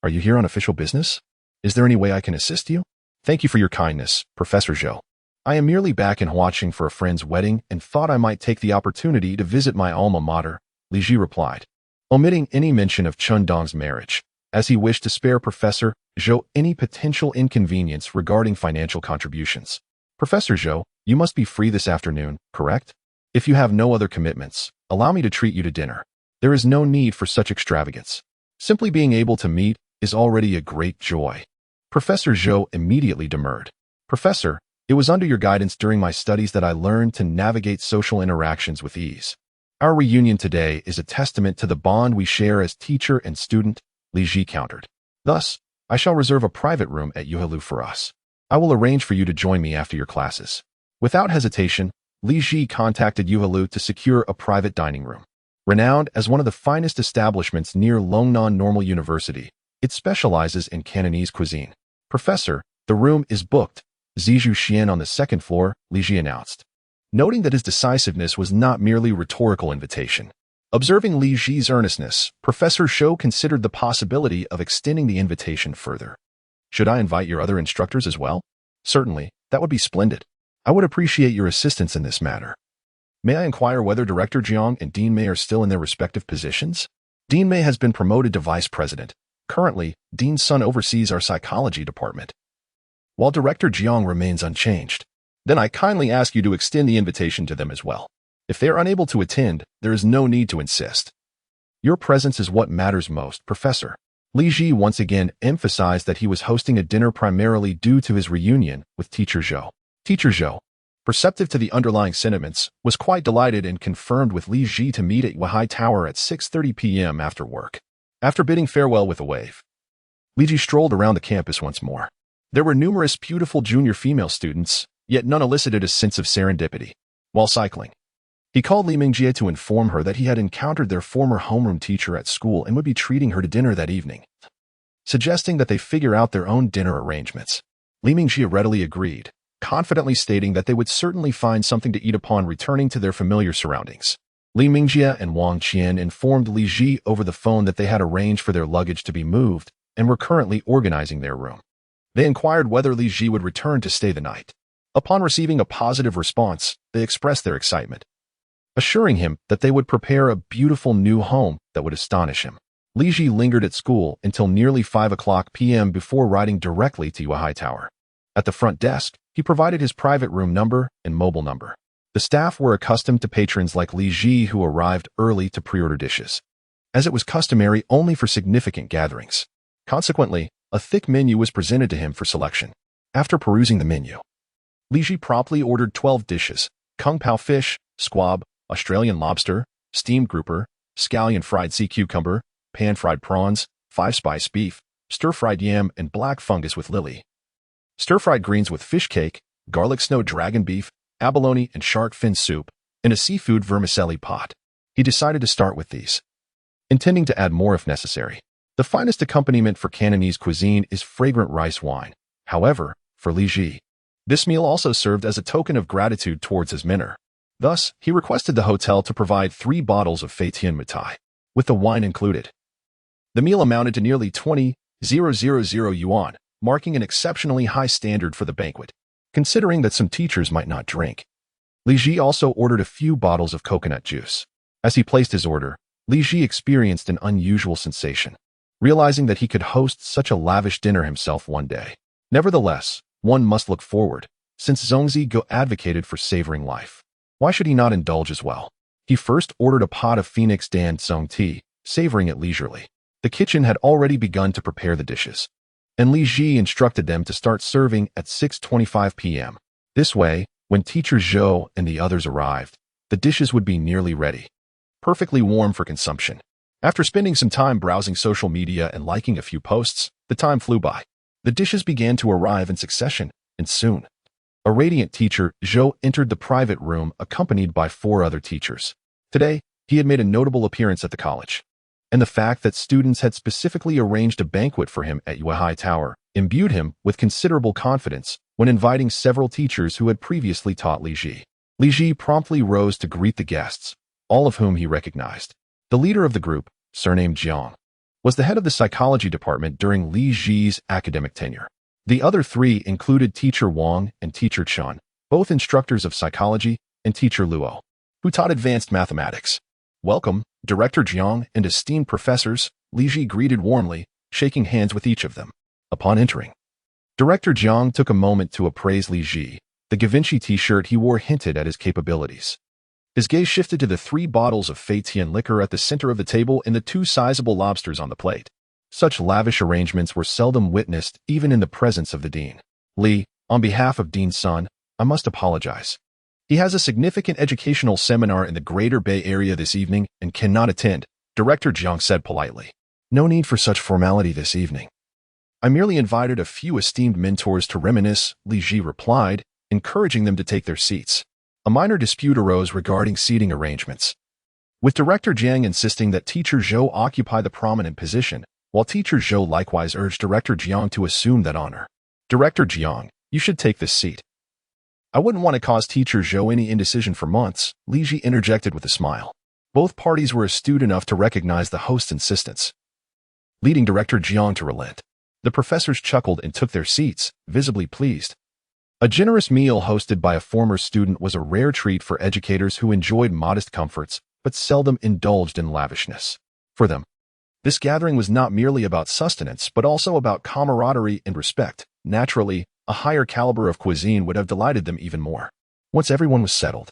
"Are you here on official business? Is there any way I can assist you?" "Thank you for your kindness, Professor Zhou. I am merely back in watching for a friend's wedding and thought I might take the opportunity to visit my alma mater," Li Ji replied, omitting any mention of Chun Dong's marriage, as he wished to spare Professor Zhou any potential inconvenience regarding financial contributions. "Professor Zhou, you must be free this afternoon, correct? If you have no other commitments, allow me to treat you to dinner. There is no need for such extravagance. Simply being able to meet is already a great joy." Professor Zhou immediately demurred. "Professor, it was under your guidance during my studies that I learned to navigate social interactions with ease. Our reunion today is a testament to the bond we share as teacher and student," Li Ji countered. "Thus, I shall reserve a private room at Yuhalu for us. I will arrange for you to join me after your classes." Without hesitation, Li Ji contacted Yuhalu to secure a private dining room. Renowned as one of the finest establishments near Longnan Normal University, it specializes in Cantonese cuisine. "Professor, the room is booked. Zizhu Xian on the 2nd floor," Li Ji announced. Noting that his decisiveness was not merely rhetorical invitation, Observing Li Ji's earnestness, Professor Zhou considered the possibility of extending the invitation further. Should I invite your other instructors as well? Certainly, that would be splendid. I would appreciate your assistance in this matter. May I inquire whether Director Jiang and Dean Mei are still in their respective positions? Dean Mei has been promoted to vice president. Currently, Dean Sun oversees our psychology department, while Director Jiang remains unchanged. Then I kindly ask you to extend the invitation to them as well. If they are unable to attend, there is no need to insist. Your presence is what matters most, Professor. Li Ji once again emphasized that he was hosting a dinner primarily due to his reunion with Teacher Zhou. Teacher Zhou, perceptive to the underlying sentiments, was quite delighted and confirmed with Li Ji to meet at Yuehai Tower at 6:30 p.m. after work. After bidding farewell with a wave, Li Ji strolled around the campus once more. There were numerous beautiful junior female students, yet none elicited a sense of serendipity. While cycling, he called Li Mingjie to inform her that he had encountered their former homeroom teacher at school and would be treating her to dinner that evening, suggesting that they figure out their own dinner arrangements. Li Mingjie readily agreed, confidently stating that they would certainly find something to eat upon returning to their familiar surroundings. Li Mingjie and Wang Qian informed Li Ji over the phone that they had arranged for their luggage to be moved and were currently organizing their room. They inquired whether Li Ji would return to stay the night. Upon receiving a positive response, they expressed their excitement, assuring him that they would prepare a beautiful new home that would astonish him. Li Ji lingered at school until nearly 5 p.m. before riding directly to Yuehai Tower. At the front desk, he provided his private room number and mobile number. The staff were accustomed to patrons like Li Ji who arrived early to pre-order dishes, as it was customary only for significant gatherings. Consequently, a thick menu was presented to him for selection. After perusing the menu, Li Ji promptly ordered 12 dishes: kung pao fish, squab, Australian lobster, steamed grouper, scallion fried sea cucumber, pan-fried prawns, 5-spice beef, stir-fried yam and black fungus with lily, stir-fried greens with fish cake, garlic snow dragon beef, abalone and shark fin soup, and a seafood vermicelli pot. He decided to start with these, intending to add more if necessary. The finest accompaniment for Cantonese cuisine is fragrant rice wine. However, for Li Ji, this meal also served as a token of gratitude towards his mentor. Thus, he requested the hotel to provide 3 bottles of Fei Tian Mitai, with the wine included. The meal amounted to nearly 20,000 yuan, marking an exceptionally high standard for the banquet, considering that some teachers might not drink. Li Ji also ordered a few bottles of coconut juice. As he placed his order, Li Ji experienced an unusual sensation, realizing that he could host such a lavish dinner himself one day. Nevertheless, one must look forward, since Zhongzi Go advocated for savoring life. Why should he not indulge as well? He first ordered a pot of Phoenix Dan Song tea, savoring it leisurely. The kitchen had already begun to prepare the dishes, and Li Ji instructed them to start serving at 6:25 p.m. This way, when Teacher Zhou and the others arrived, the dishes would be nearly ready, perfectly warm for consumption. After spending some time browsing social media and liking a few posts, the time flew by. The dishes began to arrive in succession, and soon, a radiant Teacher Zhou entered the private room accompanied by 4 other teachers. Today, he had made a notable appearance at the college, and the fact that students had specifically arranged a banquet for him at Yuehai Tower imbued him with considerable confidence when inviting several teachers who had previously taught Li Ji. Li Ji promptly rose to greet the guests, all of whom he recognized. The leader of the group, surnamed Jiang, was the head of the psychology department during Li Ji's academic tenure. The other 3 included Teacher Wang and Teacher Chen, both instructors of psychology, and Teacher Luo, who taught advanced mathematics. Welcome, Director Jiang and esteemed professors, Li Ji greeted warmly, shaking hands with each of them. Upon entering, Director Jiang took a moment to appraise Li Ji. The Givenchy t-shirt he wore hinted at his capabilities. His gaze shifted to the 3 bottles of Fei Tian liquor at the center of the table and the 2 sizable lobsters on the plate. Such lavish arrangements were seldom witnessed even in the presence of the dean. Li, on behalf of Dean Sun, I must apologize. He has a significant educational seminar in the Greater Bay Area this evening and cannot attend, Director Jiang said politely. No need for such formality this evening. I merely invited a few esteemed mentors to reminisce, Li Ji replied, encouraging them to take their seats. A minor dispute arose regarding seating arrangements, with Director Jiang insisting that Teacher Zhou occupy the prominent position, while Teacher Zhou likewise urged Director Jiang to assume that honor. Director Jiang, you should take this seat. I wouldn't want to cause Teacher Zhou any indecision for months, Li Ji interjected with a smile. Both parties were astute enough to recognize the host's insistence, leading Director Jiang to relent. The professors chuckled and took their seats, visibly pleased. A generous meal hosted by a former student was a rare treat for educators who enjoyed modest comforts but seldom indulged in lavishness. For them, this gathering was not merely about sustenance but also about camaraderie and respect. Naturally, a higher caliber of cuisine would have delighted them even more. Once everyone was settled,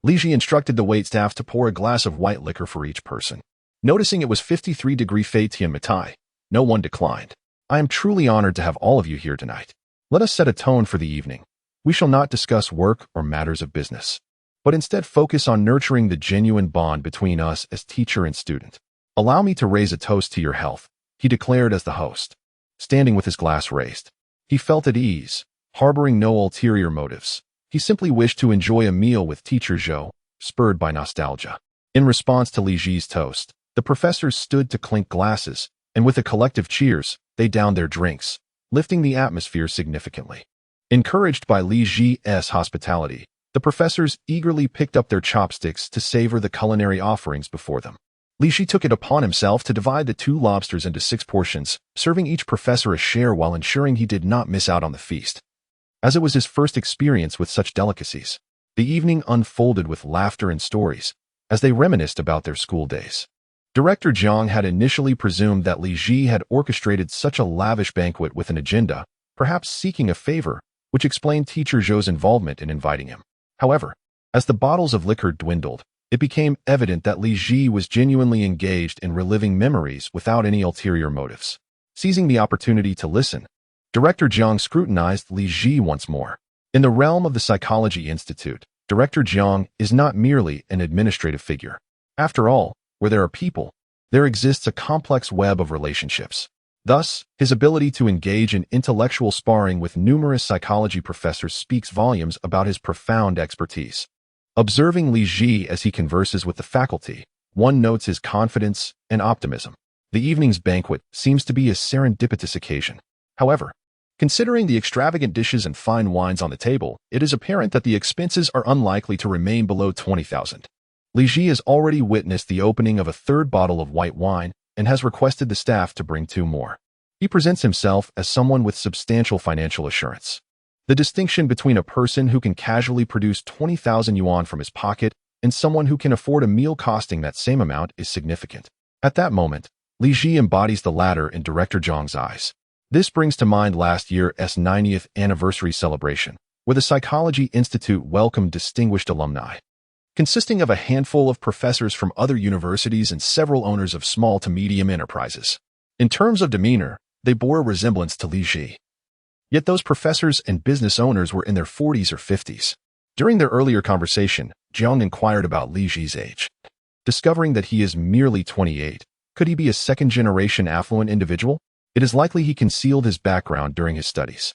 Li Ji instructed the waitstaff to pour a glass of white liquor for each person. Noticing it was 53-degree Fei Tian Mitai, no one declined. I am truly honored to have all of you here tonight. Let us set a tone for the evening. We shall not discuss work or matters of business, but instead focus on nurturing the genuine bond between us as teacher and student. Allow me to raise a toast to your health, he declared as the host, standing with his glass raised. He felt at ease, harboring no ulterior motives. He simply wished to enjoy a meal with Teacher Zhou, spurred by nostalgia. In response to Li Ji's toast, the professors stood to clink glasses, and with a collective cheers, they downed their drinks, lifting the atmosphere significantly. Encouraged by Li Ji's hospitality, the professors eagerly picked up their chopsticks to savor the culinary offerings before them. Li Ji took it upon himself to divide the 2 lobsters into 6 portions, serving each professor a share while ensuring he did not miss out on the feast. As it was his first experience with such delicacies, the evening unfolded with laughter and stories, as they reminisced about their school days. Director Jiang had initially presumed that Li Ji had orchestrated such a lavish banquet with an agenda, perhaps seeking a favor, which explained Teacher Zhou's involvement in inviting him. However, as the bottles of liquor dwindled, it became evident that Li Ji was genuinely engaged in reliving memories without any ulterior motives. Seizing the opportunity to listen, Director Jiang scrutinized Li Ji once more. In the realm of the Psychology Institute, Director Jiang is not merely an administrative figure. After all, where there are people, there exists a complex web of relationships. Thus, his ability to engage in intellectual sparring with numerous psychology professors speaks volumes about his profound expertise. Observing Li Ji as he converses with the faculty, one notes his confidence and optimism. The evening's banquet seems to be a serendipitous occasion. However, considering the extravagant dishes and fine wines on the table, it is apparent that the expenses are unlikely to remain below 20,000. Li Ji has already witnessed the opening of a 3rd bottle of white wine and has requested the staff to bring 2 more. He presents himself as someone with substantial financial assurance. The distinction between a person who can casually produce 20,000 yuan from his pocket and someone who can afford a meal costing that same amount is significant. At that moment, Li Ji embodies the latter in Director Jiang's eyes. This brings to mind last year's 90th anniversary celebration, where the Psychology Institute welcomed distinguished alumni, consisting of a handful of professors from other universities and several owners of small to medium enterprises. In terms of demeanor, they bore a resemblance to Li Ji. Yet those professors and business owners were in their 40s or 50s. During their earlier conversation, Jiang inquired about Li Ji's age. Discovering that he is merely 28, could he be a second-generation affluent individual? It is likely he concealed his background during his studies.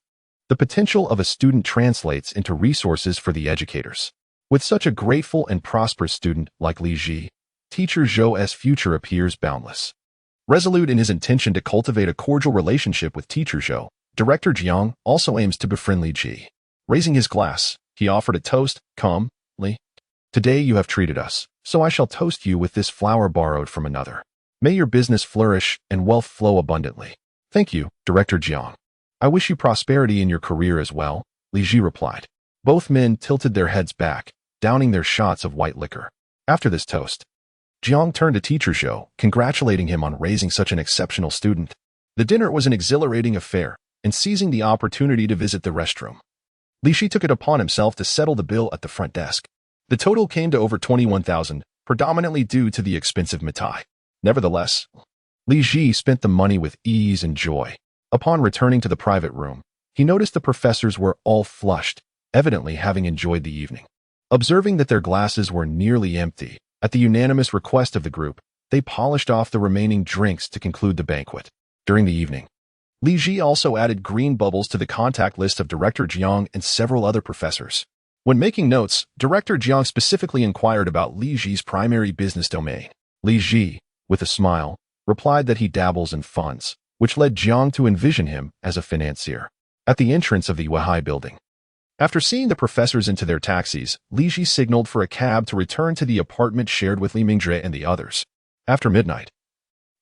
The potential of a student translates into resources for the educators. With such a grateful and prosperous student like Li Ji, Teacher Zhou's future appears boundless. Resolute in his intention to cultivate a cordial relationship with Teacher Zhou, Director Jiang also aims to befriend Li Ji. Raising his glass, he offered a toast. Come, Li. Today you have treated us, so I shall toast you with this flower borrowed from another. May your business flourish and wealth flow abundantly. Thank you, Director Jiang. I wish you prosperity in your career as well, Li Ji replied. Both men tilted their heads back, downing their shots of white liquor. After this toast, Jiang turned to Teacher Zhou, congratulating him on raising such an exceptional student. The dinner was an exhilarating affair, and seizing the opportunity to visit the restroom, Li Ji took it upon himself to settle the bill at the front desk. The total came to over 21,000, predominantly due to the expensive mitai. Nevertheless, Li Ji spent the money with ease and joy. Upon returning to the private room, he noticed the professors were all flushed, evidently having enjoyed the evening. Observing that their glasses were nearly empty, at the unanimous request of the group, they polished off the remaining drinks to conclude the banquet. During the evening, Li Ji also added green bubbles to the contact list of Director Jiang and several other professors. When making notes, Director Jiang specifically inquired about Li Ji's primary business domain. Li Ji, with a smile, replied that he dabbles in funds, which led Jiang to envision him as a financier. At the entrance of the Weihai building, After seeing the professors into their taxis, Li Ji signaled for a cab to return to the apartment shared with Li Mingjie and the others. After midnight,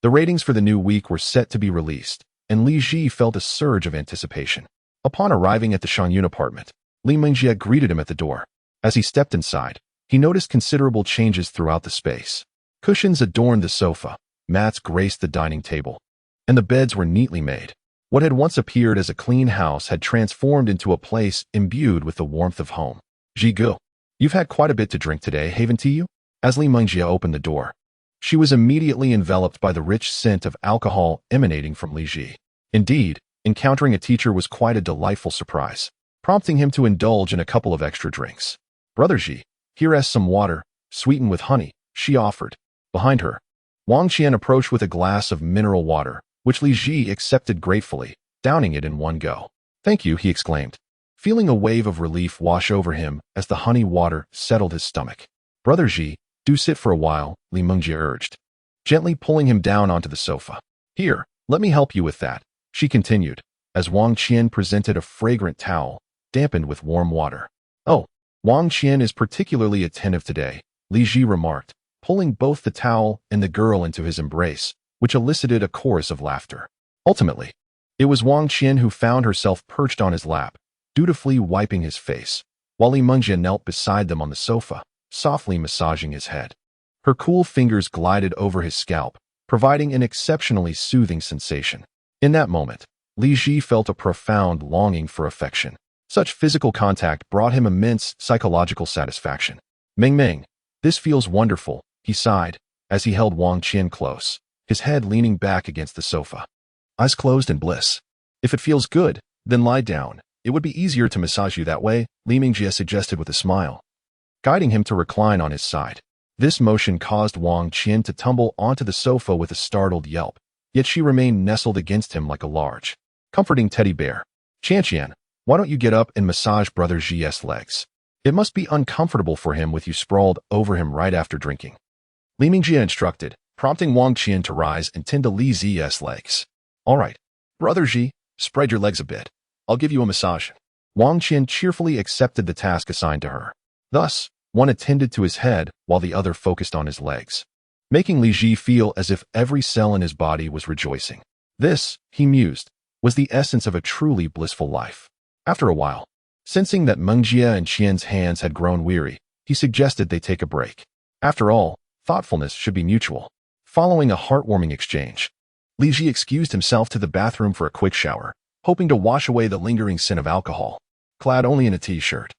the ratings for the new week were set to be released, and Li Ji felt a surge of anticipation. Upon arriving at the Shangyun apartment, Li Mingjie greeted him at the door. As he stepped inside, he noticed considerable changes throughout the space. Cushions adorned the sofa, mats graced the dining table, and the beds were neatly made. What had once appeared as a clean house had transformed into a place imbued with the warmth of home. Jigu, you've had quite a bit to drink today, haven't you? As Li Mingjie opened the door, she was immediately enveloped by the rich scent of alcohol emanating from Li Ji. Indeed, encountering a teacher was quite a delightful surprise, prompting him to indulge in a couple of extra drinks. Brother Ji, here is some water, sweetened with honey, she offered. Behind her, Wang Qian approached with a glass of mineral water, which Li Ji accepted gratefully, downing it in one go. Thank you, he exclaimed, feeling a wave of relief wash over him as the honey water settled his stomach. Brother Ji, do sit for a while, Li Mingjie urged, gently pulling him down onto the sofa. Here, let me help you with that, she continued, as Wang Qian presented a fragrant towel, dampened with warm water. Oh, Wang Qian is particularly attentive today, Li Ji remarked, pulling both the towel and the girl into his embrace, which elicited a chorus of laughter. Ultimately, it was Wang Qian who found herself perched on his lap, dutifully wiping his face, while Li Mingjie knelt beside them on the sofa, softly massaging his head. Her cool fingers glided over his scalp, providing an exceptionally soothing sensation. In that moment, Li Ji felt a profound longing for affection. Such physical contact brought him immense psychological satisfaction. Ming Ming, this feels wonderful, he sighed, as he held Wang Qian close, his head leaning back against the sofa. Eyes closed in bliss. If it feels good, then lie down. It would be easier to massage you that way, Li Mingjie suggested with a smile, guiding him to recline on his side. This motion caused Wang Qian to tumble onto the sofa with a startled yelp, yet she remained nestled against him like a large, comforting teddy bear. Qian, why don't you get up and massage Brother Ji's legs? It must be uncomfortable for him with you sprawled over him right after drinking. Li Mingjie instructed, prompting Wang Qian to rise and tend to Li Zi's legs. All right, Brother Ji, spread your legs a bit. I'll give you a massage. Wang Qian cheerfully accepted the task assigned to her. Thus, one attended to his head while the other focused on his legs, making Li Ji feel as if every cell in his body was rejoicing. This, he mused, was the essence of a truly blissful life. After a while, sensing that Mingjie and Qian's hands had grown weary, he suggested they take a break. After all, thoughtfulness should be mutual. Following a heartwarming exchange, Li Ji excused himself to the bathroom for a quick shower, hoping to wash away the lingering scent of alcohol. Clad only in a t-shirt,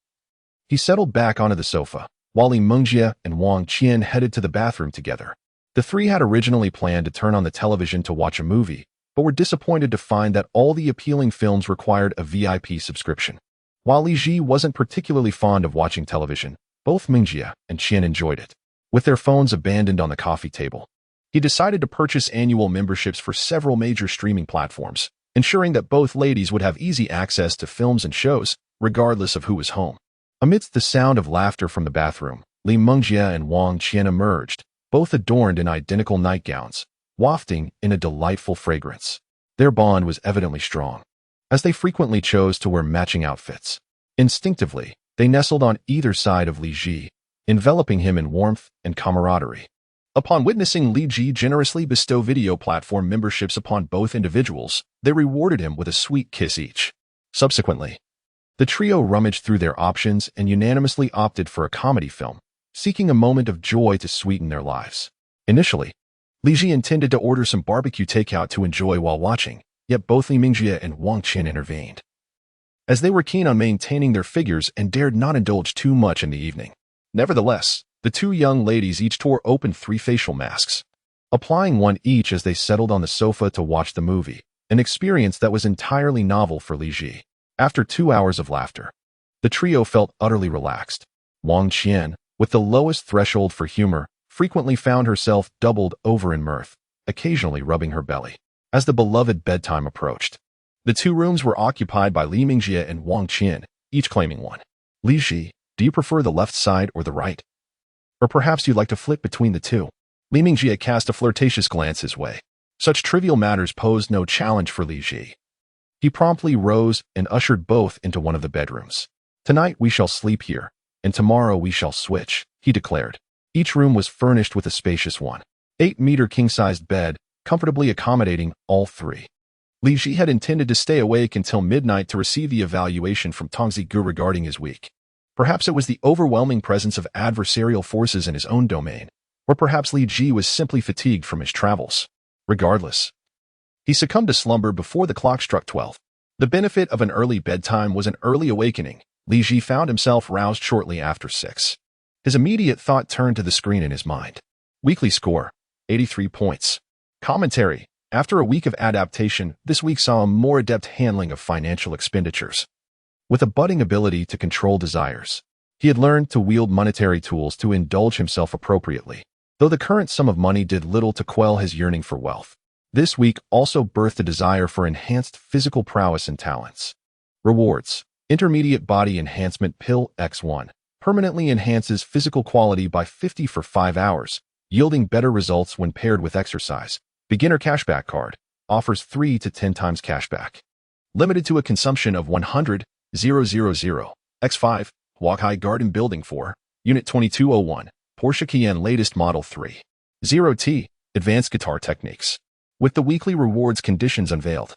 he settled back onto the sofa, while Li Mingjie and Wang Qian headed to the bathroom together. The three had originally planned to turn on the television to watch a movie, but were disappointed to find that all the appealing films required a VIP subscription. While Li Ji wasn't particularly fond of watching television, both Mingjie and Qian enjoyed it. With their phones abandoned on the coffee table, he decided to purchase annual memberships for several major streaming platforms, ensuring that both ladies would have easy access to films and shows, regardless of who was home. Amidst the sound of laughter from the bathroom, Li Mingjie and Wang Qian emerged, both adorned in identical nightgowns, wafting in a delightful fragrance. Their bond was evidently strong, as they frequently chose to wear matching outfits. Instinctively, they nestled on either side of Li Ji, enveloping him in warmth and camaraderie. Upon witnessing Li Ji generously bestow video platform memberships upon both individuals, they rewarded him with a sweet kiss each. Subsequently, the trio rummaged through their options and unanimously opted for a comedy film, seeking a moment of joy to sweeten their lives. Initially, Li Ji intended to order some barbecue takeout to enjoy while watching, yet both Li Mingjie and Wang Qian intervened, as they were keen on maintaining their figures and dared not indulge too much in the evening. Nevertheless, the two young ladies each tore open 3 facial masks, applying one each as they settled on the sofa to watch the movie, an experience that was entirely novel for Li Ji. After 2 hours of laughter, the trio felt utterly relaxed. Wang Qian, with the lowest threshold for humor, frequently found herself doubled over in mirth, occasionally rubbing her belly. As the beloved bedtime approached, the 2 rooms were occupied by Li Mingjie and Wang Qian, each claiming one. Li Ji, do you prefer the left side or the right? Or perhaps you'd like to flip between the 2? Li Mingjie cast a flirtatious glance his way. Such trivial matters posed no challenge for Li Ji. He promptly rose and ushered both into one of the bedrooms. "Tonight we shall sleep here, and tomorrow we shall switch," he declared. Each room was furnished with a spacious 1.8-meter king-sized bed, comfortably accommodating all three. Li Ji had intended to stay awake until midnight to receive the evaluation from Tongzi Gu regarding his week. Perhaps it was the overwhelming presence of adversarial forces in his own domain, or perhaps Li Ji was simply fatigued from his travels. Regardless, he succumbed to slumber before the clock struck 12. The benefit of an early bedtime was an early awakening. Li Ji found himself roused shortly after 6. His immediate thought turned to the screen in his mind. Weekly score, 83 points. Commentary: after a week of adaptation, this week saw a more adept handling of financial expenditures. With a budding ability to control desires, he had learned to wield monetary tools to indulge himself appropriately, though the current sum of money did little to quell his yearning for wealth. This week also birthed a desire for enhanced physical prowess and talents. Rewards: Intermediate Body Enhancement Pill X1 permanently enhances physical quality by 50 for 5 hours, yielding better results when paired with exercise. Beginner Cashback Card offers 3 to 10 times cashback. Limited to a consumption of 100,000 X5 Wakai Garden Building 4, Unit 2201, Porsche Cayenne latest model 3.0T, Advanced Guitar Techniques. With the weekly rewards conditions unveiled,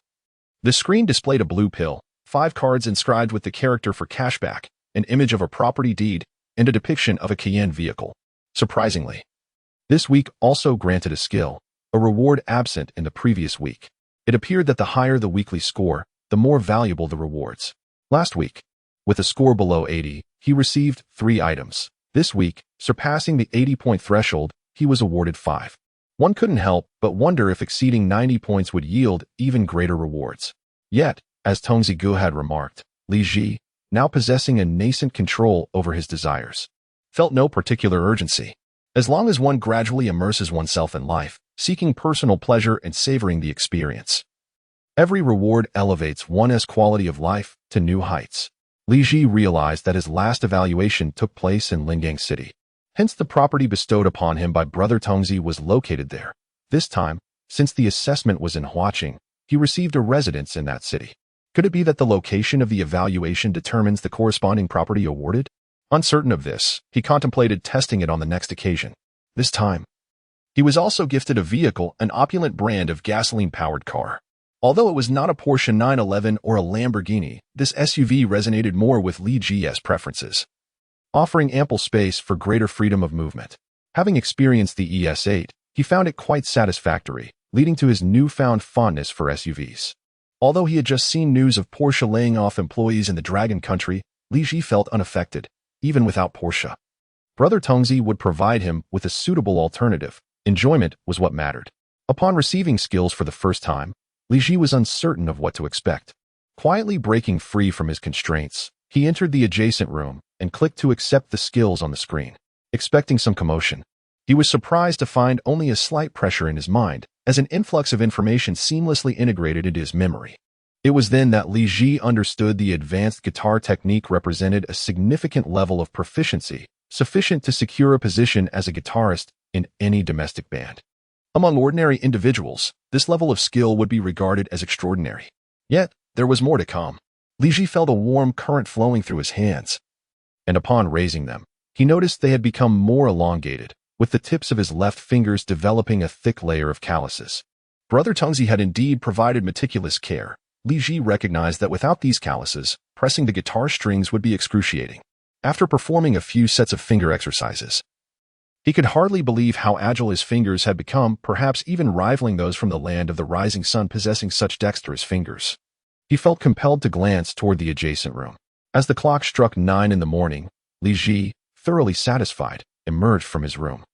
the screen displayed a blue pill, 5 cards inscribed with the character for cashback, an image of a property deed, and a depiction of a Cayenne vehicle. Surprisingly, this week also granted a skill, a reward absent in the previous week. It appeared that the higher the weekly score, the more valuable the rewards. Last week, with a score below 80, he received 3 items. This week, surpassing the 80-point threshold, he was awarded 5. One couldn't help but wonder if exceeding 90 points would yield even greater rewards. Yet, as Tongzi Gu had remarked, Li Ji, now possessing a nascent control over his desires, felt no particular urgency. As long as one gradually immerses oneself in life, seeking personal pleasure and savoring the experience, every reward elevates one's quality of life to new heights. Li Ji realized that his last evaluation took place in Lingang City. Hence the property bestowed upon him by brother Tongzi was located there. This time, since the assessment was in Huaqing, he received a residence in that city. Could it be that the location of the evaluation determines the corresponding property awarded? Uncertain of this, he contemplated testing it on the next occasion. This time, he was also gifted a vehicle, an opulent brand of gasoline-powered car. Although it was not a Porsche 911 or a Lamborghini, this SUV resonated more with Li Ji's preferences, offering ample space for greater freedom of movement. Having experienced the ES8, he found it quite satisfactory, leading to his newfound fondness for SUVs. Although he had just seen news of Porsche laying off employees in the Dragon Country, Li Ji felt unaffected, even without Porsche. Brother Tongzi would provide him with a suitable alternative. Enjoyment was what mattered. Upon receiving skills for the first time, Li Ji was uncertain of what to expect. Quietly breaking free from his constraints, he entered the adjacent room and clicked to accept the skills on the screen. Expecting some commotion, he was surprised to find only a slight pressure in his mind, as an influx of information seamlessly integrated into his memory. It was then that Li Ji understood the advanced guitar technique represented a significant level of proficiency, sufficient to secure a position as a guitarist in any domestic band. Among ordinary individuals, this level of skill would be regarded as extraordinary. Yet, there was more to come. Li Ji felt a warm current flowing through his hands, and upon raising them, he noticed they had become more elongated, with the tips of his left fingers developing a thick layer of calluses. Brother Tongzi had indeed provided meticulous care. Li Ji recognized that without these calluses, pressing the guitar strings would be excruciating. After performing a few sets of finger exercises, he could hardly believe how agile his fingers had become, perhaps even rivaling those from the land of the rising sun possessing such dexterous fingers. He felt compelled to glance toward the adjacent room. As the clock struck 9 in the morning, Li Ji, thoroughly satisfied, emerged from his room.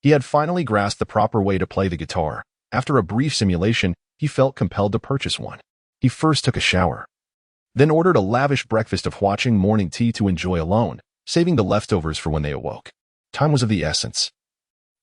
He had finally grasped the proper way to play the guitar. After a brief simulation, he felt compelled to purchase one. He first took a shower, then ordered a lavish breakfast of Huaqing morning tea to enjoy alone, saving the leftovers for when they awoke. Time was of the essence,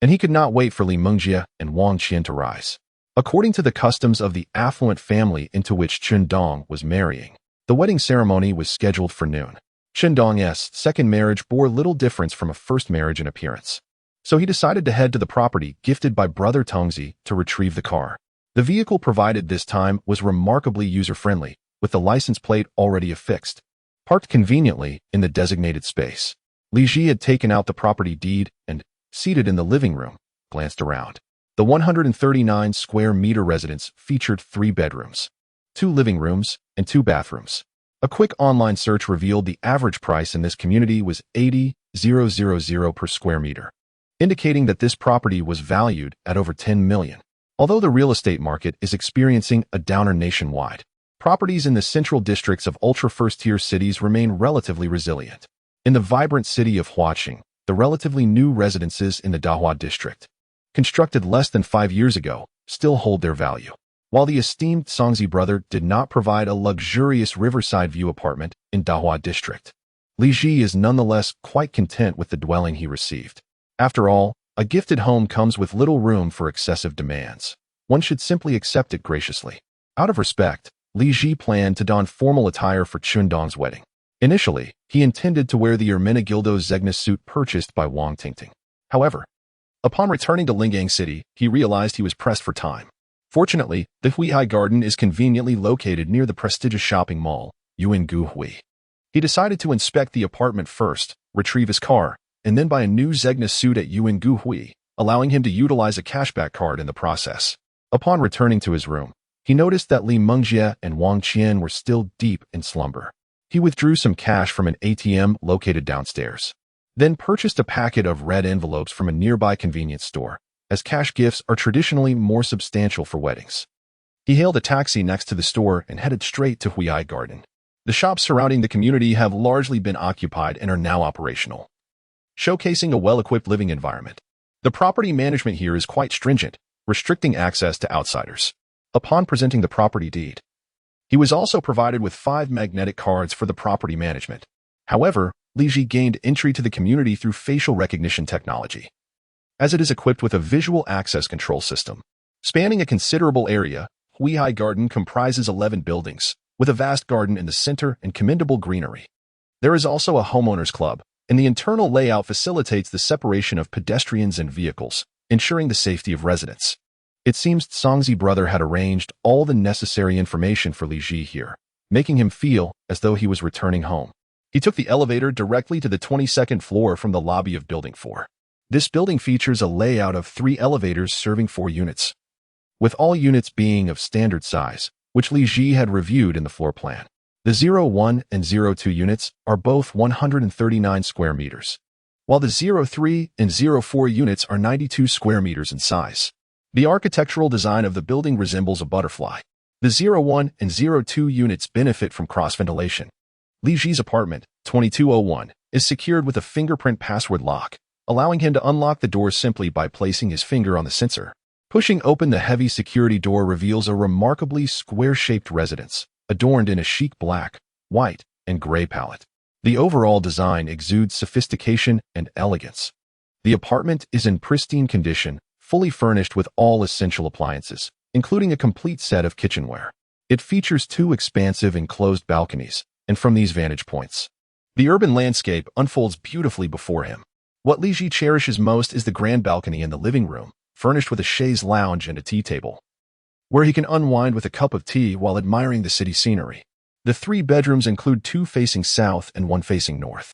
and he could not wait for Li Mengjie and Wang Qian to rise. According to the customs of the affluent family into which Chen Dong was marrying, the wedding ceremony was scheduled for noon. Chen Dong's second marriage bore little difference from a first marriage in appearance, so he decided to head to the property gifted by brother Tongzi to retrieve the car. The vehicle provided this time was remarkably user-friendly, with the license plate already affixed. parked conveniently in the designated space. Li Ji had taken out the property deed and, seated in the living room, glanced around. The 139 square meter residence featured 3 bedrooms, 2 living rooms, and 2 bathrooms. A quick online search revealed the average price in this community was $80,000 per square meter, indicating that this property was valued at over $10 million. Although the real estate market is experiencing a downer nationwide, properties in the central districts of ultra-first-tier cities remain relatively resilient. In the vibrant city of Huaqing, the relatively new residences in the Dahua district, constructed less than 5 years ago, still hold their value. While the esteemed Songzi brother did not provide a luxurious riverside view apartment in Dahua district, Li Ji is nonetheless quite content with the dwelling he received. After all, a gifted home comes with little room for excessive demands. One should simply accept it graciously. Out of respect, Li Ji planned to don formal attire for Chundong's wedding. Initially, he intended to wear the Ermenegildo Zegna suit purchased by Wang Tingting. However, upon returning to Lingang City, he realized he was pressed for time. Fortunately, the Huihai Garden is conveniently located near the prestigious shopping mall, Yuangu Hui. He decided to inspect the apartment first, retrieve his car, and then buy a new Zegna suit at Yuangu Hui, allowing him to utilize a cashback card in the process. Upon returning to his room, he noticed that Li Mengjie and Wang Qian were still deep in slumber. He withdrew some cash from an ATM located downstairs, then purchased a packet of red envelopes from a nearby convenience store, as cash gifts are traditionally more substantial for weddings. He hailed a taxi next to the store and headed straight to Huihai Garden. The shops surrounding the community have largely been occupied and are now operational, showcasing a well-equipped living environment. The property management here is quite stringent, restricting access to outsiders. Upon presenting the property deed, he was also provided with 5 magnetic cards for the property management. However, Li Ji gained entry to the community through facial recognition technology, as it is equipped with a visual access control system. Spanning a considerable area, Huihai Garden comprises 11 buildings, with a vast garden in the center and commendable greenery. There is also a homeowners club, and the internal layout facilitates the separation of pedestrians and vehicles, ensuring the safety of residents. It seems Songzi brother had arranged all the necessary information for Li Ji here, making him feel as though he was returning home. He took the elevator directly to the 22nd floor from the lobby of Building 4. This building features a layout of 3 elevators serving 4 units, with all units being of standard size, which Li Ji had reviewed in the floor plan. The 01 and 02 units are both 139 square meters, while the 03 and 04 units are 92 square meters in size. The architectural design of the building resembles a butterfly. The 01 and 02 units benefit from cross-ventilation. Li Ji's apartment, 2201, is secured with a fingerprint password lock, allowing him to unlock the door simply by placing his finger on the sensor. Pushing open the heavy security door reveals a remarkably square-shaped residence, adorned in a chic black, white, and gray palette. The overall design exudes sophistication and elegance. The apartment is in pristine condition, fully furnished with all essential appliances, including a complete set of kitchenware. It features 2 expansive enclosed balconies, and from these vantage points, the urban landscape unfolds beautifully before him. What Li Ji cherishes most is the grand balcony in the living room, furnished with a chaise lounge and a tea table, where he can unwind with a cup of tea while admiring the city scenery. The 3 bedrooms include 2 facing south and 1 facing north,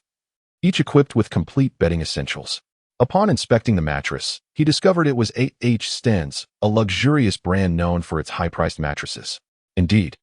each equipped with complete bedding essentials. Upon inspecting the mattress, he discovered it was 8H Stens, a luxurious brand known for its high-priced mattresses. Indeed,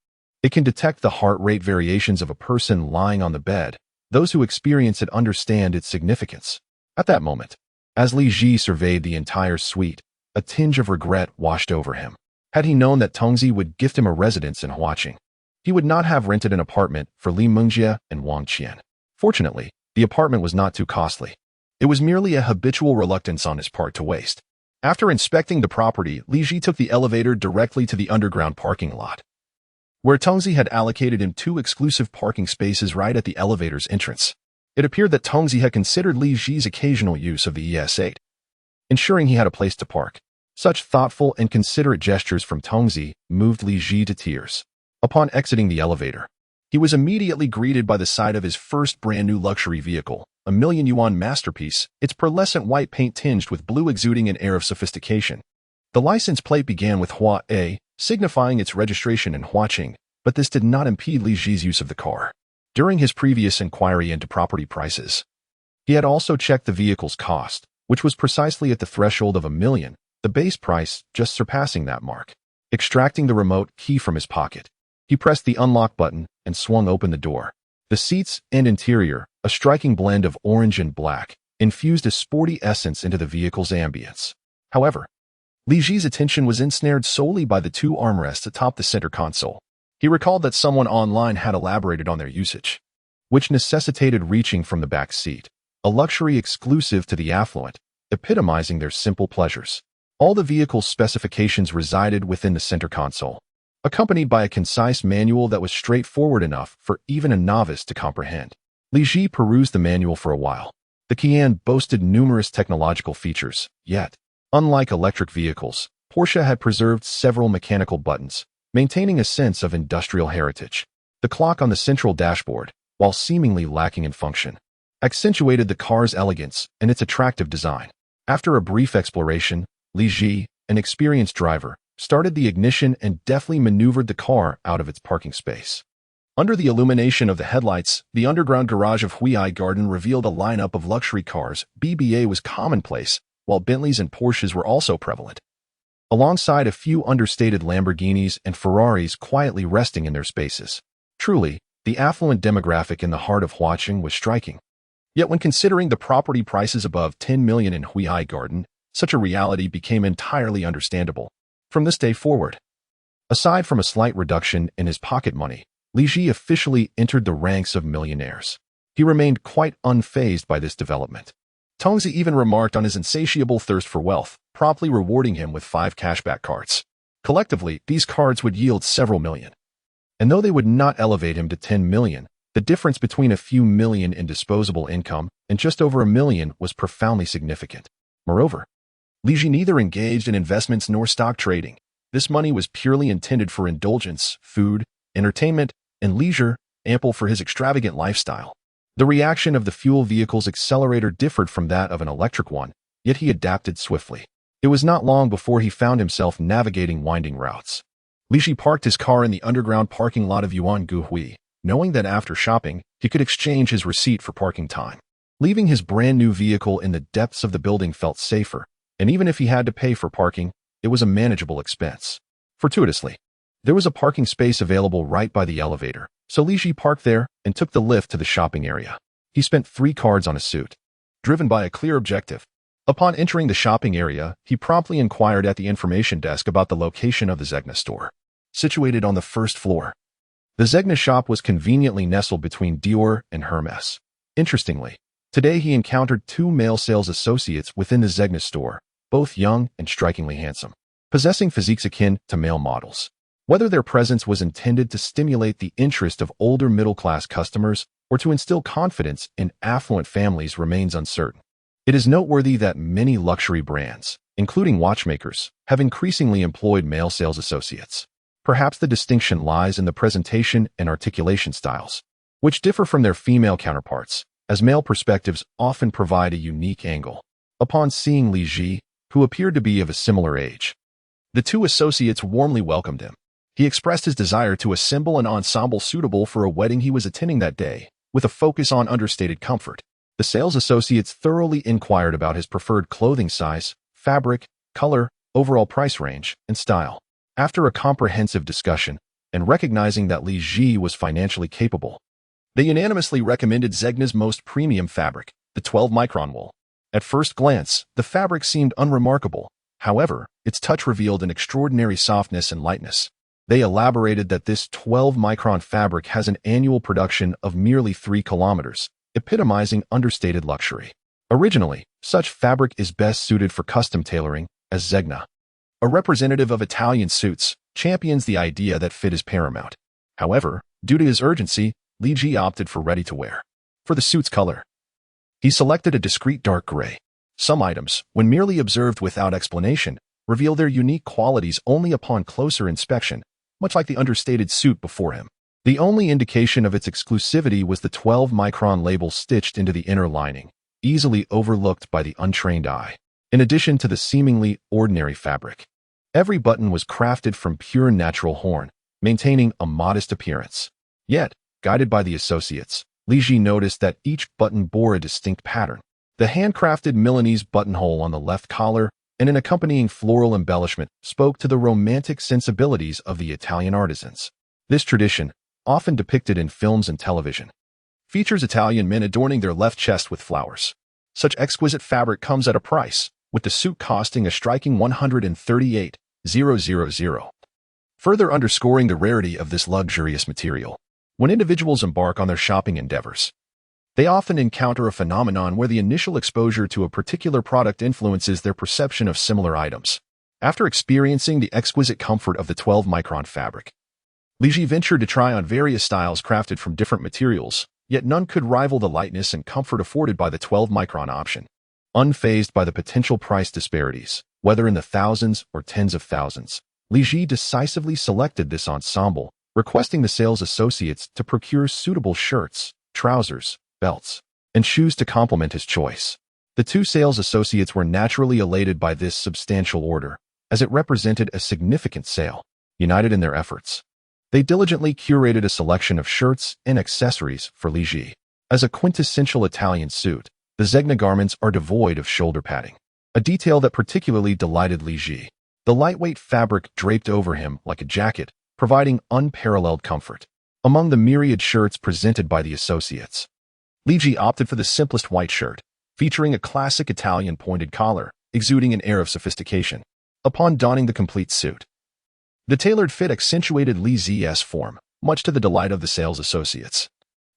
it can detect the heart rate variations of a person lying on the bed. Those who experience it understand its significance. At that moment, as Li Ji surveyed the entire suite, a tinge of regret washed over him. Had he known that Tongzi would gift him a residence in Huaqing, he would not have rented an apartment for Li Mengjie and Wang Qian. Fortunately, the apartment was not too costly. It was merely a habitual reluctance on his part to waste. After inspecting the property, Li Ji took the elevator directly to the underground parking lot, where Tongzi had allocated him 2 exclusive parking spaces right at the elevator's entrance. It appeared that Tongzi had considered Li Ji's occasional use of the ES8, ensuring he had a place to park. Such thoughtful and considerate gestures from Tongzi moved Li Ji to tears. Upon exiting the elevator, he was immediately greeted by the sight of his first brand-new luxury vehicle, a million-yuan masterpiece, its pearlescent white paint tinged with blue exuding an air of sophistication. The license plate began with Hua A, signifying its registration in Huaqing, but this did not impede Li Ji's use of the car. During his previous inquiry into property prices, he had also checked the vehicle's cost, which was precisely at the threshold of $1 million, the base price just surpassing that mark. Extracting the remote key from his pocket, he pressed the unlock button and swung open the door. The seats and interior, a striking blend of orange and black, infused a sporty essence into the vehicle's ambience. However, Li Ji's attention was ensnared solely by the two armrests atop the center console. He recalled that someone online had elaborated on their usage, which necessitated reaching from the back seat, a luxury exclusive to the affluent, epitomizing their simple pleasures. All the vehicle's specifications resided within the center console, accompanied by a concise manual that was straightforward enough for even a novice to comprehend. Li Ji perused the manual for a while. The Cayenne boasted numerous technological features, yet, unlike electric vehicles, Porsche had preserved several mechanical buttons, maintaining a sense of industrial heritage. The clock on the central dashboard, while seemingly lacking in function, accentuated the car's elegance and its attractive design. After a brief exploration, Li Ji, an experienced driver, started the ignition and deftly maneuvered the car out of its parking space. Under the illumination of the headlights, the underground garage of Huai Garden revealed a lineup of luxury cars. BBA was commonplace, while Bentleys and Porsches were also prevalent, alongside a few understated Lamborghinis and Ferraris quietly resting in their spaces. Truly, the affluent demographic in the heart of Huacheng was striking. Yet when considering the property prices above $10 million in Huai Garden, such a reality became entirely understandable. From this day forward, aside from a slight reduction in his pocket money, Li Ji officially entered the ranks of millionaires. He remained quite unfazed by this development. Tongzi even remarked on his insatiable thirst for wealth, promptly rewarding him with 5 cashback cards. Collectively, these cards would yield several million. And though they would not elevate him to 10 million, the difference between a few million in disposable income and just over $1 million was profoundly significant. Moreover, Li Ji neither engaged in investments nor stock trading. This money was purely intended for indulgence, food, entertainment, and leisure, ample for his extravagant lifestyle. The reaction of the fuel vehicle's accelerator differed from that of an electric one, yet he adapted swiftly. It was not long before he found himself navigating winding routes. Li Ji parked his car in the underground parking lot of Yuan Guhui, knowing that after shopping, he could exchange his receipt for parking time. Leaving his brand new vehicle in the depths of the building felt safer, and even if he had to pay for parking, it was a manageable expense. Fortuitously, there was a parking space available right by the elevator, so Li Ji parked there and took the lift to the shopping area. He spent 3 cards on a suit, driven by a clear objective. Upon entering the shopping area, he promptly inquired at the information desk about the location of the Zegna store, situated on the first floor. The Zegna shop was conveniently nestled between Dior and Hermes. Interestingly, today he encountered 2 male sales associates within the Zegna store, both young and strikingly handsome, possessing physiques akin to male models. Whether their presence was intended to stimulate the interest of older middle-class customers or to instill confidence in affluent families remains uncertain. It is noteworthy that many luxury brands, including watchmakers, have increasingly employed male sales associates. Perhaps the distinction lies in the presentation and articulation styles, which differ from their female counterparts, as male perspectives often provide a unique angle. Upon seeing Li Ji, who appeared to be of a similar age, the 2 associates warmly welcomed him. He expressed his desire to assemble an ensemble suitable for a wedding he was attending that day, with a focus on understated comfort. The sales associates thoroughly inquired about his preferred clothing size, fabric, color, overall price range, and style. After a comprehensive discussion, and recognizing that Li Ji was financially capable, they unanimously recommended Zegna's most premium fabric, the 12-micron wool. At first glance, the fabric seemed unremarkable. However, its touch revealed an extraordinary softness and lightness. They elaborated that this 12-micron fabric has an annual production of merely 3 kilometers, epitomizing understated luxury. Originally, such fabric is best suited for custom tailoring, as Zegna, a representative of Italian suits, champions the idea that fit is paramount. However, due to his urgency, Li Ji opted for ready-to-wear. For the suit's color, he selected a discreet dark gray. Some items, when merely observed without explanation, reveal their unique qualities only upon closer inspection, much like the understated suit before him. The only indication of its exclusivity was the 12-micron label stitched into the inner lining, easily overlooked by the untrained eye. In addition to the seemingly ordinary fabric, every button was crafted from pure natural horn, maintaining a modest appearance. Yet, Guided by the associates, Li Ji noticed that each button bore a distinct pattern. The handcrafted Milanese buttonhole on the left collar and an accompanying floral embellishment spoke to the romantic sensibilities of the Italian artisans. This tradition, often depicted in films and television, features Italian men adorning their left chest with flowers. Such exquisite fabric comes at a price, with the suit costing a striking $138,000, further underscoring the rarity of this luxurious material. When individuals embark on their shopping endeavors, they often encounter a phenomenon where the initial exposure to a particular product influences their perception of similar items. After experiencing the exquisite comfort of the 12-micron fabric, Li Ji ventured to try on various styles crafted from different materials, yet none could rival the lightness and comfort afforded by the 12-micron option. Unfazed by the potential price disparities, whether in the thousands or tens of thousands, Li Ji decisively selected this ensemble, requesting the sales associates to procure suitable shirts, trousers, belts, and shoes to complement his choice. The two sales associates were naturally elated by this substantial order, as it represented a significant sale. United in their efforts, they diligently curated a selection of shirts and accessories for Li Ji. As a quintessential Italian suit, the Zegna garments are devoid of shoulder padding, a detail that particularly delighted Li Ji. The lightweight fabric draped over him like a jacket, providing unparalleled comfort. Among the myriad shirts presented by the associates, Li Ji opted for the simplest white shirt, featuring a classic Italian pointed collar, exuding an air of sophistication. Upon donning the complete suit, the tailored fit accentuated Li Ji's form, much to the delight of the sales associates,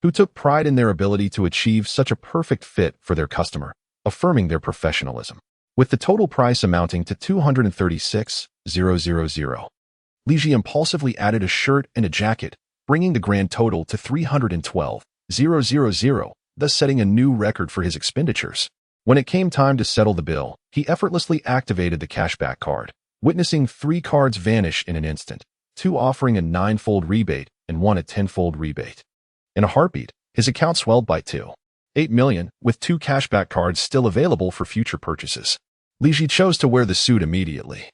who took pride in their ability to achieve such a perfect fit for their customer, affirming their professionalism. With the total price amounting to $236,000, Li Ji impulsively added a shirt and a jacket, bringing the grand total to $312,000, thus setting a new record for his expenditures. When it came time to settle the bill, he effortlessly activated the cashback card, witnessing 3 cards vanish in an instant, 2 offering a 9-fold rebate and 1 a 10-fold rebate. In a heartbeat, his account swelled by $2.8 million, with 2 cashback cards still available for future purchases. Li Ji chose to wear the suit immediately,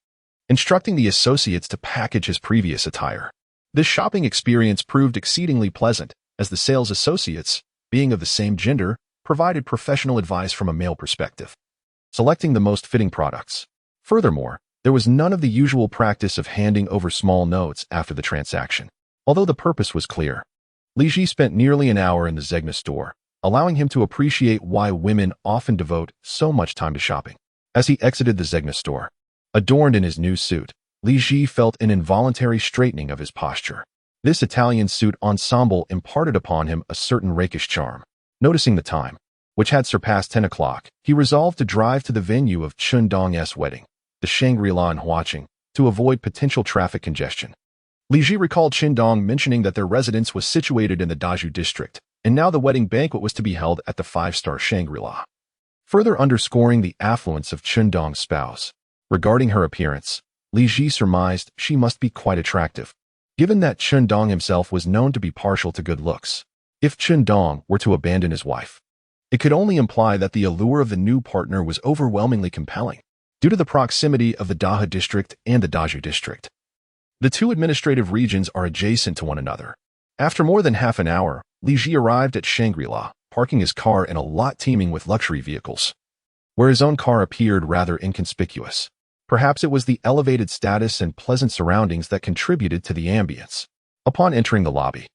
instructing the associates to package his previous attire. This shopping experience proved exceedingly pleasant, as the sales associates, being of the same gender, provided professional advice from a male perspective, selecting the most fitting products. Furthermore, there was none of the usual practice of handing over small notes after the transaction. Although the purpose was clear, Li Ji spent nearly an hour in the Zegna store, allowing him to appreciate why women often devote so much time to shopping. As he exited the Zegna store, adorned in his new suit, Li Ji felt an involuntary straightening of his posture. This Italian suit ensemble imparted upon him a certain rakish charm. Noticing the time, which had surpassed 10 o'clock, he resolved to drive to the venue of Chun Dong's wedding, the Shangri-La in Huaqing, to avoid potential traffic congestion. Li Ji recalled Chun Dong mentioning that their residence was situated in the Daju district, and now the wedding banquet was to be held at the 5-star Shangri-La, further underscoring the affluence of Chun Dong's spouse. Regarding her appearance, Li Ji surmised she must be quite attractive, given that Chun Dong himself was known to be partial to good looks. If Chun Dong were to abandon his wife, it could only imply that the allure of the new partner was overwhelmingly compelling, due to the proximity of the Daha district and the Daju district. The two administrative regions are adjacent to one another. After more than half an hour, Li Ji arrived at Shangri-La, parking his car in a lot teeming with luxury vehicles, where his own car appeared rather inconspicuous. Perhaps it was the elevated status and pleasant surroundings that contributed to the ambience. Upon entering the lobby,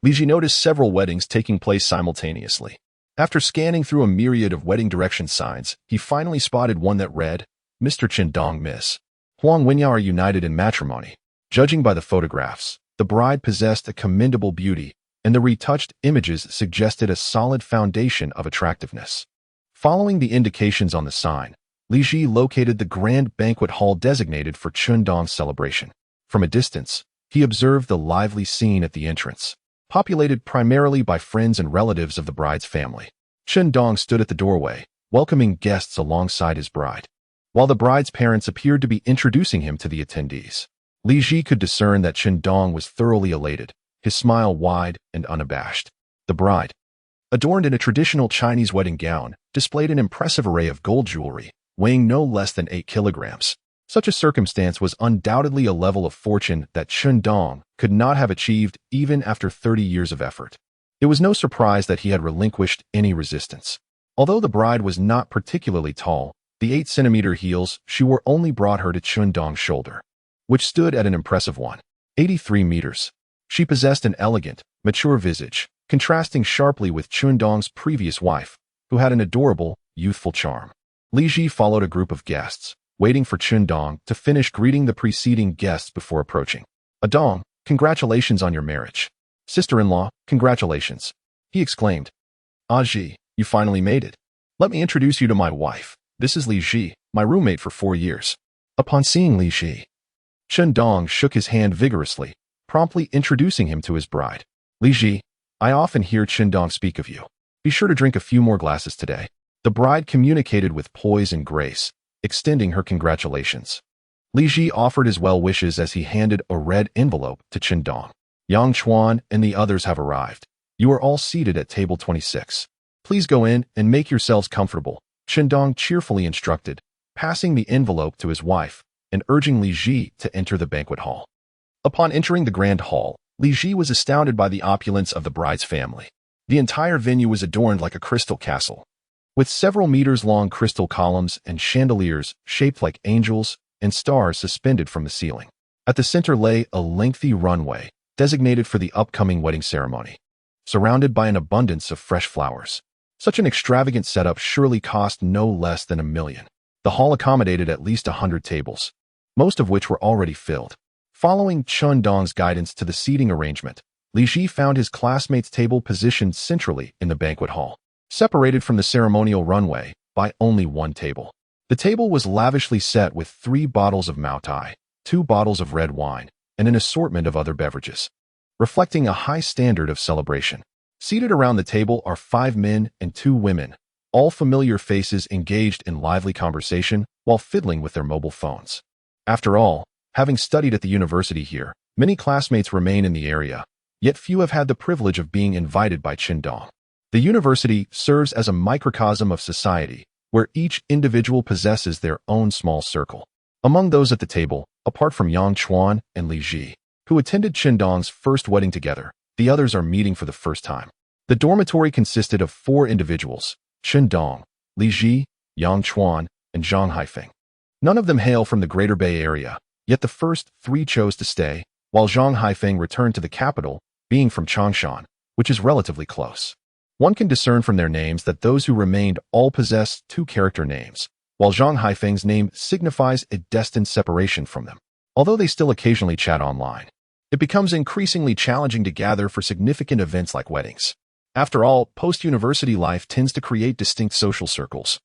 Li Ji noticed several weddings taking place simultaneously. After scanning through a myriad of wedding direction signs, he finally spotted one that read, "Mr. Chun Dong, Miss Huang Wenyao are united in matrimony." Judging by the photographs, the bride possessed a commendable beauty, and the retouched images suggested a solid foundation of attractiveness. Following the indications on the sign, Li Ji located the grand banquet hall designated for Chun Dong's celebration. From a distance, he observed the lively scene at the entrance, populated primarily by friends and relatives of the bride's family. Chun Dong stood at the doorway, welcoming guests alongside his bride, while the bride's parents appeared to be introducing him to the attendees. Li Ji could discern that Chun Dong was thoroughly elated, his smile wide and unabashed. The bride, adorned in a traditional Chinese wedding gown, displayed an impressive array of gold jewelry, weighing no less than 8 kilograms. Such a circumstance was undoubtedly a level of fortune that Chun Dong could not have achieved even after 30 years of effort. It was no surprise that he had relinquished any resistance. Although the bride was not particularly tall, the 8-centimeter heels she wore only brought her to Chun-Dong's shoulder, which stood at an impressive 183 meters. She possessed an elegant, mature visage, contrasting sharply with Chun-Dong's previous wife, who had an adorable, youthful charm. Li Ji followed a group of guests, waiting for Chun-Dong to finish greeting the preceding guests before approaching. "Dong, congratulations on your marriage. Sister-in-law, congratulations," he exclaimed. "Ah Ji, you finally made it. Let me introduce you to my wife. This is Li Ji, my roommate for 4 years." Upon seeing Li Ji, Chun-Dong shook his hand vigorously, promptly introducing him to his bride. "Li Ji, I often hear Chun-Dong speak of you. Be sure to drink a few more glasses today." The bride communicated with poise and grace, extending her congratulations. Li Ji offered his well wishes as he handed a red envelope to Chun-Dong. "Yang Chuan and the others have arrived. You are all seated at table 26. Please go in and make yourselves comfortable," Chun-Dong cheerfully instructed, passing the envelope to his wife and urging Li Ji to enter the banquet hall. Upon entering the grand hall, Li Ji was astounded by the opulence of the bride's family. The entire venue was adorned like a crystal castle, with several meters-long crystal columns and chandeliers shaped like angels and stars suspended from the ceiling. At the center lay a lengthy runway, designated for the upcoming wedding ceremony, surrounded by an abundance of fresh flowers. Such an extravagant setup surely cost no less than $1 million. The hall accommodated at least 100 tables, most of which were already filled. Following Chun-Dong's guidance to the seating arrangement, Li Ji found his classmate's table positioned centrally in the banquet hall, separated from the ceremonial runway by only one table. The table was lavishly set with 3 bottles of Mao Tai, 2 bottles of red wine, and an assortment of other beverages, reflecting a high standard of celebration. Seated around the table are 5 men and 2 women, all familiar faces engaged in lively conversation while fiddling with their mobile phones. After all, having studied at the university here, many classmates remain in the area, yet few have had the privilege of being invited by Chun-Dong. The university serves as a microcosm of society, where each individual possesses their own small circle. Among those at the table, apart from Yang Chuan and Li Ji, who attended Chun-Dong's first wedding together, the others are meeting for the first time. The dormitory consisted of 4 individuals: Chun-Dong, Li Ji, Yang Chuan, and Zhang Haifeng. None of them hail from the Greater Bay Area, yet the first 3 chose to stay, while Zhang Haifeng returned to the capital, being from Changshan, which is relatively close. One can discern from their names that those who remained all possess 2 character names, while Zhang Haifeng's name signifies a destined separation from them. Although they still occasionally chat online, it becomes increasingly challenging to gather for significant events like weddings. After all, post-university life tends to create distinct social circles,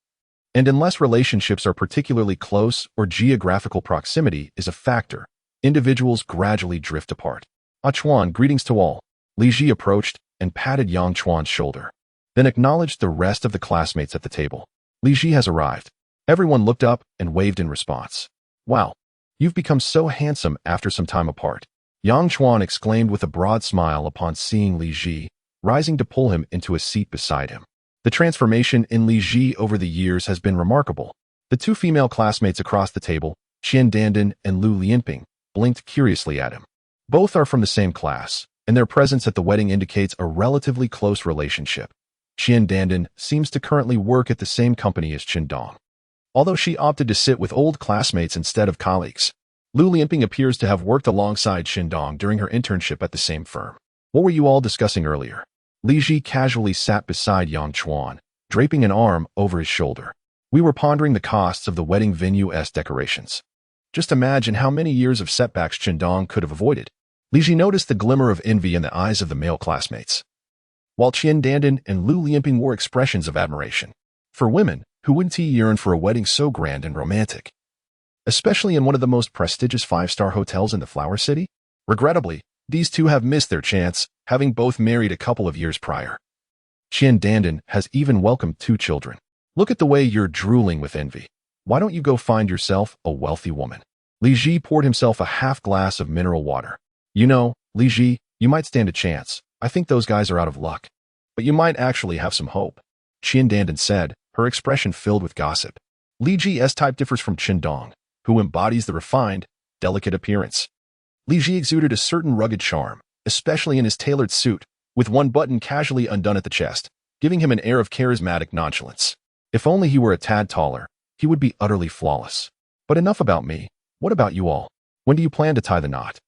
and unless relationships are particularly close or geographical proximity is a factor, individuals gradually drift apart. "Ah Chuan, greetings to all." Li Ji approached and patted Yang Chuan's shoulder, then acknowledged the rest of the classmates at the table. "Li Ji has arrived." Everyone looked up and waved in response. "Wow, you've become so handsome after some time apart," Yang Chuan exclaimed with a broad smile upon seeing Li Ji, rising to pull him into a seat beside him. The transformation in Li Ji over the years has been remarkable. The 2 female classmates across the table, Qian Dandan and Lu Lianping, blinked curiously at him. Both are from the same class, and their presence at the wedding indicates a relatively close relationship. Qian Dandan seems to currently work at the same company as Chun-Dong, although she opted to sit with old classmates instead of colleagues. Lu Lianping appears to have worked alongside Chun-Dong during her internship at the same firm. "What were you all discussing earlier?" Li Ji casually sat beside Yang Chuan, draping an arm over his shoulder. "We were pondering the costs of the wedding venue's decorations. Just imagine how many years of setbacks Chun-Dong could have avoided." Li Ji noticed the glimmer of envy in the eyes of the male classmates, while Qian Dandan and Lu Lianping wore expressions of admiration. For women, who wouldn't yearn for a wedding so grand and romantic, especially in one of the most prestigious 5-star hotels in the Flower City? Regrettably, these 2 have missed their chance, having both married a couple of years prior. Qian Dandan has even welcomed 2 children. "Look at the way you're drooling with envy. Why don't you go find yourself a wealthy woman?" Li Ji poured himself a half glass of mineral water. "You know, Li Ji, you might stand a chance. I think those guys are out of luck. But you might actually have some hope," Qian Dandan said, her expression filled with gossip. Li Ji's type differs from Chun-Dong, who embodies the refined, delicate appearance. Li Ji exuded a certain rugged charm, especially in his tailored suit, with one button casually undone at the chest, giving him an air of charismatic nonchalance. If only he were a tad taller, he would be utterly flawless. But enough about me. What about you all? When do you plan to tie the knot?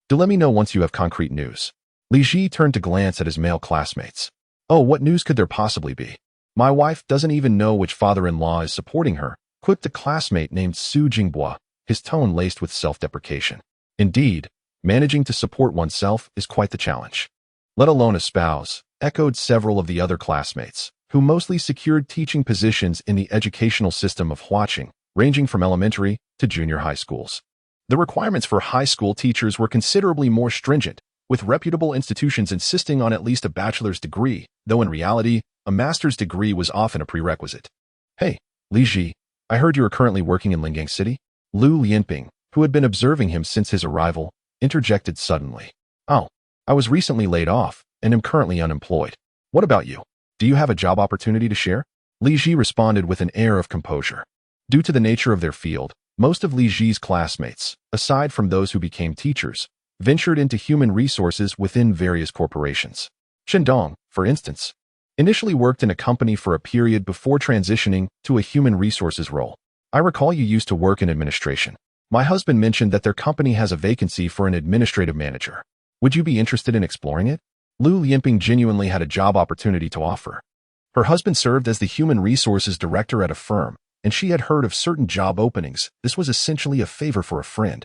Do let me know once you have concrete news. Li Ji turned to glance at his male classmates. Oh, what news could there possibly be? My wife doesn't even know which father-in-law is supporting her, quipped a classmate named Su Jinghua, his tone laced with self-deprecation. Indeed, managing to support oneself is quite the challenge. Let alone a spouse, echoed several of the other classmates, who mostly secured teaching positions in the educational system of Huaqing, ranging from elementary to junior high schools. The requirements for high school teachers were considerably more stringent, with reputable institutions insisting on at least a bachelor's degree, though in reality, a master's degree was often a prerequisite. Hey, Li Ji, I heard you are currently working in Lingang City? Lu Lianping, who had been observing him since his arrival, interjected suddenly. Oh, I was recently laid off and am currently unemployed. What about you? Do you have a job opportunity to share? Li Ji responded with an air of composure. Due to the nature of their field, most of Li Ji's classmates, aside from those who became teachers, ventured into human resources within various corporations. Shendong, for instance, initially worked in a company for a period before transitioning to a human resources role. I recall you used to work in administration. My husband mentioned that their company has a vacancy for an administrative manager. Would you be interested in exploring it? Lu Lianping genuinely had a job opportunity to offer. Her husband served as the human resources director at a firm, and she had heard of certain job openings. This was essentially a favor for a friend,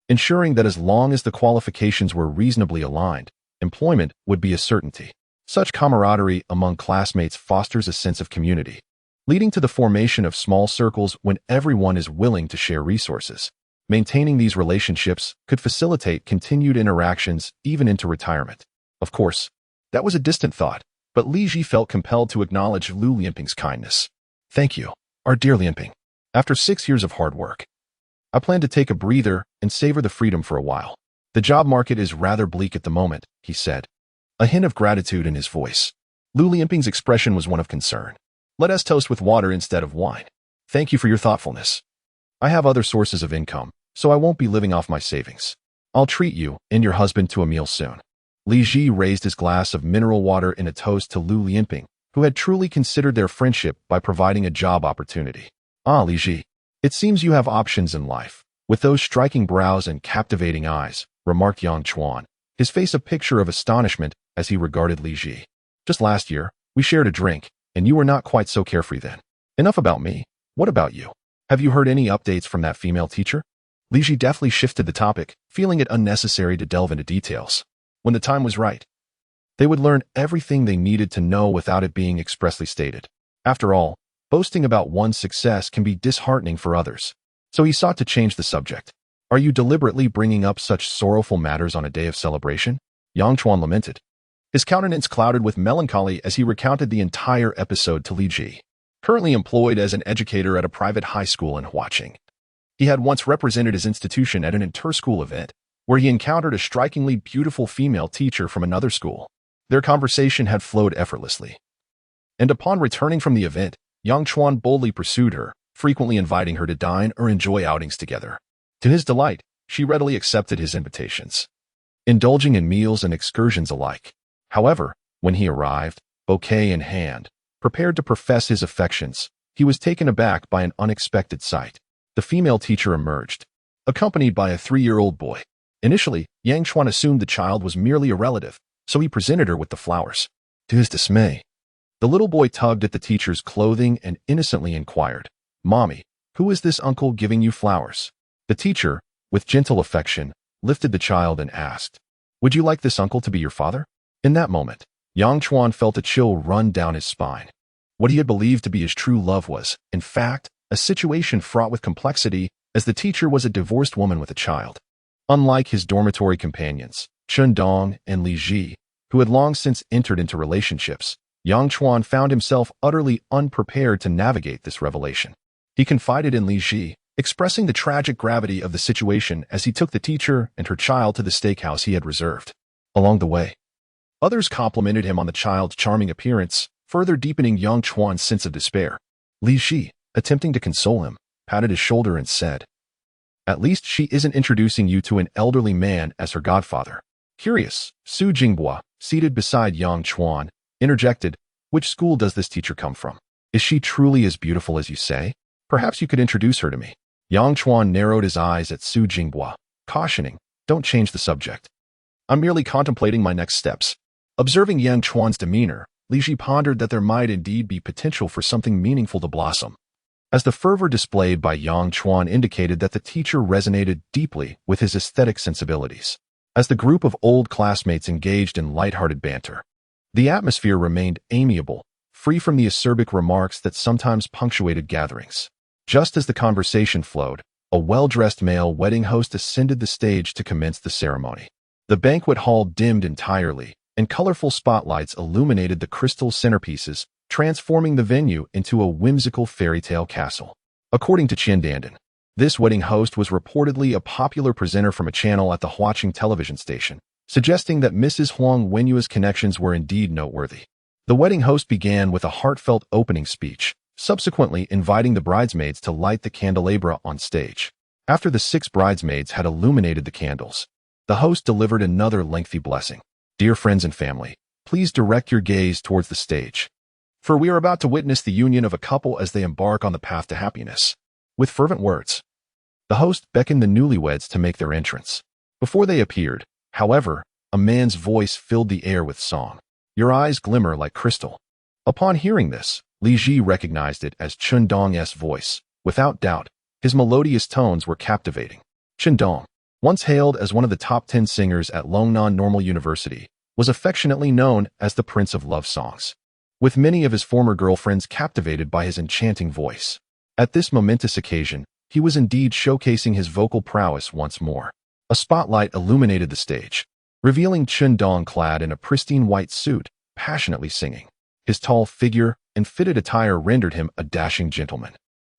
ensuring that as long as the qualifications were reasonably aligned, employment would be a certainty. Such camaraderie among classmates fosters a sense of community, leading to the formation of small circles when everyone is willing to share resources. Maintaining these relationships could facilitate continued interactions even into retirement. Of course, that was a distant thought, but Li Ji felt compelled to acknowledge Lu Lianping's kindness. Thank you, our dear Lianping. After 6 years of hard work, I plan to take a breather and savor the freedom for a while. The job market is rather bleak at the moment, he said, a hint of gratitude in his voice. Lu Lianping's expression was one of concern. Let us toast with water instead of wine. Thank you for your thoughtfulness. I have other sources of income, so I won't be living off my savings. I'll treat you and your husband to a meal soon. Li Ji raised his glass of mineral water in a toast to Lu Lianping, who had truly considered their friendship by providing a job opportunity. Ah, Li Ji, it seems you have options in life. With those striking brows and captivating eyes, remarked Yang Chuan, his face a picture of astonishment as he regarded Li Ji. Just last year, we shared a drink, and you were not quite so carefree then. Enough about me. What about you? Have you heard any updates from that female teacher? Li Ji deftly shifted the topic, feeling it unnecessary to delve into details. When the time was right, they would learn everything they needed to know without it being expressly stated. After all, boasting about one's success can be disheartening for others. So he sought to change the subject. Are you deliberately bringing up such sorrowful matters on a day of celebration? Yang Chuan lamented. His countenance clouded with melancholy as he recounted the entire episode to Li Ji. Currently employed as an educator at a private high school in Huaqing, he had once represented his institution at an inter-school event, where he encountered a strikingly beautiful female teacher from another school. Their conversation had flowed effortlessly. And upon returning from the event, Yang Chuan boldly pursued her, frequently inviting her to dine or enjoy outings together. To his delight, she readily accepted his invitations, indulging in meals and excursions alike. However, when he arrived, bouquet in hand, prepared to profess his affections, he was taken aback by an unexpected sight. The female teacher emerged, accompanied by a 3-year-old boy. Initially, Yang Chuan assumed the child was merely a relative, so he presented her with the flowers. To his dismay, the little boy tugged at the teacher's clothing and innocently inquired, "Mommy, who is this uncle giving you flowers?" The teacher, with gentle affection, lifted the child and asked, "Would you like this uncle to be your father?" In that moment, Yang Chuan felt a chill run down his spine. What he had believed to be his true love was, in fact, a situation fraught with complexity, as the teacher was a divorced woman with a child. Unlike his dormitory companions, Chen Dong and Li Ji, who had long since entered into relationships, Yang Chuan found himself utterly unprepared to navigate this revelation. He confided in Li Ji, expressing the tragic gravity of the situation as he took the teacher and her child to the steakhouse he had reserved. Along the way, others complimented him on the child's charming appearance, further deepening Yang Chuan's sense of despair. Li Ji, attempting to console him, patted his shoulder and said, "At least she isn't introducing you to an elderly man as her godfather." Curious, Su Jinghua, seated beside Yang Chuan, interjected, "Which school does this teacher come from? Is she truly as beautiful as you say? Perhaps you could introduce her to me." Yang Chuan narrowed his eyes at Su Jinghua, cautioning, "Don't change the subject. I'm merely contemplating my next steps." Observing Yang Chuan's demeanor, Li Ji pondered that there might indeed be potential for something meaningful to blossom. As the fervor displayed by Yang Chuan indicated that the teacher resonated deeply with his aesthetic sensibilities. As the group of old classmates engaged in lighthearted banter, the atmosphere remained amiable, free from the acerbic remarks that sometimes punctuated gatherings. Just as the conversation flowed, a well-dressed male wedding host ascended the stage to commence the ceremony. The banquet hall dimmed entirely, and colorful spotlights illuminated the crystal centerpieces, transforming the venue into a whimsical fairy tale castle. According to Chen Dandan, this wedding host was reportedly a popular presenter from a channel at the Huaqing television station, suggesting that Mrs. Huang Wenyua's connections were indeed noteworthy. The wedding host began with a heartfelt opening speech, subsequently inviting the bridesmaids to light the candelabra on stage. After the 6 bridesmaids had illuminated the candles, the host delivered another lengthy blessing. "Dear friends and family, please direct your gaze towards the stage, for we are about to witness the union of a couple as they embark on the path to happiness." With fervent words, the host beckoned the newlyweds to make their entrance. Before they appeared, however, a man's voice filled the air with song. "Your eyes glimmer like crystal." Upon hearing this, Li Ji recognized it as Chen Dong's voice. Without doubt, his melodious tones were captivating. Chen Dong, once hailed as one of the top 10 singers at Longnan Normal University, was affectionately known as the Prince of Love Songs, with many of his former girlfriends captivated by his enchanting voice. At this momentous occasion, he was indeed showcasing his vocal prowess once more. A spotlight illuminated the stage, revealing Chen Dong clad in a pristine white suit, passionately singing. His tall figure and fitted attire rendered him a dashing gentleman,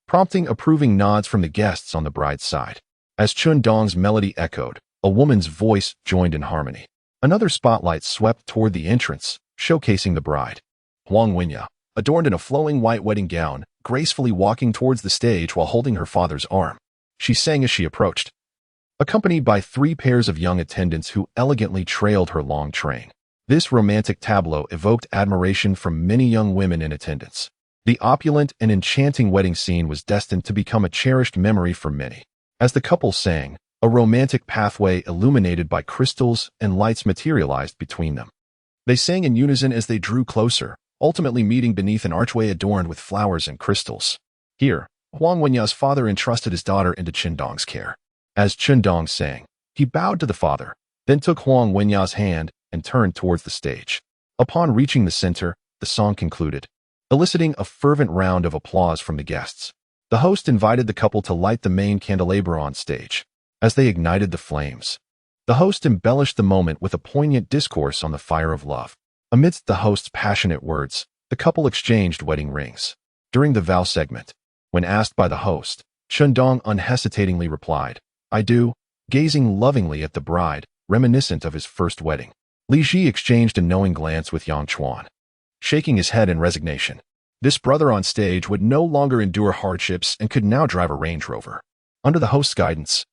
prompting approving nods from the guests on the bride's side. As Chen Dong's melody echoed, a woman's voice joined in harmony. Another spotlight swept toward the entrance, showcasing the bride, Huang Wenyua, adorned in a flowing white wedding gown, gracefully walking towards the stage while holding her father's arm. She sang as she approached, accompanied by 3 pairs of young attendants who elegantly trailed her long train. This romantic tableau evoked admiration from many young women in attendance. The opulent and enchanting wedding scene was destined to become a cherished memory for many. As the couple sang, a romantic pathway illuminated by crystals and lights materialized between them. They sang in unison as they drew closer, ultimately meeting beneath an archway adorned with flowers and crystals. Here, Huang Wenyua's father entrusted his daughter into Chen Dong's care. As Chen Dong sang, he bowed to the father, then took Huang Wenyua's hand and turned towards the stage. Upon reaching the center, the song concluded, eliciting a fervent round of applause from the guests. The host invited the couple to light the main candelabra on stage. As they ignited the flames, the host embellished the moment with a poignant discourse on the fire of love. Amidst the host's passionate words, the couple exchanged wedding rings. During the vow segment, when asked by the host, Chen Dong unhesitatingly replied, "I do," gazing lovingly at the bride, reminiscent of his first wedding. Li Ji exchanged a knowing glance with Yang Chuan, shaking his head in resignation. This brother on stage would no longer endure hardships and could now drive a Range Rover. Under the host's guidance,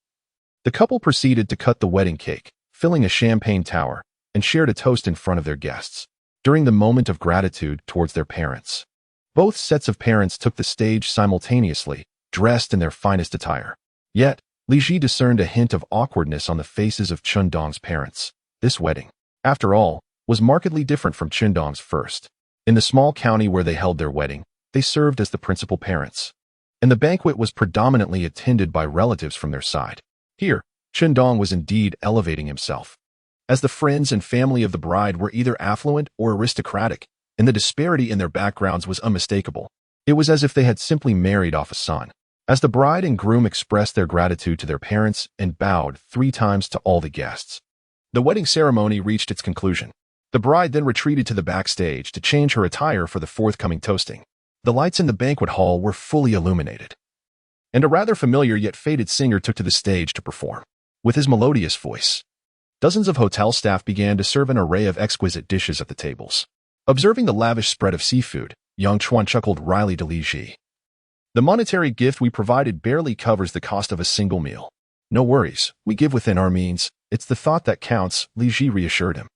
the couple proceeded to cut the wedding cake, filling a champagne tower, and shared a toast in front of their guests. During the moment of gratitude towards their parents, both sets of parents took the stage simultaneously, dressed in their finest attire. Yet, Li Ji discerned a hint of awkwardness on the faces of Chen Dong's parents. This wedding, after all, was markedly different from Chen Dong's first. In the small county where they held their wedding, they served as the principal parents, and the banquet was predominantly attended by relatives from their side. Here, Chen Dong was indeed elevating himself, as the friends and family of the bride were either affluent or aristocratic, and the disparity in their backgrounds was unmistakable. It was as if they had simply married off a son. As the bride and groom expressed their gratitude to their parents and bowed 3 times to all the guests, the wedding ceremony reached its conclusion. The bride then retreated to the backstage to change her attire for the forthcoming toasting. The lights in the banquet hall were fully illuminated, and a rather familiar yet faded singer took to the stage to perform. With his melodious voice, dozens of hotel staff began to serve an array of exquisite dishes at the tables. Observing the lavish spread of seafood, Yang Chuan chuckled wryly to Li Ji. "The monetary gift we provided barely covers the cost of a single meal." "No worries, we give within our means. It's the thought that counts," Li Ji reassured him.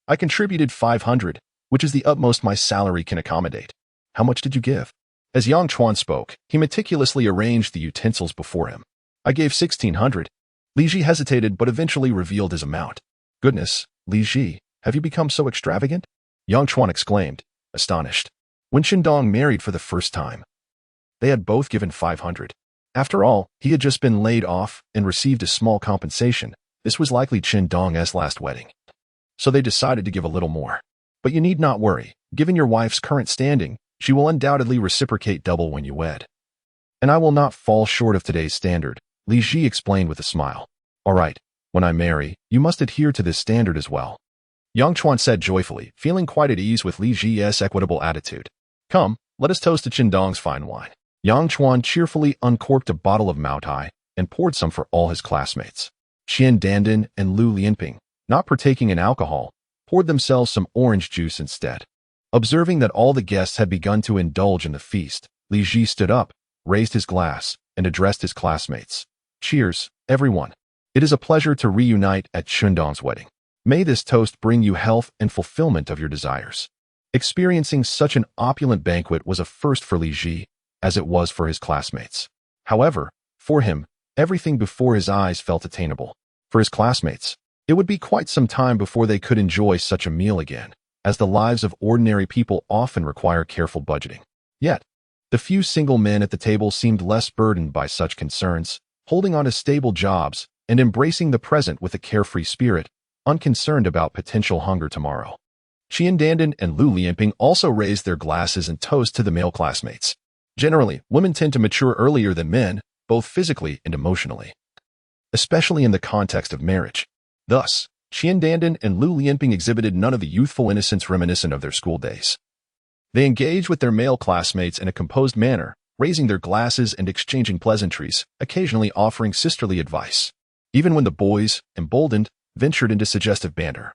I contributed 500, which is the utmost my salary can accommodate. How much did you give? As Yang Chuan spoke, he meticulously arranged the utensils before him. I gave 1,600. Li Ji hesitated but eventually revealed his amount. Goodness, Li Ji, have you become so extravagant? Yang Chuan exclaimed, astonished. When Qindong married for the first time, they had both given 500. After all, he had just been laid off and received a small compensation. This was likely Qindong's last wedding. So they decided to give a little more. But you need not worry. Given your wife's current standing, she will undoubtedly reciprocate double when you wed. And I will not fall short of today's standard, Li Ji explained with a smile. All right, when I marry, you must adhere to this standard as well. Yang Chuan said joyfully, feeling quite at ease with Li Ji's equitable attitude. Come, let us toast to Qindong's fine wine. Yang Chuan cheerfully uncorked a bottle of Maotai and poured some for all his classmates. Qian Dandan and Lu Lianping, not partaking in alcohol, poured themselves some orange juice instead. Observing that all the guests had begun to indulge in the feast, Li Ji stood up, raised his glass, and addressed his classmates. Cheers, everyone. It is a pleasure to reunite at Qindong's wedding. May this toast bring you health and fulfillment of your desires. Experiencing such an opulent banquet was a first for Li Ji, as it was for his classmates. However, for him, everything before his eyes felt attainable. For his classmates, it would be quite some time before they could enjoy such a meal again, as the lives of ordinary people often require careful budgeting. Yet, the few single men at the table seemed less burdened by such concerns, holding on to stable jobs and embracing the present with a carefree spirit, unconcerned about potential hunger tomorrow. Qian Dandan and Lu Lianping also raised their glasses and toast to the male classmates. Generally, women tend to mature earlier than men, both physically and emotionally, especially in the context of marriage. Thus, Qian Dandan and Lu Lianping exhibited none of the youthful innocence reminiscent of their school days. They engaged with their male classmates in a composed manner, raising their glasses and exchanging pleasantries, occasionally offering sisterly advice. Even when the boys, emboldened, ventured into suggestive banter,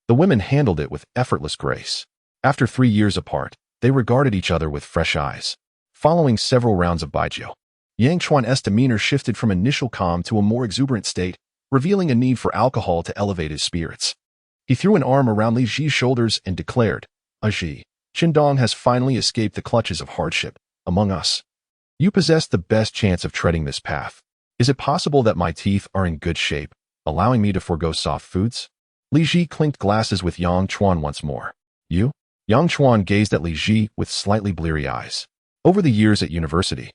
the women handled it with effortless grace. After 3 years apart, they regarded each other with fresh eyes. Following several rounds of baijiu, Yang Chuan's demeanor shifted from initial calm to a more exuberant state, revealing a need for alcohol to elevate his spirits. He threw an arm around Li Ji's shoulders and declared, Ji, Qindong has finally escaped the clutches of hardship. Among us, you possess the best chance of treading this path. Is it possible that my teeth are in good shape, allowing me to forego soft foods? Li Ji clinked glasses with Yang Chuan once more. You? Yang Chuan gazed at Li Ji with slightly bleary eyes. Over the years at university,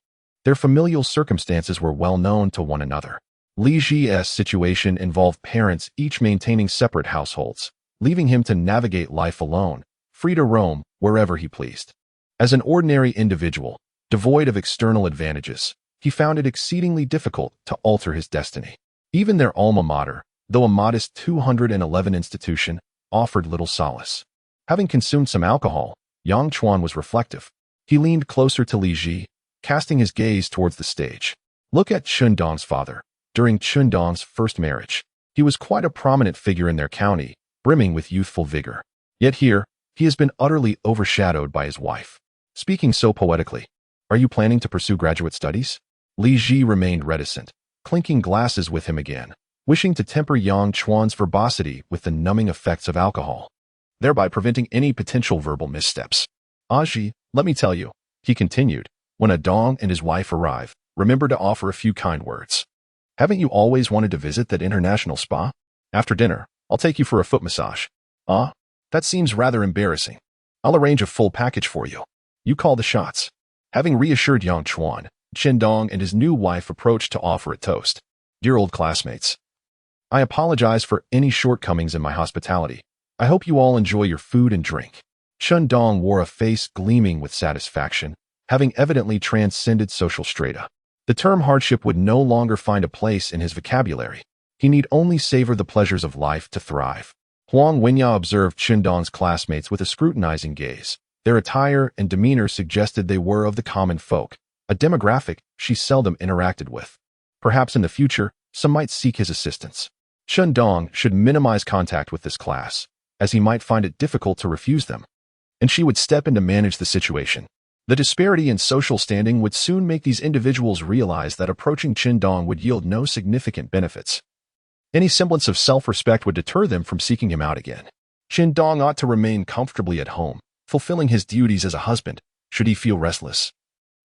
their familial circumstances were well known to one another. Li Ji's situation involved parents each maintaining separate households, leaving him to navigate life alone, free to roam wherever he pleased. As an ordinary individual, devoid of external advantages, he found it exceedingly difficult to alter his destiny. Even their alma mater, though a modest 211 institution, offered little solace. Having consumed some alcohol, Yang Chuan was reflective. He leaned closer to Li Ji, casting his gaze towards the stage. Look at Qindong's father. During Qindong's first marriage, he was quite a prominent figure in their county, brimming with youthful vigor. Yet here, he has been utterly overshadowed by his wife. Speaking so poetically, are you planning to pursue graduate studies? Li Ji remained reticent, clinking glasses with him again, wishing to temper Yang Chuan's verbosity with the numbing effects of alcohol, thereby preventing any potential verbal missteps. Ji, let me tell you, he continued, when Adong and his wife arrive, remember to offer a few kind words. Haven't you always wanted to visit that international spa? After dinner, I'll take you for a foot massage. That seems rather embarrassing. I'll arrange a full package for you. You call the shots. Having reassured Yang Chuan, Qindong and his new wife approached to offer a toast. Dear old classmates, I apologize for any shortcomings in my hospitality. I hope you all enjoy your food and drink. Qindong wore a face gleaming with satisfaction, having evidently transcended social strata. The term hardship would no longer find a place in his vocabulary. He need only savor the pleasures of life to thrive. Huang Wenya observed Qindong's classmates with a scrutinizing gaze. Their attire and demeanor suggested they were of the common folk, a demographic she seldom interacted with. Perhaps in the future, some might seek his assistance. Qindong should minimize contact with this class, as he might find it difficult to refuse them, and she would step in to manage the situation. The disparity in social standing would soon make these individuals realize that approaching Qindong would yield no significant benefits. Any semblance of self-respect would deter them from seeking him out again. Dong ought to remain comfortably at home, fulfilling his duties as a husband, should he feel restless.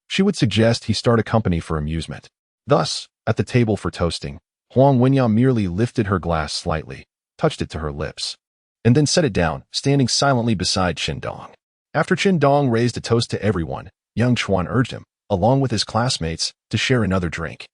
She would suggest he start a company for amusement. Thus, at the table for toasting, Huang Wenya merely lifted her glass slightly, touched it to her lips, and then set it down, standing silently beside Dong. After Dong raised a toast to everyone, young Chuan urged him, along with his classmates, to share another drink.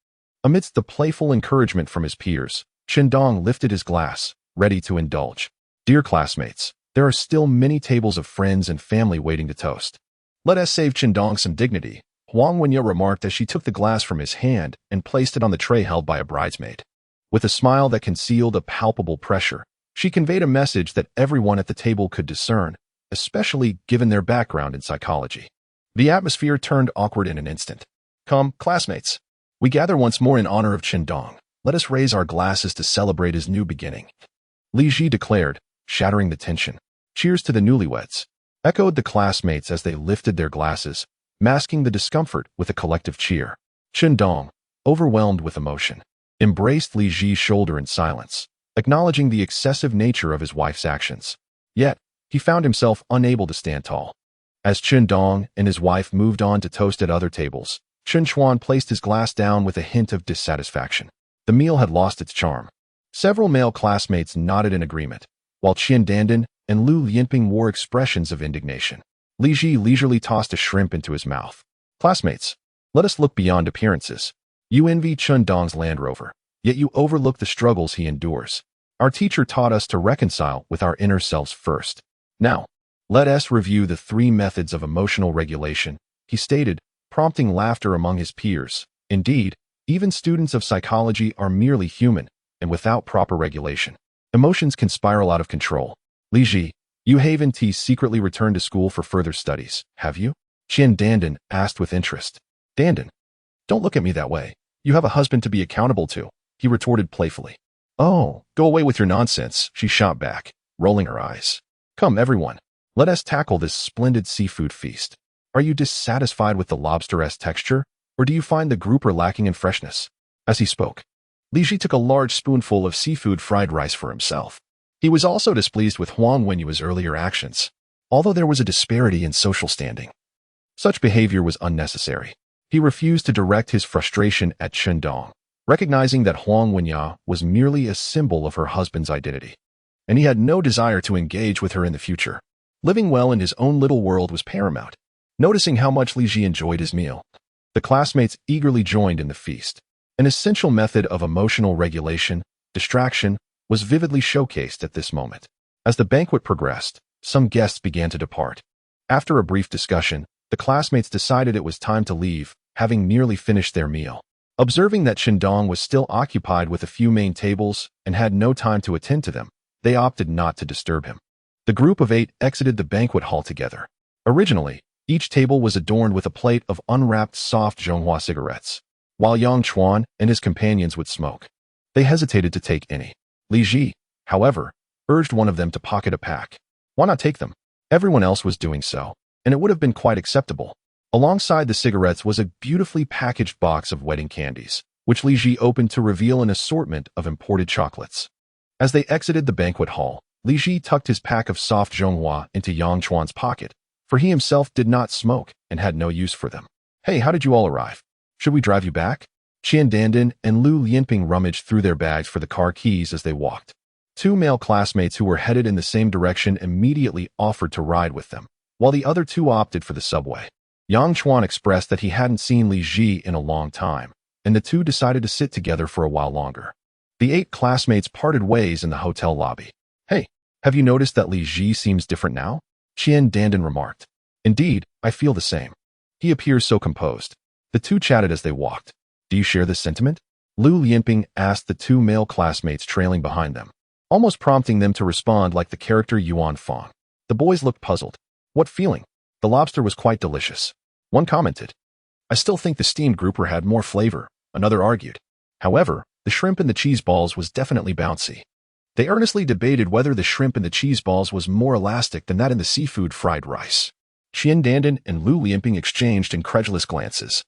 Amidst the playful encouragement from his peers, Dong lifted his glass, ready to indulge. Dear classmates, there are still many tables of friends and family waiting to toast. Let us save Dong some dignity, Huang Wenye remarked as she took the glass from his hand and placed it on the tray held by a bridesmaid. With a smile that concealed a palpable pressure, she conveyed a message that everyone at the table could discern, especially given their background in psychology. The atmosphere turned awkward in an instant. Come, classmates. We gather once more in honor of Dong. Let us raise our glasses to celebrate his new beginning. Li Ji declared, shattering the tension. Cheers to the newlyweds, echoed the classmates as they lifted their glasses, masking the discomfort with a collective cheer. Dong, overwhelmed with emotion, embraced Li Ji's shoulder in silence, acknowledging the excessive nature of his wife's actions. Yet, he found himself unable to stand tall. As Dong and his wife moved on to toast at other tables, Chuan placed his glass down with a hint of dissatisfaction. The meal had lost its charm. Several male classmates nodded in agreement, while Dandan and Lu Yinping wore expressions of indignation. Li Ji leisurely tossed a shrimp into his mouth. Classmates, let us look beyond appearances. You envy Dong's Land Rover, yet you overlook the struggles he endures. Our teacher taught us to reconcile with our inner selves first. Now, let us review the 3 methods of emotional regulation, he stated, prompting laughter among his peers. Indeed, even students of psychology are merely human, and without proper regulation, emotions can spiral out of control. Li Ji, you haven't secretly returned to school for further studies, have you? Dandan asked with interest. Dandan, don't look at me that way. You have a husband to be accountable to, he retorted playfully. Oh, go away with your nonsense, she shot back, rolling her eyes. Come, everyone. Let us tackle this splendid seafood feast. Are you dissatisfied with the lobster-esque texture, or do you find the grouper lacking in freshness? As he spoke, Li Ji took a large spoonful of seafood fried rice for himself. He was also displeased with Huang Wenyu's earlier actions, although there was a disparity in social standing. Such behavior was unnecessary. He refused to direct his frustration at Dong, recognizing that Huang Wenyu was merely a symbol of her husband's identity, and he had no desire to engage with her in the future. Living well in his own little world was paramount. Noticing how much Li Ji enjoyed his meal, the classmates eagerly joined in the feast. An essential method of emotional regulation, distraction, was vividly showcased at this moment. As the banquet progressed, some guests began to depart. After a brief discussion, the classmates decided it was time to leave, having nearly finished their meal. Observing that Dong was still occupied with a few main tables and had no time to attend to them, they opted not to disturb him. The group of 8 exited the banquet hall together. Originally, each table was adorned with a plate of unwrapped soft Zhonghua cigarettes. While Yang Chuan and his companions would smoke, they hesitated to take any. Li Ji, however, urged one of them to pocket a pack. Why not take them? Everyone else was doing so, and it would have been quite acceptable. Alongside the cigarettes was a beautifully packaged box of wedding candies, which Li Ji opened to reveal an assortment of imported chocolates. As they exited the banquet hall, Li Ji tucked his pack of soft Zhonghua into Yang Chuan's pocket, for he himself did not smoke and had no use for them. Hey, how did you all arrive? Should we drive you back? Dandan and Lu Yinping rummaged through their bags for the car keys as they walked. 2 male classmates who were headed in the same direction immediately offered to ride with them, while the other 2 opted for the subway. Yang Chuan expressed that he hadn't seen Li Ji in a long time, and the 2 decided to sit together for a while longer. The 8 classmates parted ways in the hotel lobby. Hey, have you noticed that Li Ji seems different now? Dandan remarked. Indeed, I feel the same. He appears so composed. The 2 chatted as they walked. Do you share this sentiment? Lu Yinping asked the 2 male classmates trailing behind them, almost prompting them to respond like the character Yuan Fong. The boys looked puzzled. What feeling? The lobster was quite delicious. One commented. I still think the steamed grouper had more flavor, another argued. However, the shrimp in the cheese balls was definitely bouncy. They earnestly debated whether the shrimp in the cheese balls was more elastic than that in the seafood fried rice. Dandan and Lu Yinping exchanged incredulous glances.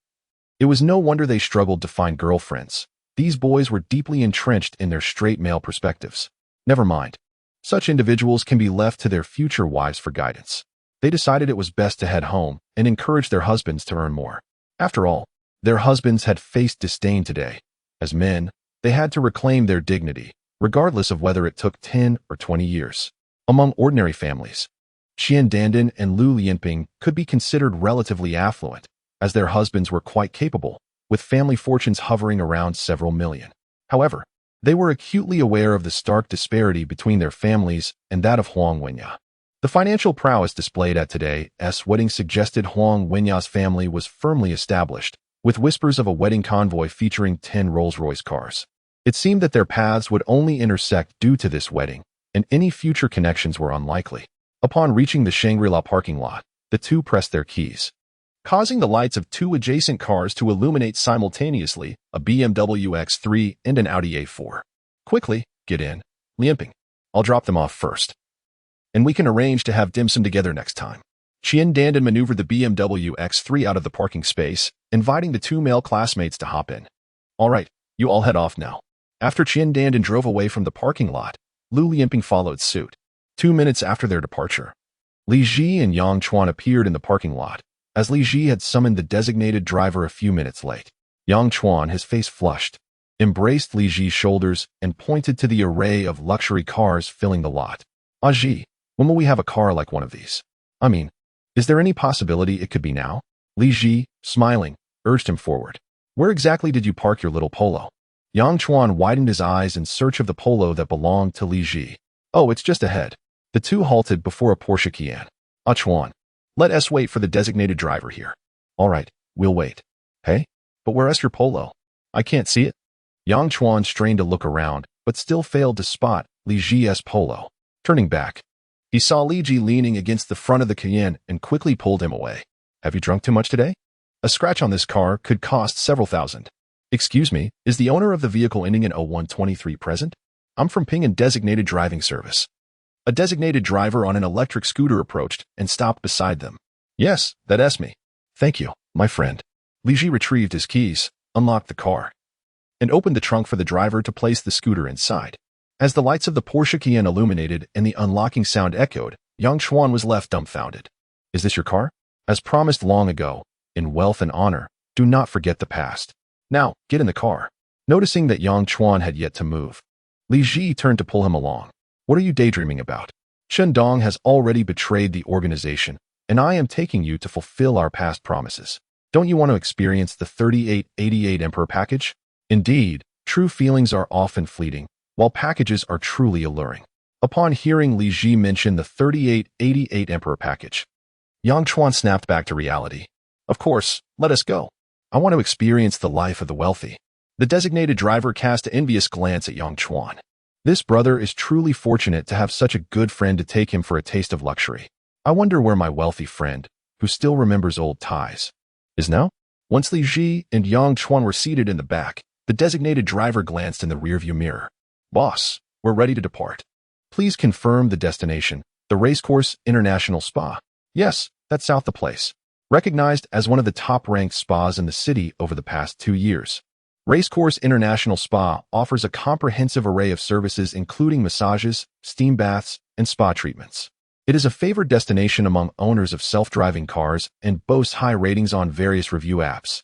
It was no wonder they struggled to find girlfriends. These boys were deeply entrenched in their straight male perspectives. Never mind. Such individuals can be left to their future wives for guidance. They decided it was best to head home and encourage their husbands to earn more. After all, their husbands had faced disdain today. As men, they had to reclaim their dignity, regardless of whether it took 10 or 20 years. Among ordinary families, Qian Dandan and Lu Lianping could be considered relatively affluent, as their husbands were quite capable, with family fortunes hovering around several million. However, they were acutely aware of the stark disparity between their families and that of Huang Wenya. The financial prowess displayed at today's wedding suggested Huang Wenya's family was firmly established, with whispers of a wedding convoy featuring 10 Rolls-Royce cars. It seemed that their paths would only intersect due to this wedding, and any future connections were unlikely. Upon reaching the Shangri-La parking lot, the two pressed their keys, causing the lights of two adjacent cars to illuminate simultaneously, a BMW X3 and an Audi A4. Quickly, get in, Lianping. I'll drop them off first, and we can arrange to have dim sum together next time. Qian Dandan maneuvered the BMW X3 out of the parking space, inviting the two male classmates to hop in. All right, you all head off now. After Qian Dandan drove away from the parking lot, Lu Lianping followed suit. 2 minutes after their departure, Li Ji and Yang Chuan appeared in the parking lot, as Li Ji had summoned the designated driver a few minutes late. Yang Chuan, his face flushed, embraced Li Ji's shoulders and pointed to the array of luxury cars filling the lot. Ah Ji, when will we have a car like one of these? I mean, is there any possibility it could be now? Li Ji, smiling, urged him forward. Where exactly did you park your little Polo? Yang Chuan widened his eyes in search of the Polo that belonged to Li Ji. Oh, it's just ahead. The two halted before a Porsche Cayenne. Ah Chuan, let us wait for the designated driver here. All right, we'll wait. Hey, but where's your Polo? I can't see it. Yang Chuan strained to look around, but still failed to spot Li Ji's Polo. Turning back, he saw Li Ji leaning against the front of the Cayenne and quickly pulled him away. Have you drunk too much today? A scratch on this car could cost several thousand. Excuse me, is the owner of the vehicle ending in 0123 present? I'm from Ping and Designated Driving Service. A designated driver on an electric scooter approached and stopped beside them. Yes, that's me. Thank you, my friend. Li Ji retrieved his keys, unlocked the car, and opened the trunk for the driver to place the scooter inside. As the lights of the Porsche Cayenne illuminated and the unlocking sound echoed, Yang Chuan was left dumbfounded. Is this your car? As promised long ago, in wealth and honor, do not forget the past. Now, get in the car. Noticing that Yang Chuan had yet to move, Li Ji turned to pull him along. What are you daydreaming about? Chen Dong has already betrayed the organization, and I am taking you to fulfill our past promises. Don't you want to experience the 3888 Emperor package? Indeed, true feelings are often fleeting, while packages are truly alluring. Upon hearing Li Ji mention the 3888 Emperor package, Yang Chuan snapped back to reality. Of course, let us go. I want to experience the life of the wealthy. The designated driver cast an envious glance at Yang Chuan. This brother is truly fortunate to have such a good friend to take him for a taste of luxury. I wonder where my wealthy friend, who still remembers old ties, is now? Once Li Ji and Yang Chuan were seated in the back, the designated driver glanced in the rearview mirror. Boss, we're ready to depart. Please confirm the destination, the Racecourse International Spa. Yes, that's south the place. Recognized as one of the top-ranked spas in the city over the past 2 years. Racecourse International Spa offers a comprehensive array of services including massages, steam baths, and spa treatments. It is a favored destination among owners of self-driving cars and boasts high ratings on various review apps.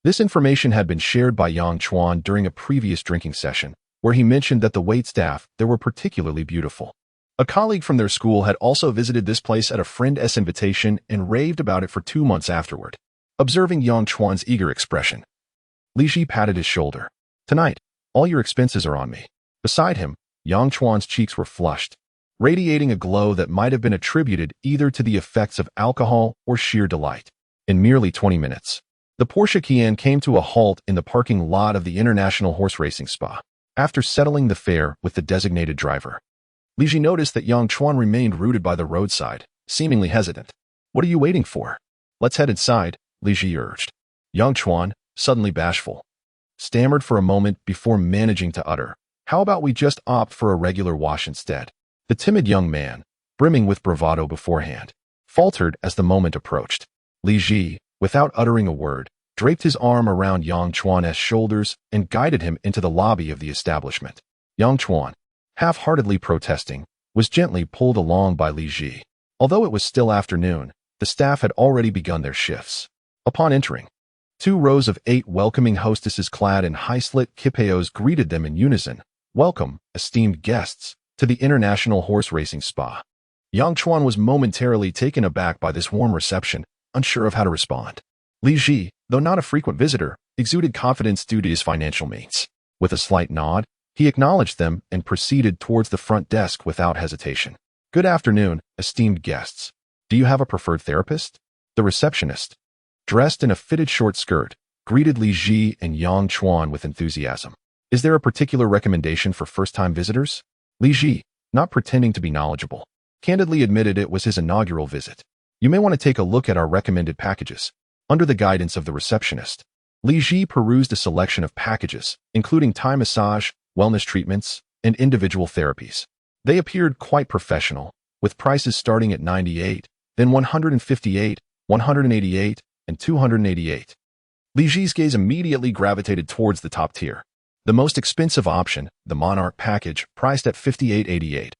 This information had been shared by Yang Chuan during a previous drinking session, where he mentioned that the waitstaff there were particularly beautiful. A colleague from their school had also visited this place at a friend's invitation and raved about it for 2 months afterward. Observing Yang Chuan's eager expression, Li Ji patted his shoulder. Tonight, all your expenses are on me. Beside him, Yang Chuan's cheeks were flushed, radiating a glow that might have been attributed either to the effects of alcohol or sheer delight. In merely 20 minutes, the Porsche Cayenne came to a halt in the parking lot of the International Horse Racing Spa. After settling the fare with the designated driver, Li Ji noticed that Yang Chuan remained rooted by the roadside, seemingly hesitant. What are you waiting for? Let's head inside, Li Ji urged. Yang Chuan, suddenly bashful, stammered for a moment before managing to utter, how about we just opt for a regular wash instead? The timid young man, brimming with bravado beforehand, faltered as the moment approached. Li Ji, without uttering a word, draped his arm around Yang Chuan's shoulders and guided him into the lobby of the establishment. Yang Chuan, half-heartedly protesting, was gently pulled along by Li Ji. Although it was still afternoon, the staff had already begun their shifts. Upon entering, 2 rows of 8 welcoming hostesses clad in high-slit kipayos greeted them in unison. "Welcome, esteemed guests, to the International Horse Racing Spa." Yang Chuan was momentarily taken aback by this warm reception, unsure of how to respond. Li Ji, though not a frequent visitor, exuded confidence due to his financial means. With a slight nod, he acknowledged them and proceeded towards the front desk without hesitation. "Good afternoon, esteemed guests. Do you have a preferred therapist?" The receptionist, dressed in a fitted short skirt, greeted Li Ji and Yang Chuan with enthusiasm. "Is there a particular recommendation for first-time visitors?" Li Ji, not pretending to be knowledgeable, candidly admitted it was his inaugural visit. "You may want to take a look at our recommended packages." Under the guidance of the receptionist, Li Ji perused a selection of packages, including Thai massage, wellness treatments, and individual therapies. They appeared quite professional, with prices starting at 98, then 158, 188, and 288. Li Ji's gaze immediately gravitated towards the top tier. The most expensive option, the Monarch package, priced at 58.88,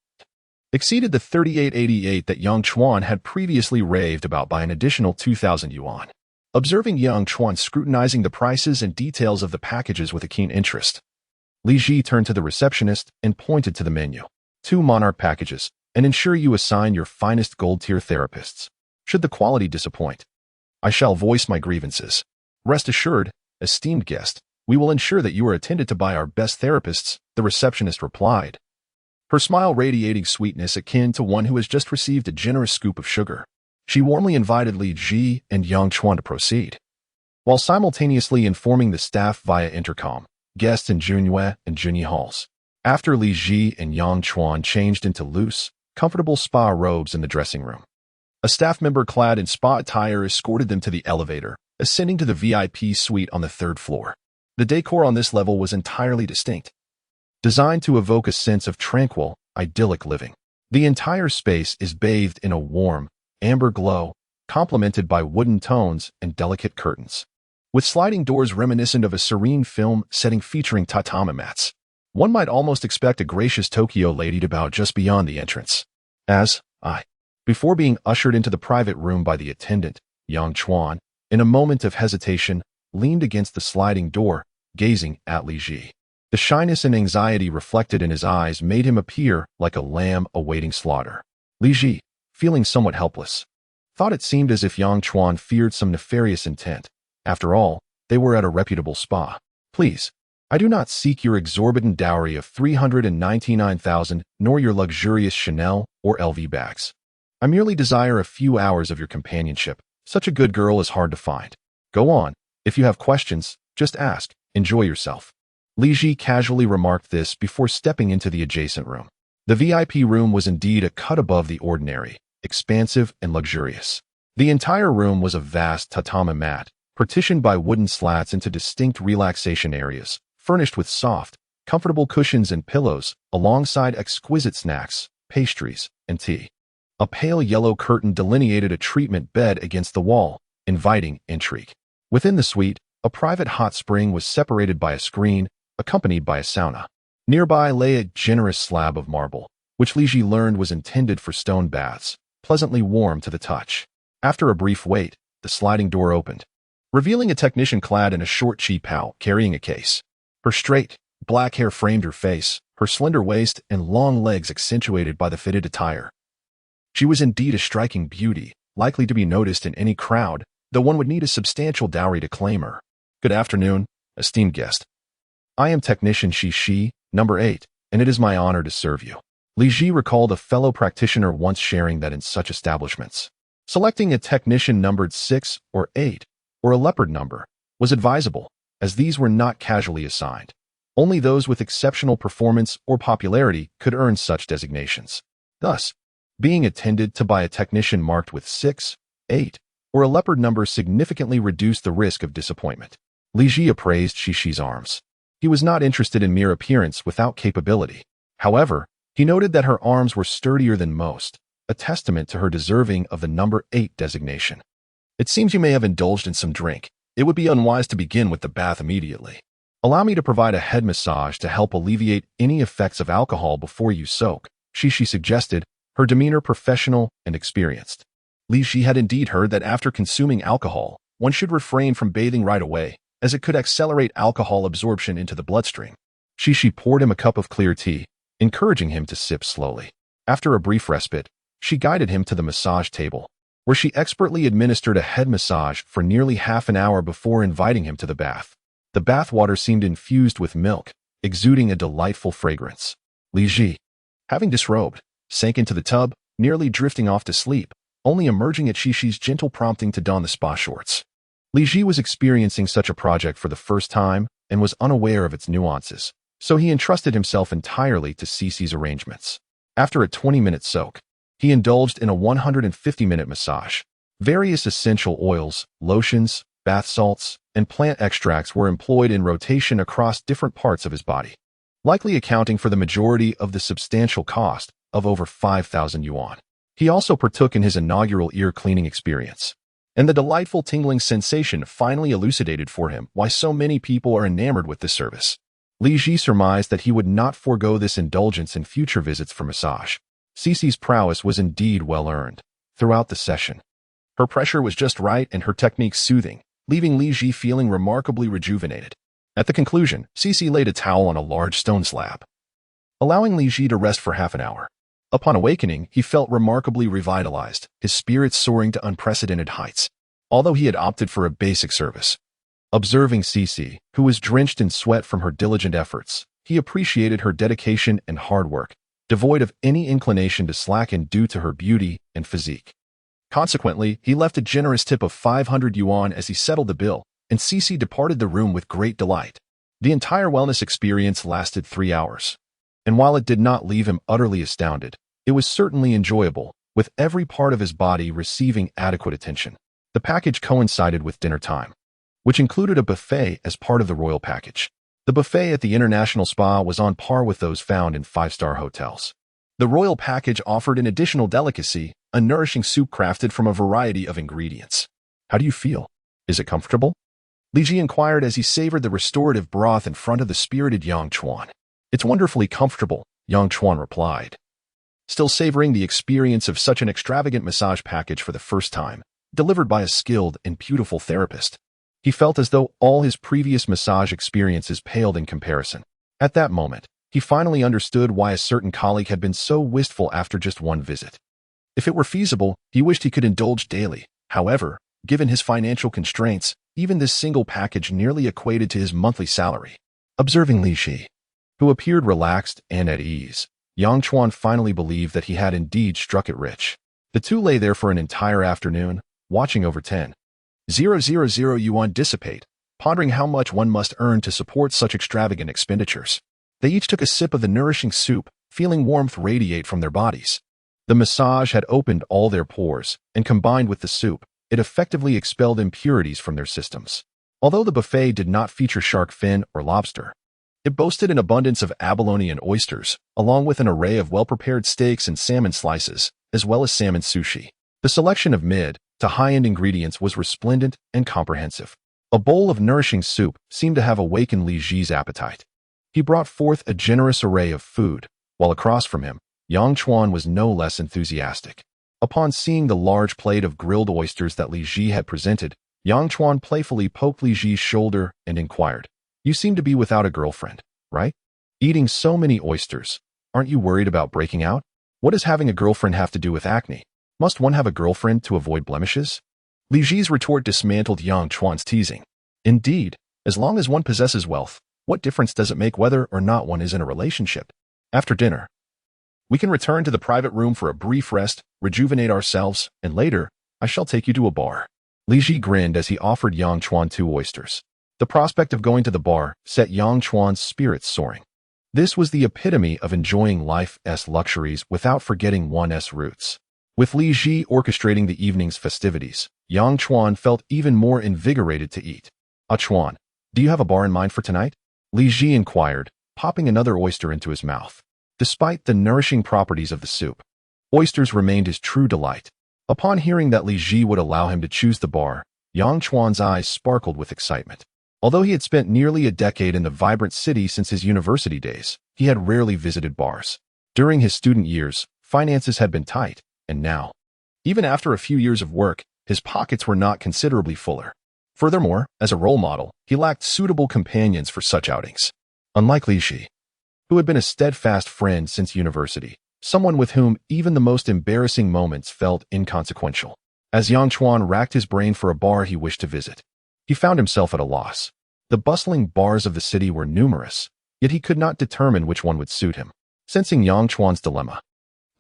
exceeded the 38.88 that Yang Chuan had previously raved about by an additional 2,000 yuan. Observing Yang Chuan scrutinizing the prices and details of the packages with a keen interest, Li Ji turned to the receptionist and pointed to the menu. 2 Monarch packages, and ensure you assign your finest gold-tier therapists. Should the quality disappoint, I shall voice my grievances. Rest assured, esteemed guest, we will ensure that you are attended to by our best therapists, the receptionist replied, her smile radiating sweetness akin to one who has just received a generous scoop of sugar. She warmly invited Li Ji and Yang Chuan to proceed, while simultaneously informing the staff via intercom, guests in Junyue and Junyi halls. After Li Ji and Yang Chuan changed into loose, comfortable spa robes in the dressing room, a staff member clad in spa attire escorted them to the elevator, ascending to the VIP suite on the 3rd floor. The decor on this level was entirely distinct, designed to evoke a sense of tranquil, idyllic living. The entire space is bathed in a warm, amber glow, complemented by wooden tones and delicate curtains, with sliding doors reminiscent of a serene film setting featuring tatami mats. One might almost expect a gracious Tokyo lady to bow just beyond the entrance. Before being ushered into the private room by the attendant, Yang Chuan, in a moment of hesitation, leaned against the sliding door, gazing at Li Ji. The shyness and anxiety reflected in his eyes made him appear like a lamb awaiting slaughter. Li Ji, feeling somewhat helpless, thought it seemed as if Yang Chuan feared some nefarious intent. After all, they were at a reputable spa. "Please, I do not seek your exorbitant dowry of 399,000 nor your luxurious Chanel or LV bags. I merely desire a few hours of your companionship. Such a good girl is hard to find. Go on, if you have questions, just ask. Enjoy yourself." Li Ji casually remarked this before stepping into the adjacent room. The VIP room was indeed a cut above the ordinary, expansive and luxurious. The entire room was a vast tatami mat, partitioned by wooden slats into distinct relaxation areas, furnished with soft, comfortable cushions and pillows, alongside exquisite snacks, pastries, and tea. A pale yellow curtain delineated a treatment bed against the wall, inviting intrigue. Within the suite, a private hot spring was separated by a screen, accompanied by a sauna. Nearby lay a generous slab of marble, which Li Ji learned was intended for stone baths, pleasantly warm to the touch. After a brief wait, the sliding door opened, revealing a technician clad in a short qipao carrying a case. Her straight, black hair framed her face, her slender waist and long legs accentuated by the fitted attire. She was indeed a striking beauty, likely to be noticed in any crowd, though one would need a substantial dowry to claim her. "Good afternoon, esteemed guest. I am Technician Shi, number 8, and it is my honor to serve you." Li Ji recalled a fellow practitioner once sharing that in such establishments, selecting a technician numbered 6 or 8, or a leopard number, was advisable, as these were not casually assigned. Only those with exceptional performance or popularity could earn such designations. Thus, being attended to by a technician marked with 6, 8, or a leopard number significantly reduced the risk of disappointment. Li Ji appraised Shishi's arms. He was not interested in mere appearance without capability. However, he noted that her arms were sturdier than most, a testament to her deserving of the number 8 designation. "It seems you may have indulged in some drink. It would be unwise to begin with the bath immediately. Allow me to provide a head massage to help alleviate any effects of alcohol before you soak," She suggested, her demeanor professional and experienced. Li Ji had indeed heard that after consuming alcohol, one should refrain from bathing right away, as it could accelerate alcohol absorption into the bloodstream. She poured him a cup of clear tea, encouraging him to sip slowly. After a brief respite, she guided him to the massage table, where she expertly administered a head massage for nearly half an hour before inviting him to the bath. The bath water seemed infused with milk, exuding a delightful fragrance. Li Ji, having disrobed, sank into the tub, nearly drifting off to sleep, only emerging at Shi's gentle prompting to don the spa shorts. Li Ji was experiencing such a project for the first time and was unaware of its nuances, so he entrusted himself entirely to Cece's arrangements. After a 20-minute soak, he indulged in a 150-minute massage. Various essential oils, lotions, bath salts, and plant extracts were employed in rotation across different parts of his body, likely accounting for the majority of the substantial cost of over 5,000 yuan. He also partook in his inaugural ear cleaning experience, and the delightful tingling sensation finally elucidated for him why so many people are enamored with this service. Li Ji surmised that he would not forego this indulgence in future visits for massage. Cece's prowess was indeed well-earned. Throughout the session, her pressure was just right and her technique soothing, leaving Li Ji feeling remarkably rejuvenated. At the conclusion, Cece laid a towel on a large stone slab, allowing Li Ji to rest for half an hour. Upon awakening, he felt remarkably revitalized, his spirits soaring to unprecedented heights, although he had opted for a basic service. Observing Cece, who was drenched in sweat from her diligent efforts, he appreciated her dedication and hard work, devoid of any inclination to slacken due to her beauty and physique. Consequently, he left a generous tip of 500 yuan as he settled the bill, and Cece departed the room with great delight. The entire wellness experience lasted 3 hours, and while it did not leave him utterly astounded, it was certainly enjoyable, with every part of his body receiving adequate attention. The package coincided with dinner time, which included a buffet as part of the royal package. The buffet at the International Spa was on par with those found in 5-star hotels. The royal package offered an additional delicacy, a nourishing soup crafted from a variety of ingredients. "How do you feel? Is it comfortable?" Li Ji inquired as he savored the restorative broth in front of the spirited Yang Chuan. "It's wonderfully comfortable," Yang Chuan replied, still savoring the experience of such an extravagant massage package for the first time, delivered by a skilled and beautiful therapist. He felt as though all his previous massage experiences paled in comparison. At that moment, he finally understood why a certain colleague had been so wistful after just one visit. If it were feasible, he wished he could indulge daily. However, given his financial constraints, even this single package nearly equated to his monthly salary. Observing Li Ji, who appeared relaxed and at ease, Yang Chuan finally believed that he had indeed struck it rich. The two lay there for an entire afternoon, watching over 10,000 yuan dissipate, pondering how much one must earn to support such extravagant expenditures. They each took a sip of the nourishing soup, feeling warmth radiate from their bodies. The massage had opened all their pores, and combined with the soup, it effectively expelled impurities from their systems. Although the buffet did not feature shark fin or lobster, it boasted an abundance of abalone and oysters, along with an array of well-prepared steaks and salmon slices, as well as salmon sushi. The selection of mid to high-end ingredients was resplendent and comprehensive. A bowl of nourishing soup seemed to have awakened Li Ji's appetite. He brought forth a generous array of food, while across from him, Yang Chuan was no less enthusiastic. Upon seeing the large plate of grilled oysters that Li Ji had presented, Yang Chuan playfully poked Li Ji's shoulder and inquired, "You seem to be without a girlfriend, right? Eating so many oysters, aren't you worried about breaking out? What does having a girlfriend have to do with acne? Must one have a girlfriend to avoid blemishes?" Li Ji's retort dismantled Yang Chuan's teasing. Indeed, as long as one possesses wealth, what difference does it make whether or not one is in a relationship? After dinner, we can return to the private room for a brief rest, rejuvenate ourselves, and later, I shall take you to a bar. Li Ji grinned as he offered Yang Chuan 2 oysters. The prospect of going to the bar set Yang Chuan's spirits soaring. This was the epitome of enjoying life's luxuries without forgetting one's roots. With Li Ji orchestrating the evening's festivities, Yang Chuan felt even more invigorated to eat. "Chuan, do you have a bar in mind for tonight?" Li Ji inquired, popping another oyster into his mouth. Despite the nourishing properties of the soup, oysters remained his true delight. Upon hearing that Li Ji would allow him to choose the bar, Yang Chuan's eyes sparkled with excitement. Although he had spent nearly a decade in the vibrant city since his university days, he had rarely visited bars. During his student years, finances had been tight, and now, even after a few years of work, his pockets were not considerably fuller. Furthermore, as a role model, he lacked suitable companions for such outings. Unlike Li Shi, who had been a steadfast friend since university, someone with whom even the most embarrassing moments felt inconsequential. As Yang Chuan racked his brain for a bar he wished to visit, he found himself at a loss. The bustling bars of the city were numerous, yet he could not determine which one would suit him. Sensing Yang Chuan's dilemma,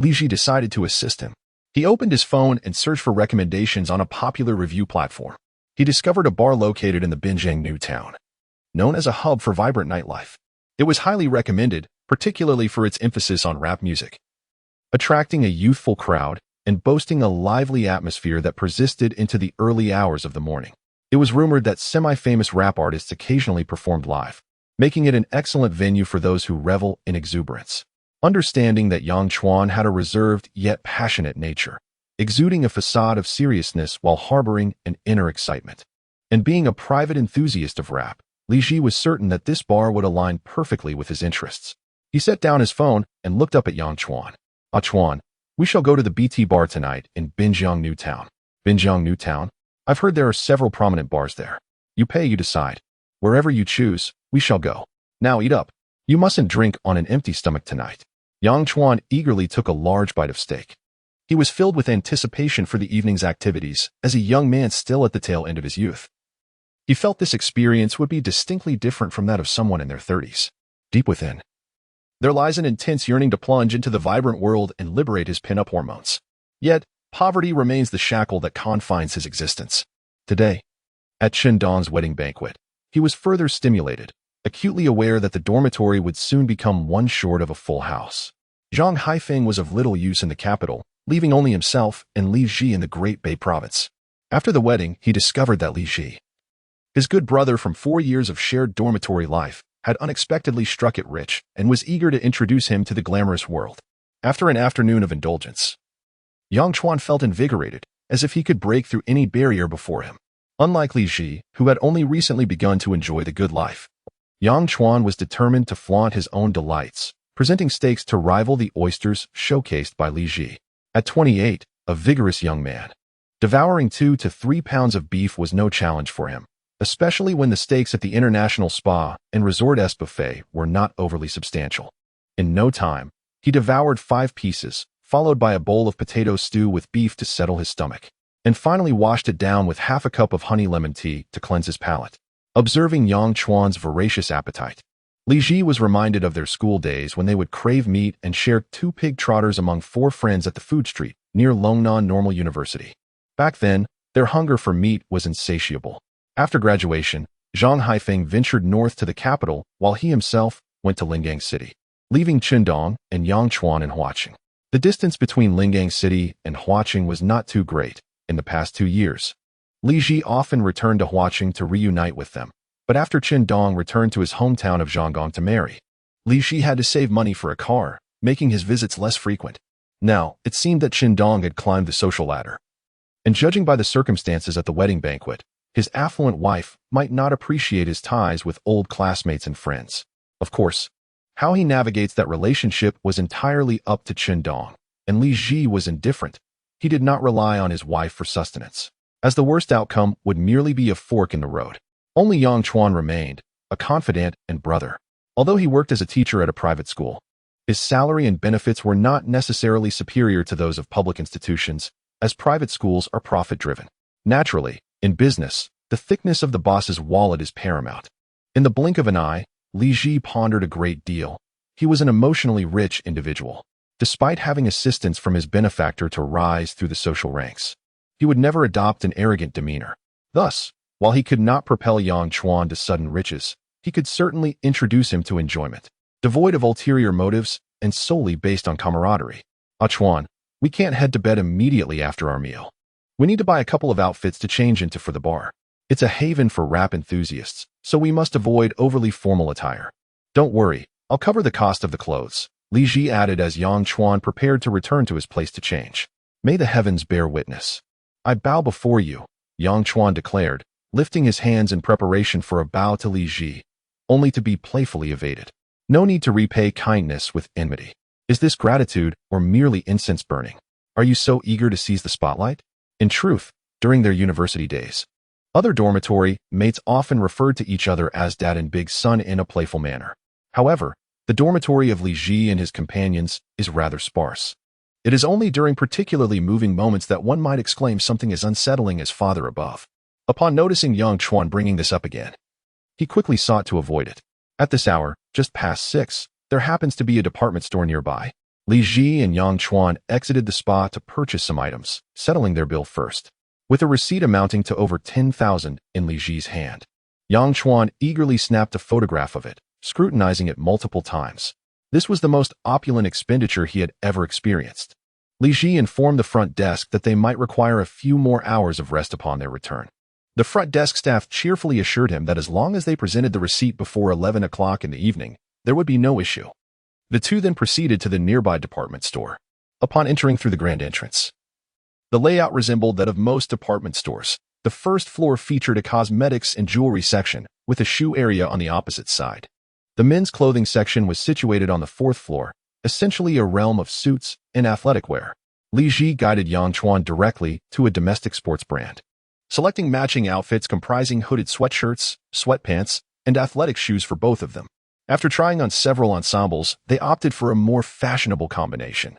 Li Shi decided to assist him. He opened his phone and searched for recommendations on a popular review platform. He discovered a bar located in the Binjiang New Town, known as a hub for vibrant nightlife. It was highly recommended, particularly for its emphasis on rap music, attracting a youthful crowd and boasting a lively atmosphere that persisted into the early hours of the morning. It was rumored that semi-famous rap artists occasionally performed live, making it an excellent venue for those who revel in exuberance. Understanding that Yang Chuan had a reserved yet passionate nature, exuding a facade of seriousness while harboring an inner excitement, and being a private enthusiast of rap, Li Shi was certain that this bar would align perfectly with his interests. He set down his phone and looked up at Yang Chuan. "Ah Chuan, we shall go to the BT bar tonight in Binjiang New Town." "Binjiang New Town? I've heard there are several prominent bars there. You pay, you decide. Wherever you choose, we shall go. Now eat up. You mustn't drink on an empty stomach tonight." Yang Chuan eagerly took a large bite of steak. He was filled with anticipation for the evening's activities as a young man still at the tail end of his youth. He felt this experience would be distinctly different from that of someone in their 30s. Deep within, there lies an intense yearning to plunge into the vibrant world and liberate his pin-up hormones. Yet, poverty remains the shackle that confines his existence. Today, at Chen Dong's wedding banquet, he was further stimulated, acutely aware that the dormitory would soon become one short of a full house. Zhang Haifeng was of little use in the capital, leaving only himself and Li Ji in the Great Bay Province. After the wedding, he discovered that Li Ji, his good brother from 4 years of shared dormitory life, had unexpectedly struck it rich and was eager to introduce him to the glamorous world. After an afternoon of indulgence, Yang Chuan felt invigorated, as if he could break through any barrier before him. Unlike Li Ji, who had only recently begun to enjoy the good life, Yang Chuan was determined to flaunt his own delights, presenting steaks to rival the oysters showcased by Li Ji. At 28, a vigorous young man, devouring 2 to 3 pounds of beef was no challenge for him, especially when the steaks at the International Spa and Resort S buffet were not overly substantial. In no time, he devoured 5 pieces, followed by a bowl of potato stew with beef to settle his stomach, and finally washed it down with half a cup of honey lemon tea to cleanse his palate. Observing Yang Chuan's voracious appetite, Li Ji was reminded of their school days when they would crave meat and share 2 pig trotters among 4 friends at the food street near Longnan Normal University. Back then, their hunger for meat was insatiable. After graduation, Zhang Haifeng ventured north to the capital while he himself went to Lingang City, leaving Qingdong and Yang Chuan in Huaqing. The distance between Lingang City and Huaqing was not too great. In the past 2 years, Li Ji often returned to Huaqing to reunite with them, but after Qingdong returned to his hometown of Zhanggang to marry, Li Ji had to save money for a car, making his visits less frequent. Now, it seemed that Qingdong had climbed the social ladder, and judging by the circumstances at the wedding banquet, his affluent wife might not appreciate his ties with old classmates and friends. Of course, how he navigates that relationship was entirely up to Qingdong, and Li Ji was indifferent. He did not rely on his wife for sustenance, as the worst outcome would merely be a fork in the road. Only Yang Chuan remained, a confidant and brother. Although he worked as a teacher at a private school, his salary and benefits were not necessarily superior to those of public institutions, as private schools are profit-driven. Naturally, in business, the thickness of the boss's wallet is paramount. In the blink of an eye, Li Ji pondered a great deal. He was an emotionally rich individual. Despite having assistance from his benefactor to rise through the social ranks, he would never adopt an arrogant demeanor. Thus, while he could not propel Yang Chuan to sudden riches, he could certainly introduce him to enjoyment, devoid of ulterior motives and solely based on camaraderie. "Ah Chuan, we can't head to bed immediately after our meal. We need to buy a couple of outfits to change into for the bar. It's a haven for rap enthusiasts, so we must avoid overly formal attire. Don't worry, I'll cover the cost of the clothes," Li Ji added as Yang Chuan prepared to return to his place to change. "May the heavens bear witness. I bow before you," Yang Chuan declared, lifting his hands in preparation for a bow to Li Ji, only to be playfully evaded. No need to repay kindness with enmity. Is this gratitude or merely incense burning? Are you so eager to seize the spotlight? In truth, during their university days, other dormitory mates often referred to each other as Dad and Big Son in a playful manner. However, the dormitory of Li Ji and his companions is rather sparse. It is only during particularly moving moments that one might exclaim something as unsettling as Father above. Upon noticing Yang Chuan bringing this up again, he quickly sought to avoid it. At this hour, just past 6, there happens to be a department store nearby. Li Ji and Yang Chuan exited the spa to purchase some items, settling their bill first. With a receipt amounting to over 10,000 in Li Ji's hand, Yang Chuan eagerly snapped a photograph of it, scrutinizing it multiple times. This was the most opulent expenditure he had ever experienced. Li Ji informed the front desk that they might require a few more hours of rest upon their return. The front desk staff cheerfully assured him that as long as they presented the receipt before 11 o'clock in the evening, there would be no issue. The two then proceeded to the nearby department store. Upon entering through the grand entrance, the layout resembled that of most department stores. The first floor featured a cosmetics and jewelry section, with a shoe area on the opposite side. The men's clothing section was situated on the 4th floor, essentially a realm of suits and athletic wear. Li Ji guided Yang Chuan directly to a domestic sports brand, selecting matching outfits comprising hooded sweatshirts, sweatpants, and athletic shoes for both of them. After trying on several ensembles, they opted for a more fashionable combination,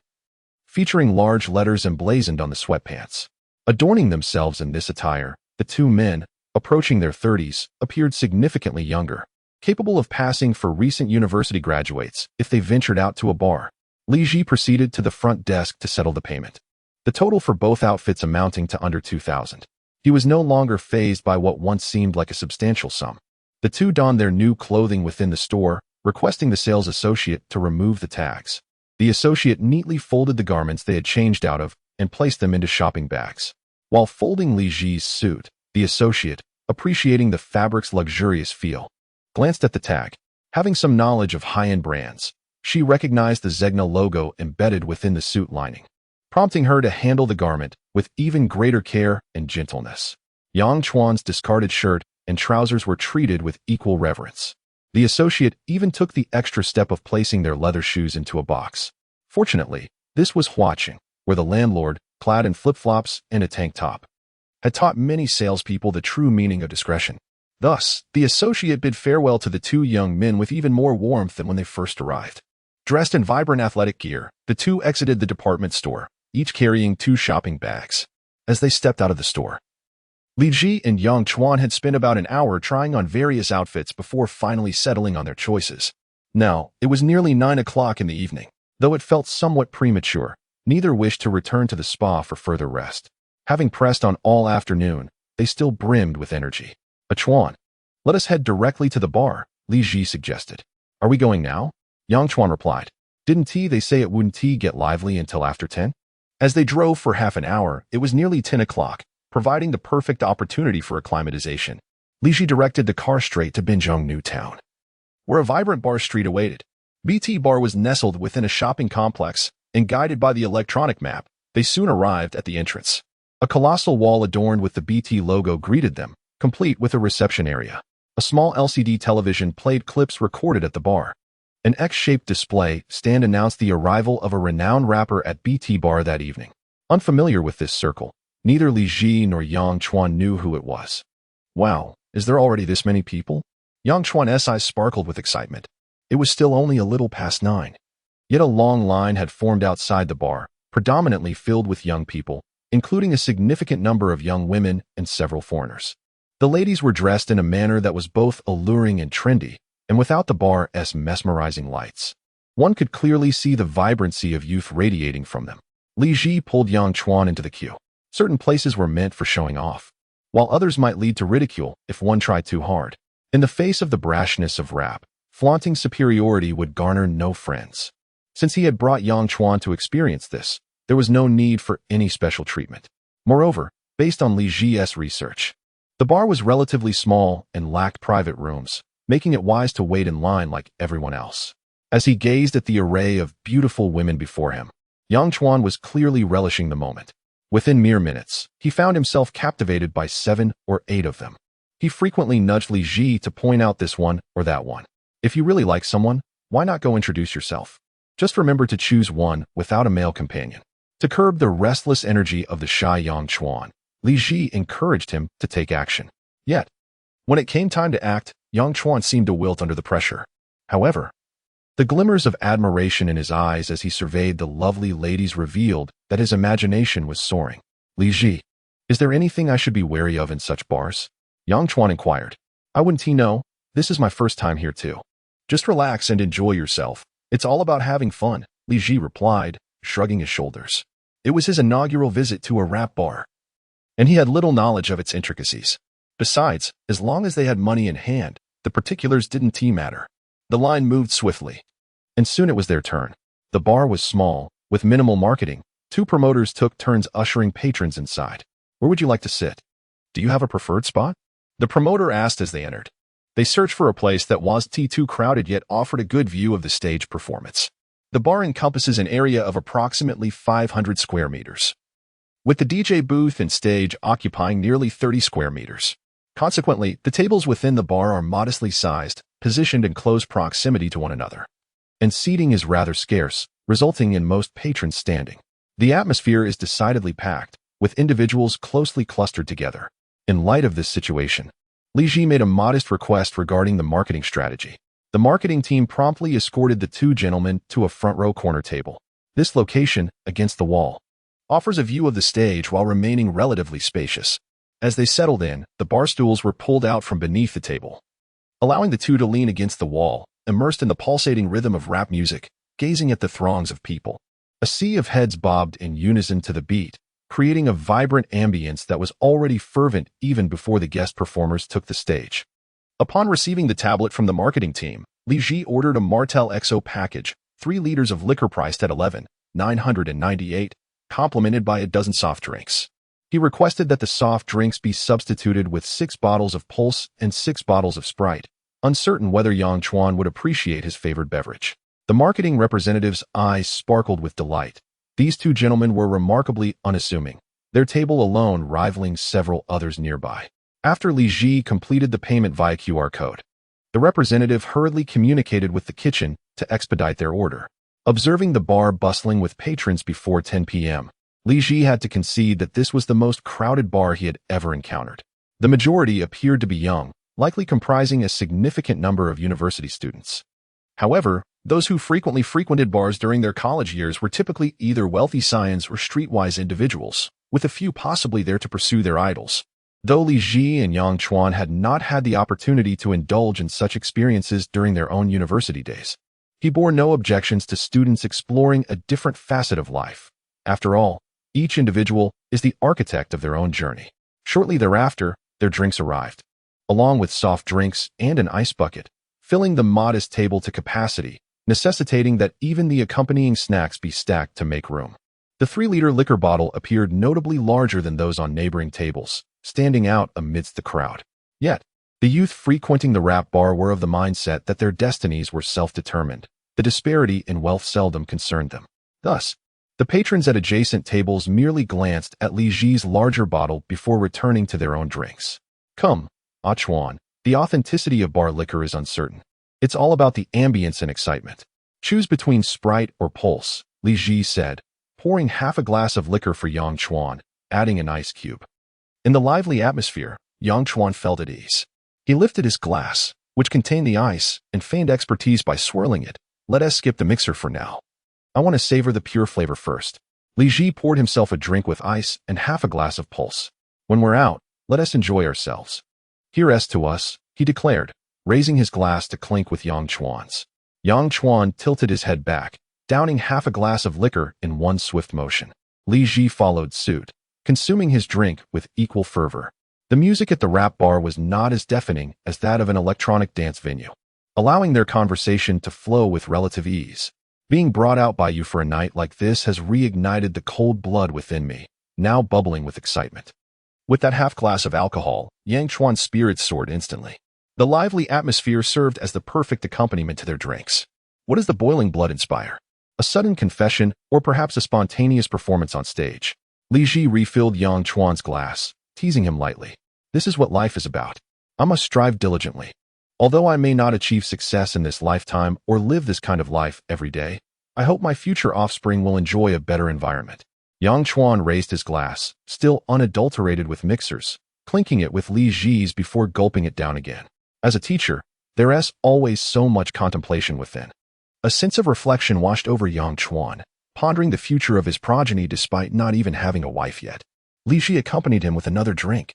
featuring large letters emblazoned on the sweatpants. Adorning themselves in this attire, the two men, approaching their 30s, appeared significantly younger, capable of passing for recent university graduates if they ventured out to a bar. Li Ji proceeded to the front desk to settle the payment, the total for both outfits amounting to under 2,000. He was no longer fazed by what once seemed like a substantial sum. The two donned their new clothing within the store, requesting the sales associate to remove the tags. The associate neatly folded the garments they had changed out of and placed them into shopping bags. While folding Li Ji's suit, the associate, appreciating the fabric's luxurious feel, glanced at the tag. Having some knowledge of high-end brands, she recognized the Zegna logo embedded within the suit lining, prompting her to handle the garment with even greater care and gentleness. Yang Chuan's discarded shirt and trousers were treated with equal reverence. The associate even took the extra step of placing their leather shoes into a box. Fortunately, this was Huaqing, where the landlord, clad in flip-flops and a tank top, had taught many salespeople the true meaning of discretion. Thus, the associate bid farewell to the two young men with even more warmth than when they first arrived. Dressed in vibrant athletic gear, the two exited the department store, each carrying 2 shopping bags. As they stepped out of the store, Li Ji and Yang Chuan had spent about an hour trying on various outfits before finally settling on their choices. Now, it was nearly 9 o'clock in the evening. Though it felt somewhat premature, neither wished to return to the spa for further rest. Having pressed on all afternoon, they still brimmed with energy. Chuan, let us head directly to the bar, Li Ji suggested. Are we going now? Yang Chuan replied. Didn't they say it wouldn't get lively until after 10? As they drove for half an hour, it was nearly 10 o'clock, providing the perfect opportunity for acclimatization. Li Ji directed the car straight to Binzhong New Town, where a vibrant bar street awaited. BT Bar was nestled within a shopping complex, and guided by the electronic map, they soon arrived at the entrance. A colossal wall adorned with the BT logo greeted them, complete with a reception area. A small LCD television played clips recorded at the bar. An X-shaped display stand announced the arrival of a renowned rapper at BT Bar that evening. Unfamiliar with this circle, neither Li Ji nor Yang Chuan knew who it was. Wow, is there already this many people? Yang Chuan's eyes sparkled with excitement. It was still only a little past 9. Yet a long line had formed outside the bar, predominantly filled with young people, including a significant number of young women and several foreigners. The ladies were dressed in a manner that was both alluring and trendy, and without the bar's mesmerizing lights, one could clearly see the vibrancy of youth radiating from them. Li Ji pulled Yang Chuan into the queue. Certain places were meant for showing off, while others might lead to ridicule if one tried too hard. In the face of the brashness of rap, flaunting superiority would garner no friends. Since he had brought Yang Chuan to experience this, there was no need for any special treatment. Moreover, based on Li Ji's research, the bar was relatively small and lacked private rooms, making it wise to wait in line like everyone else. As he gazed at the array of beautiful women before him, Yang Chuan was clearly relishing the moment. Within mere minutes, he found himself captivated by 7 or 8 of them. He frequently nudged Li Ji to point out this one or that one. If you really like someone, why not go introduce yourself? Just remember to choose one without a male companion. To curb the restless energy of the shy Yang Chuan, Li Ji encouraged him to take action. Yet, when it came time to act, Yang Chuan seemed to wilt under the pressure. However, the glimmers of admiration in his eyes as he surveyed the lovely ladies revealed that his imagination was soaring. Li Ji, is there anything I should be wary of in such bars? Yang Chuan inquired. I wouldn't know. This is my first time here too. Just relax and enjoy yourself. It's all about having fun, Li Ji replied, shrugging his shoulders. It was his inaugural visit to a rap bar, and he had little knowledge of its intricacies. Besides, as long as they had money in hand, the particulars didn't matter. The line moved swiftly, and soon it was their turn. The bar was small, with minimal marketing. Two promoters took turns ushering patrons inside. Where would you like to sit? Do you have a preferred spot? The promoter asked as they entered. They searched for a place that wasn't too crowded yet offered a good view of the stage performance. The bar encompasses an area of approximately 500 square meters, with the DJ booth and stage occupying nearly 30 square meters. Consequently, the tables within the bar are modestly sized, positioned in close proximity to one another, and seating is rather scarce, resulting in most patrons standing. The atmosphere is decidedly packed, with individuals closely clustered together. In light of this situation, Li Ji made a modest request regarding the marketing strategy. The marketing team promptly escorted the two gentlemen to a front-row corner table. This location, against the wall, offers a view of the stage while remaining relatively spacious. As they settled in, the bar stools were pulled out from beneath the table, allowing the two to lean against the wall, immersed in the pulsating rhythm of rap music, gazing at the throngs of people. A sea of heads bobbed in unison to the beat, creating a vibrant ambience that was already fervent even before the guest performers took the stage. Upon receiving the tablet from the marketing team, Li Ji ordered a Martel XO package, 3 liters of liquor priced at $11,998, complemented by a dozen soft drinks. He requested that the soft drinks be substituted with 6 bottles of Pulse and 6 bottles of Sprite, uncertain whether Yang Chuan would appreciate his favored beverage. The marketing representative's eyes sparkled with delight. These two gentlemen were remarkably unassuming, their table alone rivaling several others nearby. After Li Ji completed the payment via QR code, the representative hurriedly communicated with the kitchen to expedite their order. Observing the bar bustling with patrons before 10 p.m., Li Ji had to concede that this was the most crowded bar he had ever encountered. The majority appeared to be young, likely comprising a significant number of university students. However, those who frequently frequented bars during their college years were typically either wealthy scions or streetwise individuals, with a few possibly there to pursue their idols. Though Li Ji and Yang Chuan had not had the opportunity to indulge in such experiences during their own university days, he bore no objections to students exploring a different facet of life. After all, each individual is the architect of their own journey. Shortly thereafter, their drinks arrived, along with soft drinks and an ice bucket, filling the modest table to capacity, necessitating that even the accompanying snacks be stacked to make room. The 3-liter liquor bottle appeared notably larger than those on neighboring tables, standing out amidst the crowd. Yet, the youth frequenting the rap bar were of the mindset that their destinies were self-determined. The disparity in wealth seldom concerned them. Thus, the patrons at adjacent tables merely glanced at Li Ji's larger bottle before returning to their own drinks. Come, Ah Chuan, the authenticity of bar liquor is uncertain. It's all about the ambience and excitement. Choose between Sprite or Pulse, Li Ji said, pouring half a glass of liquor for Yang Chuan, adding an ice cube. In the lively atmosphere, Yang Chuan felt at ease. He lifted his glass, which contained the ice, and feigned expertise by swirling it. Let us skip the mixer for now. I want to savor the pure flavor first. Li Ji poured himself a drink with ice and half a glass of Pulse. When we're out, let us enjoy ourselves. Here's to us, he declared, raising his glass to clink with Yang Chuan's. Yang Chuan tilted his head back, downing half a glass of liquor in one swift motion. Li Ji followed suit, consuming his drink with equal fervor. The music at the rap bar was not as deafening as that of an electronic dance venue, allowing their conversation to flow with relative ease. Being brought out by you for a night like this has reignited the cold blood within me, now bubbling with excitement. With that half glass of alcohol, Yang Chuan's spirits soared instantly. The lively atmosphere served as the perfect accompaniment to their drinks. What does the boiling blood inspire? A sudden confession, or perhaps a spontaneous performance on stage? Li Ji refilled Yang Chuan's glass, teasing him lightly. This is what life is about. I must strive diligently. Although I may not achieve success in this lifetime or live this kind of life every day, I hope my future offspring will enjoy a better environment. Yang Chuan raised his glass, still unadulterated with mixers, clinking it with Li Ji's before gulping it down again. As a teacher, there's always so much contemplation within. A sense of reflection washed over Yang Chuan, pondering the future of his progeny despite not even having a wife yet. Li Ji accompanied him with another drink,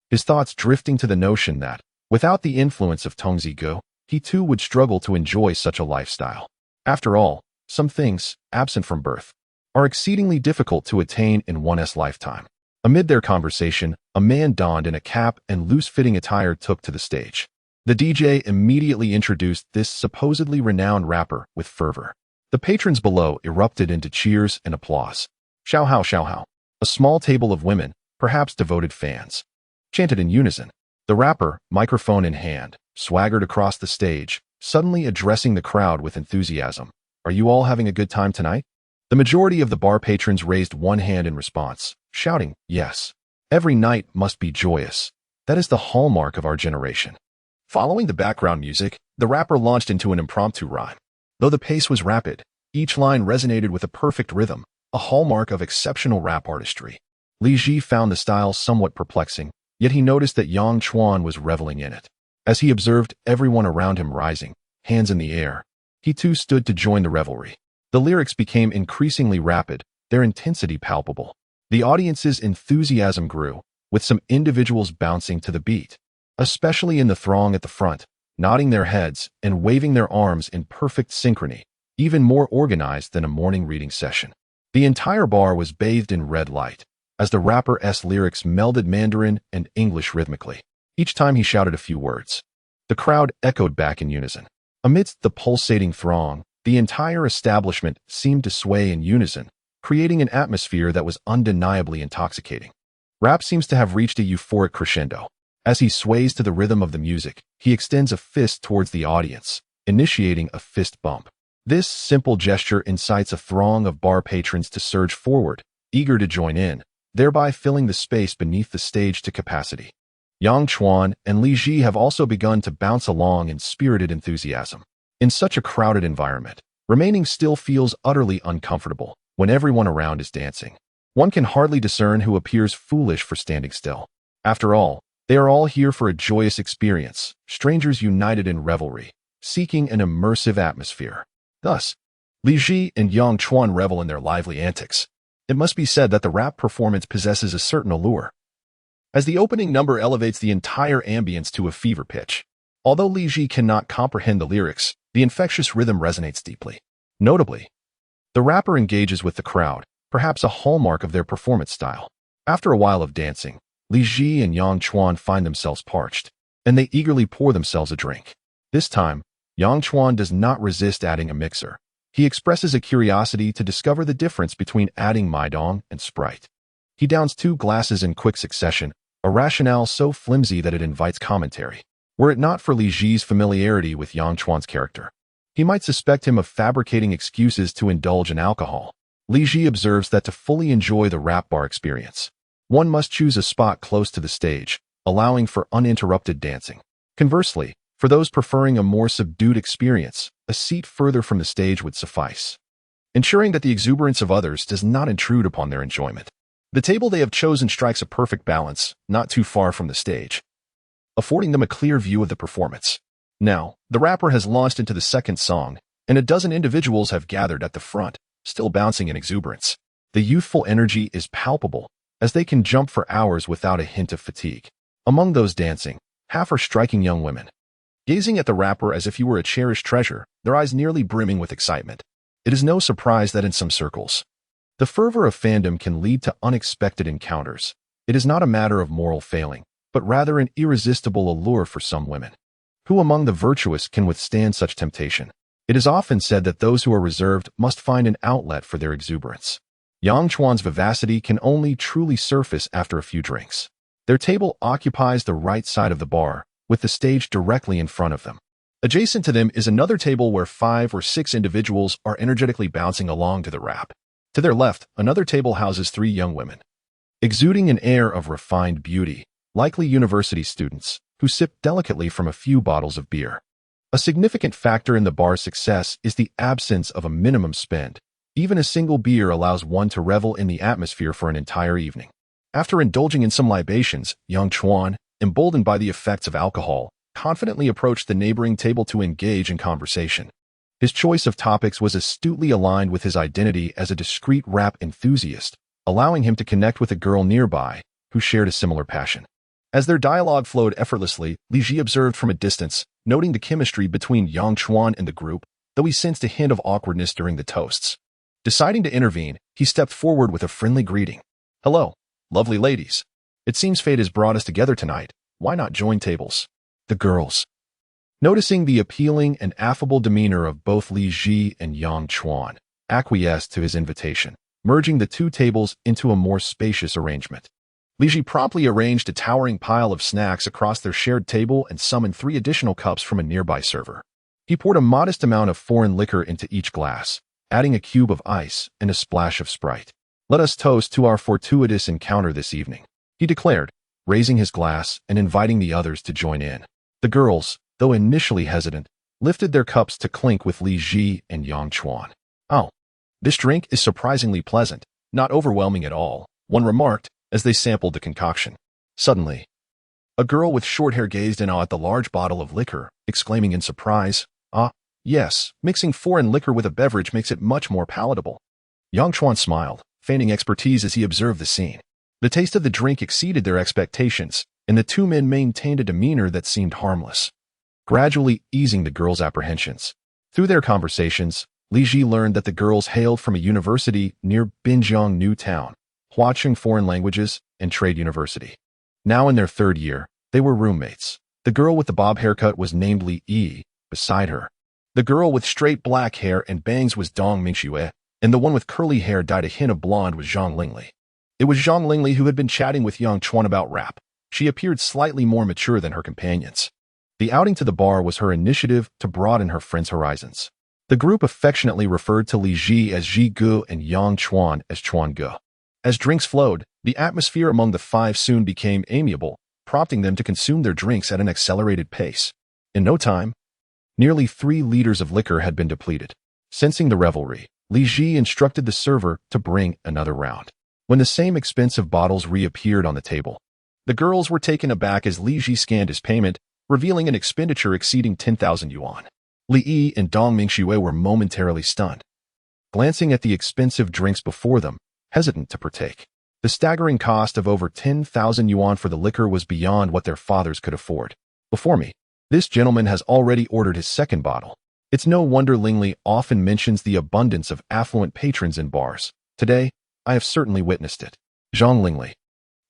his thoughts drifting to the notion that, without the influence of Tongzi Go, he too would struggle to enjoy such a lifestyle. After all, some things, absent from birth, are exceedingly difficult to attain in one's lifetime. Amid their conversation, a man donned in a cap and loose-fitting attire took to the stage. The DJ immediately introduced this supposedly renowned rapper with fervor. The patrons below erupted into cheers and applause. Xiao hao, xiao hao. A small table of women, perhaps devoted fans, chanted in unison. The rapper, microphone in hand, swaggered across the stage, suddenly addressing the crowd with enthusiasm. Are you all having a good time tonight? The majority of the bar patrons raised one hand in response, shouting, yes. Every night must be joyous. That is the hallmark of our generation. Following the background music, the rapper launched into an impromptu rhyme. Though the pace was rapid, each line resonated with a perfect rhythm, a hallmark of exceptional rap artistry. Li Ji found the style somewhat perplexing, yet he noticed that Yang Chuan was reveling in it. As he observed everyone around him rising, hands in the air, he too stood to join the revelry. The lyrics became increasingly rapid, their intensity palpable. The audience's enthusiasm grew, with some individuals bouncing to the beat, especially in the throng at the front, nodding their heads and waving their arms in perfect synchrony, even more organized than a morning reading session. The entire bar was bathed in red light, as the rapper's lyrics melded Mandarin and English rhythmically. Each time he shouted a few words, the crowd echoed back in unison. Amidst the pulsating throng, the entire establishment seemed to sway in unison, creating an atmosphere that was undeniably intoxicating. Rap seems to have reached a euphoric crescendo. As he sways to the rhythm of the music, he extends a fist towards the audience, initiating a fist bump. This simple gesture incites a throng of bar patrons to surge forward, eager to join in, thereby filling the space beneath the stage to capacity. Yang Chuan and Li Ji have also begun to bounce along in spirited enthusiasm. In such a crowded environment, remaining still feels utterly uncomfortable when everyone around is dancing. One can hardly discern who appears foolish for standing still. After all, they are all here for a joyous experience, strangers united in revelry, seeking an immersive atmosphere. Thus, Li Ji and Yang Chuan revel in their lively antics. It must be said that the rap performance possesses a certain allure, as the opening number elevates the entire ambience to a fever pitch. Although Li Ji cannot comprehend the lyrics, the infectious rhythm resonates deeply. Notably, the rapper engages with the crowd, perhaps a hallmark of their performance style. After a while of dancing, Li Ji and Yang Chuan find themselves parched, and they eagerly pour themselves a drink. This time, Yang Chuan does not resist adding a mixer. He expresses a curiosity to discover the difference between adding Maidong and Sprite. He downs 2 glasses in quick succession, a rationale so flimsy that it invites commentary. Were it not for Li Ji's familiarity with Yang Chuan's character, he might suspect him of fabricating excuses to indulge in alcohol. Li Ji observes that to fully enjoy the rap bar experience, one must choose a spot close to the stage, allowing for uninterrupted dancing. Conversely, for those preferring a more subdued experience, a seat further from the stage would suffice, ensuring that the exuberance of others does not intrude upon their enjoyment. The table they have chosen strikes a perfect balance, not too far from the stage, affording them a clear view of the performance. Now, the rapper has launched into the second song, and a dozen individuals have gathered at the front, still bouncing in exuberance. The youthful energy is palpable, as they can jump for hours without a hint of fatigue. Among those dancing, half are striking young women, gazing at the rapper as if he were a cherished treasure, their eyes nearly brimming with excitement. It is no surprise that in some circles, the fervor of fandom can lead to unexpected encounters. It is not a matter of moral failing, but rather an irresistible allure for some women. Who among the virtuous can withstand such temptation? It is often said that those who are reserved must find an outlet for their exuberance. Yang Chuan's vivacity can only truly surface after a few drinks. Their table occupies the right side of the bar, with the stage directly in front of them. Adjacent to them is another table where 5 or 6 individuals are energetically bouncing along to the rap. To their left, another table houses 3 young women, exuding an air of refined beauty, likely university students, who sip delicately from a few bottles of beer. A significant factor in the bar's success is the absence of a minimum spend. Even a single beer allows one to revel in the atmosphere for an entire evening. After indulging in some libations, Yang Chuan, emboldened by the effects of alcohol, confidently approached the neighboring table to engage in conversation. His choice of topics was astutely aligned with his identity as a discreet rap enthusiast, allowing him to connect with a girl nearby who shared a similar passion. As their dialogue flowed effortlessly, Li Ji observed from a distance, noting the chemistry between Yang Chuan and the group, though he sensed a hint of awkwardness during the toasts. Deciding to intervene, he stepped forward with a friendly greeting. "Hello, lovely ladies. It seems fate has brought us together tonight. Why not join tables?" The girls, noticing the appealing and affable demeanor of both Li Ji and Yang Chuan, acquiesced to his invitation, merging the two tables into a more spacious arrangement. Li Ji promptly arranged a towering pile of snacks across their shared table and summoned 3 additional cups from a nearby server. He poured a modest amount of foreign liquor into each glass, adding a cube of ice and a splash of Sprite. "Let us toast to our fortuitous encounter this evening," he declared, raising his glass and inviting the others to join in. The girls, though initially hesitant, lifted their cups to clink with Li Ji and Yang Chuan. "Oh, this drink is surprisingly pleasant, not overwhelming at all," one remarked as they sampled the concoction. Suddenly, a girl with short hair gazed in awe at the large bottle of liquor, exclaiming in surprise, "Ah, yes, mixing foreign liquor with a beverage makes it much more palatable." Yang Chuan smiled, feigning expertise as he observed the scene. The taste of the drink exceeded their expectations, and the two men maintained a demeanor that seemed harmless, gradually easing the girls' apprehensions. Through their conversations, Li Ji learned that the girls hailed from a university near Binjiang New Town, Huaqing Foreign Languages and Trade University. Now in their 3rd year, they were roommates. The girl with the bob haircut was named Li Yi. Beside her, the girl with straight black hair and bangs was Dong Mingxue, and the one with curly hair dyed a hint of blonde was Zhang Lingli. It was Zhang Lingli who had been chatting with Yang Chuan about rap. She appeared slightly more mature than her companions. The outing to the bar was her initiative to broaden her friends' horizons. The group affectionately referred to Li Ji as Ji Gu and Yang Chuan as Chuan Gu. As drinks flowed, the atmosphere among the 5 soon became amiable, prompting them to consume their drinks at an accelerated pace. In no time, nearly 3 liters of liquor had been depleted. Sensing the revelry, Li Ji instructed the server to bring another round. When the same expensive bottles reappeared on the table, the girls were taken aback as Li Ji scanned his payment, revealing an expenditure exceeding 10,000 yuan. Li Yi and Dong Mingxue were momentarily stunned, glancing at the expensive drinks before them, hesitant to partake. The staggering cost of over 10,000 yuan for the liquor was beyond what their fathers could afford. "Before me, this gentleman has already ordered his 2nd bottle. It's no wonder Lingli often mentions the abundance of affluent patrons in bars. Today, I have certainly witnessed it." Zhang Lingli,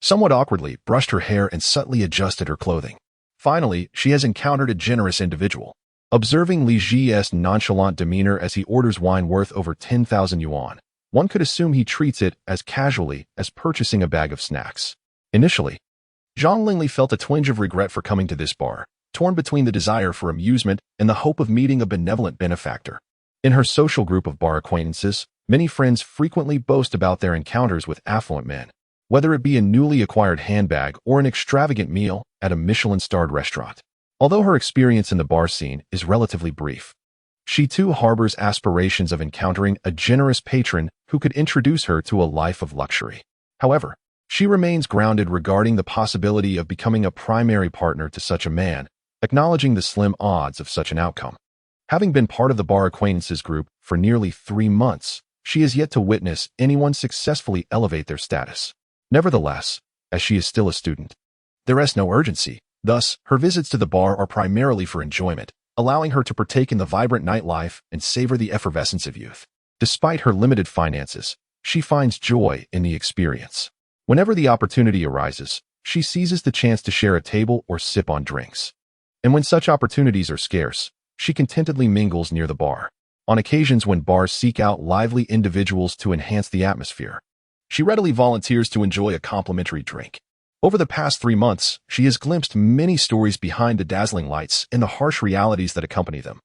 somewhat awkwardly, brushed her hair and subtly adjusted her clothing. Finally, she has encountered a generous individual. Observing Li Ji's nonchalant demeanor as he orders wine worth over 10,000 yuan, one could assume he treats it as casually as purchasing a bag of snacks. Initially, Zhang Lingli felt a twinge of regret for coming to this bar, torn between the desire for amusement and the hope of meeting a benevolent benefactor. In her social group of bar acquaintances, many friends frequently boast about their encounters with affluent men, whether it be a newly acquired handbag or an extravagant meal at a Michelin-starred restaurant. Although her experience in the bar scene is relatively brief, she too harbors aspirations of encountering a generous patron who could introduce her to a life of luxury. However, she remains grounded regarding the possibility of becoming a primary partner to such a man, acknowledging the slim odds of such an outcome. Having been part of the bar acquaintances group for nearly 3 months, she has yet to witness anyone successfully elevate their status. Nevertheless, as she is still a student, there is no urgency. Thus, her visits to the bar are primarily for enjoyment, allowing her to partake in the vibrant nightlife and savor the effervescence of youth. Despite her limited finances, she finds joy in the experience. Whenever the opportunity arises, she seizes the chance to share a table or sip on drinks. And when such opportunities are scarce, she contentedly mingles near the bar. On occasions when bars seek out lively individuals to enhance the atmosphere, she readily volunteers to enjoy a complimentary drink. Over the past 3 months, she has glimpsed many stories behind the dazzling lights and the harsh realities that accompany them,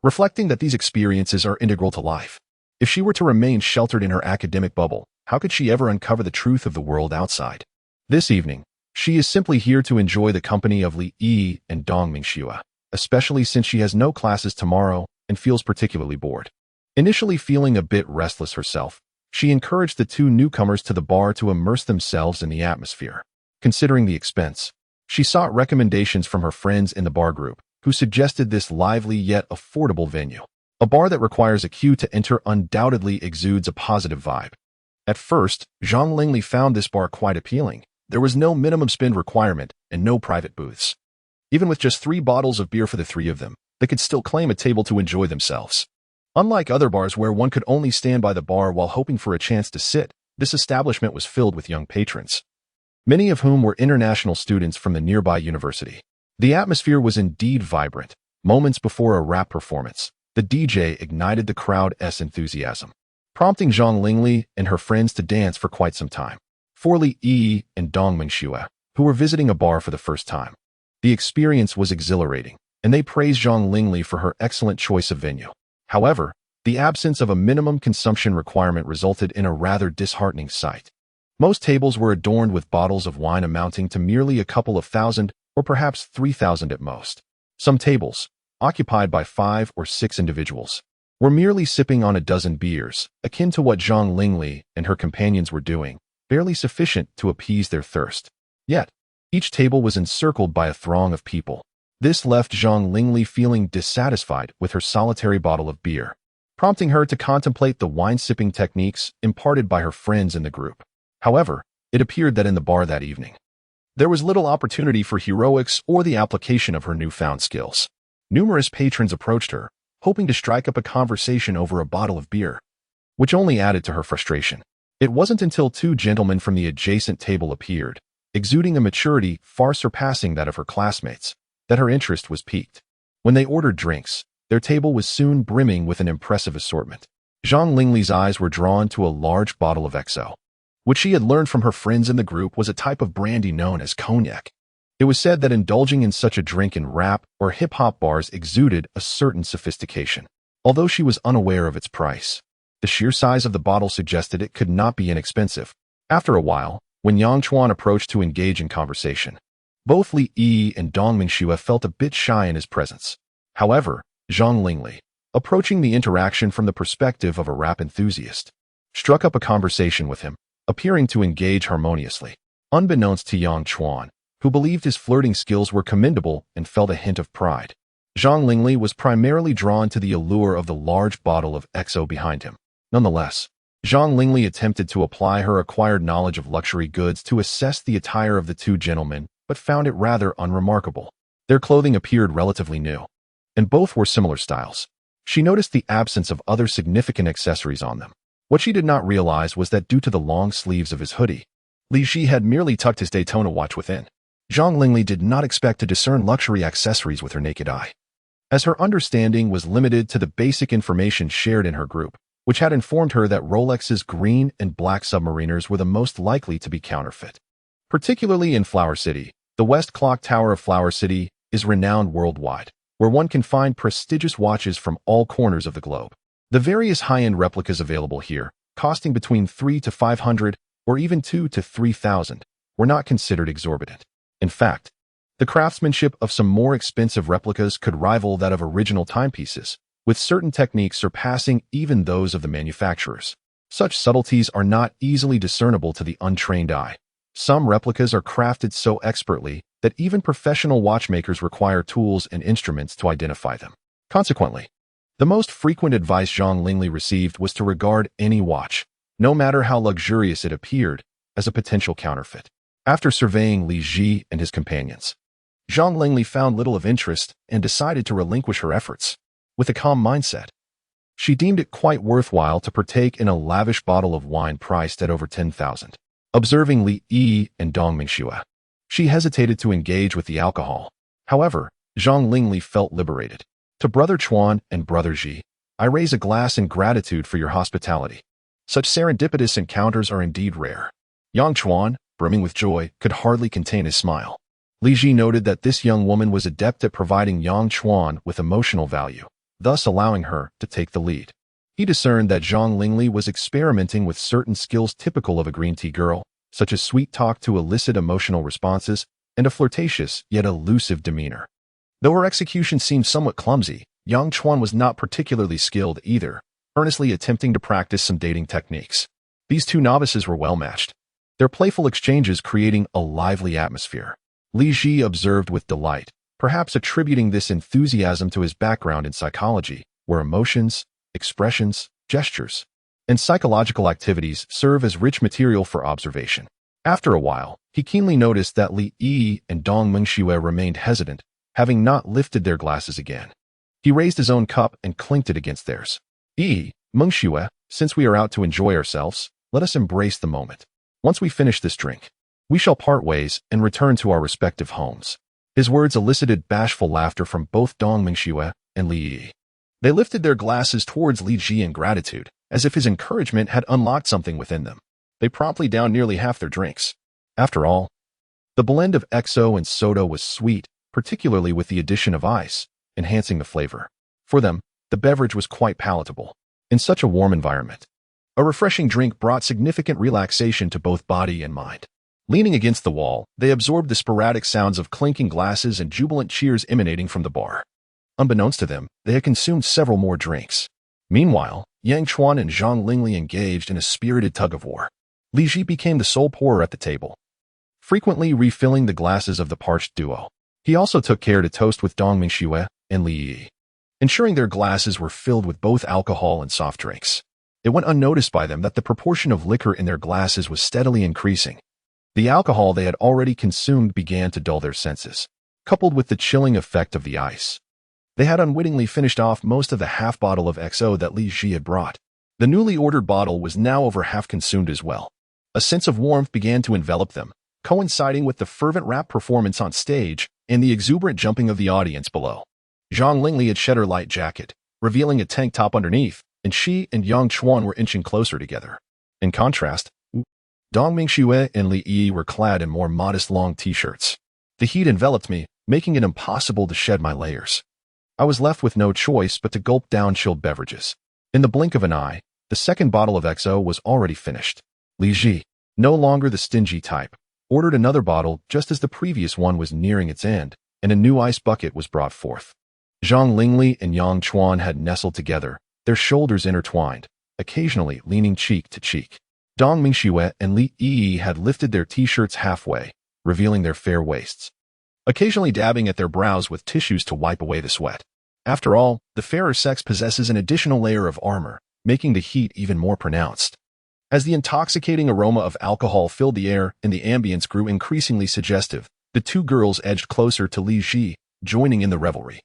reflecting that these experiences are integral to life. If she were to remain sheltered in her academic bubble, how could she ever uncover the truth of the world outside? This evening, she is simply here to enjoy the company of Li Yi and Dong Mingxue. especially since she has no classes tomorrow and feels particularly bored. Initially feeling a bit restless herself, she encouraged the two newcomers to the bar to immerse themselves in the atmosphere. Considering the expense, she sought recommendations from her friends in the bar group, who suggested this lively yet affordable venue. A bar that requires a queue to enter undoubtedly exudes a positive vibe. At first, Zhang Lingli found this bar quite appealing. There was no minimum spend requirement and no private booths. Even with just 3 bottles of beer for the 3 of them, they could still claim a table to enjoy themselves. Unlike other bars where one could only stand by the bar while hoping for a chance to sit, this establishment was filled with young patrons, many of whom were international students from the nearby university. The atmosphere was indeed vibrant. Moments before a rap performance, the DJ ignited the crowd's enthusiasm, prompting Zhang Lingli and her friends to dance for quite some time. For Li Yi and Dong Mingxue, who were visiting a bar for the first time, the experience was exhilarating, and they praised Zhang Lingli for her excellent choice of venue. However, the absence of a minimum consumption requirement resulted in a rather disheartening sight. Most tables were adorned with bottles of wine amounting to merely a couple of thousand or perhaps 3,000 at most. Some tables, occupied by 5 or 6 individuals, were merely sipping on a dozen beers, akin to what Zhang Lingli and her companions were doing, barely sufficient to appease their thirst. Yet, each table was encircled by a throng of people. This left Zhang Lingli feeling dissatisfied with her solitary bottle of beer, prompting her to contemplate the wine-sipping techniques imparted by her friends in the group. However, it appeared that in the bar that evening, there was little opportunity for heroics or the application of her newfound skills. Numerous patrons approached her, hoping to strike up a conversation over a bottle of beer, which only added to her frustration. It wasn't until 2 gentlemen from the adjacent table appeared, exuding a maturity far surpassing that of her classmates, that her interest was piqued. When they ordered drinks, their table was soon brimming with an impressive assortment. Zhang Lingli's eyes were drawn to a large bottle of XO, which she had learned from her friends in the group was a type of brandy known as cognac. It was said that indulging in such a drink in rap or hip-hop bars exuded a certain sophistication. Although she was unaware of its price, the sheer size of the bottle suggested it could not be inexpensive. After a while, when Yang Chuan approached to engage in conversation, both Li Yi and Dong Mingxue felt a bit shy in his presence. However, Zhang Lingli, approaching the interaction from the perspective of a rap enthusiast, struck up a conversation with him, appearing to engage harmoniously. Unbeknownst to Yang Chuan, who believed his flirting skills were commendable and felt a hint of pride, Zhang Lingli was primarily drawn to the allure of the large bottle of XO behind him. Nonetheless, Zhang Lingli attempted to apply her acquired knowledge of luxury goods to assess the attire of the 2 gentlemen, but found it rather unremarkable. Their clothing appeared relatively new, and both wore similar styles. She noticed the absence of other significant accessories on them. What she did not realize was that due to the long sleeves of his hoodie, Li Ji had merely tucked his Daytona watch within. Zhang Lingli did not expect to discern luxury accessories with her naked eye, as her understanding was limited to the basic information shared in her group, which had informed her that Rolex's green and black submariners were the most likely to be counterfeit. Particularly in Flower City, the West Clock Tower of Flower City is renowned worldwide, where one can find prestigious watches from all corners of the globe. The various high-end replicas available here, costing between 3 to 500 or even 2 to 3,000, were not considered exorbitant. In fact, the craftsmanship of some more expensive replicas could rival that of original timepieces, with certain techniques surpassing even those of the manufacturers. Such subtleties are not easily discernible to the untrained eye. Some replicas are crafted so expertly that even professional watchmakers require tools and instruments to identify them. Consequently, the most frequent advice Zhang Lingli received was to regard any watch, no matter how luxurious it appeared, as a potential counterfeit. After surveying Li Ji and his companions, Zhang Lingli found little of interest and decided to relinquish her efforts. With a calm mindset, she deemed it quite worthwhile to partake in a lavish bottle of wine priced at over 10,000. Observing Li Yi and Dong Mingxue, she hesitated to engage with the alcohol. However, Zhang Lingli felt liberated. To Brother Chuan and Brother Ji, I raise a glass in gratitude for your hospitality. Such serendipitous encounters are indeed rare. Yang Chuan, brimming with joy, could hardly contain his smile. Li Ji noted that this young woman was adept at providing Yang Chuan with emotional value, thus allowing her to take the lead. He discerned that Zhang Lingli was experimenting with certain skills typical of a green tea girl, such as sweet talk to elicit emotional responses and a flirtatious yet elusive demeanor. Though her execution seemed somewhat clumsy, Yang Chuan was not particularly skilled either, earnestly attempting to practice some dating techniques. These two novices were well matched, their playful exchanges creating a lively atmosphere. Li Ji observed with delight, perhaps attributing this enthusiasm to his background in psychology, where emotions, expressions, gestures, and psychological activities serve as rich material for observation. After a while, he keenly noticed that Li Yi and Dong Mingxue remained hesitant, having not lifted their glasses again. He raised his own cup and clinked it against theirs. Mingxue, since we are out to enjoy ourselves, let us embrace the moment. Once we finish this drink, we shall part ways and return to our respective homes. His words elicited bashful laughter from both Dong Mingxue and Li Yi. They lifted their glasses towards Li Ji in gratitude, as if his encouragement had unlocked something within them. They promptly downed nearly half their drinks. After all, the blend of XO and soda was sweet, particularly with the addition of ice, enhancing the flavor. For them, the beverage was quite palatable. In such a warm environment, a refreshing drink brought significant relaxation to both body and mind. Leaning against the wall, they absorbed the sporadic sounds of clinking glasses and jubilant cheers emanating from the bar. Unbeknownst to them, they had consumed several more drinks. Meanwhile, Yang Chuan and Zhang Lingli engaged in a spirited tug-of-war. Li Ji became the sole pourer at the table, frequently refilling the glasses of the parched duo. He also took care to toast with Dong Mingxue and Li Yi, ensuring their glasses were filled with both alcohol and soft drinks. It went unnoticed by them that the proportion of liquor in their glasses was steadily increasing. The alcohol they had already consumed began to dull their senses, coupled with the chilling effect of the ice. They had unwittingly finished off most of the half bottle of XO that Li Ji had brought. The newly ordered bottle was now over half consumed as well. A sense of warmth began to envelop them, coinciding with the fervent rap performance on stage and the exuberant jumping of the audience below. Zhang Lingli had shed her light jacket, revealing a tank top underneath, and she and Yang Chuan were inching closer together. In contrast, Dong Mingxue and Li Yi were clad in more modest long t-shirts. The heat enveloped me, making it impossible to shed my layers. I was left with no choice but to gulp down chilled beverages. In the blink of an eye, the second bottle of XO was already finished. Li Ji, no longer the stingy type, ordered another bottle just as the previous one was nearing its end, and a new ice bucket was brought forth. Zhang Lingli and Yang Chuan had nestled together, their shoulders intertwined, occasionally leaning cheek to cheek. Dong Mingxue and Li Yi had lifted their t-shirts halfway, revealing their fair waists, occasionally dabbing at their brows with tissues to wipe away the sweat. After all, the fairer sex possesses an additional layer of armor, making the heat even more pronounced. As the intoxicating aroma of alcohol filled the air and the ambience grew increasingly suggestive, the two girls edged closer to Li Ji, joining in the revelry,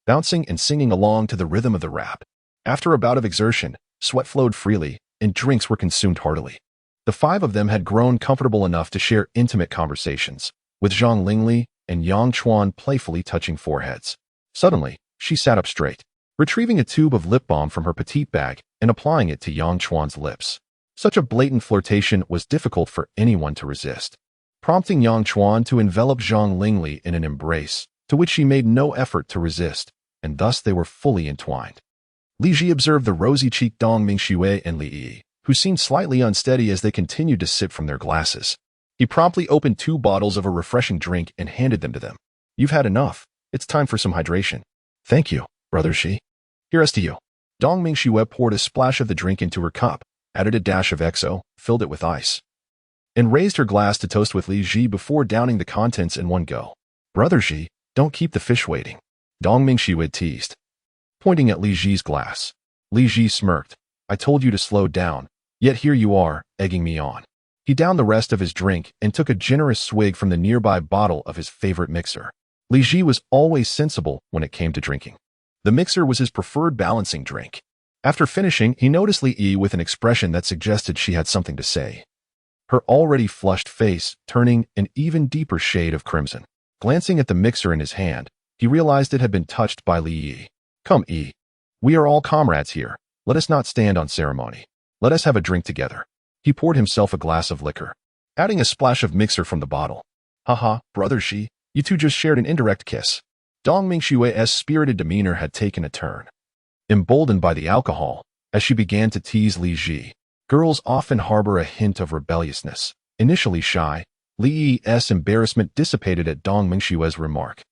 bouncing and singing along to the rhythm of the rap. After a bout of exertion, sweat flowed freely, and drinks were consumed heartily. The five of them had grown comfortable enough to share intimate conversations, with Zhang Lingli and Yang Chuan playfully touching foreheads. Suddenly, she sat up straight, retrieving a tube of lip balm from her petite bag and applying it to Yang Chuan's lips. Such a blatant flirtation was difficult for anyone to resist, prompting Yang Chuan to envelop Zhang Lingli in an embrace, to which she made no effort to resist, and thus they were fully entwined. Li Ji observed the rosy-cheeked Dong Mingxue and Li Yi, who seemed slightly unsteady as they continued to sip from their glasses. He promptly opened 2 bottles of a refreshing drink and handed them to them. "You've had enough. It's time for some hydration." "Thank you, Brother Shi. Here's to you." Dong Mingxue poured a splash of the drink into her cup, added a dash of XO, filled it with ice, and raised her glass to toast with Li Ji before downing the contents in one go. "Brother Shi, don't keep the fish waiting," Dong Mingxue teased, pointing at Li Ji's glass. Li Ji smirked. "I told you to slow down, yet here you are, egging me on." He downed the rest of his drink and took a generous swig from the nearby bottle of his favorite mixer. Li Ji was always sensible when it came to drinking. The mixer was his preferred balancing drink. After finishing, he noticed Li Yi with an expression that suggested she had something to say, her already flushed face turning an even deeper shade of crimson. Glancing at the mixer in his hand, he realized it had been touched by Li Yi. "Come, Yi. We are all comrades here. Let us not stand on ceremony. Let us have a drink together." He poured himself a glass of liquor, adding a splash of mixer from the bottle. "Haha, Brother Shi, you two just shared an indirect kiss." Dong Mingxue's spirited demeanor had taken a turn, emboldened by the alcohol, as she began to tease Li Ji. Girls often harbor a hint of rebelliousness. Initially shy, Li Yi's embarrassment dissipated at Dong Mingxue's remark.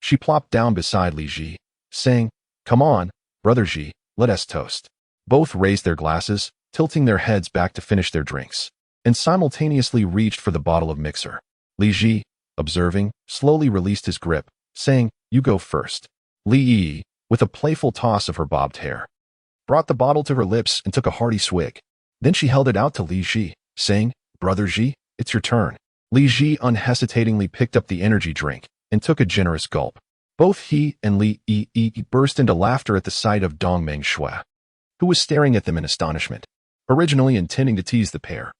She plopped down beside Li Ji, saying, "Come on, brother Ji, let us toast." Both raised their glasses, tilting their heads back to finish their drinks, and simultaneously reached for the bottle of mixer. Li Ji, observing, slowly released his grip, saying, "You go first." Li Yi, with a playful toss of her bobbed hair, brought the bottle to her lips and took a hearty swig. Then she held it out to Li Ji, saying, "Brother Ji, it's your turn." Li Ji unhesitatingly picked up the energy drink and took a generous gulp. Both he and Li Yi burst into laughter at the sight of Dong Meng Shui, who was staring at them in astonishment, originally intending to tease the pair.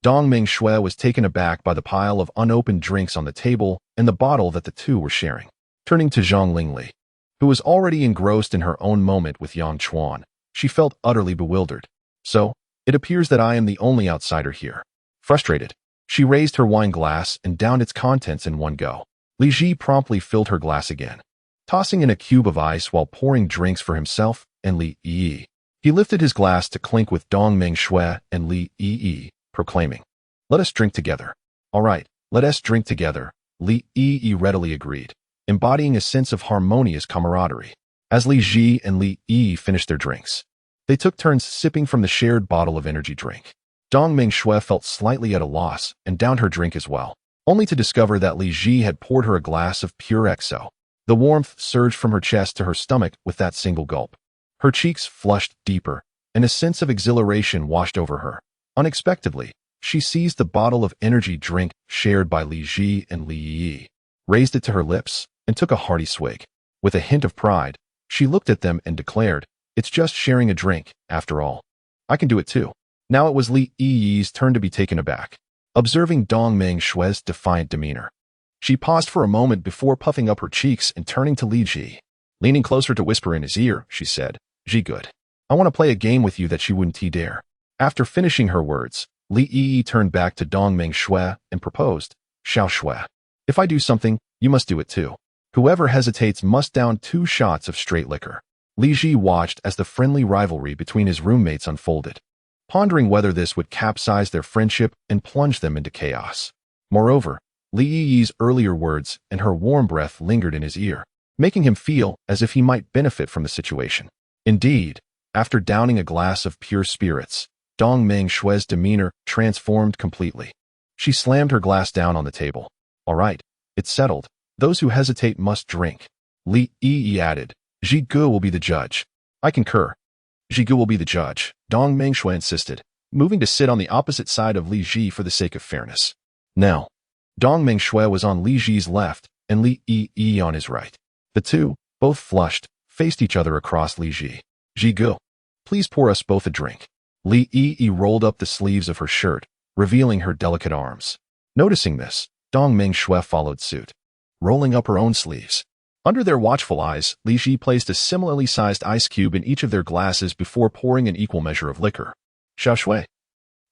Dong Meng Shui was taken aback by the pile of unopened drinks on the table and the bottle that the two were sharing. Turning to Zhang Lingli, who was already engrossed in her own moment with Yang Chuan, she felt utterly bewildered. "So, it appears that I am the only outsider here." Frustrated, she raised her wine glass and downed its contents in one go. Li Ji promptly filled her glass again, tossing in a cube of ice while pouring drinks for himself and Li Yi. He lifted his glass to clink with Dong Meng Shui and Li Yi, proclaiming, "Let us drink together." "All right, let us drink together," Li Yi readily agreed, embodying a sense of harmonious camaraderie. As Li Ji and Li Yi finished their drinks, they took turns sipping from the shared bottle of energy drink. Dong Meng Shui felt slightly at a loss and downed her drink as well, only to discover that Li Ji had poured her a glass of pure XO. The warmth surged from her chest to her stomach with that single gulp. Her cheeks flushed deeper, and a sense of exhilaration washed over her. Unexpectedly, she seized the bottle of energy drink shared by Li Ji and Li Yi, raised it to her lips, and took a hearty swig. With a hint of pride, she looked at them and declared, "It's just sharing a drink, after all. I can do it too." Now it was Li Yi's turn to be taken aback, observing Dong Meng Shui's defiant demeanor. She paused for a moment before puffing up her cheeks and turning to Li Ji. Leaning closer to whisper in his ear, she said, "Ji good. I want to play a game with you that she wouldn't dare." After finishing her words, Li Yi turned back to Dong Meng Shui and proposed, "Xiao Shui. If I do something, you must do it too. Whoever hesitates must down 2 shots of straight liquor." Li Ji watched as the friendly rivalry between his roommates unfolded, pondering whether this would capsize their friendship and plunge them into chaos. Moreover, Li Yi's earlier words and her warm breath lingered in his ear, making him feel as if he might benefit from the situation. Indeed, after downing a glass of pure spirits, Dong Meng Shui's demeanor transformed completely. She slammed her glass down on the table. "All right, it's settled. Those who hesitate must drink." Li Yi added, "Ji Gu will be the judge." "I concur. Ji Gu will be the judge," Dong Meng Shui insisted, moving to sit on the opposite side of Li Ji for the sake of fairness. Now, Dong Meng Shui was on Li Ji's left and Li Yi on his right. The two, both flushed, faced each other across Li Ji. "Ji Gu, please pour us both a drink." Li Yi rolled up the sleeves of her shirt, revealing her delicate arms. Noticing this, Dong Meng Shui followed suit, rolling up her own sleeves. Under their watchful eyes, Li Ji placed a similarly sized ice cube in each of their glasses before pouring an equal measure of liquor. "Xiao Shui,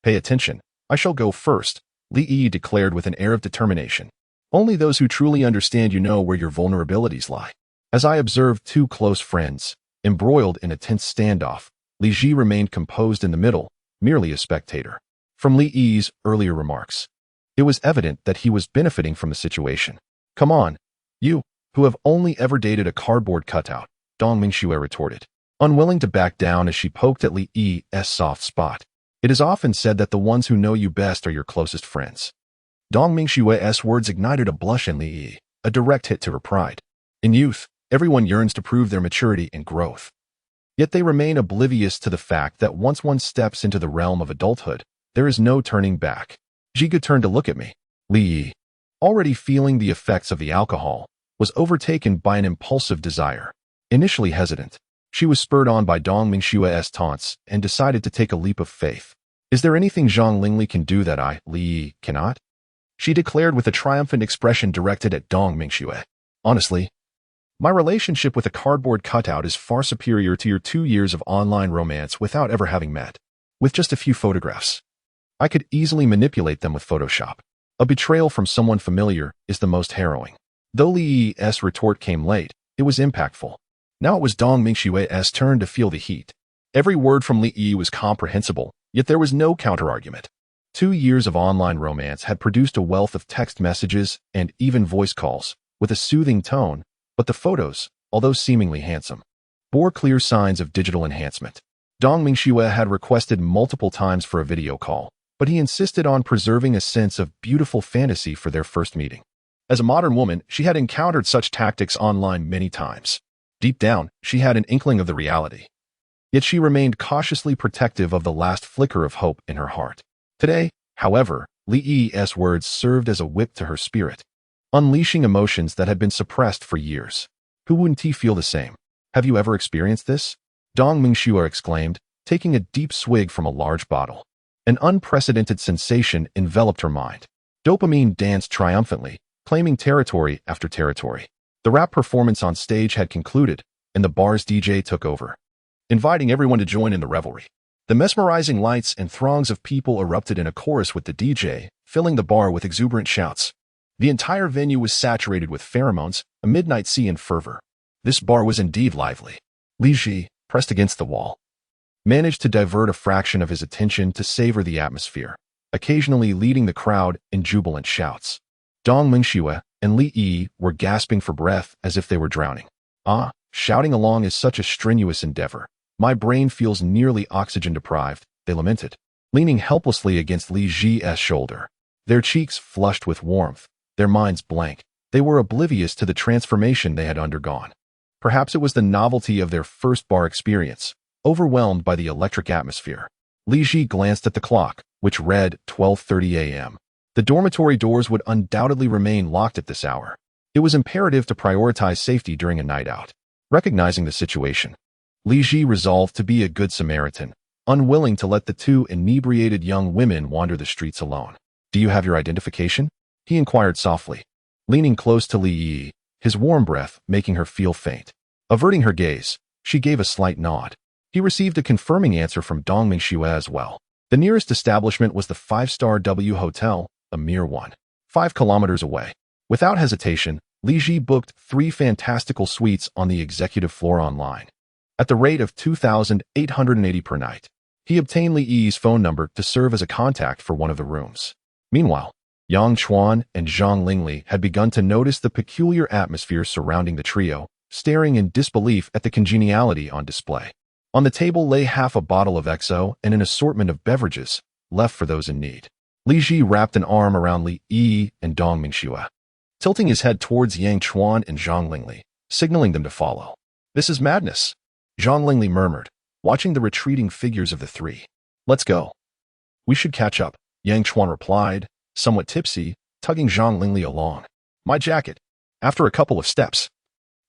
pay attention. I shall go first," Li Yi declared with an air of determination. "Only those who truly understand you know where your vulnerabilities lie." As I observed 2 close friends, embroiled in a tense standoff, Li Ji remained composed in the middle, merely a spectator. From Li Yi's earlier remarks, it was evident that he was benefiting from the situation. "Come on, you, who have only ever dated a cardboard cutout," Dong Meng Shui retorted, unwilling to back down as she poked at Li Yi's soft spot. "It is often said that the ones who know you best are your closest friends." Dong Meng Shui's words ignited a blush in Li Yi, a direct hit to her pride. In youth, everyone yearns to prove their maturity and growth. Yet they remain oblivious to the fact that once one steps into the realm of adulthood, there is no turning back. Jiga turned to look at me. Li Yi, already feeling the effects of the alcohol, was overtaken by an impulsive desire. Initially hesitant, she was spurred on by Dong Meng Shui's taunts and decided to take a leap of faith. "Is there anything Zhang Lingli can do that I, Li Yi, cannot?" she declared with a triumphant expression directed at Dong Meng Shui. "Honestly, my relationship with a cardboard cutout is far superior to your 2 years of online romance without ever having met. With just a few photographs, I could easily manipulate them with Photoshop. A betrayal from someone familiar is the most harrowing." Though Li Yi's retort came late, it was impactful. Now it was Dong Meng Shui's turn to feel the heat. Every word from Li Yi was comprehensible, yet there was no counterargument. 2 years of online romance had produced a wealth of text messages and even voice calls, with a soothing tone, But the photos, although seemingly handsome, bore clear signs of digital enhancement. Dong Mingxue had requested multiple times for a video call, but he insisted on preserving a sense of beautiful fantasy for their first meeting. As a modern woman, she had encountered such tactics online many times. Deep down, she had an inkling of the reality. Yet she remained cautiously protective of the last flicker of hope in her heart. Today, however, Li Yi's words served as a whip to her spirit, unleashing emotions that had been suppressed for years. Who wouldn't he feel the same? Have you ever experienced this? Dong Mingxue exclaimed, taking a deep swig from a large bottle. An unprecedented sensation enveloped her mind. Dopamine danced triumphantly, claiming territory after territory. The rap performance on stage had concluded, and the bar's DJ took over, inviting everyone to join in the revelry. The mesmerizing lights and throngs of people erupted in a chorus with the DJ, filling the bar with exuberant shouts. The entire venue was saturated with pheromones, a midnight sea in fervor. This bar was indeed lively. Li Ji, pressed against the wall, managed to divert a fraction of his attention to savor the atmosphere, occasionally leading the crowd in jubilant shouts. Dong Mingxue and Li Yi were gasping for breath as if they were drowning. Shouting along is such a strenuous endeavor. My brain feels nearly oxygen-deprived, they lamented, leaning helplessly against Li Ji's shoulder. Their cheeks flushed with warmth, their minds blank. They were oblivious to the transformation they had undergone. Perhaps it was the novelty of their first bar experience, overwhelmed by the electric atmosphere. Li Ji glanced at the clock, which read 12:30 a.m. The dormitory doors would undoubtedly remain locked at this hour. It was imperative to prioritize safety during a night out. Recognizing the situation, Li Ji resolved to be a good Samaritan, unwilling to let the two inebriated young women wander the streets alone. "Do you have your identification?" he inquired softly, leaning close to Li Yi, his warm breath making her feel faint. Averting her gaze, she gave a slight nod. He received a confirming answer from Dong Mingxue as well. The nearest establishment was the 5-star W Hotel, a mere 5 kilometers away. Without hesitation, Li Ji booked 3 fantastical suites on the executive floor online. At the rate of 2,880 per night, he obtained Li Yi's phone number to serve as a contact for one of the rooms. Meanwhile, Yang Chuan and Zhang Lingli had begun to notice the peculiar atmosphere surrounding the trio, staring in disbelief at the congeniality on display. On the table lay half a bottle of XO and an assortment of beverages, left for those in need. Li Ji wrapped an arm around Li Yi and Dong Mingxue, tilting his head towards Yang Chuan and Zhang Lingli, signaling them to follow. "This is madness," Zhang Lingli murmured, watching the retreating figures of the three. "Let's go. We should catch up," Yang Chuan replied, somewhat tipsy, tugging Zhang Lingli along. "My jacket." After a couple of steps,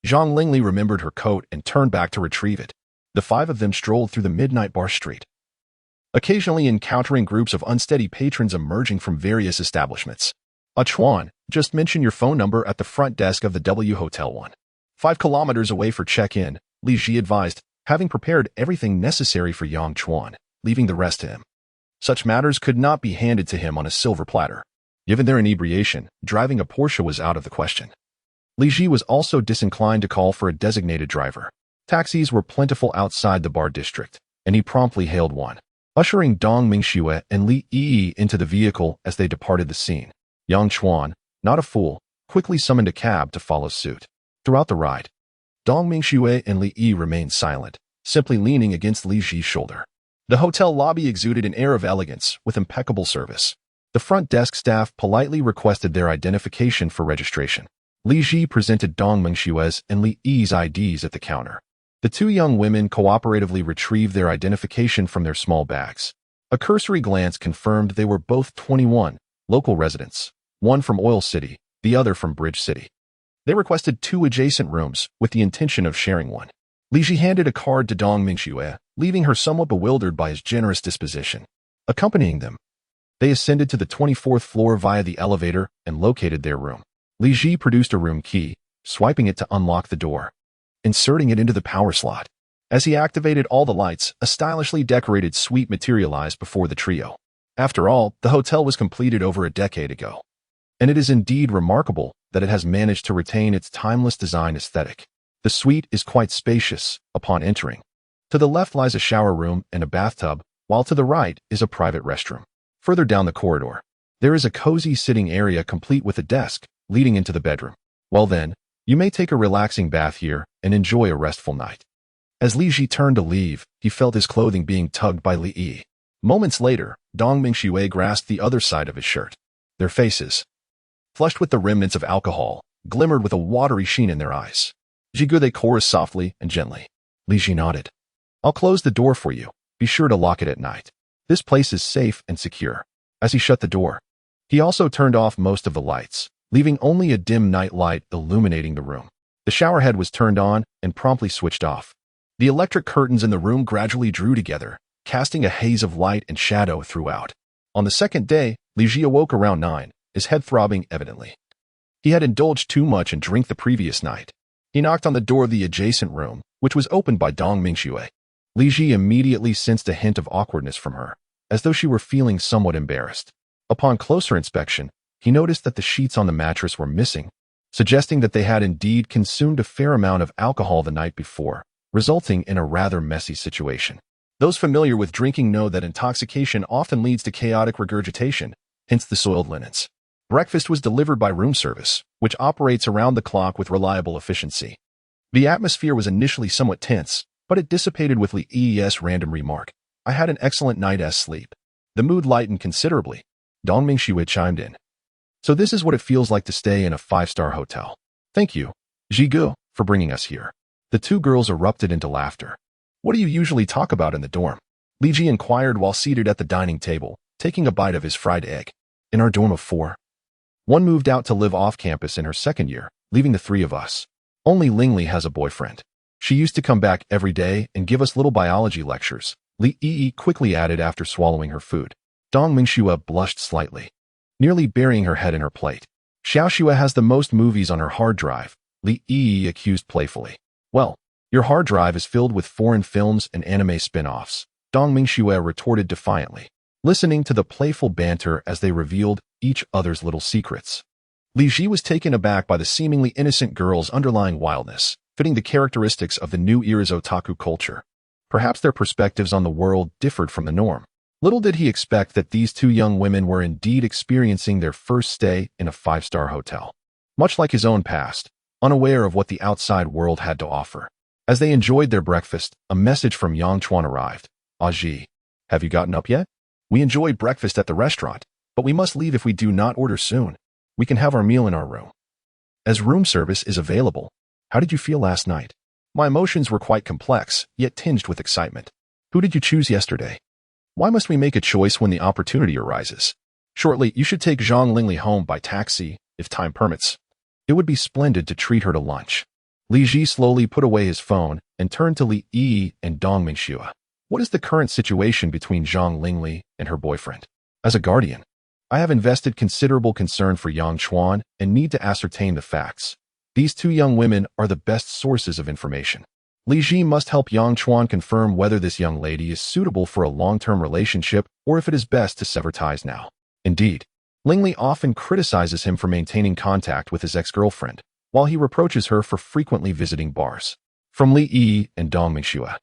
Zhang Lingli remembered her coat and turned back to retrieve it. The 5 of them strolled through the midnight bar street, occasionally encountering groups of unsteady patrons emerging from various establishments. "Chuan, just mention your phone number at the front desk of the W Hotel 5 kilometers away for check-in," Li Ji advised, having prepared everything necessary for Yang Chuan, leaving the rest to him. Such matters could not be handed to him on a silver platter. Given their inebriation, driving a Porsche was out of the question. Li Ji was also disinclined to call for a designated driver. Taxis were plentiful outside the bar district, and he promptly hailed one, ushering Dong Mingxue and Li Yi into the vehicle as they departed the scene. Yang Chuan, not a fool, quickly summoned a cab to follow suit. Throughout the ride, Dong Mingxue and Li Yi remained silent, simply leaning against Li Ji's shoulder. The hotel lobby exuded an air of elegance with impeccable service. The front desk staff politely requested their identification for registration. Li Ji presented Dong Mingxue's and Li Yi's IDs at the counter. The 2 young women cooperatively retrieved their identification from their small bags. A cursory glance confirmed they were both 21, local residents, one from Oil City, the other from Bridge City. They requested 2 adjacent rooms with the intention of sharing one. Li Ji handed a card to Dong Mingxue, leaving her somewhat bewildered by his generous disposition. Accompanying them, they ascended to the 24th floor via the elevator and located their room. Li Ji produced a room key, swiping it to unlock the door, inserting it into the power slot. As he activated all the lights, a stylishly decorated suite materialized before the trio. After all, the hotel was completed over a decade ago, and it is indeed remarkable that it has managed to retain its timeless design aesthetic. The suite is quite spacious upon entering. To the left lies a shower room and a bathtub, while to the right is a private restroom. Further down the corridor, there is a cozy sitting area complete with a desk leading into the bedroom. Well then, You may take a relaxing bath here and enjoy a restful night. As Li Ji turned to leave, he felt his clothing being tugged by Li Yi. Moments later, Dong Mingxue grasped the other side of his shirt. Their faces, flushed with the remnants of alcohol, glimmered with a watery sheen in their eyes. Jigu, they chorused softly and gently. Li Ji nodded. I'll close the door for you. Be sure to lock it at night. This place is safe and secure. As he shut the door, he also turned off most of the lights, leaving only a dim night light illuminating the room. The shower head was turned on and promptly switched off. The electric curtains in the room gradually drew together, casting a haze of light and shadow throughout. On the second day, Li Ji awoke around 9, his head throbbing evidently. He had indulged too much in drink the previous night. He knocked on the door of the adjacent room, which was opened by Dong Mingxue. Li Ji immediately sensed a hint of awkwardness from her, as though she were feeling somewhat embarrassed. Upon closer inspection, he noticed that the sheets on the mattress were missing, suggesting that they had indeed consumed a fair amount of alcohol the night before, resulting in a rather messy situation. Those familiar with drinking know that intoxication often leads to chaotic regurgitation, hence the soiled linens. Breakfast was delivered by room service, which operates around the clock with reliable efficiency. The atmosphere was initially somewhat tense, but it dissipated with Li Yi's random remark. I had an excellent night's sleep. The mood lightened considerably. Dong Mingxue chimed in. So this is what it feels like to stay in a 5-star hotel. Thank you, Jigu, for bringing us here. The two girls erupted into laughter. What do you usually talk about in the dorm? Li Ji inquired while seated at the dining table, taking a bite of his fried egg. In our dorm of 4. One moved out to live off campus in her second year, leaving the 3 of us. Only Lingli has a boyfriend. She used to come back every day and give us little biology lectures, Li Yi quickly added after swallowing her food. Dong Mingxue blushed slightly, nearly burying her head in her plate. Xiaoxue has the most movies on her hard drive, Li Yi accused playfully. Well, your hard drive is filled with foreign films and anime spin-offs, Dong Mingxue retorted defiantly, listening to the playful banter as they revealed each other's little secrets. Li Ji was taken aback by the seemingly innocent girl's underlying wildness, fitting the characteristics of the new era's otaku culture. Perhaps their perspectives on the world differed from the norm. Little did he expect that these two young women were indeed experiencing their first stay in a 5-star hotel. Much like his own past, unaware of what the outside world had to offer. As they enjoyed their breakfast, a message from Yang Chuan arrived. Aji, have you gotten up yet? We enjoyed breakfast at the restaurant, but we must leave if we do not order soon. We can have our meal in our room. As room service is available, how did you feel last night? My emotions were quite complex, yet tinged with excitement. Who did you choose yesterday? Why must we make a choice when the opportunity arises? Shortly, you should take Zhang Lingli home by taxi, if time permits. It would be splendid to treat her to lunch. Li Ji slowly put away his phone and turned to Li Yi and Dong Mingxue. What is the current situation between Zhang Lingli and her boyfriend? As a guardian, I have invested considerable concern for Yang Chuan and need to ascertain the facts. These two young women are the best sources of information. Li Ji must help Yang Chuan confirm whether this young lady is suitable for a long-term relationship or if it is best to sever ties now. Indeed, Lingli often criticizes him for maintaining contact with his ex-girlfriend, while he reproaches her for frequently visiting bars. From Li Yi and Dong Mingxue,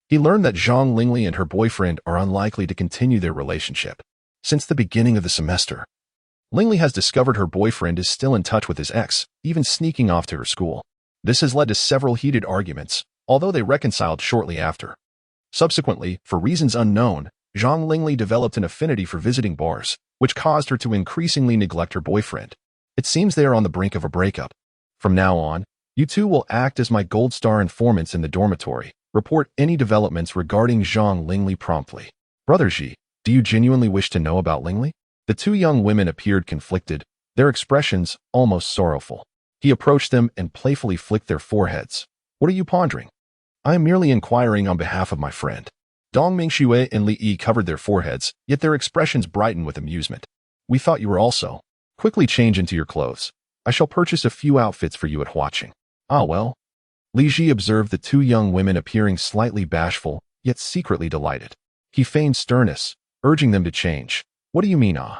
he learned that Zhang Lingli and her boyfriend are unlikely to continue their relationship. Since the beginning of the semester, Lingli has discovered her boyfriend is still in touch with his ex, even sneaking off to her school. This has led to several heated arguments, although they reconciled shortly after. Subsequently, for reasons unknown, Zhang Lingli developed an affinity for visiting bars, which caused her to increasingly neglect her boyfriend. It seems they are on the brink of a breakup. From now on, you two will act as my gold star informants in the dormitory. Report any developments regarding Zhang Lingli promptly. Brother Ji, do you genuinely wish to know about Lingli? The two young women appeared conflicted, their expressions almost sorrowful. He approached them and playfully flicked their foreheads. What are you pondering? I am merely inquiring on behalf of my friend. Dong Mingxue and Li Yi covered their foreheads, yet their expressions brightened with amusement. We thought you were also. Quickly change into your clothes. I shall purchase a few outfits for you at Huaqing. Ah well. Li Ji observed the two young women appearing slightly bashful, yet secretly delighted. He feigned sternness, urging them to change. What do you mean, ah?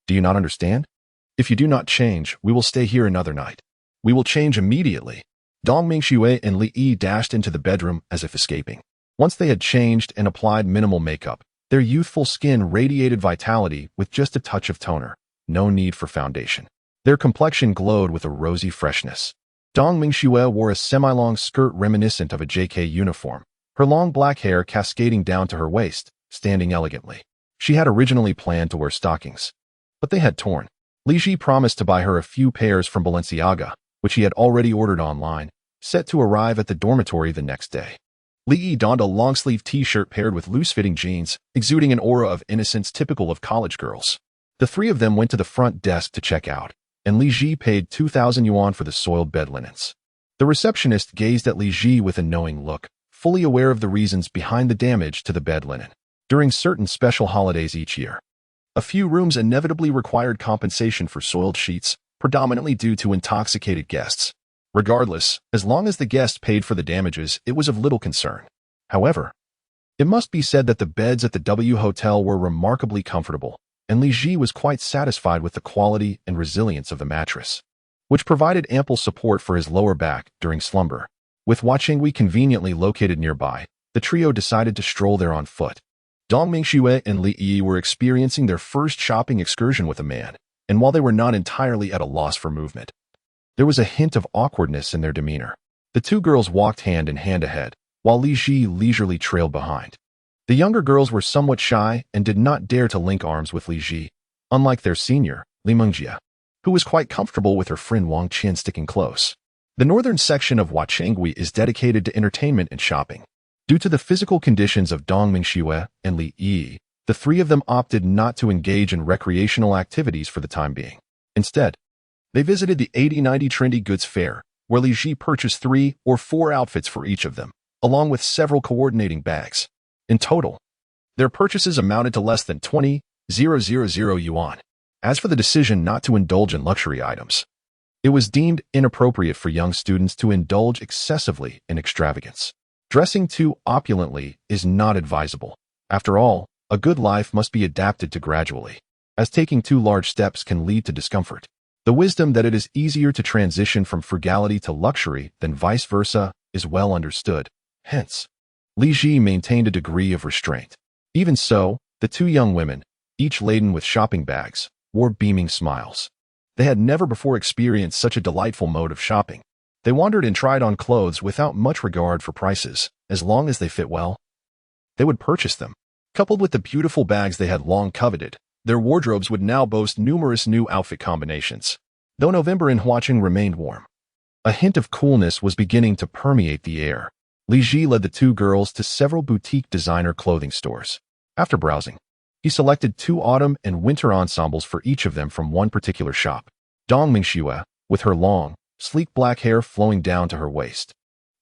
Do you not understand? If you do not change, we will stay here another night. We will change immediately. Dong Mingxue and Li Yi dashed into the bedroom as if escaping. Once they had changed and applied minimal makeup, their youthful skin radiated vitality with just a touch of toner. No need for foundation. Their complexion glowed with a rosy freshness. Dong Mingxue wore a semi-long skirt reminiscent of a JK uniform, her long black hair cascading down to her waist, standing elegantly. She had originally planned to wear stockings, but they had torn. Li Ji promised to buy her a few pairs from Balenciaga, which he had already ordered online, set to arrive at the dormitory the next day. Li Yi donned a long-sleeve t-shirt paired with loose-fitting jeans, exuding an aura of innocence typical of college girls. The three of them went to the front desk to check out, and Li Ji paid 2,000 yuan for the soiled bed linens. The receptionist gazed at Li Ji with a knowing look, fully aware of the reasons behind the damage to the bed linen. During certain special holidays each year, a few rooms inevitably required compensation for soiled sheets, predominantly due to intoxicated guests. Regardless, as long as the guest paid for the damages, it was of little concern. However, it must be said that the beds at the W Hotel were remarkably comfortable, and Li Ji was quite satisfied with the quality and resilience of the mattress, which provided ample support for his lower back during slumber. With Huaqinghui conveniently located nearby, the trio decided to stroll there on foot. Dong Mingxue and Li Yi were experiencing their first shopping excursion with a man, and while they were not entirely at a loss for movement, there was a hint of awkwardness in their demeanor. The two girls walked hand in hand ahead, while Li Ji leisurely trailed behind. The younger girls were somewhat shy and did not dare to link arms with Li Ji, unlike their senior, Li Mengjie, who was quite comfortable with her friend Wang Qin sticking close. The northern section of Huaqinghui is dedicated to entertainment and shopping. Due to the physical conditions of Dong Mingxue and Li Yi, the three of them opted not to engage in recreational activities for the time being. Instead, they visited the 80-90 trendy goods fair, where Li Ji purchased 3 or 4 outfits for each of them, along with several coordinating bags. In total, their purchases amounted to less than 20,000 yuan. As for the decision not to indulge in luxury items, it was deemed inappropriate for young students to indulge excessively in extravagance. Dressing too opulently is not advisable. After all, a good life must be adapted to gradually, as taking too large steps can lead to discomfort. The wisdom that it is easier to transition from frugality to luxury than vice versa is well understood. Hence, Li Ji maintained a degree of restraint. Even so, the two young women, each laden with shopping bags, wore beaming smiles. They had never before experienced such a delightful mode of shopping. They wandered and tried on clothes without much regard for prices. As long as they fit well, they would purchase them. Coupled with the beautiful bags they had long coveted, their wardrobes would now boast numerous new outfit combinations. Though November in Huaqing remained warm, a hint of coolness was beginning to permeate the air. Li Ji led the two girls to several boutique designer clothing stores. After browsing, he selected 2 autumn and winter ensembles for each of them from one particular shop. Dong Mingxue, with her long, sleek black hair flowing down to her waist,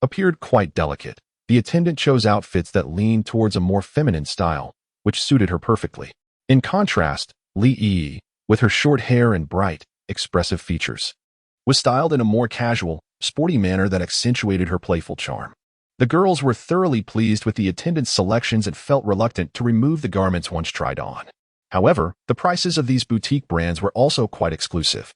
appeared quite delicate. The attendant chose outfits that leaned towards a more feminine style, which suited her perfectly. In contrast, Li Yi, with her short hair and bright, expressive features, was styled in a more casual, sporty manner that accentuated her playful charm. The girls were thoroughly pleased with the attendant's selections and felt reluctant to remove the garments once tried on. However, the prices of these boutique brands were also quite exclusive.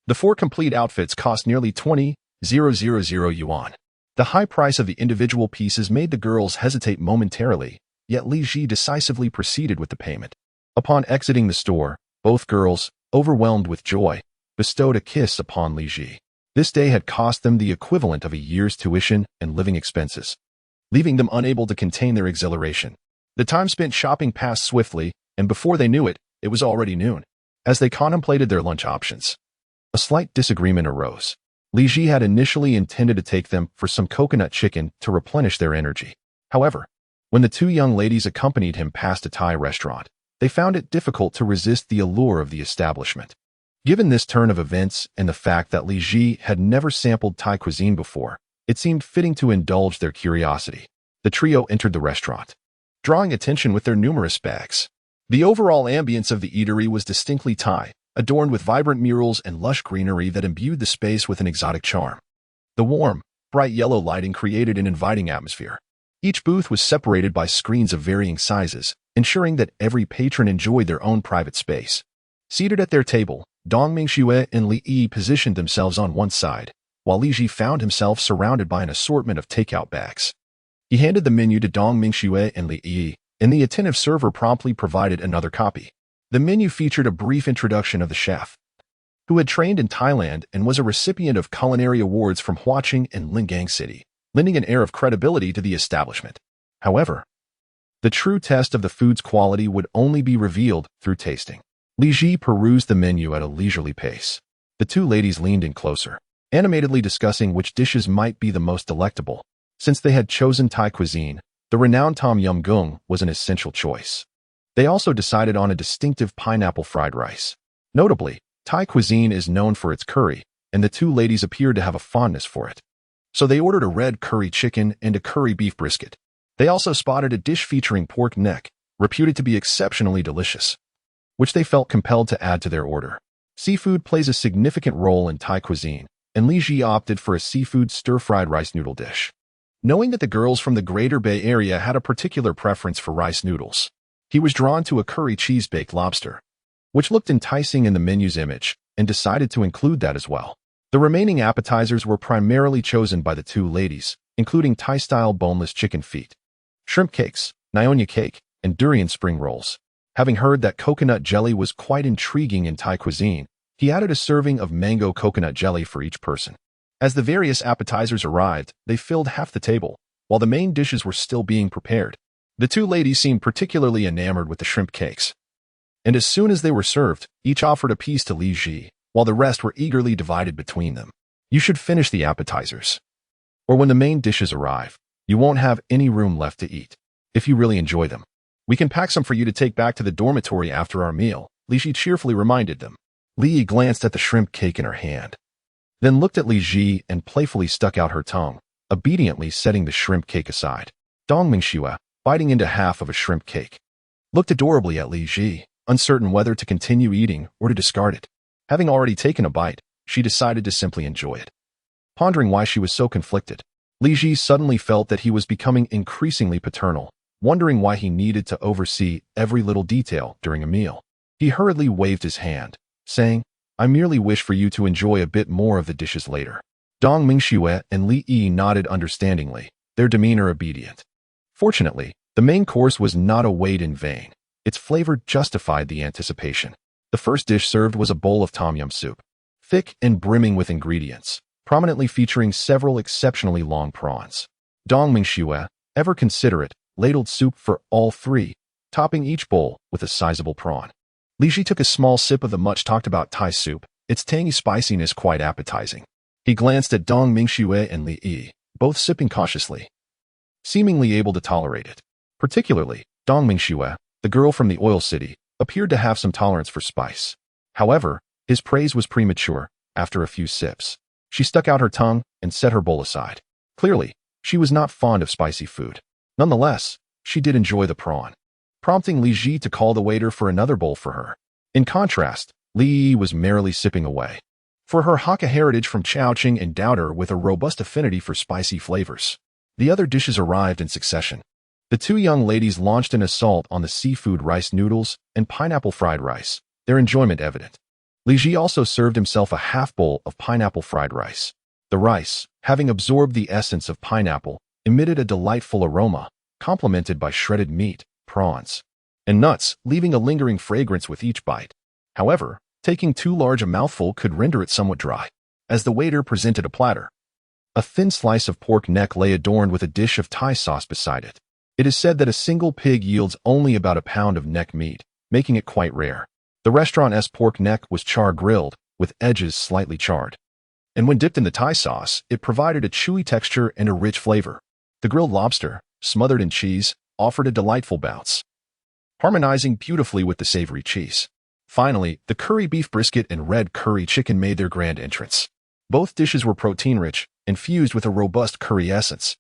The 4 complete outfits cost nearly 20,000 yuan. The high price of the individual pieces made the girls hesitate momentarily, yet Li Ji decisively proceeded with the payment. Upon exiting the store, both girls, overwhelmed with joy, bestowed a kiss upon Li Ji. This day had cost them the equivalent of a year's tuition and living expenses, leaving them unable to contain their exhilaration. The time spent shopping passed swiftly, and before they knew it, it was already noon. As they contemplated their lunch options, a slight disagreement arose. Li Ji had initially intended to take them for some coconut chicken to replenish their energy. However, when the two young ladies accompanied him past a Thai restaurant, they found it difficult to resist the allure of the establishment. Given this turn of events and the fact that Li Ji had never sampled Thai cuisine before, it seemed fitting to indulge their curiosity. The trio entered the restaurant, drawing attention with their numerous bags. The overall ambience of the eatery was distinctly Thai, adorned with vibrant murals and lush greenery that imbued the space with an exotic charm. The warm, bright yellow lighting created an inviting atmosphere. Each booth was separated by screens of varying sizes, ensuring that every patron enjoyed their own private space. Seated at their table, Dong Mingxue and Li Yi positioned themselves on one side, while Li Ji found himself surrounded by an assortment of takeout bags. He handed the menu to Dong Mingxue and Li Yi, and the attentive server promptly provided another copy. The menu featured a brief introduction of the chef, who had trained in Thailand and was a recipient of culinary awards from Huaching and Lingang City, lending an air of credibility to the establishment. However, the true test of the food's quality would only be revealed through tasting. Li Ji perused the menu at a leisurely pace. The two ladies leaned in closer, animatedly discussing which dishes might be the most delectable. Since they had chosen Thai cuisine, the renowned Tom Yum Goong was an essential choice. They also decided on a distinctive pineapple fried rice. Notably, Thai cuisine is known for its curry, and the two ladies appeared to have a fondness for it. So they ordered a red curry chicken and a curry beef brisket. They also spotted a dish featuring pork neck, reputed to be exceptionally delicious, which they felt compelled to add to their order. Seafood plays a significant role in Thai cuisine, and Li Ji opted for a seafood stir-fried rice noodle dish. Knowing that the girls from the Greater Bay Area had a particular preference for rice noodles, he was drawn to a curry cheese-baked lobster, which looked enticing in the menu's image, and decided to include that as well. The remaining appetizers were primarily chosen by the two ladies, including Thai-style boneless chicken feet, shrimp cakes, Nyonya cake, and durian spring rolls. Having heard that coconut jelly was quite intriguing in Thai cuisine, he added a serving of mango coconut jelly for each person. As the various appetizers arrived, they filled half the table, while the main dishes were still being prepared. The two ladies seemed particularly enamored with the shrimp cakes, and as soon as they were served, each offered a piece to Li Ji, while the rest were eagerly divided between them. You should finish the appetizers, or when the main dishes arrive, you won't have any room left to eat. If you really enjoy them, we can pack some for you to take back to the dormitory after our meal, Li Ji cheerfully reminded them. Li glanced at the shrimp cake in her hand, then looked at Li Ji and playfully stuck out her tongue, obediently setting the shrimp cake aside. Dong Mingxue, biting into half of a shrimp cake, looked adorably at Li Ji, uncertain whether to continue eating or to discard it. Having already taken a bite, she decided to simply enjoy it. Pondering why she was so conflicted, Li Ji suddenly felt that he was becoming increasingly paternal, wondering why he needed to oversee every little detail during a meal. He hurriedly waved his hand, saying, I merely wish for you to enjoy a bit more of the dishes later. Dong Mingxue and Li Yi nodded understandingly, their demeanor obedient. Fortunately, the main course was not a wait in vain. Its flavor justified the anticipation. The first dish served was a bowl of tom yum soup, thick and brimming with ingredients, prominently featuring several exceptionally long prawns. Dong Mingxue, ever considerate, ladled soup for all three, topping each bowl with a sizable prawn. Li Ji took a small sip of the much-talked-about Thai soup, its tangy spiciness quite appetizing. He glanced at Dong Mingxue and Li Yi, both sipping cautiously, seemingly able to tolerate it. Particularly, Dong Mingxue, the girl from the oil city, appeared to have some tolerance for spice. However, his praise was premature. After a few sips, she stuck out her tongue and set her bowl aside. Clearly, she was not fond of spicy food. Nonetheless, she did enjoy the prawn, prompting Li Ji to call the waiter for another bowl for her. In contrast, Li Yi was merrily sipping away. For her Hakka heritage from Chowching endowed her with a robust affinity for spicy flavors. The other dishes arrived in succession. The two young ladies launched an assault on the seafood rice noodles and pineapple fried rice, their enjoyment evident. Li Ji also served himself a half bowl of pineapple fried rice. The rice, having absorbed the essence of pineapple, emitted a delightful aroma, complemented by shredded meat, prawns, and nuts, leaving a lingering fragrance with each bite. However, taking too large a mouthful could render it somewhat dry. As the waiter presented a platter, a thin slice of pork neck lay adorned with a dish of Thai sauce beside it. It is said that a single pig yields only about a pound of neck meat, making it quite rare. The restaurant's pork neck was char-grilled, with edges slightly charred, and when dipped in the Thai sauce, it provided a chewy texture and a rich flavor. The grilled lobster, smothered in cheese, offered a delightful bounce, harmonizing beautifully with the savory cheese. Finally, the curry beef brisket and red curry chicken made their grand entrance. Both dishes were protein-rich, infused with a robust curry essence,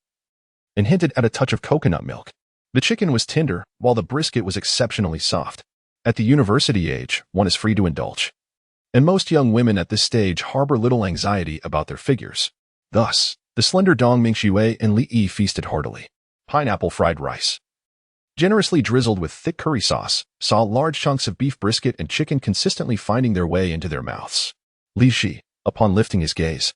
and hinted at a touch of coconut milk. The chicken was tender, while the brisket was exceptionally soft. At the university age, one is free to indulge, and most young women at this stage harbor little anxiety about their figures. Thus, the slender Dong Mingxue and Li Yi feasted heartily. Pineapple fried rice, generously drizzled with thick curry sauce, saw large chunks of beef brisket and chicken consistently finding their way into their mouths. Li Ji, upon lifting his gaze,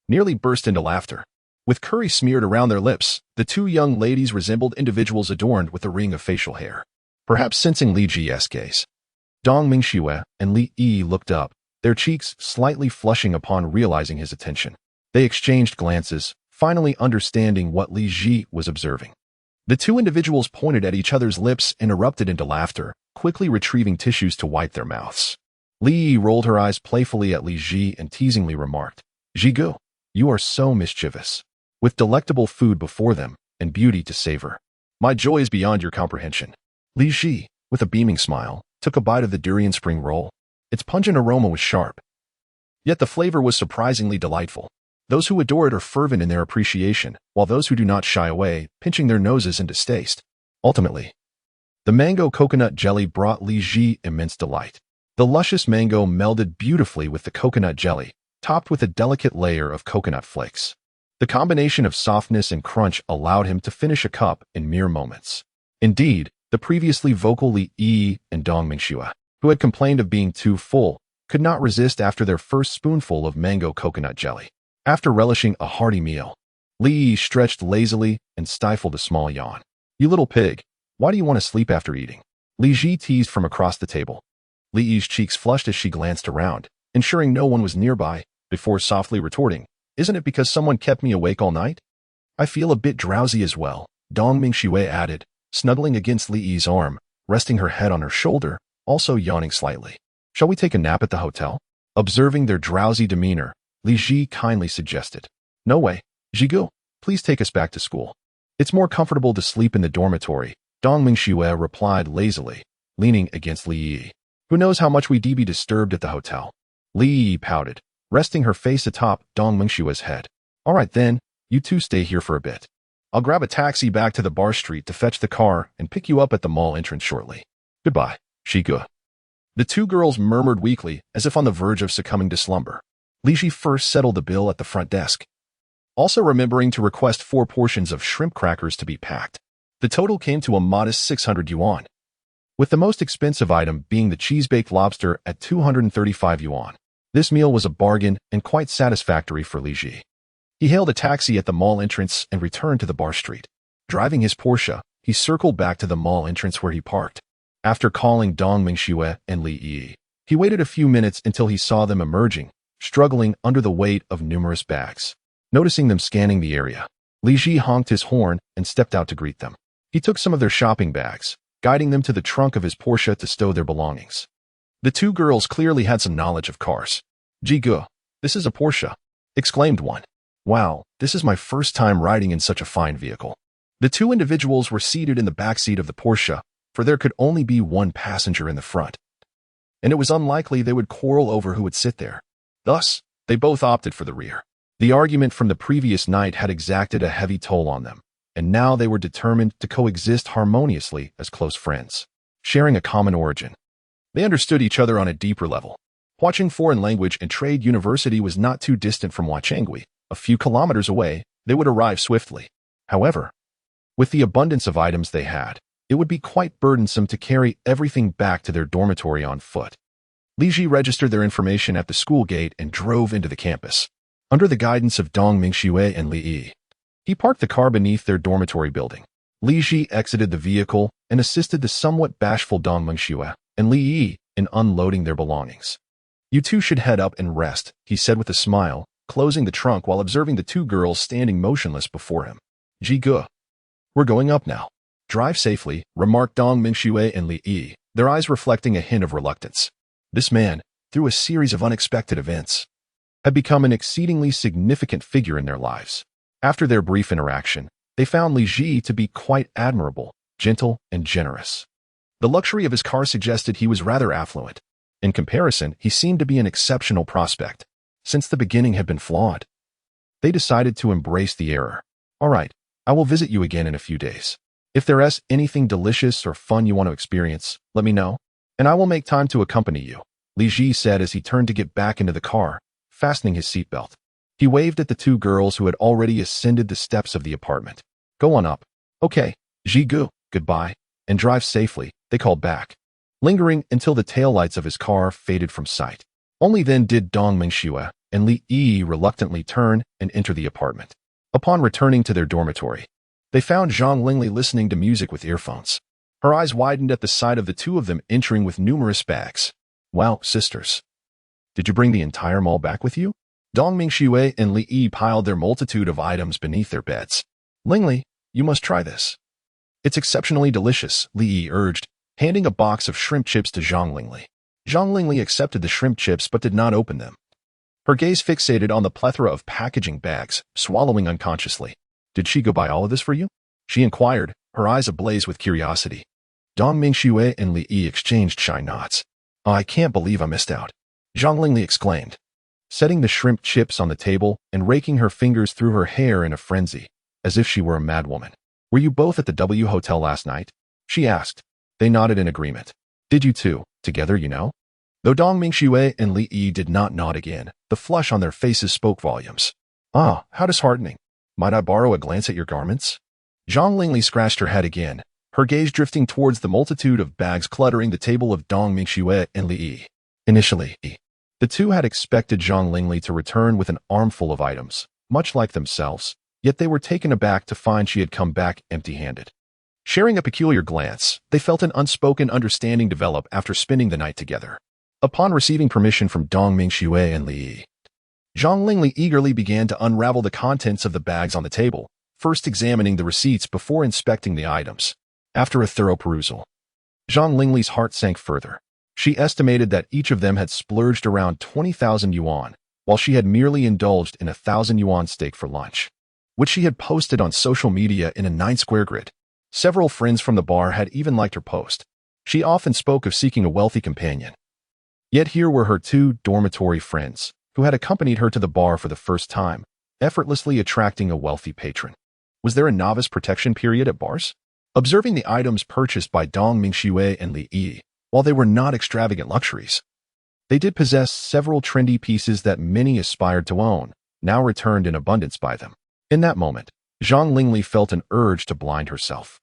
nearly burst into laughter. With curry smeared around their lips, the two young ladies resembled individuals adorned with a ring of facial hair. Perhaps sensing Li Ji's gaze, Dong Mingxue and Li Yi looked up, their cheeks slightly flushing upon realizing his attention. They exchanged glances, finally understanding what Li Ji was observing. The two individuals pointed at each other's lips and erupted into laughter, quickly retrieving tissues to wipe their mouths. Li Yi rolled her eyes playfully at Li Ji and teasingly remarked, "Jigu, you are so mischievous. With delectable food before them and beauty to savor. My joy is beyond your comprehension." Li Ji, with a beaming smile, took a bite of the durian spring roll. Its pungent aroma was sharp, yet the flavor was surprisingly delightful. Those who adore it are fervent in their appreciation, while those who do not shy away, pinching their noses in distaste. Ultimately, the mango coconut jelly brought Li Ji immense delight. The luscious mango melded beautifully with the coconut jelly, topped with a delicate layer of coconut flakes. The combination of softness and crunch allowed him to finish a cup in mere moments. Indeed, the previously vocal Li Yi and Dong Mingxue, who had complained of being too full, could not resist after their first spoonful of mango coconut jelly. After relishing a hearty meal, Li Yi stretched lazily and stifled a small yawn. "You little pig, why do you want to sleep after eating?" Li Ji teased from across the table. Li Yi's cheeks flushed as she glanced around, ensuring no one was nearby, before softly retorting, "Isn't it because someone kept me awake all night?" "I feel a bit drowsy as well," Dong Mingxue added, snuggling against Li Yi's arm, resting her head on her shoulder, also yawning slightly. "Shall we take a nap at the hotel?" Observing their drowsy demeanor, Li Ji kindly suggested. "No way. Jigu, please take us back to school. It's more comfortable to sleep in the dormitory," Dong Mingxue replied lazily, leaning against Li Yi. "Who knows how much we'd be disturbed at the hotel?" Li Yi pouted, resting her face atop Dong Mingxue's head. "All right then, you two stay here for a bit. I'll grab a taxi back to the bar street to fetch the car and pick you up at the mall entrance shortly. Goodbye, Jigu." The two girls murmured weakly, as if on the verge of succumbing to slumber. Li Ji first settled the bill at the front desk, also remembering to request 4 portions of shrimp crackers to be packed. The total came to a modest 600 yuan, with the most expensive item being the cheese-baked lobster at 235 yuan. This meal was a bargain and quite satisfactory for Li Ji. He hailed a taxi at the mall entrance and returned to the bar street. Driving his Porsche, he circled back to the mall entrance where he parked. After calling Dong Mingxue and Li Yi, he waited a few minutes until he saw them emerging, struggling under the weight of numerous bags. Noticing them scanning the area, Li Ji honked his horn and stepped out to greet them. He took some of their shopping bags, guiding them to the trunk of his Porsche to stow their belongings. The two girls clearly had some knowledge of cars. "Jigu, this is a Porsche," exclaimed one. "Wow, this is my first time riding in such a fine vehicle." The two individuals were seated in the back seat of the Porsche, for there could only be one passenger in the front, and it was unlikely they would quarrel over who would sit there. Thus, they both opted for the rear. The argument from the previous night had exacted a heavy toll on them, and now they were determined to coexist harmoniously as close friends, sharing a common origin. They understood each other on a deeper level. Huaqing Foreign Language and Trade University was not too distant from Huaqingui. A few kilometers away, they would arrive swiftly. However, with the abundance of items they had, it would be quite burdensome to carry everything back to their dormitory on foot. Li Ji registered their information at the school gate and drove into the campus. Under the guidance of Dong Mingxue and Li Yi, he parked the car beneath their dormitory building. Li Ji exited the vehicle and assisted the somewhat bashful Dong Mingxue and Li Yi in unloading their belongings. "You two should head up and rest," he said with a smile, closing the trunk while observing the two girls standing motionless before him. "Jigu, we're going up now. Drive safely," remarked Dong Mingxue and Li Yi, their eyes reflecting a hint of reluctance. This man, through a series of unexpected events, had become an exceedingly significant figure in their lives. After their brief interaction, they found Li Ji to be quite admirable, gentle, and generous. The luxury of his car suggested he was rather affluent. In comparison, he seemed to be an exceptional prospect, since the beginning had been flawed. They decided to embrace the error. "All right, I will visit you again in a few days. If there is anything delicious or fun you want to experience, let me know, and I will make time to accompany you," Li Ji said as he turned to get back into the car, fastening his seatbelt. He waved at the two girls who had already ascended the steps of the apartment. "Go on up." "Okay, Jigu, goodbye, and drive safely," they called back, lingering until the taillights of his car faded from sight. Only then did Dong Mingxue and Li Yi reluctantly turn and enter the apartment. Upon returning to their dormitory, they found Zhang Lingli listening to music with earphones. Her eyes widened at the sight of the two of them entering with numerous bags. "Wow, sisters. Did you bring the entire mall back with you? Dong Mingxue and Li Yi piled their multitude of items beneath their beds. Lingli, you must try this. It's exceptionally delicious, Li Yi urged, handing a box of shrimp chips to Zhang Lingli. Zhang Lingli accepted the shrimp chips but did not open them. Her gaze fixated on the plethora of packaging bags, swallowing unconsciously. Did she go buy all of this for you? She inquired, her eyes ablaze with curiosity. Dong Mingxue and Li Yi exchanged shy nods. Oh, I can't believe I missed out, Zhang Lingli exclaimed, setting the shrimp chips on the table and raking her fingers through her hair in a frenzy, as if she were a madwoman. Were you both at the W Hotel last night? She asked. They nodded in agreement. Did you two, together, you know? Though Dong Mingxue and Li Yi did not nod again, the flush on their faces spoke volumes. Ah, how disheartening. Might I borrow a glance at your garments? Zhang Lingli scratched her head again, her gaze drifting towards the multitude of bags cluttering the table of Dong Mingxue and Li Yi. Initially, the two had expected Zhang Lingli to return with an armful of items, much like themselves, yet they were taken aback to find she had come back empty-handed. Sharing a peculiar glance, they felt an unspoken understanding develop after spending the night together. Upon receiving permission from Dong Mingxue and Li Yi, Zhang Lingli eagerly began to unravel the contents of the bags on the table, first examining the receipts before inspecting the items. After a thorough perusal, Zhang Lingli's heart sank further. She estimated that each of them had splurged around 20,000 yuan, while she had merely indulged in a 1,000 yuan steak for lunch, which she had posted on social media in a 9-square grid. Several friends from the bar had even liked her post. She often spoke of seeking a wealthy companion. Yet here were her two dormitory friends, who had accompanied her to the bar for the first time, effortlessly attracting a wealthy patron. Was there a novice protection period at bars? Observing the items purchased by Dong Mingxue and Li Yi, while they were not extravagant luxuries, they did possess several trendy pieces that many aspired to own, now returned in abundance by them. In that moment, Zhang Lingli felt an urge to blind herself.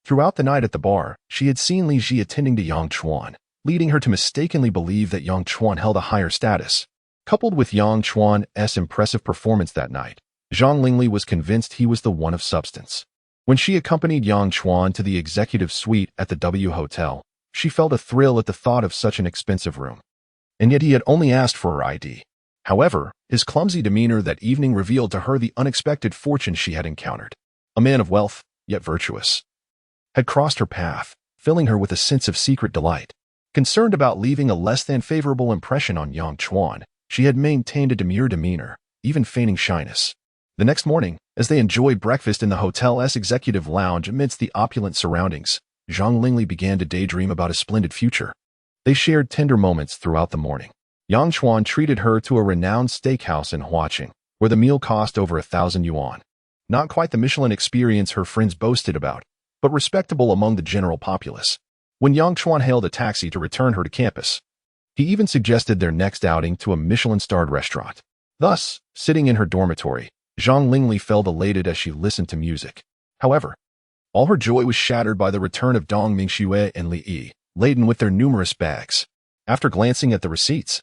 Throughout the night at the bar, she had seen Li Ji attending to Yang Chuan, leading her to mistakenly believe that Yang Chuan held a higher status. Coupled with Yang Chuan's impressive performance that night, Zhang Lingli was convinced he was the one of substance. When she accompanied Yang Chuan to the executive suite at the W Hotel, she felt a thrill at the thought of such an expensive room. And yet he had only asked for her ID. However, his clumsy demeanor that evening revealed to her the unexpected fortune she had encountered. A man of wealth, yet virtuous, had crossed her path, filling her with a sense of secret delight. Concerned about leaving a less than favorable impression on Yang Chuan, she had maintained a demure demeanor, even feigning shyness. The next morning, as they enjoyed breakfast in the hotel's executive lounge amidst the opulent surroundings, Zhang Lingli began to daydream about a splendid future. They shared tender moments throughout the morning. Yang Chuan treated her to a renowned steakhouse in Huaqing, where the meal cost over 1,000 yuan. Not quite the Michelin experience her friends boasted about, but respectable among the general populace. When Yang Chuan hailed a taxi to return her to campus, he even suggested their next outing to a Michelin-starred restaurant. Thus, sitting in her dormitory, Zhang Lingli felt elated as she listened to music. However, all her joy was shattered by the return of Dong Mingxue and Li Yi, laden with their numerous bags. After glancing at the receipts,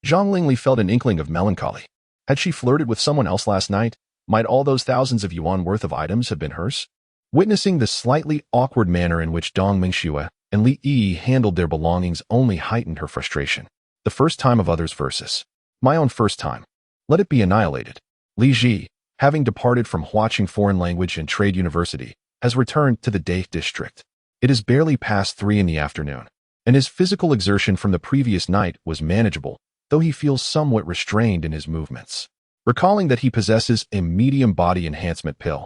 Zhang Lingli felt an inkling of melancholy. Had she flirted with someone else last night? Might all those thousands of yuan worth of items have been hers? Witnessing the slightly awkward manner in which Dong Mingxue and Li Yi handled their belongings only heightened her frustration. The first time of others versus my own first time. Let it be annihilated. Li Ji, having departed from Huaqing Foreign Language and Trade University, has returned to the Dai district. It is barely past 3 in the afternoon, and his physical exertion from the previous night was manageable, though he feels somewhat restrained in his movements. Recalling that he possesses a medium body enhancement pill,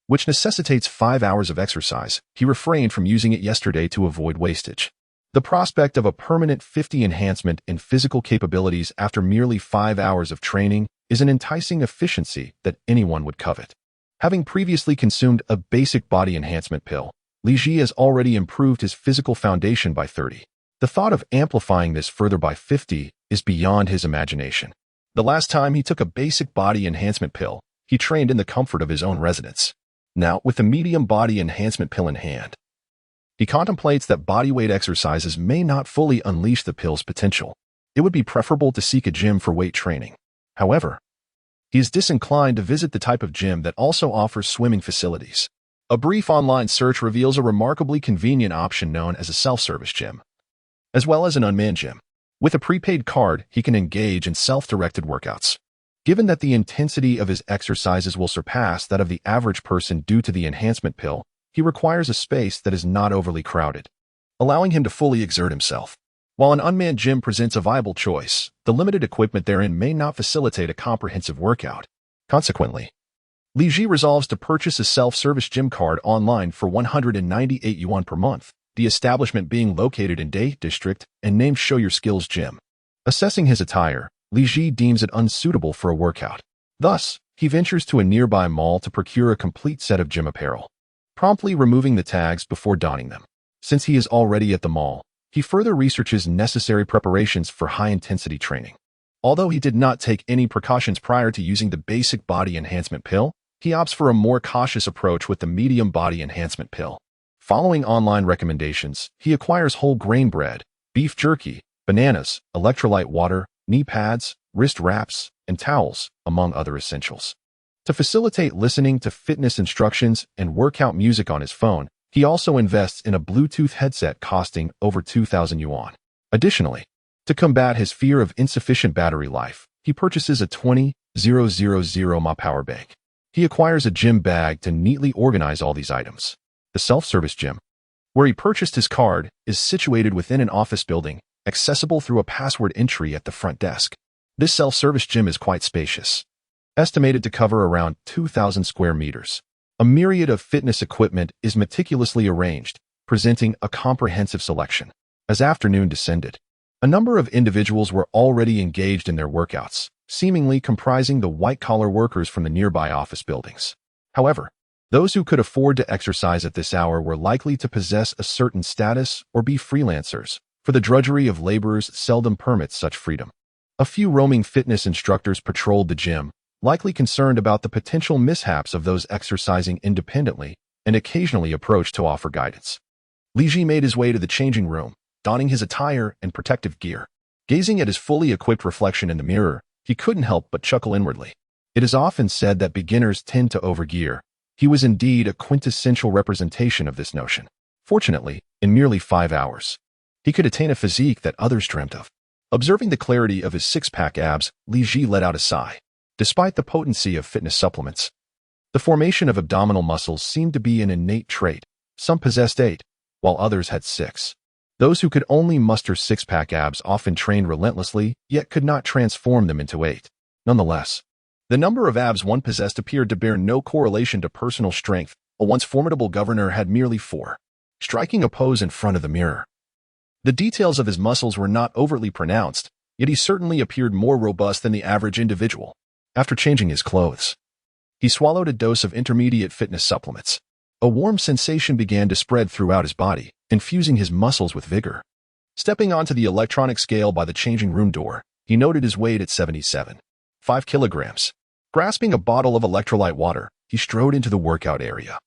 which necessitates 5 hours of exercise, he refrained from using it yesterday to avoid wastage. The prospect of a permanent 50 enhancement in physical capabilities after merely 5 hours of training is an enticing efficiency that anyone would covet. Having previously consumed a basic body enhancement pill, Li Ji has already improved his physical foundation by 30. The thought of amplifying this further by 50 is beyond his imagination. The last time he took a basic body enhancement pill, he trained in the comfort of his own residence. Now, with the medium body enhancement pill in hand, he contemplates that bodyweight exercises may not fully unleash the pill's potential. It would be preferable to seek a gym for weight training. However, he is disinclined to visit the type of gym that also offers swimming facilities. A brief online search reveals a remarkably convenient option known as a self-service gym, as well as an unmanned gym. With a prepaid card, he can engage in self-directed workouts. Given that the intensity of his exercises will surpass that of the average person due to the enhancement pill, he requires a space that is not overly crowded, allowing him to fully exert himself. While an unmanned gym presents a viable choice, the limited equipment therein may not facilitate a comprehensive workout. Consequently, Li Ji resolves to purchase a self-service gym card online for 198 yuan per month, the establishment being located in Day District and named Show Your Skills Gym. Assessing his attire, Li Ji deems it unsuitable for a workout. Thus, he ventures to a nearby mall to procure a complete set of gym apparel, promptly removing the tags before donning them. Since he is already at the mall, he further researches necessary preparations for high-intensity training. Although he did not take any precautions prior to using the basic body enhancement pill, he opts for a more cautious approach with the medium body enhancement pill. Following online recommendations, he acquires whole grain bread, beef jerky, bananas, electrolyte water, knee pads, wrist wraps, and towels, among other essentials. To facilitate listening to fitness instructions and workout music on his phone, he also invests in a Bluetooth headset costing over 2,000 yuan. Additionally, to combat his fear of insufficient battery life, he purchases a 20,000 mAh power bank. He acquires a gym bag to neatly organize all these items. The self-service gym, where he purchased his card, is situated within an office building, accessible through a password entry at the front desk. This self-service gym is quite spacious, estimated to cover around 2,000 square meters. A myriad of fitness equipment is meticulously arranged, presenting a comprehensive selection. As afternoon descended, a number of individuals were already engaged in their workouts, seemingly comprising the white-collar workers from the nearby office buildings. However, those who could afford to exercise at this hour were likely to possess a certain status or be freelancers, for the drudgery of laborers seldom permits such freedom. A few roaming fitness instructors patrolled the gym, likely concerned about the potential mishaps of those exercising independently, and occasionally approached to offer guidance. Li Ji made his way to the changing room, donning his attire and protective gear. Gazing at his fully equipped reflection in the mirror, he couldn't help but chuckle inwardly. It is often said that beginners tend to overgear. He was indeed a quintessential representation of this notion. Fortunately, in merely 5 hours, he could attain a physique that others dreamt of. Observing the clarity of his six-pack abs, Li Ji let out a sigh. Despite the potency of fitness supplements, the formation of abdominal muscles seemed to be an innate trait. Some possessed 8, while others had 6. Those who could only muster six-pack abs often trained relentlessly, yet could not transform them into 8. Nonetheless, the number of abs one possessed appeared to bear no correlation to personal strength. A once formidable governor had merely 4. Striking a pose in front of the mirror, the details of his muscles were not overtly pronounced, yet he certainly appeared more robust than the average individual. After changing his clothes, he swallowed a dose of intermediate fitness supplements. A warm sensation began to spread throughout his body, infusing his muscles with vigor. Stepping onto the electronic scale by the changing room door, he noted his weight at 77.5 kilograms. Grasping a bottle of electrolyte water, he strode into the workout area,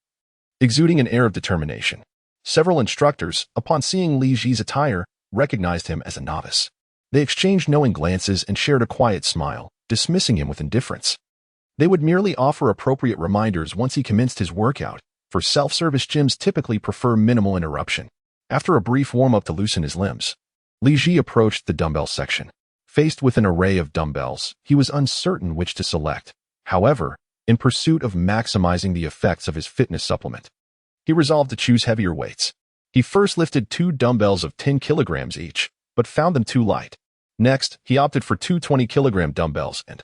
exuding an air of determination. Several instructors, upon seeing Li Ji's attire, recognized him as a novice. They exchanged knowing glances and shared a quiet smile, dismissing him with indifference. They would merely offer appropriate reminders once he commenced his workout, for self-service gyms typically prefer minimal interruption. After a brief warm-up to loosen his limbs, Li Ji approached the dumbbell section. Faced with an array of dumbbells, he was uncertain which to select. However, in pursuit of maximizing the effects of his fitness supplement, he resolved to choose heavier weights. He first lifted 2 dumbbells of 10 kilograms each, but found them too light. Next, he opted for 2 20-kilogram dumbbells and,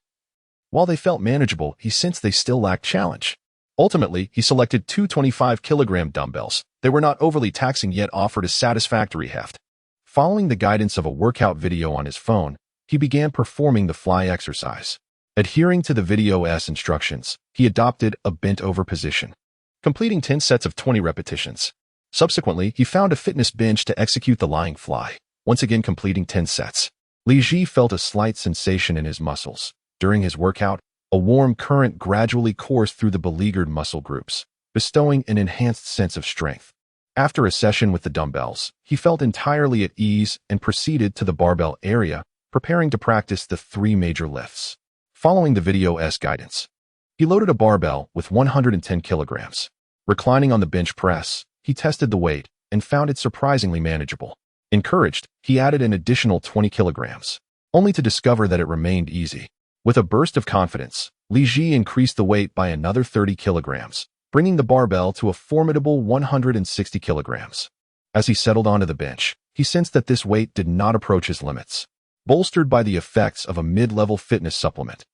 while they felt manageable, he sensed they still lacked challenge. Ultimately, he selected 2 25-kilogram dumbbells. They were not overly taxing yet offered a satisfactory heft. Following the guidance of a workout video on his phone, he began performing the fly exercise. Adhering to the video's instructions, he adopted a bent-over position, completing 10 sets of 20 repetitions. Subsequently, he found a fitness bench to execute the lying fly, once again completing 10 sets. Li Ji felt a slight sensation in his muscles. During his workout, a warm current gradually coursed through the beleaguered muscle groups, bestowing an enhanced sense of strength. After a session with the dumbbells, he felt entirely at ease and proceeded to the barbell area, preparing to practice the 3 major lifts. Following the video's guidance, he loaded a barbell with 110 kilograms. Reclining on the bench press, he tested the weight and found it surprisingly manageable. Encouraged, he added an additional 20 kilograms, only to discover that it remained easy. With a burst of confidence, Li Ji increased the weight by another 30 kilograms, bringing the barbell to a formidable 160 kilograms. As he settled onto the bench, he sensed that this weight did not approach his limits, bolstered by the effects of a mid-level fitness supplement.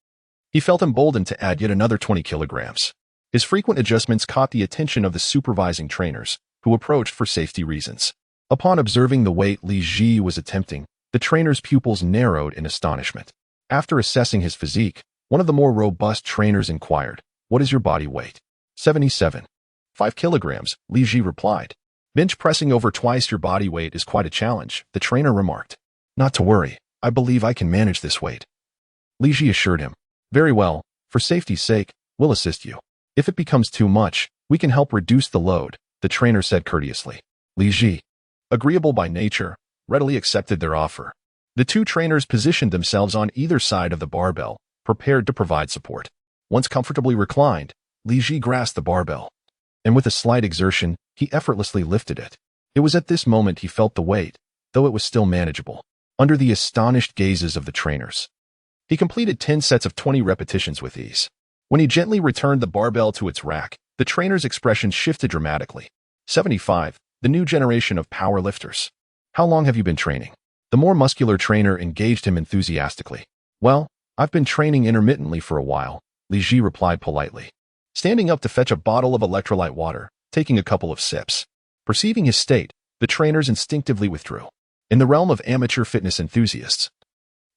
He felt emboldened to add yet another 20 kilograms. His frequent adjustments caught the attention of the supervising trainers, who approached for safety reasons. Upon observing the weight Li Ji was attempting, the trainer's pupils narrowed in astonishment. After assessing his physique, one of the more robust trainers inquired, "What is your body weight?" 77. 5 kilograms, Li Ji replied. "Bench pressing over twice your body weight is quite a challenge," the trainer remarked. "Not to worry, I believe I can manage this weight." Li Ji assured him. "Very well, for safety's sake, we'll assist you. If it becomes too much, we can help reduce the load," the trainer said courteously. Li Ji, agreeable by nature, readily accepted their offer. The two trainers positioned themselves on either side of the barbell, prepared to provide support. Once comfortably reclined, Li Ji grasped the barbell, and with a slight exertion, he effortlessly lifted it. It was at this moment he felt the weight, though it was still manageable, under the astonished gazes of the trainers. He completed 10 sets of 20 repetitions with ease. When he gently returned the barbell to its rack, the trainer's expression shifted dramatically. 75. The new generation of power lifters. "How long have you been training?" The more muscular trainer engaged him enthusiastically. "Well, I've been training intermittently for a while," Li Ji replied politely, standing up to fetch a bottle of electrolyte water, taking a couple of sips. Perceiving his state, the trainers instinctively withdrew. In the realm of amateur fitness enthusiasts,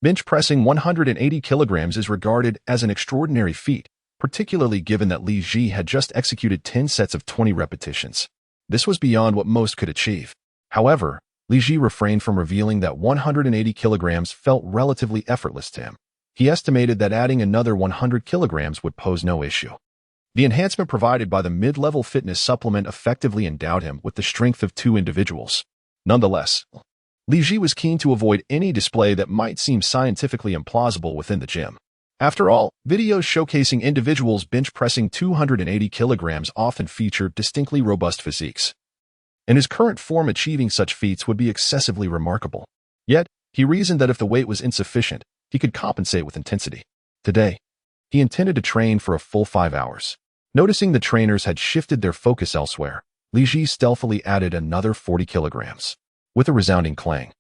bench pressing 180 kilograms is regarded as an extraordinary feat, particularly given that Li Ji had just executed 10 sets of 20 repetitions. This was beyond what most could achieve. However, Li Ji refrained from revealing that 180 kilograms felt relatively effortless to him. He estimated that adding another 100 kilograms would pose no issue. The enhancement provided by the mid-level fitness supplement effectively endowed him with the strength of two individuals. Nonetheless, Li Ji was keen to avoid any display that might seem scientifically implausible within the gym. After all, videos showcasing individuals bench pressing 280 kilograms often feature distinctly robust physiques. In his current form, achieving such feats would be excessively remarkable. Yet, he reasoned that if the weight was insufficient, he could compensate with intensity. Today, he intended to train for a full 5 hours. Noticing the trainers had shifted their focus elsewhere, Li Ji stealthily added another 40 kilograms. With a resounding clang,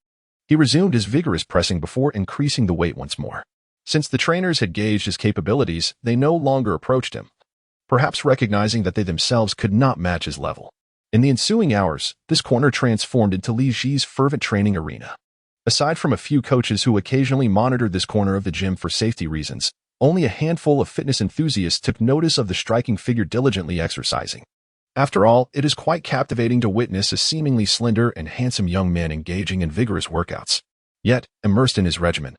he resumed his vigorous pressing before increasing the weight once more. Since the trainers had gauged his capabilities, they no longer approached him, perhaps recognizing that they themselves could not match his level. In the ensuing hours, this corner transformed into Li Ji's fervent training arena. Aside from a few coaches who occasionally monitored this corner of the gym for safety reasons, only a handful of fitness enthusiasts took notice of the striking figure diligently exercising. After all, it is quite captivating to witness a seemingly slender and handsome young man engaging in vigorous workouts. Yet, immersed in his regimen,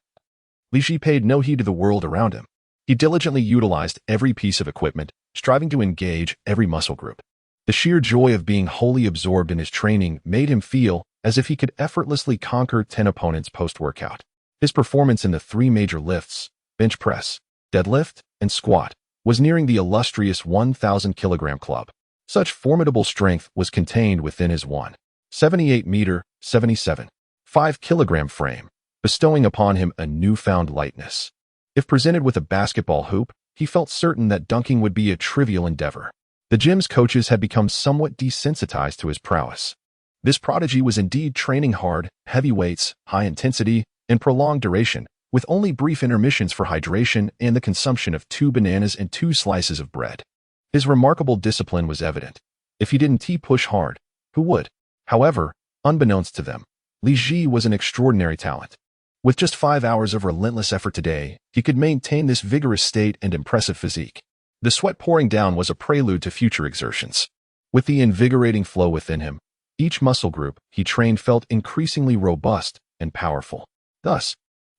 Li Ji paid no heed to the world around him. He diligently utilized every piece of equipment, striving to engage every muscle group. The sheer joy of being wholly absorbed in his training made him feel as if he could effortlessly conquer 10 opponents post-workout. His performance in the 3 major lifts, bench press, deadlift, and squat, was nearing the illustrious 1,000-kilogram club. Such formidable strength was contained within his 1.78-meter, 77.5-kilogram frame, bestowing upon him a newfound lightness. If presented with a basketball hoop, he felt certain that dunking would be a trivial endeavor. The gym's coaches had become somewhat desensitized to his prowess. This prodigy was indeed training hard, heavy weights, high intensity, and prolonged duration, with only brief intermissions for hydration and the consumption of 2 bananas and 2 slices of bread. His remarkable discipline was evident. If he didn't push hard, who would? However, unbeknownst to them, Li Ji was an extraordinary talent. With just 5 hours of relentless effort today, he could maintain this vigorous state and impressive physique. The sweat pouring down was a prelude to future exertions. With the invigorating flow within him, each muscle group he trained felt increasingly robust and powerful. Thus,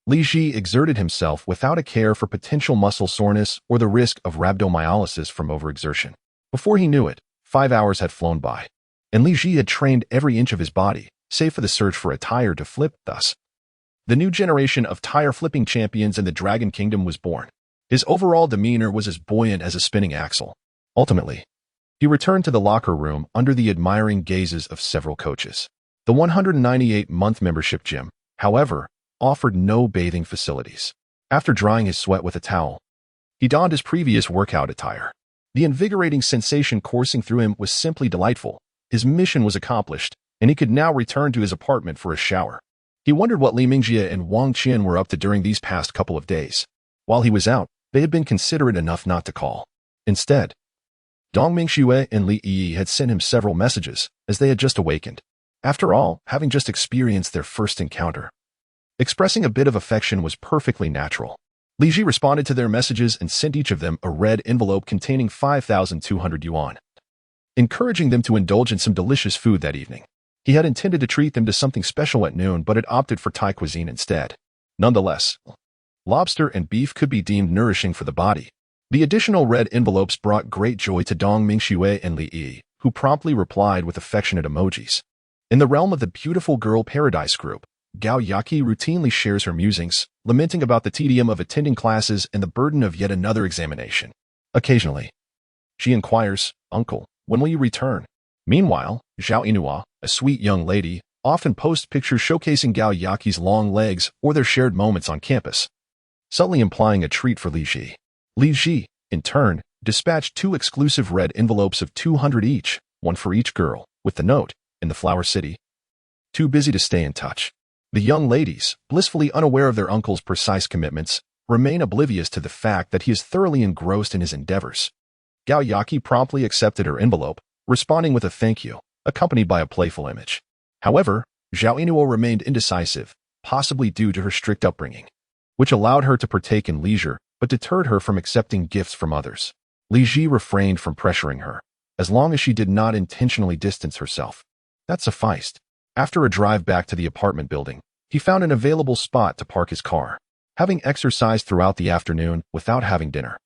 Li Ji exerted himself without a care for potential muscle soreness or the risk of rhabdomyolysis from overexertion. Before he knew it, 5 hours had flown by, and Li Ji had trained every inch of his body, save for the search for a tire to flip. Thus, the new generation of tire-flipping champions in the Dragon Kingdom was born. His overall demeanor was as buoyant as a spinning axle. Ultimately, he returned to the locker room under the admiring gazes of several coaches. The 198-month membership gym, however, offered no bathing facilities. After drying his sweat with a towel, he donned his previous workout attire. The invigorating sensation coursing through him was simply delightful. His mission was accomplished, and he could now return to his apartment for a shower. He wondered what Li Mingjie and Wang Qian were up to during these past couple of days. While he was out, they had been considerate enough not to call. Instead, Dong Mingxue and Li Yi had sent him several messages, as they had just awakened. After all, having just experienced their first encounter, expressing a bit of affection was perfectly natural. Li Ji responded to their messages and sent each of them a red envelope containing 5,200 yuan, encouraging them to indulge in some delicious food that evening. He had intended to treat them to something special at noon, but had opted for Thai cuisine instead. Nonetheless, lobster and beef could be deemed nourishing for the body. The additional red envelopes brought great joy to Dong Mingxue and Li Yi, who promptly replied with affectionate emojis. In the realm of the beautiful girl paradise group, Gao Yaqi routinely shares her musings, lamenting about the tedium of attending classes and the burden of yet another examination. Occasionally, she inquires, "Uncle, when will you return?" Meanwhile, Zhao Inua, a sweet young lady, often posts pictures showcasing Gao Yaqi's long legs or their shared moments on campus, subtly implying a treat for Li Ji. Li Ji, in turn, dispatched 2 exclusive red envelopes of 200 each, one for each girl, with the note, "In the Flower City. Too busy to stay in touch." The young ladies, blissfully unaware of their uncle's precise commitments, remain oblivious to the fact that he is thoroughly engrossed in his endeavors. Gao Yaqi promptly accepted her envelope, responding with a thank you, accompanied by a playful image. However, Zhao Inuo remained indecisive, possibly due to her strict upbringing, which allowed her to partake in leisure but deterred her from accepting gifts from others. Li Ji refrained from pressuring her, as long as she did not intentionally distance herself. That sufficed. After a drive back to the apartment building, he found an available spot to park his car. Having exercised throughout the afternoon without having dinner,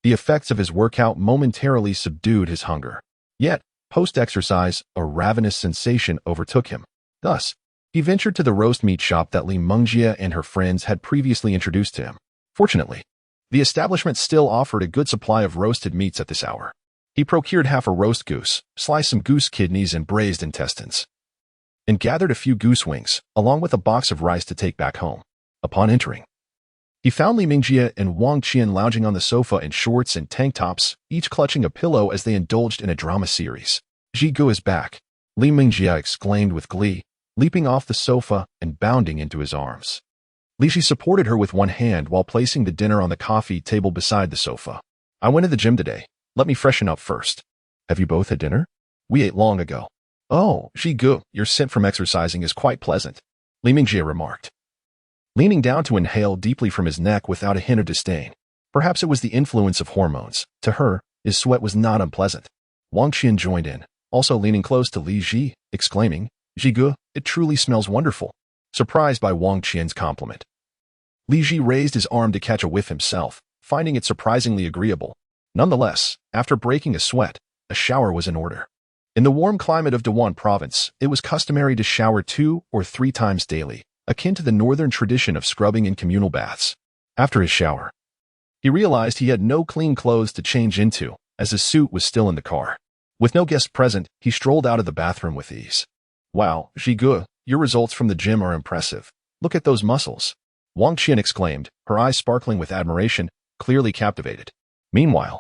the effects of his workout momentarily subdued his hunger. Yet, post-exercise, a ravenous sensation overtook him. Thus, he ventured to the roast meat shop that Li Mingjie and her friends had previously introduced to him. Fortunately, the establishment still offered a good supply of roasted meats at this hour. He procured half a roast goose, sliced some goose kidneys and braised intestines, and gathered a few goose wings, along with a box of rice to take back home. Upon entering, he found Li Mingjie and Wang Qian lounging on the sofa in shorts and tank tops, each clutching a pillow as they indulged in a drama series. "Jigu is back," Li Mingjie exclaimed with glee, leaping off the sofa and bounding into his arms. Li Ji supported her with one hand while placing the dinner on the coffee table beside the sofa. "I went to the gym today. Let me freshen up first." "Have you both had dinner?" "We ate long ago." "Oh, Jigu, your scent from exercising is quite pleasant," Li Mingjie remarked, leaning down to inhale deeply from his neck without a hint of disdain. Perhaps it was the influence of hormones. To her, his sweat was not unpleasant. Wang Qian joined in, also leaning close to Li Ji, exclaiming, "Jigu, it truly smells wonderful." Surprised by Wang Qian's compliment, Li Ji raised his arm to catch a whiff himself, finding it surprisingly agreeable. Nonetheless, after breaking a sweat, a shower was in order. In the warm climate of Dewan province, it was customary to shower 2 or 3 times daily, akin to the northern tradition of scrubbing in communal baths. After his shower, he realized he had no clean clothes to change into, as his suit was still in the car. With no guests present, he strolled out of the bathroom with ease. "Wow, Jigu, your results from the gym are impressive. Look at those muscles," Wang Qian exclaimed, her eyes sparkling with admiration, clearly captivated. Meanwhile,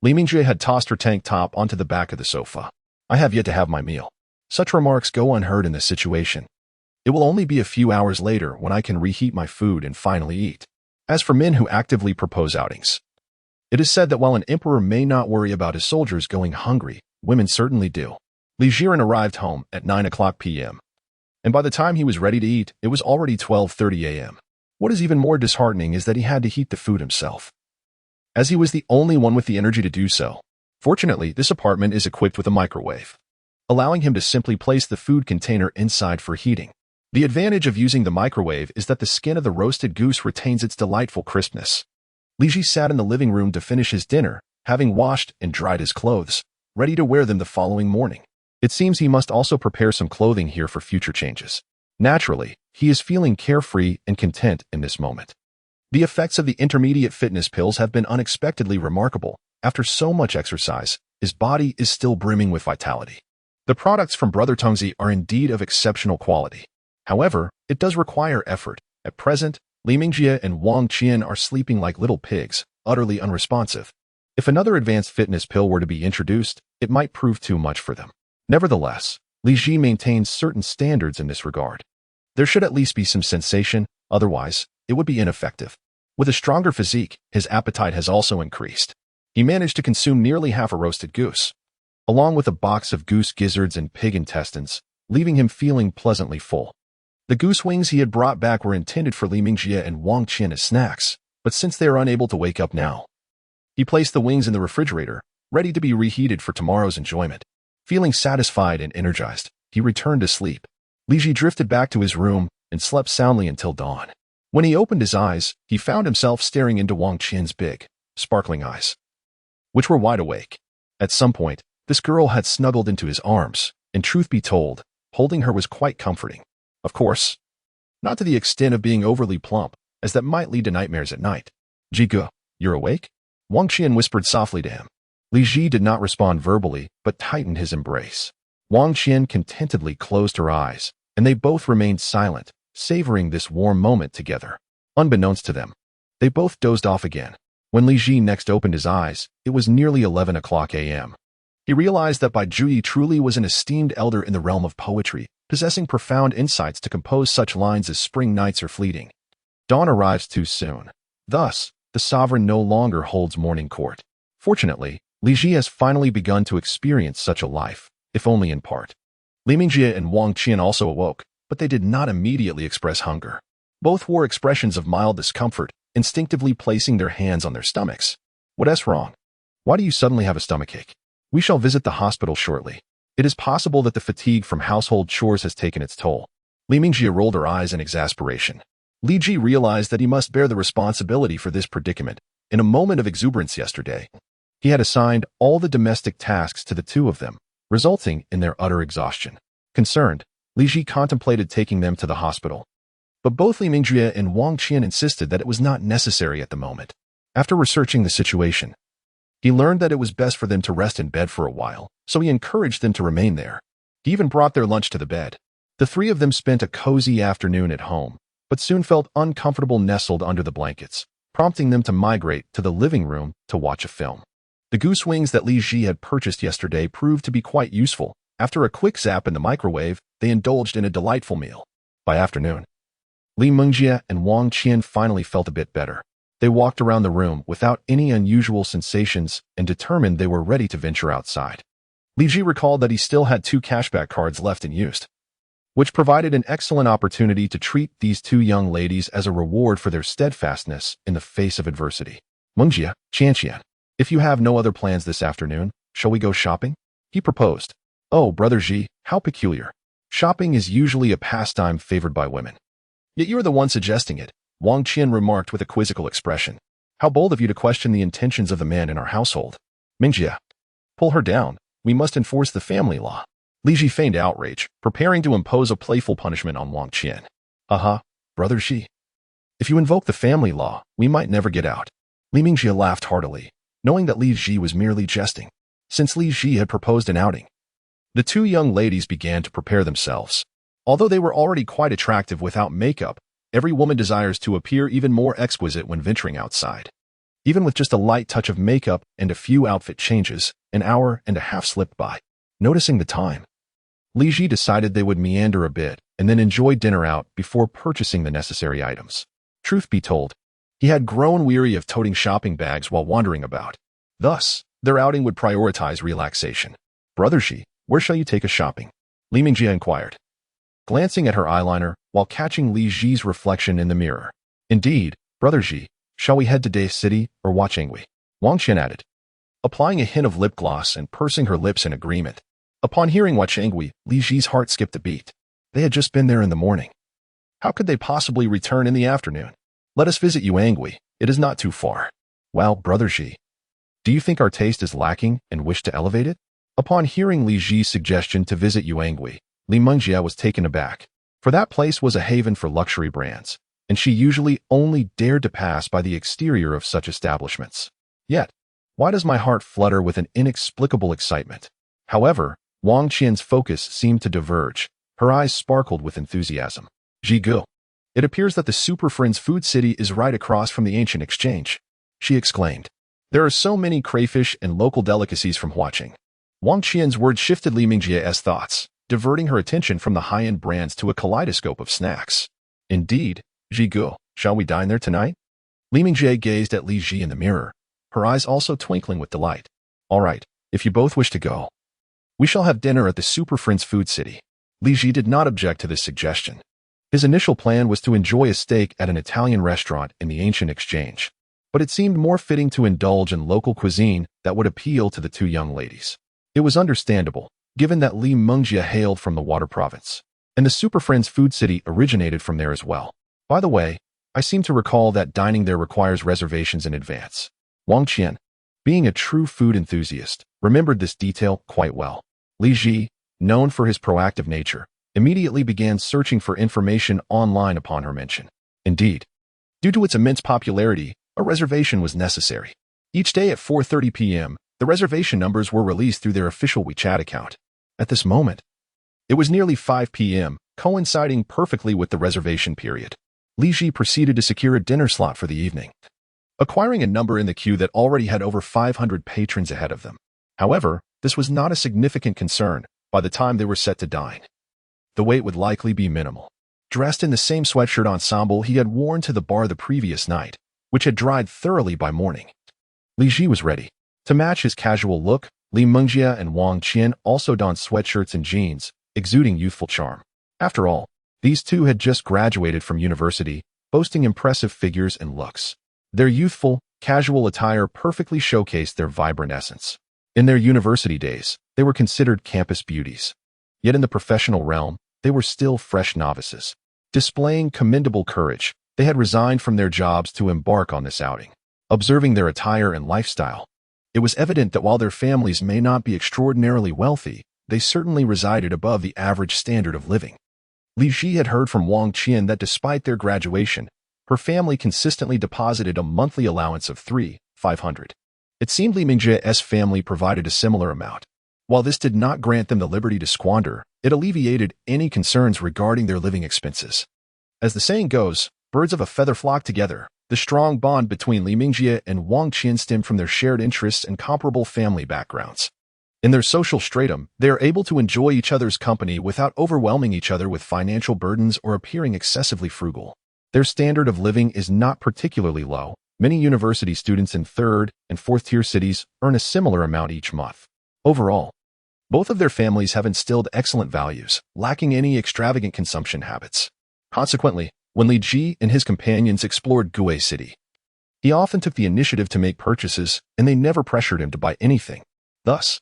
Li Mingjie had tossed her tank top onto the back of the sofa. "I have yet to have my meal." Such remarks go unheard in this situation. It will only be a few hours later when I can reheat my food and finally eat. As for men who actively propose outings, it is said that while an emperor may not worry about his soldiers going hungry, women certainly do. Li Jiren arrived home at 9 p.m., and by the time he was ready to eat, it was already 12:30 a.m. What is even more disheartening is that he had to heat the food himself, as he was the only one with the energy to do so. Fortunately, this apartment is equipped with a microwave, allowing him to simply place the food container inside for heating. The advantage of using the microwave is that the skin of the roasted goose retains its delightful crispness. Li Ji sat in the living room to finish his dinner, having washed and dried his clothes, ready to wear them the following morning. It seems he must also prepare some clothing here for future changes. Naturally, he is feeling carefree and content in this moment. The effects of the intermediate fitness pills have been unexpectedly remarkable. After so much exercise, his body is still brimming with vitality. The products from Brother Tongzi are indeed of exceptional quality. However, it does require effort. At present, Li Mingjie and Wang Qian are sleeping like little pigs, utterly unresponsive. If another advanced fitness pill were to be introduced, it might prove too much for them. Nevertheless, Li Ji maintains certain standards in this regard. There should at least be some sensation, otherwise, it would be ineffective. With a stronger physique, his appetite has also increased. He managed to consume nearly half a roasted goose, along with a box of goose gizzards and pig intestines, leaving him feeling pleasantly full. The goose wings he had brought back were intended for Li Mingjie and Wang Qian as snacks, but since they are unable to wake up now, he placed the wings in the refrigerator, ready to be reheated for tomorrow's enjoyment. Feeling satisfied and energized, he returned to sleep. Li Ji drifted back to his room and slept soundly until dawn. When he opened his eyes, he found himself staring into Wang Qian's big, sparkling eyes, which were wide awake. At some point, this girl had snuggled into his arms, and truth be told, holding her was quite comforting. Of course, not to the extent of being overly plump, as that might lead to nightmares at night. Jigu, you're awake? Wang Qian whispered softly to him. Li Ji did not respond verbally, but tightened his embrace. Wang Qian contentedly closed her eyes, and they both remained silent, savoring this warm moment together. Unbeknownst to them, they both dozed off again. When Li Ji next opened his eyes, it was nearly 11 o'clock a.m. He realized that Bai Juyi truly was an esteemed elder in the realm of poetry, possessing profound insights to compose such lines as spring nights are fleeting. Dawn arrives too soon. Thus, the sovereign no longer holds morning court. Fortunately, Li Ji has finally begun to experience such a life, if only in part. Li Mingjie and Wang Qian also awoke, but they did not immediately express hunger. Both wore expressions of mild discomfort, instinctively placing their hands on their stomachs. What's wrong? Why do you suddenly have a stomachache? We shall visit the hospital shortly. It is possible that the fatigue from household chores has taken its toll. Li Mingjie rolled her eyes in exasperation. Li Ji realized that he must bear the responsibility for this predicament. In a moment of exuberance yesterday, he had assigned all the domestic tasks to the two of them, resulting in their utter exhaustion. Concerned, Li Ji contemplated taking them to the hospital. But both Li Mingjie and Wang Qian insisted that it was not necessary at the moment. After researching the situation, he learned that it was best for them to rest in bed for a while, so he encouraged them to remain there. He even brought their lunch to the bed. The three of them spent a cozy afternoon at home, but soon felt uncomfortable nestled under the blankets, prompting them to migrate to the living room to watch a film. The goose wings that Li Ji had purchased yesterday proved to be quite useful. After a quick zap in the microwave, they indulged in a delightful meal. By afternoon, Li Mingjie and Wang Qian finally felt a bit better. They walked around the room without any unusual sensations and determined they were ready to venture outside. Li Ji recalled that he still had 2 cashback cards left in use, which provided an excellent opportunity to treat these 2 young ladies as a reward for their steadfastness in the face of adversity. Mingjie, Qianqian, if you have no other plans this afternoon, shall we go shopping? He proposed. Oh, Brother Ji, how peculiar. Shopping is usually a pastime favored by women. Yet you are the one suggesting it, Wang Qian remarked with a quizzical expression. How bold of you to question the intentions of the man in our household. Mingjie, pull her down. We must enforce the family law. Li Ji feigned outrage, preparing to impose a playful punishment on Wang Qian. Brother Ji. If you invoke the family law, we might never get out. Li Mingjie laughed heartily, knowing that Li Ji was merely jesting. Since Li Ji had proposed an outing, the 2 young ladies began to prepare themselves. Although they were already quite attractive without makeup, every woman desires to appear even more exquisite when venturing outside. Even with just a light touch of makeup and a few outfit changes, an hour and a half slipped by. Noticing the time, Li Ji decided they would meander a bit and then enjoy dinner out before purchasing the necessary items. Truth be told, he had grown weary of toting shopping bags while wandering about. Thus, their outing would prioritize relaxation. Brother Ji, where shall you take us shopping? Li Mingjie inquired, glancing at her eyeliner while catching Li Ji's reflection in the mirror. Indeed, Brother Ji, shall we head to Day City or watch Engui? Wang Qian added, applying a hint of lip gloss and pursing her lips in agreement. Upon hearing watch Engui, Li Ji's heart skipped a beat. They had just been there in the morning. How could they possibly return in the afternoon? Let us visit Engui. It is not too far. Well, Brother Ji, do you think our taste is lacking and wish to elevate it? Upon hearing Li Ji's suggestion to visit Engui, Li Mingjie was taken aback, for that place was a haven for luxury brands, and she usually only dared to pass by the exterior of such establishments. Yet, why does my heart flutter with an inexplicable excitement? However, Wang Qian's focus seemed to diverge. Her eyes sparkled with enthusiasm. Jigu. It appears that the Super Friends Food City is right across from the ancient exchange, she exclaimed. There are so many crayfish and local delicacies from Huaqing. Wang Qian's words shifted Li Mingjie's thoughts, diverting her attention from the high-end brands to a kaleidoscope of snacks. Indeed, Jigu, shall we dine there tonight? Li Mingjie gazed at Li Ji in the mirror, her eyes also twinkling with delight. All right, if you both wish to go, we shall have dinner at the Super Friends Food City. Li Ji did not object to this suggestion. His initial plan was to enjoy a steak at an Italian restaurant in the ancient exchange, but it seemed more fitting to indulge in local cuisine that would appeal to the two young ladies. It was understandable, given that Li Mingjie hailed from the Water Province, and the Super Friends Food City originated from there as well. By the way, I seem to recall that dining there requires reservations in advance. Wang Qian, being a true food enthusiast, remembered this detail quite well. Li Ji, known for his proactive nature, immediately began searching for information online upon her mention. Indeed, due to its immense popularity, a reservation was necessary. Each day at 4:30 p.m., the reservation numbers were released through their official WeChat account. At this moment, it was nearly 5 p.m., coinciding perfectly with the reservation period. Li Ji proceeded to secure a dinner slot for the evening, acquiring a number in the queue that already had over 500 patrons ahead of them. However, this was not a significant concern by the time they were set to dine. The wait would likely be minimal. Dressed in the same sweatshirt ensemble he had worn to the bar the previous night, which had dried thoroughly by morning, Li Ji was ready. To match his casual look, Li Mingjie and Wang Qian also donned sweatshirts and jeans, exuding youthful charm. After all, these two had just graduated from university, boasting impressive figures and looks. Their youthful, casual attire perfectly showcased their vibrant essence. In their university days, they were considered campus beauties. Yet in the professional realm, they were still fresh novices. Displaying commendable courage, they had resigned from their jobs to embark on this outing. Observing their attire and lifestyle, it was evident that while their families may not be extraordinarily wealthy, they certainly resided above the average standard of living. Li Ji had heard from Wang Qian that despite their graduation, her family consistently deposited a monthly allowance of 3,500. It seemed Li Mingjie's family provided a similar amount. While this did not grant them the liberty to squander, it alleviated any concerns regarding their living expenses. As the saying goes, birds of a feather flock together. The strong bond between Li Mingjie and Wang Qian stemmed from their shared interests and comparable family backgrounds. In their social stratum, they are able to enjoy each other's company without overwhelming each other with financial burdens or appearing excessively frugal. Their standard of living is not particularly low. Many university students in third and fourth-tier cities earn a similar amount each month. Overall, both of their families have instilled excellent values, lacking any extravagant consumption habits. Consequently, when Li Ji and his companions explored Gue City, he often took the initiative to make purchases, and they never pressured him to buy anything. Thus,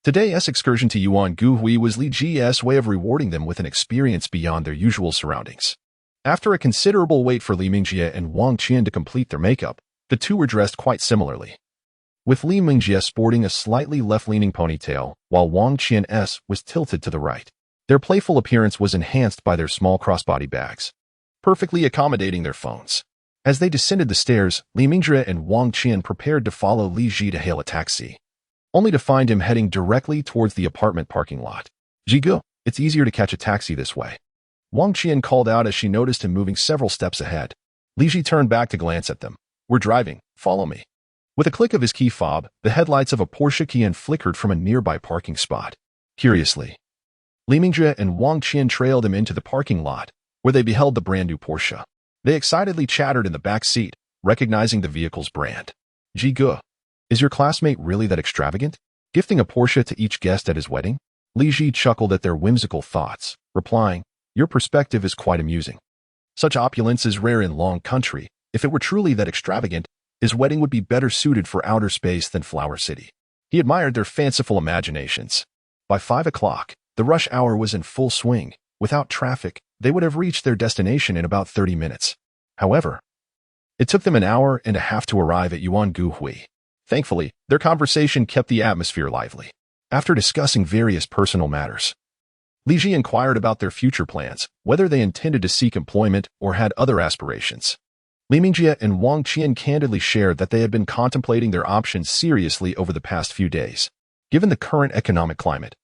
today's excursion to Yuan Guhui was Li Ji's way of rewarding them with an experience beyond their usual surroundings. After a considerable wait for Li Mingjie and Wang Qian to complete their makeup, the two were dressed quite similarly, with Li Mingjie sporting a slightly left-leaning ponytail, while Wang Qian's was tilted to the right. Their playful appearance was enhanced by their small crossbody bags, perfectly accommodating their phones. As they descended the stairs, Li Mingjie and Wang Qian prepared to follow Li Ji to hail a taxi, only to find him heading directly towards the apartment parking lot. Jigu, it's easier to catch a taxi this way, Wang Qian called out as she noticed him moving several steps ahead. Li Ji turned back to glance at them. We're driving, follow me. With a click of his key fob, the headlights of a Porsche Cayenne flickered from a nearby parking spot. Curiously, Li Mingjie and Wang Qian trailed him into the parking lot, where they beheld the brand-new Porsche. They excitedly chattered in the back seat, recognizing the vehicle's brand. Jigu, is your classmate really that extravagant? Gifting a Porsche to each guest at his wedding? Li Ji chuckled at their whimsical thoughts, replying, your perspective is quite amusing. Such opulence is rare in Long Country. If it were truly that extravagant, his wedding would be better suited for outer space than Flower City. He admired their fanciful imaginations. By 5 o'clock, the rush hour was in full swing. Without traffic, they would have reached their destination in about 30 minutes. However, it took them an hour and a half to arrive at Yuan Guhui. Thankfully, their conversation kept the atmosphere lively. After discussing various personal matters, Li Ji inquired about their future plans, whether they intended to seek employment or had other aspirations. Li Mingjie and Wang Qian candidly shared that they had been contemplating their options seriously over the past few days. Given the current economic climate,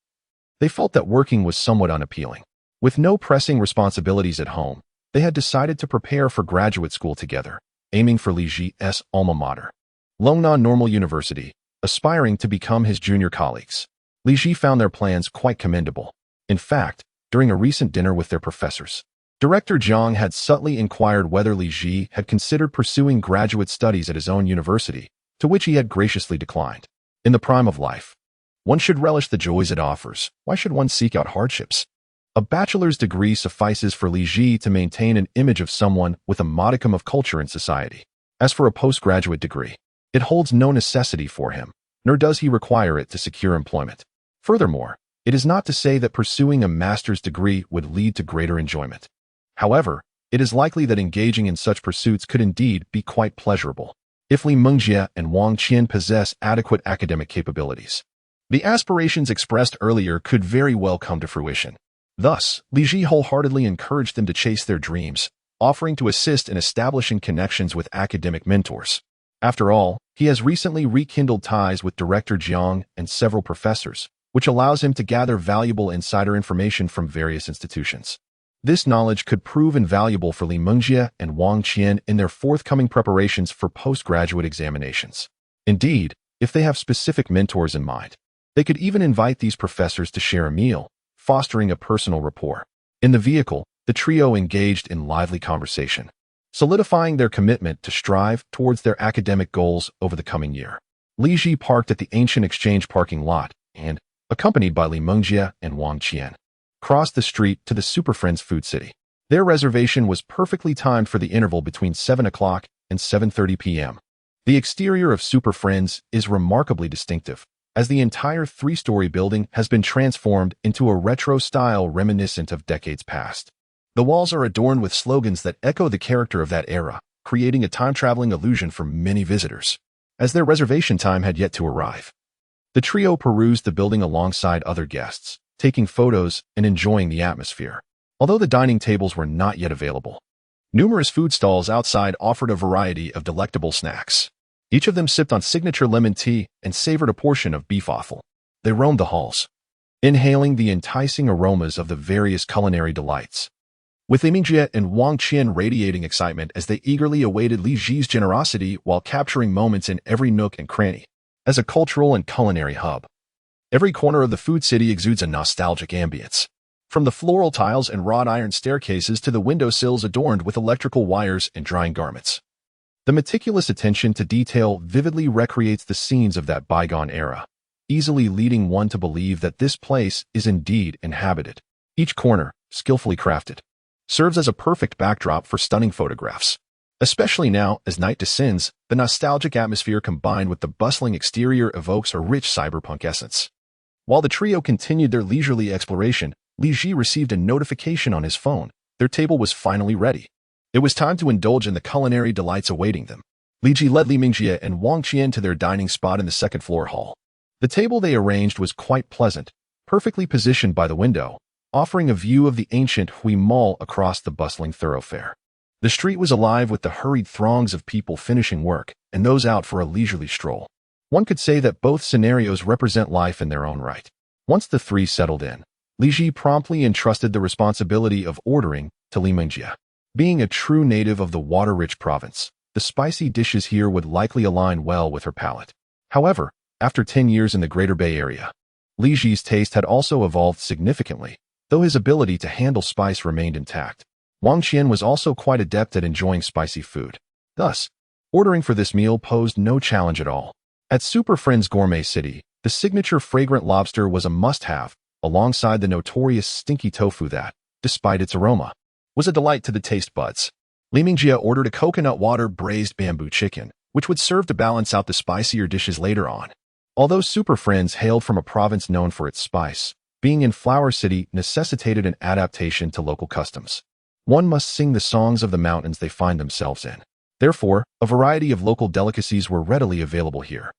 They felt that working was somewhat unappealing. With no pressing responsibilities at home, they had decided to prepare for graduate school together, aiming for Li Ji's alma mater, Longnan Normal University, aspiring to become his junior colleagues. Li Ji found their plans quite commendable. In fact, during a recent dinner with their professors, Director Jiang had subtly inquired whether Li Ji had considered pursuing graduate studies at his own university, to which he had graciously declined. In the prime of life, one should relish the joys it offers. Why should one seek out hardships? A bachelor's degree suffices for Li Ji to maintain an image of someone with a modicum of culture in society. As for a postgraduate degree, it holds no necessity for him, nor does he require it to secure employment. Furthermore, it is not to say that pursuing a master's degree would lead to greater enjoyment. However, it is likely that engaging in such pursuits could indeed be quite pleasurable, if Li Mengjie and Wang Qian possess adequate academic capabilities. The aspirations expressed earlier could very well come to fruition. Thus, Li Ji wholeheartedly encouraged them to chase their dreams, offering to assist in establishing connections with academic mentors. After all, he has recently rekindled ties with Director Jiang and several professors, which allows him to gather valuable insider information from various institutions. This knowledge could prove invaluable for Li Mengjie and Wang Qian in their forthcoming preparations for postgraduate examinations. Indeed, if they have specific mentors in mind, they could even invite these professors to share a meal, fostering a personal rapport. In the vehicle, the trio engaged in lively conversation, solidifying their commitment to strive towards their academic goals over the coming year. Li Ji parked at the ancient exchange parking lot and, accompanied by Li Mengjie and Wang Qian, crossed the street to the Super Friends Food City. Their reservation was perfectly timed for the interval between 7 o'clock and 7:30 p.m. The exterior of Super Friends is remarkably distinctive, as the entire three-story building has been transformed into a retro style reminiscent of decades past. The walls are adorned with slogans that echo the character of that era, creating a time-traveling illusion for many visitors. As their reservation time had yet to arrive, the trio perused the building alongside other guests, taking photos and enjoying the atmosphere. Although the dining tables were not yet available, numerous food stalls outside offered a variety of delectable snacks. Each of them sipped on signature lemon tea and savored a portion of beef offal. They roamed the halls, inhaling the enticing aromas of the various culinary delights, with Li Mengjie and Wang Qian radiating excitement as they eagerly awaited Li Ji's generosity while capturing moments in every nook and cranny. As a cultural and culinary hub, every corner of the food city exudes a nostalgic ambience. From the floral tiles and wrought iron staircases to the windowsills adorned with electrical wires and drying garments, the meticulous attention to detail vividly recreates the scenes of that bygone era, easily leading one to believe that this place is indeed inhabited. Each corner, skillfully crafted, serves as a perfect backdrop for stunning photographs. Especially now, as night descends, the nostalgic atmosphere combined with the bustling exterior evokes a rich cyberpunk essence. While the trio continued their leisurely exploration, Li Ji received a notification on his phone. Their table was finally ready. It was time to indulge in the culinary delights awaiting them. Li Ji led Li Mengjie and Wang Qian to their dining spot in the second-floor hall. The table they arranged was quite pleasant, perfectly positioned by the window, offering a view of the ancient Hui Mall across the bustling thoroughfare. The street was alive with the hurried throngs of people finishing work and those out for a leisurely stroll. One could say that both scenarios represent life in their own right. Once the three settled in, Li Ji promptly entrusted the responsibility of ordering to Li Mengjie. Being a true native of the water-rich province, the spicy dishes here would likely align well with her palate. However, after 10 years in the Greater Bay Area, Li Ji's taste had also evolved significantly, though his ability to handle spice remained intact. Wang Qian was also quite adept at enjoying spicy food. Thus, ordering for this meal posed no challenge at all. At Super Friends Gourmet City, the signature fragrant lobster was a must-have, alongside the notorious stinky tofu that, despite its aroma, was a delight to the taste buds. Li Mengjie ordered a coconut water braised bamboo chicken, which would serve to balance out the spicier dishes later on. Although Super Friends hailed from a province known for its spice, being in Flower City necessitated an adaptation to local customs. One must sing the songs of the mountains they find themselves in. Therefore, a variety of local delicacies were readily available here.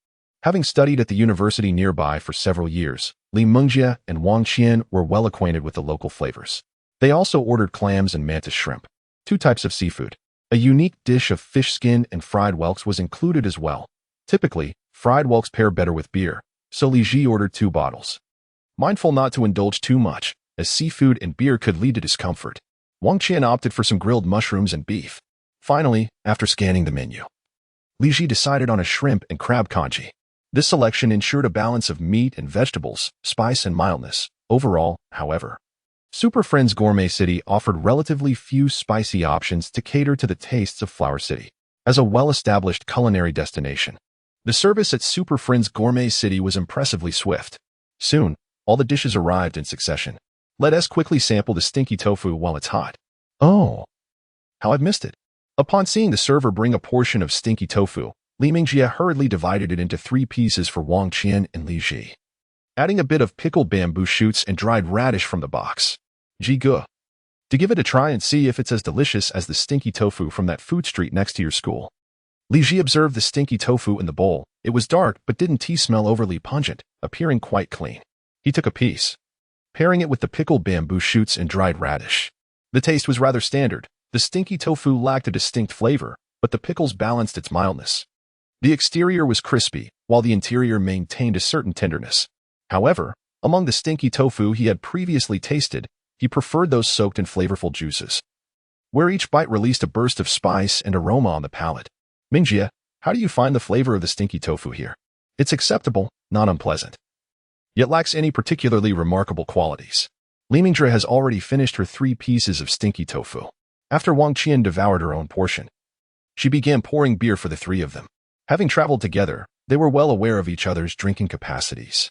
Having studied at the university nearby for several years, Li Mengjie and Wang Qian were well acquainted with the local flavors. They also ordered clams and mantis shrimp, two types of seafood. A unique dish of fish skin and fried whelks was included as well. Typically, fried whelks pair better with beer, so Li Ji ordered 2 bottles. mindful not to indulge too much, as seafood and beer could lead to discomfort. Wang Qian opted for some grilled mushrooms and beef. Finally, after scanning the menu, Li Ji decided on a shrimp and crab congee. This selection ensured a balance of meat and vegetables, spice and mildness. Overall, however, Super Friends Gourmet City offered relatively few spicy options to cater to the tastes of Flower City. As a well-established culinary destination, the service at Super Friends Gourmet City was impressively swift. Soon, all the dishes arrived in succession. Let us quickly sample the stinky tofu while it's hot. Oh, how I've missed it. Upon seeing the server bring a portion of stinky tofu, Li Mingjie hurriedly divided it into 3 pieces for Wang Qian and Li Ji, adding a bit of pickled bamboo shoots and dried radish from the box. Ji Ge. To give it a try and see if it's as delicious as the stinky tofu from that food street next to your school. Li Ji observed the stinky tofu in the bowl. It was dark but didn't smell overly pungent, appearing quite clean. He took a piece, pairing it with the pickled bamboo shoots and dried radish. The taste was rather standard. The stinky tofu lacked a distinct flavor, but the pickles balanced its mildness. The exterior was crispy, while the interior maintained a certain tenderness. However, among the stinky tofu he had previously tasted, he preferred those soaked in flavorful juices, where each bite released a burst of spice and aroma on the palate. Mingjie, how do you find the flavor of the stinky tofu here? It's acceptable, not unpleasant, yet lacks any particularly remarkable qualities. Li Mingjie has already finished her 3 pieces of stinky tofu. After Wang Qian devoured her own portion, she began pouring beer for the 3 of them. Having traveled together, they were well aware of each other's drinking capacities.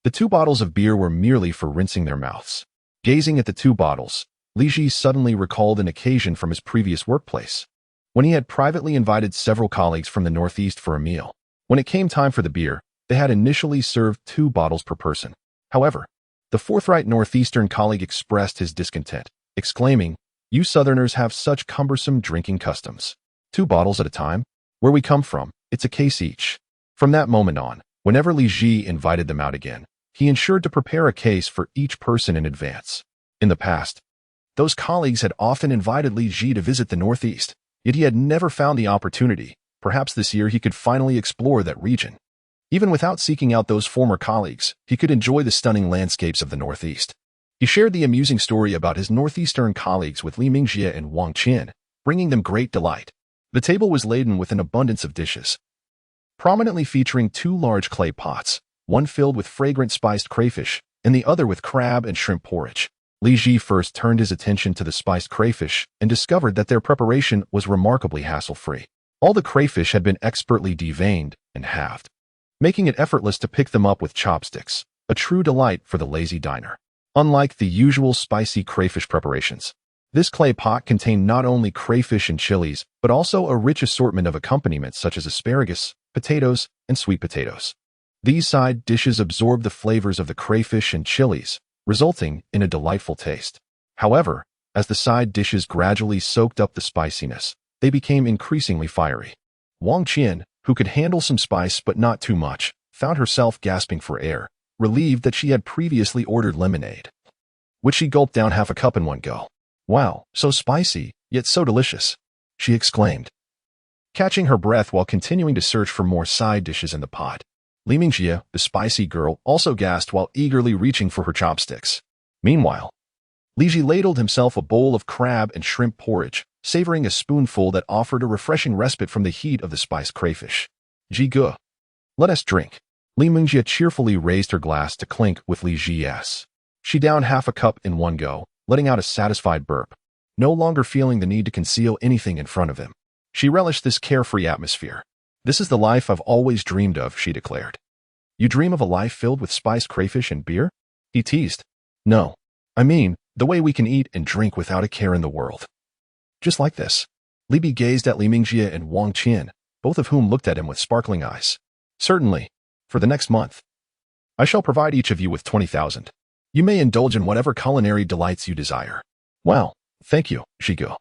The 2 bottles of beer were merely for rinsing their mouths. Gazing at the 2 bottles, Li Ji suddenly recalled an occasion from his previous workplace, when he had privately invited several colleagues from the Northeast for a meal. When it came time for the beer, they had initially served 2 bottles per person. However, the forthright Northeastern colleague expressed his discontent, exclaiming, "You Southerners have such cumbersome drinking customs. 2 bottles at a time? Where we come from, it's a case each." From that moment on, whenever Li Ji invited them out again, he ensured to prepare a case for each person in advance. In the past, those colleagues had often invited Li Ji to visit the Northeast, yet he had never found the opportunity. Perhaps this year he could finally explore that region. Even without seeking out those former colleagues, he could enjoy the stunning landscapes of the Northeast. He shared the amusing story about his Northeastern colleagues with Li Mingjie and Wang Qian, bringing them great delight. The table was laden with an abundance of dishes, prominently featuring 2 large clay pots, one filled with fragrant spiced crayfish, and the other with crab and shrimp porridge. Li Ji first turned his attention to the spiced crayfish and discovered that their preparation was remarkably hassle-free. All the crayfish had been expertly deveined and halved, making it effortless to pick them up with chopsticks, a true delight for the lazy diner. Unlike the usual spicy crayfish preparations, this clay pot contained not only crayfish and chilies, but also a rich assortment of accompaniments such as asparagus, potatoes, and sweet potatoes. These side dishes absorbed the flavors of the crayfish and chilies, resulting in a delightful taste. However, as the side dishes gradually soaked up the spiciness, they became increasingly fiery. Wang Qian, who could handle some spice but not too much, found herself gasping for air, relieved that she had previously ordered lemonade, which she gulped down half a cup in one go. "Wow, so spicy, yet so delicious," she exclaimed, catching her breath while continuing to search for more side dishes in the pot. Li Mingjie, the spicy girl, also gasped while eagerly reaching for her chopsticks. Meanwhile, Li Ji ladled himself a bowl of crab and shrimp porridge, savoring a spoonful that offered a refreshing respite from the heat of the spiced crayfish. "Ji Ge, let us drink." Li Mingjie cheerfully raised her glass to clink with Li Ji's. She downed half a cup in one go, letting out a satisfied burp, no longer feeling the need to conceal anything in front of him. She relished this carefree atmosphere. "This is the life I've always dreamed of," she declared. "You dream of a life filled with spiced crayfish and beer?" he teased. "No, I mean, the way we can eat and drink without a care in the world. Just like this." Li Bi gazed at Li Mingjie and Wang Qian, both of whom looked at him with sparkling eyes. "Certainly. For the next month, I shall provide each of you with 20,000. You may indulge in whatever culinary delights you desire." "Well, thank you, Ji Ge."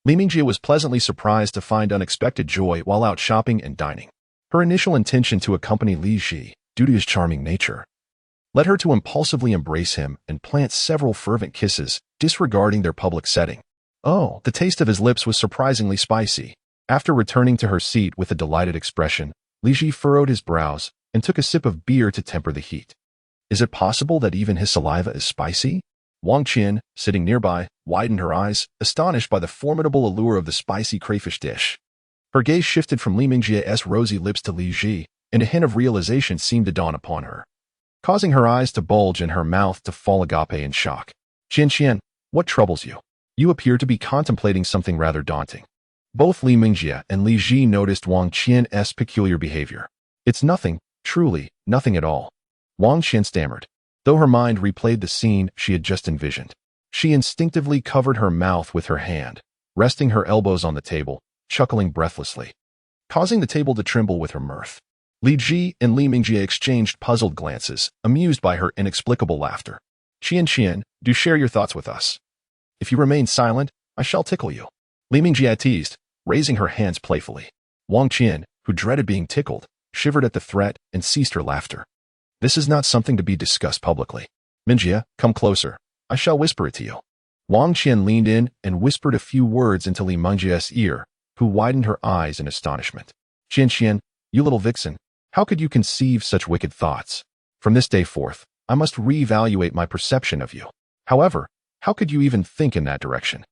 Li Mingjie was pleasantly surprised to find unexpected joy while out shopping and dining. Her initial intention to accompany Li Ji, due to his charming nature, led her to impulsively embrace him and plant several fervent kisses, disregarding their public setting. Oh, the taste of his lips was surprisingly spicy. After returning to her seat with a delighted expression, Li Ji furrowed his brows and took a sip of beer to temper the heat. Is it possible that even his saliva is spicy? Wang Qian, sitting nearby, widened her eyes, astonished by the formidable allure of the spicy crayfish dish. Her gaze shifted from Li Mingjie's rosy lips to Li Ji, and a hint of realization seemed to dawn upon her, causing her eyes to bulge and her mouth to fall agape in shock. Qian, what troubles you? You appear to be contemplating something rather daunting. Both Li Mingjie and Li Ji noticed Wang Qian's peculiar behavior. It's nothing, truly, nothing at all. Wang Qian stammered. Though her mind replayed the scene she had just envisioned, she instinctively covered her mouth with her hand, resting her elbows on the table, chuckling breathlessly, causing the table to tremble with her mirth. Li Ji and Li Mingjie exchanged puzzled glances, amused by her inexplicable laughter. Qian, do share your thoughts with us. If you remain silent, I shall tickle you. Li Mingjie teased, raising her hands playfully. Wang Qian, who dreaded being tickled, shivered at the threat and ceased her laughter. This is not something to be discussed publicly. Mingjie, come closer. I shall whisper it to you. Wang Qian leaned in and whispered a few words into Li Mingjie's ear, who widened her eyes in astonishment. Qian, you little vixen, how could you conceive such wicked thoughts? From this day forth, I must reevaluate my perception of you. However, how could you even think in that direction?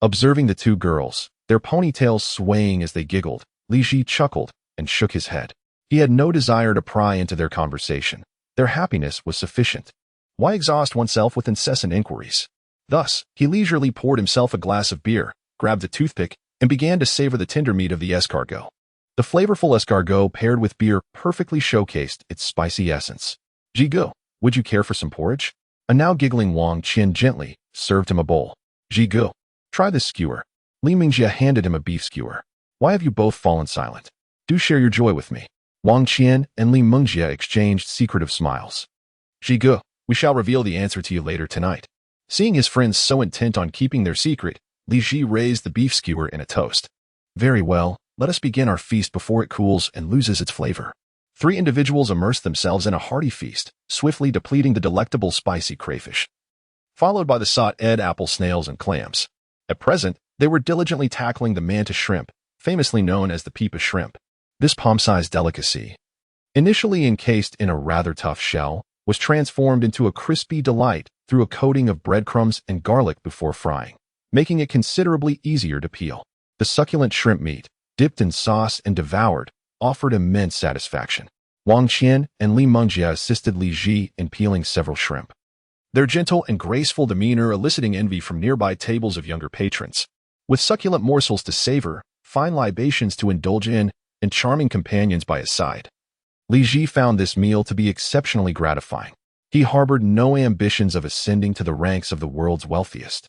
Observing the two girls, their ponytails swaying as they giggled, Li Ji chuckled and shook his head. He had no desire to pry into their conversation. Their happiness was sufficient. Why exhaust oneself with incessant inquiries? Thus, he leisurely poured himself a glass of beer, grabbed a toothpick, and began to savor the tender meat of the escargot. The flavorful escargot paired with beer perfectly showcased its spicy essence. Jigu, would you care for some porridge? A now giggling Wang Qian gently served him a bowl. Jigu, try this skewer. Li Mingjie handed him a beef skewer. Why have you both fallen silent? Do share your joy with me. Wang Qian and Li Mingjie exchanged secretive smiles. Jigu, we shall reveal the answer to you later tonight. Seeing his friends so intent on keeping their secret, Li Ji raised the beef skewer in a toast. Very well, let us begin our feast before it cools and loses its flavor. Three individuals immersed themselves in a hearty feast, swiftly depleting the delectable spicy crayfish, followed by the sought-ed apple snails and clams. At present, they were diligently tackling the mantis shrimp, famously known as the peepa shrimp. This palm-sized delicacy, initially encased in a rather tough shell, was transformed into a crispy delight through a coating of breadcrumbs and garlic before frying, making it considerably easier to peel. The succulent shrimp meat, dipped in sauce and devoured, offered immense satisfaction. Wang Qian and Li Mingjie assisted Li Ji in peeling several shrimp, their gentle and graceful demeanor eliciting envy from nearby tables of younger patrons. With succulent morsels to savor, fine libations to indulge in, and charming companions by his side, Li Ji found this meal to be exceptionally gratifying. He harbored no ambitions of ascending to the ranks of the world's wealthiest.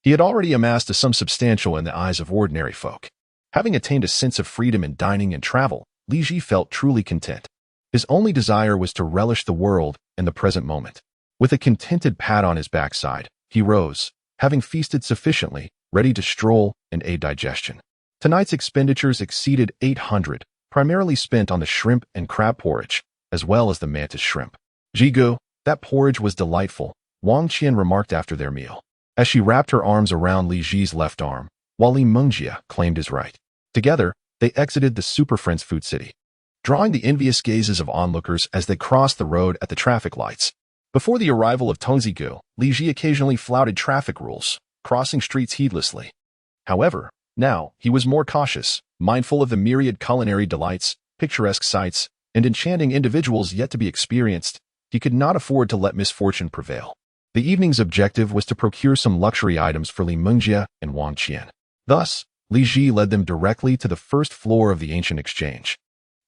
He had already amassed a sum substantial in the eyes of ordinary folk. Having attained a sense of freedom in dining and travel, Li Ji felt truly content. His only desire was to relish the world and the present moment. With a contented pat on his backside, he rose, having feasted sufficiently, ready to stroll and aid digestion. Tonight's expenditures exceeded 800, primarily spent on the shrimp and crab porridge, as well as the mantis shrimp. Jigu, that porridge was delightful, Wang Qian remarked after their meal, as she wrapped her arms around Li Ji's left arm, while Li Mingjie claimed his right. Together, they exited the Super Friends Food City, drawing the envious gazes of onlookers as they crossed the road at the traffic lights. Before the arrival of Tongzigu, Li Ji occasionally flouted traffic rules, crossing streets heedlessly. However, now he was more cautious, mindful of the myriad culinary delights, picturesque sights, and enchanting individuals yet to be experienced. He could not afford to let misfortune prevail. The evening's objective was to procure some luxury items for Li Mingjie and Wang Qian. Thus, Li Ji led them directly to the first floor of the ancient exchange,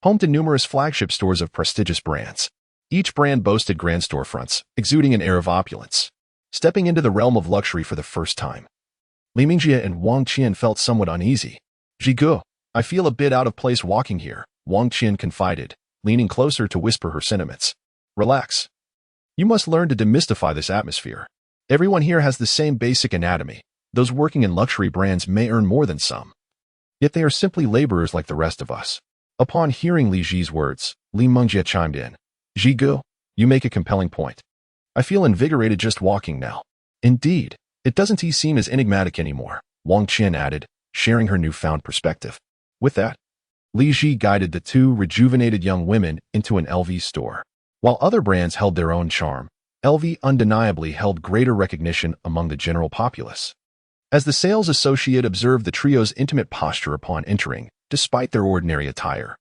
home to numerous flagship stores of prestigious brands. Each brand boasted grand storefronts, exuding an air of opulence. Stepping into the realm of luxury for the first time, Li Mingjie and Wang Qian felt somewhat uneasy. Jigu, I feel a bit out of place walking here, Wang Qian confided, leaning closer to whisper her sentiments. Relax. You must learn to demystify this atmosphere. Everyone here has the same basic anatomy. Those working in luxury brands may earn more than some, yet they are simply laborers like the rest of us. Upon hearing Li Ji's words, Li Mingjie chimed in. Jigu, you make a compelling point. I feel invigorated just walking now. Indeed, it doesn't seem as enigmatic anymore, Wang Qian added, sharing her newfound perspective. With that, Li Ji guided the two rejuvenated young women into an LV store. While other brands held their own charm, LV undeniably held greater recognition among the general populace. As the sales associate observed the trio's intimate posture upon entering, despite their ordinary attire,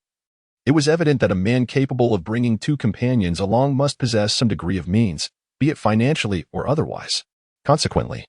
it was evident that a man capable of bringing two companions along must possess some degree of means, be it financially or otherwise. Consequently,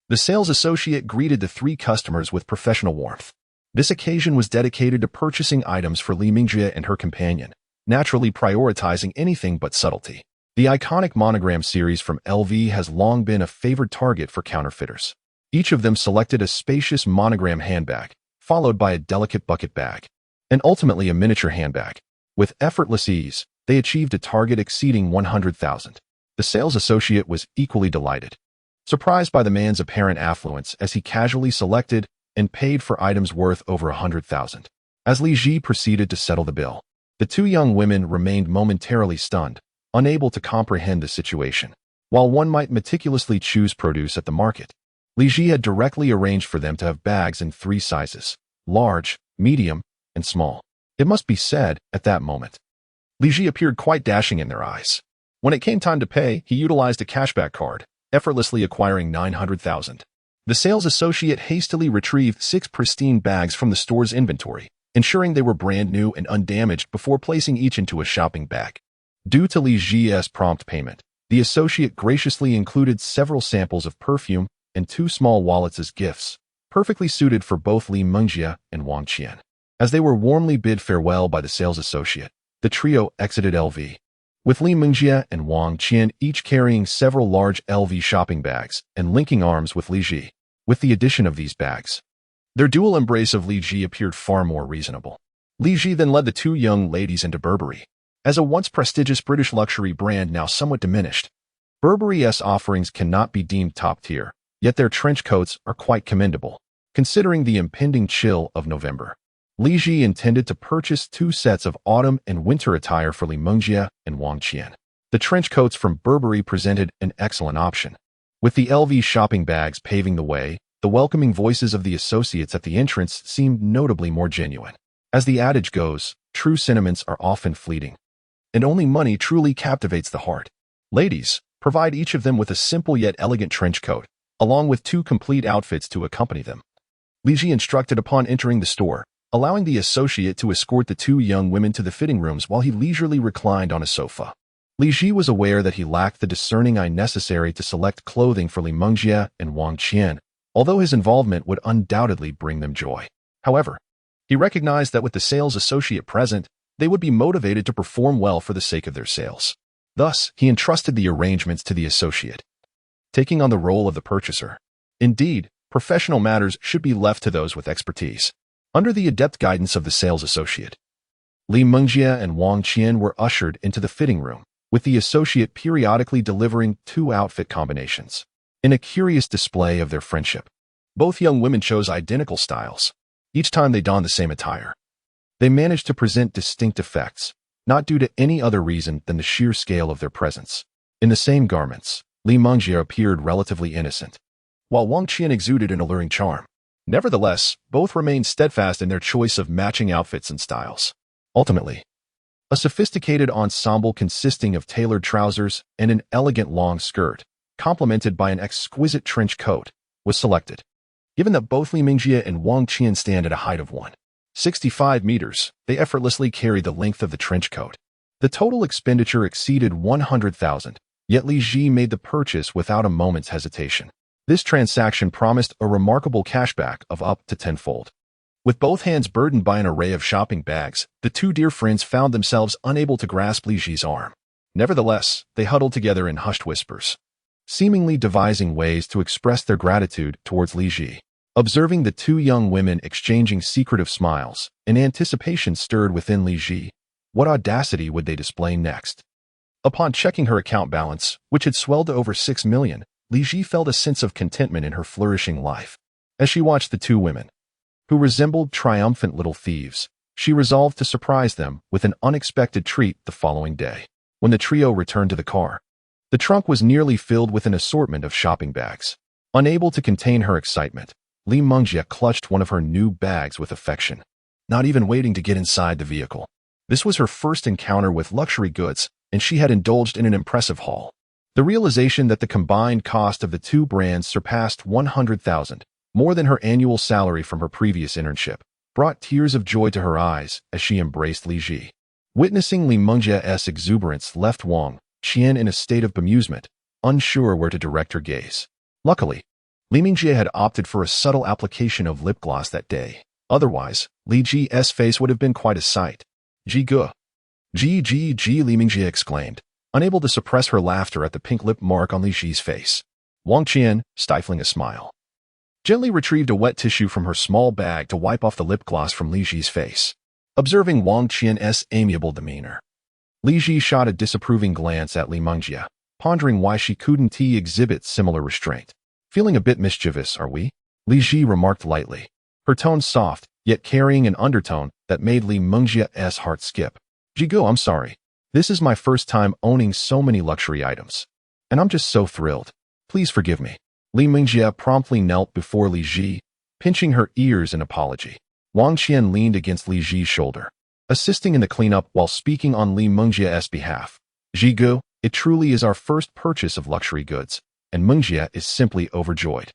the sales associate greeted the three customers with professional warmth. This occasion was dedicated to purchasing items for Li Mingjie and her companion, naturally prioritizing anything but subtlety. The iconic monogram series from LV has long been a favored target for counterfeiters. Each of them selected a spacious monogram handbag, followed by a delicate bucket bag, and ultimately a miniature handbag. With effortless ease, they achieved a target exceeding 100,000. The sales associate was equally delighted, surprised by the man's apparent affluence as he casually selected and paid for items worth over 100,000. As Li Ji proceeded to settle the bill, the two young women remained momentarily stunned, unable to comprehend the situation. While one might meticulously choose produce at the market, Li Ji had directly arranged for them to have bags in 3 sizes: large, medium, and small. It must be said, at that moment, Li Ji appeared quite dashing in their eyes. When it came time to pay, he utilized a cashback card, effortlessly acquiring 900,000. The sales associate hastily retrieved 6 pristine bags from the store's inventory, ensuring they were brand new and undamaged before placing each into a shopping bag. Due to Li Ji's prompt payment, the associate graciously included several samples of perfume and 2 small wallets as gifts, perfectly suited for both Li Mingjie and Wang Qian. As they were warmly bid farewell by the sales associate, the trio exited LV, with Li Mingjie and Wang Qian each carrying several large LV shopping bags and linking arms with Li Ji. With the addition of these bags, their dual embrace of Li Ji appeared far more reasonable. Li Ji then led the two young ladies into Burberry. As a once prestigious British luxury brand now somewhat diminished, Burberry's offerings cannot be deemed top tier, yet their trench coats are quite commendable, considering the impending chill of November. Li Ji intended to purchase 2 sets of autumn and winter attire for Li Mingjie and Wang Qian. The trench coats from Burberry presented an excellent option. With the LV shopping bags paving the way, the welcoming voices of the associates at the entrance seemed notably more genuine. As the adage goes, true sentiments are often fleeting, and only money truly captivates the heart. Ladies, provide each of them with a simple yet elegant trench coat, along with 2 complete outfits to accompany them. Li Ji instructed upon entering the store, allowing the associate to escort the 2 young women to the fitting rooms while he leisurely reclined on a sofa. Li Ji was aware that he lacked the discerning eye necessary to select clothing for Li Mingjie and Wang Qian, although his involvement would undoubtedly bring them joy. However, he recognized that with the sales associate present, they would be motivated to perform well for the sake of their sales. Thus, he entrusted the arrangements to the associate, taking on the role of the purchaser. Indeed, professional matters should be left to those with expertise. Under the adept guidance of the sales associate, Li Mingjie and Wang Qian were ushered into the fitting room, with the associate periodically delivering 2 outfit combinations. In a curious display of their friendship, both young women chose identical styles. Each time they donned the same attire, they managed to present distinct effects, not due to any other reason than the sheer scale of their presence. In the same garments, Li Mingjie appeared relatively innocent, while Wang Qian exuded an alluring charm. Nevertheless, both remained steadfast in their choice of matching outfits and styles. Ultimately, a sophisticated ensemble consisting of tailored trousers and an elegant long skirt, complemented by an exquisite trench coat, was selected. Given that both Li Mingjie and Wang Qian stand at a height of 165 meters, they effortlessly carry the length of the trench coat. The total expenditure exceeded 100,000, yet Li Ji made the purchase without a moment's hesitation. This transaction promised a remarkable cashback of up to 10-fold. With both hands burdened by an array of shopping bags, the 2 dear friends found themselves unable to grasp Li Ji's arm. Nevertheless, they huddled together in hushed whispers, seemingly devising ways to express their gratitude towards Li Ji. Observing the 2 young women exchanging secretive smiles, an anticipation stirred within Li Ji. What audacity would they display next? Upon checking her account balance, which had swelled to over 6 million, Li Ji felt a sense of contentment in her flourishing life. As she watched the 2 women, who resembled triumphant little thieves, she resolved to surprise them with an unexpected treat the following day. When the trio returned to the car, the trunk was nearly filled with an assortment of shopping bags. Unable to contain her excitement, Li Mingjie clutched one of her new bags with affection, not even waiting to get inside the vehicle. This was her first encounter with luxury goods, and she had indulged in an impressive haul. The realization that the combined cost of the two brands surpassed 100,000, more than her annual salary from her previous internship, brought tears of joy to her eyes as she embraced Li Ji. Witnessing Li Mengjie's exuberance left Wang Qian in a state of bemusement, unsure where to direct her gaze. Luckily, Li Mengjie had opted for a subtle application of lip gloss that day. Otherwise, Li Ji's face would have been quite a sight. Ji Ge. Ji, Li Mengjie exclaimed, unable to suppress her laughter at the pink lip mark on Li Ji's face. Wang Qian, stifling a smile, gently retrieved a wet tissue from her small bag to wipe off the lip gloss from Li Ji's face. Observing Wang Qian's amiable demeanor, Li Ji shot a disapproving glance at Li Mengjie, pondering why she couldn't exhibit similar restraint. Feeling a bit mischievous, are we? Li Ji remarked lightly, her tone soft, yet carrying an undertone that made Li Mengjie's heart skip. Ji Ge, I'm sorry. This is my first time owning so many luxury items, and I'm just so thrilled. Please forgive me. Li Mengjie promptly knelt before Li Ji, pinching her ears in apology. Wang Qian leaned against Li Ji's shoulder, assisting in the cleanup while speaking on Li Mengjie's behalf. Ji Ge, it truly is our first purchase of luxury goods, and Mengjie is simply overjoyed.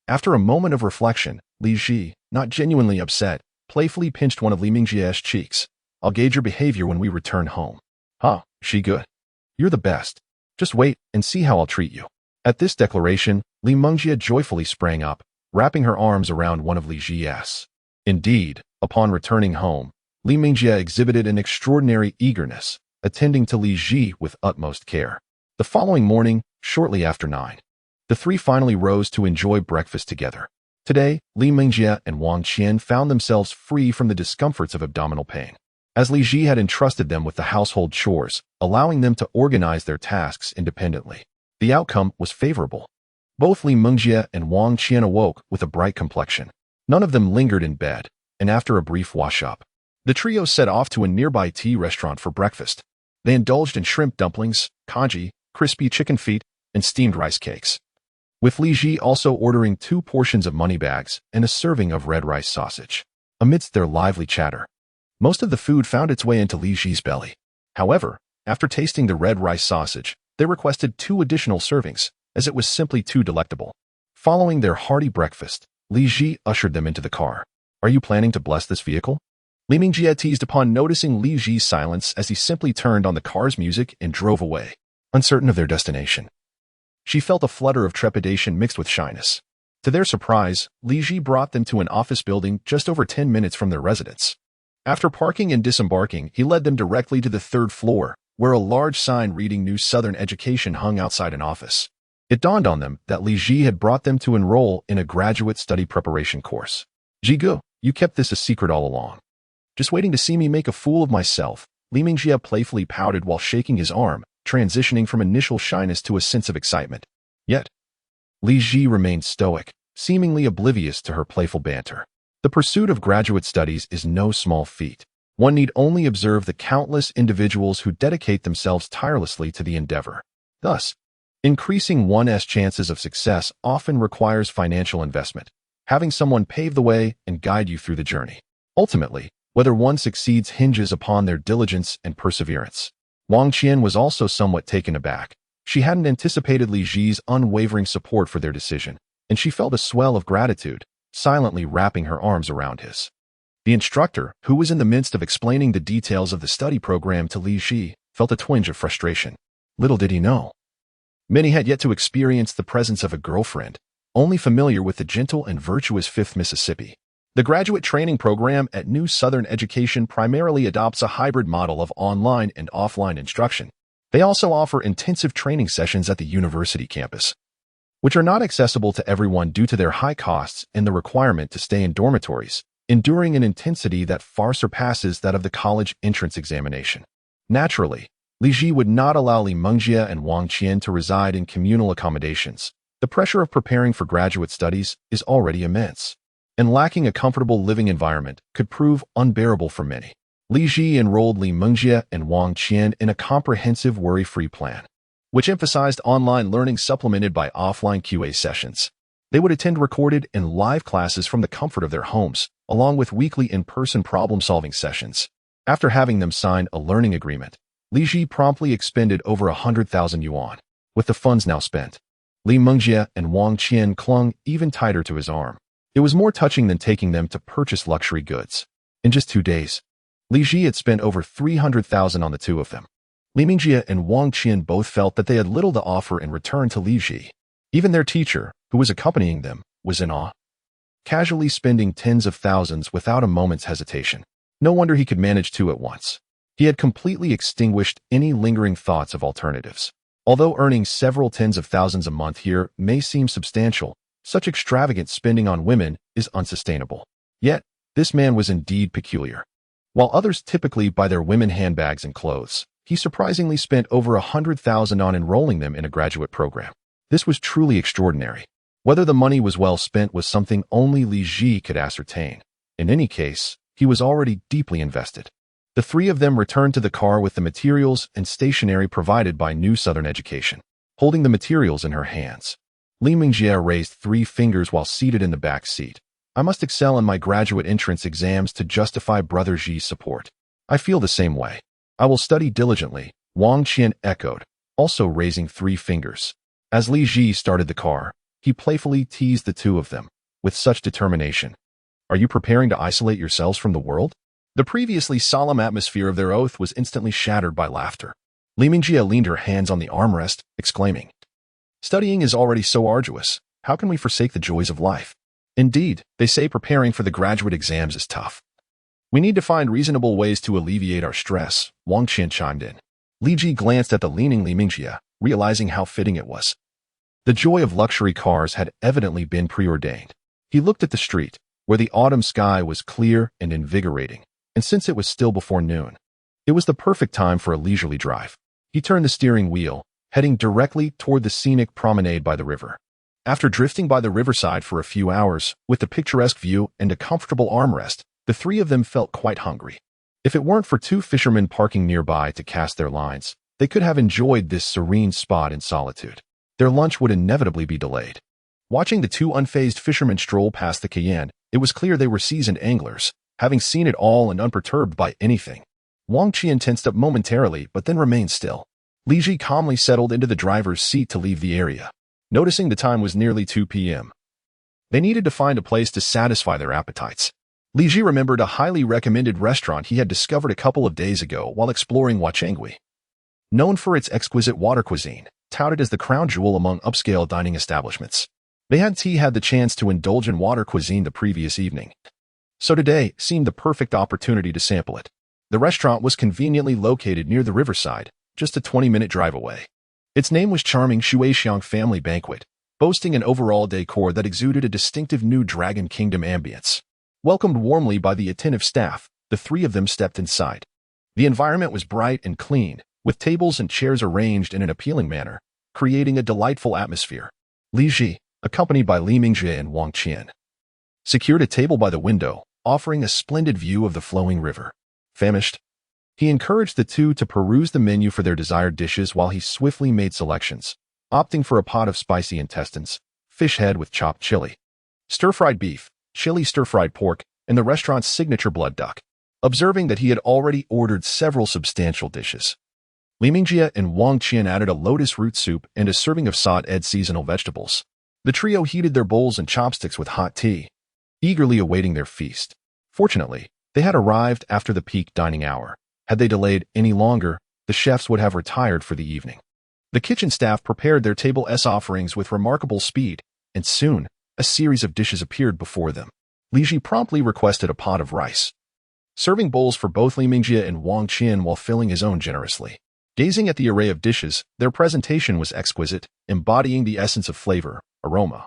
After a moment of reflection, Li Ji, not genuinely upset, playfully pinched one of Li Mengjie's cheeks. I'll gauge your behavior when we return home. Huh, Ji Ge. You're the best. Just wait and see how I'll treat you. At this declaration, Li Mengjie joyfully sprang up, wrapping her arms around one of Li Ji's. Indeed, upon returning home, Li Mengjie exhibited an extraordinary eagerness, attending to Li Ji with utmost care. The following morning, shortly after 9, the three finally rose to enjoy breakfast together. Today, Li Mengjie and Wang Qian found themselves free from the discomforts of abdominal pain, as Li Ji had entrusted them with the household chores, allowing them to organize their tasks independently. The outcome was favorable. Both Li Mengjie and Wang Qian awoke with a bright complexion. None of them lingered in bed, and after a brief wash-up, the trio set off to a nearby tea restaurant for breakfast. They indulged in shrimp dumplings, congee, crispy chicken feet, and steamed rice cakes, with Li Ji also ordering 2 portions of money bags and a serving of red rice sausage. Amidst their lively chatter, most of the food found its way into Li Ji's belly. However, after tasting the red rice sausage, they requested 2 additional servings, as it was simply too delectable. Following their hearty breakfast, Li Ji ushered them into the car. Are you planning to bless this vehicle? Li Mengjie teased upon noticing Li Ji's silence as he simply turned on the car's music and drove away, uncertain of their destination. She felt a flutter of trepidation mixed with shyness. To their surprise, Li Ji brought them to an office building just over 10 minutes from their residence. After parking and disembarking, he led them directly to the 3rd floor, where a large sign reading New Southern Education hung outside an office. It dawned on them that Li Ji had brought them to enroll in a graduate study preparation course. Ji Ge, you kept this a secret all along. Just waiting to see me make a fool of myself, Li Mengjie playfully pouted while shaking his arm, transitioning from initial shyness to a sense of excitement. Yet, Li Ji remained stoic, seemingly oblivious to her playful banter. The pursuit of graduate studies is no small feat. One need only observe the countless individuals who dedicate themselves tirelessly to the endeavor. Thus, increasing one's chances of success often requires financial investment, having someone pave the way and guide you through the journey. Ultimately, whether one succeeds hinges upon their diligence and perseverance. Wang Qian was also somewhat taken aback. She hadn't anticipated Li Ji's unwavering support for their decision, and she felt a swell of gratitude, silently wrapping her arms around his. The instructor, who was in the midst of explaining the details of the study program to Li Ji, felt a twinge of frustration. Little did he know, many had yet to experience the presence of a girlfriend, only familiar with the gentle and virtuous 5th Mississippi. The graduate training program at New Southern Education primarily adopts a hybrid model of online and offline instruction. They also offer intensive training sessions at the university campus, which are not accessible to everyone due to their high costs and the requirement to stay in dormitories, enduring an intensity that far surpasses that of the college entrance examination. Naturally, Li Ji would not allow Li Mengjie and Wang Qian to reside in communal accommodations. The pressure of preparing for graduate studies is already immense, and lacking a comfortable living environment could prove unbearable for many. Li Ji enrolled Li Mengjie and Wang Qian in a comprehensive worry-free plan, which emphasized online learning supplemented by offline QA sessions. They would attend recorded and live classes from the comfort of their homes, along with weekly in-person problem-solving sessions. After having them sign a learning agreement, Li Ji promptly expended over 100,000 yuan. With the funds now spent, Li Mengjie and Wang Qian clung even tighter to his arm. It was more touching than taking them to purchase luxury goods. In just 2 days, Li Ji had spent over 300,000 on the two of them. Li Mengjie and Wang Qian both felt that they had little to offer in return to Li Ji. Even their teacher, who was accompanying them, was in awe. Casually spending tens of thousands without a moment's hesitation. No wonder he could manage 2 at once. He had completely extinguished any lingering thoughts of alternatives. Although earning several tens of thousands a month here may seem substantial, such extravagant spending on women is unsustainable. Yet, this man was indeed peculiar. While others typically buy their women handbags and clothes, he surprisingly spent over 100,000 on enrolling them in a graduate program. This was truly extraordinary. Whether the money was well spent was something only Li Ji could ascertain. In any case, he was already deeply invested. The 3 of them returned to the car with the materials and stationery provided by New Southern Education. Holding the materials in her hands, Li Mengjie raised 3 fingers while seated in the back seat. I must excel in my graduate entrance exams to justify Brother Ji's support. I feel the same way. I will study diligently, Wang Qian echoed, also raising 3 fingers. As Li Ji started the car, he playfully teased the 2 of them, with such determination. Are you preparing to isolate yourselves from the world? The previously solemn atmosphere of their oath was instantly shattered by laughter. Li Mengjie leaned her hands on the armrest, exclaiming, "Studying is already so arduous. How can we forsake the joys of life? Indeed, they say preparing for the graduate exams is tough. We need to find reasonable ways to alleviate our stress," Wang Qian chimed in. Li Ji glanced at the leaning Li Mengjie, realizing how fitting it was. The joy of luxury cars had evidently been preordained. He looked at the street, where the autumn sky was clear and invigorating, and since it was still before noon, it was the perfect time for a leisurely drive. He turned the steering wheel, heading directly toward the scenic promenade by the river. After drifting by the riverside for a few hours, with the picturesque view and a comfortable armrest, the 3 of them felt quite hungry. If it weren't for 2 fishermen parking nearby to cast their lines, they could have enjoyed this serene spot in solitude. Their lunch would inevitably be delayed. Watching the 2 unfazed fishermen stroll past the Cayenne, it was clear they were seasoned anglers, having seen it all and unperturbed by anything. Wang Qian tensed up momentarily but then remained still. Li Ji calmly settled into the driver's seat to leave the area, noticing the time was nearly 2 p.m. They needed to find a place to satisfy their appetites. Li Ji remembered a highly recommended restaurant he had discovered a couple of days ago while exploring Huachengui. Known for its exquisite water cuisine, touted as the crown jewel among upscale dining establishments, they hadn't had the chance to indulge in water cuisine the previous evening. So today seemed the perfect opportunity to sample it. The restaurant was conveniently located near the riverside, just a 20-minute drive away. Its name was charming Shuixiang Family Banquet, boasting an overall decor that exuded a distinctive new Dragon Kingdom ambience. Welcomed warmly by the attentive staff, the 3 of them stepped inside. The environment was bright and clean, with tables and chairs arranged in an appealing manner, creating a delightful atmosphere. Li Ji, accompanied by Li Mengjie and Wang Qian, secured a table by the window, offering a splendid view of the flowing river. Famished, he encouraged the 2 to peruse the menu for their desired dishes while he swiftly made selections, opting for a pot of spicy intestines, fish head with chopped chili, stir-fried beef, chili stir-fried pork, and the restaurant's signature blood duck, observing that he had already ordered several substantial dishes. Li Mengjie and Wang Qian added a lotus root soup and a serving of sautéed seasonal vegetables. The trio heated their bowls and chopsticks with hot tea, eagerly awaiting their feast. Fortunately, they had arrived after the peak dining hour. Had they delayed any longer, the chefs would have retired for the evening. The kitchen staff prepared their table's offerings with remarkable speed, and soon, a series of dishes appeared before them. Li Ji promptly requested a pot of rice, serving bowls for both Li Mengjie and Wang Qian while filling his own generously. Gazing at the array of dishes, their presentation was exquisite, embodying the essence of flavor, aroma,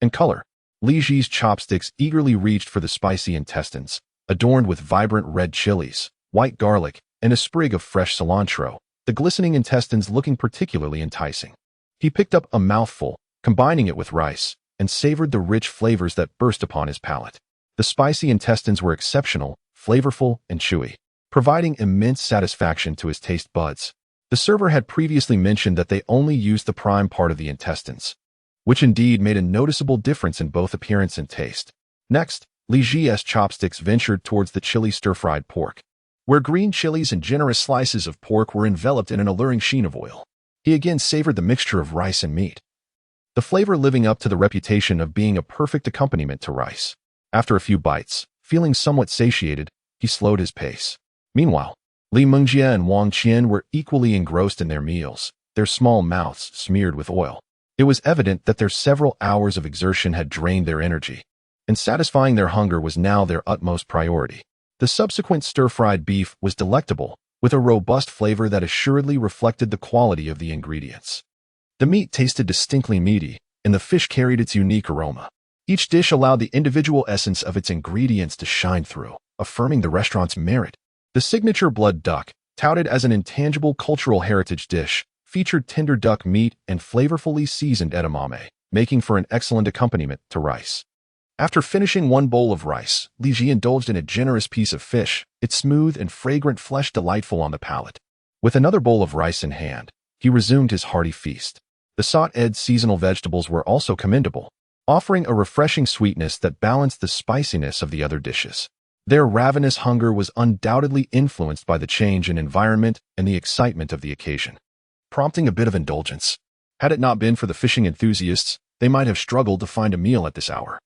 and color. Li Ji's chopsticks eagerly reached for the spicy intestines, adorned with vibrant red chilies, white garlic, and a sprig of fresh cilantro, the glistening intestines looking particularly enticing. He picked up a mouthful, combining it with rice, and savored the rich flavors that burst upon his palate. The spicy intestines were exceptional, flavorful, and chewy, providing immense satisfaction to his taste buds. The server had previously mentioned that they only used the prime part of the intestines, which indeed made a noticeable difference in both appearance and taste. Next, Li Ji's chopsticks ventured towards the chili stir-fried pork. where green chilies and generous slices of pork were enveloped in an alluring sheen of oil. He again savored the mixture of rice and meat, the flavor living up to the reputation of being a perfect accompaniment to rice. After a few bites, feeling somewhat satiated, he slowed his pace. Meanwhile, Li Mengjie and Wang Qian were equally engrossed in their meals, their small mouths smeared with oil. It was evident that their several hours of exertion had drained their energy, and satisfying their hunger was now their utmost priority. The subsequent stir-fried beef was delectable, with a robust flavor that assuredly reflected the quality of the ingredients. The meat tasted distinctly meaty, and the fish carried its unique aroma. Each dish allowed the individual essence of its ingredients to shine through, affirming the restaurant's merit. The signature blood duck, touted as an intangible cultural heritage dish, featured tender duck meat and flavorfully seasoned edamame, making for an excellent accompaniment to rice. After finishing one bowl of rice, Li Ji indulged in a generous piece of fish, its smooth and fragrant flesh delightful on the palate. With another bowl of rice in hand, he resumed his hearty feast. The sautéed seasonal vegetables were also commendable, offering a refreshing sweetness that balanced the spiciness of the other dishes. Their ravenous hunger was undoubtedly influenced by the change in environment and the excitement of the occasion, prompting a bit of indulgence. Had it not been for the fishing enthusiasts, they might have struggled to find a meal at this hour.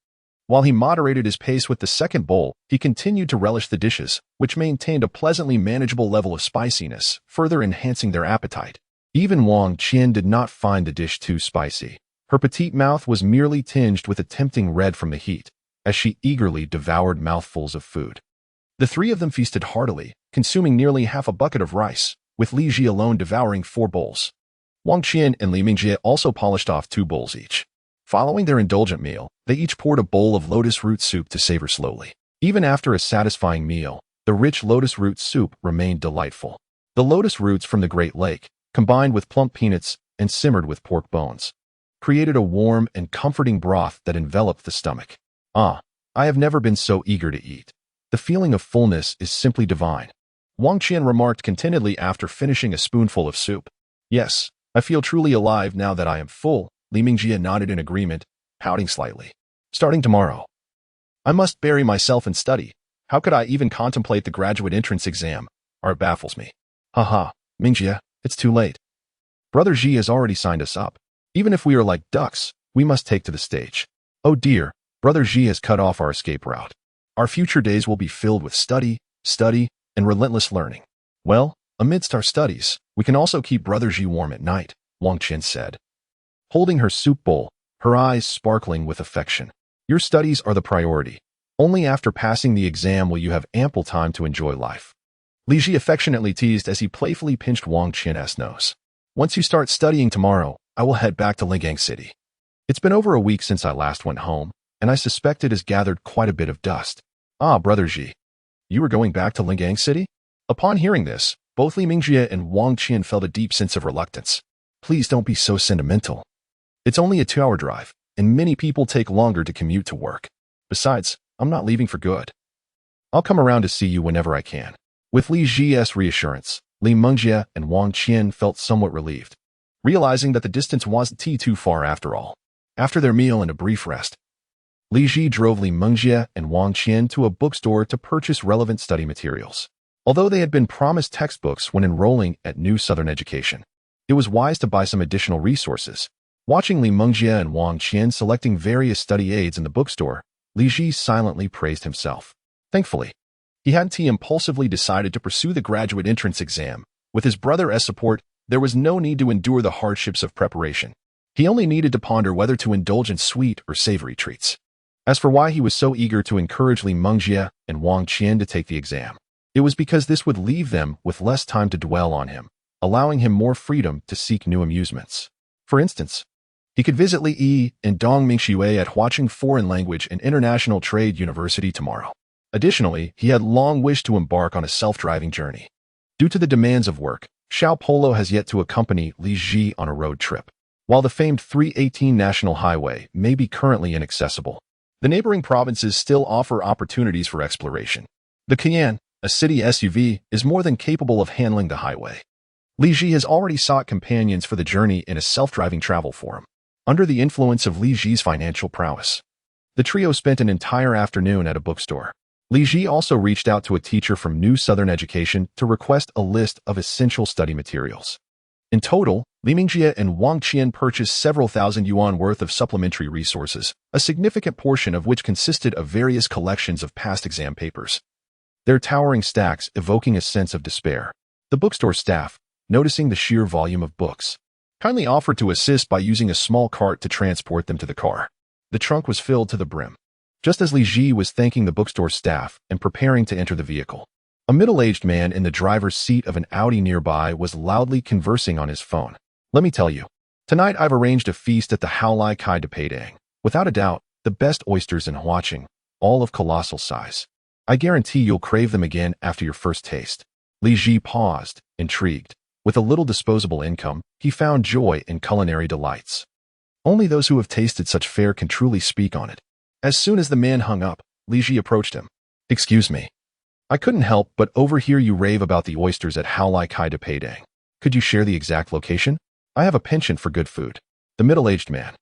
While he moderated his pace with the second bowl, he continued to relish the dishes, which maintained a pleasantly manageable level of spiciness, further enhancing their appetite. Even Wang Qian did not find the dish too spicy. Her petite mouth was merely tinged with a tempting red from the heat, as she eagerly devoured mouthfuls of food. The three of them feasted heartily, consuming nearly half a bucket of rice, with Li Ji alone devouring 4 bowls. Wang Qian and Li Mengjie also polished off 2 bowls each. Following their indulgent meal, they each poured a bowl of lotus root soup to savor slowly. Even after a satisfying meal, the rich lotus root soup remained delightful. The lotus roots from the Great Lake, combined with plump peanuts and simmered with pork bones, created a warm and comforting broth that enveloped the stomach. I have never been so eager to eat. The feeling of fullness is simply divine, Wang Qian remarked contentedly after finishing a spoonful of soup. Yes, I feel truly alive now that I am full, Li Mengjie nodded in agreement, pouting slightly. Starting tomorrow, I must bury myself in study. How could I even contemplate the graduate entrance exam? Art baffles me. Haha, Mengjie, it's too late. Brother Xi has already signed us up. Even if we are like ducks, we must take to the stage. Oh dear, Brother Xi has cut off our escape route. Our future days will be filled with study, and relentless learning. Well, amidst our studies, we can also keep Brother Xi warm at night, Wang Qian said, holding her soup bowl, her eyes sparkling with affection. Your studies are the priority. Only after passing the exam will you have ample time to enjoy life. Li Ji affectionately teased as he playfully pinched Wang Qian's nose. Once you start studying tomorrow, I will head back to Lingang City. It's been over a week since I last went home, and I suspect it has gathered quite a bit of dust. Ah, Brother Xi, you are going back to Lingang City? Upon hearing this, both Li Mengjie and Wang Qian felt a deep sense of reluctance. Please don't be so sentimental. It's only a 2-hour drive, and many people take longer to commute to work. Besides, I'm not leaving for good. I'll come around to see you whenever I can. With Li Ji's reassurance, Li Mengjie and Wang Qian felt somewhat relieved, realizing that the distance wasn't too far after all. After their meal and a brief rest, Li Ji drove Li Mengjie and Wang Qian to a bookstore to purchase relevant study materials. Although they had been promised textbooks when enrolling at New Southern Education, it was wise to buy some additional resources. Watching Li Mengjie and Wang Qian selecting various study aids in the bookstore, Li Ji silently praised himself. Thankfully, he hadn't impulsively decided to pursue the graduate entrance exam. With his brother as support, there was no need to endure the hardships of preparation. He only needed to ponder whether to indulge in sweet or savory treats. As for why he was so eager to encourage Li Mengjie and Wang Qian to take the exam, it was because this would leave them with less time to dwell on him, allowing him more freedom to seek new amusements. For instance, he could visit Li Yi and Dong Mingxue at Huaqing Foreign Language and International Trade University tomorrow. Additionally, he had long wished to embark on a self-driving journey. Due to the demands of work, Xiao Polo has yet to accompany Li Ji on a road trip. While the famed 318 National Highway may be currently inaccessible, the neighboring provinces still offer opportunities for exploration. The Cayenne, a city SUV, is more than capable of handling the highway. Li Ji has already sought companions for the journey in a self-driving travel forum. Under the influence of Li Ji's financial prowess, the trio spent an entire afternoon at a bookstore. Li Ji also reached out to a teacher from New Southern Education to request a list of essential study materials. In total, Li Mingjie and Wang Qian purchased several thousand yuan worth of supplementary resources, a significant portion of which consisted of various collections of past exam papers. Their towering stacks evoking a sense of despair. The bookstore staff, noticing the sheer volume of books, kindly offered to assist by using a small cart to transport them to the car. The trunk was filled to the brim. Just as Li Ji was thanking the bookstore staff and preparing to enter the vehicle, a middle-aged man in the driver's seat of an Audi nearby was loudly conversing on his phone. Let me tell you, tonight I've arranged a feast at the Haolai Kai de Peidang. Without a doubt, the best oysters in Huaqing, all of colossal size. I guarantee you'll crave them again after your first taste. Li Ji paused, intrigued. With a little disposable income, he found joy in culinary delights. Only those who have tasted such fare can truly speak on it. As soon as the man hung up, Li Ji approached him. Excuse me. I couldn't help but overhear you rave about the oysters at Haolai Kai de Peidang. Could you share the exact location? I have a penchant for good food. The middle-aged man,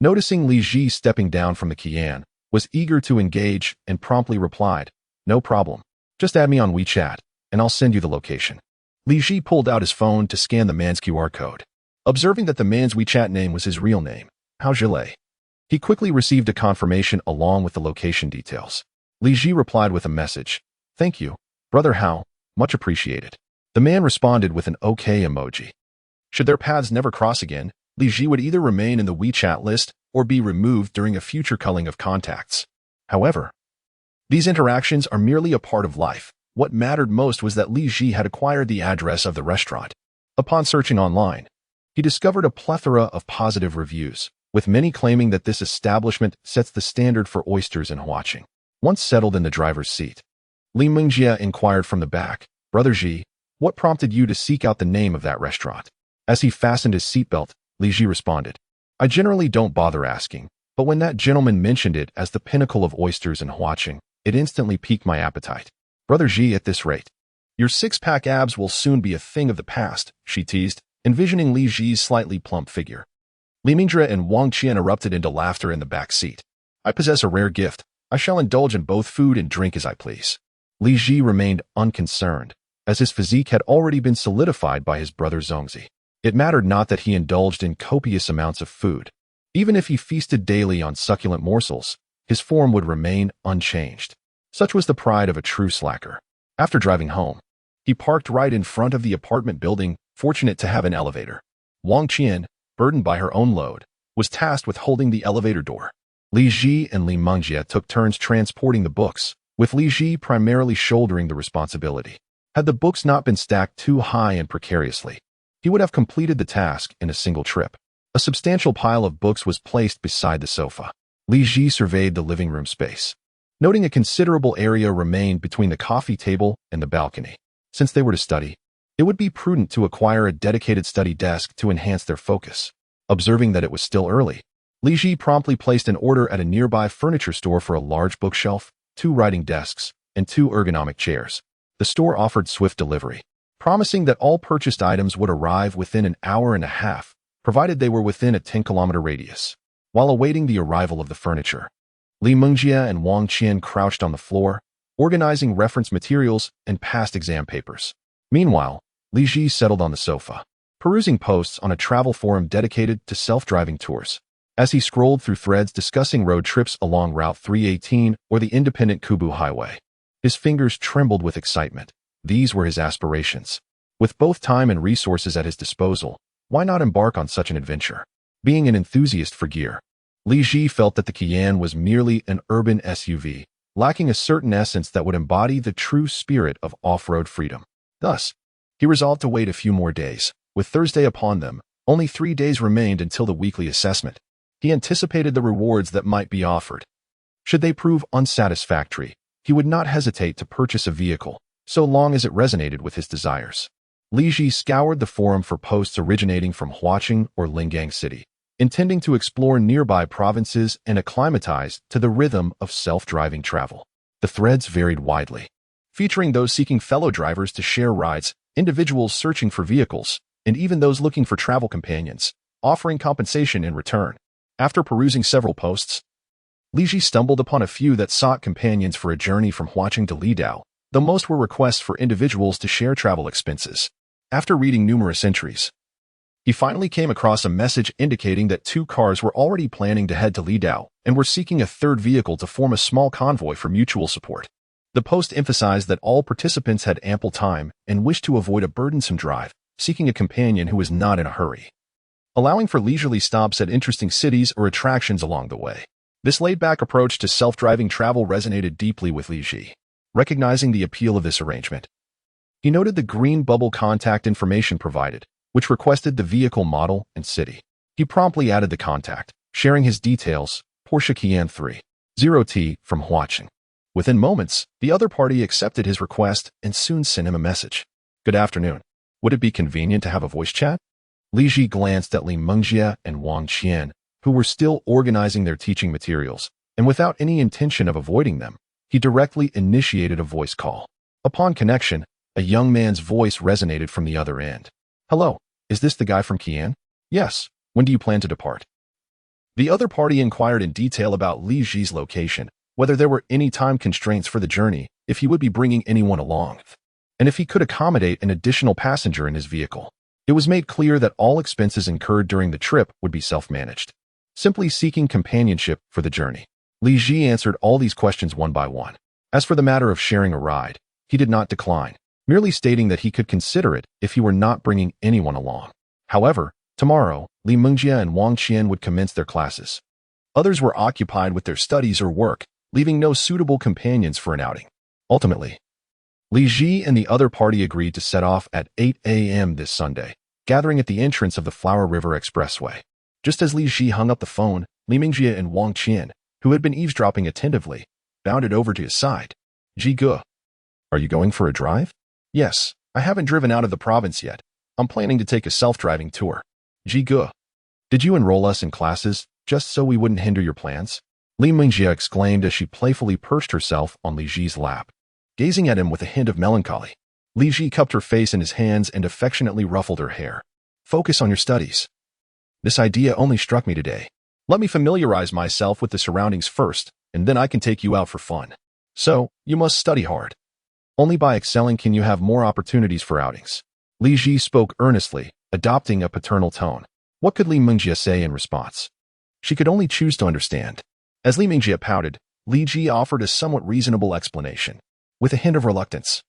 noticing Li Ji stepping down from the Qian, was eager to engage and promptly replied, No problem. Just add me on WeChat, and I'll send you the location. Li Ji pulled out his phone to scan the man's QR code. Observing that the man's WeChat name was his real name, Hao Zhilei, he quickly received a confirmation along with the location details. Li Ji replied with a message. Thank you, Brother Hao, much appreciated. The man responded with an OK emoji. Should their paths never cross again, Li Ji would either remain in the WeChat list or be removed during a future culling of contacts. However, these interactions are merely a part of life. What mattered most was that Li Ji had acquired the address of the restaurant. Upon searching online, he discovered a plethora of positive reviews, with many claiming that this establishment sets the standard for oysters in Huaqing. Once settled in the driver's seat, Li Mingjie inquired from the back, Brother Ji, what prompted you to seek out the name of that restaurant? As he fastened his seatbelt, Li Ji responded, I generally don't bother asking, but when that gentleman mentioned it as the pinnacle of oysters in Huaqing, it instantly piqued my appetite. Brother Ji, at this rate, your six-pack abs will soon be a thing of the past, she teased, envisioning Li Ji's slightly plump figure. Li Mingjie and Wang Qian erupted into laughter in the back seat. I possess a rare gift. I shall indulge in both food and drink as I please. Li Ji remained unconcerned, as his physique had already been solidified by his brother Zongzi. It mattered not that he indulged in copious amounts of food. Even if he feasted daily on succulent morsels, his form would remain unchanged. Such was the pride of a true slacker. After driving home, he parked right in front of the apartment building, fortunate to have an elevator. Wang Qian, burdened by her own load, was tasked with holding the elevator door. Li Ji and Li Mingjie took turns transporting the books, with Li Ji primarily shouldering the responsibility. Had the books not been stacked too high and precariously, he would have completed the task in a single trip. A substantial pile of books was placed beside the sofa. Li Ji surveyed the living room space, noting a considerable area remained between the coffee table and the balcony. Since they were to study, it would be prudent to acquire a dedicated study desk to enhance their focus. Observing that it was still early, Li Ji promptly placed an order at a nearby furniture store for a large bookshelf, 2 writing desks, and 2 ergonomic chairs. The store offered swift delivery, promising that all purchased items would arrive within an hour and a half, provided they were within a 10-kilometer radius. While awaiting the arrival of the furniture, Li Mingjie and Wang Qian crouched on the floor, organizing reference materials and past exam papers. Meanwhile, Li Ji settled on the sofa, perusing posts on a travel forum dedicated to self-driving tours. As he scrolled through threads discussing road trips along Route 318 or the independent Kubu Highway, his fingers trembled with excitement. These were his aspirations. With both time and resources at his disposal, why not embark on such an adventure? Being an enthusiast for gear, Li Ji felt that the Qian was merely an urban SUV, lacking a certain essence that would embody the true spirit of off-road freedom. Thus, he resolved to wait a few more days. With Thursday upon them, only 3 days remained until the weekly assessment. He anticipated the rewards that might be offered. Should they prove unsatisfactory, he would not hesitate to purchase a vehicle, so long as it resonated with his desires. Li Ji scoured the forum for posts originating from Huaqing or Lingang City, intending to explore nearby provinces and acclimatize to the rhythm of self-driving travel. The threads varied widely, featuring those seeking fellow drivers to share rides, individuals searching for vehicles, and even those looking for travel companions, offering compensation in return. After perusing several posts, Li Ji stumbled upon a few that sought companions for a journey from Huaqing to Lidao, though most were requests for individuals to share travel expenses. After reading numerous entries, he finally came across a message indicating that 2 cars were already planning to head to Lidao and were seeking a third vehicle to form a small convoy for mutual support. The post emphasized that all participants had ample time and wished to avoid a burdensome drive, seeking a companion who was not in a hurry, allowing for leisurely stops at interesting cities or attractions along the way. This laid-back approach to self-driving travel resonated deeply with Li Ji. Recognizing the appeal of this arrangement, he noted the green bubble contact information provided, which requested the vehicle model and city. He promptly added the contact, sharing his details, Porsche Cayenne 3.0T from Huaqing. Within moments, the other party accepted his request and soon sent him a message. Good afternoon. Would it be convenient to have a voice chat? Li Ji glanced at Li Mengjie and Wang Qian, who were still organizing their teaching materials, and without any intention of avoiding them, he directly initiated a voice call. Upon connection, a young man's voice resonated from the other end. Hello, is this the guy from Qian? Yes. When do you plan to depart? The other party inquired in detail about Li Ji's location, whether there were any time constraints for the journey, if he would be bringing anyone along, and if he could accommodate an additional passenger in his vehicle. It was made clear that all expenses incurred during the trip would be self-managed. Simply seeking companionship for the journey. Li Ji answered all these questions one by one. As for the matter of sharing a ride, he did not decline, merely stating that he could consider it if he were not bringing anyone along. However, tomorrow, Li Mengjie and Wang Qian would commence their classes. Others were occupied with their studies or work, leaving no suitable companions for an outing. Ultimately, Li Ji and the other party agreed to set off at 8 a.m. this Sunday, gathering at the entrance of the Flower River Expressway. Just as Li Ji hung up the phone, Li Mengjie and Wang Qian, who had been eavesdropping attentively, bounded over to his side. Ji Ge, are you going for a drive? Yes, I haven't driven out of the province yet. I'm planning to take a self-driving tour. Ji Ge, did you enroll us in classes just so we wouldn't hinder your plans? Li Mengjie exclaimed as she playfully perched herself on Li Ji's lap. Gazing at him with a hint of melancholy, Li Ji cupped her face in his hands and affectionately ruffled her hair. Focus on your studies. This idea only struck me today. Let me familiarize myself with the surroundings first, and then I can take you out for fun. So, you must study hard. Only by excelling can you have more opportunities for outings. Li Ji spoke earnestly, adopting a paternal tone. What could Li Mengjie say in response? She could only choose to understand. As Li Mengjie pouted, Li Ji offered a somewhat reasonable explanation. With a hint of reluctance,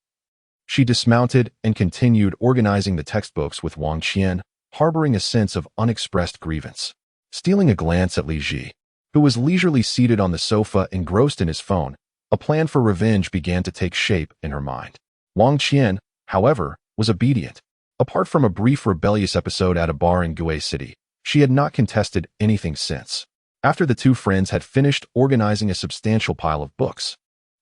she dismounted and continued organizing the textbooks with Wang Qian, harboring a sense of unexpressed grievance. Stealing a glance at Li Ji, who was leisurely seated on the sofa engrossed in his phone, a plan for revenge began to take shape in her mind. Wang Qian, however, was obedient. Apart from a brief rebellious episode at a bar in Gue City, she had not contested anything since. After the two friends had finished organizing a substantial pile of books,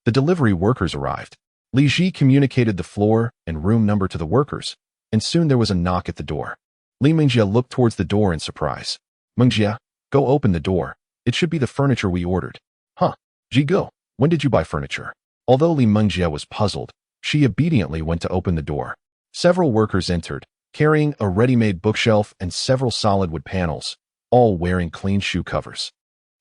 the delivery workers arrived. Li Ji communicated the floor and room number to the workers, and soon there was a knock at the door. Li Mengjie looked towards the door in surprise. Mengjie, go open the door. It should be the furniture we ordered. Huh. Ji Ge, when did you buy furniture? Although Li Mengjie was puzzled, she obediently went to open the door. Several workers entered, carrying a ready-made bookshelf and several solid wood panels, all wearing clean shoe covers.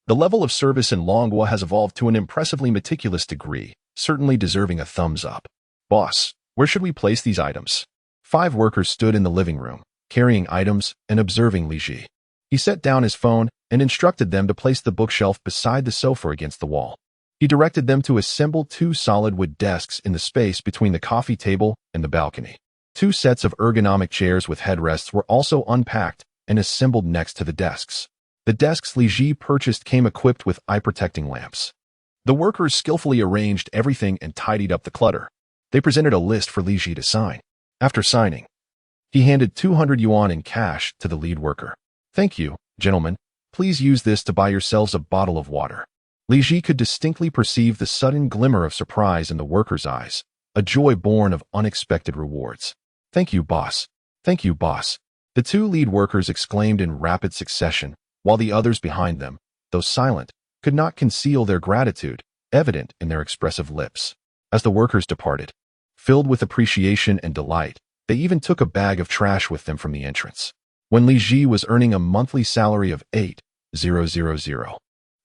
The level of service in Longhua has evolved to an impressively meticulous degree, certainly deserving a thumbs up. Boss, where should we place these items? 5 workers stood in the living room, carrying items and observing Li Ji. He set down his phone and instructed them to place the bookshelf beside the sofa against the wall. He directed them to assemble 2 solid wood desks in the space between the coffee table and the balcony. 2 sets of ergonomic chairs with headrests were also unpacked and assembled next to the desks. The desks Li Ji purchased came equipped with eye-protecting lamps. The workers skillfully arranged everything and tidied up the clutter. They presented a list for Li Ji to sign. After signing, he handed 200 yuan in cash to the lead worker. Thank you, gentlemen. Please use this to buy yourselves a bottle of water. Li Ji could distinctly perceive the sudden glimmer of surprise in the worker's eyes, a joy born of unexpected rewards. Thank you, boss. Thank you, boss. The 2 lead workers exclaimed in rapid succession, while the others behind them, though silent, could not conceal their gratitude, evident in their expressive lips. As the workers departed, filled with appreciation and delight, they even took a bag of trash with them from the entrance. When Li Ji was earning a monthly salary of 8,000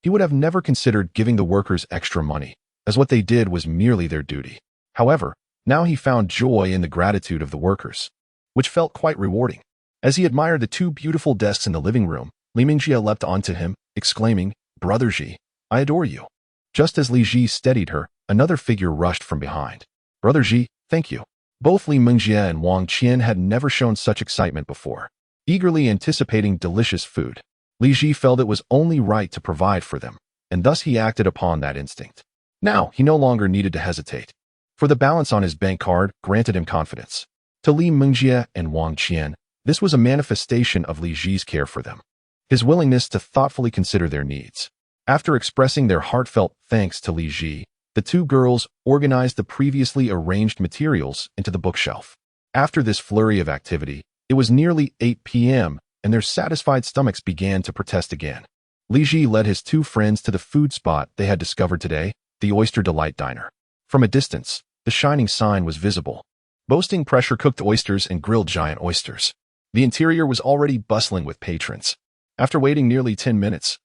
He would have never considered giving the workers extra money, as what they did was merely their duty. However, now he found joy in the gratitude of the workers, which felt quite rewarding. As he admired the two beautiful desks in the living room, Li Mingjie leapt onto him, exclaiming, "Brother Ji, I adore you." Just as Li Ji steadied her, another figure rushed from behind. "Brother Ji, thank you." Both Li Mingjie and Wang Qian had never shown such excitement before. Eagerly anticipating delicious food, Li Ji felt it was only right to provide for them, and thus he acted upon that instinct. Now, he no longer needed to hesitate, for the balance on his bank card granted him confidence. To Li Mingjie and Wang Qian, this was a manifestation of Li Ji's care for them, his willingness to thoughtfully consider their needs. After expressing their heartfelt thanks to Li Ji, the two girls organized the previously arranged materials into the bookshelf. After this flurry of activity, it was nearly 8 p.m., and their satisfied stomachs began to protest again. Li Ji led his two friends to the food spot they had discovered today, the Oyster Delight Diner. From a distance, the shining sign was visible, boasting pressure-cooked oysters and grilled giant oysters. The interior was already bustling with patrons. After waiting nearly 10 minutes,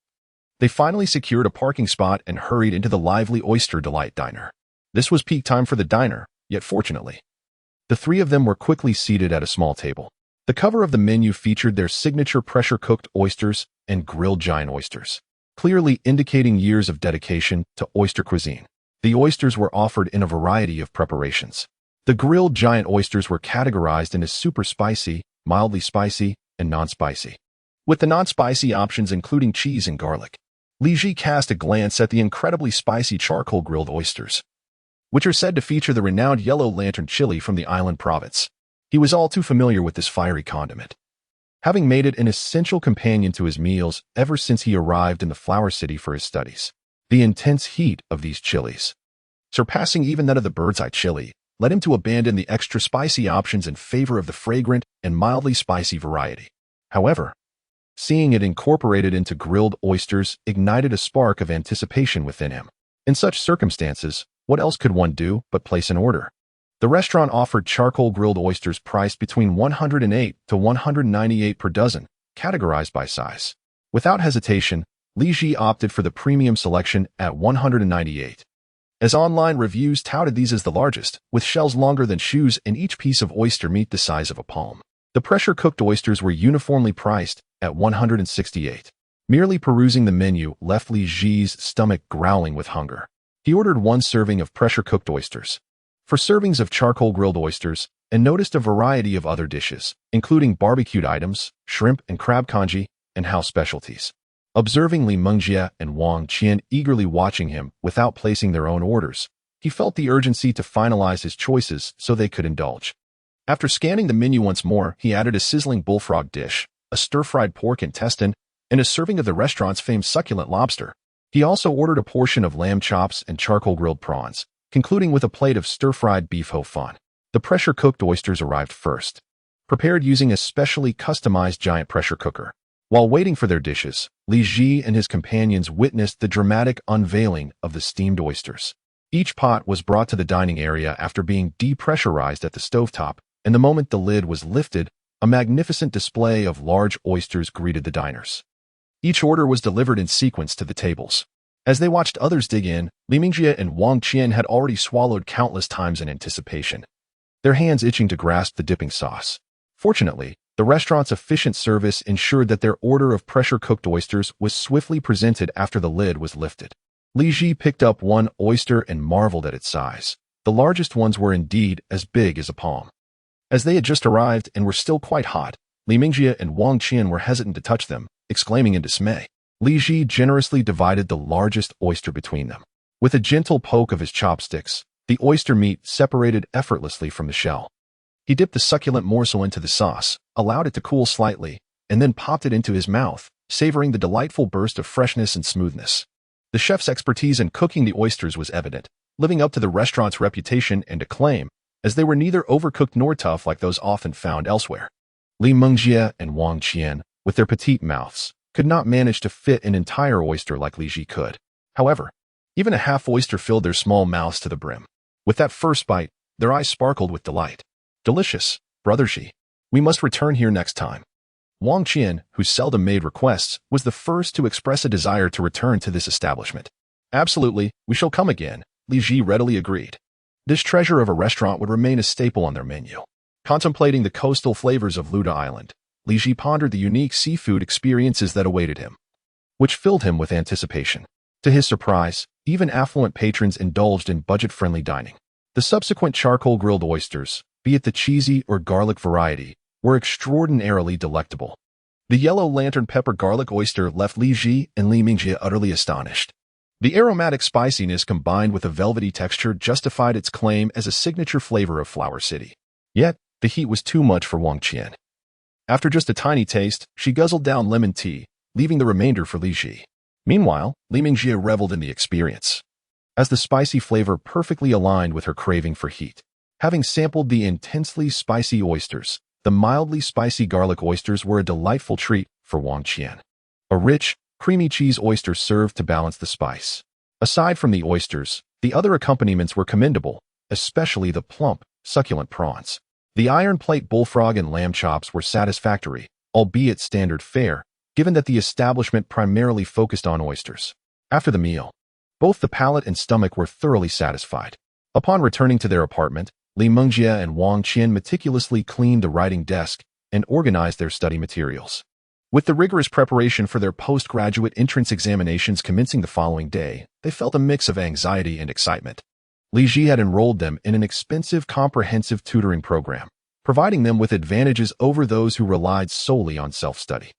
they finally secured a parking spot and hurried into the lively Oyster Delight Diner. This was peak time for the diner, yet fortunately, the three of them were quickly seated at a small table. The cover of the menu featured their signature pressure-cooked oysters and grilled giant oysters, clearly indicating years of dedication to oyster cuisine. The oysters were offered in a variety of preparations. The grilled giant oysters were categorized into super spicy, mildly spicy, and non-spicy, with the non-spicy options including cheese and garlic. Li Ji cast a glance at the incredibly spicy charcoal grilled oysters, which are said to feature the renowned yellow lantern chili from the island province. He was all too familiar with this fiery condiment, having made it an essential companion to his meals ever since he arrived in the Flower City for his studies. The intense heat of these chilies, surpassing even that of the bird's eye chili, led him to abandon the extra spicy options in favor of the fragrant and mildly spicy variety. However, seeing it incorporated into grilled oysters ignited a spark of anticipation within him. In such circumstances, what else could one do but place an order? The restaurant offered charcoal grilled oysters priced between 108 to 198 per dozen, categorized by size. Without hesitation, Li Ji opted for the premium selection at 198. As online reviews touted these as the largest, with shells longer than shoes and each piece of oyster meat the size of a palm. The pressure-cooked oysters were uniformly priced at 168. Merely perusing the menu left Li Ji's stomach growling with hunger. He ordered one serving of pressure-cooked oysters, 4 servings of charcoal-grilled oysters, and noticed a variety of other dishes, including barbecued items, shrimp and crab congee, and house specialties. Observing Li Mingjie and Wang Qian eagerly watching him without placing their own orders, he felt the urgency to finalize his choices so they could indulge. After scanning the menu once more, he added a sizzling bullfrog dish, a stir-fried pork intestine, and a serving of the restaurant's famed succulent lobster. He also ordered a portion of lamb chops and charcoal-grilled prawns, concluding with a plate of stir-fried beef ho fun. The pressure-cooked oysters arrived first, prepared using a specially customized giant pressure cooker. While waiting for their dishes, Li Ji and his companions witnessed the dramatic unveiling of the steamed oysters. Each pot was brought to the dining area after being depressurized at the stovetop, and the moment the lid was lifted, a magnificent display of large oysters greeted the diners. Each order was delivered in sequence to the tables. As they watched others dig in, Li Mingjie and Wang Qian had already swallowed countless times in anticipation, their hands itching to grasp the dipping sauce. Fortunately, the restaurant's efficient service ensured that their order of pressure-cooked oysters was swiftly presented after the lid was lifted. Li Ji picked up one oyster and marveled at its size. The largest ones were indeed as big as a palm. As they had just arrived and were still quite hot, Li Mingjie and Wang Qian were hesitant to touch them, exclaiming in dismay. Li Ji generously divided the largest oyster between them. With a gentle poke of his chopsticks, the oyster meat separated effortlessly from the shell. He dipped the succulent morsel into the sauce, allowed it to cool slightly, and then popped it into his mouth, savoring the delightful burst of freshness and smoothness. The chef's expertise in cooking the oysters was evident, living up to the restaurant's reputation and acclaim, as they were neither overcooked nor tough like those often found elsewhere. Li Mingjie and Wang Qian, with their petite mouths, could not manage to fit an entire oyster like Li Ji could. However, even a half oyster filled their small mouths to the brim. With that first bite, their eyes sparkled with delight. Delicious, Brother Ji. We must return here next time. Wang Qian, who seldom made requests, was the first to express a desire to return to this establishment. Absolutely, we shall come again, Li Ji readily agreed. This treasure of a restaurant would remain a staple on their menu. Contemplating the coastal flavors of Luda Island, Li Ji pondered the unique seafood experiences that awaited him, which filled him with anticipation. To his surprise, even affluent patrons indulged in budget-friendly dining. The subsequent charcoal-grilled oysters, be it the cheesy or garlic variety, were extraordinarily delectable. The yellow lantern pepper garlic oyster left Li Ji and Li Mingjie utterly astonished. The aromatic spiciness combined with a velvety texture justified its claim as a signature flavor of Flower City. Yet, the heat was too much for Wang Qian. After just a tiny taste, she guzzled down lemon tea, leaving the remainder for Li Ji. Meanwhile, Li Mingjie reveled in the experience, as the spicy flavor perfectly aligned with her craving for heat. Having sampled the intensely spicy oysters, the mildly spicy garlic oysters were a delightful treat for Wang Qian. A rich, creamy cheese oyster served to balance the spice. Aside from the oysters, the other accompaniments were commendable, especially the plump, succulent prawns. The iron plate bullfrog and lamb chops were satisfactory, albeit standard fare, given that the establishment primarily focused on oysters. After the meal, both the palate and stomach were thoroughly satisfied. Upon returning to their apartment, Li Mingjie and Wang Qian meticulously cleaned the writing desk and organized their study materials. With the rigorous preparation for their postgraduate entrance examinations commencing the following day, they felt a mix of anxiety and excitement. Li Ji had enrolled them in an expensive comprehensive tutoring program, providing them with advantages over those who relied solely on self-study.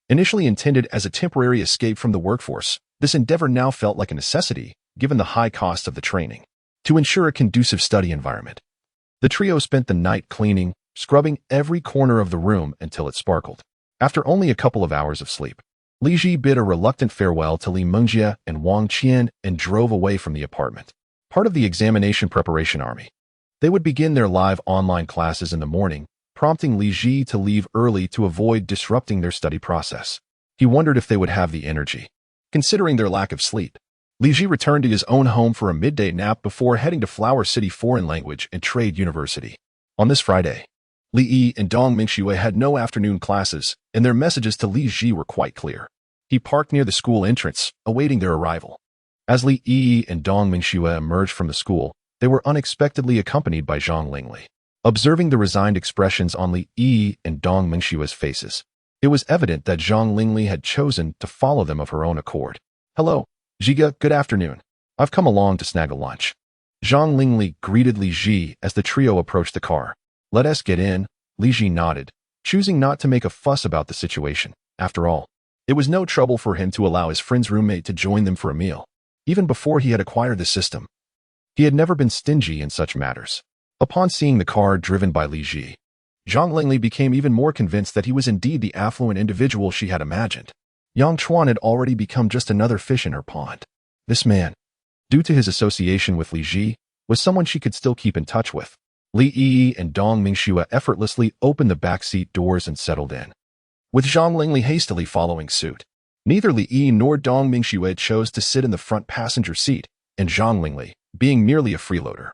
Initially intended as a temporary escape from the workforce, this endeavor now felt like a necessity, given the high cost of the training. To ensure a conducive study environment, the trio spent the night cleaning, scrubbing every corner of the room until it sparkled. After only a couple of hours of sleep, Li Ji bid a reluctant farewell to Li Mingjie and Wang Qian and drove away from the apartment. Part of the examination preparation army, they would begin their live online classes in the morning, prompting Li Ji to leave early to avoid disrupting their study process. He wondered if they would have the energy. Considering their lack of sleep, Li Ji returned to his own home for a midday nap before heading to Flower City Foreign Language and Trade University. On this Friday, Li Yi and Dong Mingxue had no afternoon classes, and their messages to Li Ji were quite clear. He parked near the school entrance, awaiting their arrival. As Li Yi and Dong Mingxue emerged from the school, they were unexpectedly accompanied by Zhang Lingli. Observing the resigned expressions on Li Yi and Dong Mingxue's faces, it was evident that Zhang Lingli had chosen to follow them of her own accord. Hello, Zhiga, good afternoon. I've come along to snag a lunch. Zhang Lingli greeted Li Ji as the trio approached the car. Let us get in, Li Ji nodded, choosing not to make a fuss about the situation. After all, it was no trouble for him to allow his friend's roommate to join them for a meal. Even before he had acquired the system, he had never been stingy in such matters. Upon seeing the car driven by Li Ji, Zhang Lingli became even more convinced that he was indeed the affluent individual she had imagined. Yang Chuan had already become just another fish in her pond. This man, due to his association with Li Ji, was someone she could still keep in touch with. Li Yi and Dong Mingxue effortlessly opened the backseat doors and settled in, with Zhang Lingli hastily following suit. Neither Li Yi nor Dong Mingxue chose to sit in the front passenger seat, and Zhang Lingli, being merely a freeloader,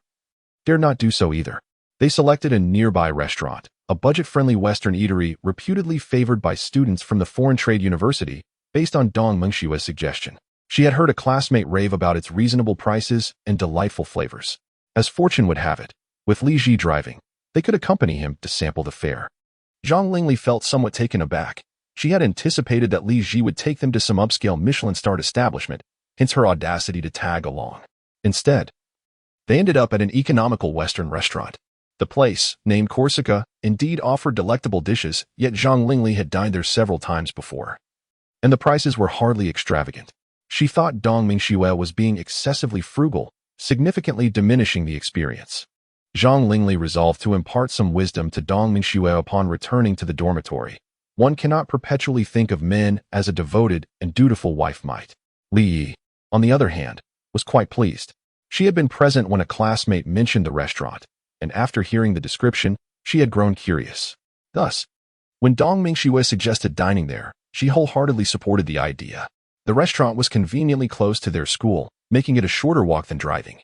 dared not do so either. They selected a nearby restaurant, a budget-friendly Western eatery reputedly favored by students from the Foreign Trade University, based on Dong Mingxue's suggestion. She had heard a classmate rave about its reasonable prices and delightful flavors. As fortune would have it, with Li Ji driving, they could accompany him to sample the fare. Zhang Lingli felt somewhat taken aback. She had anticipated that Li Ji would take them to some upscale Michelin-starred establishment, hence her audacity to tag along. Instead, they ended up at an economical Western restaurant. The place, named Corsica, indeed offered delectable dishes, yet Zhang Lingli had dined there several times before, and the prices were hardly extravagant. She thought Dong Mingxue was being excessively frugal, significantly diminishing the experience. Zhang Lingli resolved to impart some wisdom to Dong Mingxue upon returning to the dormitory. One cannot perpetually think of men as a devoted and dutiful wife might. Li Yi, on the other hand, was quite pleased. She had been present when a classmate mentioned the restaurant, and after hearing the description, she had grown curious. Thus, when Dong Mingxue suggested dining there, she wholeheartedly supported the idea. The restaurant was conveniently close to their school, making it a shorter walk than driving,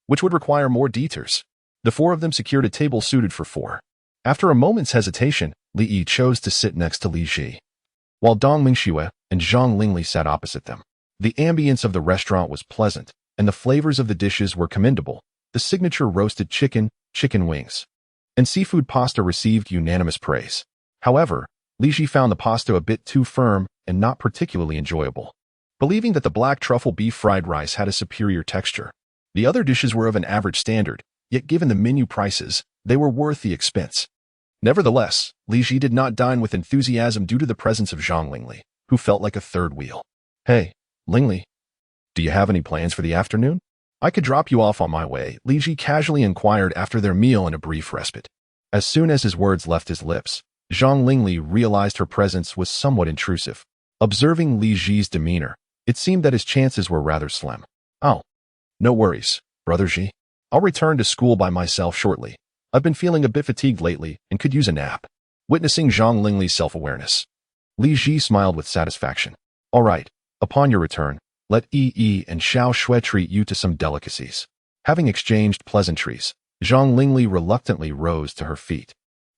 which would require more detours. The four of them secured a table suited for four. After a moment's hesitation, Li Yi chose to sit next to Li Ji, while Dong Mingxue and Zhang Lingli sat opposite them. The ambience of the restaurant was pleasant, and the flavors of the dishes were commendable. The signature roasted chicken, chicken wings, and seafood pasta received unanimous praise. However, Li Ji found the pasta a bit too firm and not particularly enjoyable, believing that the black truffle beef fried rice had a superior texture. The other dishes were of an average standard, yet given the menu prices, they were worth the expense. Nevertheless, Li Ji did not dine with enthusiasm due to the presence of Zhang Lingli, who felt like a third wheel. "Hey, Lingli, do you have any plans for the afternoon? I could drop you off on my way," Li Ji casually inquired after their meal and a brief respite. As soon as his words left his lips, Zhang Lingli realized her presence was somewhat intrusive. Observing Li Ji's demeanor, it seemed that his chances were rather slim. "Oh, no worries, Brother Ji. I'll return to school by myself shortly. I've been feeling a bit fatigued lately and could use a nap." Witnessing Zhang Lingli's self-awareness, Li Ji smiled with satisfaction. "All right, upon your return, let Yi and Xiao Shui treat you to some delicacies." Having exchanged pleasantries, Zhang Lingli reluctantly rose to her feet.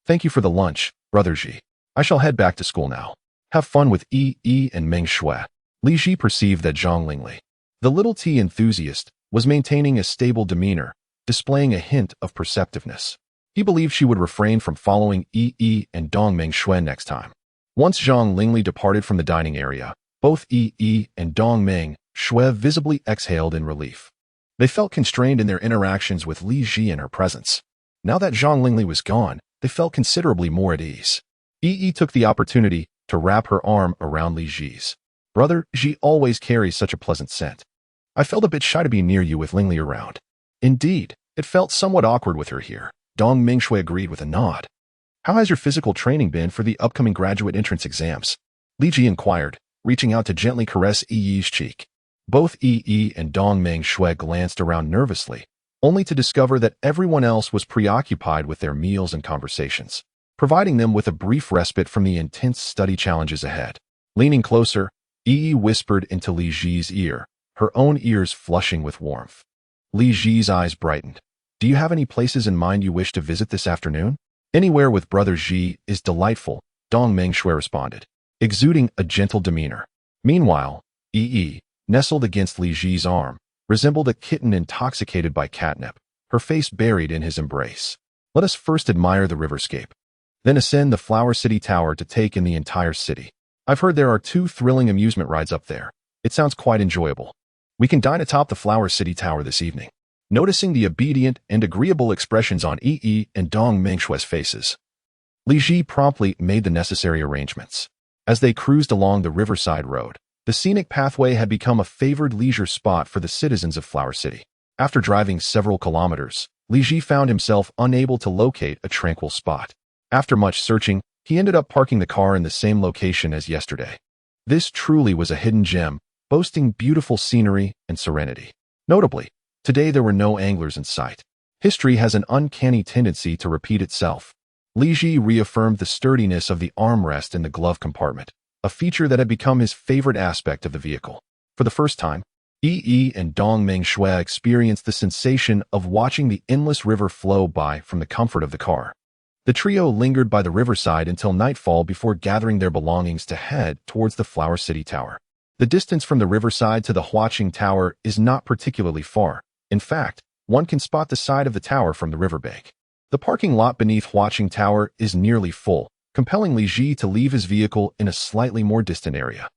"Thank you for the lunch, Brother Ji. I shall head back to school now. Have fun with Yi and Meng Shui." Li Ji perceived that Zhang Lingli, the little tea enthusiast, was maintaining a stable demeanor, displaying a hint of perceptiveness. He believed she would refrain from following Yi and Dong Mengshui next time. Once Zhang Lingli departed from the dining area, both Yi and Dong Mengshui visibly exhaled in relief. They felt constrained in their interactions with Li Ji in her presence. Now that Zhang Lingli was gone, they felt considerably more at ease. Yi took the opportunity to wrap her arm around Li Ji's. "Brother Ji always carries such a pleasant scent. I felt a bit shy to be near you with Lingli around." "Indeed, it felt somewhat awkward with her here," Dong Mengshui agreed with a nod. "How has your physical training been for the upcoming graduate entrance exams?" Li Ji inquired, reaching out to gently caress Yi's cheek. Both Yi and Dong Mengshui glanced around nervously, only to discover that everyone else was preoccupied with their meals and conversations, providing them with a brief respite from the intense study challenges ahead. Leaning closer, Yi whispered into Li Ji's ear, her own ears flushing with warmth. Li Ji's eyes brightened. "Do you have any places in mind you wish to visit this afternoon?" "Anywhere with Brother Ji is delightful," Dong Mengshui responded, exuding a gentle demeanor. Meanwhile, Yi, nestled against Li Ji's arm, resembled a kitten intoxicated by catnip, her face buried in his embrace. "Let us first admire the riverscape, then ascend the Flower City Tower to take in the entire city. I've heard there are 2 thrilling amusement rides up there. It sounds quite enjoyable. We can dine atop the Flower City Tower this evening." Noticing the obedient and agreeable expressions on Yi and Dong Mengshui's faces, Li Ji promptly made the necessary arrangements. As they cruised along the riverside road, the scenic pathway had become a favored leisure spot for the citizens of Flower City. After driving several kilometers, Li Ji found himself unable to locate a tranquil spot. After much searching, he ended up parking the car in the same location as yesterday. This truly was a hidden gem, boasting beautiful scenery and serenity. Notably, today there were no anglers in sight. History has an uncanny tendency to repeat itself. Li Ji reaffirmed the sturdiness of the armrest in the glove compartment, a feature that had become his favorite aspect of the vehicle. For the first time, Yi and Dong Mengshui experienced the sensation of watching the endless river flow by from the comfort of the car. The trio lingered by the riverside until nightfall before gathering their belongings to head towards the Flower City Tower. The distance from the riverside to the Huaqing Tower is not particularly far. In fact, one can spot the side of the tower from the riverbank. The parking lot beneath Huaqing Tower is nearly full, compelling Li Ji to leave his vehicle in a slightly more distant area.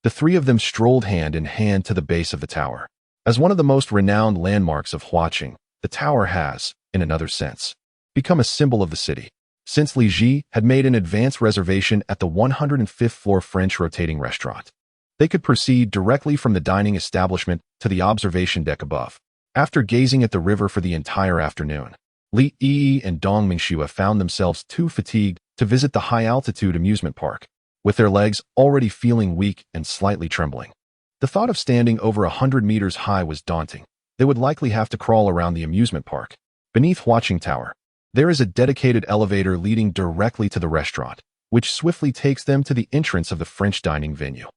The 3 of them strolled hand in hand to the base of the tower. As one of the most renowned landmarks of Huaqing, the tower has, in another sense, become a symbol of the city. Since Li Ji had made an advance reservation at the 105th floor French rotating restaurant, they could proceed directly from the dining establishment to the observation deck above. After gazing at the river for the entire afternoon, Li Yi and Dong Mingxue found themselves too fatigued to visit the high-altitude amusement park, with their legs already feeling weak and slightly trembling. The thought of standing over 100 meters high was daunting. They would likely have to crawl around the amusement park. Beneath Huaqing Tower, there is a dedicated elevator leading directly to the restaurant, which swiftly takes them to the entrance of the French dining venue.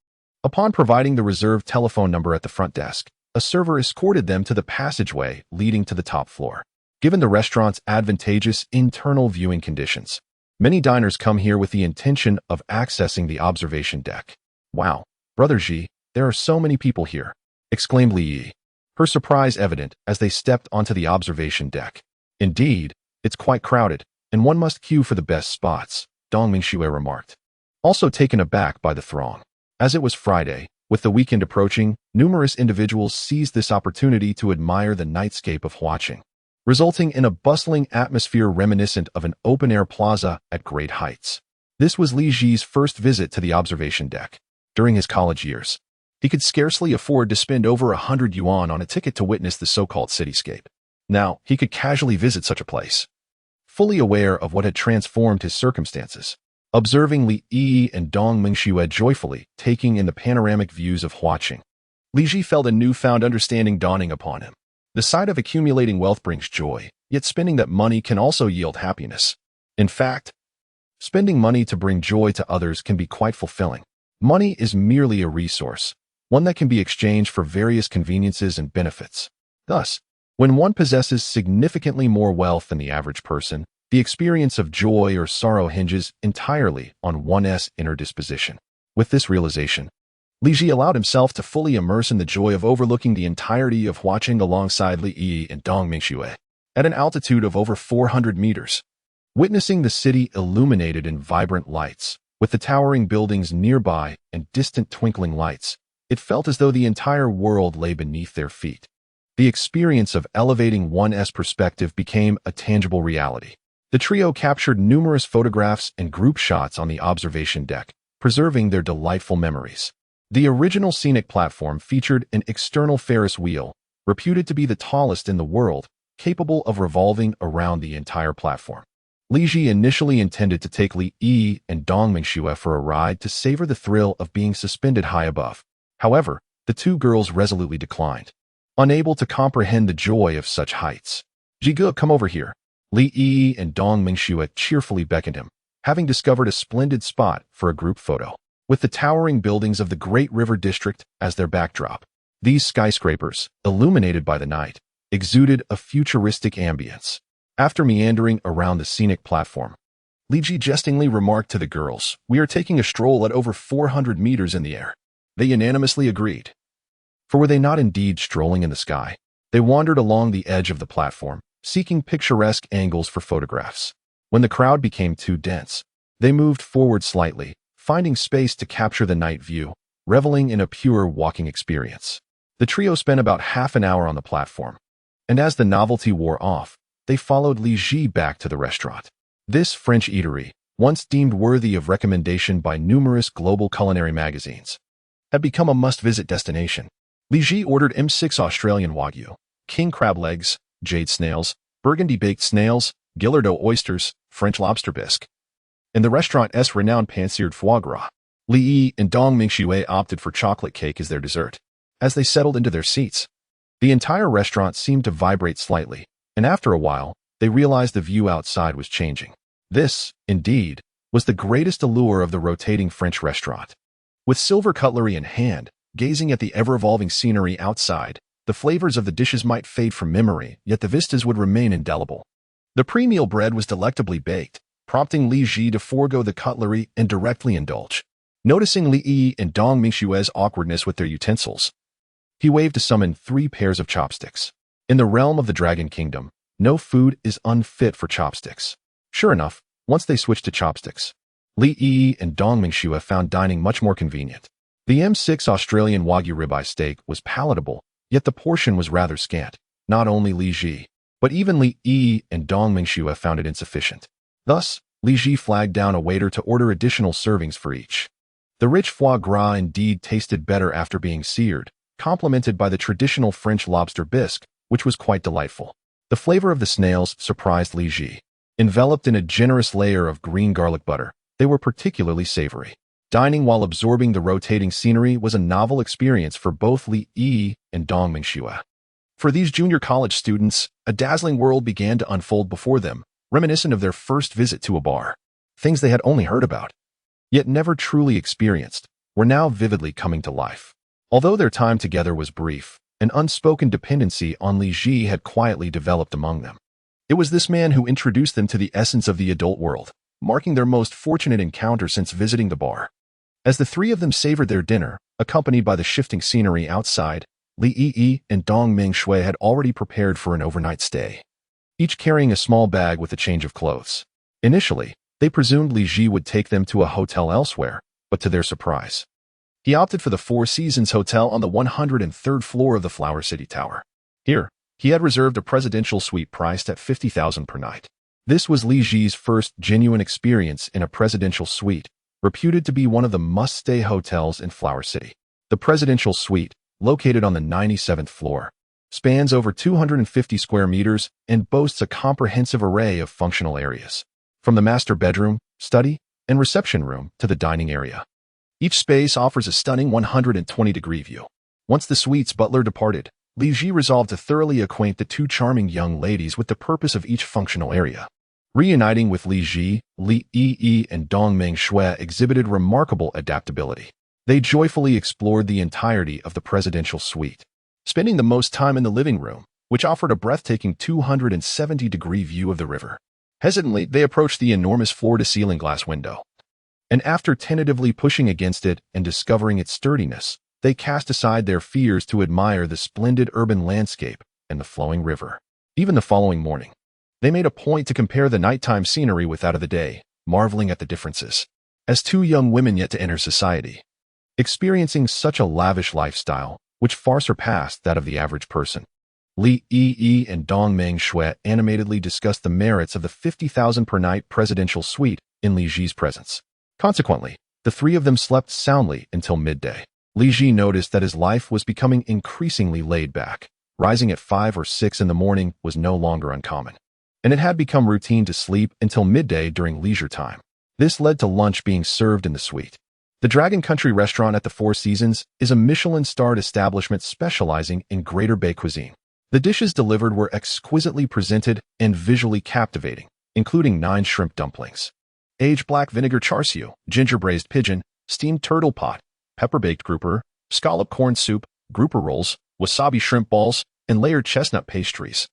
Upon providing the reserved telephone number at the front desk, a server escorted them to the passageway leading to the top floor. Given the restaurant's advantageous internal viewing conditions, Many diners come here with the intention of accessing the observation deck. Wow, Brother Ji, there are so many people here, exclaimed Li Yi, her surprise evident as they stepped onto the observation deck. Indeed, it's quite crowded, and one must queue for the best spots, Dong Mingxue remarked, also taken aback by the throng. As it was Friday, with the weekend approaching, numerous individuals seized this opportunity to admire the nightscape of Huaqing, resulting in a bustling atmosphere reminiscent of an open-air plaza at great heights. This was Li Ji's first visit to the observation deck. During his college years, he could scarcely afford to spend over 100 yuan on a ticket to witness the so-called cityscape. Now, he could casually visit such a place, fully aware of what had transformed his circumstances. Observing Li Yi and Dong Mingxue joyfully taking in the panoramic views of Huaqing, Li Ji felt a newfound understanding dawning upon him. The sight of accumulating wealth brings joy, yet spending that money can also yield happiness. In fact, spending money to bring joy to others can be quite fulfilling. Money is merely a resource, one that can be exchanged for various conveniences and benefits. Thus, when one possesses significantly more wealth than the average person, the experience of joy or sorrow hinges entirely on one's inner disposition. With this realization, Li Ji allowed himself to fully immerse in the joy of overlooking the entirety of Huaqing alongside Li Yi and Dong Mingxue at an altitude of over 400 meters. Witnessing the city illuminated in vibrant lights, with the towering buildings nearby and distant twinkling lights, it felt as though the entire world lay beneath their feet. The experience of elevating one's perspective became a tangible reality. The trio captured numerous photographs and group shots on the observation deck, preserving their delightful memories. The original scenic platform featured an external Ferris wheel, reputed to be the tallest in the world, capable of revolving around the entire platform. Li Ji initially intended to take Li Yi and Dong Mingxue for a ride to savor the thrill of being suspended high above. However, the two girls resolutely declined, unable to comprehend the joy of such heights. Jigu, come over here. Li Yi and Dong Mingxue cheerfully beckoned him, having discovered a splendid spot for a group photo. With the towering buildings of the Great River District as their backdrop, these skyscrapers, illuminated by the night, exuded a futuristic ambience. After meandering around the scenic platform, Li Ji jestingly remarked to the girls, "We are taking a stroll at over 400 meters in the air." They unanimously agreed. For were they not indeed strolling in the sky? They wandered along the edge of the platform, seeking picturesque angles for photographs. When the crowd became too dense, they moved forward slightly, finding space to capture the night view, reveling in a pure walking experience. The trio spent about half an hour on the platform, and as the novelty wore off, they followed Li Ji back to the restaurant. This French eatery, once deemed worthy of recommendation by numerous global culinary magazines, had become a must-visit destination. Li Ji ordered M6 Australian Wagyu, king crab legs, jade snails, burgundy baked snails, Guillardeau oysters, French lobster bisque, and the restaurant's renowned pan-seared foie gras. Li Yi and Dong Mingxue opted for chocolate cake as their dessert. As they settled into their seats, the entire restaurant seemed to vibrate slightly, and after a while, they realized the view outside was changing. This, indeed, was the greatest allure of the rotating French restaurant. With silver cutlery in hand, gazing at the ever-evolving scenery outside, the flavors of the dishes might fade from memory, yet the vistas would remain indelible. The pre-meal bread was delectably baked, prompting Li Ji to forego the cutlery and directly indulge. Noticing Li Yi and Dong Mingxue's awkwardness with their utensils, he waved to summon 3 pairs of chopsticks. In the realm of the Dragon Kingdom, no food is unfit for chopsticks. Sure enough, once they switched to chopsticks, Li Yi and Dong Mingxue found dining much more convenient. The M6 Australian Wagyu ribeye steak was palatable, yet the portion was rather scant. Not only Li Ji, but even Li Yi and Dong Mingxue found it insufficient. Thus, Li Ji flagged down a waiter to order additional servings for each. The rich foie gras indeed tasted better after being seared, complemented by the traditional French lobster bisque, which was quite delightful. The flavor of the snails surprised Li Ji. Enveloped in a generous layer of green garlic butter, they were particularly savory. Dining while absorbing the rotating scenery was a novel experience for both Li Yi and Dong Mingxue. For these junior college students, a dazzling world began to unfold before them, reminiscent of their first visit to a bar. Things they had only heard about, yet never truly experienced, were now vividly coming to life. Although their time together was brief, an unspoken dependency on Li Ji had quietly developed among them. It was this man who introduced them to the essence of the adult world. marking their most fortunate encounter since visiting the bar. As the three of them savored their dinner, accompanied by the shifting scenery outside, Li Yi and Dong Ming-shui had already prepared for an overnight stay, each carrying a small bag with a change of clothes. Initially, they presumed Li Ji would take them to a hotel elsewhere, but to their surprise, he opted for the Four Seasons Hotel on the 103rd floor of the Flower City Tower. Here, he had reserved a presidential suite priced at 50,000 per night. This was Li Ji's first genuine experience in a presidential suite, reputed to be one of the must-stay hotels in Flower City. The presidential suite, located on the 97th floor, spans over 250 square meters and boasts a comprehensive array of functional areas, from the master bedroom, study, and reception room to the dining area. Each space offers a stunning 120-degree view. Once the suite's butler departed, Li Ji resolved to thoroughly acquaint the two charming young ladies with the purpose of each functional area. Reuniting with Li Ji, Li Yi and Dong Ming-shui exhibited remarkable adaptability. They joyfully explored the entirety of the presidential suite, spending the most time in the living room, which offered a breathtaking 270-degree view of the river. Hesitantly, they approached the enormous floor-to-ceiling glass window, and after tentatively pushing against it and discovering its sturdiness, they cast aside their fears to admire the splendid urban landscape and the flowing river. Even the following morning, they made a point to compare the nighttime scenery with that of the day, marveling at the differences. As two young women yet to enter society, experiencing such a lavish lifestyle, which far surpassed that of the average person, Li Yi and Dong Ming-shui animatedly discussed the merits of the 50,000 per night presidential suite in Li Ji's presence. Consequently, the three of them slept soundly until midday. Li Ji noticed that his life was becoming increasingly laid back. Rising at 5 or 6 in the morning was no longer uncommon, and it had become routine to sleep until midday during leisure time. This led to lunch being served in the suite. The Dragon Country restaurant at the Four Seasons is a Michelin-starred establishment specializing in Greater Bay cuisine. The dishes delivered were exquisitely presented and visually captivating, including 9 shrimp dumplings, aged black vinegar char siu, ginger braised pigeon, steamed turtle pot, pepper-baked grouper, scallop corn soup, grouper rolls, wasabi shrimp balls, and layered chestnut pastries,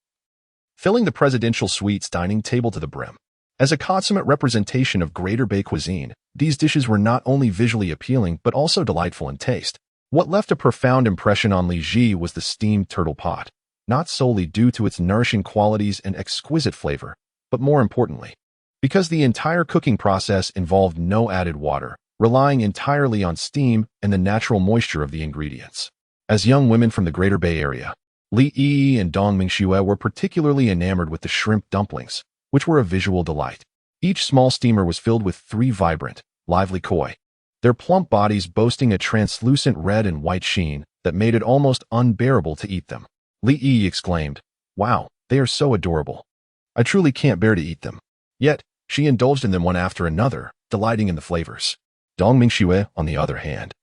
filling the presidential suite's dining table to the brim. As a consummate representation of Greater Bay cuisine, these dishes were not only visually appealing but also delightful in taste. What left a profound impression on Li Ji was the steamed turtle pot, not solely due to its nourishing qualities and exquisite flavor, but more importantly, because the entire cooking process involved no added water, relying entirely on steam and the natural moisture of the ingredients. As young women from the Greater Bay Area, Li Yi and Dong Ming-shui were particularly enamored with the shrimp dumplings, which were a visual delight. Each small steamer was filled with 3 vibrant, lively koi, their plump bodies boasting a translucent red and white sheen that made it almost unbearable to eat them. Li Yi exclaimed, "Wow, they are so adorable. I truly can't bear to eat them." Yet, she indulged in them one after another, delighting in the flavors. Dong Ming-shui, on the other hand,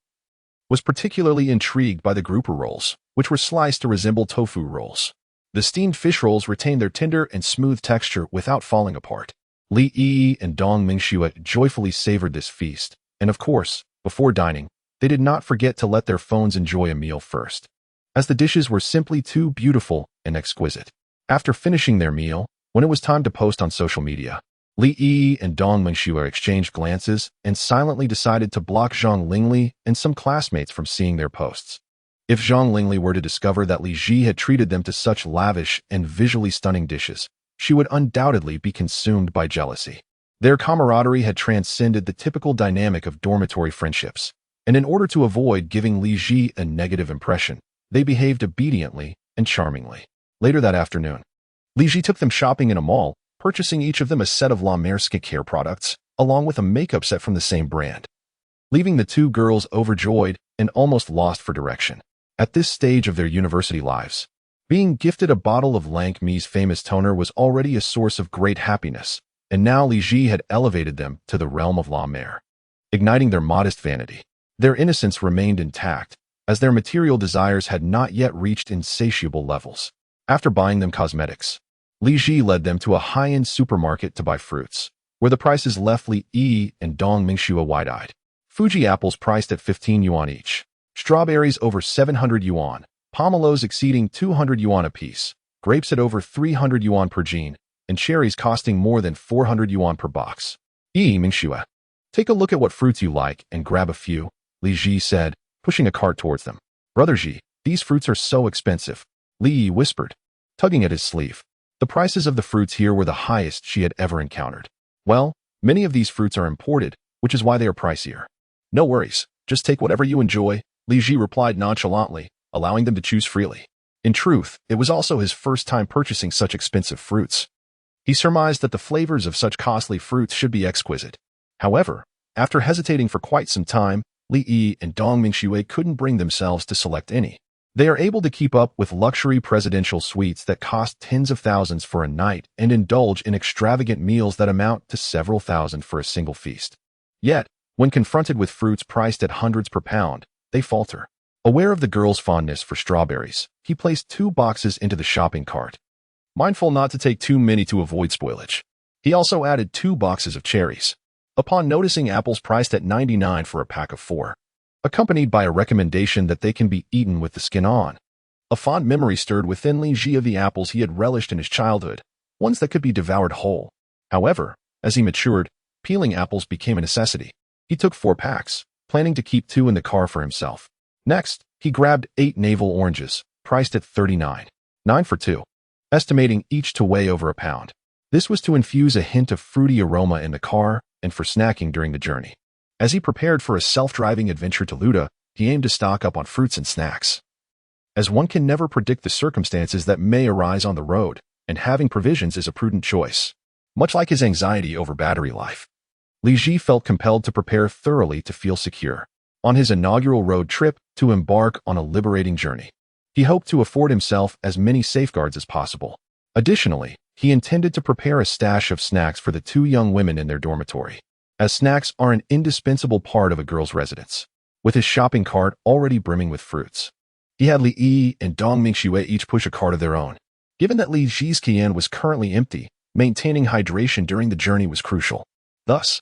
was particularly intrigued by the grouper rolls, which were sliced to resemble tofu rolls. The steamed fish rolls retained their tender and smooth texture without falling apart. Li Yi and Dong Ming-shui joyfully savored this feast, and of course, before dining, they did not forget to let their phones enjoy a meal first, as the dishes were simply too beautiful and exquisite. After finishing their meal, when it was time to post on social media, Li Yi and Dong Ming-shui exchanged glances and silently decided to block Zhang Lingli and some classmates from seeing their posts. If Zhang Lingli were to discover that Li Ji had treated them to such lavish and visually stunning dishes, she would undoubtedly be consumed by jealousy. Their camaraderie had transcended the typical dynamic of dormitory friendships, and in order to avoid giving Li Ji a negative impression, they behaved obediently and charmingly. Later that afternoon, Li Ji took them shopping in a mall, purchasing each of them a set of La Mer skincare products, along with a makeup set from the same brand, leaving the two girls overjoyed and almost lost for direction. At this stage of their university lives, being gifted a bottle of Lancme's famous toner was already a source of great happiness, and now Li Ji had elevated them to the realm of La Mer, igniting their modest vanity. Their innocence remained intact, as their material desires had not yet reached insatiable levels. After buying them cosmetics, Li Ji led them to a high-end supermarket to buy fruits, where the prices left Li Yi and Dong Ming-shui wide-eyed. Fuji apples priced at 15 yuan each, strawberries over 700 yuan, pomelos exceeding 200 yuan apiece, grapes at over 300 yuan per jean, and cherries costing more than 400 yuan per box. Mingxue. Take a look at what fruits you like and grab a few, Li Ji said, pushing a cart towards them. Brother Ji, these fruits are so expensive, Li Yi whispered, tugging at his sleeve. The prices of the fruits here were the highest she had ever encountered. Well, many of these fruits are imported, which is why they are pricier. No worries, just take whatever you enjoy, Li Ji replied nonchalantly, allowing them to choose freely. In truth, it was also his first time purchasing such expensive fruits. He surmised that the flavors of such costly fruits should be exquisite. However, after hesitating for quite some time, Li Yi and Dong Mingxue couldn't bring themselves to select any. They are able to keep up with luxury presidential suites that cost tens of thousands for a night and indulge in extravagant meals that amount to several thousand for a single feast. Yet, when confronted with fruits priced at hundreds per pound, they falter. Aware of the girl's fondness for strawberries, he placed 2 boxes into the shopping cart, mindful not to take too many to avoid spoilage. He also added 2 boxes of cherries. Upon noticing apples priced at 99 for a pack of 4, accompanied by a recommendation that they can be eaten with the skin on, a fond memory stirred within Li Ji of the apples he had relished in his childhood, ones that could be devoured whole. However, as he matured, peeling apples became a necessity. He took 4 packs, planning to keep 2 in the car for himself. Next, he grabbed 8 navel oranges, priced at 39.9 for 2, estimating each to weigh over a pound. This was to infuse a hint of fruity aroma in the car and for snacking during the journey. As he prepared for a self-driving adventure to Luda, he aimed to stock up on fruits and snacks. As one can never predict the circumstances that may arise on the road, and having provisions is a prudent choice. Much like his anxiety over battery life, Li Ji felt compelled to prepare thoroughly to feel secure. On his inaugural road trip to embark on a liberating journey, he hoped to afford himself as many safeguards as possible. Additionally, he intended to prepare a stash of snacks for the 2 young women in their dormitory, as snacks are an indispensable part of a girl's residence. With his shopping cart already brimming with fruits, he had Li Yi and Dong Mingxue each push a cart of their own. Given that Li Ji's Qian was currently empty, maintaining hydration during the journey was crucial. Thus,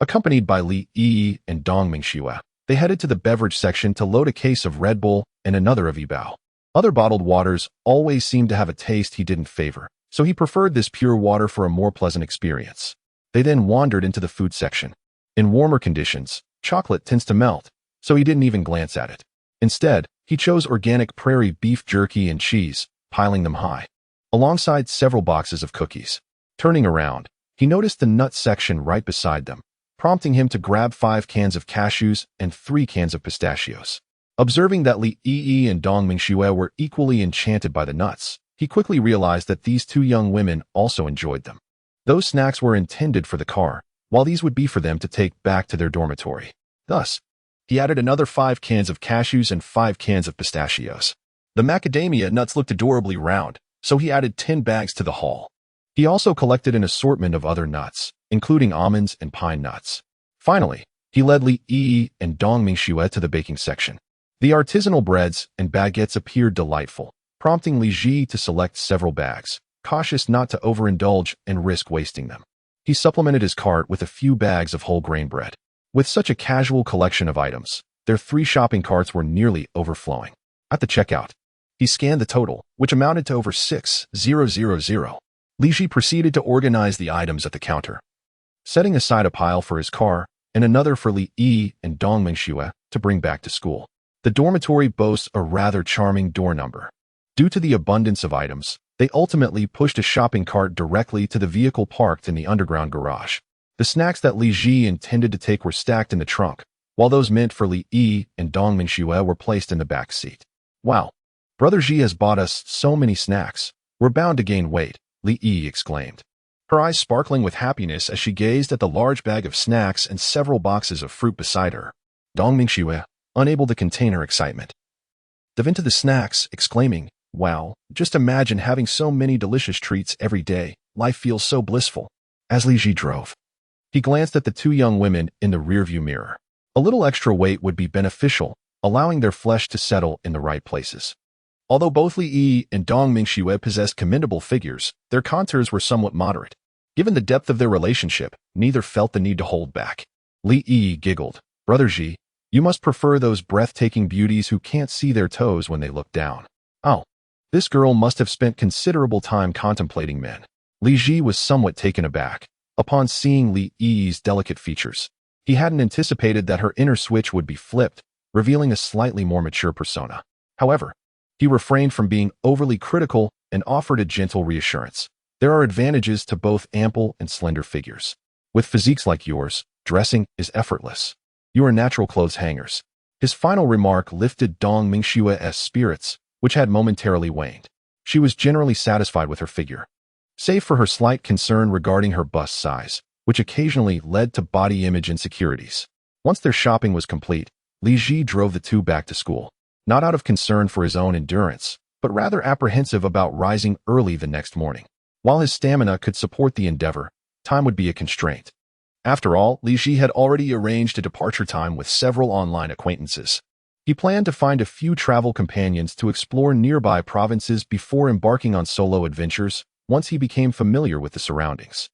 accompanied by Li Yi and Dong Mingxue, they headed to the beverage section to load a case of Red Bull and another of Yibao. Other bottled waters always seemed to have a taste he didn't favor, so he preferred this pure water for a more pleasant experience. They then wandered into the food section. In warmer conditions, chocolate tends to melt, so he didn't even glance at it. Instead, he chose organic prairie beef jerky and cheese, piling them high, alongside several boxes of cookies. Turning around, he noticed the nut section right beside them, prompting him to grab 5 cans of cashews and 3 cans of pistachios. Observing that Li Yi and Dong Mingxue were equally enchanted by the nuts, he quickly realized that these 2 young women also enjoyed them. Those snacks were intended for the car, while these would be for them to take back to their dormitory. Thus, he added another 5 cans of cashews and 5 cans of pistachios. The macadamia nuts looked adorably round, so he added 10 bags to the haul. He also collected an assortment of other nuts, including almonds and pine nuts. Finally, he led Li Yi and Dong Mingxue to the baking section. The artisanal breads and baguettes appeared delightful, prompting Li Ji to select several bags, cautious not to overindulge and risk wasting them. He supplemented his cart with a few bags of whole grain bread. With such a casual collection of items, their 3 shopping carts were nearly overflowing. At the checkout, he scanned the total, which amounted to over 6,000. Li Ji proceeded to organize the items at the counter, setting aside a pile for his car and another for Li Yi and Dong Mingxue to bring back to school. The dormitory boasts a rather charming door number. Due to the abundance of items, they ultimately pushed a shopping cart directly to the vehicle parked in the underground garage. The snacks that Li Ji intended to take were stacked in the trunk, while those meant for Li Yi and Dong Mingxue were placed in the back seat. Wow, Brother Ji has bought us so many snacks. We're bound to gain weight, Li Yi exclaimed, her eyes sparkling with happiness as she gazed at the large bag of snacks and several boxes of fruit beside her. Dong Mingxue, unable to contain her excitement, dove into the snacks, exclaiming, "Wow, just imagine having so many delicious treats every day. Life feels so blissful." As Li Ji drove, he glanced at the 2 young women in the rearview mirror. A little extra weight would be beneficial, allowing their flesh to settle in the right places. Although both Li Yi and Dong Mingxue possessed commendable figures, their contours were somewhat moderate. Given the depth of their relationship, neither felt the need to hold back. Li Yi giggled, "Brother Ji, you must prefer those breathtaking beauties who can't see their toes when they look down." Oh, this girl must have spent considerable time contemplating men. Li Ji was somewhat taken aback. upon seeing Li Yi's delicate features. He hadn't anticipated that her inner switch would be flipped, revealing a slightly more mature persona. However, he refrained from being overly critical and offered a gentle reassurance. There are advantages to both ample and slender figures. With physiques like yours, dressing is effortless. You are natural clothes hangers. His final remark lifted Dong Mingshua's spirits, which had momentarily waned. She was generally satisfied with her figure, save for her slight concern regarding her bust size, which occasionally led to body image insecurities. Once their shopping was complete, Li Ji drove the two back to school, not out of concern for his own endurance, but rather apprehensive about rising early the next morning. While his stamina could support the endeavor, time would be a constraint. After all, Li Ji had already arranged a departure time with several online acquaintances. He planned to find a few travel companions to explore nearby provinces before embarking on solo adventures once he became familiar with the surroundings.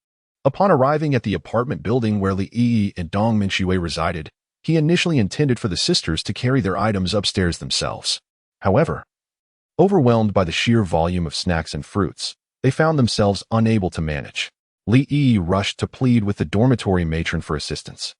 Upon arriving at the apartment building where Li Yi and Dong Minxue resided, he initially intended for the sisters to carry their items upstairs themselves. However, overwhelmed by the sheer volume of snacks and fruits, they found themselves unable to manage. Li Yi rushed to plead with the dormitory matron for assistance,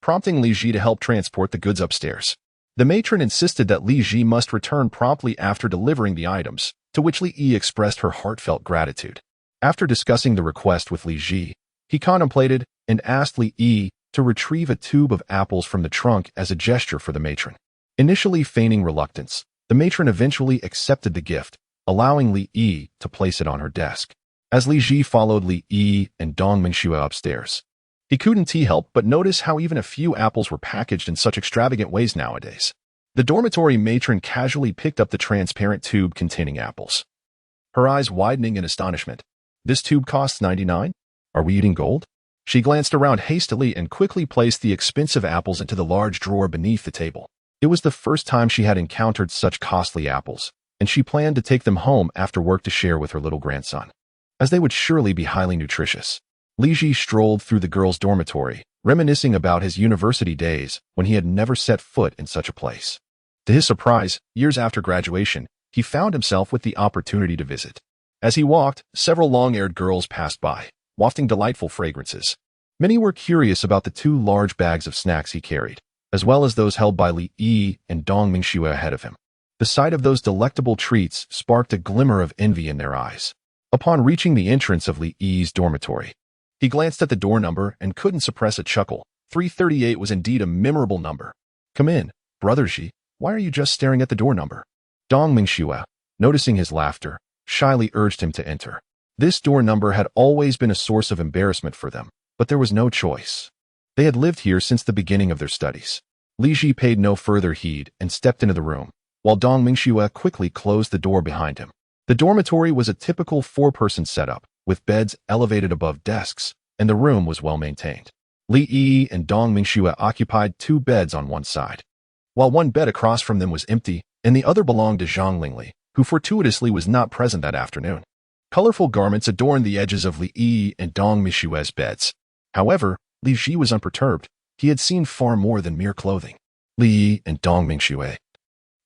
prompting Li Ji to help transport the goods upstairs. The matron insisted that Li Ji must return promptly after delivering the items, to which Li Yi expressed her heartfelt gratitude. After discussing the request with Li Ji, he contemplated and asked Li Yi to retrieve a tube of apples from the trunk as a gesture for the matron. Initially feigning reluctance, the matron eventually accepted the gift, allowing Li Yi to place it on her desk. As Li Ji followed Li Yi and Dong Mingxue upstairs, he couldn't help but notice how even a few apples were packaged in such extravagant ways nowadays. The dormitory matron casually picked up the transparent tube containing apples, her eyes widening in astonishment. "This tube costs 99? Are we eating gold?" She glanced around hastily and quickly placed the expensive apples into the large drawer beneath the table. It was the first time she had encountered such costly apples, and she planned to take them home after work to share with her little grandson, as they would surely be highly nutritious. Li Ji strolled through the girls' dormitory, reminiscing about his university days when he had never set foot in such a place. To his surprise, years after graduation, he found himself with the opportunity to visit. As he walked, several long-haired girls passed by, wafting delightful fragrances. Many were curious about the two large bags of snacks he carried, as well as those held by Li Yi and Dong Mingxue ahead of him. The sight of those delectable treats sparked a glimmer of envy in their eyes. Upon reaching the entrance of Li Yi's dormitory, he glanced at the door number and couldn't suppress a chuckle. 338 was indeed a memorable number. "Come in, brother Xi. Why are you just staring at the door number?" Dong Mingxue, noticing his laughter, shyly urged him to enter. This door number had always been a source of embarrassment for them, but there was no choice. They had lived here since the beginning of their studies. Li Ji paid no further heed and stepped into the room, while Dong Mingxue quickly closed the door behind him. The dormitory was a typical four-person setup, with beds elevated above desks, and the room was well maintained. Li Yi and Dong Mingxue occupied two beds on one side, while one bed across from them was empty, and the other belonged to Zhang Lingli, who fortuitously was not present that afternoon. Colorful garments adorned the edges of Li Yi and Dong Mingxue's beds. However, Li Ji was unperturbed. He had seen far more than mere clothing. Li Yi and Dong Mingxue,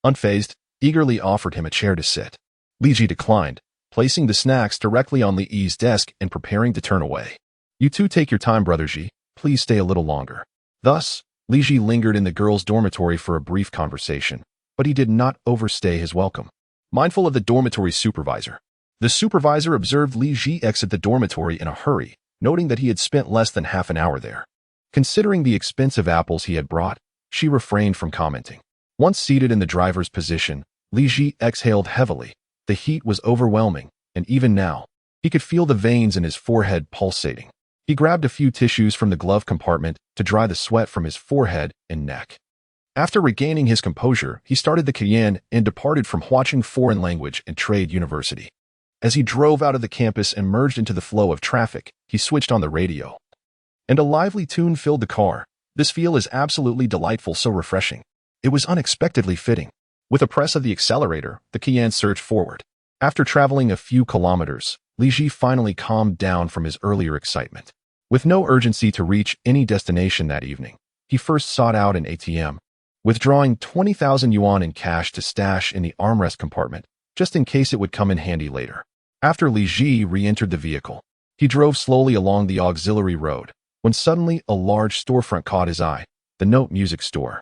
unfazed, eagerly offered him a chair to sit. Li Ji declined, placing the snacks directly on Li Yi's desk and preparing to turn away. "You two take your time, brother Ji. Please stay a little longer." Thus, Li Ji lingered in the girls' dormitory for a brief conversation, but he did not overstay his welcome. Mindful of the dormitory supervisor, the supervisor observed Li Ji exit the dormitory in a hurry, noting that he had spent less than half an hour there. Considering the expensive apples he had brought, she refrained from commenting. Once seated in the driver's position, Li Ji exhaled heavily. The heat was overwhelming, and even now, he could feel the veins in his forehead pulsating. He grabbed a few tissues from the glove compartment to dry the sweat from his forehead and neck. After regaining his composure, he started the Cayenne and departed from Huaqing Foreign Language and Trade University. As he drove out of the campus and merged into the flow of traffic, he switched on the radio, and a lively tune filled the car. "This feel is absolutely delightful, so refreshing." It was unexpectedly fitting. With a press of the accelerator, the Cayenne surged forward. After traveling a few kilometers, Li Ji finally calmed down from his earlier excitement. With no urgency to reach any destination that evening, he first sought out an ATM, withdrawing 20,000 yuan in cash to stash in the armrest compartment, just in case it would come in handy later. After Li Ji re-entered the vehicle, He drove slowly along the auxiliary road, when suddenly a large storefront caught his eye, the Note Music Store.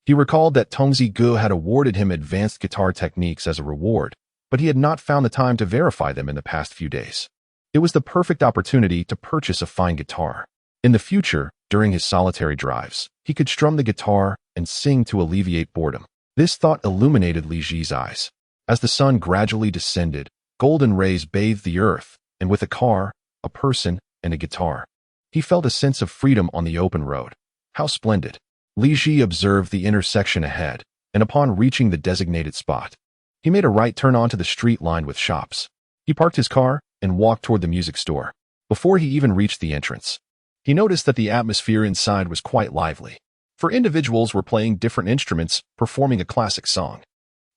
He recalled that Tongzi Gu had awarded him advanced guitar techniques as a reward, but he had not found the time to verify them in the past few days. It was the perfect opportunity to purchase a fine guitar. In the future, during his solitary drives, he could strum the guitar and sing to alleviate boredom. This thought illuminated Li Ji's eyes. As the sun gradually descended, golden rays bathed the earth, and with a car, a person, and a guitar, he felt a sense of freedom on the open road. How splendid! Li Ji observed the intersection ahead, and upon reaching the designated spot, he made a right turn onto the street lined with shops. He parked his car and walked toward the music store. Before he even reached the entrance, he noticed that the atmosphere inside was quite lively, for individuals were playing different instruments, performing a classic song.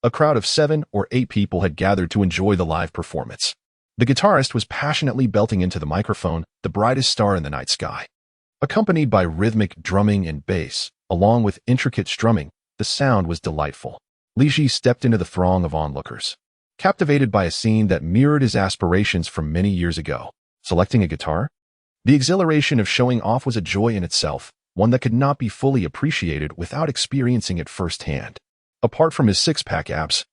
A crowd of 7 or 8 people had gathered to enjoy the live performance. The guitarist was passionately belting into the microphone, the brightest star in the night sky. Accompanied by rhythmic drumming and bass, along with intricate strumming, the sound was delightful. Li Ji stepped into the throng of onlookers, captivated by a scene that mirrored his aspirations from many years ago. Selecting a guitar? The exhilaration of showing off was a joy in itself, one that could not be fully appreciated without experiencing it firsthand. Apart from his six-pack abs,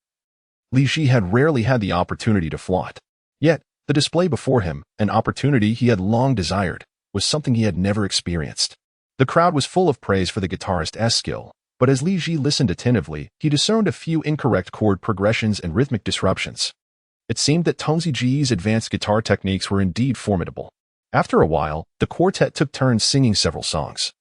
Li Ji had rarely had the opportunity to flaunt. Yet, the display before him, an opportunity he had long desired, was something he had never experienced. The crowd was full of praise for the guitarist's skill, but as Li Ji listened attentively, he discerned a few incorrect chord progressions and rhythmic disruptions. It seemed that Tongzi Ji's advanced guitar techniques were indeed formidable. After a while, the quartet took turns singing several songs,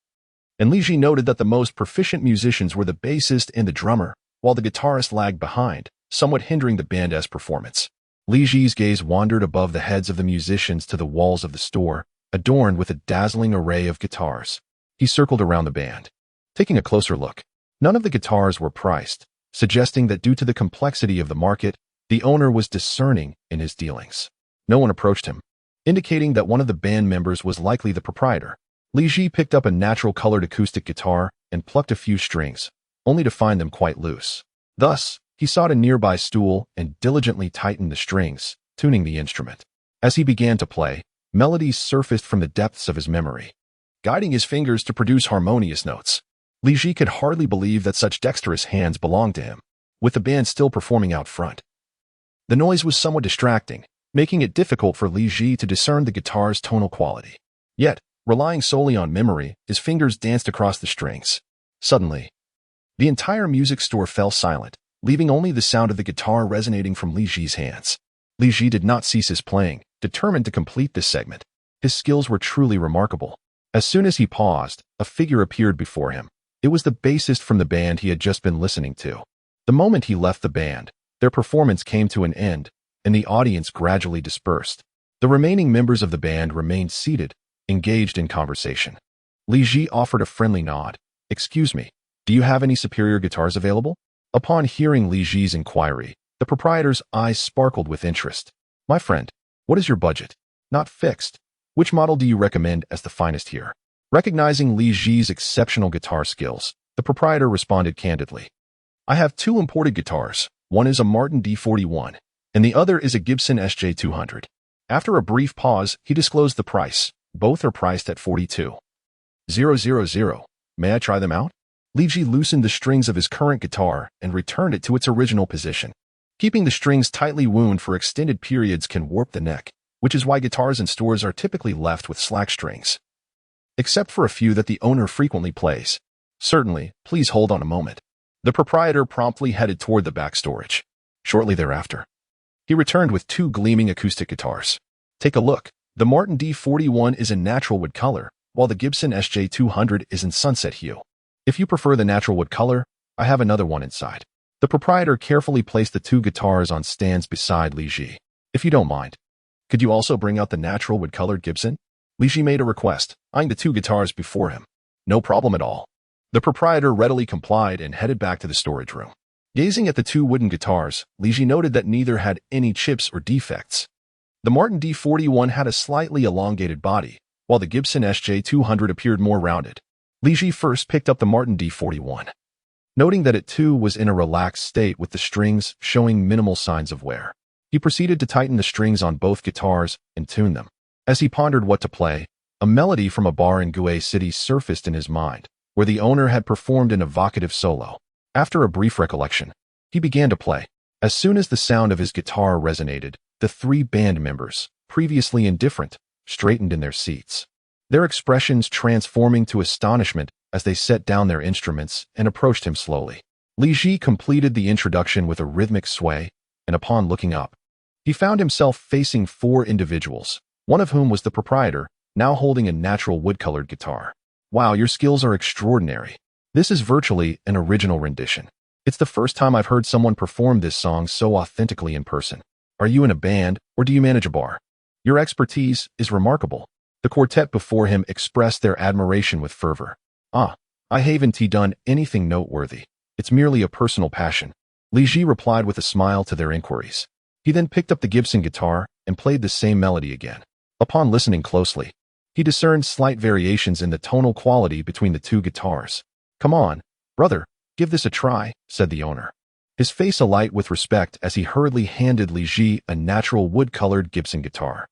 and Li Ji noted that the most proficient musicians were the bassist and the drummer, while the guitarist lagged behind, somewhat hindering the band's performance. Li Ji's gaze wandered above the heads of the musicians to the walls of the store, adorned with a dazzling array of guitars. He circled around the band, taking a closer look. None of the guitars were priced, suggesting that due to the complexity of the market, the owner was discerning in his dealings. No one approached him, indicating that one of the band members was likely the proprietor. Li Ji picked up a natural-colored acoustic guitar and plucked a few strings, only to find them quite loose. Thus, he sought a nearby stool and diligently tightened the strings, tuning the instrument. As he began to play, melodies surfaced from the depths of his memory, guiding his fingers to produce harmonious notes. Li Ji could hardly believe that such dexterous hands belonged to him, with the band still performing out front. The noise was somewhat distracting, making it difficult for Li Ji to discern the guitar's tonal quality. Yet, relying solely on memory, his fingers danced across the strings. Suddenly, the entire music store fell silent, leaving only the sound of the guitar resonating from Li Ji's hands. Li Ji did not cease his playing, determined to complete this segment. His skills were truly remarkable. As soon as he paused, a figure appeared before him. It was the bassist from the band he had just been listening to. The moment he left the band, their performance came to an end, and the audience gradually dispersed. The remaining members of the band remained seated, engaged in conversation. Li Ji offered a friendly nod. "Excuse me, do you have any superior guitars available?" Upon hearing Li Ji's inquiry, the proprietor's eyes sparkled with interest. "My friend, what is your budget?" "Not fixed. Which model do you recommend as the finest here?" Recognizing Li Ji's exceptional guitar skills, the proprietor responded candidly. "I have 2 imported guitars. One is a Martin D41, and the other is a Gibson SJ200. After a brief pause, he disclosed the price. Both are priced at 42,000. May I try them out? Li Ji loosened the strings of his current guitar and returned it to its original position. Keeping the strings tightly wound for extended periods can warp the neck, which is why guitars in stores are typically left with slack strings, except for a few that the owner frequently plays. "Certainly, please hold on a moment." The proprietor promptly headed toward the back storage. Shortly thereafter, he returned with 2 gleaming acoustic guitars. "Take a look. The Martin D41 is in natural wood color, while the Gibson SJ200 is in sunset hue. If you prefer the natural wood color, I have another one inside." The proprietor carefully placed the 2 guitars on stands beside Li Ji. "If you don't mind, could you also bring out the natural wood-colored Gibson?" Li Ji made a request, eyeing the 2 guitars before him. "No problem at all." The proprietor readily complied and headed back to the storage room. Gazing at the 2 wooden guitars, Li Ji noted that neither had any chips or defects. The Martin D41 had a slightly elongated body, while the Gibson SJ200 appeared more rounded. Li Ji first picked up the Martin D41, noting that it too was in a relaxed state with the strings showing minimal signs of wear. He proceeded to tighten the strings on both guitars and tune them. As he pondered what to play, a melody from a bar in Gue City surfaced in his mind, where the owner had performed an evocative solo. After a brief recollection, he began to play. As soon as the sound of his guitar resonated, the three band members, previously indifferent, straightened in their seats, their expressions transforming to astonishment as they set down their instruments and approached him slowly. Li Ji completed the introduction with a rhythmic sway, and upon looking up, he found himself facing four individuals, one of whom was the proprietor, now holding a natural wood-colored guitar. Wow, your skills are extraordinary. This is virtually an original rendition. It's the first time I've heard someone perform this song so authentically in person. Are you in a band, or do you manage a bar? Your expertise is remarkable. The quartet before him expressed their admiration with fervor. I haven't done anything noteworthy. It's merely a personal passion. Li Ji replied with a smile to their inquiries. He then picked up the Gibson guitar and played the same melody again. Upon listening closely, he discerned slight variations in the tonal quality between the two guitars. Come on, brother, give this a try, said the owner, his face alight with respect as he hurriedly handed Li Ji a natural wood-colored Gibson guitar.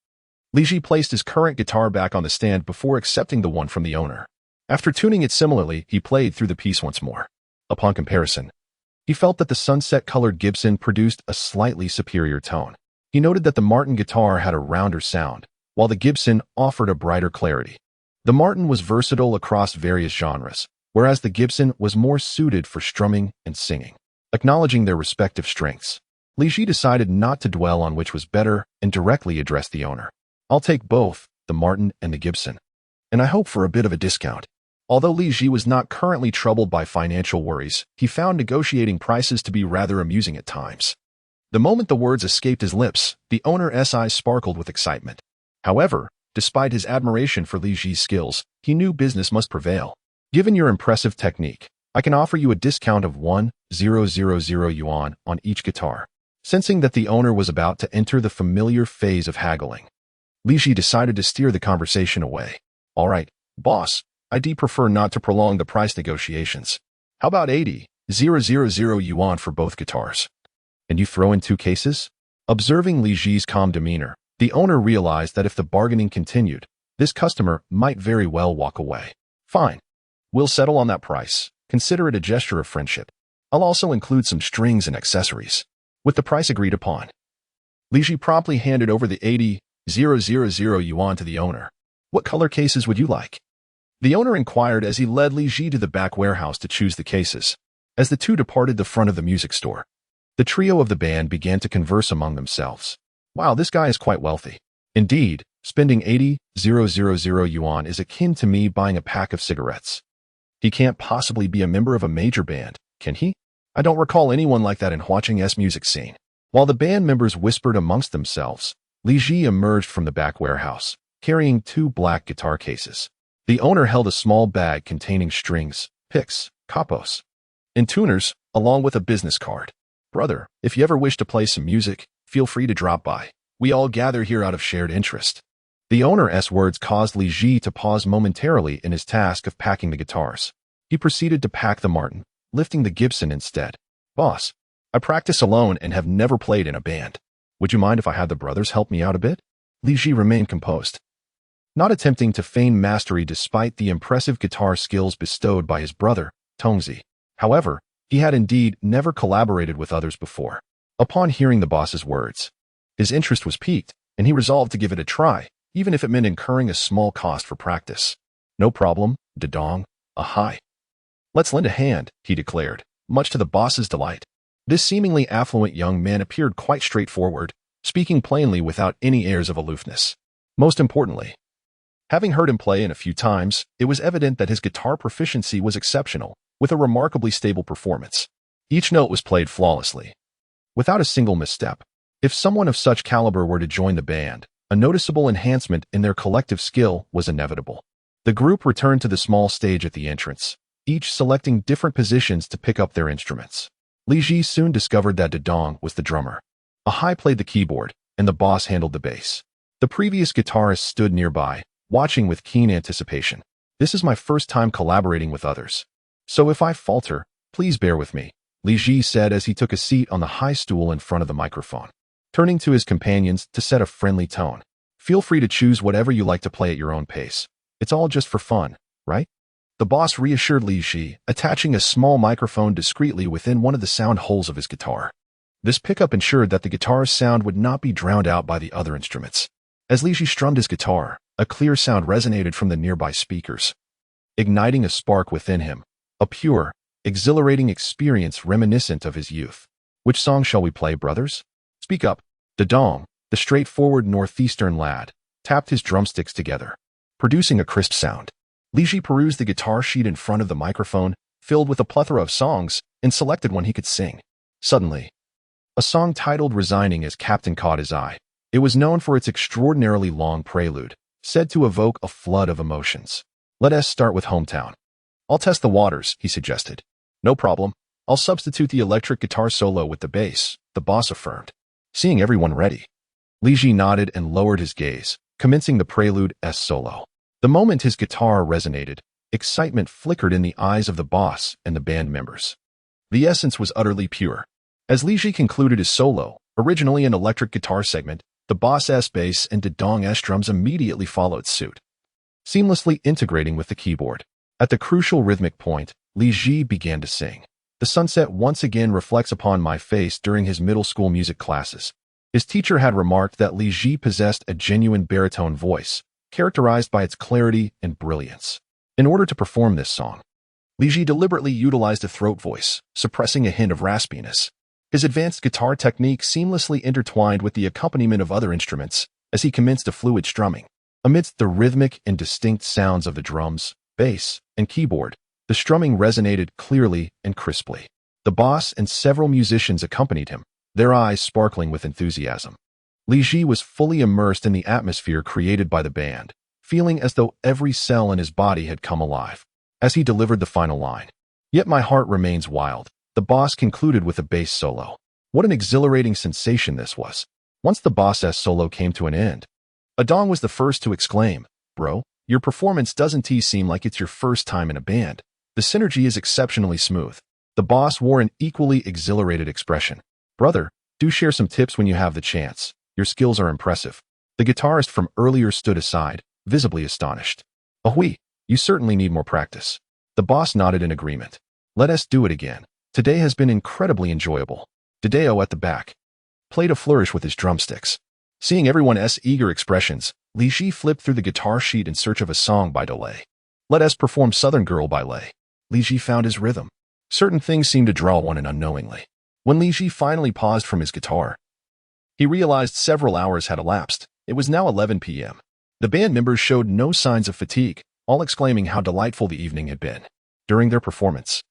Li Ji placed his current guitar back on the stand before accepting the one from the owner. After tuning it similarly, he played through the piece once more. Upon comparison, he felt that the sunset-colored Gibson produced a slightly superior tone. He noted that the Martin guitar had a rounder sound, while the Gibson offered a brighter clarity. The Martin was versatile across various genres, whereas the Gibson was more suited for strumming and singing. Acknowledging their respective strengths, Li Ji decided not to dwell on which was better and directly addressed the owner. I'll take both, the Martin and the Gibson, and I hope for a bit of a discount. Although Li Ji was not currently troubled by financial worries, he found negotiating prices to be rather amusing at times. The moment the words escaped his lips, the owner's eyes sparkled with excitement. However, despite his admiration for Li Ji's skills, he knew business must prevail. Given your impressive technique, I can offer you a discount of 1,000 yuan on each guitar. Sensing that the owner was about to enter the familiar phase of haggling, Li Ji decided to steer the conversation away. All right, boss, I'd prefer not to prolong the price negotiations. How about 80,000 yuan for both guitars? And you throw in 2 cases? Observing Li Ji's calm demeanor, the owner realized that if the bargaining continued, this customer might very well walk away. Fine. We'll settle on that price. Consider it a gesture of friendship. I'll also include some strings and accessories. With the price agreed upon, Li Ji promptly handed over the 80,000 yuan to the owner. What color cases would you like? The owner inquired as he led Li Ji to the back warehouse to choose the cases. As the two departed the front of the music store, the trio of the band began to converse among themselves. Wow, this guy is quite wealthy. Indeed, spending 80,000 yuan is akin to me buying a pack of cigarettes. He can't possibly be a member of a major band, can he? I don't recall anyone like that in Huaqing's music scene. While the band members whispered amongst themselves, Li Ji emerged from the back warehouse, carrying 2 black guitar cases. The owner held a small bag containing strings, picks, capos, and tuners, along with a business card. Brother, if you ever wish to play some music, feel free to drop by. We all gather here out of shared interest. The owner's words caused Li Ji to pause momentarily in his task of packing the guitars. He proceeded to pack the Martin, lifting the Gibson instead. Boss, I practice alone and have never played in a band. Would you mind if I had the brothers help me out a bit? Li Ji remained composed, not attempting to feign mastery despite the impressive guitar skills bestowed by his brother, Tongzi. However, he had indeed never collaborated with others before. Upon hearing the boss's words, his interest was piqued, and he resolved to give it a try, even if it meant incurring a small cost for practice. No problem, Dedong, hi. Let's lend a hand, he declared, much to the boss's delight. This seemingly affluent young man appeared quite straightforward, speaking plainly without any airs of aloofness. Most importantly, having heard him play in a few times, it was evident that his guitar proficiency was exceptional, with a remarkably stable performance. Each note was played flawlessly, without a single misstep. If someone of such caliber were to join the band, a noticeable enhancement in their collective skill was inevitable. The group returned to the small stage at the entrance, each selecting different positions to pick up their instruments. Li Ji soon discovered that Dedong was the drummer. Ahai played the keyboard, and the boss handled the bass. The previous guitarist stood nearby, watching with keen anticipation. This is my first time collaborating with others, so if I falter, please bear with me, Li Ji said as he took a seat on the high stool in front of the microphone. Turning to his companions to set a friendly tone. Feel free to choose whatever you like to play at your own pace. It's all just for fun, right? The boss reassured Li Ji, attaching a small microphone discreetly within one of the sound holes of his guitar. This pickup ensured that the guitar's sound would not be drowned out by the other instruments. As Li Ji strummed his guitar, a clear sound resonated from the nearby speakers, igniting a spark within him, a pure, exhilarating experience reminiscent of his youth. Which song shall we play, brothers? Speak up. Dedong, the straightforward northeastern lad, tapped his drumsticks together, producing a crisp sound. Li Ji perused the guitar sheet in front of the microphone, filled with a plethora of songs, and selected one he could sing. Suddenly, a song titled Resigning as Captain caught his eye. It was known for its extraordinarily long prelude, said to evoke a flood of emotions. Let us start with Hometown. I'll test the waters, he suggested. No problem. I'll substitute the electric guitar solo with the bass, the boss affirmed. Seeing everyone ready, Li Ji nodded and lowered his gaze, commencing the prelude S solo. The moment his guitar resonated, excitement flickered in the eyes of the boss and the band members. The essence was utterly pure. As Li Ji concluded his solo, originally an electric guitar segment, the boss's bass and Dedong's drums immediately followed suit, seamlessly integrating with the keyboard. At the crucial rhythmic point, Li Ji began to sing. The sunset once again reflects upon my face during his middle school music classes. His teacher had remarked that Li Ji possessed a genuine baritone voice, characterized by its clarity and brilliance. In order to perform this song, Li Ji deliberately utilized a throat voice, suppressing a hint of raspiness. His advanced guitar technique seamlessly intertwined with the accompaniment of other instruments as he commenced a fluid strumming. Amidst the rhythmic and distinct sounds of the drums, bass, and keyboard, the strumming resonated clearly and crisply. The boss and several musicians accompanied him, their eyes sparkling with enthusiasm. Li Ji was fully immersed in the atmosphere created by the band, feeling as though every cell in his body had come alive. As he delivered the final line, "Yet my heart remains wild," the boss concluded with a bass solo. What an exhilarating sensation this was. Once the boss's solo came to an end, Dedong was the first to exclaim, "Bro, your performance doesn't seem like it's your first time in a band. The synergy is exceptionally smooth." The boss wore an equally exhilarated expression. "Brother, do share some tips when you have the chance. Your skills are impressive." The guitarist from earlier stood aside, visibly astonished. "Oh oui, you certainly need more practice." The boss nodded in agreement. "Let us do it again. Today has been incredibly enjoyable." Dedeo at the back played a flourish with his drumsticks. Seeing everyone's eager expressions, Li Ji flipped through the guitar sheet in search of a song by Delay. "Let us perform Southern Girl by Lay." Li Ji found his rhythm. Certain things seemed to draw one in unknowingly. When Li Ji finally paused from his guitar, he realized several hours had elapsed. It was now 11 p.m. The band members showed no signs of fatigue, all exclaiming how delightful the evening had been. During their performance,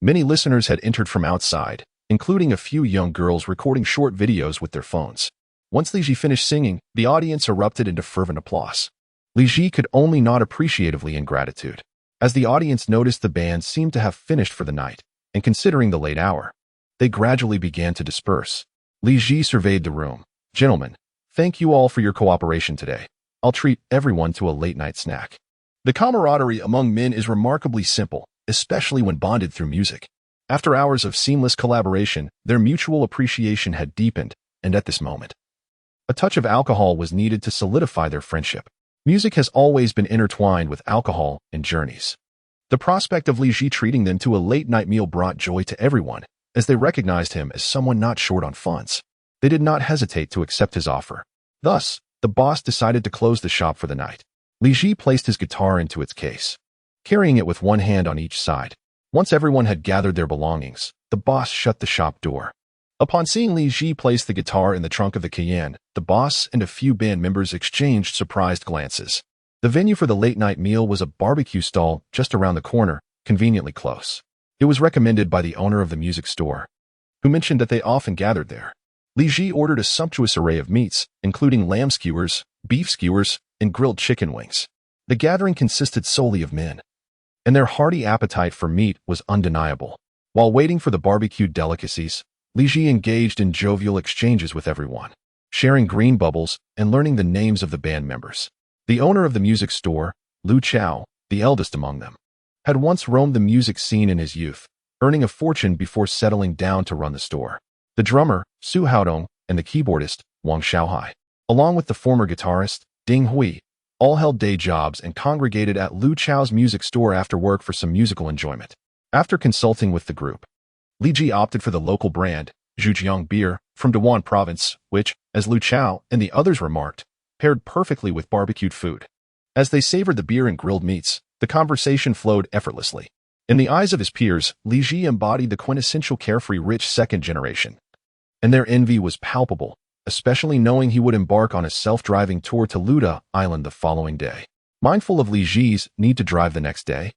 many listeners had entered from outside, including a few young girls recording short videos with their phones. Once Li Ji finished singing, the audience erupted into fervent applause. Li Ji could only nod appreciatively in gratitude. As the audience noticed the band seemed to have finished for the night, and considering the late hour, they gradually began to disperse. Li Ji surveyed the room. "Gentlemen, thank you all for your cooperation today. I'll treat everyone to a late-night snack." The camaraderie among men is remarkably simple, especially when bonded through music. After hours of seamless collaboration, their mutual appreciation had deepened, and at this moment, a touch of alcohol was needed to solidify their friendship. Music has always been intertwined with alcohol and journeys. The prospect of Li Ji treating them to a late-night meal brought joy to everyone, as they recognized him as someone not short on funds. They did not hesitate to accept his offer. Thus, the boss decided to close the shop for the night. Li Ji placed his guitar into its case, carrying it with one hand on each side. Once everyone had gathered their belongings, the boss shut the shop door. Upon seeing Li Ji place the guitar in the trunk of the Cayenne, the boss and a few band members exchanged surprised glances. The venue for the late-night meal was a barbecue stall just around the corner, conveniently close. It was recommended by the owner of the music store, who mentioned that they often gathered there. Li Ji ordered a sumptuous array of meats, including lamb skewers, beef skewers, and grilled chicken wings. The gathering consisted solely of men, and their hearty appetite for meat was undeniable. While waiting for the barbecued delicacies, Li Ji engaged in jovial exchanges with everyone, sharing green bubbles and learning the names of the band members. The owner of the music store, Lu Chao, the eldest among them, had once roamed the music scene in his youth, earning a fortune before settling down to run the store. The drummer, Su Haodong, and the keyboardist, Wang Xiaohai, along with the former guitarist, Ding Hui, all held day jobs and congregated at Lu Chao's music store after work for some musical enjoyment. After consulting with the group, Li Ji opted for the local brand, Zhujiang beer, from Dewan province, which, as Lu Chao and the others remarked, paired perfectly with barbecued food. As they savored the beer and grilled meats, the conversation flowed effortlessly. In the eyes of his peers, Li Ji embodied the quintessential carefree rich second generation. And their envy was palpable, especially knowing he would embark on a self-driving tour to Luda Island the following day. Mindful of Li Ji's need to drive the next day,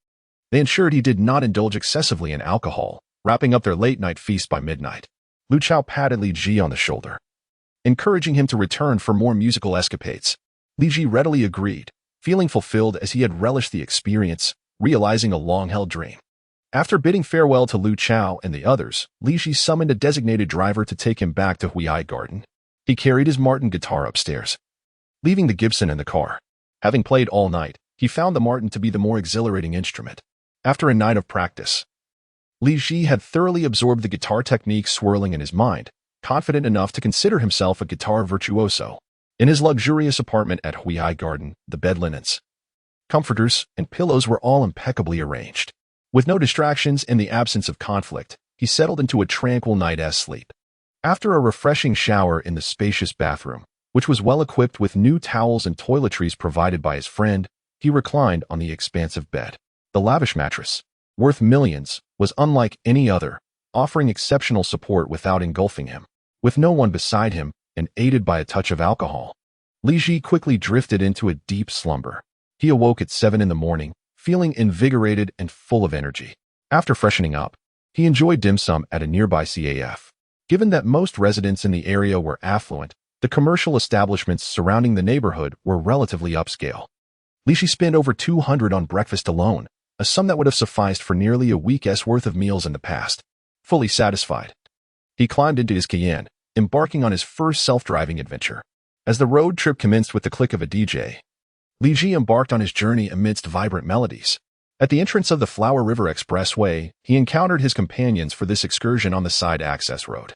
they ensured he did not indulge excessively in alcohol, wrapping up their late-night feast by midnight. Lu Chao patted Li Ji on the shoulder, encouraging him to return for more musical escapades. Li Ji readily agreed, feeling fulfilled as he had relished the experience, realizing a long-held dream. After bidding farewell to Lu Chao and the others, Li Ji summoned a designated driver to take him back to Huiai Garden. He carried his Martin guitar upstairs, leaving the Gibson in the car. Having played all night, he found the Martin to be the more exhilarating instrument. After a night of practice, Li Ji had thoroughly absorbed the guitar technique swirling in his mind, confident enough to consider himself a guitar virtuoso. In his luxurious apartment at Huiai Garden, the bed linens, comforters, and pillows were all impeccably arranged. With no distractions and the absence of conflict, he settled into a tranquil night's sleep. After a refreshing shower in the spacious bathroom, which was well equipped with new towels and toiletries provided by his friend, he reclined on the expansive bed. The lavish mattress, worth millions, was unlike any other, offering exceptional support without engulfing him. With no one beside him, and aided by a touch of alcohol, Li Ji quickly drifted into a deep slumber. He awoke at 7 in the morning, feeling invigorated and full of energy. After freshening up, he enjoyed dim sum at a nearby CAF. Given that most residents in the area were affluent, the commercial establishments surrounding the neighborhood were relatively upscale. Li Ji spent over 200 on breakfast alone, a sum that would have sufficed for nearly a week's worth of meals in the past. Fully satisfied, he climbed into his Cayenne, embarking on his first self-driving adventure. As the road trip commenced with the click of a DJ, Li Ji embarked on his journey amidst vibrant melodies. At the entrance of the Flower River Expressway, he encountered his companions for this excursion on the side access road.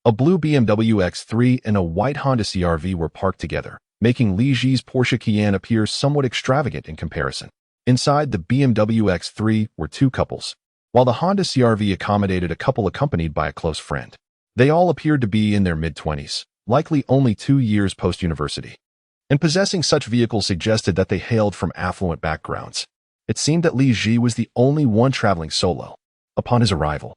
A blue BMW X3 and a white Honda CR-V were parked together, making Li Ji's Porsche Cayenne appear somewhat extravagant in comparison. Inside the BMW X3 were two couples, while the Honda CR-V accommodated a couple accompanied by a close friend. They all appeared to be in their mid-20s, likely only 2 years post-university. And possessing such vehicles suggested that they hailed from affluent backgrounds. It seemed that Li Ji was the only one traveling solo. Upon his arrival,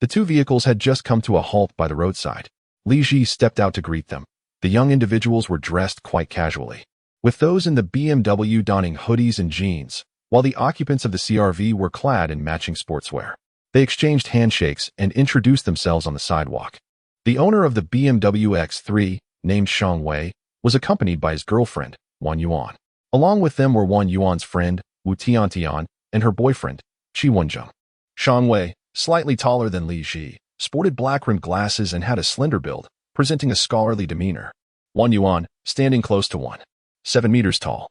the two vehicles had just come to a halt by the roadside. Li Ji stepped out to greet them. The young individuals were dressed quite casually, with those in the BMW donning hoodies and jeans, while the occupants of the CR-V were clad in matching sportswear. They exchanged handshakes and introduced themselves on the sidewalk. The owner of the BMW X3, named Shang Wei, was accompanied by his girlfriend, Wan Yuan. Along with them were Wan Yuan's friend, Wu Tiantian, and her boyfriend, Qi Wenzheng. Shang Wei, slightly taller than Li Ji, sported black-rimmed glasses and had a slender build, presenting a scholarly demeanor. Wan Yuan, standing close to 7 meters tall,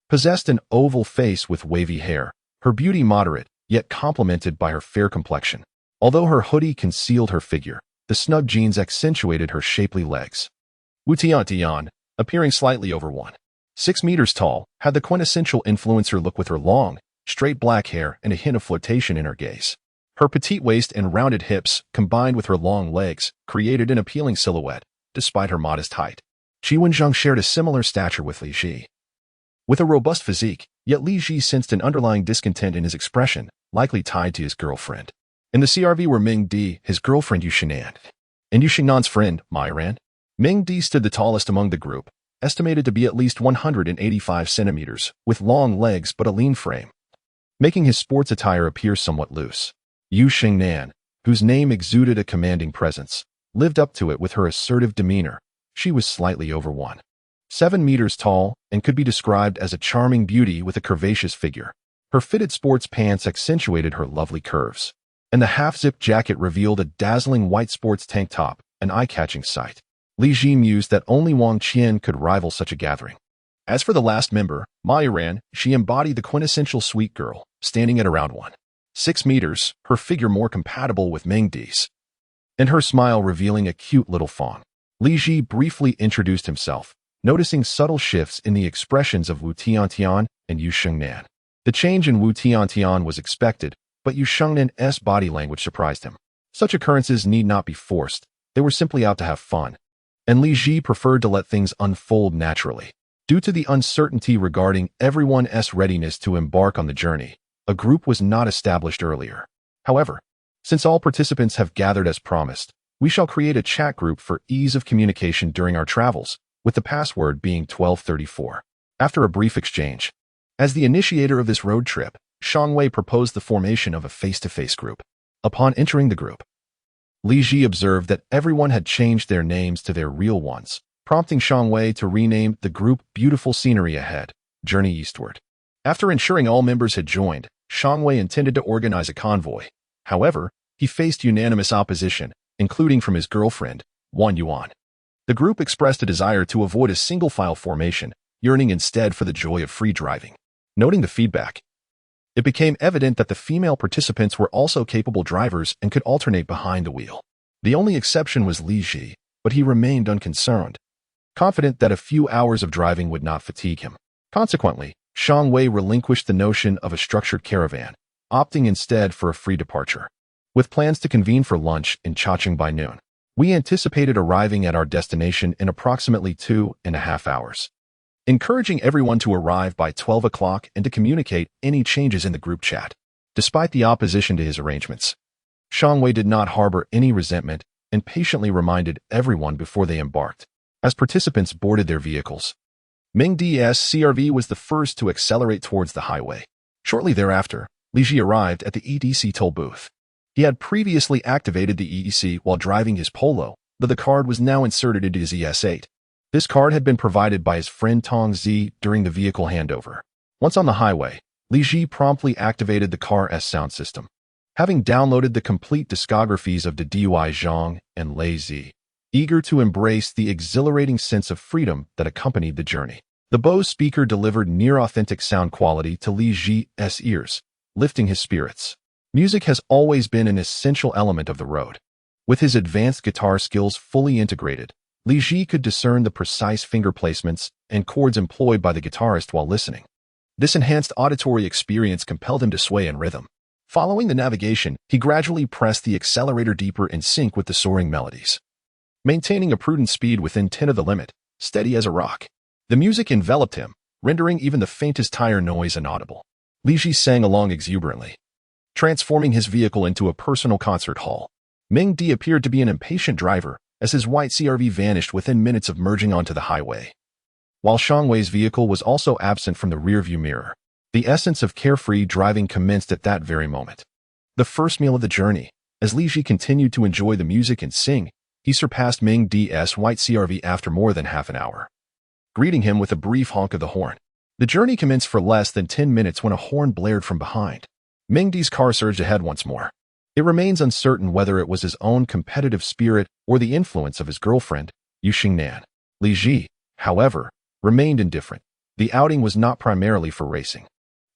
possessed an oval face with wavy hair, her beauty moderate, yet complemented by her fair complexion. Although her hoodie concealed her figure, the snug jeans accentuated her shapely legs. Wu Tiantian, appearing slightly over 6 meters tall, had the quintessential influencer look with her long, straight black hair and a hint of flirtation in her gaze. Her petite waist and rounded hips, combined with her long legs, created an appealing silhouette, despite her modest height. Qi Wenzheng shared a similar stature with Li Ji. With a robust physique, yet Li Ji sensed an underlying discontent in his expression, likely tied to his girlfriend. In the CR-V were Ming Di, his girlfriend Yuxinan, and Yuxinan's friend, Mairan. Ming Di stood the tallest among the group, estimated to be at least 185 centimeters, with long legs but a lean frame, making his sports attire appear somewhat loose. Yu Xingnan, whose name exuded a commanding presence, lived up to it with her assertive demeanor. She was slightly over 7 meters tall and could be described as a charming beauty with a curvaceous figure. Her fitted sports pants accentuated her lovely curves, and the half-zip jacket revealed a dazzling white sports tank top, an eye-catching sight. Li Ji mused that only Wang Qian could rival such a gathering. As for the last member, Ma Yiran, she embodied the quintessential sweet girl, standing at around 6 meters, her figure more compatible with Ming Di's, and her smile revealing a cute little fawn. Li Ji briefly introduced himself, noticing subtle shifts in the expressions of Wu Tiantian and Yu Shengnan. The change in Wu Tiantian was expected, but Yu Shengnan's body language surprised him. Such occurrences need not be forced. They were simply out to have fun. And Li Ji preferred to let things unfold naturally. Due to the uncertainty regarding everyone's readiness to embark on the journey, a group was not established earlier. However, since all participants have gathered as promised, we shall create a chat group for ease of communication during our travels, with the password being 1234. After a brief exchange, as the initiator of this road trip, Shang Wei proposed the formation of a face-to-face group. Upon entering the group, Li Ji observed that everyone had changed their names to their real ones, prompting Shang Wei to rename the group Beautiful Scenery Ahead, Journey Eastward. After ensuring all members had joined, Shang Wei intended to organize a convoy. However, he faced unanimous opposition, including from his girlfriend, Wang Yuan. The group expressed a desire to avoid a single-file formation, yearning instead for the joy of free driving. Noting the feedback, it became evident that the female participants were also capable drivers and could alternate behind the wheel. The only exception was Li Ji, but he remained unconcerned, confident that a few hours of driving would not fatigue him. Consequently, Shang Wei relinquished the notion of a structured caravan, opting instead for a free departure. With plans to convene for lunch in Chongqing by noon, we anticipated arriving at our destination in approximately 2.5 hours. Encouraging everyone to arrive by 12 o'clock and to communicate any changes in the group chat. Despite the opposition to his arrangements, Shang Wei did not harbor any resentment and patiently reminded everyone before they embarked. As participants boarded their vehicles, Ming D's CRV was the first to accelerate towards the highway. Shortly thereafter, Li Ji arrived at the EDC toll booth. He had previously activated the EDC while driving his Polo, though the card was now inserted into his ES8. This card had been provided by his friend Tong Zi during the vehicle handover. Once on the highway, Li Ji promptly activated the car's sound system. Having downloaded the complete discographies of the Dui Zhang and Lei Zi, eager to embrace the exhilarating sense of freedom that accompanied the journey, the Bose speaker delivered near-authentic sound quality to Li Ji's ears, lifting his spirits. Music has always been an essential element of the road. With his advanced guitar skills fully integrated, Li Ji could discern the precise finger placements and chords employed by the guitarist while listening. This enhanced auditory experience compelled him to sway in rhythm. Following the navigation, he gradually pressed the accelerator deeper in sync with the soaring melodies. Maintaining a prudent speed within 10 of the limit, steady as a rock. The music enveloped him, rendering even the faintest tire noise inaudible. Li Ji sang along exuberantly, transforming his vehicle into a personal concert hall. Ming Di appeared to be an impatient driver, as his white CRV vanished within minutes of merging onto the highway. While Shang Wei's vehicle was also absent from the rearview mirror, the essence of carefree driving commenced at that very moment. The first meal of the journey, as Li Ji continued to enjoy the music and sing, he surpassed Ming D's white CRV after more than half an hour, greeting him with a brief honk of the horn. The journey commenced for less than 10 minutes when a horn blared from behind. Ming Di's car surged ahead once more. It remains uncertain whether it was his own competitive spirit or the influence of his girlfriend, Yu Shengnan. Li Ji, however, remained indifferent. The outing was not primarily for racing.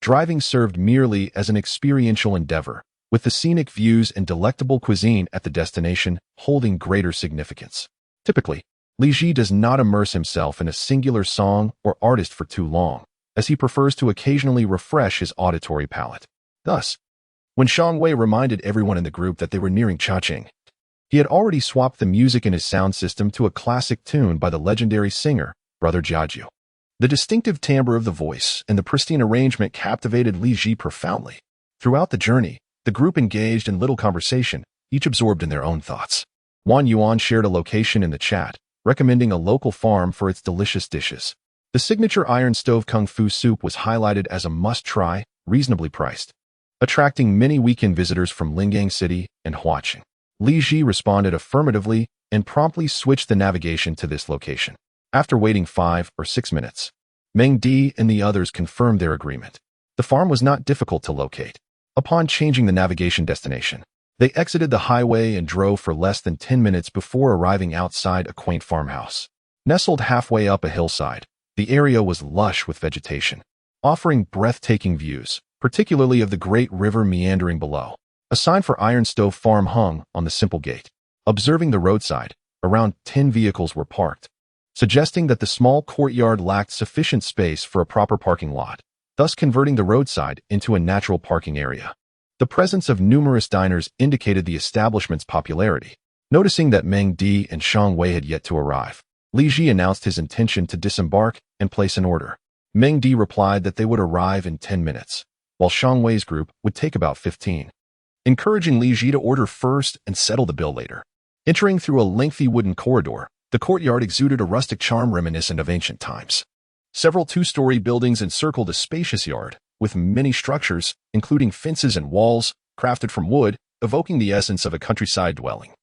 Driving served merely as an experiential endeavor, with the scenic views and delectable cuisine at the destination holding greater significance. Typically, Li Ji does not immerse himself in a singular song or artist for too long, as he prefers to occasionally refresh his auditory palate. Thus, when Shang Wei reminded everyone in the group that they were nearing Chongqing, he had already swapped the music in his sound system to a classic tune by the legendary singer, Brother Jiaju. The distinctive timbre of the voice and the pristine arrangement captivated Li Ji profoundly. Throughout the journey, the group engaged in little conversation, each absorbed in their own thoughts. Wang Yuan shared a location in the chat, recommending a local farm for its delicious dishes. The signature iron stove kung fu soup was highlighted as a must-try, reasonably priced, attracting many weekend visitors from Lingang City and Huaqing. Li Ji responded affirmatively and promptly switched the navigation to this location. After waiting 5 or 6 minutes, Meng Di and the others confirmed their agreement. The farm was not difficult to locate. Upon changing the navigation destination, they exited the highway and drove for less than 10 minutes before arriving outside a quaint farmhouse. Nestled halfway up a hillside, the area was lush with vegetation, offering breathtaking views, particularly of the great river meandering below. A sign for Iron Stove Farm hung on the simple gate. Observing the roadside, around 10 vehicles were parked, suggesting that the small courtyard lacked sufficient space for a proper parking lot, thus converting the roadside into a natural parking area. The presence of numerous diners indicated the establishment's popularity. Noticing that Meng Di and Shang Wei had yet to arrive, Li Ji announced his intention to disembark and place an order. Meng Di replied that they would arrive in 10 minutes, while Shang Wei's group would take about 15, encouraging Li Ji to order first and settle the bill later. Entering through a lengthy wooden corridor, the courtyard exuded a rustic charm reminiscent of ancient times. Several two-story buildings encircled a spacious yard, with many structures, including fences and walls, crafted from wood, evoking the essence of a countryside dwelling.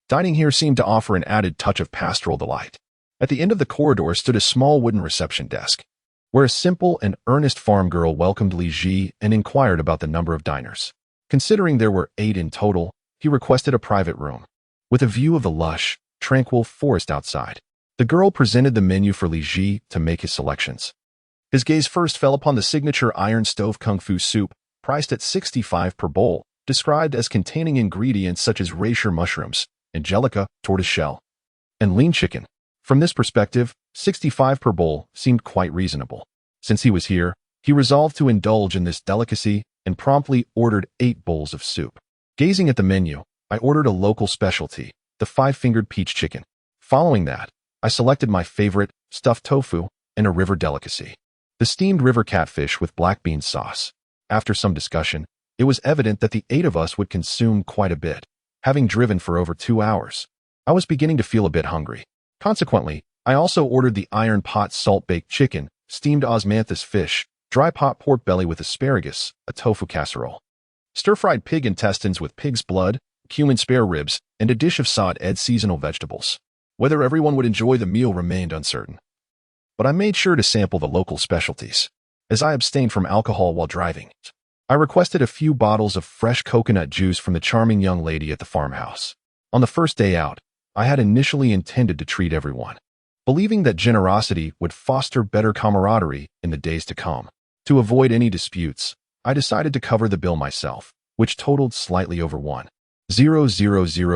Dining here seemed to offer an added touch of pastoral delight. At the end of the corridor stood a small wooden reception desk, where a simple and earnest farm girl welcomed Li Ji and inquired about the number of diners. Considering there were 8 in total, he requested a private room, with a view of the lush, tranquil forest outside. The girl presented the menu for Li Ji to make his selections. His gaze first fell upon the signature iron stove kung fu soup, priced at 65 per bowl, described as containing ingredients such as reishi mushrooms, angelica, tortoiseshell, and lean chicken. From this perspective, 65 per bowl seemed quite reasonable. Since he was here, he resolved to indulge in this delicacy and promptly ordered 8 bowls of soup. Gazing at the menu, I ordered a local specialty, the 5-fingered peach chicken. Following that, I selected my favorite, stuffed tofu, and a river delicacy, the steamed river catfish with black bean sauce. After some discussion, it was evident that the 8 of us would consume quite a bit. Having driven for over 2 hours, I was beginning to feel a bit hungry. Consequently, I also ordered the iron pot salt-baked chicken, steamed osmanthus fish, dry pot pork belly with asparagus, a tofu casserole, stir-fried pig intestines with pig's blood, cumin spare ribs, and a dish of sod-ed seasonal vegetables. Whether everyone would enjoy the meal remained uncertain, but I made sure to sample the local specialties, as I abstained from alcohol while driving. I requested a few bottles of fresh coconut juice from the charming young lady at the farmhouse. On the first day out, I had initially intended to treat everyone, believing that generosity would foster better camaraderie in the days to come. To avoid any disputes, I decided to cover the bill myself, which totaled slightly over 1,000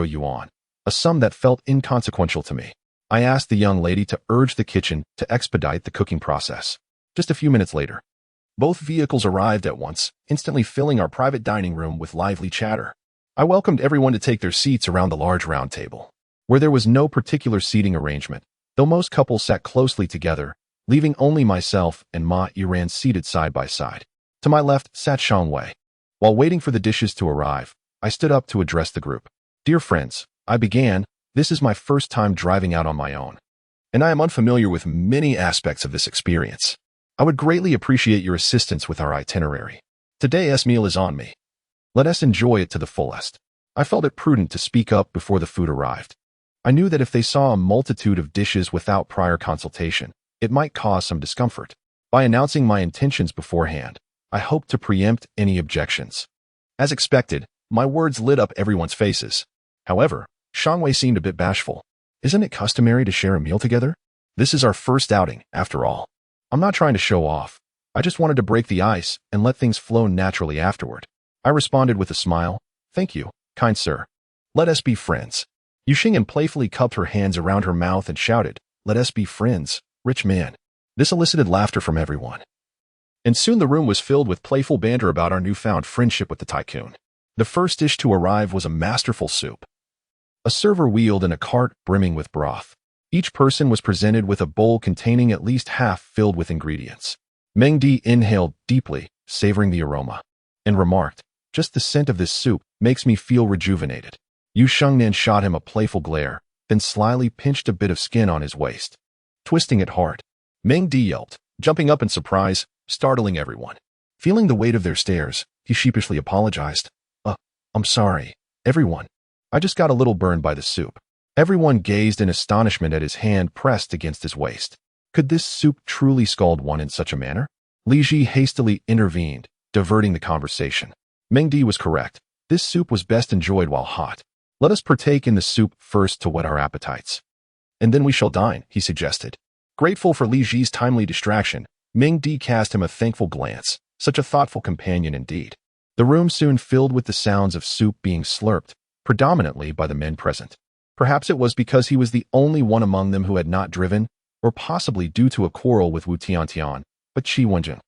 yuan, a sum that felt inconsequential to me. I asked the young lady to urge the kitchen to expedite the cooking process. Just a few minutes later, both vehicles arrived at once, instantly filling our private dining room with lively chatter. I welcomed everyone to take their seats around the large round table, where there was no particular seating arrangement, though most couples sat closely together, leaving only myself and Ma Yiran seated side by side. To my left sat Shang Wei. While waiting for the dishes to arrive, I stood up to address the group. "Dear friends," I began, "this is my first time driving out on my own, and I am unfamiliar with many aspects of this experience. I would greatly appreciate your assistance with our itinerary. Today's meal is on me. Let us enjoy it to the fullest." I felt it prudent to speak up before the food arrived. I knew that if they saw a multitude of dishes without prior consultation, it might cause some discomfort. By announcing my intentions beforehand, I hoped to preempt any objections. As expected, my words lit up everyone's faces. However, Shang Wei seemed a bit bashful. "Isn't it customary to share a meal together? This is our first outing, after all. I'm not trying to show off. I just wanted to break the ice and let things flow naturally afterward." I responded with a smile. "Thank you, kind sir. Let us be friends." Yu Xingyan playfully cupped her hands around her mouth and shouted, "Let us be friends, rich man." This elicited laughter from everyone, and soon the room was filled with playful banter about our newfound friendship with the tycoon. The first dish to arrive was a masterful soup. A server wheeled in a cart brimming with broth. Each person was presented with a bowl containing at least half filled with ingredients. Meng Di inhaled deeply, savoring the aroma, and remarked, "Just the scent of this soup makes me feel rejuvenated." Yu Shengnan shot him a playful glare, then slyly pinched a bit of skin on his waist, twisting it hard. Meng Di yelped, jumping up in surprise, startling everyone. Feeling the weight of their stares, he sheepishly apologized. I'm sorry, everyone. I just got a little burned by the soup." Everyone gazed in astonishment at his hand pressed against his waist. Could this soup truly scald one in such a manner? Li Ji hastily intervened, diverting the conversation. Meng Di was correct. This soup was best enjoyed while hot. "Let us partake in the soup first to whet our appetites, and then we shall dine," he suggested. Grateful for Li Ji's timely distraction, Meng Di cast him a thankful glance. Such a thoughtful companion indeed. The room soon filled with the sounds of soup being slurped, predominantly by the men present. Perhaps it was because he was the only one among them who had not driven, or possibly due to a quarrel with Wu Tiantian, but Qi Wenjing,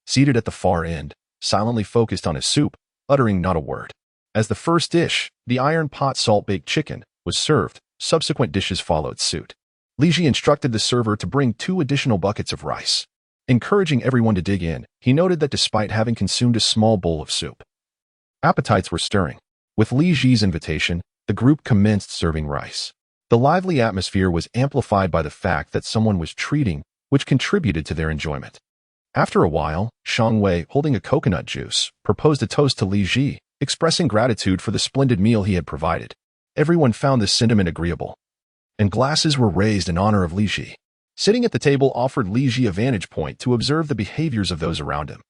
seated at the far end, silently focused on his soup, uttering not a word. As the first dish, the iron pot salt-baked chicken, was served, subsequent dishes followed suit. Li Ji instructed the server to bring 2 additional buckets of rice. Encouraging everyone to dig in, he noted that despite having consumed a small bowl of soup, appetites were stirring. With Li Ji's invitation, the group commenced serving rice. The lively atmosphere was amplified by the fact that someone was treating, which contributed to their enjoyment. After a while, Shang Wei, holding a coconut juice, proposed a toast to Li Ji, expressing gratitude for the splendid meal he had provided. Everyone found this sentiment agreeable, and glasses were raised in honor of Li Ji. Sitting at the table offered Li Ji a vantage point to observe the behaviors of those around him.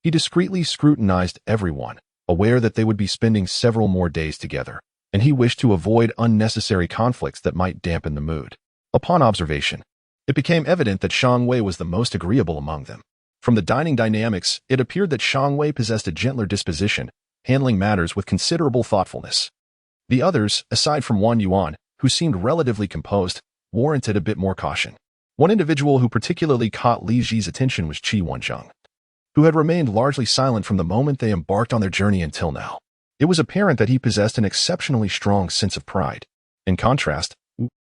He discreetly scrutinized everyone, aware that they would be spending several more days together, and he wished to avoid unnecessary conflicts that might dampen the mood. Upon observation, it became evident that Shang Wei was the most agreeable among them. From the dining dynamics, it appeared that Shang Wei possessed a gentler disposition, handling matters with considerable thoughtfulness. The others, aside from Wang Yuan, who seemed relatively composed, warranted a bit more caution. One individual who particularly caught Li Ji's attention was Qi Wenjing, who had remained largely silent from the moment they embarked on their journey until now. It was apparent that he possessed an exceptionally strong sense of pride. In contrast,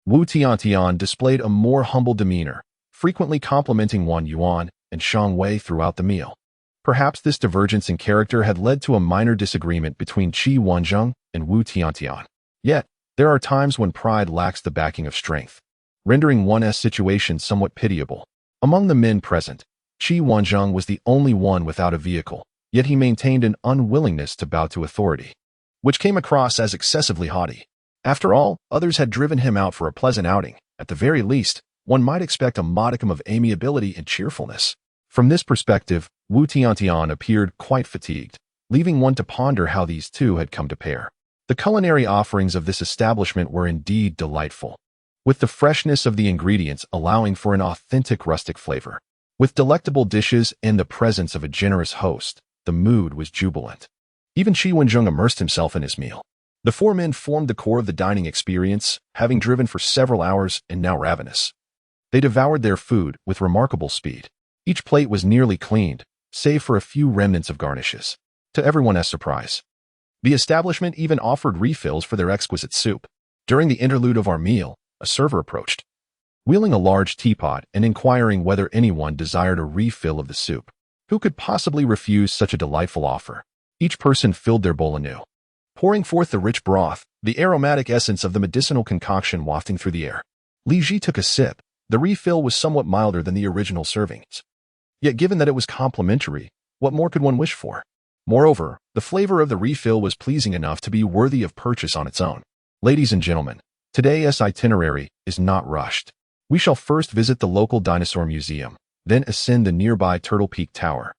Wu Tiantian displayed a more humble demeanor, frequently complimenting Wang Yuan and Shang Wei throughout the meal. Perhaps this divergence in character had led to a minor disagreement between Qi Wenjing and Wu Tiantian. Yet, there are times when pride lacks the backing of strength, rendering one's situation somewhat pitiable. Among the men present, Qi Wenjing was the only one without a vehicle, yet he maintained an unwillingness to bow to authority, which came across as excessively haughty. After all, others had driven him out for a pleasant outing. At the very least, one might expect a modicum of amiability and cheerfulness. From this perspective, Wu Tiantian appeared quite fatigued, leaving one to ponder how these two had come to pair. The culinary offerings of this establishment were indeed delightful, with the freshness of the ingredients allowing for an authentic rustic flavor. With delectable dishes and the presence of a generous host, the mood was jubilant. Even Qi Wenjing immersed himself in his meal. The 4 men formed the core of the dining experience, having driven for several hours and now ravenous. They devoured their food with remarkable speed. Each plate was nearly cleaned, save for a few remnants of garnishes. To everyone's surprise, the establishment even offered refills for their exquisite soup. During the interlude of our meal, a server approached, wheeling a large teapot and inquiring whether anyone desired a refill of the soup. Who could possibly refuse such a delightful offer? Each person filled their bowl anew, pouring forth the rich broth, the aromatic essence of the medicinal concoction wafting through the air. Li Ji took a sip. The refill was somewhat milder than the original servings. Yet given that it was complimentary, what more could one wish for? Moreover, the flavor of the refill was pleasing enough to be worthy of purchase on its own. Ladies and gentlemen, today's itinerary is not rushed. We shall first visit the local dinosaur museum, then ascend the nearby Turtle Peak Tower,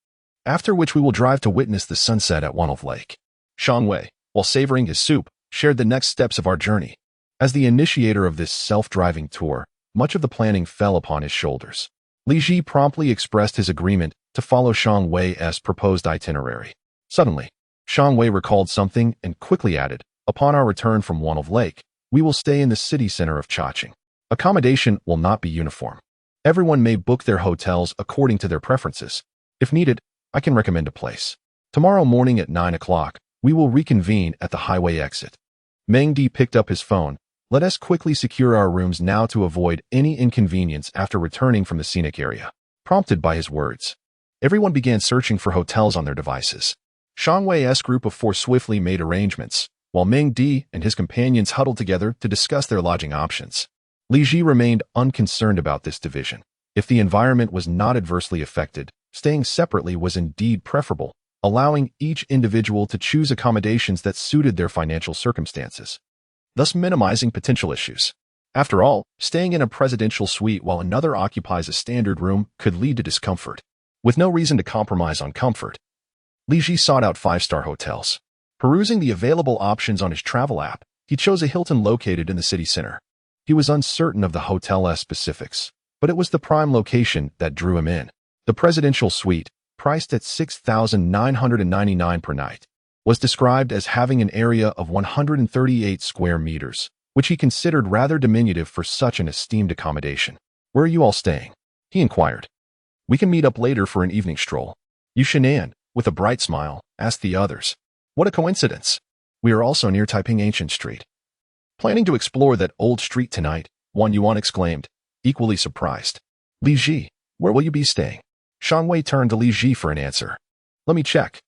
after which we will drive to witness the sunset at Revolve Lake. Shang Wei, while savoring his soup, shared the next steps of our journey. As the initiator of this self-driving tour, much of the planning fell upon his shoulders. Li Ji promptly expressed his agreement to follow Shang Wei's proposed itinerary. Suddenly, Shang Wei recalled something and quickly added, upon our return from Revolve Lake, we will stay in the city center of Chongqing. Accommodation will not be uniform. Everyone may book their hotels according to their preferences. If needed, I can recommend a place. Tomorrow morning at 9 o'clock, we will reconvene at the highway exit. Meng Di picked up his phone. Let us quickly secure our rooms now to avoid any inconvenience after returning from the scenic area. Prompted by his words, everyone began searching for hotels on their devices. Shang Wei's group of 4 swiftly made arrangements, while Meng Di and his companions huddled together to discuss their lodging options. Li Ji remained unconcerned about this division. If the environment was not adversely affected, staying separately was indeed preferable, allowing each individual to choose accommodations that suited their financial circumstances, thus minimizing potential issues. After all, staying in a presidential suite while another occupies a standard room could lead to discomfort. With no reason to compromise on comfort, Li Ji sought out 5-star hotels. Perusing the available options on his travel app, he chose a Hilton located in the city center. He was uncertain of the hotel's specifics, but it was the prime location that drew him in. The presidential suite, priced at $6,999 per night, was described as having an area of 138 square meters, which he considered rather diminutive for such an esteemed accommodation. Where are you all staying? He inquired. We can meet up later for an evening stroll. Yu Shinan, with a bright smile, asked the others. What a coincidence. We are also near Taiping Ancient Street. Planning to explore that old street tonight, Wang Yuan exclaimed, equally surprised. Li Ji, where will you be staying? Shan Wei turned to Li Ji for an answer. Let me check.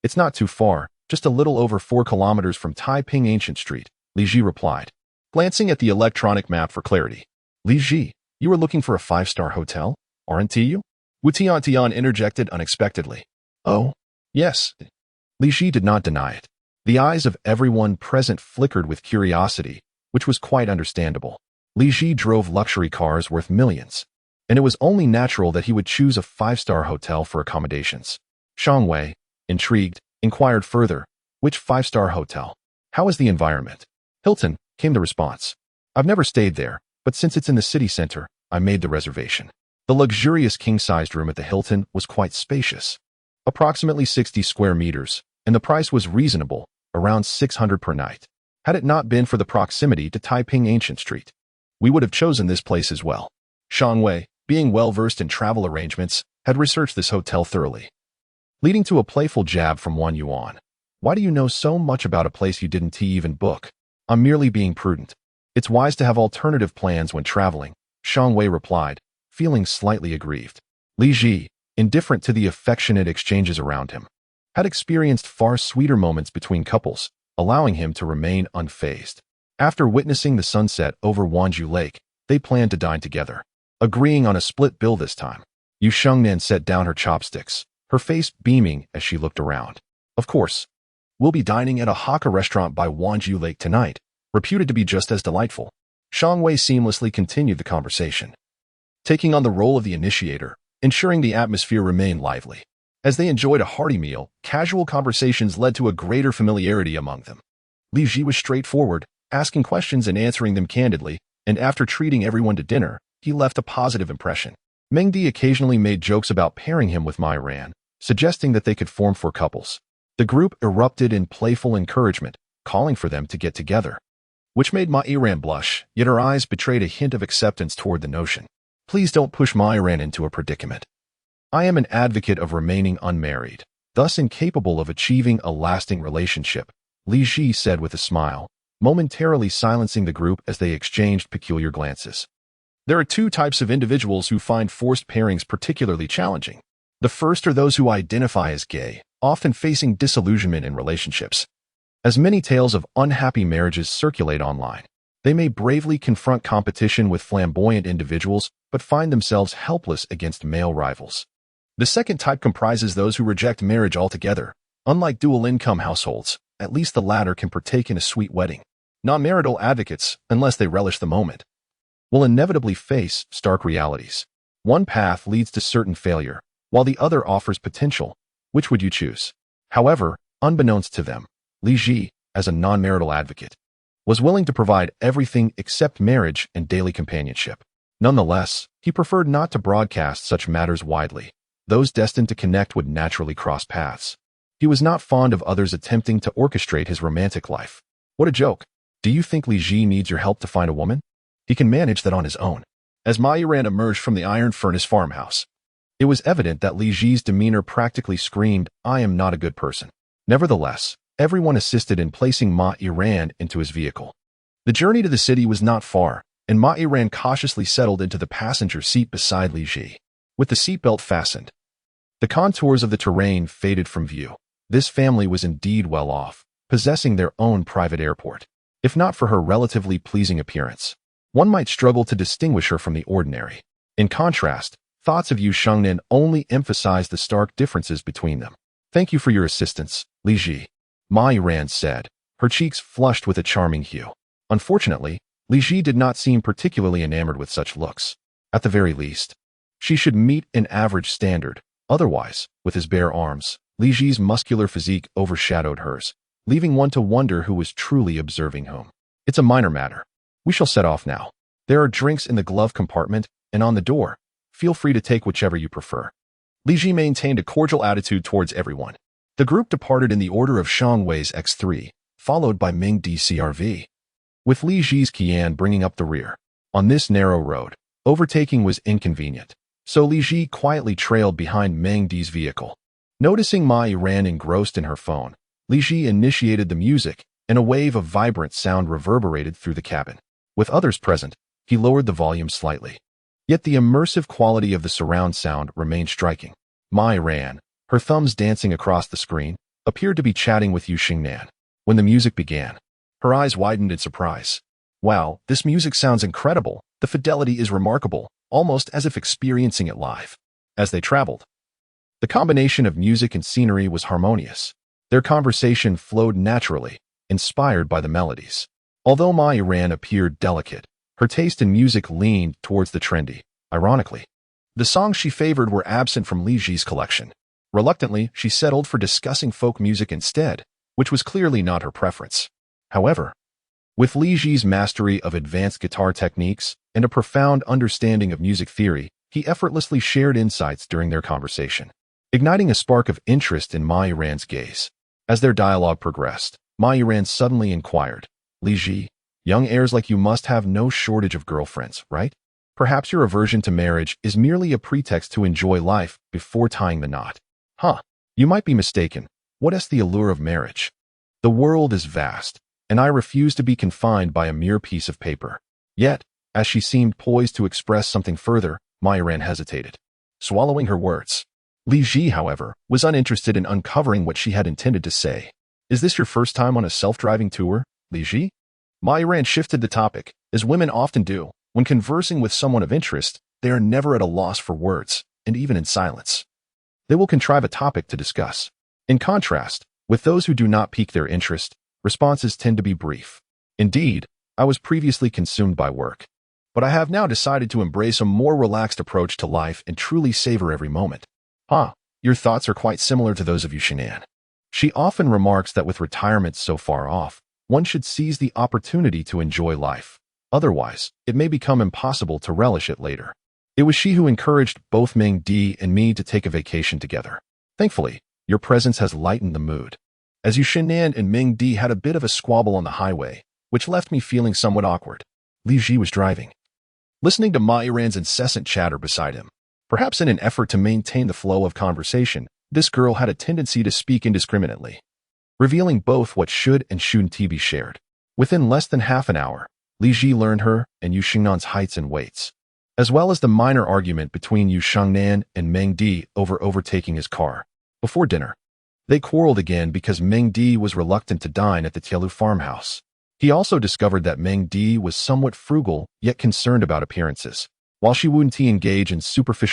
It's not too far, just a little over 4 kilometers from Taiping Ancient Street, Li Ji replied, glancing at the electronic map for clarity. Li Ji, you are looking for a 5-star hotel, aren't you? Wu Tian interjected unexpectedly. Oh, yes. Li Ji did not deny it. The eyes of everyone present flickered with curiosity, which was quite understandable. Li Ji drove luxury cars worth millions, and it was only natural that he would choose a 5-star hotel for accommodations. Shang Wei, intrigued, inquired further, which 5-star hotel? How is the environment? Hilton, came the response. I've never stayed there, but since it's in the city center, I made the reservation. The luxurious king-sized room at the Hilton was quite spacious, approximately 60 square meters, and the price was reasonable, around 600 per night. Had it not been for the proximity to Taiping Ancient Street, we would have chosen this place as well. Shang Wei, being well-versed in travel arrangements, had researched this hotel thoroughly, leading to a playful jab from Wang Yuan. Why do you know so much about a place you didn't even book? I'm merely being prudent. It's wise to have alternative plans when traveling, Shang Wei replied, feeling slightly aggrieved. Li Ji, indifferent to the affectionate exchanges around him, had experienced far sweeter moments between couples, allowing him to remain unfazed. After witnessing the sunset over Wanju Lake, they planned to dine together, agreeing on a split bill this time. Yu Shengnan set down her chopsticks, her face beaming as she looked around. Of course, we'll be dining at a Hakka restaurant by Wanju Lake tonight, reputed to be just as delightful. Shang Wei seamlessly continued the conversation, taking on the role of the initiator, ensuring the atmosphere remained lively. As they enjoyed a hearty meal, casual conversations led to a greater familiarity among them. Li Ji was straightforward, asking questions and answering them candidly, and after treating everyone to dinner, he left a positive impression. Meng Di occasionally made jokes about pairing him with Ma Yiran, suggesting that they could form 4 couples. The group erupted in playful encouragement, calling for them to get together, which made Ma Yiran blush, yet her eyes betrayed a hint of acceptance toward the notion. Please don't push Ma Yiran into a predicament. I am an advocate of remaining unmarried, thus incapable of achieving a lasting relationship, Li Ji said with a smile, momentarily silencing the group as they exchanged peculiar glances. There are 2 types of individuals who find forced pairings particularly challenging. The first are those who identify as gay, often facing disillusionment in relationships. As many tales of unhappy marriages circulate online, they may bravely confront competition with flamboyant individuals but find themselves helpless against male rivals. The second type comprises those who reject marriage altogether. Unlike dual-income households, at least the latter can partake in a sweet wedding. Non-marital advocates, unless they relish the moment, will inevitably face stark realities. One path leads to certain failure, while the other offers potential. Which would you choose? However, unbeknownst to them, Li Ji, as a non-marital advocate, was willing to provide everything except marriage and daily companionship. Nonetheless, he preferred not to broadcast such matters widely. Those destined to connect would naturally cross paths. He was not fond of others attempting to orchestrate his romantic life. What a joke. Do you think Li Ji needs your help to find a woman? He can manage that on his own. As Ma Yiran emerged from the iron furnace farmhouse, it was evident that Li Ji's demeanor practically screamed, I am not a good person. Nevertheless, everyone assisted in placing Ma Yiran into his vehicle. The journey to the city was not far, and Ma Yiran cautiously settled into the passenger seat beside Li Ji. With the seatbelt fastened, the contours of the terrain faded from view. This family was indeed well off, possessing their own private airport. If not for her relatively pleasing appearance, one might struggle to distinguish her from the ordinary. In contrast, thoughts of Yu Shengnan only emphasized the stark differences between them. Thank you for your assistance, Li Ji, Ma Yiran said, her cheeks flushed with a charming hue. Unfortunately, Li Ji did not seem particularly enamored with such looks. At the very least, she should meet an average standard. Otherwise, with his bare arms, Li Ji's muscular physique overshadowed hers, leaving one to wonder who was truly observing whom. It's a minor matter. We shall set off now. There are drinks in the glove compartment and on the door. Feel free to take whichever you prefer. Li Ji maintained a cordial attitude towards everyone. The group departed in the order of Shang Wei's X3, followed by Ming Di CRV, with Li Ji's Qian bringing up the rear. On this narrow road, Overtaking was inconvenient, so Li Ji quietly trailed behind Meng Di's vehicle. Noticing Ma Yiran engrossed in her phone, Li Ji initiated the music, and a wave of vibrant sound reverberated through the cabin. With others present, he lowered the volume slightly. Yet the immersive quality of the surround sound remained striking. Ma Yiran, her thumbs dancing across the screen, appeared to be chatting with Yu Xingnan. When the music began, her eyes widened in surprise. Wow, this music sounds incredible. The fidelity is remarkable, almost as if experiencing it live. As they traveled, the combination of music and scenery was harmonious. Their conversation flowed naturally, inspired by the melodies. Although Ma Yiran appeared delicate, her taste in music leaned towards the trendy. Ironically, the songs she favored were absent from Li Ji's collection. Reluctantly, she settled for discussing folk music instead, which was clearly not her preference. However, with Li Ji's mastery of advanced guitar techniques and a profound understanding of music theory, he effortlessly shared insights during their conversation, igniting a spark of interest in Ma Yiran's gaze. As their dialogue progressed, Ma Yiran suddenly inquired, Li Ji, young heirs like you must have no shortage of girlfriends, right? Perhaps your aversion to marriage is merely a pretext to enjoy life before tying the knot. Huh, you might be mistaken. What is the allure of marriage? The world is vast, and I refuse to be confined by a mere piece of paper. Yet, as she seemed poised to express something further, Ma Yiran hesitated, swallowing her words. Li Ji, however, was uninterested in uncovering what she had intended to say. Is this your first time on a self-driving tour, Li Ji? Ma Yiran shifted the topic, as women often do. When conversing with someone of interest, they are never at a loss for words, and even in silence, they will contrive a topic to discuss. In contrast, with those who do not pique their interest, responses tend to be brief. Indeed, I was previously consumed by work, but I have now decided to embrace a more relaxed approach to life and truly savor every moment. Your thoughts are quite similar to those of Yu Xingnan. She often remarks that with retirement so far off, one should seize the opportunity to enjoy life. Otherwise, it may become impossible to relish it later. It was she who encouraged both Meng Di and me to take a vacation together. Thankfully, your presence has lightened the mood. As Yu Xingnan and Meng Di had a bit of a squabble on the highway, which left me feeling somewhat awkward. Li Ji was driving, listening to Ma Yiran's incessant chatter beside him. Perhaps in an effort to maintain the flow of conversation, this girl had a tendency to speak indiscriminately, revealing both what should and shouldn't be shared. Within less than half an hour, Li Ji learned her and Yu Xingnan's heights and weights, as well as the minor argument between Yu Xingnan and Meng Di over overtaking his car. Before dinner, they quarreled again because Meng Di was reluctant to dine at the Tielu farmhouse. He also discovered that Meng Di was somewhat frugal yet concerned about appearances, while she wouldn't engage in superficial